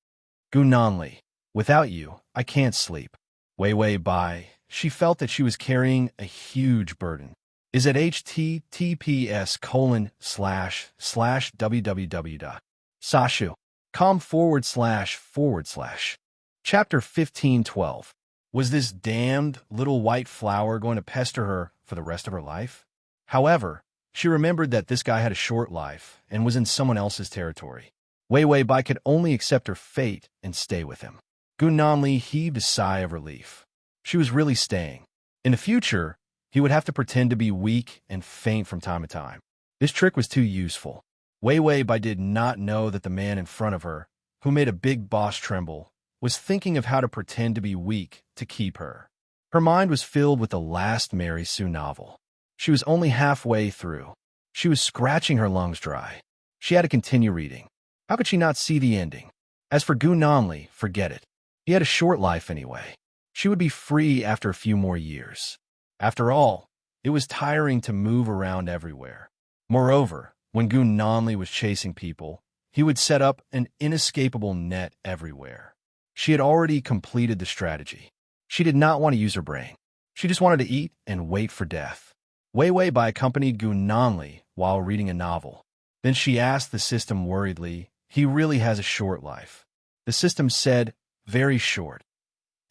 "Gu Nanli, without you, I can't sleep." Wei Wei Bai, she felt that she was carrying a huge burden. Is it https://www.sashu.com// Chapter 15:12. Was this damned little white flower going to pester her for the rest of her life? However, she remembered that this guy had a short life and was in someone else's territory. Wei Wei Bai could only accept her fate and stay with him. Gu Nanli heaved a sigh of relief. She was really staying. In the future, he would have to pretend to be weak and faint from time to time. This trick was too useful. Wei Wei Bai did not know that the man in front of her, who made a big boss tremble, was thinking of how to pretend to be weak to keep her. Her mind was filled with the last Mary Sue novel. She was only halfway through. She was scratching her lungs dry. She had to continue reading. How could she not see the ending? As for Gu Nanli, forget it. He had a short life anyway. She would be free after a few more years. After all, it was tiring to move around everywhere. Moreover, when Gu Nanli was chasing people, he would set up an inescapable net everywhere. She had already completed the strategy. She did not want to use her brain. She just wanted to eat and wait for death. Wei Wei Bai accompanied Gu Nanli while reading a novel. Then she asked the system worriedly, "He really has a short life." The system said, "Very short."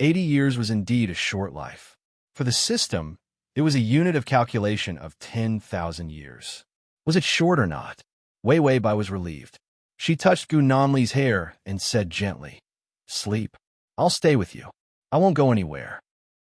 80 years was indeed a short life. For the system, it was a unit of calculation of 10,000 years. Was it short or not? Wei Wei Bai was relieved. She touched Gu Nanli's hair and said gently, "Sleep. I'll stay with you. I won't go anywhere."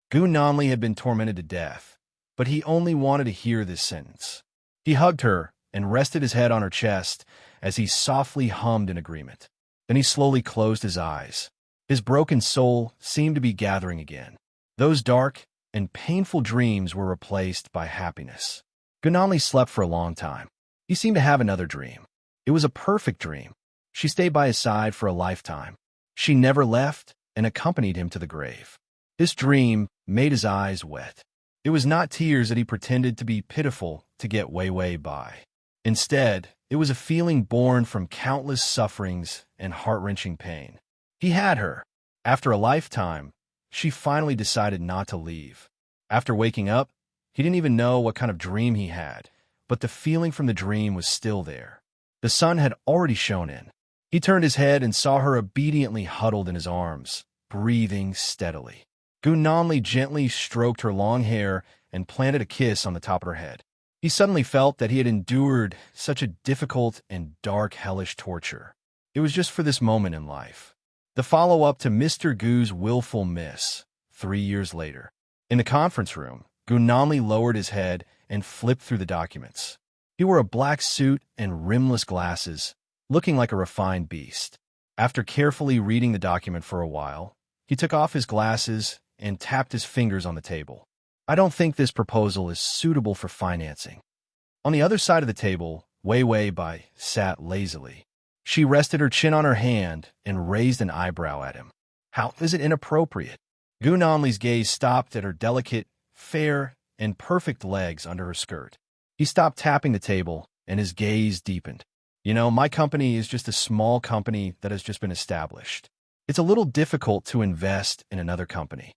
Gu Nanli had been tormented to death, but he only wanted to hear this sentence. He hugged her and rested his head on her chest as he softly hummed in agreement. Then he slowly closed his eyes. His broken soul seemed to be gathering again. Those dark and painful dreams were replaced by happiness. Gu Nanli slept for a long time. He seemed to have another dream. It was a perfect dream. She stayed by his side for a lifetime. She never left and accompanied him to the grave. This dream made his eyes wet. It was not tears that he pretended to be pitiful to get Wei Wei Bai. Instead, it was a feeling born from countless sufferings and heart-wrenching pain. He had her. After a lifetime, she finally decided not to leave. After waking up, he didn't even know what kind of dream he had, but the feeling from the dream was still there. The sun had already shone in. He turned his head and saw her obediently huddled in his arms, breathing steadily. Gu Nanli gently stroked her long hair and planted a kiss on the top of her head. He suddenly felt that he had endured such a difficult and dark, hellish torture. It was just for this moment in life. The follow-up to Mr. Gu's willful miss, 3 years later. In the conference room, Gunamli lowered his head and flipped through the documents. He wore a black suit and rimless glasses, looking like a refined beast. After carefully reading the document for a while, he took off his glasses and tapped his fingers on the table. I don't think this proposal is suitable for financing. On the other side of the table, Wei Wei Bai sat lazily. She rested her chin on her hand and raised an eyebrow at him. How is it inappropriate? Gunamli's gaze stopped at her delicate, fair, and perfect legs under her skirt. He stopped tapping the table, and his gaze deepened. My company is just a small company that has just been established. It's a little difficult to invest in another company.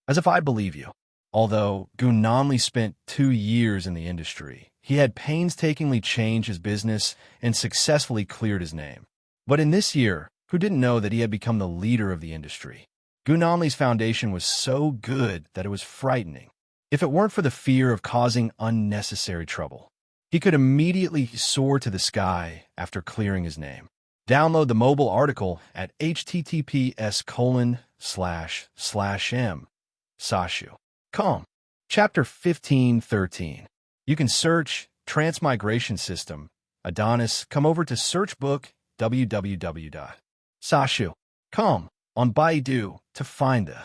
As if I believe you. Although Gunamli spent 2 years in the industry, he had painstakingly changed his business and successfully cleared his name. But in this year, who didn't know that he had become the leader of the industry? Gunamli's foundation was so good that it was frightening. If it weren't for the fear of causing unnecessary trouble, he could immediately soar to the sky after clearing his name. Download the mobile article at https://m/sashu.com. Chapter 15:13. You can search Transmigration System, Adonis. Come over to search book www.sashu.com on Baidu to find the.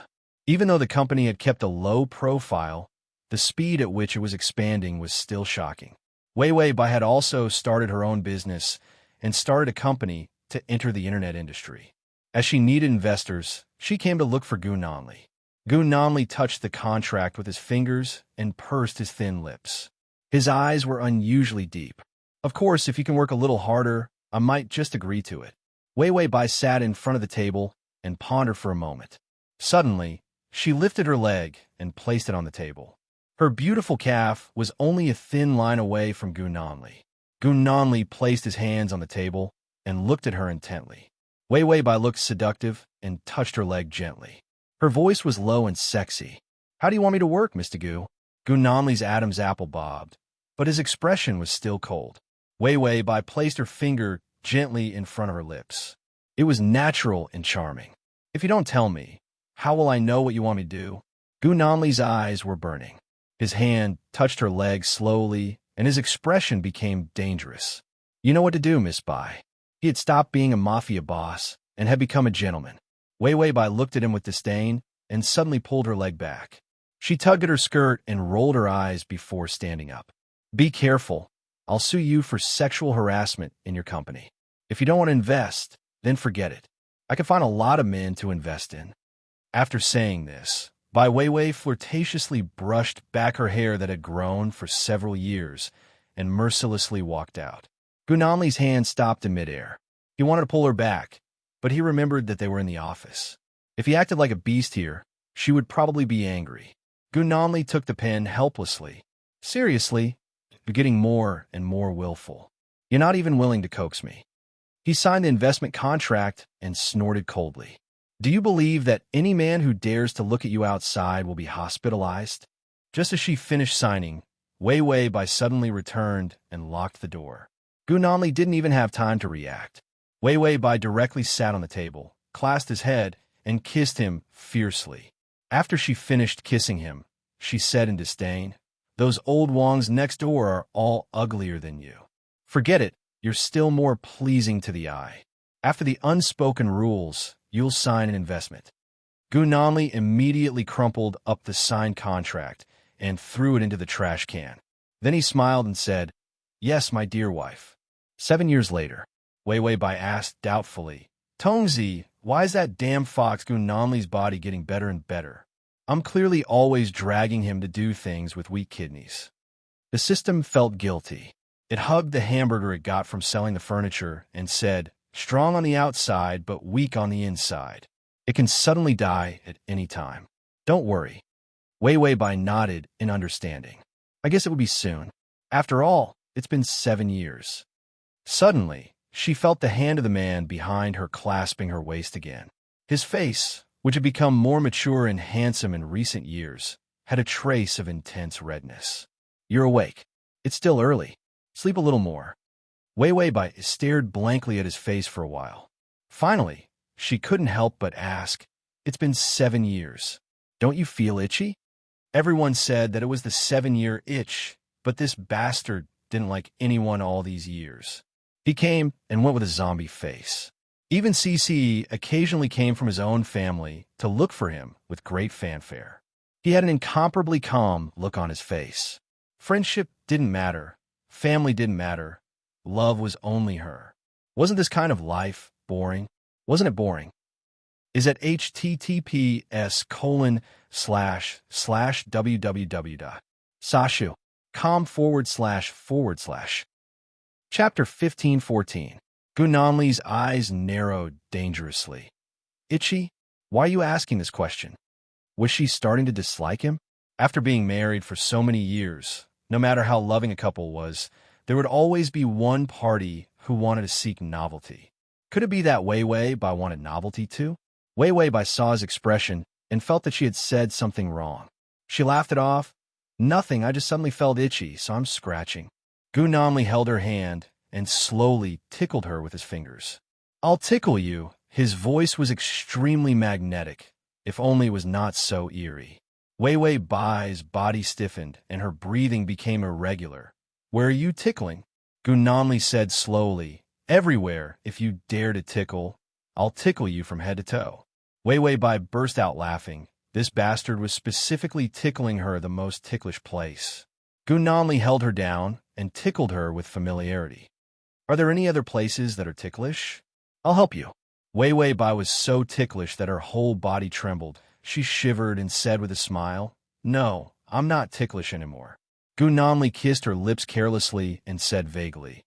Even though the company had kept a low profile, the speed at which it was expanding was still shocking. Wei Wei Bai had also started her own business and started a company to enter the internet industry. As she needed investors, she came to look for Gunamli. Gunamli touched the contract with his fingers and pursed his thin lips. His eyes were unusually deep. Of course, if you can work a little harder, I might just agree to it. Wei Wei Bai sat in front of the table and pondered for a moment. Suddenly, she lifted her leg and placed it on the table. Her beautiful calf was only a thin line away from Gunamli. Gunamli placed his hands on the table and looked at her intently. Wei Wei Bai looked seductive and touched her leg gently. Her voice was low and sexy. How do you want me to work, Mr. Gu? Gunamli's Adam's apple bobbed, but his expression was still cold. Wei Wei Bai placed her finger gently in front of her lips. It was natural and charming. If you don't tell me, how will I know what you want me to do? Gunamli's eyes were burning. His hand touched her leg slowly, and his expression became dangerous. You know what to do, Miss Bai. He had stopped being a mafia boss and had become a gentleman. Wei Wei Bai looked at him with disdain and suddenly pulled her leg back. She tugged at her skirt and rolled her eyes before standing up. Be careful. I'll sue you for sexual harassment in your company. If you don't want to invest, then forget it. I can find a lot of men to invest in. After saying this, Bai Weiwei flirtatiously brushed back her hair that had grown for several years and mercilessly walked out. Gunamli's hand stopped in midair. He wanted to pull her back, but he remembered that they were in the office. If he acted like a beast here, she would probably be angry. Gunamli took the pen helplessly. Seriously, you're getting more and more willful. You're not even willing to coax me. He signed the investment contract and snorted coldly. Do you believe that any man who dares to look at you outside will be hospitalized? Just as she finished signing, Wei Wei Bai suddenly returned and locked the door. Gunamli didn't even have time to react. Wei Wei Bai directly sat on the table, clasped his head, and kissed him fiercely. After she finished kissing him, she said in disdain, "Those old Wangs next door are all uglier than you. Forget it, you're still more pleasing to the eye. After the unspoken rules, you'll sign an investment." Gunamli immediately crumpled up the signed contract and threw it into the trash can. Then he smiled and said, "Yes, my dear wife." 7 years later, Wei Wei Bai asked doubtfully, "Tongzi, why is that damn fox Gunamli's body getting better and better? I'm clearly always dragging him to do things with weak kidneys." The system felt guilty. It hugged the hamburger it got from selling the furniture and said, "Strong on the outside, but weak on the inside. It can suddenly die at any time. Don't worry." Wei Wei Bai nodded in understanding. I guess it would be soon. After all, it's been 7 years. Suddenly, she felt the hand of the man behind her clasping her waist again. His face, which had become more mature and handsome in recent years, had a trace of intense redness. "You're awake. It's still early. Sleep a little more." Wei Wei Bai stared blankly at his face for a while. Finally, she couldn't help but ask, "It's been 7 years. Don't you feel itchy? Everyone said that it was the 7-year itch, but this bastard didn't like anyone all these years. He came and went with a zombie face. Even CCE occasionally came from his own family to look for him with great fanfare. He had an incomparably calm look on his face. Friendship didn't matter. Family didn't matter. Love was only her. Wasn't this kind of life boring? Wasn't it boring? Is at https://www.sashu.com//. Chapter 15:14. Gunamli's eyes narrowed dangerously. Itchy? Why are you asking this question? Was she starting to dislike him? After being married for so many years, no matter how loving a couple was, there would always be one party who wanted to seek novelty. Could it be that Wei Wei Bai wanted novelty too? Wei Wei Bai saw his expression and felt that she had said something wrong. She laughed it off. Nothing, I just suddenly felt itchy, so I'm scratching. Gunamli held her hand and slowly tickled her with his fingers. I'll tickle you. His voice was extremely magnetic, if only it was not so eerie. Wei Wei Bai's body stiffened and her breathing became irregular. Where are you tickling? Gunamli said slowly. Everywhere. If you dare to tickle, I'll tickle you from head to toe. Wei Wei Bai burst out laughing. This bastard was specifically tickling her the most ticklish place. Gunamli held her down and tickled her with familiarity. Are there any other places that are ticklish? I'll help you. Wei Wei Bai was so ticklish that her whole body trembled. She shivered and said with a smile, No, I'm not ticklish anymore. Gunamli kissed her lips carelessly and said vaguely,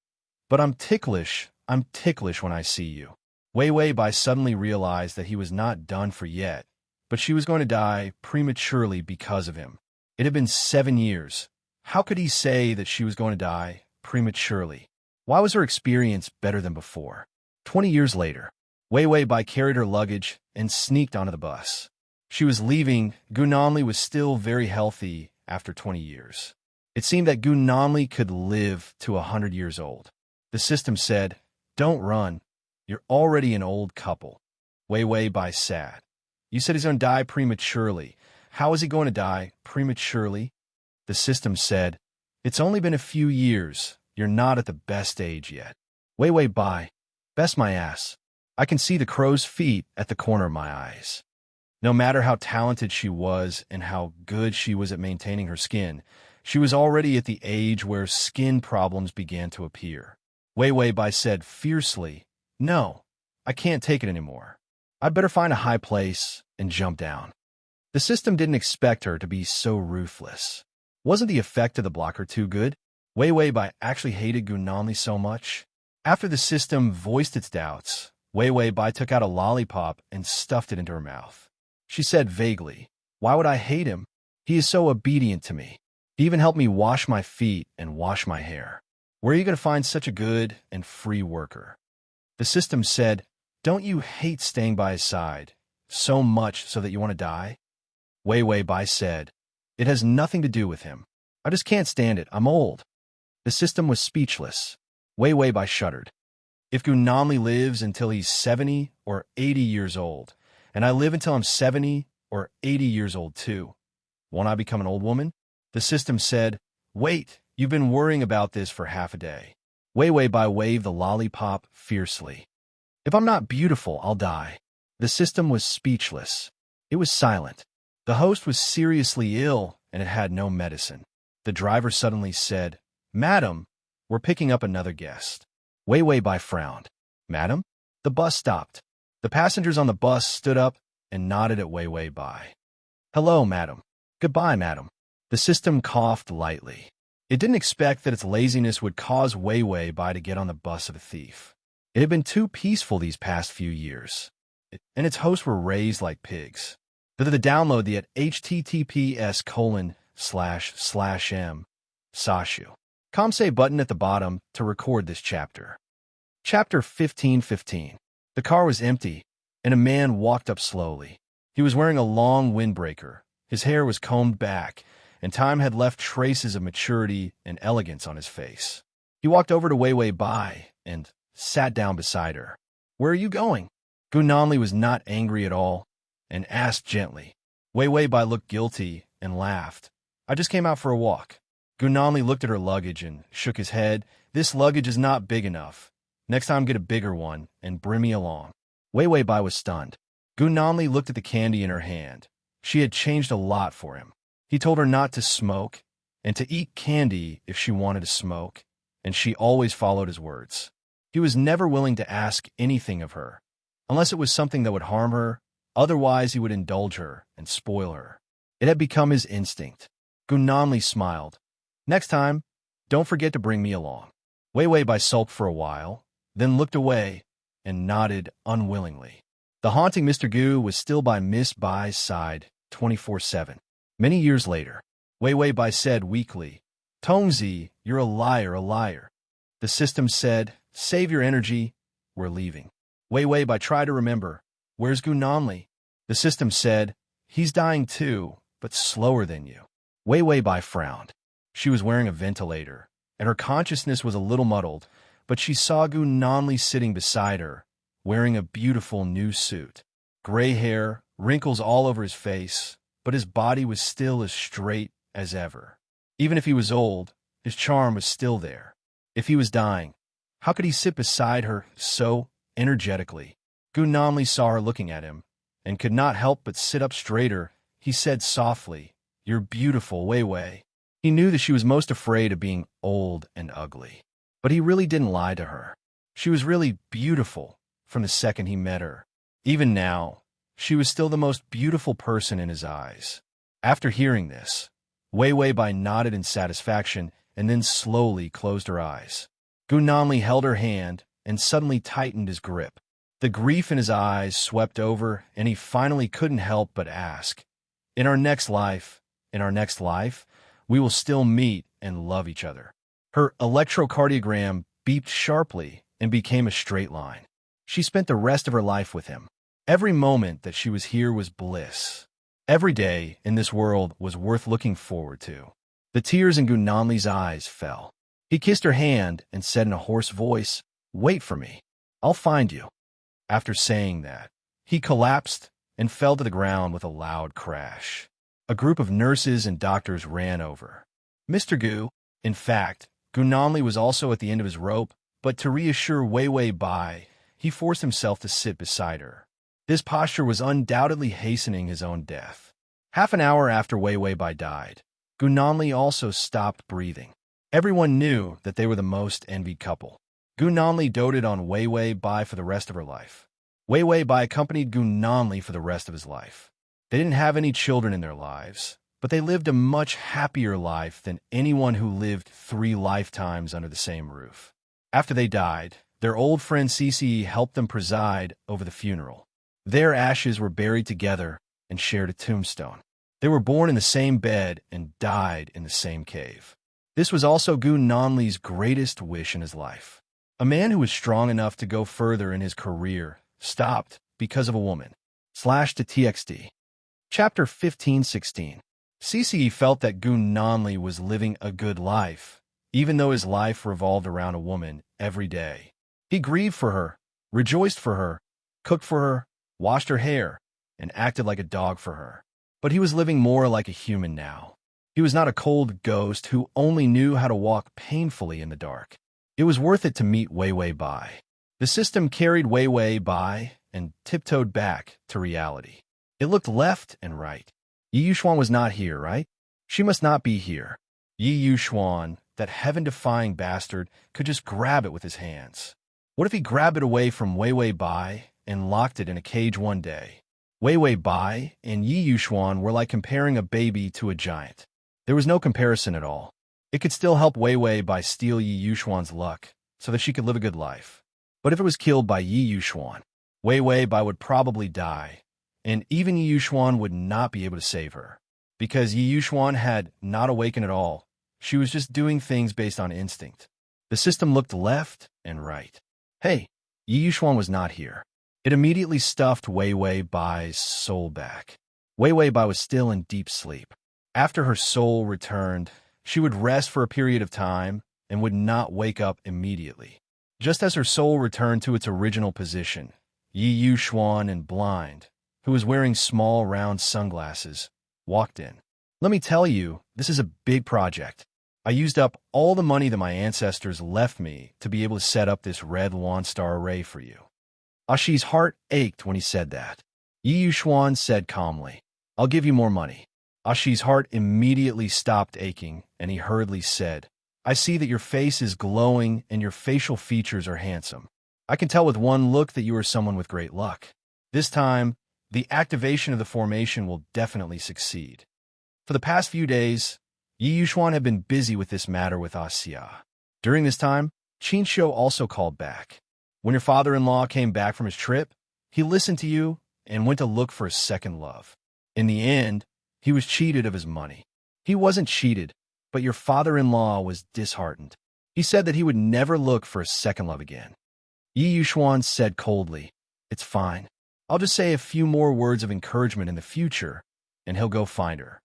But I'm ticklish when I see you. Wei Wei Bai suddenly realized that he was not done for yet, but she was going to die prematurely because of him. It had been 7 years. How could he say that she was going to die prematurely? Why was her experience better than before? 20 years later, Wei Wei Bai carried her luggage and sneaked onto the bus. She was leaving. Gunamli was still very healthy after 20 years. It seemed that Gunamli could live to 100 years old. The system said, Don't run. You're already an old couple. Wei Wei Bai sat. You said he's going to die prematurely. How is he going to die prematurely? The system said, It's only been a few years. You're not at the best age yet. Wei Wei Bai, best my ass. I can see the crow's feet at the corner of my eyes. No matter how talented she was and how good she was at maintaining her skin, she was already at the age where skin problems began to appear. Wei Wei Bai said fiercely, No, I can't take it anymore. I'd better find a high place and jump down. The system didn't expect her to be so ruthless. Wasn't the effect of the blocker too good? Wei Wei Bai actually hated Gunamli so much. After the system voiced its doubts, Wei Wei Bai took out a lollipop and stuffed it into her mouth. She said vaguely, Why would I hate him? He is so obedient to me. He even helped me wash my feet and wash my hair. Where are you going to find such a good and free worker? The system said, Don't you hate staying by his side, so much so that you want to die? Wei Wei Bai said, It has nothing to do with him. I just can't stand it. I'm old. The system was speechless. Wei Wei Bai shuddered. If Gunamli lives until he's 70 or 80 years old, and I live until I'm 70 or 80 years old too, won't I become an old woman? The system said, Wait, you've been worrying about this for half a day. Wei Wei Bai waved the lollipop fiercely. If I'm not beautiful, I'll die. The system was speechless. It was silent. The host was seriously ill, and it had no medicine. The driver suddenly said, Madam, we're picking up another guest. Wei Wei Bai frowned. Madam? The bus stopped. The passengers on the bus stood up and nodded at Wei Wei Bai. Hello, madam. Goodbye, madam. The system coughed lightly. It didn't expect that its laziness would cause Wei Wei Bai to get on the bus of a thief. It had been too peaceful these past few years, and its hosts were raised like pigs. The download the at https://m Sashu.com say button at the bottom to record this chapter. Chapter 15:15. The car was empty, and a man walked up slowly. He was wearing a long windbreaker. His hair was combed back, and time had left traces of maturity and elegance on his face. He walked over to Wei Wei Bai and sat down beside her. Where are you going? Gunamli was not angry at all and asked gently, Wei Wei Bai looked guilty and laughed. I just came out for a walk. Gu Nanli looked at her luggage and shook his head. This luggage is not big enough. Next time get a bigger one and bring me along. Wei Wei Bai was stunned. Gu Nanli looked at the candy in her hand. She had changed a lot for him. He told her not to smoke and to eat candy if she wanted to smoke, and she always followed his words. He was never willing to ask anything of her, unless it was something that would harm her. Otherwise, he would indulge her and spoil her. It had become his instinct. Gu Nanli smiled. Next time, don't forget to bring me along. Wei Wei Bai sulked for a while, then looked away and nodded unwillingly. The haunting Mr. Gu was still by Miss Bai's side 24/7. Many years later, Wei Wei Bai said weakly, Tongzi, you're a liar, a liar. The system said, save your energy, we're leaving. Wei Wei Bai tried to remember, where's Gu Nanli? The system said, he's dying too, but slower than you. Wei Wei Bai frowned. She was wearing a ventilator, and her consciousness was a little muddled, but she saw Gu Nanli sitting beside her, wearing a beautiful new suit. Gray hair, wrinkles all over his face, but his body was still as straight as ever. Even if he was old, his charm was still there. If he was dying, how could he sit beside her so energetically? Gu Nanli saw her looking at him, and could not help but sit up straighter. He said softly, you're beautiful, Wei Wei. He knew that she was most afraid of being old and ugly. But he really didn't lie to her. She was really beautiful from the second he met her. Even now, she was still the most beautiful person in his eyes. After hearing this, Wei Wei Bai nodded in satisfaction and then slowly closed her eyes. Gu Nanli held her hand and suddenly tightened his grip. The grief in his eyes swept over, and he finally couldn't help but ask, in our next life, we will still meet and love each other. Her electrocardiogram beeped sharply and became a straight line. She spent the rest of her life with him. Every moment that she was here was bliss. Every day in this world was worth looking forward to. The tears in Gu Nanli's eyes fell. He kissed her hand and said in a hoarse voice, wait for me. I'll find you. After saying that, he collapsed and fell to the ground with a loud crash. A group of nurses and doctors ran over. Mr. Gu, in fact, Gu Nanli was also at the end of his rope, but to reassure Wei Wei Bai, he forced himself to sit beside her. This posture was undoubtedly hastening his own death. Half an hour after Wei Wei Bai died, Gu Nanli also stopped breathing. Everyone knew that they were the most envied couple. Gu Nanli doted on Wei Wei Bai for the rest of her life. Wei Wei Bai accompanied Gu Nanli for the rest of his life. They didn't have any children in their lives, but they lived a much happier life than anyone who lived 3 lifetimes under the same roof. After they died, their old friend CCE helped them preside over the funeral. Their ashes were buried together and shared a tombstone. They were born in the same bed and died in the same cave. This was also Gu Nanli's greatest wish in his life. A man who was strong enough to go further in his career stopped because of a woman. / to TXT. Chapter 15:16. CCE felt that Gu Nanli was living a good life, even though his life revolved around a woman every day. He grieved for her, rejoiced for her, cooked for her, washed her hair, and acted like a dog for her. But he was living more like a human now. He was not a cold ghost who only knew how to walk painfully in the dark. It was worth it to meet Wei Wei Bai. The system carried Wei Wei Bai and tiptoed back to reality. It looked left and right. Yi Yuxuan was not here, right? She must not be here. Yi Yuxuan, that heaven-defying bastard, could just grab it with his hands. What if he grabbed it away from Wei Wei Bai and locked it in a cage one day? Wei Wei Bai and Yi Yuxuan were like comparing a baby to a giant. There was no comparison at all. It could still help Wei Wei Bai steal Yi Yuxuan's luck so that she could live a good life. But if it was killed by Yi Yuxuan, Wei Wei Bai would probably die, and even Yi Yuxuan would not be able to save her. Because Yi Yuxuan had not awakened at all, she was just doing things based on instinct. The system looked left and right. Hey, Yi Yuxuan was not here. It immediately stuffed Wei Wei Bai's soul back. Wei Wei Bai was still in deep sleep. After her soul returned, she would rest for a period of time and would not wake up immediately. Just as her soul returned to its original position, Yi Yuxuan and blind, who was wearing small, round sunglasses, walked in. Let me tell you, this is a big project. I used up all the money that my ancestors left me to be able to set up this red lawn star array for you. Ashi's heart ached when he said that. Yi Yuxuan said calmly, I'll give you more money. Ashi's heart immediately stopped aching, and he hurriedly said, I see that your face is glowing and your facial features are handsome. I can tell with one look that you are someone with great luck. This time, the activation of the formation will definitely succeed. For the past few days, Yi Yuxuan had been busy with this matter with Xia. During this time, Qin Xiu also called back. When your father-in-law came back from his trip, he listened to you and went to look for a second love. In the end, he was cheated of his money. He wasn't cheated, but your father-in-law was disheartened. He said that he would never look for a second love again. Yi Yuxuan said coldly, It's fine. I'll just say a few more words of encouragement in the future, and he'll go find her.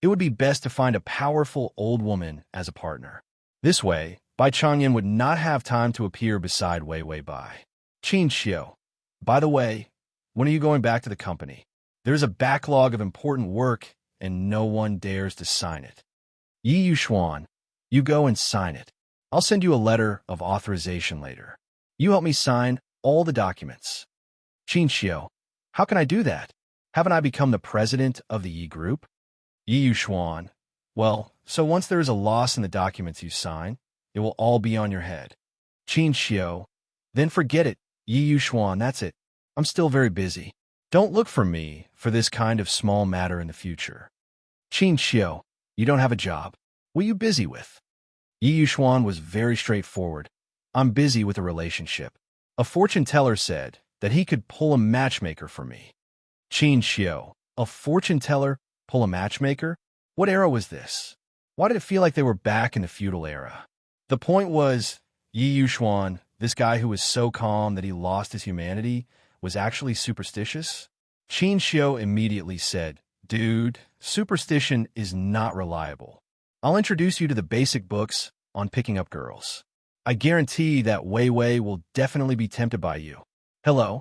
It would be best to find a powerful old woman as a partner. This way, Bai Changyan would not have time to appear beside Wei Wei Bai. Qin Xiu, by the way, when are you going back to the company? There's a backlog of important work, and no one dares to sign it. Yi Yuxuan, you go and sign it. I'll send you a letter of authorization later. You help me sign all the documents. Qin Xiu, how can I do that? Haven't I become the president of the Yi Group? Yi Yuxuan, well, so once there is a loss in the documents you sign, it will all be on your head. Qin Xiu, then forget it. Yi Yuxuan, that's it. I'm still very busy. Don't look for me for this kind of small matter in the future. Qin Xiu, you don't have a job. What are you busy with? Yi Yuxuan was very straightforward. I'm busy with a relationship. A fortune teller said that he could pull a matchmaker for me. Qin Xiu, a fortune teller, pull a matchmaker? What era was this? Why did it feel like they were back in the feudal era? The point was, Yi Yuxuan, this guy who was so calm that he lost his humanity, was actually superstitious? Qin Xiu immediately said, Dude, superstition is not reliable. I'll introduce you to the basic books on picking up girls. I guarantee that Wei Wei will definitely be tempted by you. Hello?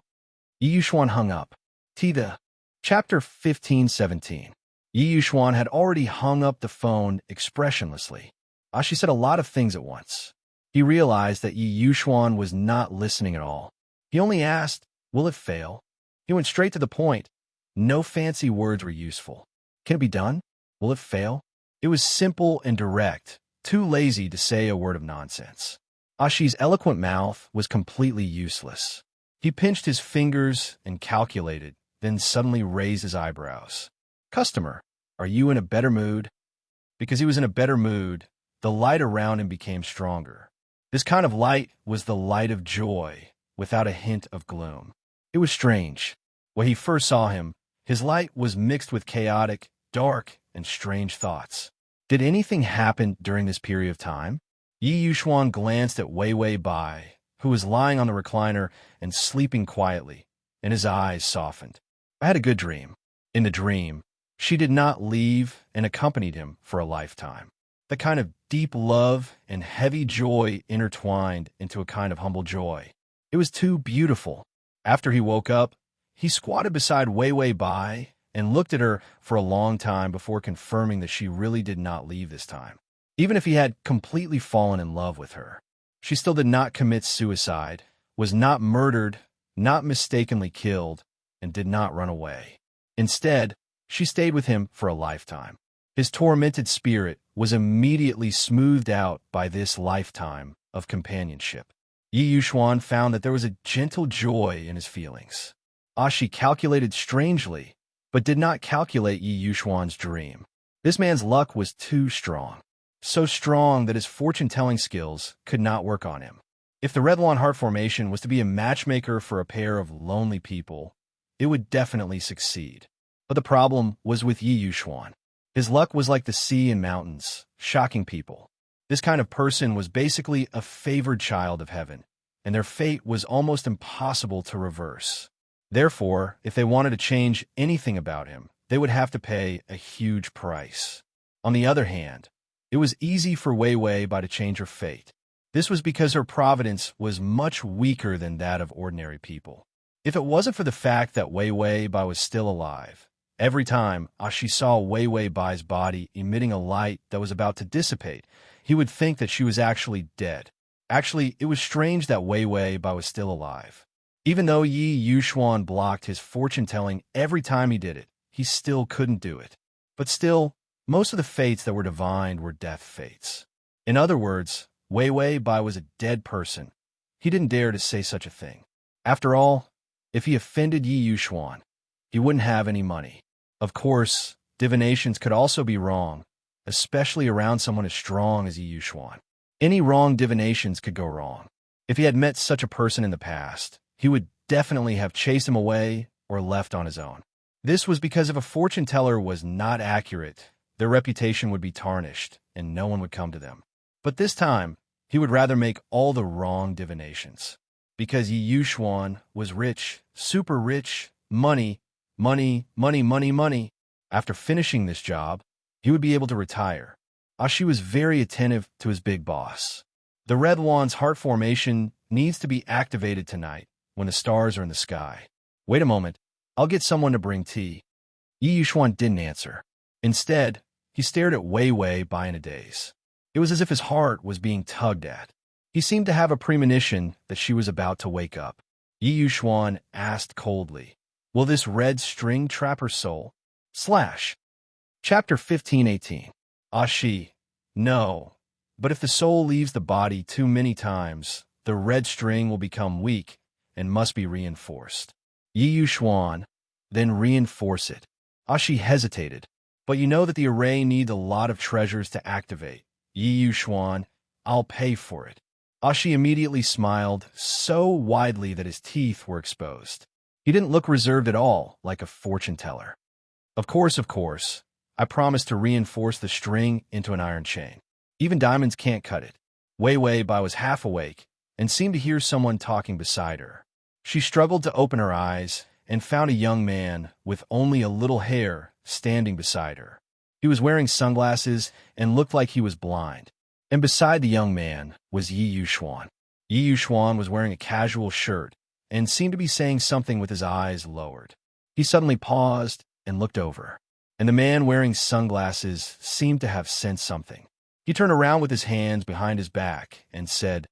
Yi Yuxuan hung up. Chapter 15-17. Yi Yuxuan had already hung up the phone expressionlessly. She said a lot of things at once. He realized that Yi Yuxuan was not listening at all. He only asked, will it fail? He went straight to the point. No fancy words were useful. Can it be done? Will it fail? It was simple and direct, too lazy to say a word of nonsense. Ashi's eloquent mouth was completely useless. He pinched his fingers and calculated, then suddenly raised his eyebrows. Customer, are you in a better mood? Because he was in a better mood, the light around him became stronger. This kind of light was the light of joy, without a hint of gloom. It was strange. When he first saw him, his light was mixed with chaotic, dark, and strange thoughts. Did anything happen during this period of time? Yi Yuxuan glanced at Wei Wei Bai, who was lying on the recliner and sleeping quietly, and his eyes softened. I had a good dream. In the dream, she did not leave and accompanied him for a lifetime. The kind of deep love and heavy joy intertwined into a kind of humble joy. It was too beautiful. After he woke up, he squatted beside Wei Wei Bai and looked at her for a long time before confirming that she really did not leave this time. Even if he had completely fallen in love with her, she still did not commit suicide, was not murdered, not mistakenly killed, and did not run away. Instead, she stayed with him for a lifetime. His tormented spirit was immediately smoothed out by this lifetime of companionship. Yi Yuxuan found that there was a gentle joy in his feelings. Ashi calculated strangely, but did not calculate Yi Yuxuan's dream. This man's luck was too strong. So strong that his fortune-telling skills could not work on him. If the Red Lawn Heart Formation was to be a matchmaker for a pair of lonely people, it would definitely succeed. But the problem was with Yi Yuxuan. His luck was like the sea and mountains, shocking people. This kind of person was basically a favored child of heaven, and their fate was almost impossible to reverse. Therefore, if they wanted to change anything about him, they would have to pay a huge price. On the other hand, it was easy for Wei Wei Bai to change her fate. This was because her providence was much weaker than that of ordinary people. If it wasn't for the fact that Wei Wei Bai was still alive, every time she saw Wei Wei Bai's body emitting a light that was about to dissipate, he would think that she was actually dead. Actually, it was strange that Wei Wei Bai was still alive. Even though Yi Yuxuan blocked his fortune-telling every time he did it, he still couldn't do it. But still, most of the fates that were divined were death fates. In other words, Wei Wei Bai was a dead person. He didn't dare to say such a thing. After all, if he offended Yi Yuxuan, he wouldn't have any money. Of course, divinations could also be wrong, especially around someone as strong as Yi Yuxuan. Any wrong divinations could go wrong. If he had met such a person in the past, he would definitely have chased him away or left on his own. This was because if a fortune teller was not accurate, their reputation would be tarnished and no one would come to them. But this time, he would rather make all the wrong divinations. Because Yi Yuxuan was rich, super rich, money, money, money, money, money. After finishing this job, he would be able to retire. Ashi was very attentive to his big boss. The Red Wand's heart formation needs to be activated tonight when the stars are in the sky. Wait a moment, I'll get someone to bring tea. Yi Yuxuan didn't answer. Instead, he stared at Wei Wei Bai in a daze. It was as if his heart was being tugged at. He seemed to have a premonition that she was about to wake up. Yi Yuxuan asked coldly, "Will this red string trap her soul?" Chapter 15:18. Ashi, no. But if the soul leaves the body too many times, the red string will become weak and must be reinforced. Yi Yuxuan, then reinforce it. Ashi hesitated. But you know that the array needs a lot of treasures to activate. Yi Yuxuan, I'll pay for it. Ashi immediately smiled so widely that his teeth were exposed. He didn't look reserved at all, like a fortune teller. Of course, I promised to reinforce the string into an iron chain. Even diamonds can't cut it. Wei Wei Bai was half awake and seemed to hear someone talking beside her. She struggled to open her eyes and found a young man with only a little hair standing beside her. He was wearing sunglasses and looked like he was blind. And beside the young man was Yi Yuxuan. Yi Yuxuan was wearing a casual shirt and seemed to be saying something with his eyes lowered. He suddenly paused and looked over, and the man wearing sunglasses seemed to have sensed something. He turned around with his hands behind his back and said,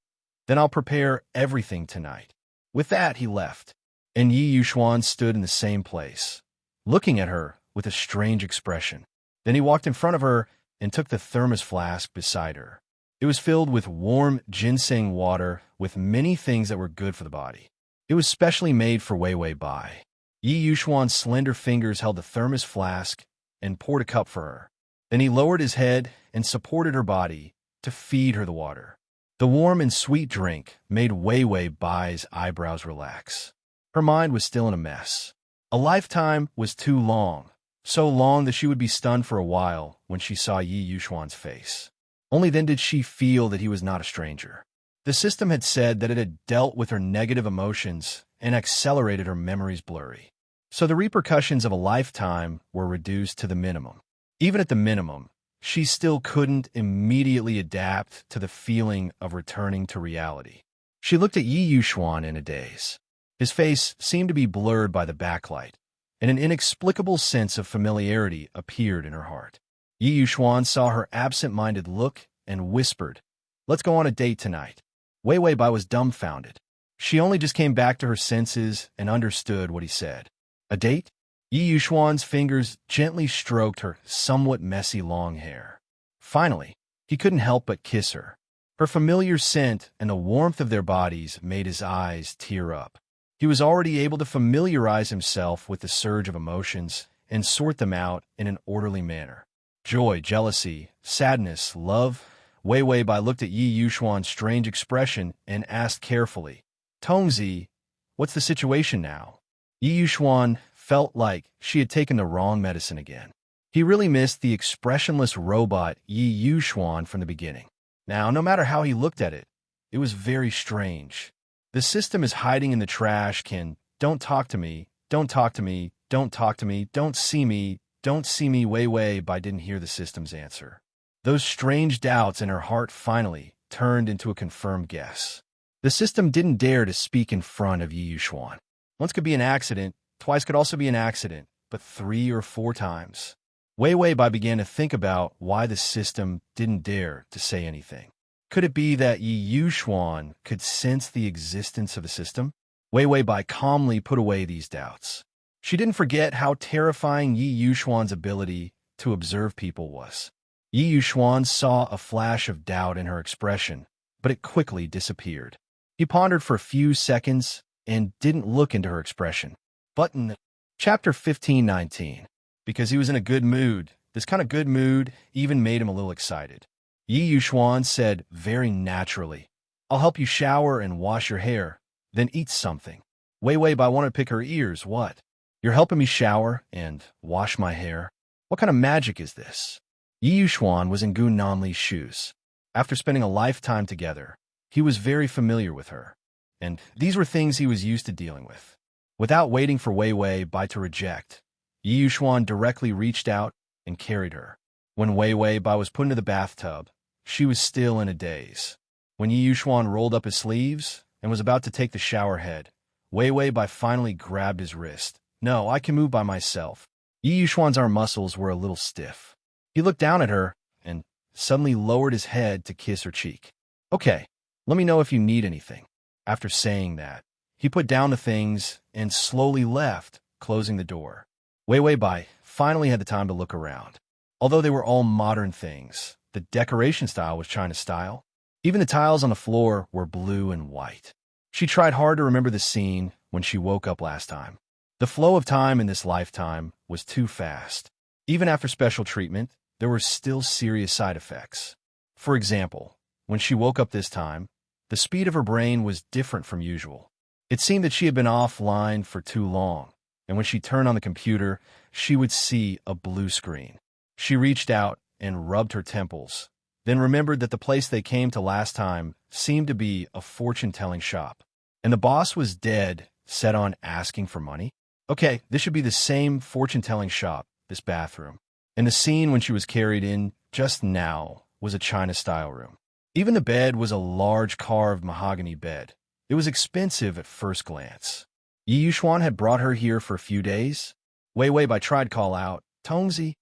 "Then I'll prepare everything tonight." With that, he left, and Yi Yuxuan stood in the same place, looking at her with a strange expression. Then he walked in front of her and took the thermos flask beside her. It was filled with warm ginseng water with many things that were good for the body. It was specially made for Wei Wei Bai. Yi Yuxuan's slender fingers held the thermos flask and poured a cup for her. Then he lowered his head and supported her body to feed her the water. The warm and sweet drink made Wei Wei Bai's eyebrows relax. Her mind was still in a mess. A lifetime was too long, so long that she would be stunned for a while when she saw Yi Yuxuan's face. Only then did she feel that he was not a stranger. The system had said that it had dealt with her negative emotions and accelerated her memories blurry. So the repercussions of a lifetime were reduced to the minimum. Even at the minimum, she still couldn't immediately adapt to the feeling of returning to reality. She looked at Yi Yuxuan in a daze. His face seemed to be blurred by the backlight, and an inexplicable sense of familiarity appeared in her heart. Yi Yuxuan saw her absent-minded look and whispered, "Let's go on a date tonight." Wei Wei Bai was dumbfounded. She only just came back to her senses and understood what he said. A date? Yi Yuxuan's fingers gently stroked her somewhat messy long hair. Finally, he couldn't help but kiss her. Her familiar scent and the warmth of their bodies made his eyes tear up. He was already able to familiarize himself with the surge of emotions and sort them out in an orderly manner. Joy, jealousy, sadness, love. Wei Wei Bai looked at Yi Yuxuan's strange expression and asked carefully, "Tongzi, what's the situation now?" Yi Yuxuan felt like she had taken the wrong medicine again. He really missed the expressionless robot Yi Yuxuan from the beginning. Now, no matter how he looked at it, it was very strange. The system is hiding in the trash can, "Don't talk to me, don't talk to me, don't talk to me, don't see me, don't see me." Wei Wei Bai didn't hear the system's answer. Those strange doubts in her heart finally turned into a confirmed guess. The system didn't dare to speak in front of Yi Yuxuan. Once could be an accident, twice could also be an accident, but 3 or 4 times. Wei Bai began to think about why the system didn't dare to say anything. Could it be that Yi Yuxuan could sense the existence of the system? Wei Bai calmly put away these doubts. She didn't forget how terrifying Yi Yuxuan's ability to observe people was. Yi Yuxuan saw a flash of doubt in her expression, but it quickly disappeared. He pondered for a few seconds and didn't look into her expression. But in Chapter 15:19, because he was in a good mood, this kind of good mood even made him a little excited. Yi Yuxuan said very naturally, "I'll help you shower and wash your hair, then eat something." Wei Bai wanted to pick her ears. What? You're helping me shower and wash my hair? What kind of magic is this? Yi Yuxuan was in Gu Nanli's shoes. After spending a lifetime together, he was very familiar with her, and these were things he was used to dealing with. Without waiting for Wei Bai to reject, Yi Yuxuan directly reached out and carried her. When Wei Bai was put into the bathtub, she was still in a daze. When Yi Yuxuan rolled up his sleeves and was about to take the shower head, Wei Bai finally grabbed his wrist. "No, I can move by myself." Yi Yuxuan's arm muscles were a little stiff. He looked down at her and suddenly lowered his head to kiss her cheek. "Okay, let me know if you need anything." After saying that, he put down the things and slowly left, closing the door. Wei Bai finally had the time to look around. Although they were all modern things, the decoration style was China style. Even the tiles on the floor were blue and white. She tried hard to remember the scene when she woke up last time. The flow of time in this lifetime was too fast. Even after special treatment, there were still serious side effects. For example, when she woke up this time, the speed of her brain was different from usual. It seemed that she had been offline for too long, and when she turned on the computer, she would see a blue screen. She reached out and rubbed her temples, then remembered that the place they came to last time seemed to be a fortune-telling shop, and the boss was dead, set on asking for money. Okay, this should be the same fortune-telling shop, this bathroom. And the scene when she was carried in just now was a China-style room. Even the bed was a large carved mahogany bed. It was expensive at first glance. Yi Yuxuan had brought her here for a few days. Wei Bai tried to call out, "Tongzi."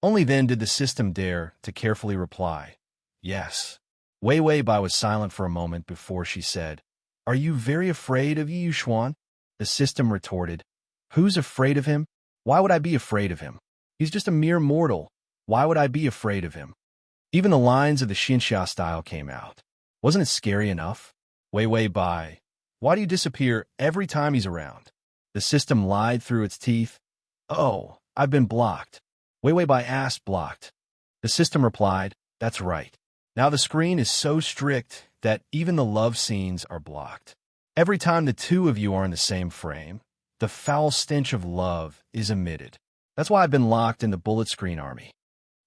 Only then did the system dare to carefully reply, "Yes." Wei Bai was silent for a moment before she said, "Are you very afraid of Yi Yuxuan?" The system retorted, "Who's afraid of him? Why would I be afraid of him? He's just a mere mortal. Why would I be afraid of him?" Even the lines of the Xinxia style came out. Wasn't it scary enough? Wei Bai, why do you disappear every time he's around? The system lied through its teeth. "Oh, I've been blocked." Wei Bai asked, "Blocked?" The system replied, "That's right. Now the screen is so strict that even the love scenes are blocked. Every time the two of you are in the same frame, the foul stench of love is emitted. That's why I've been locked in the bullet screen army."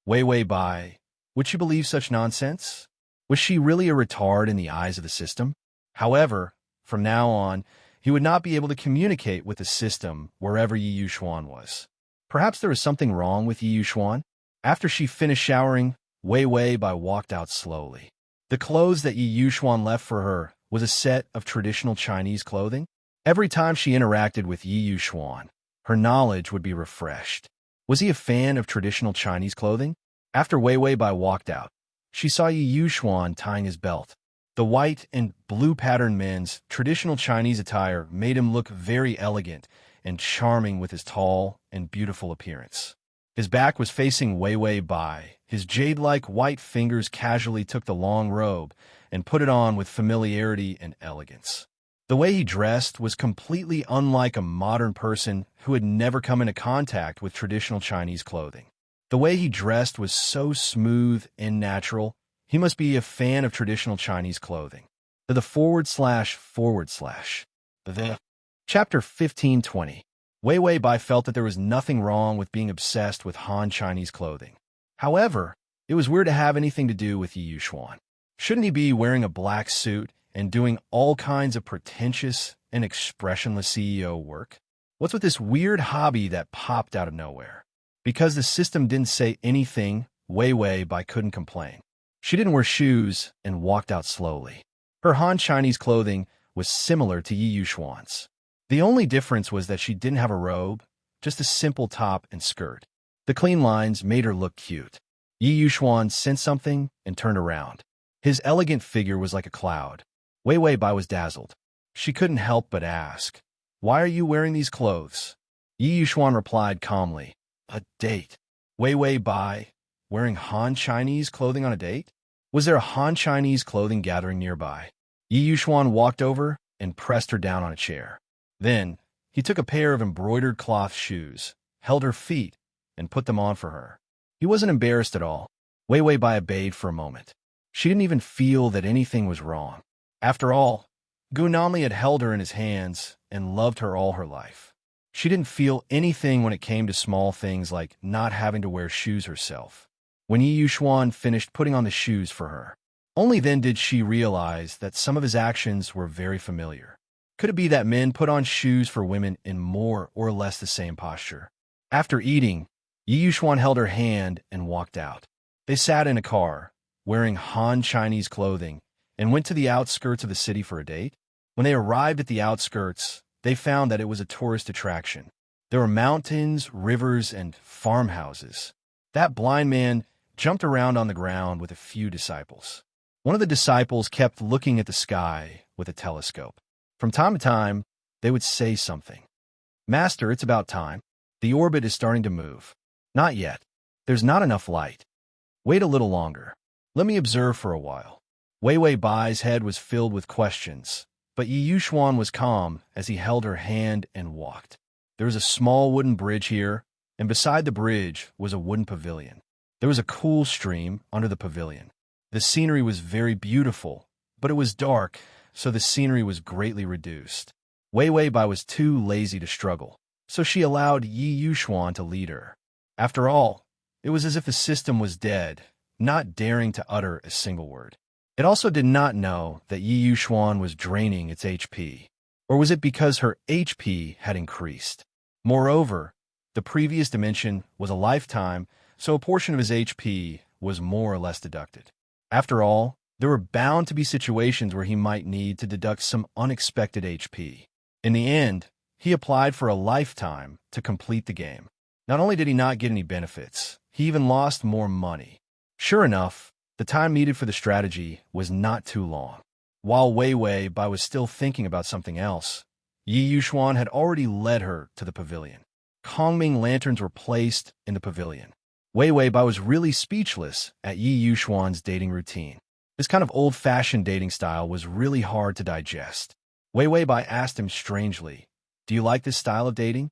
Wei Bai, would she believe such nonsense? Was she really a retard in the eyes of the system? However, from now on, he would not be able to communicate with the system wherever Yi Yuxuan was. Perhaps there was something wrong with Yi Yuxuan? After she finished showering, Wei Bai walked out slowly. The clothes that Yi Yuxuan left for her was a set of traditional Chinese clothing. Every time she interacted with Yi Yuxuan, her knowledge would be refreshed. Was he a fan of traditional Chinese clothing? After Wei Bai walked out, she saw Yi Yuxuan tying his belt. The white and blue patterned men's traditional Chinese attire made him look very elegant and charming with his tall and beautiful appearance. His back was facing Wei Bai. His jade-like white fingers casually took the long robe and put it on with familiarity and elegance. The way he dressed was completely unlike a modern person who had never come into contact with traditional Chinese clothing. The way he dressed was so smooth and natural. He must be a fan of traditional Chinese clothing. The Chapter 15:20. Wei Bai felt that there was nothing wrong with being obsessed with Han Chinese clothing. However, it was weird to have anything to do with Yi Yuxuan. Shouldn't he be wearing a black suit and doing all kinds of pretentious and expressionless CEO work? What's with this weird hobby that popped out of nowhere? Because the system didn't say anything, Wei Bai couldn't complain. She didn't wear shoes and walked out slowly. Her Han Chinese clothing was similar to Yi Yuxuan's. The only difference was that she didn't have a robe, just a simple top and skirt. The clean lines made her look cute. Yi Yuxuan sensed something and turned around. His elegant figure was like a cloud. Wei Wei Bai was dazzled. She couldn't help but ask, "Why are you wearing these clothes?" Yi Yuxuan replied calmly, "A date." Wei Wei Bai, wearing Han Chinese clothing on a date? Was there a Han Chinese clothing gathering nearby? Yi Yuxuan walked over and pressed her down on a chair. Then, he took a pair of embroidered cloth shoes, held her feet, and put them on for her. He wasn't embarrassed at all. Wei Wei Bai obeyed for a moment. She didn't even feel that anything was wrong. After all, Gu Nanli had held her in his hands and loved her all her life. She didn't feel anything when it came to small things like not having to wear shoes herself. When Yi Yuxuan finished putting on the shoes for her, only then did she realize that some of his actions were very familiar. Could it be that men put on shoes for women in more or less the same posture? After eating, Yi Yuxuan held her hand and walked out. They sat in a car, wearing Han Chinese clothing, and went to the outskirts of the city for a date. When they arrived at the outskirts, they found that it was a tourist attraction. There were mountains, rivers, and farmhouses. That blind man jumped around on the ground with a few disciples. One of the disciples kept looking at the sky with a telescope. From time to time, they would say something. "Master, it's about time. The orbit is starting to move." "Not yet. There's not enough light. Wait a little longer. Let me observe for a while." Wei Wei Bai's head was filled with questions, but Yi Yuxuan was calm as he held her hand and walked. There was a small wooden bridge here, and beside the bridge was a wooden pavilion. There was a cool stream under the pavilion. The scenery was very beautiful, but it was dark, so the scenery was greatly reduced. Wei Wei Bai was too lazy to struggle, so she allowed Yi Yuxuan to lead her. After all, it was as if the system was dead, not daring to utter a single word. It also did not know that Yi Yuxuan was draining its HP. Or was it because her HP had increased? Moreover, the previous dimension was a lifetime, so a portion of his HP was more or less deducted. After all, there were bound to be situations where he might need to deduct some unexpected HP. In the end, he applied for a lifetime to complete the game. Not only did he not get any benefits, he even lost more money. Sure enough, the time needed for the strategy was not too long. While Wei Wei Bai was still thinking about something else, Yi Yuxuan had already led her to the pavilion. Kongming lanterns were placed in the pavilion. Wei Wei Bai was really speechless at Yi Yuxuan's dating routine. This kind of old-fashioned dating style was really hard to digest. Wei Wei Bai asked him strangely, "Do you like this style of dating?"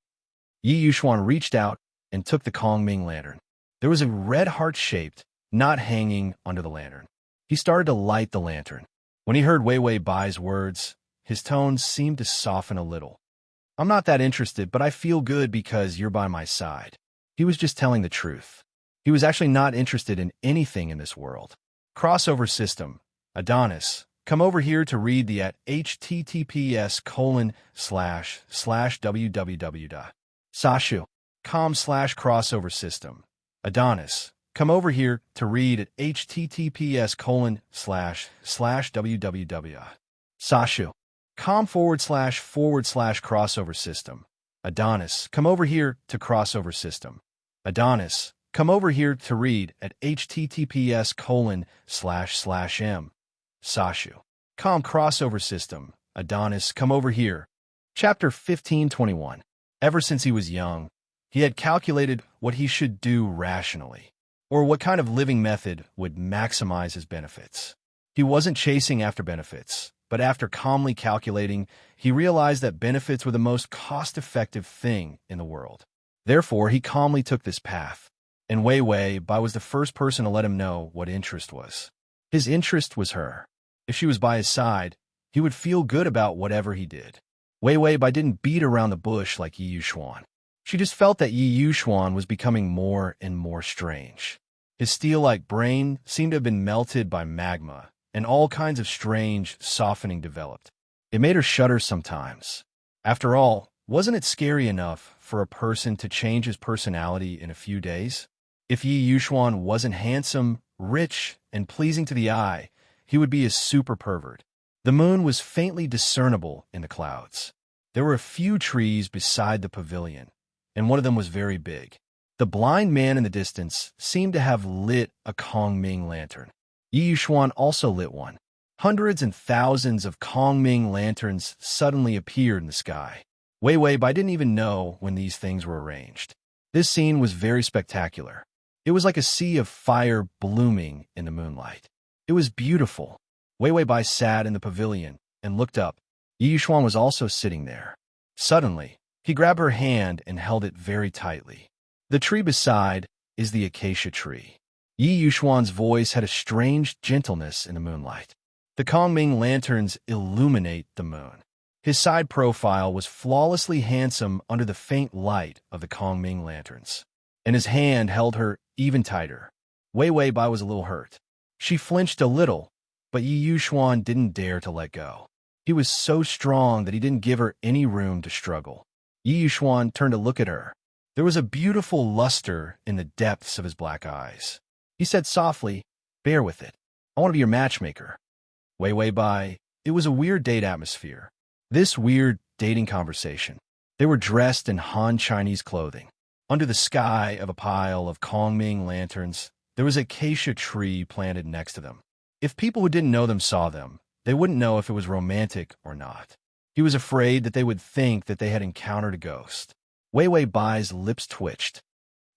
Yi Yuxuan reached out and took the Kongming lantern. There was a red heart-shaped knot hanging under the lantern. He started to light the lantern. When he heard Wei Wei Bai's words, his tone seemed to soften a little. "I'm not that interested, but I feel good because you're by my side." He was just telling the truth. He was actually not interested in anything in this world. Crossover system. Adonis, come over here to read the at https://www.sashu.com/crossover system. Adonis, come over here to read at https://www.sashu.com/crossover system. Adonis, come over here to crossover system. Adonis, come over here to read at https://m. Sashu.com crossover system. Adonis, come over here. Chapter 1521. Ever since he was young, he had calculated what he should do rationally, or what kind of living method would maximize his benefits. He wasn't chasing after benefits, but after calmly calculating, he realized that benefits were the most cost-effective thing in the world. Therefore, he calmly took this path, and Wei Wei Bai was the first person to let him know what interest was. His interest was her. If she was by his side, he would feel good about whatever he did. Wei Wei Bai didn't beat around the bush like Yi Yuxuan. She just felt that Yi Yuxuan was becoming more and more strange. His steel-like brain seemed to have been melted by magma, and all kinds of strange softening developed. It made her shudder sometimes. After all, wasn't it scary enough for a person to change his personality in a few days? If Yi Yuxuan wasn't handsome, rich, and pleasing to the eye, he would be a super pervert. The moon was faintly discernible in the clouds. There were a few trees beside the pavilion, and one of them was very big. The blind man in the distance seemed to have lit a Kongming lantern. Yi Yuxuan also lit one. Hundreds and thousands of Kongming lanterns suddenly appeared in the sky. Wei Bai didn't even know when these things were arranged. This scene was very spectacular. It was like a sea of fire blooming in the moonlight. It was beautiful. Wei Bai sat in the pavilion and looked up. Yi Yuxuan was also sitting there. Suddenly, he grabbed her hand and held it very tightly. The tree beside is the acacia tree. Yi Yuxuan's voice had a strange gentleness in the moonlight. The Kongming lanterns illuminate the moon. His side profile was flawlessly handsome under the faint light of the Kongming lanterns, and his hand held her even tighter. Wei Bai was a little hurt. She flinched a little, but Yi Yuxuan didn't dare to let go. He was so strong that he didn't give her any room to struggle. Yi Yuxuan turned to look at her. There was a beautiful luster in the depths of his black eyes. He said softly, "Bear with it. I want to be your matchmaker." Wei Bai, it was a weird date atmosphere. This weird dating conversation. They were dressed in Han Chinese clothing. Under the sky of a pile of Kongming lanterns, there was an acacia tree planted next to them. If people who didn't know them saw them, they wouldn't know if it was romantic or not. He was afraid that they would think that they had encountered a ghost. Wei Bai's lips twitched.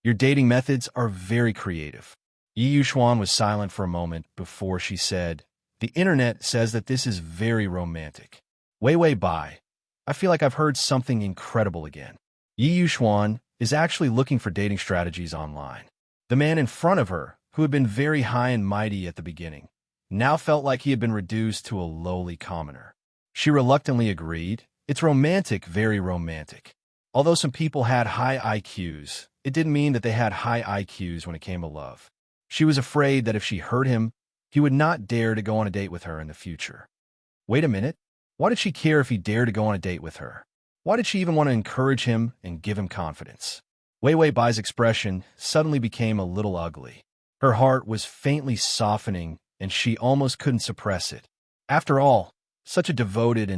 "Your dating methods are very creative." Yi Yuxuan was silent for a moment before she said, "The internet says that this is very romantic." Wei Bai, I feel like I've heard something incredible again. Yi Yuxuan is actually looking for dating strategies online. The man in front of her, who had been very high and mighty at the beginning, now felt like he had been reduced to a lowly commoner. She reluctantly agreed. It's romantic, very romantic. Although some people had high IQs, it didn't mean that they had high IQs when it came to love. She was afraid that if she hurt him, he would not dare to go on a date with her in the future. Wait a minute. Why did she care if he dared to go on a date with her? Why did she even want to encourage him and give him confidence? Wei Bai's expression suddenly became a little ugly. Her heart was faintly softening, and she almost couldn't suppress it. After all, such a devoted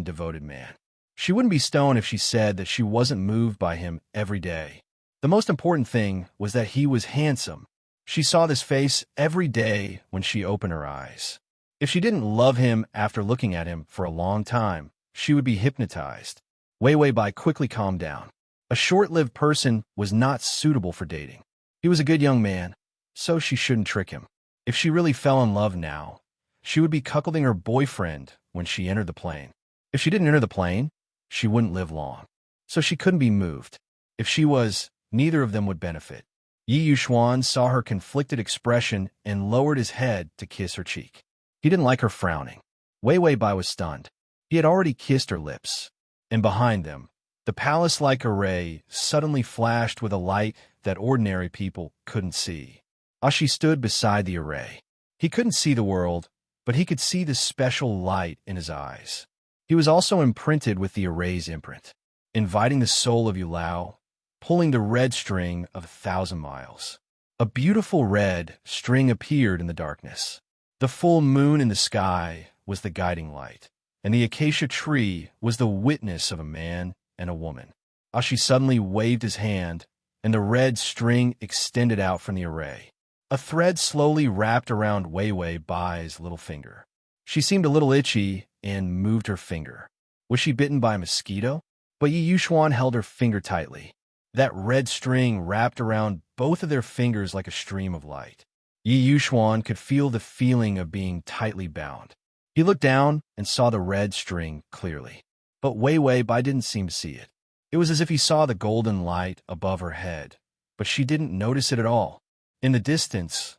man. She wouldn't be stoned if she said that she wasn't moved by him every day. The most important thing was that he was handsome. She saw this face every day when she opened her eyes. If she didn't love him after looking at him for a long time, she would be hypnotized. Wei Bai quickly calmed down. A short-lived person was not suitable for dating. He was a good young man, so she shouldn't trick him. If she really fell in love now, she would be cuckolding her boyfriend when she entered the plane. If she didn't enter the plane, she wouldn't live long. So she couldn't be moved. If she was, neither of them would benefit. Yi Yuxuan saw her conflicted expression and lowered his head to kiss her cheek. He didn't like her frowning. Wei Bai was stunned. He had already kissed her lips. And behind them, the palace-like array suddenly flashed with a light that ordinary people couldn't see. As she stood beside the array, he couldn't see the world, but he could see the special light in his eyes. He was also imprinted with the array's imprint, inviting the soul of Yulao, pulling the red string of 1,000 miles. A beautiful red string appeared in the darkness. The full moon in the sky was the guiding light, and the acacia tree was the witness of a man and a woman. As she suddenly waved his hand, and the red string extended out from the array. A thread slowly wrapped around Wei Bai's little finger. She seemed a little itchy and moved her finger. Was she bitten by a mosquito? But Yi Yuxuan held her finger tightly. That red string wrapped around both of their fingers like a stream of light. Yi Yuxuan could feel the feeling of being tightly bound. He looked down and saw the red string clearly. But Wei Bai didn't seem to see it. It was as if he saw the golden light above her head, but she didn't notice it at all. In the distance,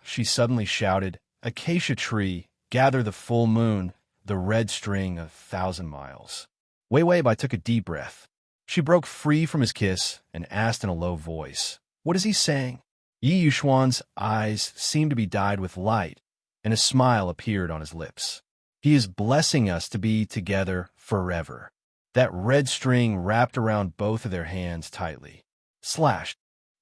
she suddenly shouted, "Acacia tree, gather the full moon, the red string of 1,000 miles." Wei Bai took a deep breath. She broke free from his kiss and asked in a low voice, "What is he saying?" Yi Yuxuan's eyes seemed to be dyed with light, and a smile appeared on his lips. "He is blessing us to be together forever." That red string wrapped around both of their hands tightly.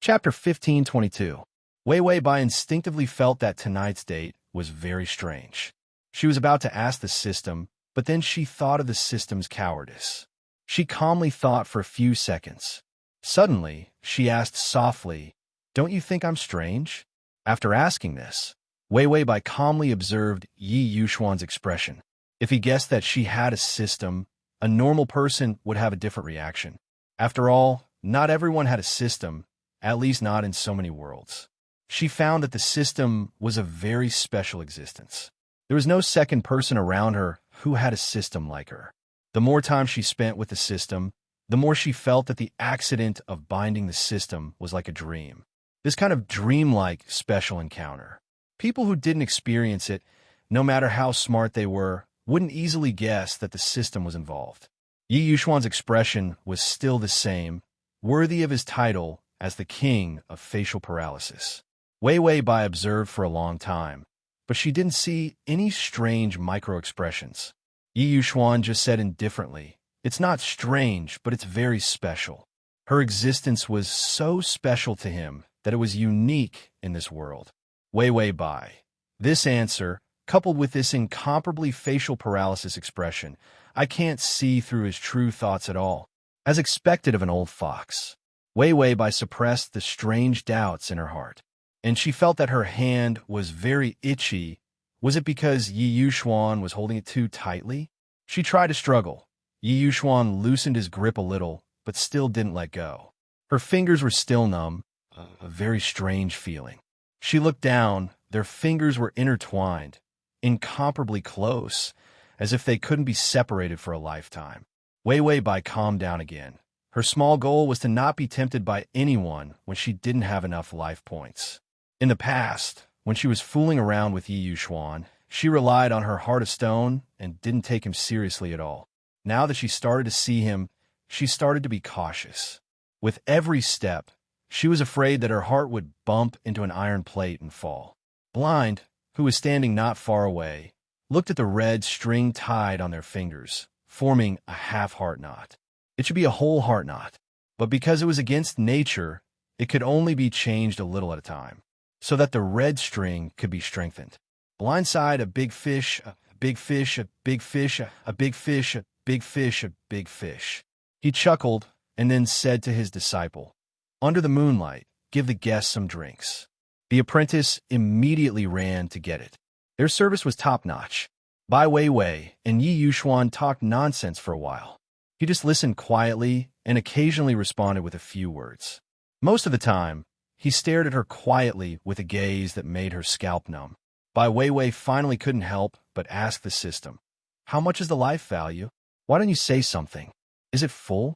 Chapter 15:22. Wei Bai instinctively felt that tonight's date was very strange. She was about to ask the system, but then she thought of the system's cowardice. She calmly thought for a few seconds. Suddenly, she asked softly, "Don't you think I'm strange?" After asking this, Wei Weibai calmly observed Yi Yuxuan's expression. If he guessed that she had a system, a normal person would have a different reaction. After all, not everyone had a system, at least not in so many worlds. She found that the system was a very special existence. There was no second person around her who had a system like her. The more time she spent with the system, the more she felt that the accident of binding the system was like a dream. This kind of dreamlike special encounter. People who didn't experience it, no matter how smart they were, wouldn't easily guess that the system was involved. Yi Yuxuan's expression was still the same, worthy of his title as the king of facial paralysis. Wei Weibai observed for a long time, but she didn't see any strange micro-expressions. Yi Yuxuan just said indifferently, "It's not strange, but it's very special." Her existence was so special to him that it was unique in this world. Wei Weibai. This answer, coupled with this incomparably facial paralysis expression, I can't see through his true thoughts at all. As expected of an old fox, Wei Weibai suppressed the strange doubts in her heart, and she felt that her hand was very itchy. Was it because Yi Yuxuan was holding it too tightly? She tried to struggle. Yi Yuxuan loosened his grip a little, but still didn't let go. Her fingers were still numb, a very strange feeling. She looked down. Their fingers were intertwined, incomparably close, as if they couldn't be separated for a lifetime. Wei Weibai calmed down again. Her small goal was to not be tempted by anyone when she didn't have enough life points. In the past, when she was fooling around with Yi Yuxuan, she relied on her heart of stone and didn't take him seriously at all. Now that she started to see him, she started to be cautious. With every step, she was afraid that her heart would bump into an iron plate and fall. Blind, who was standing not far away, looked at the red string tied on their fingers, forming a half-heart knot. It should be a whole heart knot, but because it was against nature, it could only be changed a little at a time, so that the red string could be strengthened. Blindside, a big fish, a big fish, a big fish, a big fish, a big fish, a big fish. He chuckled and then said to his disciple, "Under the moonlight, give the guests some drinks." The apprentice immediately ran to get it. Their service was top-notch. Bai Weiwei and Yi Yuxuan talked nonsense for a while. He just listened quietly and occasionally responded with a few words. Most of the time, he stared at her quietly with a gaze that made her scalp numb. Bai Weiwei finally couldn't help but ask the system, "How much is the life value? Why don't you say something? Is it full?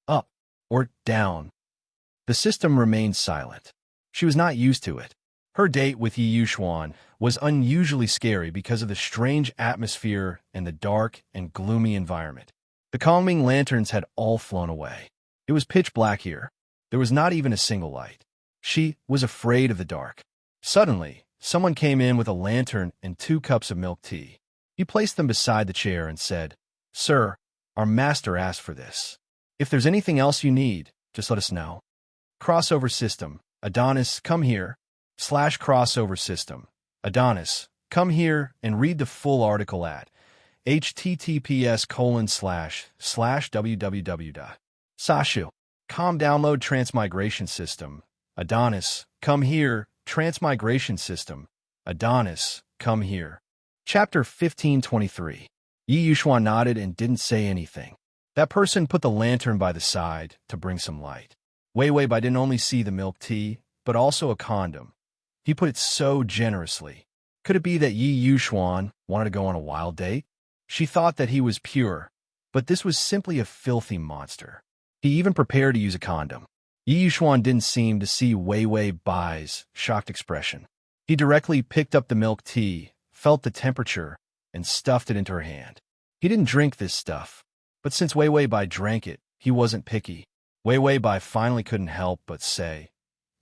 Up or down?" The system remained silent. She was not used to it. Her date with Yi Yuxuan was unusually scary because of the strange atmosphere and the dark and gloomy environment. The calming lanterns had all flown away. It was pitch black here. There was not even a single light. She was afraid of the dark. Suddenly, someone came in with a lantern and 2 cups of milk tea. He placed them beside the chair and said, "Sir, our master asked for this. If there's anything else you need, just let us know." Crossover system. Adonis, come here. /crossover system. Adonis, come here and read the full article at https://www. Sashu. Download Transmigration system. Adonis, come here. Transmigration system. Adonis, come here. Chapter 1523. Yi Yuxuan nodded and didn't say anything. That person put the lantern by the side to bring some light. Wei Weibai didn't only see the milk tea, but also a condom. He put it so generously. Could it be that Yi Yuxuan wanted to go on a wild date? She thought that he was pure, but this was simply a filthy monster. He even prepared to use a condom. Yi Yuxuan didn't seem to see Wei Weibai's shocked expression. He directly picked up the milk tea, felt the temperature, and stuffed it into her hand. He didn't drink this stuff, but since Wei Weibai drank it, he wasn't picky. Wei Weibai finally couldn't help but say,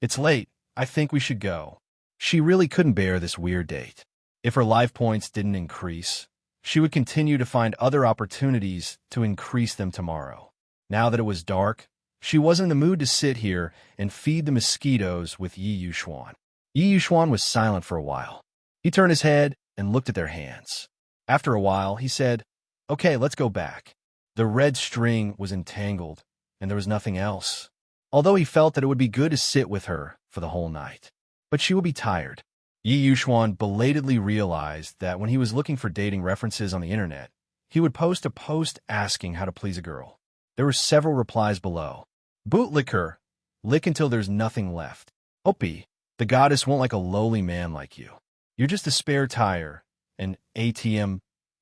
"It's late. I think we should go." She really couldn't bear this weird date. If her life points didn't increase, she would continue to find other opportunities to increase them tomorrow. Now that it was dark, she wasn't in the mood to sit here and feed the mosquitoes with Yi Yuxuan. Yi Yuxuan was silent for a while. He turned his head and looked at their hands. After a while, he said, "Okay, let's go back." The red string was entangled, and there was nothing else. Although he felt that it would be good to sit with her for the whole night. But she would be tired. Yi Yuxuan belatedly realized that when he was looking for dating references on the internet, he would post a post asking how to please a girl. There were several replies below. Bootlick her. Lick until there's nothing left. Opie, the goddess won't like a lowly man like you. You're just a spare tire. And ATM,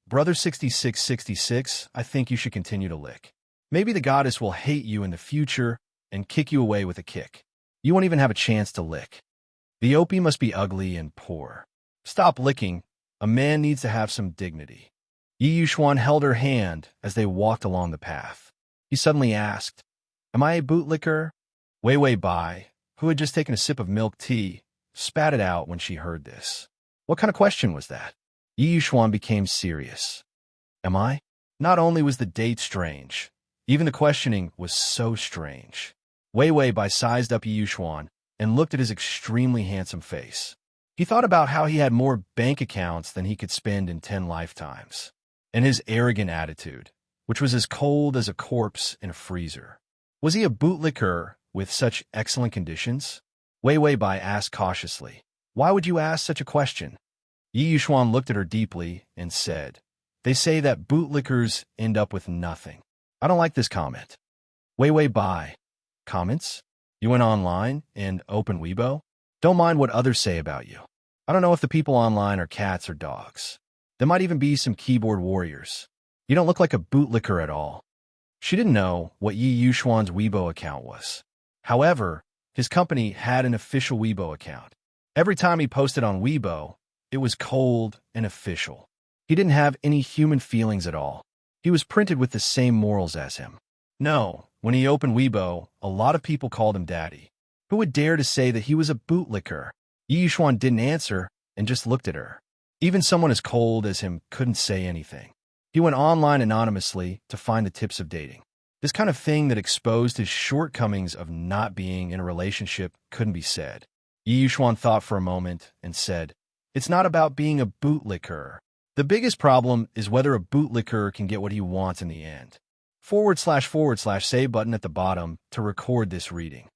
Brother 6666, I think you should continue to lick. Maybe the goddess will hate you in the future and kick you away with a kick. You won't even have a chance to lick. The Opie must be ugly and poor. Stop licking. A man needs to have some dignity. Yi Yuxuan held her hand as they walked along the path. He suddenly asked, Am I a bootlicker? Wei Wei Bai, who had just taken a sip of milk tea, spat it out when she heard this. What kind of question was that? Yi Yuxuan became serious. Am I? Not only was the date strange, even the questioning was so strange. Wei Wei Bai sized up Yi Yuxuan and looked at his extremely handsome face. He thought about how he had more bank accounts than he could spend in 10 lifetimes, and his arrogant attitude, which was as cold as a corpse in a freezer. Was he a bootlicker with such excellent conditions? Wei Wei Bai asked cautiously. Why would you ask such a question? Yi Yuxuan looked at her deeply and said, They say that bootlickers end up with nothing. I don't like this comment. Wei Wei Bai. Comments? You went online and opened Weibo? Don't mind what others say about you. I don't know if the people online are cats or dogs. There might even be some keyboard warriors. You don't look like a bootlicker at all. She didn't know what Yi Yuxuan's Weibo account was. However, his company had an official Weibo account. Every time he posted on Weibo, it was cold and official. He didn't have any human feelings at all. He was printed with the same morals as him. No, when he opened Weibo, a lot of people called him Daddy. Who would dare to say that he was a bootlicker? Yi Yuxuan didn't answer and just looked at her. Even someone as cold as him couldn't say anything. He went online anonymously to find the tips of dating. This kind of thing that exposed his shortcomings of not being in a relationship couldn't be said. Yi Yuxuan thought for a moment and said, It's not about being a bootlicker. The biggest problem is whether a bootlicker can get what he wants in the end. / save button at the bottom to record this reading.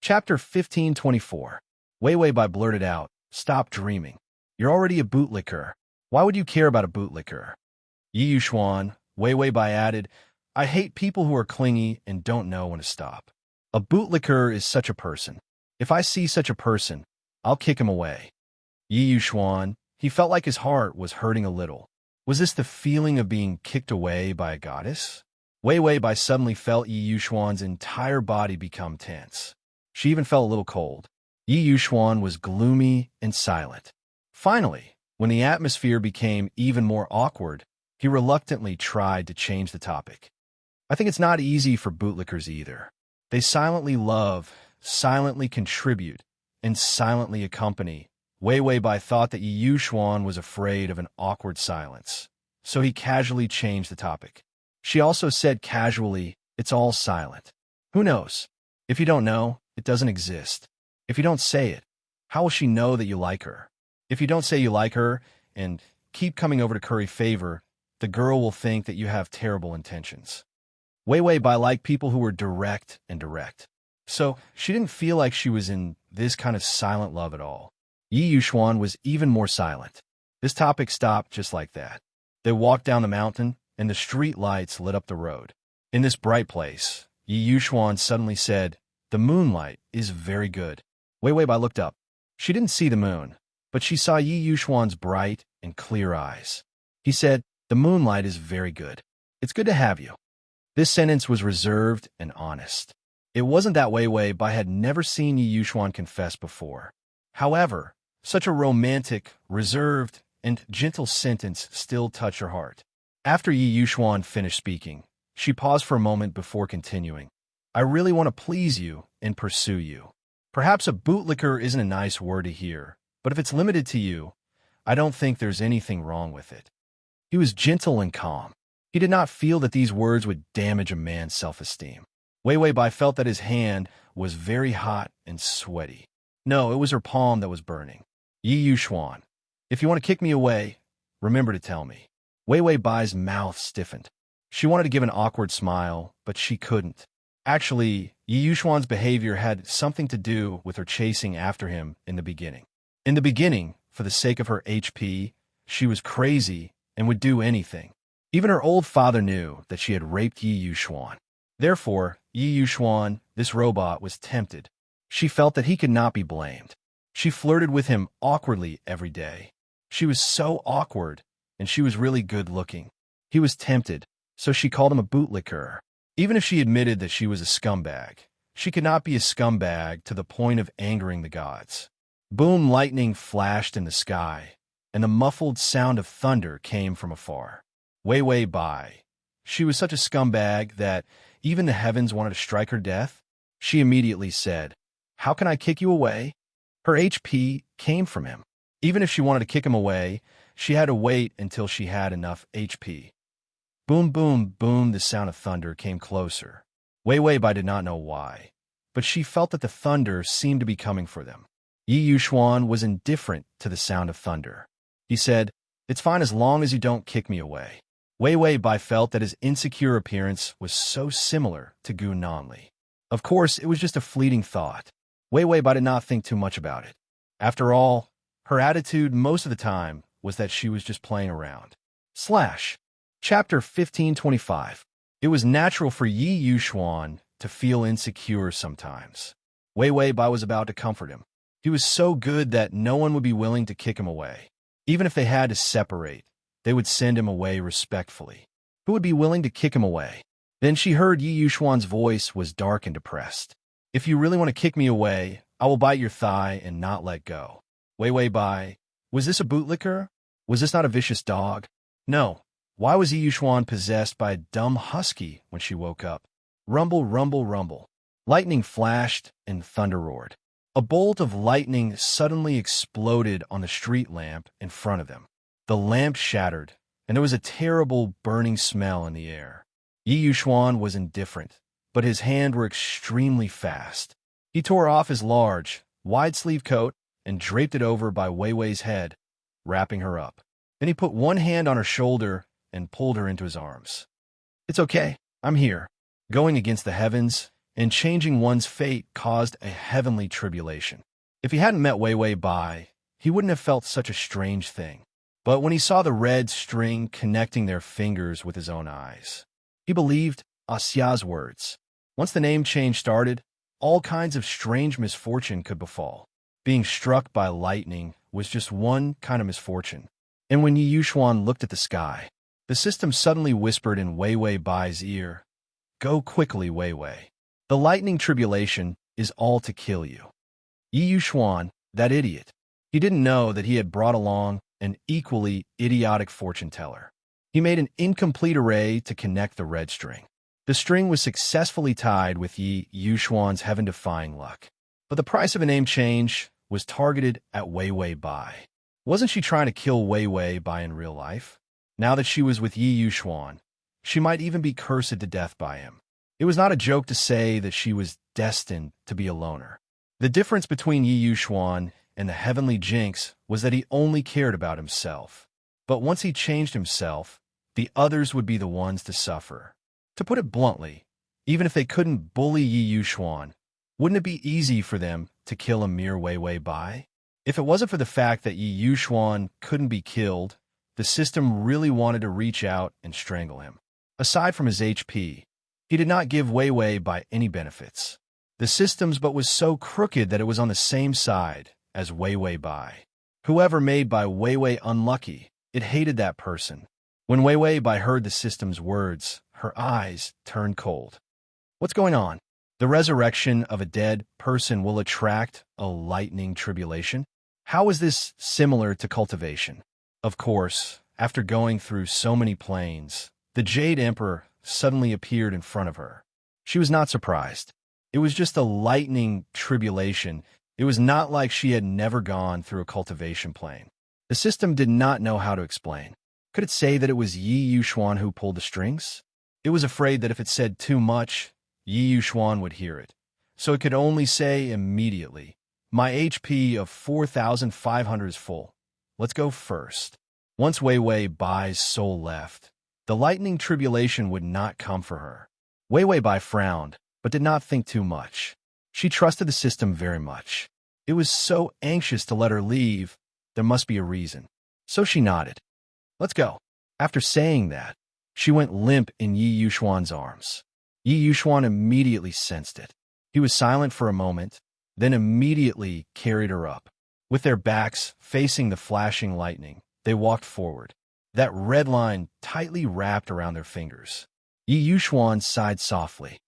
Chapter 1524. Wei Wei Bai blurted out, Stop dreaming. You're already a bootlicker. Why would you care about a bootlicker? Yi Yuxuan, Wei Wei Bai added, I hate people who are clingy and don't know when to stop. A bootlicker is such a person. If I see such a person, I'll kick him away. Yi Yuxuan, he felt like his heart was hurting a little. Was this the feeling of being kicked away by a goddess? Wei Wei Bai suddenly felt Yi Yuxuan's entire body become tense. She even felt a little cold. Yi Yuxuan was gloomy and silent. Finally, when the atmosphere became even more awkward, he reluctantly tried to change the topic. I think it's not easy for bootlickers either. They silently love, silently contribute, and silently accompany. Wei Wei Bai thought that Yi Yuxuan was afraid of an awkward silence, so he casually changed the topic. She also said casually, It's all silent. Who knows? If you don't know, it doesn't exist. If you don't say it, how will she know that you like her? If you don't say you like her and keep coming over to curry favor, the girl will think that you have terrible intentions. Wei Wei Bai liked people who were direct and direct. So she didn't feel like she was in this kind of silent love at all. Yi Yuxuan was even more silent. This topic stopped just like that. They walked down the mountain, and the street lights lit up the road. In this bright place, Yi Yuxuan suddenly said, The moonlight is very good. Wei Wei Bai looked up. She didn't see the moon, but she saw Yi Yuxuan's bright and clear eyes. He said, The moonlight is very good. It's good to have you. This sentence was reserved and honest. It wasn't that Wei Wei Bai had never seen Yi Yuxuan confess before. However, such a romantic, reserved, and gentle sentence still touched her heart. After Yi Yuxuan finished speaking, she paused for a moment before continuing. I really want to please you and pursue you. Perhaps a bootlicker isn't a nice word to hear, but if it's limited to you, I don't think there's anything wrong with it. He was gentle and calm. He did not feel that these words would damage a man's self-esteem. Wei Wei Bai felt that his hand was very hot and sweaty. No, it was her palm that was burning. Yi Yuxuan, if you want to kick me away, remember to tell me. Wei Wei Bai's mouth stiffened. She wanted to give an awkward smile, but she couldn't. Actually, Yi Yuxuan's behavior had something to do with her chasing after him in the beginning. In the beginning, for the sake of her HP, she was crazy and would do anything. Even her old father knew that she had raped Yi Yuxuan. Therefore, Yi Yuxuan, this robot, was tempted. She felt that he could not be blamed. She flirted with him awkwardly every day. She was so awkward, and she was really good-looking. He was tempted, so she called him a bootlicker. Even if she admitted that she was a scumbag, she could not be a scumbag to the point of angering the gods. Boom! Lightning flashed in the sky, and the muffled sound of thunder came from afar. Wei Bai. She was such a scumbag that even the heavens wanted to strike her death. She immediately said, "How can I kick you away?" Her HP came from him. Even if she wanted to kick him away, she had to wait until she had enough HP. Boom, boom, boom, the sound of thunder came closer. Wei Bai did not know why, but she felt that the thunder seemed to be coming for them. Yi Yuxuan was indifferent to the sound of thunder. He said, "It's fine as long as you don't kick me away." Wei Bai felt that his insecure appearance was so similar to Gu Nanli. Of course, it was just a fleeting thought. Wei Bai did not think too much about it. After all, her attitude most of the time was that she was just playing around. Chapter 1525. It was natural for Yi Yuxuan to feel insecure sometimes. Wei Bai was about to comfort him. He was so good that no one would be willing to kick him away. Even if they had to separate, they would send him away respectfully. Who would be willing to kick him away? Then she heard Yi Yuxuan's voice was dark and depressed. "If you really want to kick me away, I will bite your thigh and not let go." Wei Bai, was this a bootlicker? Was this not a vicious dog? No. Why was Yi Yuxuan possessed by a dumb husky when she woke up? Rumble, rumble, rumble. Lightning flashed and thunder roared. A bolt of lightning suddenly exploded on the street lamp in front of them. The lamp shattered, and there was a terrible burning smell in the air. Yi Yuxuan was indifferent, but his hands were extremely fast. He tore off his large, wide-sleeve coat and draped it over by Wei's head, wrapping her up. Then he put one hand on her shoulder and pulled her into his arms. "It's okay, I'm here." Going against the heavens and changing one's fate caused a heavenly tribulation. If he hadn't met Wei Bai, he wouldn't have felt such a strange thing. But when he saw the red string connecting their fingers with his own eyes, he believed Asia's words. Once the name change started, all kinds of strange misfortune could befall. Being struck by lightning was just one kind of misfortune. And when Yi Yuxuan looked at the sky, the system suddenly whispered in Wei Bai's ear, "Go quickly, Wei. The lightning tribulation is all to kill you." Yi Yuxuan, that idiot. He didn't know that he had brought along an equally idiotic fortune teller. He made an incomplete array to connect the red string. The string was successfully tied with Yi Yuxuan's heaven-defying luck. But the price of a name change was targeted at Wei Bai. Wasn't she trying to kill Wei Bai in real life? Now that she was with Yi Yuxuan, she might even be cursed to death by him. It was not a joke to say that she was destined to be a loner. The difference between Yi Yuxuan and the heavenly jinx was that he only cared about himself. But once he changed himself, the others would be the ones to suffer. To put it bluntly, even if they couldn't bully Yi Yuxuan, wouldn't it be easy for them to kill a mere Wei Bai? If it wasn't for the fact that Yi Yuxuan couldn't be killed, the system really wanted to reach out and strangle him. Aside from his HP, he did not give Wei Bai any benefits. The system's but was so crooked that it was on the same side as Wei Bai. Whoever made by Wei unlucky, it hated that person. When Wei Bai heard the system's words, her eyes turned cold. What's going on? The resurrection of a dead person will attract a lightning tribulation? How is this similar to cultivation? Of course, after going through so many planes, the Jade Emperor suddenly appeared in front of her. She was not surprised. It was just a lightning tribulation. It was not like she had never gone through a cultivation plane. The system did not know how to explain. Could it say that it was Yi Yuxuan who pulled the strings? It was afraid that if it said too much, Yi Yuxuan would hear it. So it could only say immediately, "My HP of 4,500 is full. Let's go first." Once Wei Bai's soul left, The lightning tribulation would not come for her. Wei Wei Bai frowned, but did not think too much. She trusted the system very much. It was so anxious to let her leave, there must be a reason. So she nodded. Let's go. After saying that, she went limp in Yi Yuxuan's arms. Yi Yuxuan immediately sensed it. He was silent for a moment, then immediately carried her up. With their backs facing the flashing lightning, they walked forward. That red line tightly wrapped around their fingers. Yi Yuxuan sighed softly.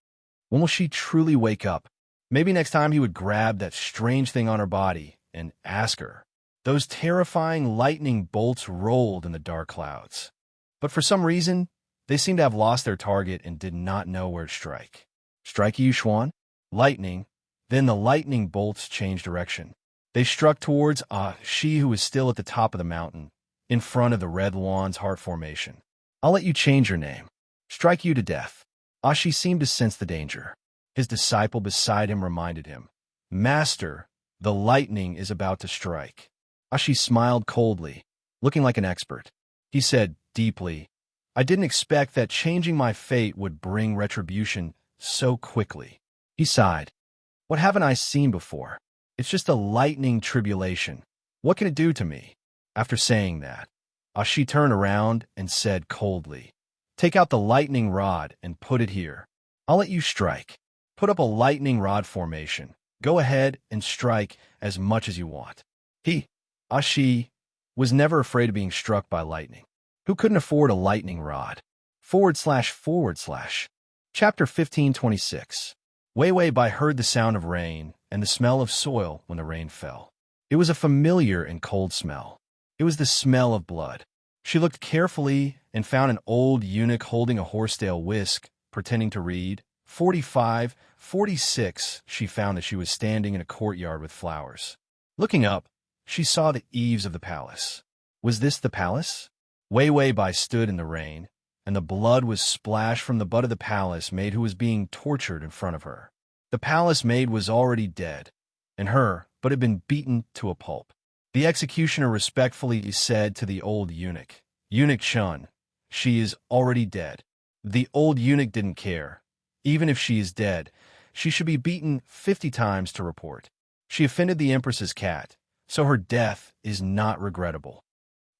When will she truly wake up? Maybe next time he would grab that strange thing on her body and ask her. Those terrifying lightning bolts rolled in the dark clouds. But for some reason, they seemed to have lost their target and did not know where to strike. Strike Yi Yuxuan? Lightning. Then the lightning bolts changed direction. They struck towards she who was still at the top of the mountain, in front of the Red Luan's heart formation. I'll let you change your name. Strike you to death. Ashi seemed to sense the danger. His disciple beside him reminded him, Master, the lightning is about to strike. Ashi smiled coldly, looking like an expert. He said deeply, I didn't expect that changing my fate would bring retribution so quickly. He sighed. What haven't I seen before? It's just a lightning tribulation. What can it do to me? After saying that, Ashi turned around and said coldly, Take out the lightning rod and put it here. I'll let you strike. Put up a lightning rod formation. Go ahead and strike as much as you want. Ashi, was never afraid of being struck by lightning. Who couldn't afford a lightning rod? // Chapter 1526. Wei Wei Bai heard the sound of rain and the smell of soil when the rain fell. It was a familiar and cold smell. It was the smell of blood. She looked carefully and found an old eunuch holding a horsetail whisk, pretending to read. 46. She found that she was standing in a courtyard with flowers. Looking up, she saw the eaves of the palace. Was this the palace? Wei Wei Bai stood in the rain, and the blood was splashed from the butt of the palace maid who was being tortured in front of her. The palace maid was already dead, and but had been beaten to a pulp. The executioner respectfully said to the old eunuch, Eunuch Shun, she is already dead. The old eunuch didn't care. Even if she is dead, she should be beaten 50 times to report. She offended the empress's cat, so her death is not regrettable.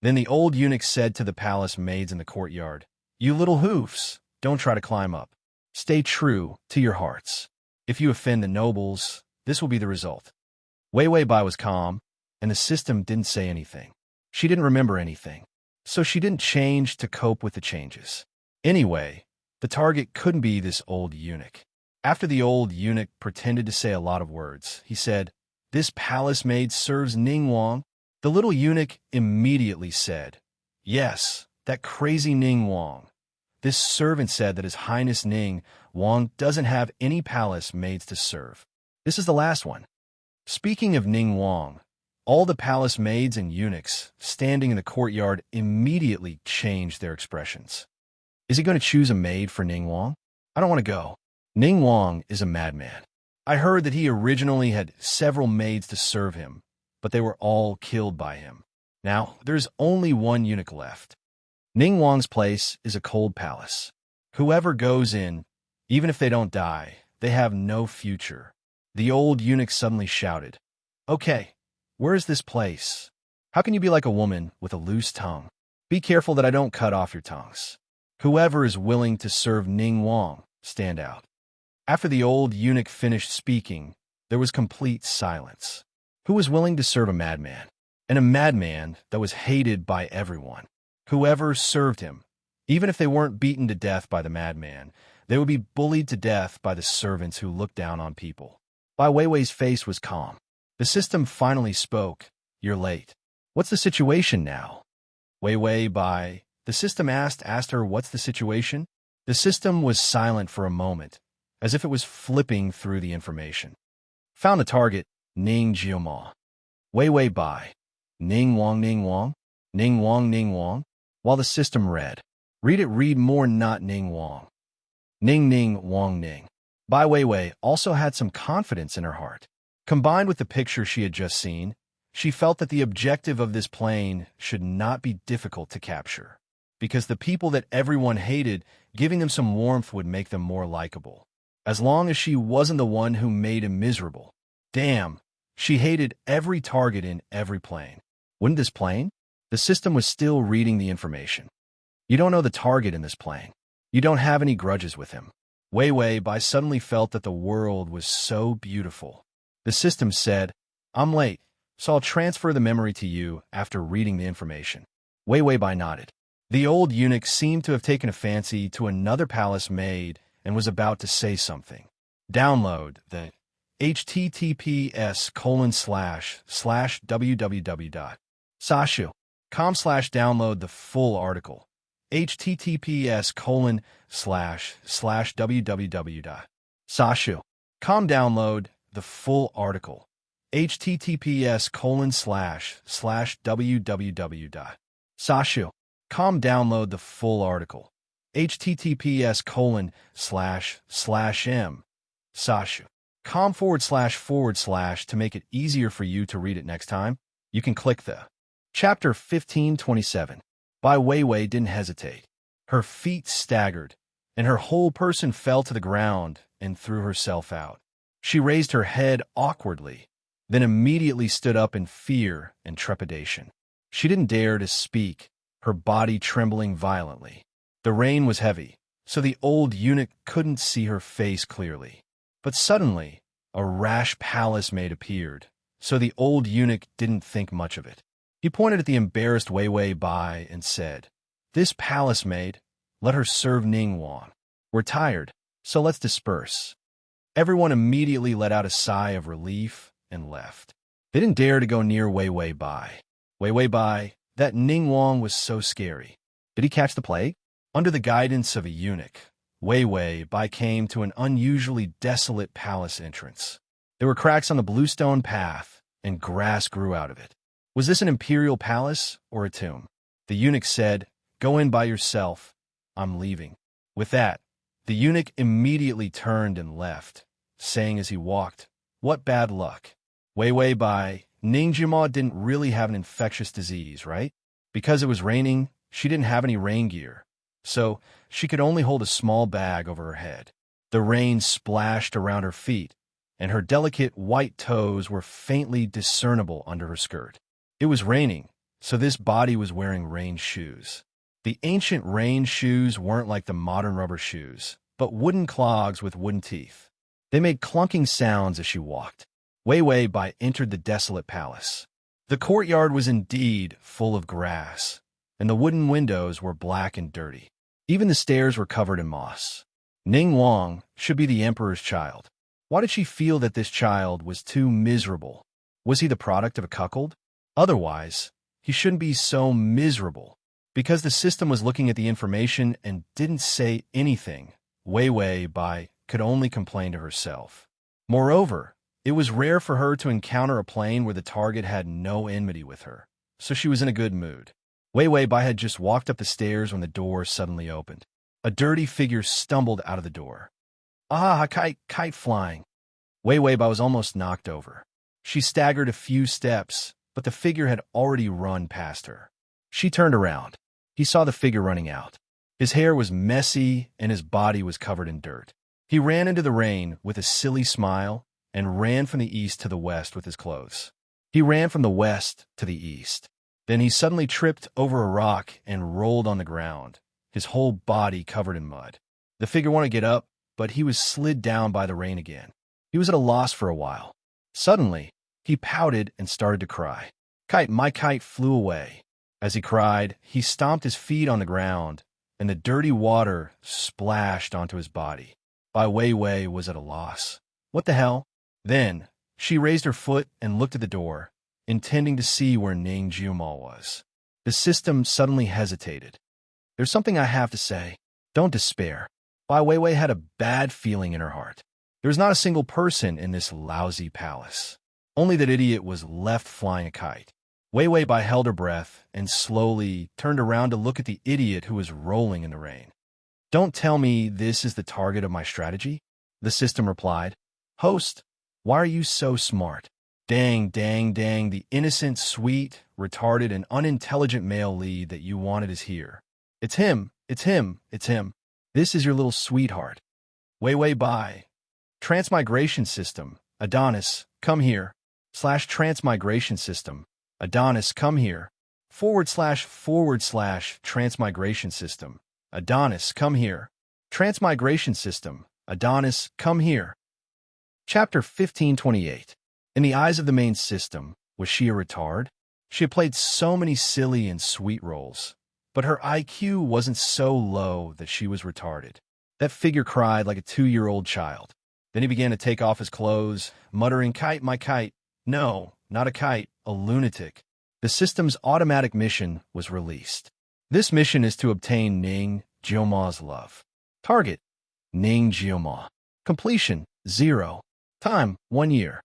Then the old eunuch said to the palace maids in the courtyard, You little hoofs, don't try to climb up. Stay true to your hearts. If you offend the nobles, this will be the result. Wei Wei Bai was calm, and the system didn't say anything. She didn't remember anything, so she didn't change to cope with the changes. Anyway, the target couldn't be this old eunuch. After the old eunuch pretended to say a lot of words, he said, This palace maid serves Ning Wang. The little eunuch immediately said, Yes, that crazy Ning Wang. This servant said that His Highness Ning Wang doesn't have any palace maids to serve. This is the last one. Speaking of Ning Wang, all the palace maids and eunuchs standing in the courtyard immediately changed their expressions. Is he going to choose a maid for Ning Wang? I don't want to go. Ning Wang is a madman. I heard that he originally had several maids to serve him, but they were all killed by him. Now, there's only one eunuch left. Ning Wang's place is a cold palace. Whoever goes in, even if they don't die, they have no future. The old eunuch suddenly shouted, Okay, where is this place? How can you be like a woman with a loose tongue? Be careful that I don't cut off your tongues. Whoever is willing to serve Ning Wang, stand out. After the old eunuch finished speaking, there was complete silence. Who was willing to serve a madman? And a madman that was hated by everyone. Whoever served him, even if they weren't beaten to death by the madman, they would be bullied to death by the servants who looked down on people. Bai Weiwei's face was calm. The system finally spoke. You're late. What's the situation now? Wei Wei Bai. The system asked her what's the situation? The system was silent for a moment, as if it was flipping through the information. Found the target, Ning Jiuma. Wei Wei Bai. Ning Wang Ning Wang? Ning Wang Ning Wang? While the system read. Read more not Ning Wang. Ning Wang Ning. Bai Weiwei also had some confidence in her heart. Combined with the picture she had just seen, she felt that the objective of this plane should not be difficult to capture. because the people that everyone hated, giving them some warmth would make them more likable. As long as she wasn't the one who made him miserable. Damn, she hated every target in every plane. Wouldn't this plane? The system was still reading the information. You don't know the target in this plane. You don't have any grudges with him. Wei Bai suddenly felt that the world was so beautiful. The system said, I'm late, so I'll transfer the memory to you after reading the information. Wei Bai nodded. The old eunuch seemed to have taken a fancy to another palace maid and was about to say something. Download the https://www.sashu.com/download the full article. https://www.sashu.com download the full article. https://www.sashu.com download the full article. https://m/sashu.com// to make it easier for you to read it next time, you can click the Chapter 1527. Bai Weiwei didn't hesitate. Her feet staggered, and her whole person fell to the ground and threw herself out. She raised her head awkwardly, then immediately stood up in fear and trepidation. She didn't dare to speak, her body trembling violently. The rain was heavy, so the old eunuch couldn't see her face clearly. But suddenly, a rash palace maid appeared, so the old eunuch didn't think much of it. He pointed at the embarrassed Wei Bai and said, This palace maid, let her serve Ning Wang. We're tired, so let's disperse. Everyone immediately let out a sigh of relief and left. They didn't dare to go near Wei Bai. Wei Bai, that Ning Wang was so scary. Did he catch the plague? Under the guidance of a eunuch, Wei Bai came to an unusually desolate palace entrance. There were cracks on the bluestone path, and grass grew out of it. Was this an imperial palace or a tomb? The eunuch said, Go in by yourself. I'm leaving. With that, the eunuch immediately turned and left, saying as he walked, What bad luck. Wei Bai, Ning Jima didn't really have an infectious disease, right? Because it was raining, she didn't have any rain gear, so she could only hold a small bag over her head. The rain splashed around her feet, and her delicate white toes were faintly discernible under her skirt. It was raining, so this body was wearing rain shoes. The ancient rain shoes weren't like the modern rubber shoes, but wooden clogs with wooden teeth. They made clunking sounds as she walked. Wei Bai entered the desolate palace. The courtyard was indeed full of grass, and the wooden windows were black and dirty. Even the stairs were covered in moss. Ning Wang should be the emperor's child. Why did she feel that this child was too miserable? Was he the product of a cuckold? Otherwise, he shouldn't be so miserable. Because the system was looking at the information and didn't say anything, Wei Bai could only complain to herself. Moreover, it was rare for her to encounter a plane where the target had no enmity with her, so she was in a good mood. Wei Bai had just walked up the stairs when the door suddenly opened. A dirty figure stumbled out of the door. Ah, a kite flying. Wei Bai was almost knocked over. She staggered a few steps, but the figure had already run past her. She turned around. He saw the figure running out. His hair was messy and his body was covered in dirt. He ran into the rain with a silly smile and ran from the east to the west with his clothes. He ran from the west to the east. Then he suddenly tripped over a rock and rolled on the ground, his whole body covered in mud. The figure wanted to get up, but he was slid down by the rain again. He was at a loss for a while. Suddenly, he pouted and started to cry. My kite flew away. As he cried, he stomped his feet on the ground, and the dirty water splashed onto his body. Bai Wei was at a loss. What the hell? Then, she raised her foot and looked at the door, intending to see where Ning Jiumal was. The system suddenly hesitated. There's something I have to say. Don't despair. Bai Wei had a bad feeling in her heart. There was not a single person in this lousy palace. Only that idiot was left flying a kite. Wei Bai held her breath and slowly turned around to look at the idiot who was rolling in the rain. Don't tell me this is the target of my strategy, the system replied. Host, why are you so smart? Dang, the innocent, sweet, retarded, and unintelligent male lead that you wanted is here. It's him, it's him, it's him. This is your little sweetheart. Way bye. Transmigration system, Adonis, come here. / transmigration system, Adonis, come here. / transmigration system, Adonis, come here. Transmigration system, Adonis, come here. Chapter 1528. In the eyes of the main system, was she a retard? She had played so many silly and sweet roles, but her IQ wasn't so low that she was retarded. That figure cried like a 2-year-old child. Then he began to take off his clothes, muttering, "Kite, my kite." No, not a kite, a lunatic. The system's automatic mission was released. This mission is to obtain Ning Jioma's love. Target: Ning Jioma. Completion: 0. Time: 1 year.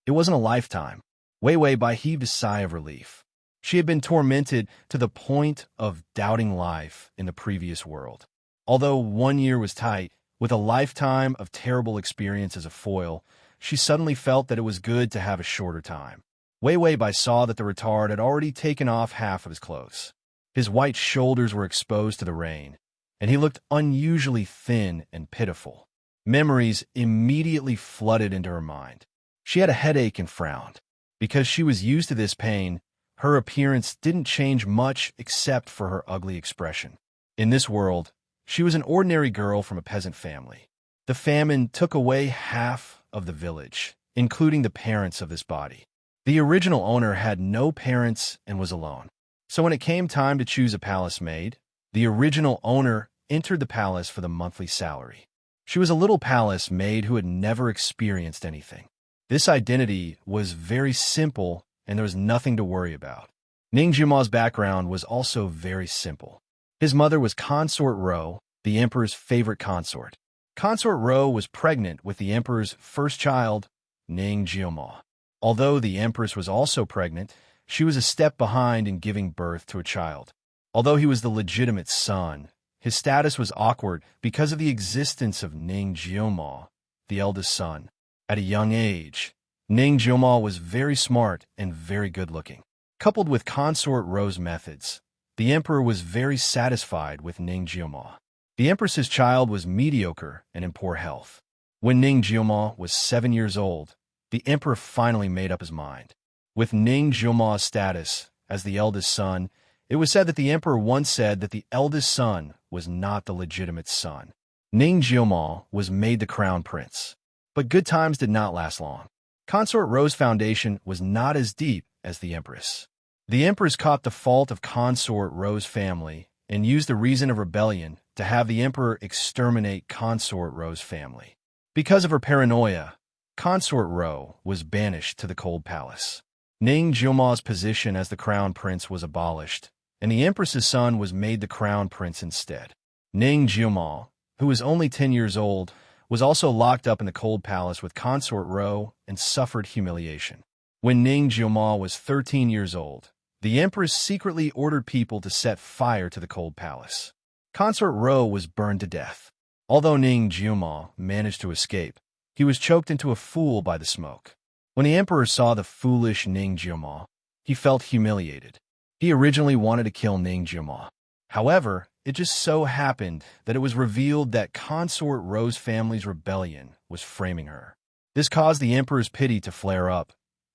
It wasn't a lifetime. Wei Bai heaved a sigh of relief. She had been tormented to the point of doubting life in the previous world. Although 1 year was tight, with a lifetime of terrible experience as a foil, she suddenly felt that it was good to have a shorter time. Wei Bai saw that the retard had already taken off half of his clothes. His white shoulders were exposed to the rain, and he looked unusually thin and pitiful. Memories immediately flooded into her mind. She had a headache and frowned. Because she was used to this pain, her appearance didn't change much except for her ugly expression. In this world, she was an ordinary girl from a peasant family. The famine took away half of the village, including the parents of this body. The original owner had no parents and was alone. So when it came time to choose a palace maid, the original owner entered the palace for the monthly salary. She was a little palace maid who had never experienced anything. This identity was very simple, and there was nothing to worry about. Ning Jiuma's background was also very simple. His mother was Consort Ro, the emperor's favorite consort. Consort Ro was pregnant with the emperor's first child, Ning Jioma. Although the empress was also pregnant, she was a step behind in giving birth to a child. Although he was the legitimate son, his status was awkward because of the existence of Ning Jioma, the eldest son. At a young age, Ning Jioma was very smart and very good-looking. Coupled with Consort Ro's methods, the emperor was very satisfied with Ning Jioma. The empress's child was mediocre and in poor health. When Ning Jioma was 7 years old, the emperor finally made up his mind. With Ning Jioma's status as the eldest son, it was said that the emperor once said that the eldest son was not the legitimate son. Ning Jioma was made the crown prince. But good times did not last long. Consort Ro's foundation was not as deep as the empress. The empress caught the fault of Consort Ro's family and used the reason of rebellion to have the emperor exterminate Consort Ro's family. Because of her paranoia, Consort Ro was banished to the Cold Palace. Ning Jioma's position as the crown prince was abolished, and the empress's son was made the crown prince instead. Ning Jioma, who was only 10 years old, was also locked up in the Cold Palace with Consort Ro and suffered humiliation. When Ning Jioma was 13 years old, the empress secretly ordered people to set fire to the Cold Palace. Consort Ro was burned to death. Although Ning Jioma managed to escape, he was choked into a fool by the smoke. When the emperor saw the foolish Ning Jioma, he felt humiliated. He originally wanted to kill Ning Jioma. However, it just so happened that it was revealed that Consort Ro's family's rebellion was framing her. This caused the emperor's pity to flare up,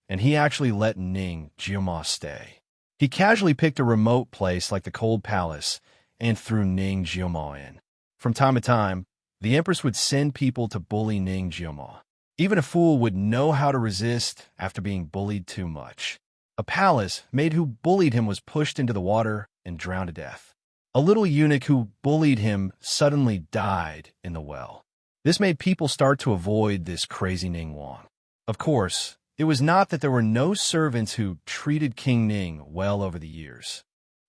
and he actually let Ning Jioma stay. He casually picked a remote place like the Cold Palace and threw Ning Jioma in. From time to time, the empress would send people to bully Ning Jioma. Even a fool would know how to resist after being bullied too much. A palace maid who bullied him was pushed into the water and drowned to death. A little eunuch who bullied him suddenly died in the well. This made people start to avoid this crazy Ning Wang. Of course, it was not that there were no servants who treated King Ning well over the years.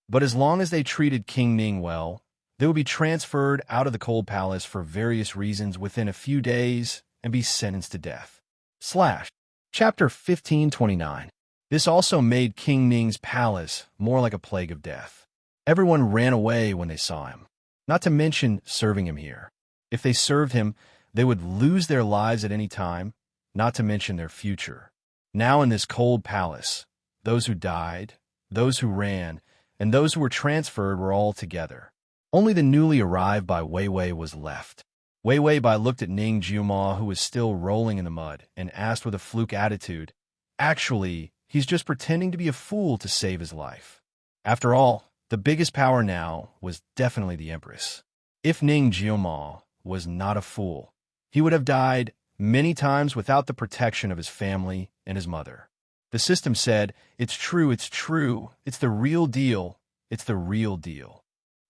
But as long as they treated King Ning well, they would be transferred out of the Cold Palace for various reasons within a few days and be sentenced to death. Chapter 1529. This also made King Ning's palace more like a plague of death. Everyone ran away when they saw him, not to mention serving him here. If they served him, they would lose their lives at any time, not to mention their future. Now in this cold palace, those who died, those who ran, and those who were transferred were all together. Only the newly arrived by Wei Wei was left. Wei Wei Bai looked at Ning Jiuma, who was still rolling in the mud, and asked with a fluke attitude, "Actually, he's just pretending to be a fool to save his life." After all, the biggest power now was definitely the Empress. If Ning Jiuma was not a fool, he would have died many times without the protection of his family and his mother. The system said, "It's true, it's true, it's the real deal, it's the real deal."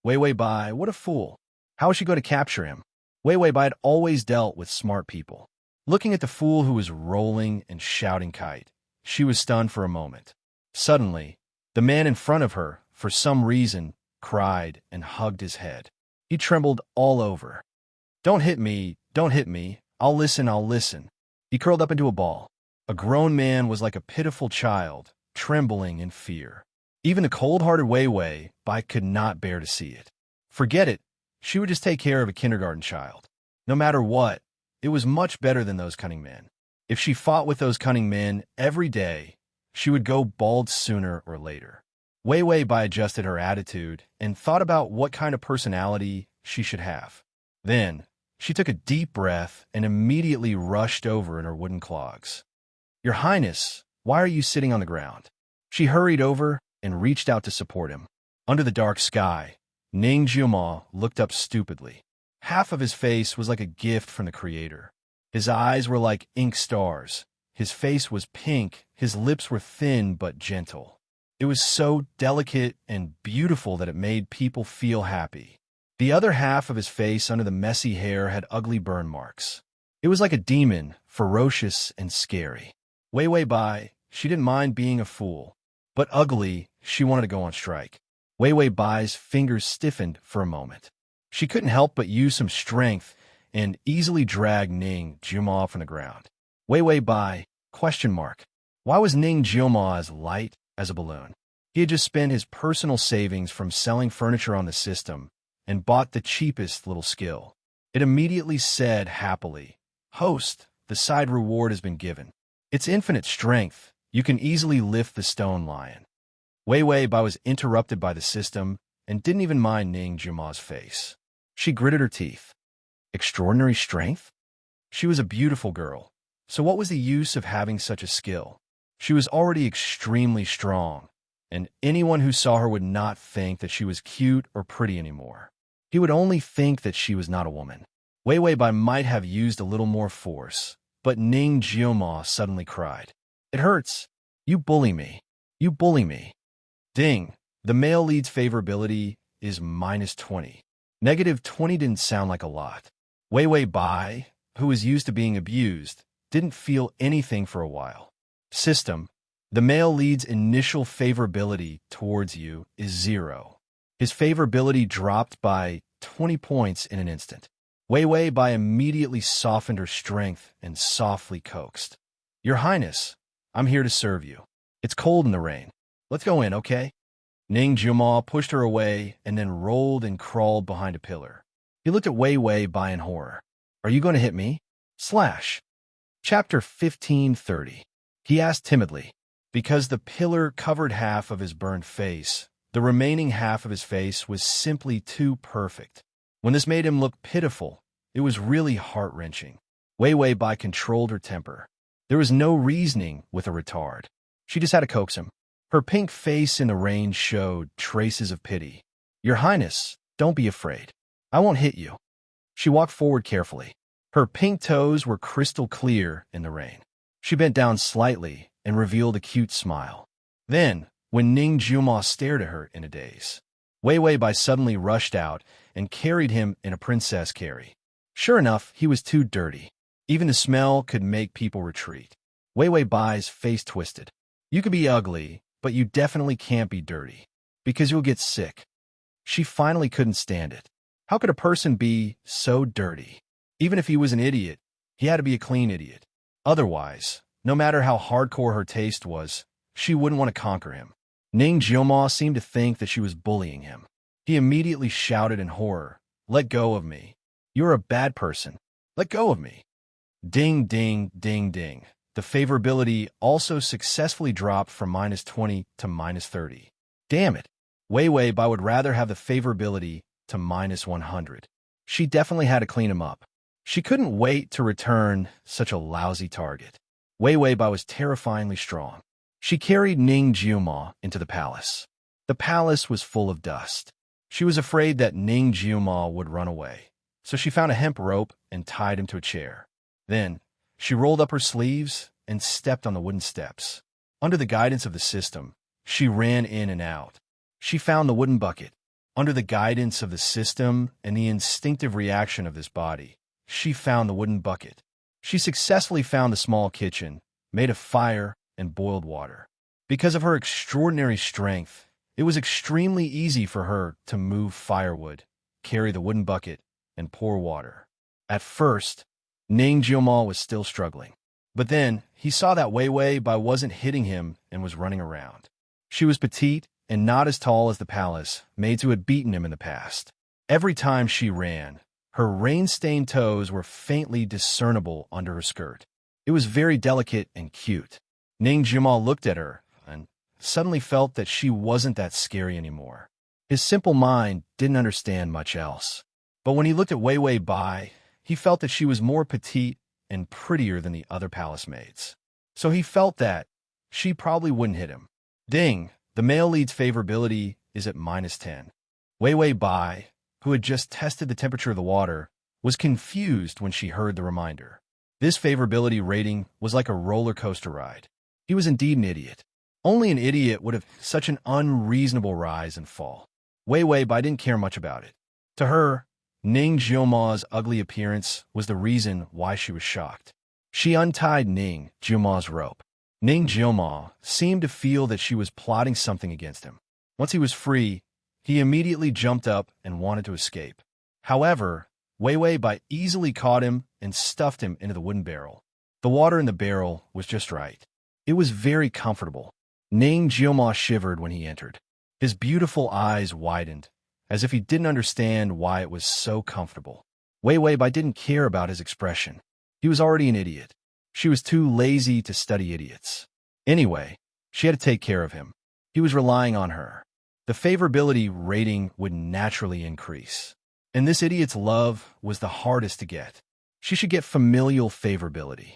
Wei Wei Bai, what a fool. How was she going to capture him? Wei Wei Bai had always dealt with smart people. Looking at the fool who was rolling and shouting kite, she was stunned for a moment. Suddenly, the man in front of her, for some reason, cried and hugged his head. He trembled all over. Don't hit me, I'll listen, I'll listen." He curled up into a ball. A grown man was like a pitiful child, trembling in fear. Even the cold-hearted Wei Wei Bai could not bear to see it. Forget it. She would just take care of a kindergarten child. No matter what, it was much better than those cunning men. If she fought with those cunning men every day, she would go bald sooner or later. Wei Wei Bai adjusted her attitude and thought about what kind of personality she should have. Then, she took a deep breath and immediately rushed over in her wooden clogs. "Your Highness, why are you sitting on the ground?" She hurried over and reached out to support him. Under the dark sky, Ning Jiuma looked up stupidly. Half of his face was like a gift from the Creator. His eyes were like ink stars. His face was pink. His lips were thin but gentle. It was so delicate and beautiful that it made people feel happy. The other half of his face under the messy hair had ugly burn marks. It was like a demon, ferocious and scary. Wei Wei Bai, she didn't mind being a fool, but ugly, she wanted to go on strike. Wei Wei Bai's fingers stiffened for a moment. She couldn't help but use some strength and easily drag Ning Jiuma from the ground. Wei Wei Bai, ? Why was Ning Jiuma as light as a balloon? He had just spent his personal savings from selling furniture on the system and bought the cheapest little skill. It immediately said happily, "Host, the side reward has been given. It's infinite strength. You can easily lift the stone lion." Wei Wei Bai was interrupted by the system and didn't even mind Ning Jiuma's face. She gritted her teeth. Extraordinary strength? She was a beautiful girl, so what was the use of having such a skill? She was already extremely strong, and anyone who saw her would not think that she was cute or pretty anymore. He would only think that she was not a woman. Wei Wei Bai might have used a little more force, but Ning Jiuma suddenly cried. "It hurts. You bully me. You bully me." Ding. The male lead's favorability is -20. -20 didn't sound like a lot. Wei Wei Bai, who was used to being abused, didn't feel anything for a while. System. The male lead's initial favorability towards you is 0. His favorability dropped by 20 points in an instant. Wei Wei Bai immediately softened her strength and softly coaxed. "Your Highness, I'm here to serve you. It's cold in the rain. Let's go in, okay?" Ning Jiuma pushed her away and then rolled and crawled behind a pillar. He looked at Wei Wei Bai in horror. "Are you going to hit me?" Chapter 1530. He asked timidly. Because the pillar covered half of his burned face, the remaining half of his face was simply too perfect. When this made him look pitiful, it was really heart-wrenching. Wei Wei Bai controlled her temper. There was no reasoning with a retard. She just had to coax him. Her pink face in the rain showed traces of pity. "Your Highness, don't be afraid. I won't hit you." She walked forward carefully. Her pink toes were crystal clear in the rain. She bent down slightly and revealed a cute smile. Then, when Ning Jiuma stared at her in a daze, Wei Wei Bai suddenly rushed out and carried him in a princess carry. Sure enough, he was too dirty. Even the smell could make people retreat. Wei Wei Bai's face twisted. "You could be ugly, but you definitely can't be dirty, because you'll get sick." She finally couldn't stand it. How could a person be so dirty? Even if he was an idiot, he had to be a clean idiot. Otherwise, no matter how hardcore her taste was, she wouldn't want to conquer him. Ning Jiuma seemed to think that she was bullying him. He immediately shouted in horror, "Let go of me. You're a bad person. Let go of me." Ding, ding, ding, ding. The favorability also successfully dropped from -20 to -30. Damn it. Wei Wei Bai would rather have the favorability to -100. She definitely had to clean him up. She couldn't wait to return such a lousy target. Wei Weibai was terrifyingly strong. She carried Ning Jiuma into the palace. The palace was full of dust. She was afraid that Ning Jiuma would run away, so she found a hemp rope and tied him to a chair. Then, she rolled up her sleeves and stepped on the wooden steps. Under the guidance of the system, she ran in and out. She found the wooden bucket. Under the guidance of the system and the instinctive reaction of this body, she found the wooden bucket. She successfully found the small kitchen, made a fire, and boiled water. Because of her extraordinary strength, it was extremely easy for her to move firewood, carry the wooden bucket, and pour water. At first, Ning Jiuma was still struggling. But then, he saw that Wei Weibai wasn't hitting him and was running around. She was petite and not as tall as the palace maids who had beaten him in the past. Every time she ran, her rain-stained toes were faintly discernible under her skirt. It was very delicate and cute. Ning Jiuma looked at her and suddenly felt that she wasn't that scary anymore. His simple mind didn't understand much else. But when he looked at Wei Weibai, he felt that she was more petite and prettier than the other palace maids. So he felt that she probably wouldn't hit him. Ding, the male lead's favorability is at -10. Wei Weibai, who had just tested the temperature of the water, was confused when she heard the reminder. This favorability rating was like a roller coaster ride. He was indeed an idiot. Only an idiot would have such an unreasonable rise and fall. Wei Weibai didn't care much about it. To her, Ning Jiuma's ugly appearance was the reason why she was shocked. She untied Ning Jiuma's rope. Ning Jiuma seemed to feel that she was plotting something against him. Once he was free, he immediately jumped up and wanted to escape. However, Wei Weibai easily caught him and stuffed him into the wooden barrel. The water in the barrel was just right. It was very comfortable. Ning Jiuma shivered when he entered. His beautiful eyes widened, as if he didn't understand why it was so comfortable. Wei Weibai didn't care about his expression. He was already an idiot. She was too lazy to study idiots. Anyway, she had to take care of him. He was relying on her. The favorability rating would naturally increase. And this idiot's love was the hardest to get. She should get familial favorability.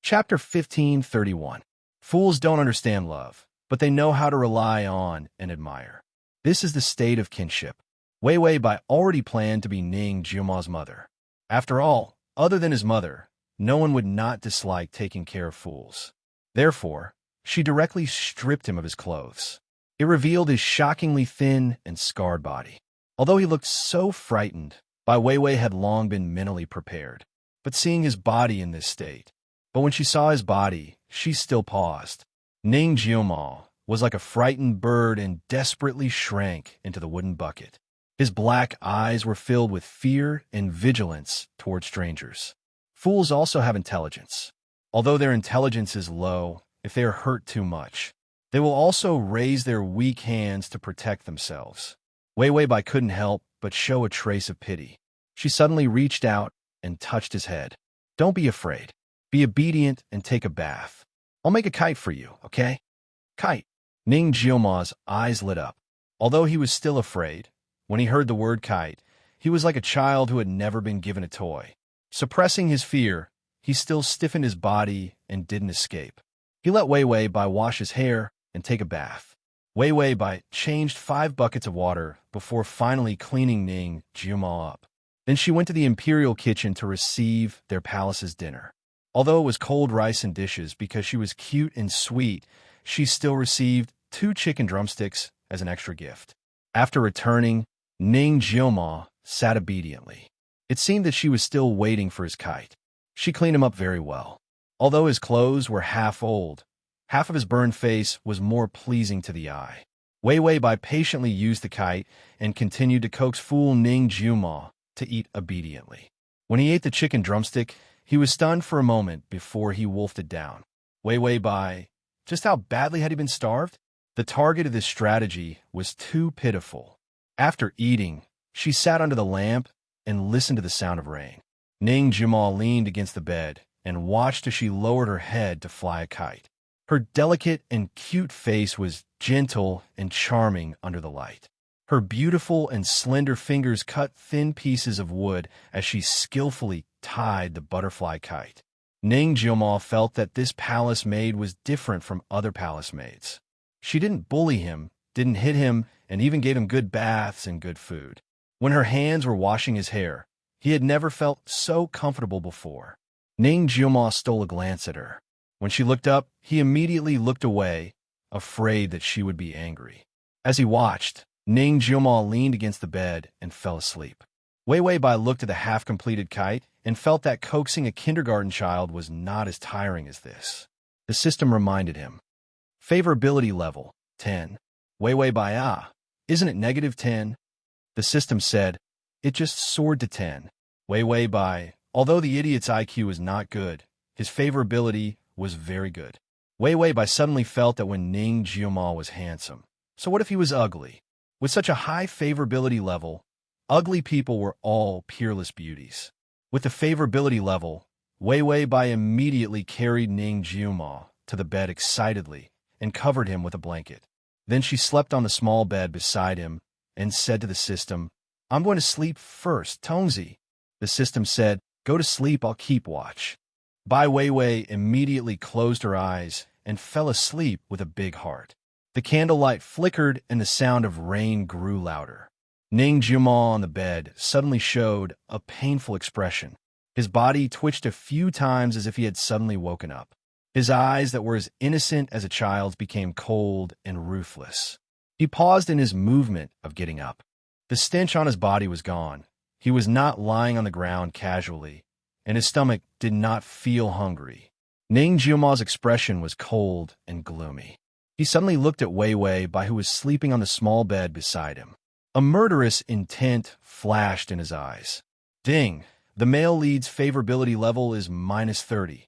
Chapter 1531. Fools don't understand love, but they know how to rely on and admire. This is the state of kinship. Wei Weibai already planned to be Ning Jiuma's mother. After all, other than his mother, no one would not dislike taking care of fools. Therefore, she directly stripped him of his clothes. It revealed his shockingly thin and scarred body. Although he looked so frightened, Bai Weiwei had long been mentally prepared. But seeing his body in this state, when she saw his body, she still paused. Ning Jiuma was like a frightened bird and desperately shrank into the wooden bucket. His black eyes were filled with fear and vigilance toward strangers. Fools also have intelligence. Although their intelligence is low, if they are hurt too much, they will also raise their weak hands to protect themselves. Wei Weibai couldn't help but show a trace of pity. She suddenly reached out and touched his head. Don't be afraid. Be obedient and take a bath. I'll make a kite for you, okay? Kite. Ning Jiuma's eyes lit up. Although he was still afraid, when he heard the word kite, he was like a child who had never been given a toy. Suppressing his fear, he still stiffened his body and didn't escape. He let Wei Weibai wash his hair and take a bath. Wei Weibai changed 5 buckets of water before finally cleaning Ning Jiuma up. Then she went to the imperial kitchen to receive their palace's dinner. Although it was cold rice and dishes because she was cute and sweet, she still received 2 chicken drumsticks as an extra gift. After returning, Ning Jiuma sat obediently. It seemed that she was still waiting for his kite. She cleaned him up very well. Although his clothes were half old, half of his burned face was more pleasing to the eye. Wei Weibai patiently used the kite and continued to coax fool Ning Jiuma to eat obediently. When he ate the chicken drumstick, he was stunned for a moment before he wolfed it down. Wei Weibai, just how badly had he been starved? The target of this strategy was too pitiful. After eating, she sat under the lamp and listened to the sound of rain. Ning Jiuma leaned against the bed and watched as she lowered her head to fly a kite. Her delicate and cute face was gentle and charming under the light. Her beautiful and slender fingers cut thin pieces of wood as she skillfully tied the butterfly kite. Ning Jioma felt that this palace maid was different from other palace maids. She didn't bully him, didn't hit him, and even gave him good baths and good food. When her hands were washing his hair, he had never felt so comfortable before. Ning Jioma stole a glance at her. When she looked up, he immediately looked away, afraid that she would be angry. As he watched, Ning Jioma leaned against the bed and fell asleep. Wei Wei Bai looked at the half-completed kite and felt that coaxing a kindergarten child was not as tiring as this. The system reminded him. Favorability level, 10. Wei Wei Bai, isn't it -10? The system said, it just soared to 10. Wei Wei Bai, although the idiot's IQ is not good, his favorability was very good. Wei Wei Bai suddenly felt that when Ning Jioma was handsome, so what if he was ugly? With such a high favorability level, ugly people were all peerless beauties. With the favorability level, Wei Wei Bai immediately carried Ning Jioma to the bed excitedly and covered him with a blanket. Then she slept on the small bed beside him and said to the system, I'm going to sleep first, Tongzi. The system said, go to sleep, I'll keep watch. Bai Weiwei immediately closed her eyes and fell asleep with a big heart. The candlelight flickered and the sound of rain grew louder. Ning Jioma on the bed suddenly showed a painful expression. His body twitched a few times as if he had suddenly woken up. His eyes that were as innocent as a child's became cold and ruthless. He paused in his movement of getting up. The stench on his body was gone. He was not lying on the ground casually, and his stomach did not feel hungry. Ning Jioma's expression was cold and gloomy. He suddenly looked at Wei Wei Bai, who was sleeping on the small bed beside him. A murderous intent flashed in his eyes. Ding! The male lead's favorability level is -30.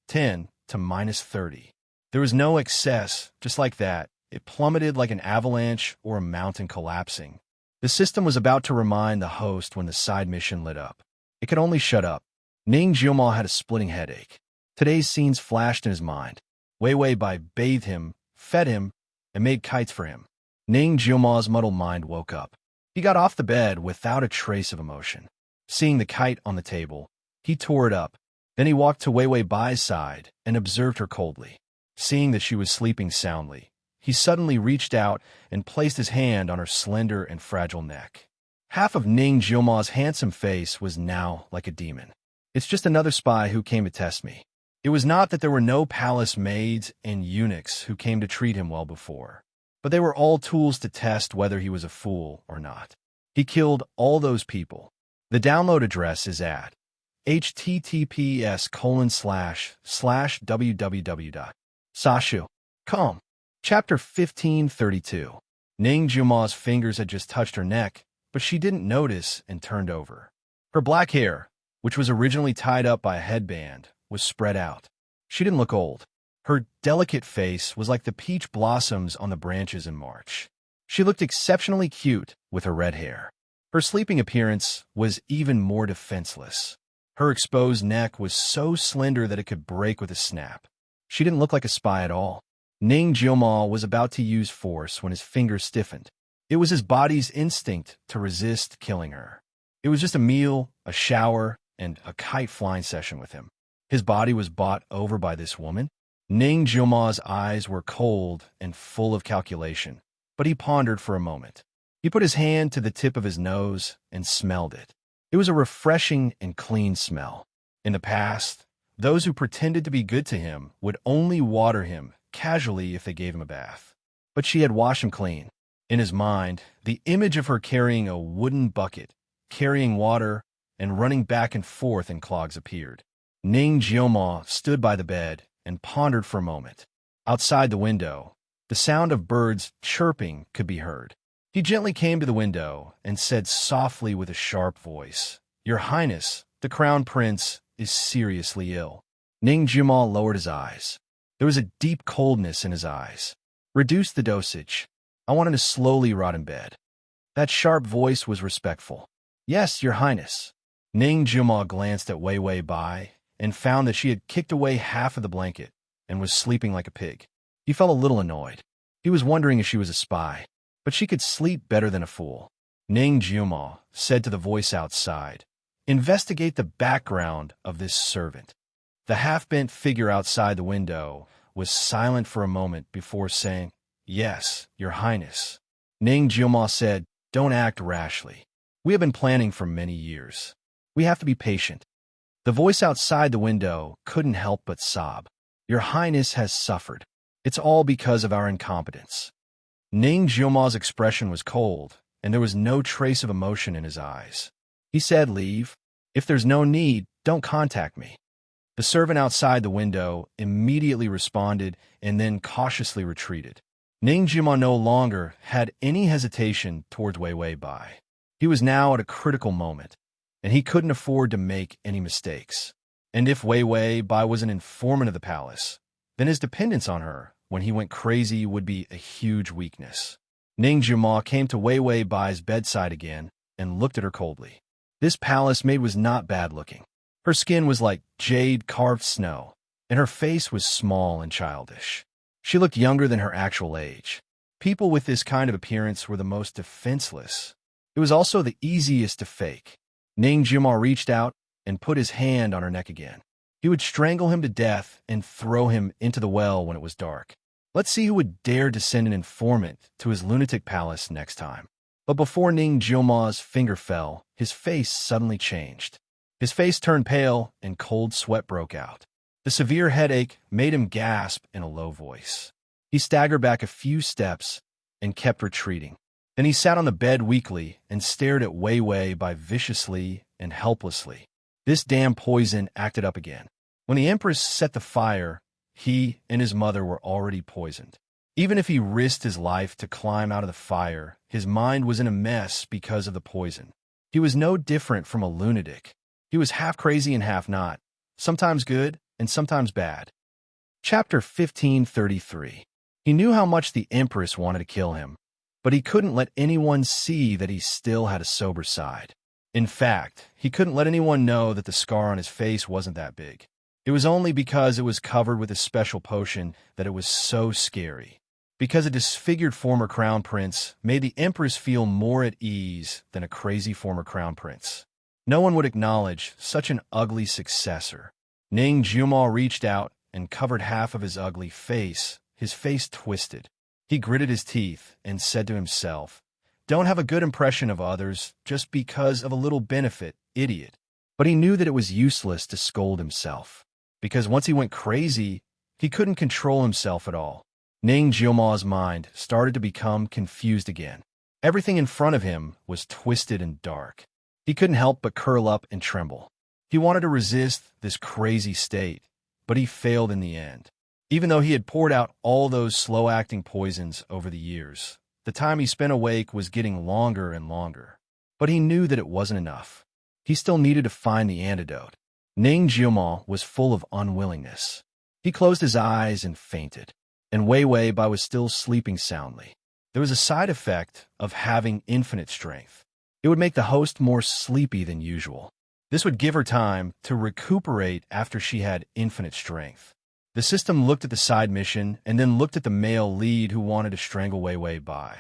10 to -30. There was no excess, just like that. It plummeted like an avalanche or a mountain collapsing. The system was about to remind the host when the side mission lit up. It could only shut up. Ning Jioma had a splitting headache. Today's scenes flashed in his mind. Wei Wei Bai bathed him, fed him, and made kites for him. Ning Jioma's muddled mind woke up. He got off the bed without a trace of emotion. Seeing the kite on the table, he tore it up. Then he walked to Wei Wei Bai's side and observed her coldly. Seeing that she was sleeping soundly, he suddenly reached out and placed his hand on her slender and fragile neck. Half of Ning Jioma's handsome face was now like a demon. It's just another spy who came to test me. It was not that there were no palace maids and eunuchs who came to treat him well before, but they were all tools to test whether he was a fool or not. He killed all those people. The download address is at https://www.sashu.com. Chapter 1532. Ning Jioma's fingers had just touched her neck, but she didn't notice and turned over. Her black hair, which was originally tied up by a headband, was spread out. She didn't look old. Her delicate face was like the peach blossoms on the branches in March. She looked exceptionally cute with her red hair. Her sleeping appearance was even more defenseless. Her exposed neck was so slender that it could break with a snap. She didn't look like a spy at all. Ning Jioma was about to use force when his fingers stiffened. It was his body's instinct to resist killing her. It was just a meal, a shower, and a kite flying session with him. His body was bought over by this woman. Ning Jioma's eyes were cold and full of calculation, but he pondered for a moment. He put his hand to the tip of his nose and smelled it. It was a refreshing and clean smell. In the past, those who pretended to be good to him would only water him casually if they gave him a bath. But she had washed him clean. In his mind, the image of her carrying a wooden bucket, carrying water, and running back and forth in clogs appeared. Ning Jioma stood by the bed and pondered for a moment. Outside the window, the sound of birds chirping could be heard. He gently came to the window and said softly with a sharp voice, "Your Highness, the Crown Prince is seriously ill." Ning Jioma lowered his eyes. There was a deep coldness in his eyes. "Reduce the dosage. I want him to slowly rot in bed." That sharp voice was respectful. "Yes, Your Highness." Ning Jioma glanced at Wei Wei Bai and found that she had kicked away half of the blanket and was sleeping like a pig. He felt a little annoyed. He was wondering if she was a spy. but she could sleep better than a fool. Ning Jiuma said to the voice outside, "Investigate the background of this servant." The half-bent figure outside the window was silent for a moment before saying, "Yes, Your Highness." Ning Jiuma said, "Don't act rashly. We have been planning for many years. We have to be patient." The voice outside the window couldn't help but sob. "Your Highness has suffered. It's all because of our incompetence." Ning Jiuma's expression was cold, and there was no trace of emotion in his eyes. He said, "Leave. If there's no need, don't contact me." The servant outside the window immediately responded and then cautiously retreated. Ning Jiuma no longer had any hesitation towards Wei Wei Bai. He was now at a critical moment, and he couldn't afford to make any mistakes. And if Wei Wei Bai was an informant of the palace, then his dependence on her when he went crazy would be a huge weakness. Ning Jiuma came to Wei Wei Bai's bedside again and looked at her coldly. This palace maid was not bad-looking. Her skin was like jade-carved snow, and her face was small and childish. She looked younger than her actual age. People with this kind of appearance were the most defenseless. It was also the easiest to fake. Ning Jiuma reached out and put his hand on her neck again. He would strangle him to death and throw him into the well when it was dark. Let's see who would dare to send an informant to his lunatic palace next time. But before Ning Jiuma's finger fell, his face suddenly changed. His face turned pale and cold sweat broke out. The severe headache made him gasp in a low voice. He staggered back a few steps and kept retreating. Then he sat on the bed weakly and stared at Wei Wei Bai viciously and helplessly. This damn poison acted up again. When the Empress set the fire, he and his mother were already poisoned. Even if he risked his life to climb out of the fire, his mind was in a mess because of the poison. He was no different from a lunatic. He was half crazy and half not, sometimes good and sometimes bad. Chapter 1533. He knew how much the Empress wanted to kill him, but he couldn't let anyone see that he still had a sober side. In fact, he couldn't let anyone know that the scar on his face wasn't that big. It was only because it was covered with a special potion that it was so scary. Because a disfigured former crown prince made the Empress feel more at ease than a crazy former crown prince. No one would acknowledge such an ugly successor. Ning Jiuma reached out and covered half of his ugly face. His face twisted. He gritted his teeth and said to himself, "Don't have a good impression of others just because of a little benefit, idiot." But he knew that it was useless to scold himself, because once he went crazy, he couldn't control himself at all. Ning Jiuma's mind started to become confused again. Everything in front of him was twisted and dark. He couldn't help but curl up and tremble. He wanted to resist this crazy state, but he failed in the end. Even though he had poured out all those slow-acting poisons over the years, the time he spent awake was getting longer and longer. But he knew that it wasn't enough. He still needed to find the antidote. Ning Jiuma was full of unwillingness. He closed his eyes and fainted, and Wei Wei Bai was still sleeping soundly. There was a side effect of having infinite strength. It would make the host more sleepy than usual. This would give her time to recuperate after she had infinite strength. The system looked at the side mission and then looked at the male lead who wanted to strangle Wei Wei Bai.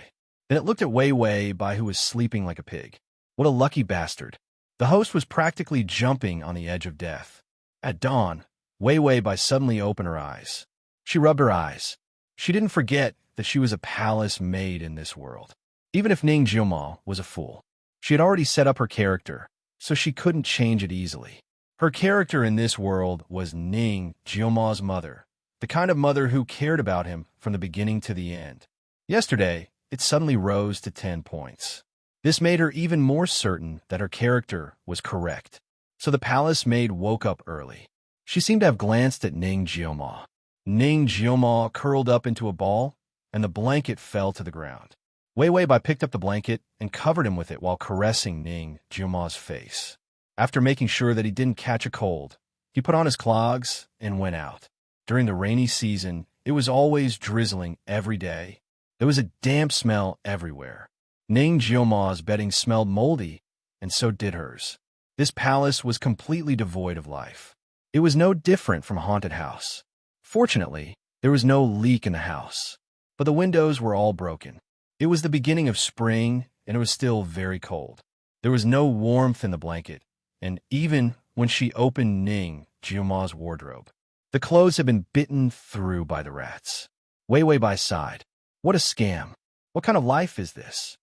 Then it looked at Wei Wei Bai who was sleeping like a pig. What a lucky bastard. The host was practically jumping on the edge of death. At dawn, Wei Wei Bai suddenly opened her eyes. She rubbed her eyes. She didn't forget that she was a palace maid in this world. Even if Ning Jiuma was a fool, she had already set up her character, so she couldn't change it easily. Her character in this world was Ning Jiuma's mother, the kind of mother who cared about him from the beginning to the end. Yesterday, it suddenly rose to 10 points. This made her even more certain that her character was correct. So the palace maid woke up early. She seemed to have glanced at Ning Jiuma. Ning Jiuma curled up into a ball, and the blanket fell to the ground. Wei Wei Bai picked up the blanket and covered him with it while caressing Ning Jiuma's face. After making sure that he didn't catch a cold, he put on his clogs and went out. During the rainy season, it was always drizzling every day. There was a damp smell everywhere. Ning Jiuma's bedding smelled moldy, and so did hers. This palace was completely devoid of life. It was no different from a haunted house. Fortunately, there was no leak in the house, but the windows were all broken. It was the beginning of spring, and it was still very cold. There was no warmth in the blanket, and even when she opened Ning Jiuma's wardrobe, the clothes had been bitten through by the rats. Wei Wei Bai sighed. What a scam. What kind of life is this?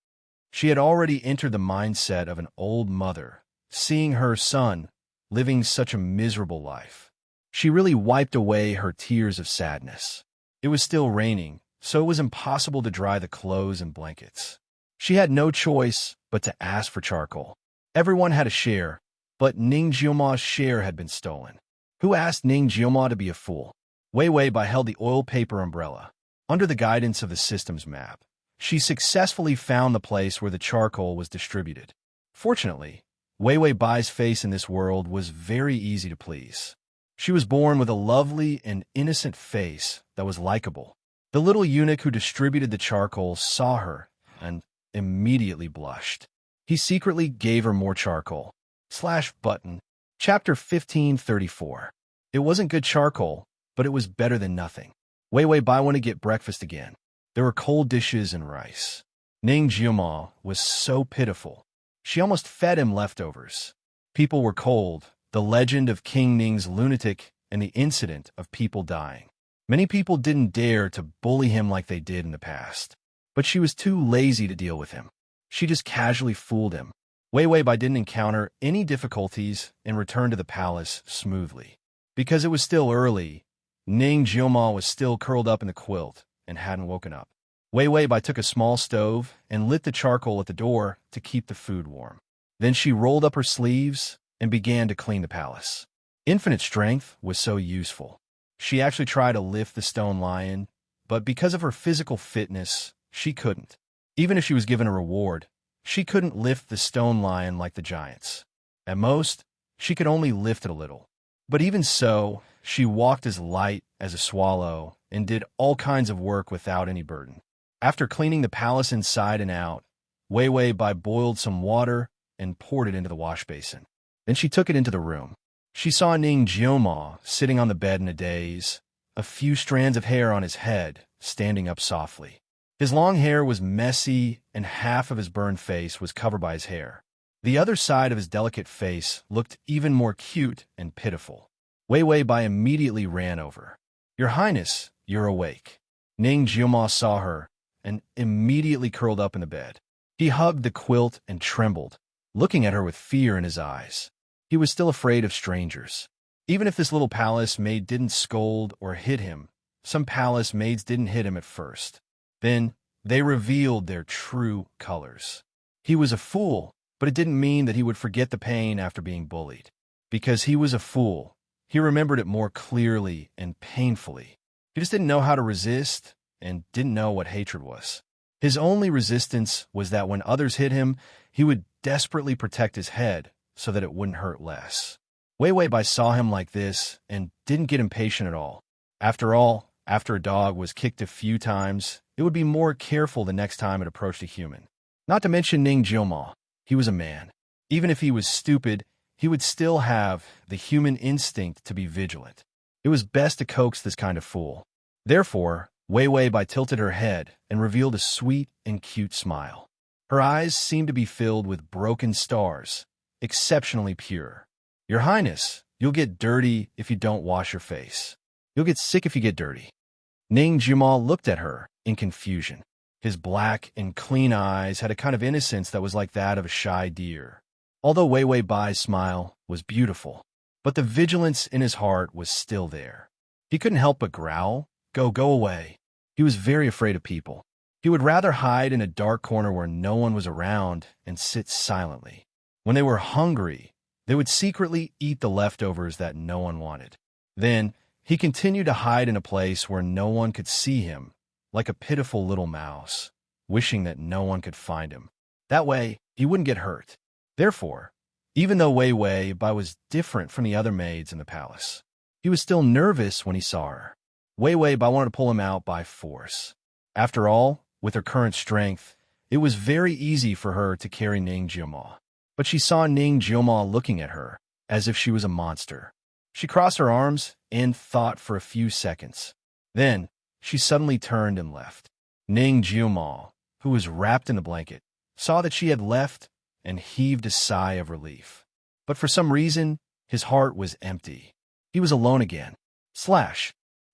She had already entered the mindset of an old mother, seeing her son living such a miserable life. She really wiped away her tears of sadness. It was still raining, so it was impossible to dry the clothes and blankets. She had no choice but to ask for charcoal. Everyone had a share, but Ning Jiuma's share had been stolen. Who asked Ning Jiuma to be a fool? Wei Wei Bai held the oil paper umbrella. Under the guidance of the system's map, she successfully found the place where the charcoal was distributed. Fortunately, Wei Wei Bai's face in this world was very easy to please. She was born with a lovely and innocent face that was likable. The little eunuch who distributed the charcoal saw her and immediately blushed. He secretly gave her more charcoal. /button. Chapter 1534. It wasn't good charcoal, but it was better than nothing. Wei Wei Bai wanted to get breakfast again. There were cold dishes and rice. Ning Jiuma was so pitiful. She almost fed him leftovers. People were cold. The legend of King Ning's lunatic and the incident of people dying. Many people didn't dare to bully him like they did in the past. But she was too lazy to deal with him. She just casually fooled him. Wei Wei Bai didn't encounter any difficulties and returned to the palace smoothly. Because it was still early, Ning Jiuma was still curled up in the quilt and hadn't woken up. Wei Wei Bai took a small stove and lit the charcoal at the door to keep the food warm. Then she rolled up her sleeves and began to clean the palace. Infinite strength was so useful. She actually tried to lift the stone lion, but because of her physical fitness, she couldn't. Even if she was given a reward, she couldn't lift the stone lion like the giants. At most, she could only lift it a little. But even so, she walked as light as a swallow and did all kinds of work without any burden. After cleaning the palace inside and out, Wei Wei Bai boiled some water and poured it into the wash basin. Then she took it into the room. She saw Ning Jiuma sitting on the bed in a daze, a few strands of hair on his head standing up softly. His long hair was messy, and half of his burned face was covered by his hair. The other side of his delicate face looked even more cute and pitiful. Wei Wei Bai immediately ran over. "Your Highness, you're awake." Ning Jiuma saw her and immediately curled up in the bed. He hugged the quilt and trembled, looking at her with fear in his eyes. He was still afraid of strangers. Even if this little palace maid didn't scold or hit him, some palace maids didn't hit him at first. Then they revealed their true colors. He was a fool, but it didn't mean that he would forget the pain after being bullied. Because he was a fool, he remembered it more clearly and painfully. He just didn't know how to resist and didn't know what hatred was. His only resistance was that when others hit him, he would desperately protect his head so that it wouldn't hurt less. Wei Wei Bai saw him like this and didn't get impatient at all. After all, after a dog was kicked a few times, it would be more careful the next time it approached a human. Not to mention Ning Jiuma. He was a man. Even if he was stupid, he would still have the human instinct to be vigilant. It was best to coax this kind of fool. Therefore, Wei Wei Bai tilted her head and revealed a sweet and cute smile. Her eyes seemed to be filled with broken stars, exceptionally pure. "Your Highness, you'll get dirty if you don't wash your face. You'll get sick if you get dirty." Ning Jiuma looked at her in confusion. His black and clean eyes had a kind of innocence that was like that of a shy deer. Although Wei Wei Bai's smile was beautiful, but the vigilance in his heart was still there. He couldn't help but growl, Go away." He was very afraid of people. He would rather hide in a dark corner where no one was around and sit silently. When they were hungry, they would secretly eat the leftovers that no one wanted. Then, he continued to hide in a place where no one could see him, like a pitiful little mouse, wishing that no one could find him. That way, he wouldn't get hurt. Therefore, even though Wei Wei Bai was different from the other maids in the palace, he was still nervous when he saw her. Wei Wei Bai wanted to pull him out by force. After all, with her current strength, it was very easy for her to carry Ning Jiuma. But she saw Ning Jiuma looking at her, as if she was a monster. She crossed her arms and thought for a few seconds. Then, she suddenly turned and left. Ning Jiuma, who was wrapped in the blanket, saw that she had left and heaved a sigh of relief. But for some reason, his heart was empty. He was alone again.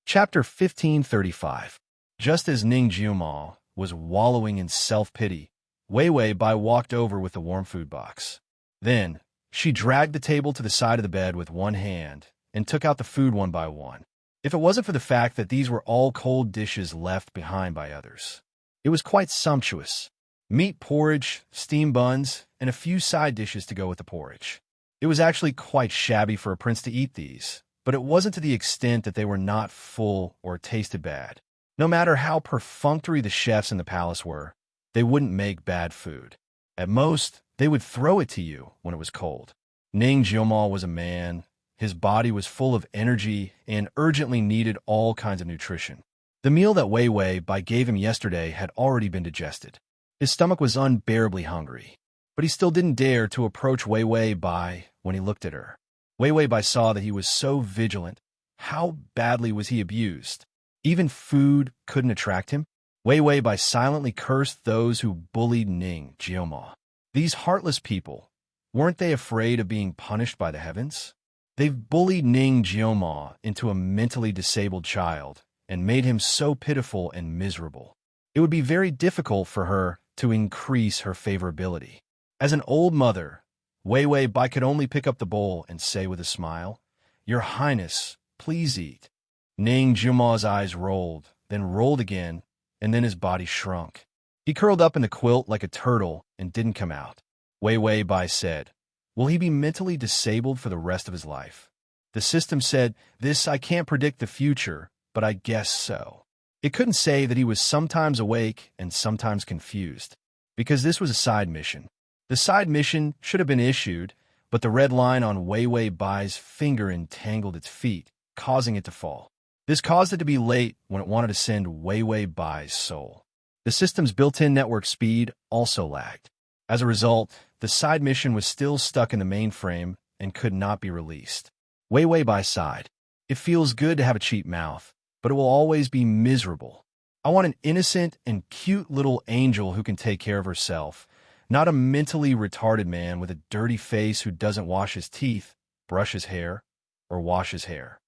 Chapter 1535. Just as Ning Jiumo was wallowing in self-pity, Wei Wei Bai walked over with the warm food box. Then, she dragged the table to the side of the bed with one hand and took out the food one by one. If it wasn't for the fact that these were all cold dishes left behind by others, it was quite sumptuous. Meat porridge, steamed buns, and a few side dishes to go with the porridge. It was actually quite shabby for a prince to eat these, but it wasn't to the extent that they were not full or tasted bad. No matter how perfunctory the chefs in the palace were, they wouldn't make bad food. At most, they would throw it to you when it was cold. Ning Jiumo was a man. His body was full of energy and urgently needed all kinds of nutrition. The meal that Wei Wei Bai gave him yesterday had already been digested. His stomach was unbearably hungry, but he still didn't dare to approach Wei Wei Bai when he looked at her. Wei Wei Bai saw that he was so vigilant. How badly was he abused? Even food couldn't attract him? Wei Wei Bai silently cursed those who bullied Ning Jiumo. These heartless people, weren't they afraid of being punished by the heavens? They've bullied Ning Jiumo into a mentally disabled child and made him so pitiful and miserable. It would be very difficult for her to increase her favorability. As an old mother, Wei Wei Bai could only pick up the bowl and say with a smile, "Your Highness, please eat." Ning Jiumo's eyes rolled, then rolled again, and then his body shrunk. He curled up in the quilt like a turtle and didn't come out. Wei Wei Bai said, "Will he be mentally disabled for the rest of his life?" The system said, "This I can't predict the future, but I guess so." It couldn't say that he was sometimes awake and sometimes confused, because this was a side mission. The side mission should have been issued, but the red line on Wei Wei Bai's finger entangled its feet, causing it to fall. This caused it to be late when it wanted to send Wei Wei Bai's soul. The system's built-in network speed also lagged. As a result, the side mission was still stuck in the mainframe and could not be released. Wei Wei Bai sighed. "It feels good to have a cheap mouth, but it will always be miserable. I want an innocent and cute little angel who can take care of herself, not a mentally retarded man with a dirty face who doesn't wash his teeth, brush his hair, or wash his hair."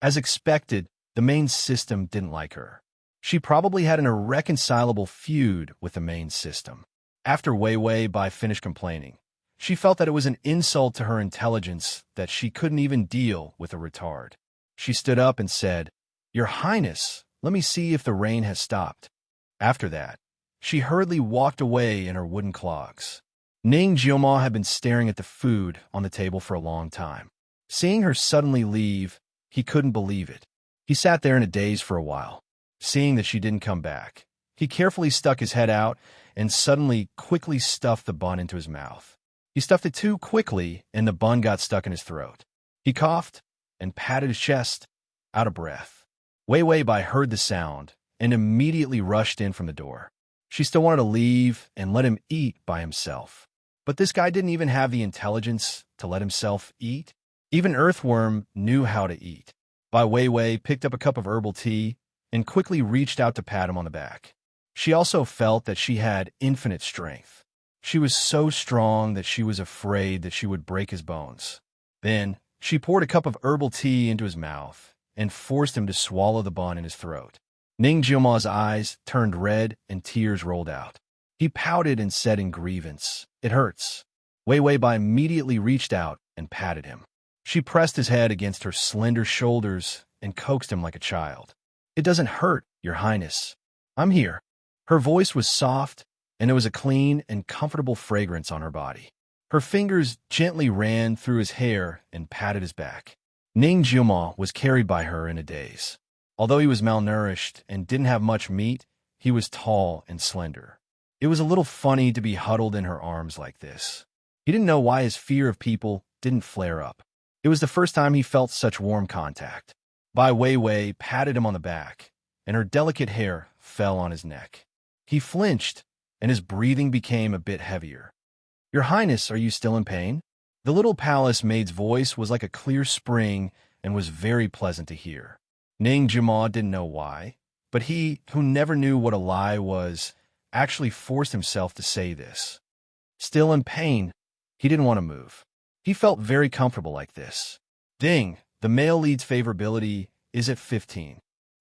As expected, the main system didn't like her. She probably had an irreconcilable feud with the main system. After Wei Wei Bai finished complaining, she felt that it was an insult to her intelligence that she couldn't even deal with a retard. She stood up and said, "Your Highness, let me see if the rain has stopped." After that, she hurriedly walked away in her wooden clogs. Ning Jiumo had been staring at the food on the table for a long time. Seeing her suddenly leave, he couldn't believe it. He sat there in a daze for a while. Seeing that she didn't come back, he carefully stuck his head out and suddenly quickly stuffed the bun into his mouth. He stuffed it too quickly, and the bun got stuck in his throat. He coughed and patted his chest, out of breath. Wei Wei Bai heard the sound and immediately rushed in from the door. She still wanted to leave and let him eat by himself. But this guy didn't even have the intelligence to let himself eat. Even Earthworm knew how to eat. Bai Wei Wei picked up a cup of herbal tea and quickly reached out to pat him on the back. She also felt that she had infinite strength. She was so strong that she was afraid that she would break his bones. Then, she poured a cup of herbal tea into his mouth and forced him to swallow the bun in his throat. Ning Jiumo's eyes turned red and tears rolled out. He pouted and said in grievance, "It hurts." Wei Wei Bai immediately reached out and patted him. She pressed his head against her slender shoulders and coaxed him like a child. "It doesn't hurt, Your Highness. I'm here." Her voice was soft, and there was a clean and comfortable fragrance on her body. Her fingers gently ran through his hair and patted his back. Ning Jiumo was carried by her in a daze. Although he was malnourished and didn't have much meat, he was tall and slender. It was a little funny to be huddled in her arms like this. He didn't know why his fear of people didn't flare up. It was the first time he felt such warm contact. Bai Wei Wei patted him on the back, and her delicate hair fell on his neck. He flinched, and his breathing became a bit heavier. "Your Highness, are you still in pain?" The little palace maid's voice was like a clear spring and was very pleasant to hear. Ning Jiumo didn't know why, but he, who never knew what a lie was, actually forced himself to say this. Still in pain, he didn't want to move. He felt very comfortable like this. Ding, the male lead's favorability is at 15.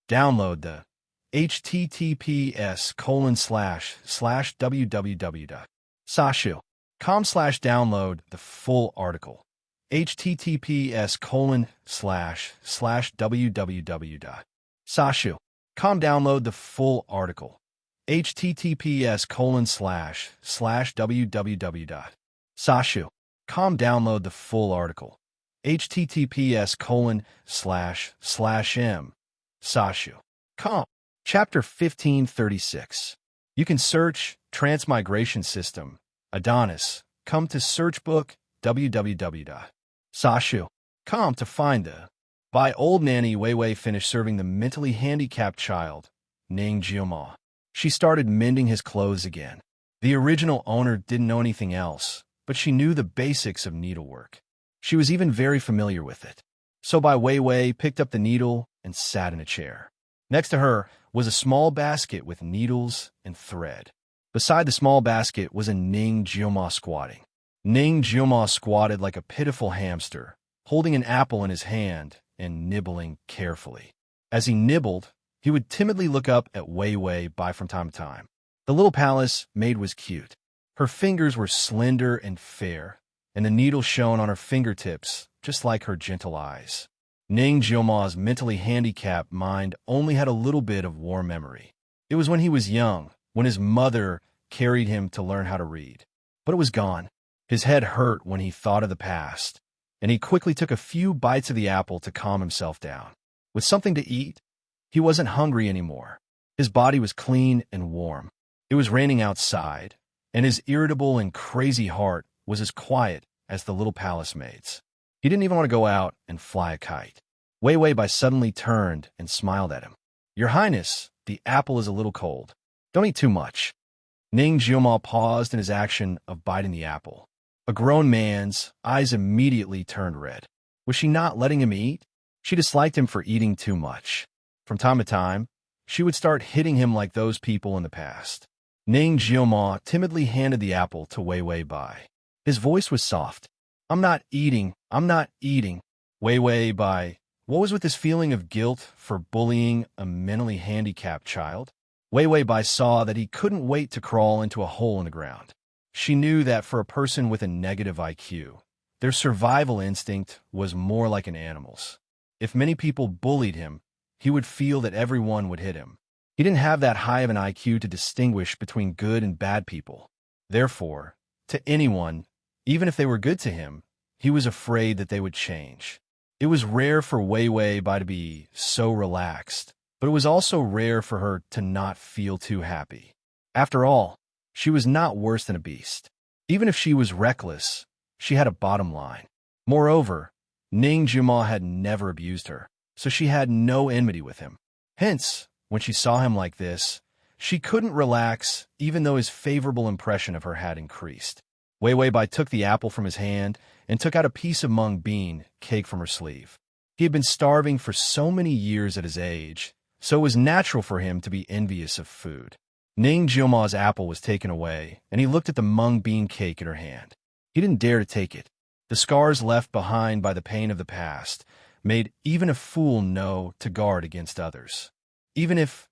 Download the https://www.sashu.com/download the full article. https://www.sashu.com download the full article. https://www.sashu.com download the full article. https://m sashu.com. Chapter 1536. You can search Transmigration System, Adonis. Come to search book www.sashu.com to find the by old nanny Wei Wei finished serving the mentally handicapped child, Ning Jiuma. She started mending his clothes again. The original owner didn't know anything else, but she knew the basics of needlework. She was even very familiar with it. So Bai Weiwei picked up the needle and sat in a chair. Next to her was a small basket with needles and thread. Beside the small basket was a Ning Jiuma squatting. Ning Jiuma squatted like a pitiful hamster, holding an apple in his hand and nibbling carefully. As he nibbled, he would timidly look up at Wei Wei Bai from time to time. The little palace maid was cute. Her fingers were slender and fair, and the needle shone on her fingertips, just like her gentle eyes. Ning Jiuma's mentally handicapped mind only had a little bit of warm memory. It was when he was young, when his mother carried him to learn how to read. But it was gone. His head hurt when he thought of the past, and he quickly took a few bites of the apple to calm himself down. With something to eat, he wasn't hungry anymore. His body was clean and warm. It was raining outside, and his irritable and crazy heart was as quiet as the little palace maid's. He didn't even want to go out and fly a kite. Wei Wei Bai suddenly turned and smiled at him. "Your Highness, the apple is a little cold. Don't eat too much." Ning Jiuma paused in his action of biting the apple. A grown man's eyes immediately turned red. Was she not letting him eat? She disliked him for eating too much. From time to time, she would start hitting him like those people in the past. Ning Jiuma timidly handed the apple to Wei Wei Bai. His voice was soft. I'm not eating. Wei Wei Bai, what was with this feeling of guilt for bullying a mentally handicapped child? Wei Wei Bai saw that he couldn't wait to crawl into a hole in the ground. She knew that for a person with a negative IQ, their survival instinct was more like an animal's. If many people bullied him, he would feel that everyone would hit him. He didn't have that high of an IQ to distinguish between good and bad people. Therefore, to anyone, even if they were good to him, he was afraid that they would change. It was rare for Wei Wei Bai to be so relaxed, but it was also rare for her to not feel too happy. After all, she was not worse than a beast. Even if she was reckless, she had a bottom line. Moreover, Ning Jiuma had never abused her, so she had no enmity with him. Hence, when she saw him like this, she couldn't relax even though his favorable impression of her had increased. Wei Wei Bai took the apple from his hand and took out a piece of mung bean cake from her sleeve. He had been starving for so many years at his age, so it was natural for him to be envious of food. Ning Jiuma's apple was taken away, and he looked at the mung bean cake in her hand. He didn't dare to take it. The scars left behind by the pain of the past made even a fool know to guard against others, even if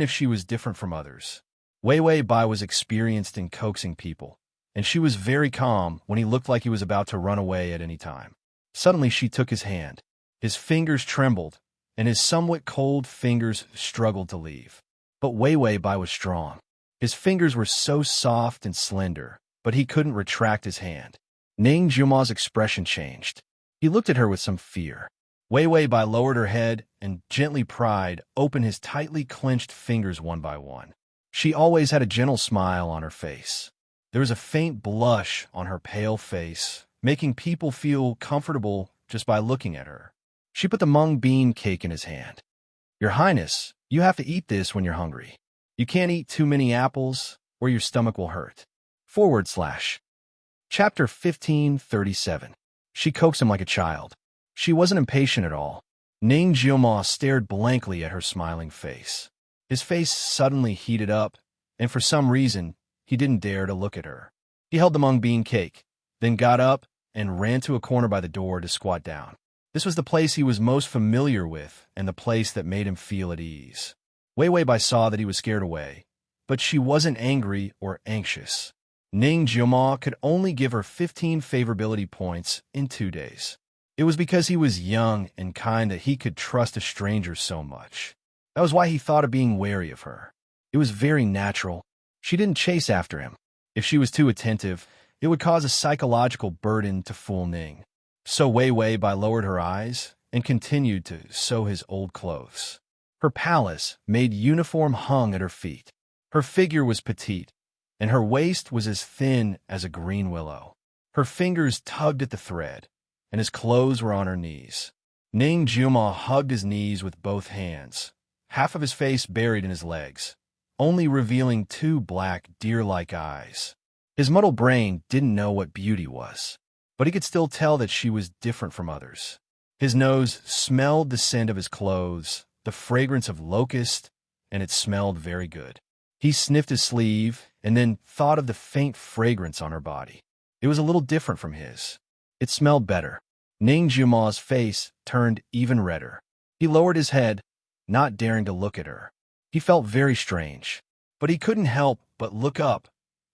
she was different from others. Wei Wei Bai was experienced in coaxing people, and she was very calm when he looked like he was about to run away at any time. Suddenly she took his hand. His fingers trembled, and his somewhat cold fingers struggled to leave. But Wei Wei Bai was strong. His fingers were so soft and slender, but he couldn't retract his hand. Ning Jiuma's expression changed. He looked at her with some fear. Wei Wei Bai lowered her head and gently pried open his tightly clenched fingers one by one. She always had a gentle smile on her face. There was a faint blush on her pale face, making people feel comfortable just by looking at her. She put the mung bean cake in his hand. "Your Highness, you have to eat this when you're hungry. You can't eat too many apples or your stomach will hurt." Chapter 1537. She coaxed him like a child. She wasn't impatient at all. Ning Jiuma stared blankly at her smiling face. His face suddenly heated up, and for some reason, he didn't dare to look at her. He held the mung bean cake, then got up and ran to a corner by the door to squat down. This was the place he was most familiar with and the place that made him feel at ease. Wei Weibai saw that he was scared away, but she wasn't angry or anxious. Ning Jiuma could only give her 15 favorability points in 2 days. It was because he was young and kind that he could trust a stranger so much. That was why he thought of being wary of her. It was very natural. She didn't chase after him. If she was too attentive, it would cause a psychological burden to fool Ning. So Wei Weibai lowered her eyes and continued to sew his old clothes. Her palace made uniform hung at her feet. Her figure was petite, and her waist was as thin as a green willow. Her fingers tugged at the thread, and his clothes were on her knees. Ning Jiuma hugged his knees with both hands, half of his face buried in his legs, only revealing 2 black, deer-like eyes. His muddled brain didn't know what beauty was, but he could still tell that she was different from others. His nose smelled the scent of his clothes, the fragrance of locust, and it smelled very good. He sniffed his sleeve and then thought of the faint fragrance on her body. It was a little different from his. It smelled better. Ning Jiuma's face turned even redder. He lowered his head, not daring to look at her. He felt very strange, but he couldn't help but look up,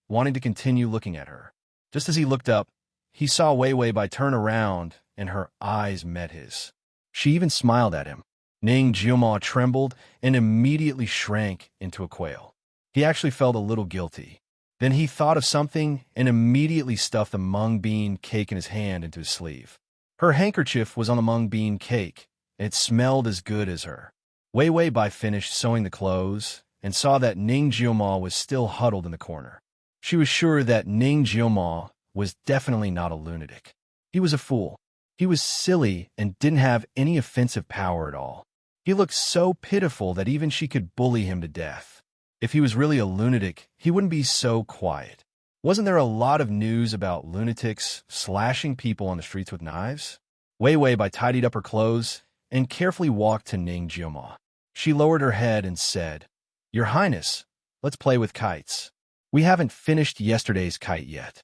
wanting to continue looking at her. Just as he looked up, he saw Wei Weibai turn around and her eyes met his. She even smiled at him. Ning Jiuma trembled and immediately shrank into a quail. He actually felt a little guilty. Then he thought of something and immediately stuffed the mung bean cake in his hand into his sleeve. Her handkerchief was on the mung bean cake, and it smelled as good as her. Wei Weibai finished sewing the clothes and saw that Ning Jiuma was still huddled in the corner. She was sure that Ning Jiuma was definitely not a lunatic. He was a fool. He was silly and didn't have any offensive power at all. He looked so pitiful that even she could bully him to death. If he was really a lunatic, he wouldn't be so quiet. Wasn't there a lot of news about lunatics slashing people on the streets with knives? Wei Weibai tidied up her clothes and carefully walked to Ning Jiuma. She lowered her head and said, "Your Highness, let's play with kites. We haven't finished yesterday's kite yet."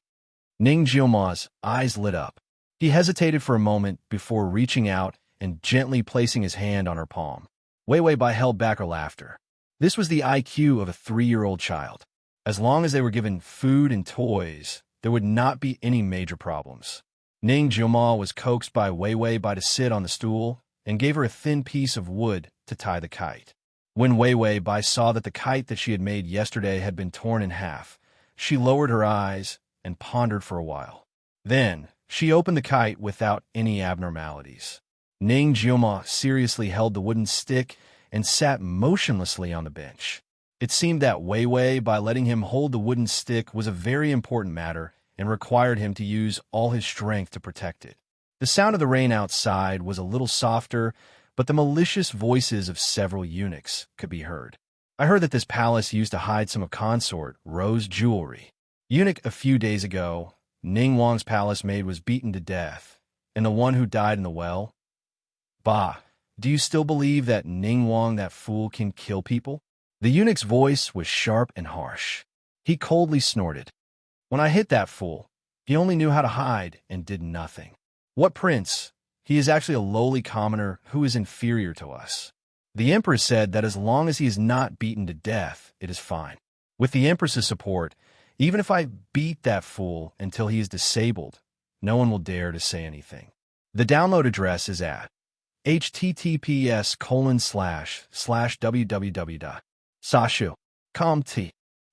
Ning Jiuma's eyes lit up. He hesitated for a moment before reaching out and gently placing his hand on her palm. Wei Weibai held back her laughter. This was the IQ of a 3-year-old child. As long as they were given food and toys, there would not be any major problems. Ning Jiuma was coaxed by Wei Weibai to sit on the stool and gave her a thin piece of wood to tie the kite. When Wei Weibai saw that the kite that she had made yesterday had been torn in half, she lowered her eyes and pondered for a while. Then, she opened the kite without any abnormalities. Ning Jiuma seriously held the wooden stick and sat motionlessly on the bench. It seemed that Wei Wei, by letting him hold the wooden stick, was a very important matter and required him to use all his strength to protect it. The sound of the rain outside was a little softer, but the malicious voices of several eunuchs could be heard. I heard that this palace used to hide some of Consort Ro's jewelry. Eunuch, a few days ago, Ning Wang's palace maid was beaten to death, and the one who died in the well? Bah, do you still believe that Ning Wang, that fool, can kill people? The eunuch's voice was sharp and harsh. He coldly snorted. When I hit that fool, he only knew how to hide and did nothing. What prince? He is actually a lowly commoner who is inferior to us. The empress said that as long as he is not beaten to death, it is fine. With the empress's support, even if I beat that fool until he is disabled, no one will dare to say anything. The download address is at https://www.sashu.com.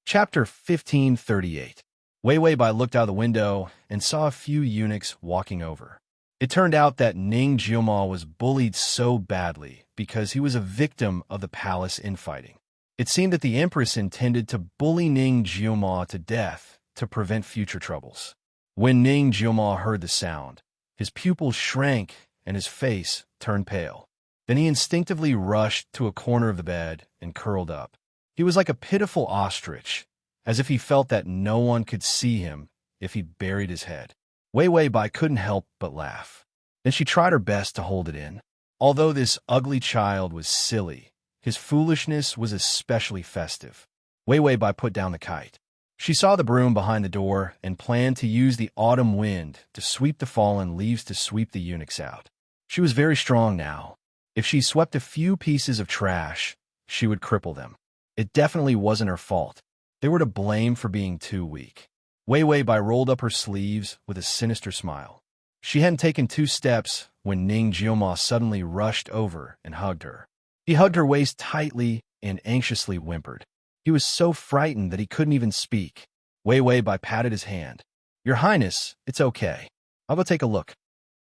Chapter 1538. Wei Weibai looked out the window and saw a few eunuchs walking over. It turned out that Ning Jiuma was bullied so badly because he was a victim of the palace infighting. It seemed that the empress intended to bully Ning Jiuma to death to prevent future troubles. When Ning Jiuma heard the sound, his pupils shrank and his face turned pale. Then he instinctively rushed to a corner of the bed and curled up. He was like a pitiful ostrich, as if he felt that no one could see him if he buried his head. Wei Weibai couldn't help but laugh. Then she tried her best to hold it in. Although this ugly child was silly, his foolishness was especially festive. Wei Wei Bai put down the kite. She saw the broom behind the door and planned to use the autumn wind to sweep the fallen leaves to sweep the eunuchs out. She was very strong now. If she swept a few pieces of trash, she would cripple them. It definitely wasn't her fault. They were to blame for being too weak. Wei Wei Bai rolled up her sleeves with a sinister smile. She hadn't taken 2 steps when Ning Jioma suddenly rushed over and hugged her. He hugged her waist tightly and anxiously whimpered. He was so frightened that he couldn't even speak. Wei Wei Bai patted his hand. "Your Highness, it's okay. I'll go take a look."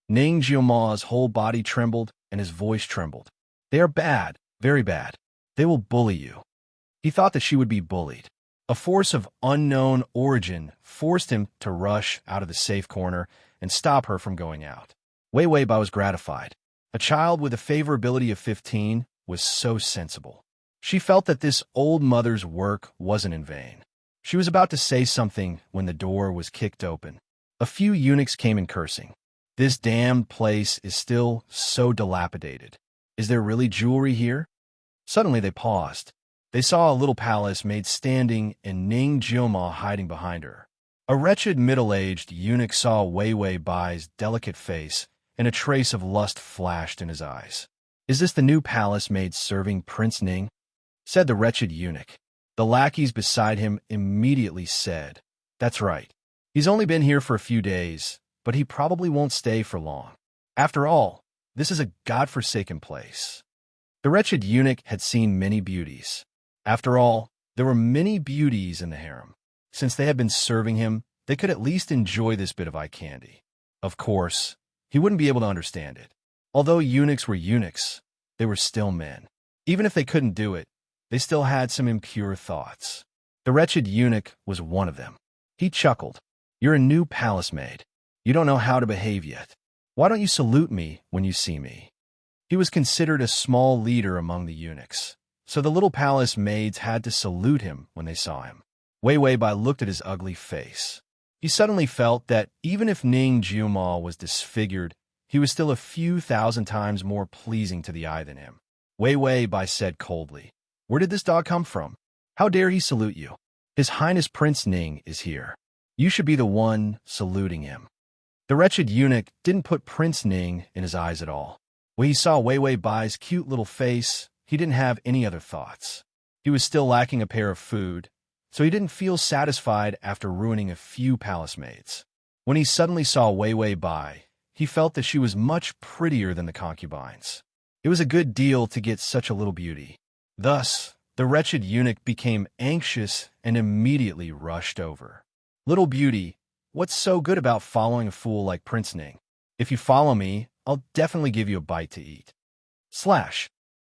Ning Jioma's whole body trembled and his voice trembled. "They are bad, very bad. They will bully you." He thought that she would be bullied. A force of unknown origin forced him to rush out of the safe corner and stop her from going out. Wei Wei Bai was gratified. A child with a favorability of 15 was so sensible. She felt that this old mother's work wasn't in vain. She was about to say something when the door was kicked open. A few eunuchs came in cursing. "This damned place is still so dilapidated. Is there really jewelry here?" Suddenly they paused. They saw a little palace maid standing and Ning Jioma hiding behind her. A wretched middle-aged eunuch saw Wei Wei Bai's delicate face, and a trace of lust flashed in his eyes. "Is this the new palace maid serving Prince Ning?" said the wretched eunuch. The lackeys beside him immediately said, "That's right. He's only been here for a few days, but he probably won't stay for long. After all, this is a godforsaken place." The wretched eunuch had seen many beauties. After all, there were many beauties in the harem. Since they had been serving him, they could at least enjoy this bit of eye candy. Of course, he wouldn't be able to understand it. Although eunuchs were eunuchs, they were still men. Even if they couldn't do it, they still had some impure thoughts. The wretched eunuch was one of them. He chuckled. "You're a new palace maid. You don't know how to behave yet. Why don't you salute me when you see me?" He was considered a small leader among the eunuchs, so the little palace maids had to salute him when they saw him. Wei Wei Bai looked at his ugly face. He suddenly felt that even if Ning Jioma was disfigured, he was still a few thousand times more pleasing to the eye than him. Wei Wei Bai said coldly, "Where did this dog come from? How dare he salute you? His Highness Prince Ning is here. You should be the one saluting him." The wretched eunuch didn't put Prince Ning in his eyes at all. When he saw Wei Wei Bai's cute little face, he didn't have any other thoughts. He was still lacking a pair of food, so he didn't feel satisfied after ruining a few palace maids. When he suddenly saw Wei Wei Bai, he felt that she was much prettier than the concubines. It was a good deal to get such a little beauty. Thus, the wretched eunuch became anxious and immediately rushed over. "Little beauty, what's so good about following a fool like Prince Ning? If you follow me, I'll definitely give you a bite to eat."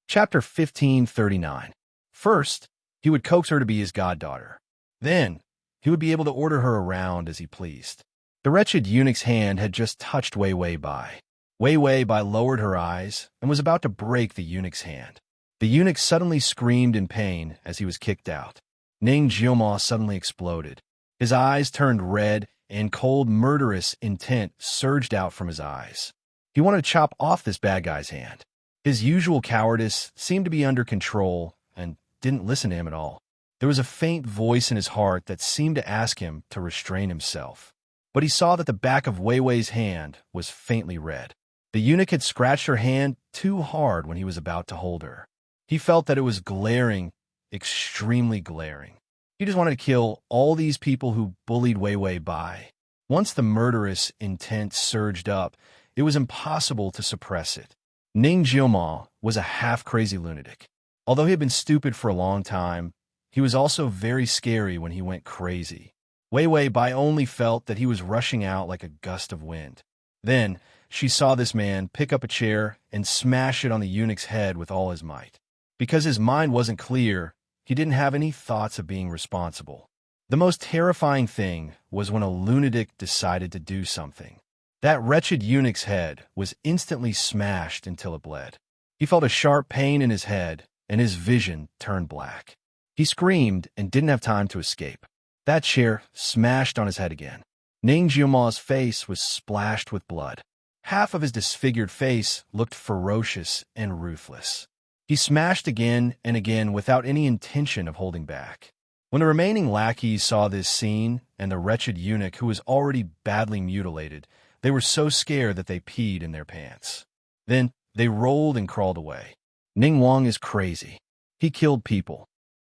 Chapter 1539. First, he would coax her to be his goddaughter. Then, he would be able to order her around as he pleased. The wretched eunuch's hand had just touched Wei Wei Bai. Wei Wei Bai lowered her eyes and was about to break the eunuch's hand. The eunuch suddenly screamed in pain as he was kicked out. Ning Jioma suddenly exploded. His eyes turned red and cold, murderous intent surged out from his eyes. He wanted to chop off this bad guy's hand. His usual cowardice seemed to be under control and didn't listen to him at all. There was a faint voice in his heart that seemed to ask him to restrain himself. But he saw that the back of Wei Wei's hand was faintly red. The eunuch had scratched her hand too hard when he was about to hold her. He felt that it was glaring, extremely glaring. He just wanted to kill all these people who bullied Wei Wei Bai. Once the murderous intent surged up, it was impossible to suppress it. Ning Jioma was a half-crazy lunatic. Although he had been stupid for a long time, he was also very scary when he went crazy. Wei Wei Bai only felt that he was rushing out like a gust of wind. Then, she saw this man pick up a chair and smash it on the eunuch's head with all his might. Because his mind wasn't clear, he didn't have any thoughts of being responsible. The most terrifying thing was when a lunatic decided to do something. That wretched eunuch's head was instantly smashed until it bled. He felt a sharp pain in his head, and his vision turned black. He screamed and didn't have time to escape. That chair smashed on his head again. Ning Jioma's face was splashed with blood. Half of his disfigured face looked ferocious and ruthless. He smashed again and again without any intention of holding back. When the remaining lackeys saw this scene and the wretched eunuch who was already badly mutilated, they were so scared that they peed in their pants. Then they rolled and crawled away. Ning Wang is crazy. He killed people.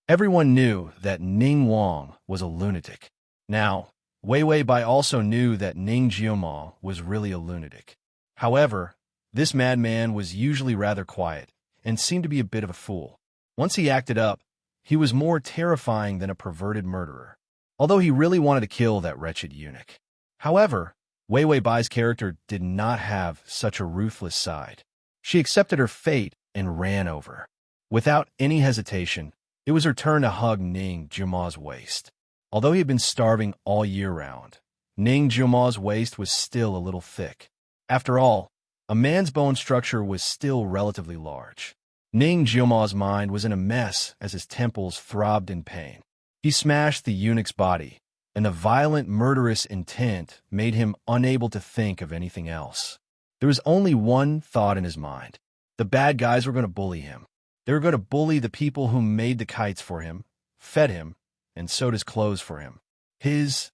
Everyone knew that Ning Wang was a lunatic. Now, Wei Wei Bai also knew that Ning Jiuma was really a lunatic. However, this madman was usually rather quiet and seemed to be a bit of a fool. Once he acted up, he was more terrifying than a perverted murderer, although he really wanted to kill that wretched eunuch. However, Wei Wei Bai's character did not have such a ruthless side. She accepted her fate and ran over. Without any hesitation, it was her turn to hug Ning Jiuma's waist. Although he had been starving all year round, Ning Jiuma's waist was still a little thick. After all, a man's bone structure was still relatively large. Ning Jiuma's mind was in a mess as his temples throbbed in pain. He smashed the eunuch's body, and the violent, murderous intent made him unable to think of anything else. There was only one thought in his mind. The bad guys were going to bully him. They were going to bully the people who made the kites for him, fed him, and sewed his clothes for him. His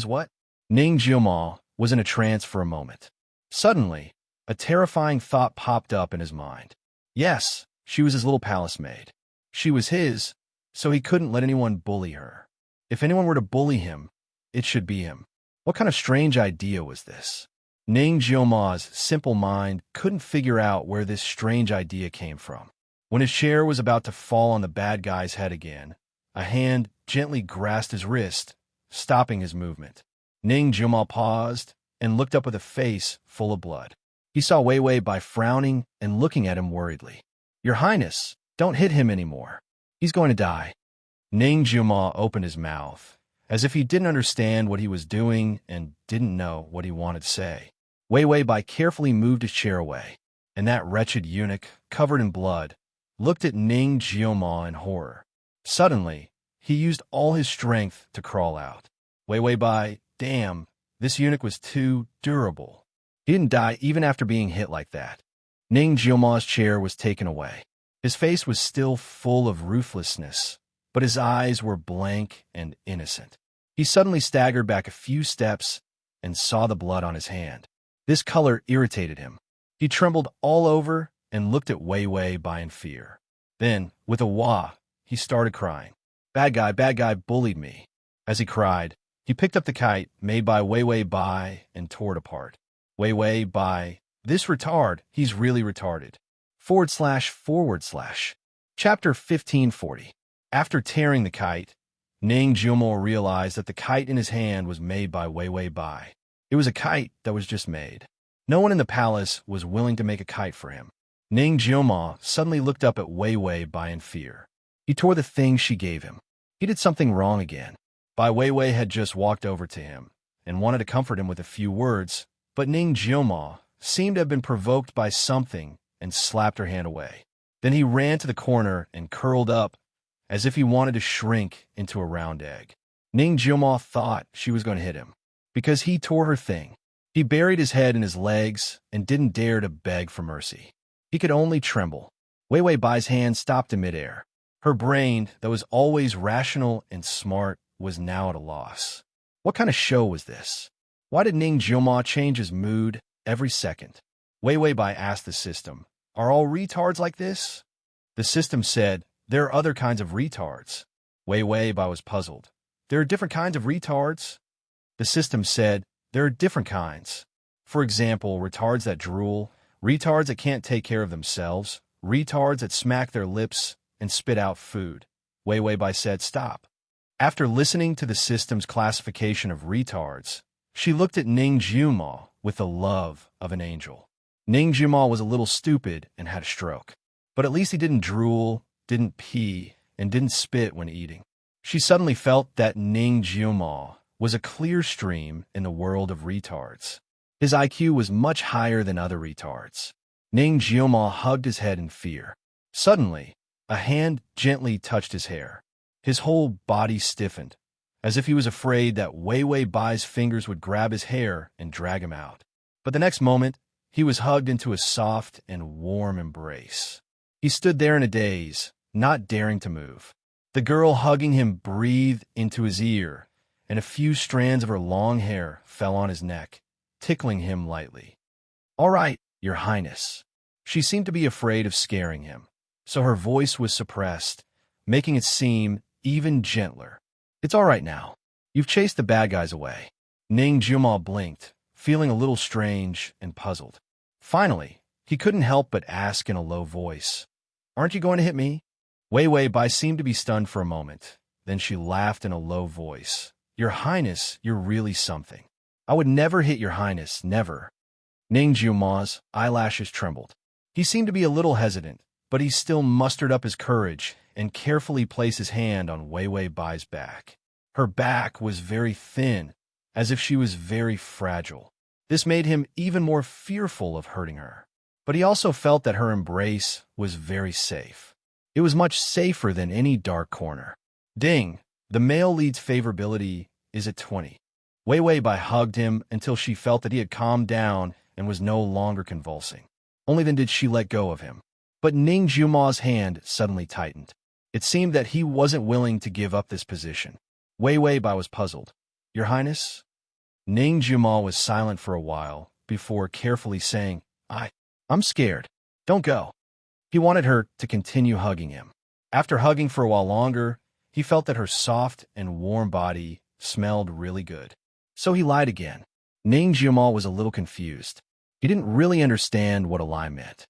what? Ning Jiuma was in a trance for a moment. Suddenly, a terrifying thought popped up in his mind. Yes, she was his little palace maid. She was his, so he couldn't let anyone bully her. If anyone were to bully him, it should be him. What kind of strange idea was this? Ning Jiuma's simple mind couldn't figure out where this strange idea came from. When his chair was about to fall on the bad guy's head again, a hand gently grasped his wrist, stopping his movement. Ning Jiuma paused and looked up with a face full of blood. He saw Wei Wei Bai frowning and looking at him worriedly. "Your Highness, don't hit him anymore. He's going to die." Ning Jiuma opened his mouth, as if he didn't understand what he was doing and didn't know what he wanted to say. Wei Wei Bai carefully moved his chair away, and that wretched eunuch, covered in blood, looked at Ning Jiuma in horror. Suddenly, he used all his strength to crawl out. Wei Wei Bai, damn, this eunuch was too durable. He didn't die even after being hit like that. Ning Jiuma's chair was taken away. His face was still full of ruthlessness, but his eyes were blank and innocent. He suddenly staggered back a few steps and saw the blood on his hand. This color irritated him. He trembled all over and looked at Wei Wei Bai in fear. Then, with a wah, he started crying. Bad guy bullied me." As he cried, he picked up the kite made by Wei Wei Bai and tore it apart. Wei Wei Bai, this retard, he's really retarded. // Chapter 1540. After tearing the kite, Ning Jiuma realized that the kite in his hand was made by Wei Wei Bai. It was a kite that was just made. No one in the palace was willing to make a kite for him. Ning Jiuma suddenly looked up at Wei Wei Bai in fear. He tore the thing she gave him. He did something wrong again. Bai Weiwei had just walked over to him and wanted to comfort him with a few words, but Ning Jiuma seemed to have been provoked by something and slapped her hand away. Then he ran to the corner and curled up as if he wanted to shrink into a round egg. Ning Jiuma thought she was going to hit him because he tore her thing. He buried his head in his legs and didn't dare to beg for mercy. He could only tremble. Wei Wei Bai's hand stopped in midair. Her brain, that was always rational and smart, was now at a loss. What kind of show was this? Why did Ning Jiuma change his mood every second? Wei Wei Bai asked the system, "Are all retards like this?" The system said, "There are other kinds of retards." Wei Wei Bai was puzzled. "There are different kinds of retards?" The system said, "There are different kinds. For example, retards that drool, retards that can't take care of themselves, retards that smack their lips and spit out food." Wei Wei Bai said, "Stop." After listening to the system's classification of retards, she looked at Ning Jiuma with the love of an angel. Ning Jiuma was a little stupid and had a stroke, but at least he didn't drool, didn't pee, and didn't spit when eating. She suddenly felt that Ning Jiuma was a clear stream in the world of retards. His IQ was much higher than other retards. Ning Jiuma hugged his head in fear. Suddenly, a hand gently touched his hair. His whole body stiffened, as if he was afraid that Wei Wei Bai's fingers would grab his hair and drag him out. But the next moment, he was hugged into a soft and warm embrace. He stood there in a daze, not daring to move. The girl hugging him breathed into his ear, and a few strands of her long hair fell on his neck, tickling him lightly. "All right, Your Highness." She seemed to be afraid of scaring him, so her voice was suppressed, making it seem even gentler. "It's all right now. You've chased the bad guys away." Ning Jiuma blinked, feeling a little strange and puzzled. Finally, he couldn't help but ask in a low voice, "Aren't you going to hit me?" Wei Wei Bai seemed to be stunned for a moment. Then she laughed in a low voice. "Your Highness, you're really something. I would never hit Your Highness, never." Ning Jiuma's eyelashes trembled. He seemed to be a little hesitant, but he still mustered up his courage and carefully placed his hand on Wei Wei Bai's back. Her back was very thin, as if she was very fragile. This made him even more fearful of hurting her. But he also felt that her embrace was very safe. It was much safer than any dark corner. Ding! The male lead's favorability is at 20. Wei Wei Bai hugged him until she felt that he had calmed down and was no longer convulsing. Only then did she let go of him. But Ning Jiuma's hand suddenly tightened. It seemed that he wasn't willing to give up this position. Wei Wei Bai was puzzled. "Your Highness?" Ning Jiuma was silent for a while before carefully saying, I'm scared. Don't go." He wanted her to continue hugging him. After hugging for a while longer, he felt that her soft and warm body smelled really good. So he lied again. Ning Jiuma was a little confused. He didn't really understand what a lie meant.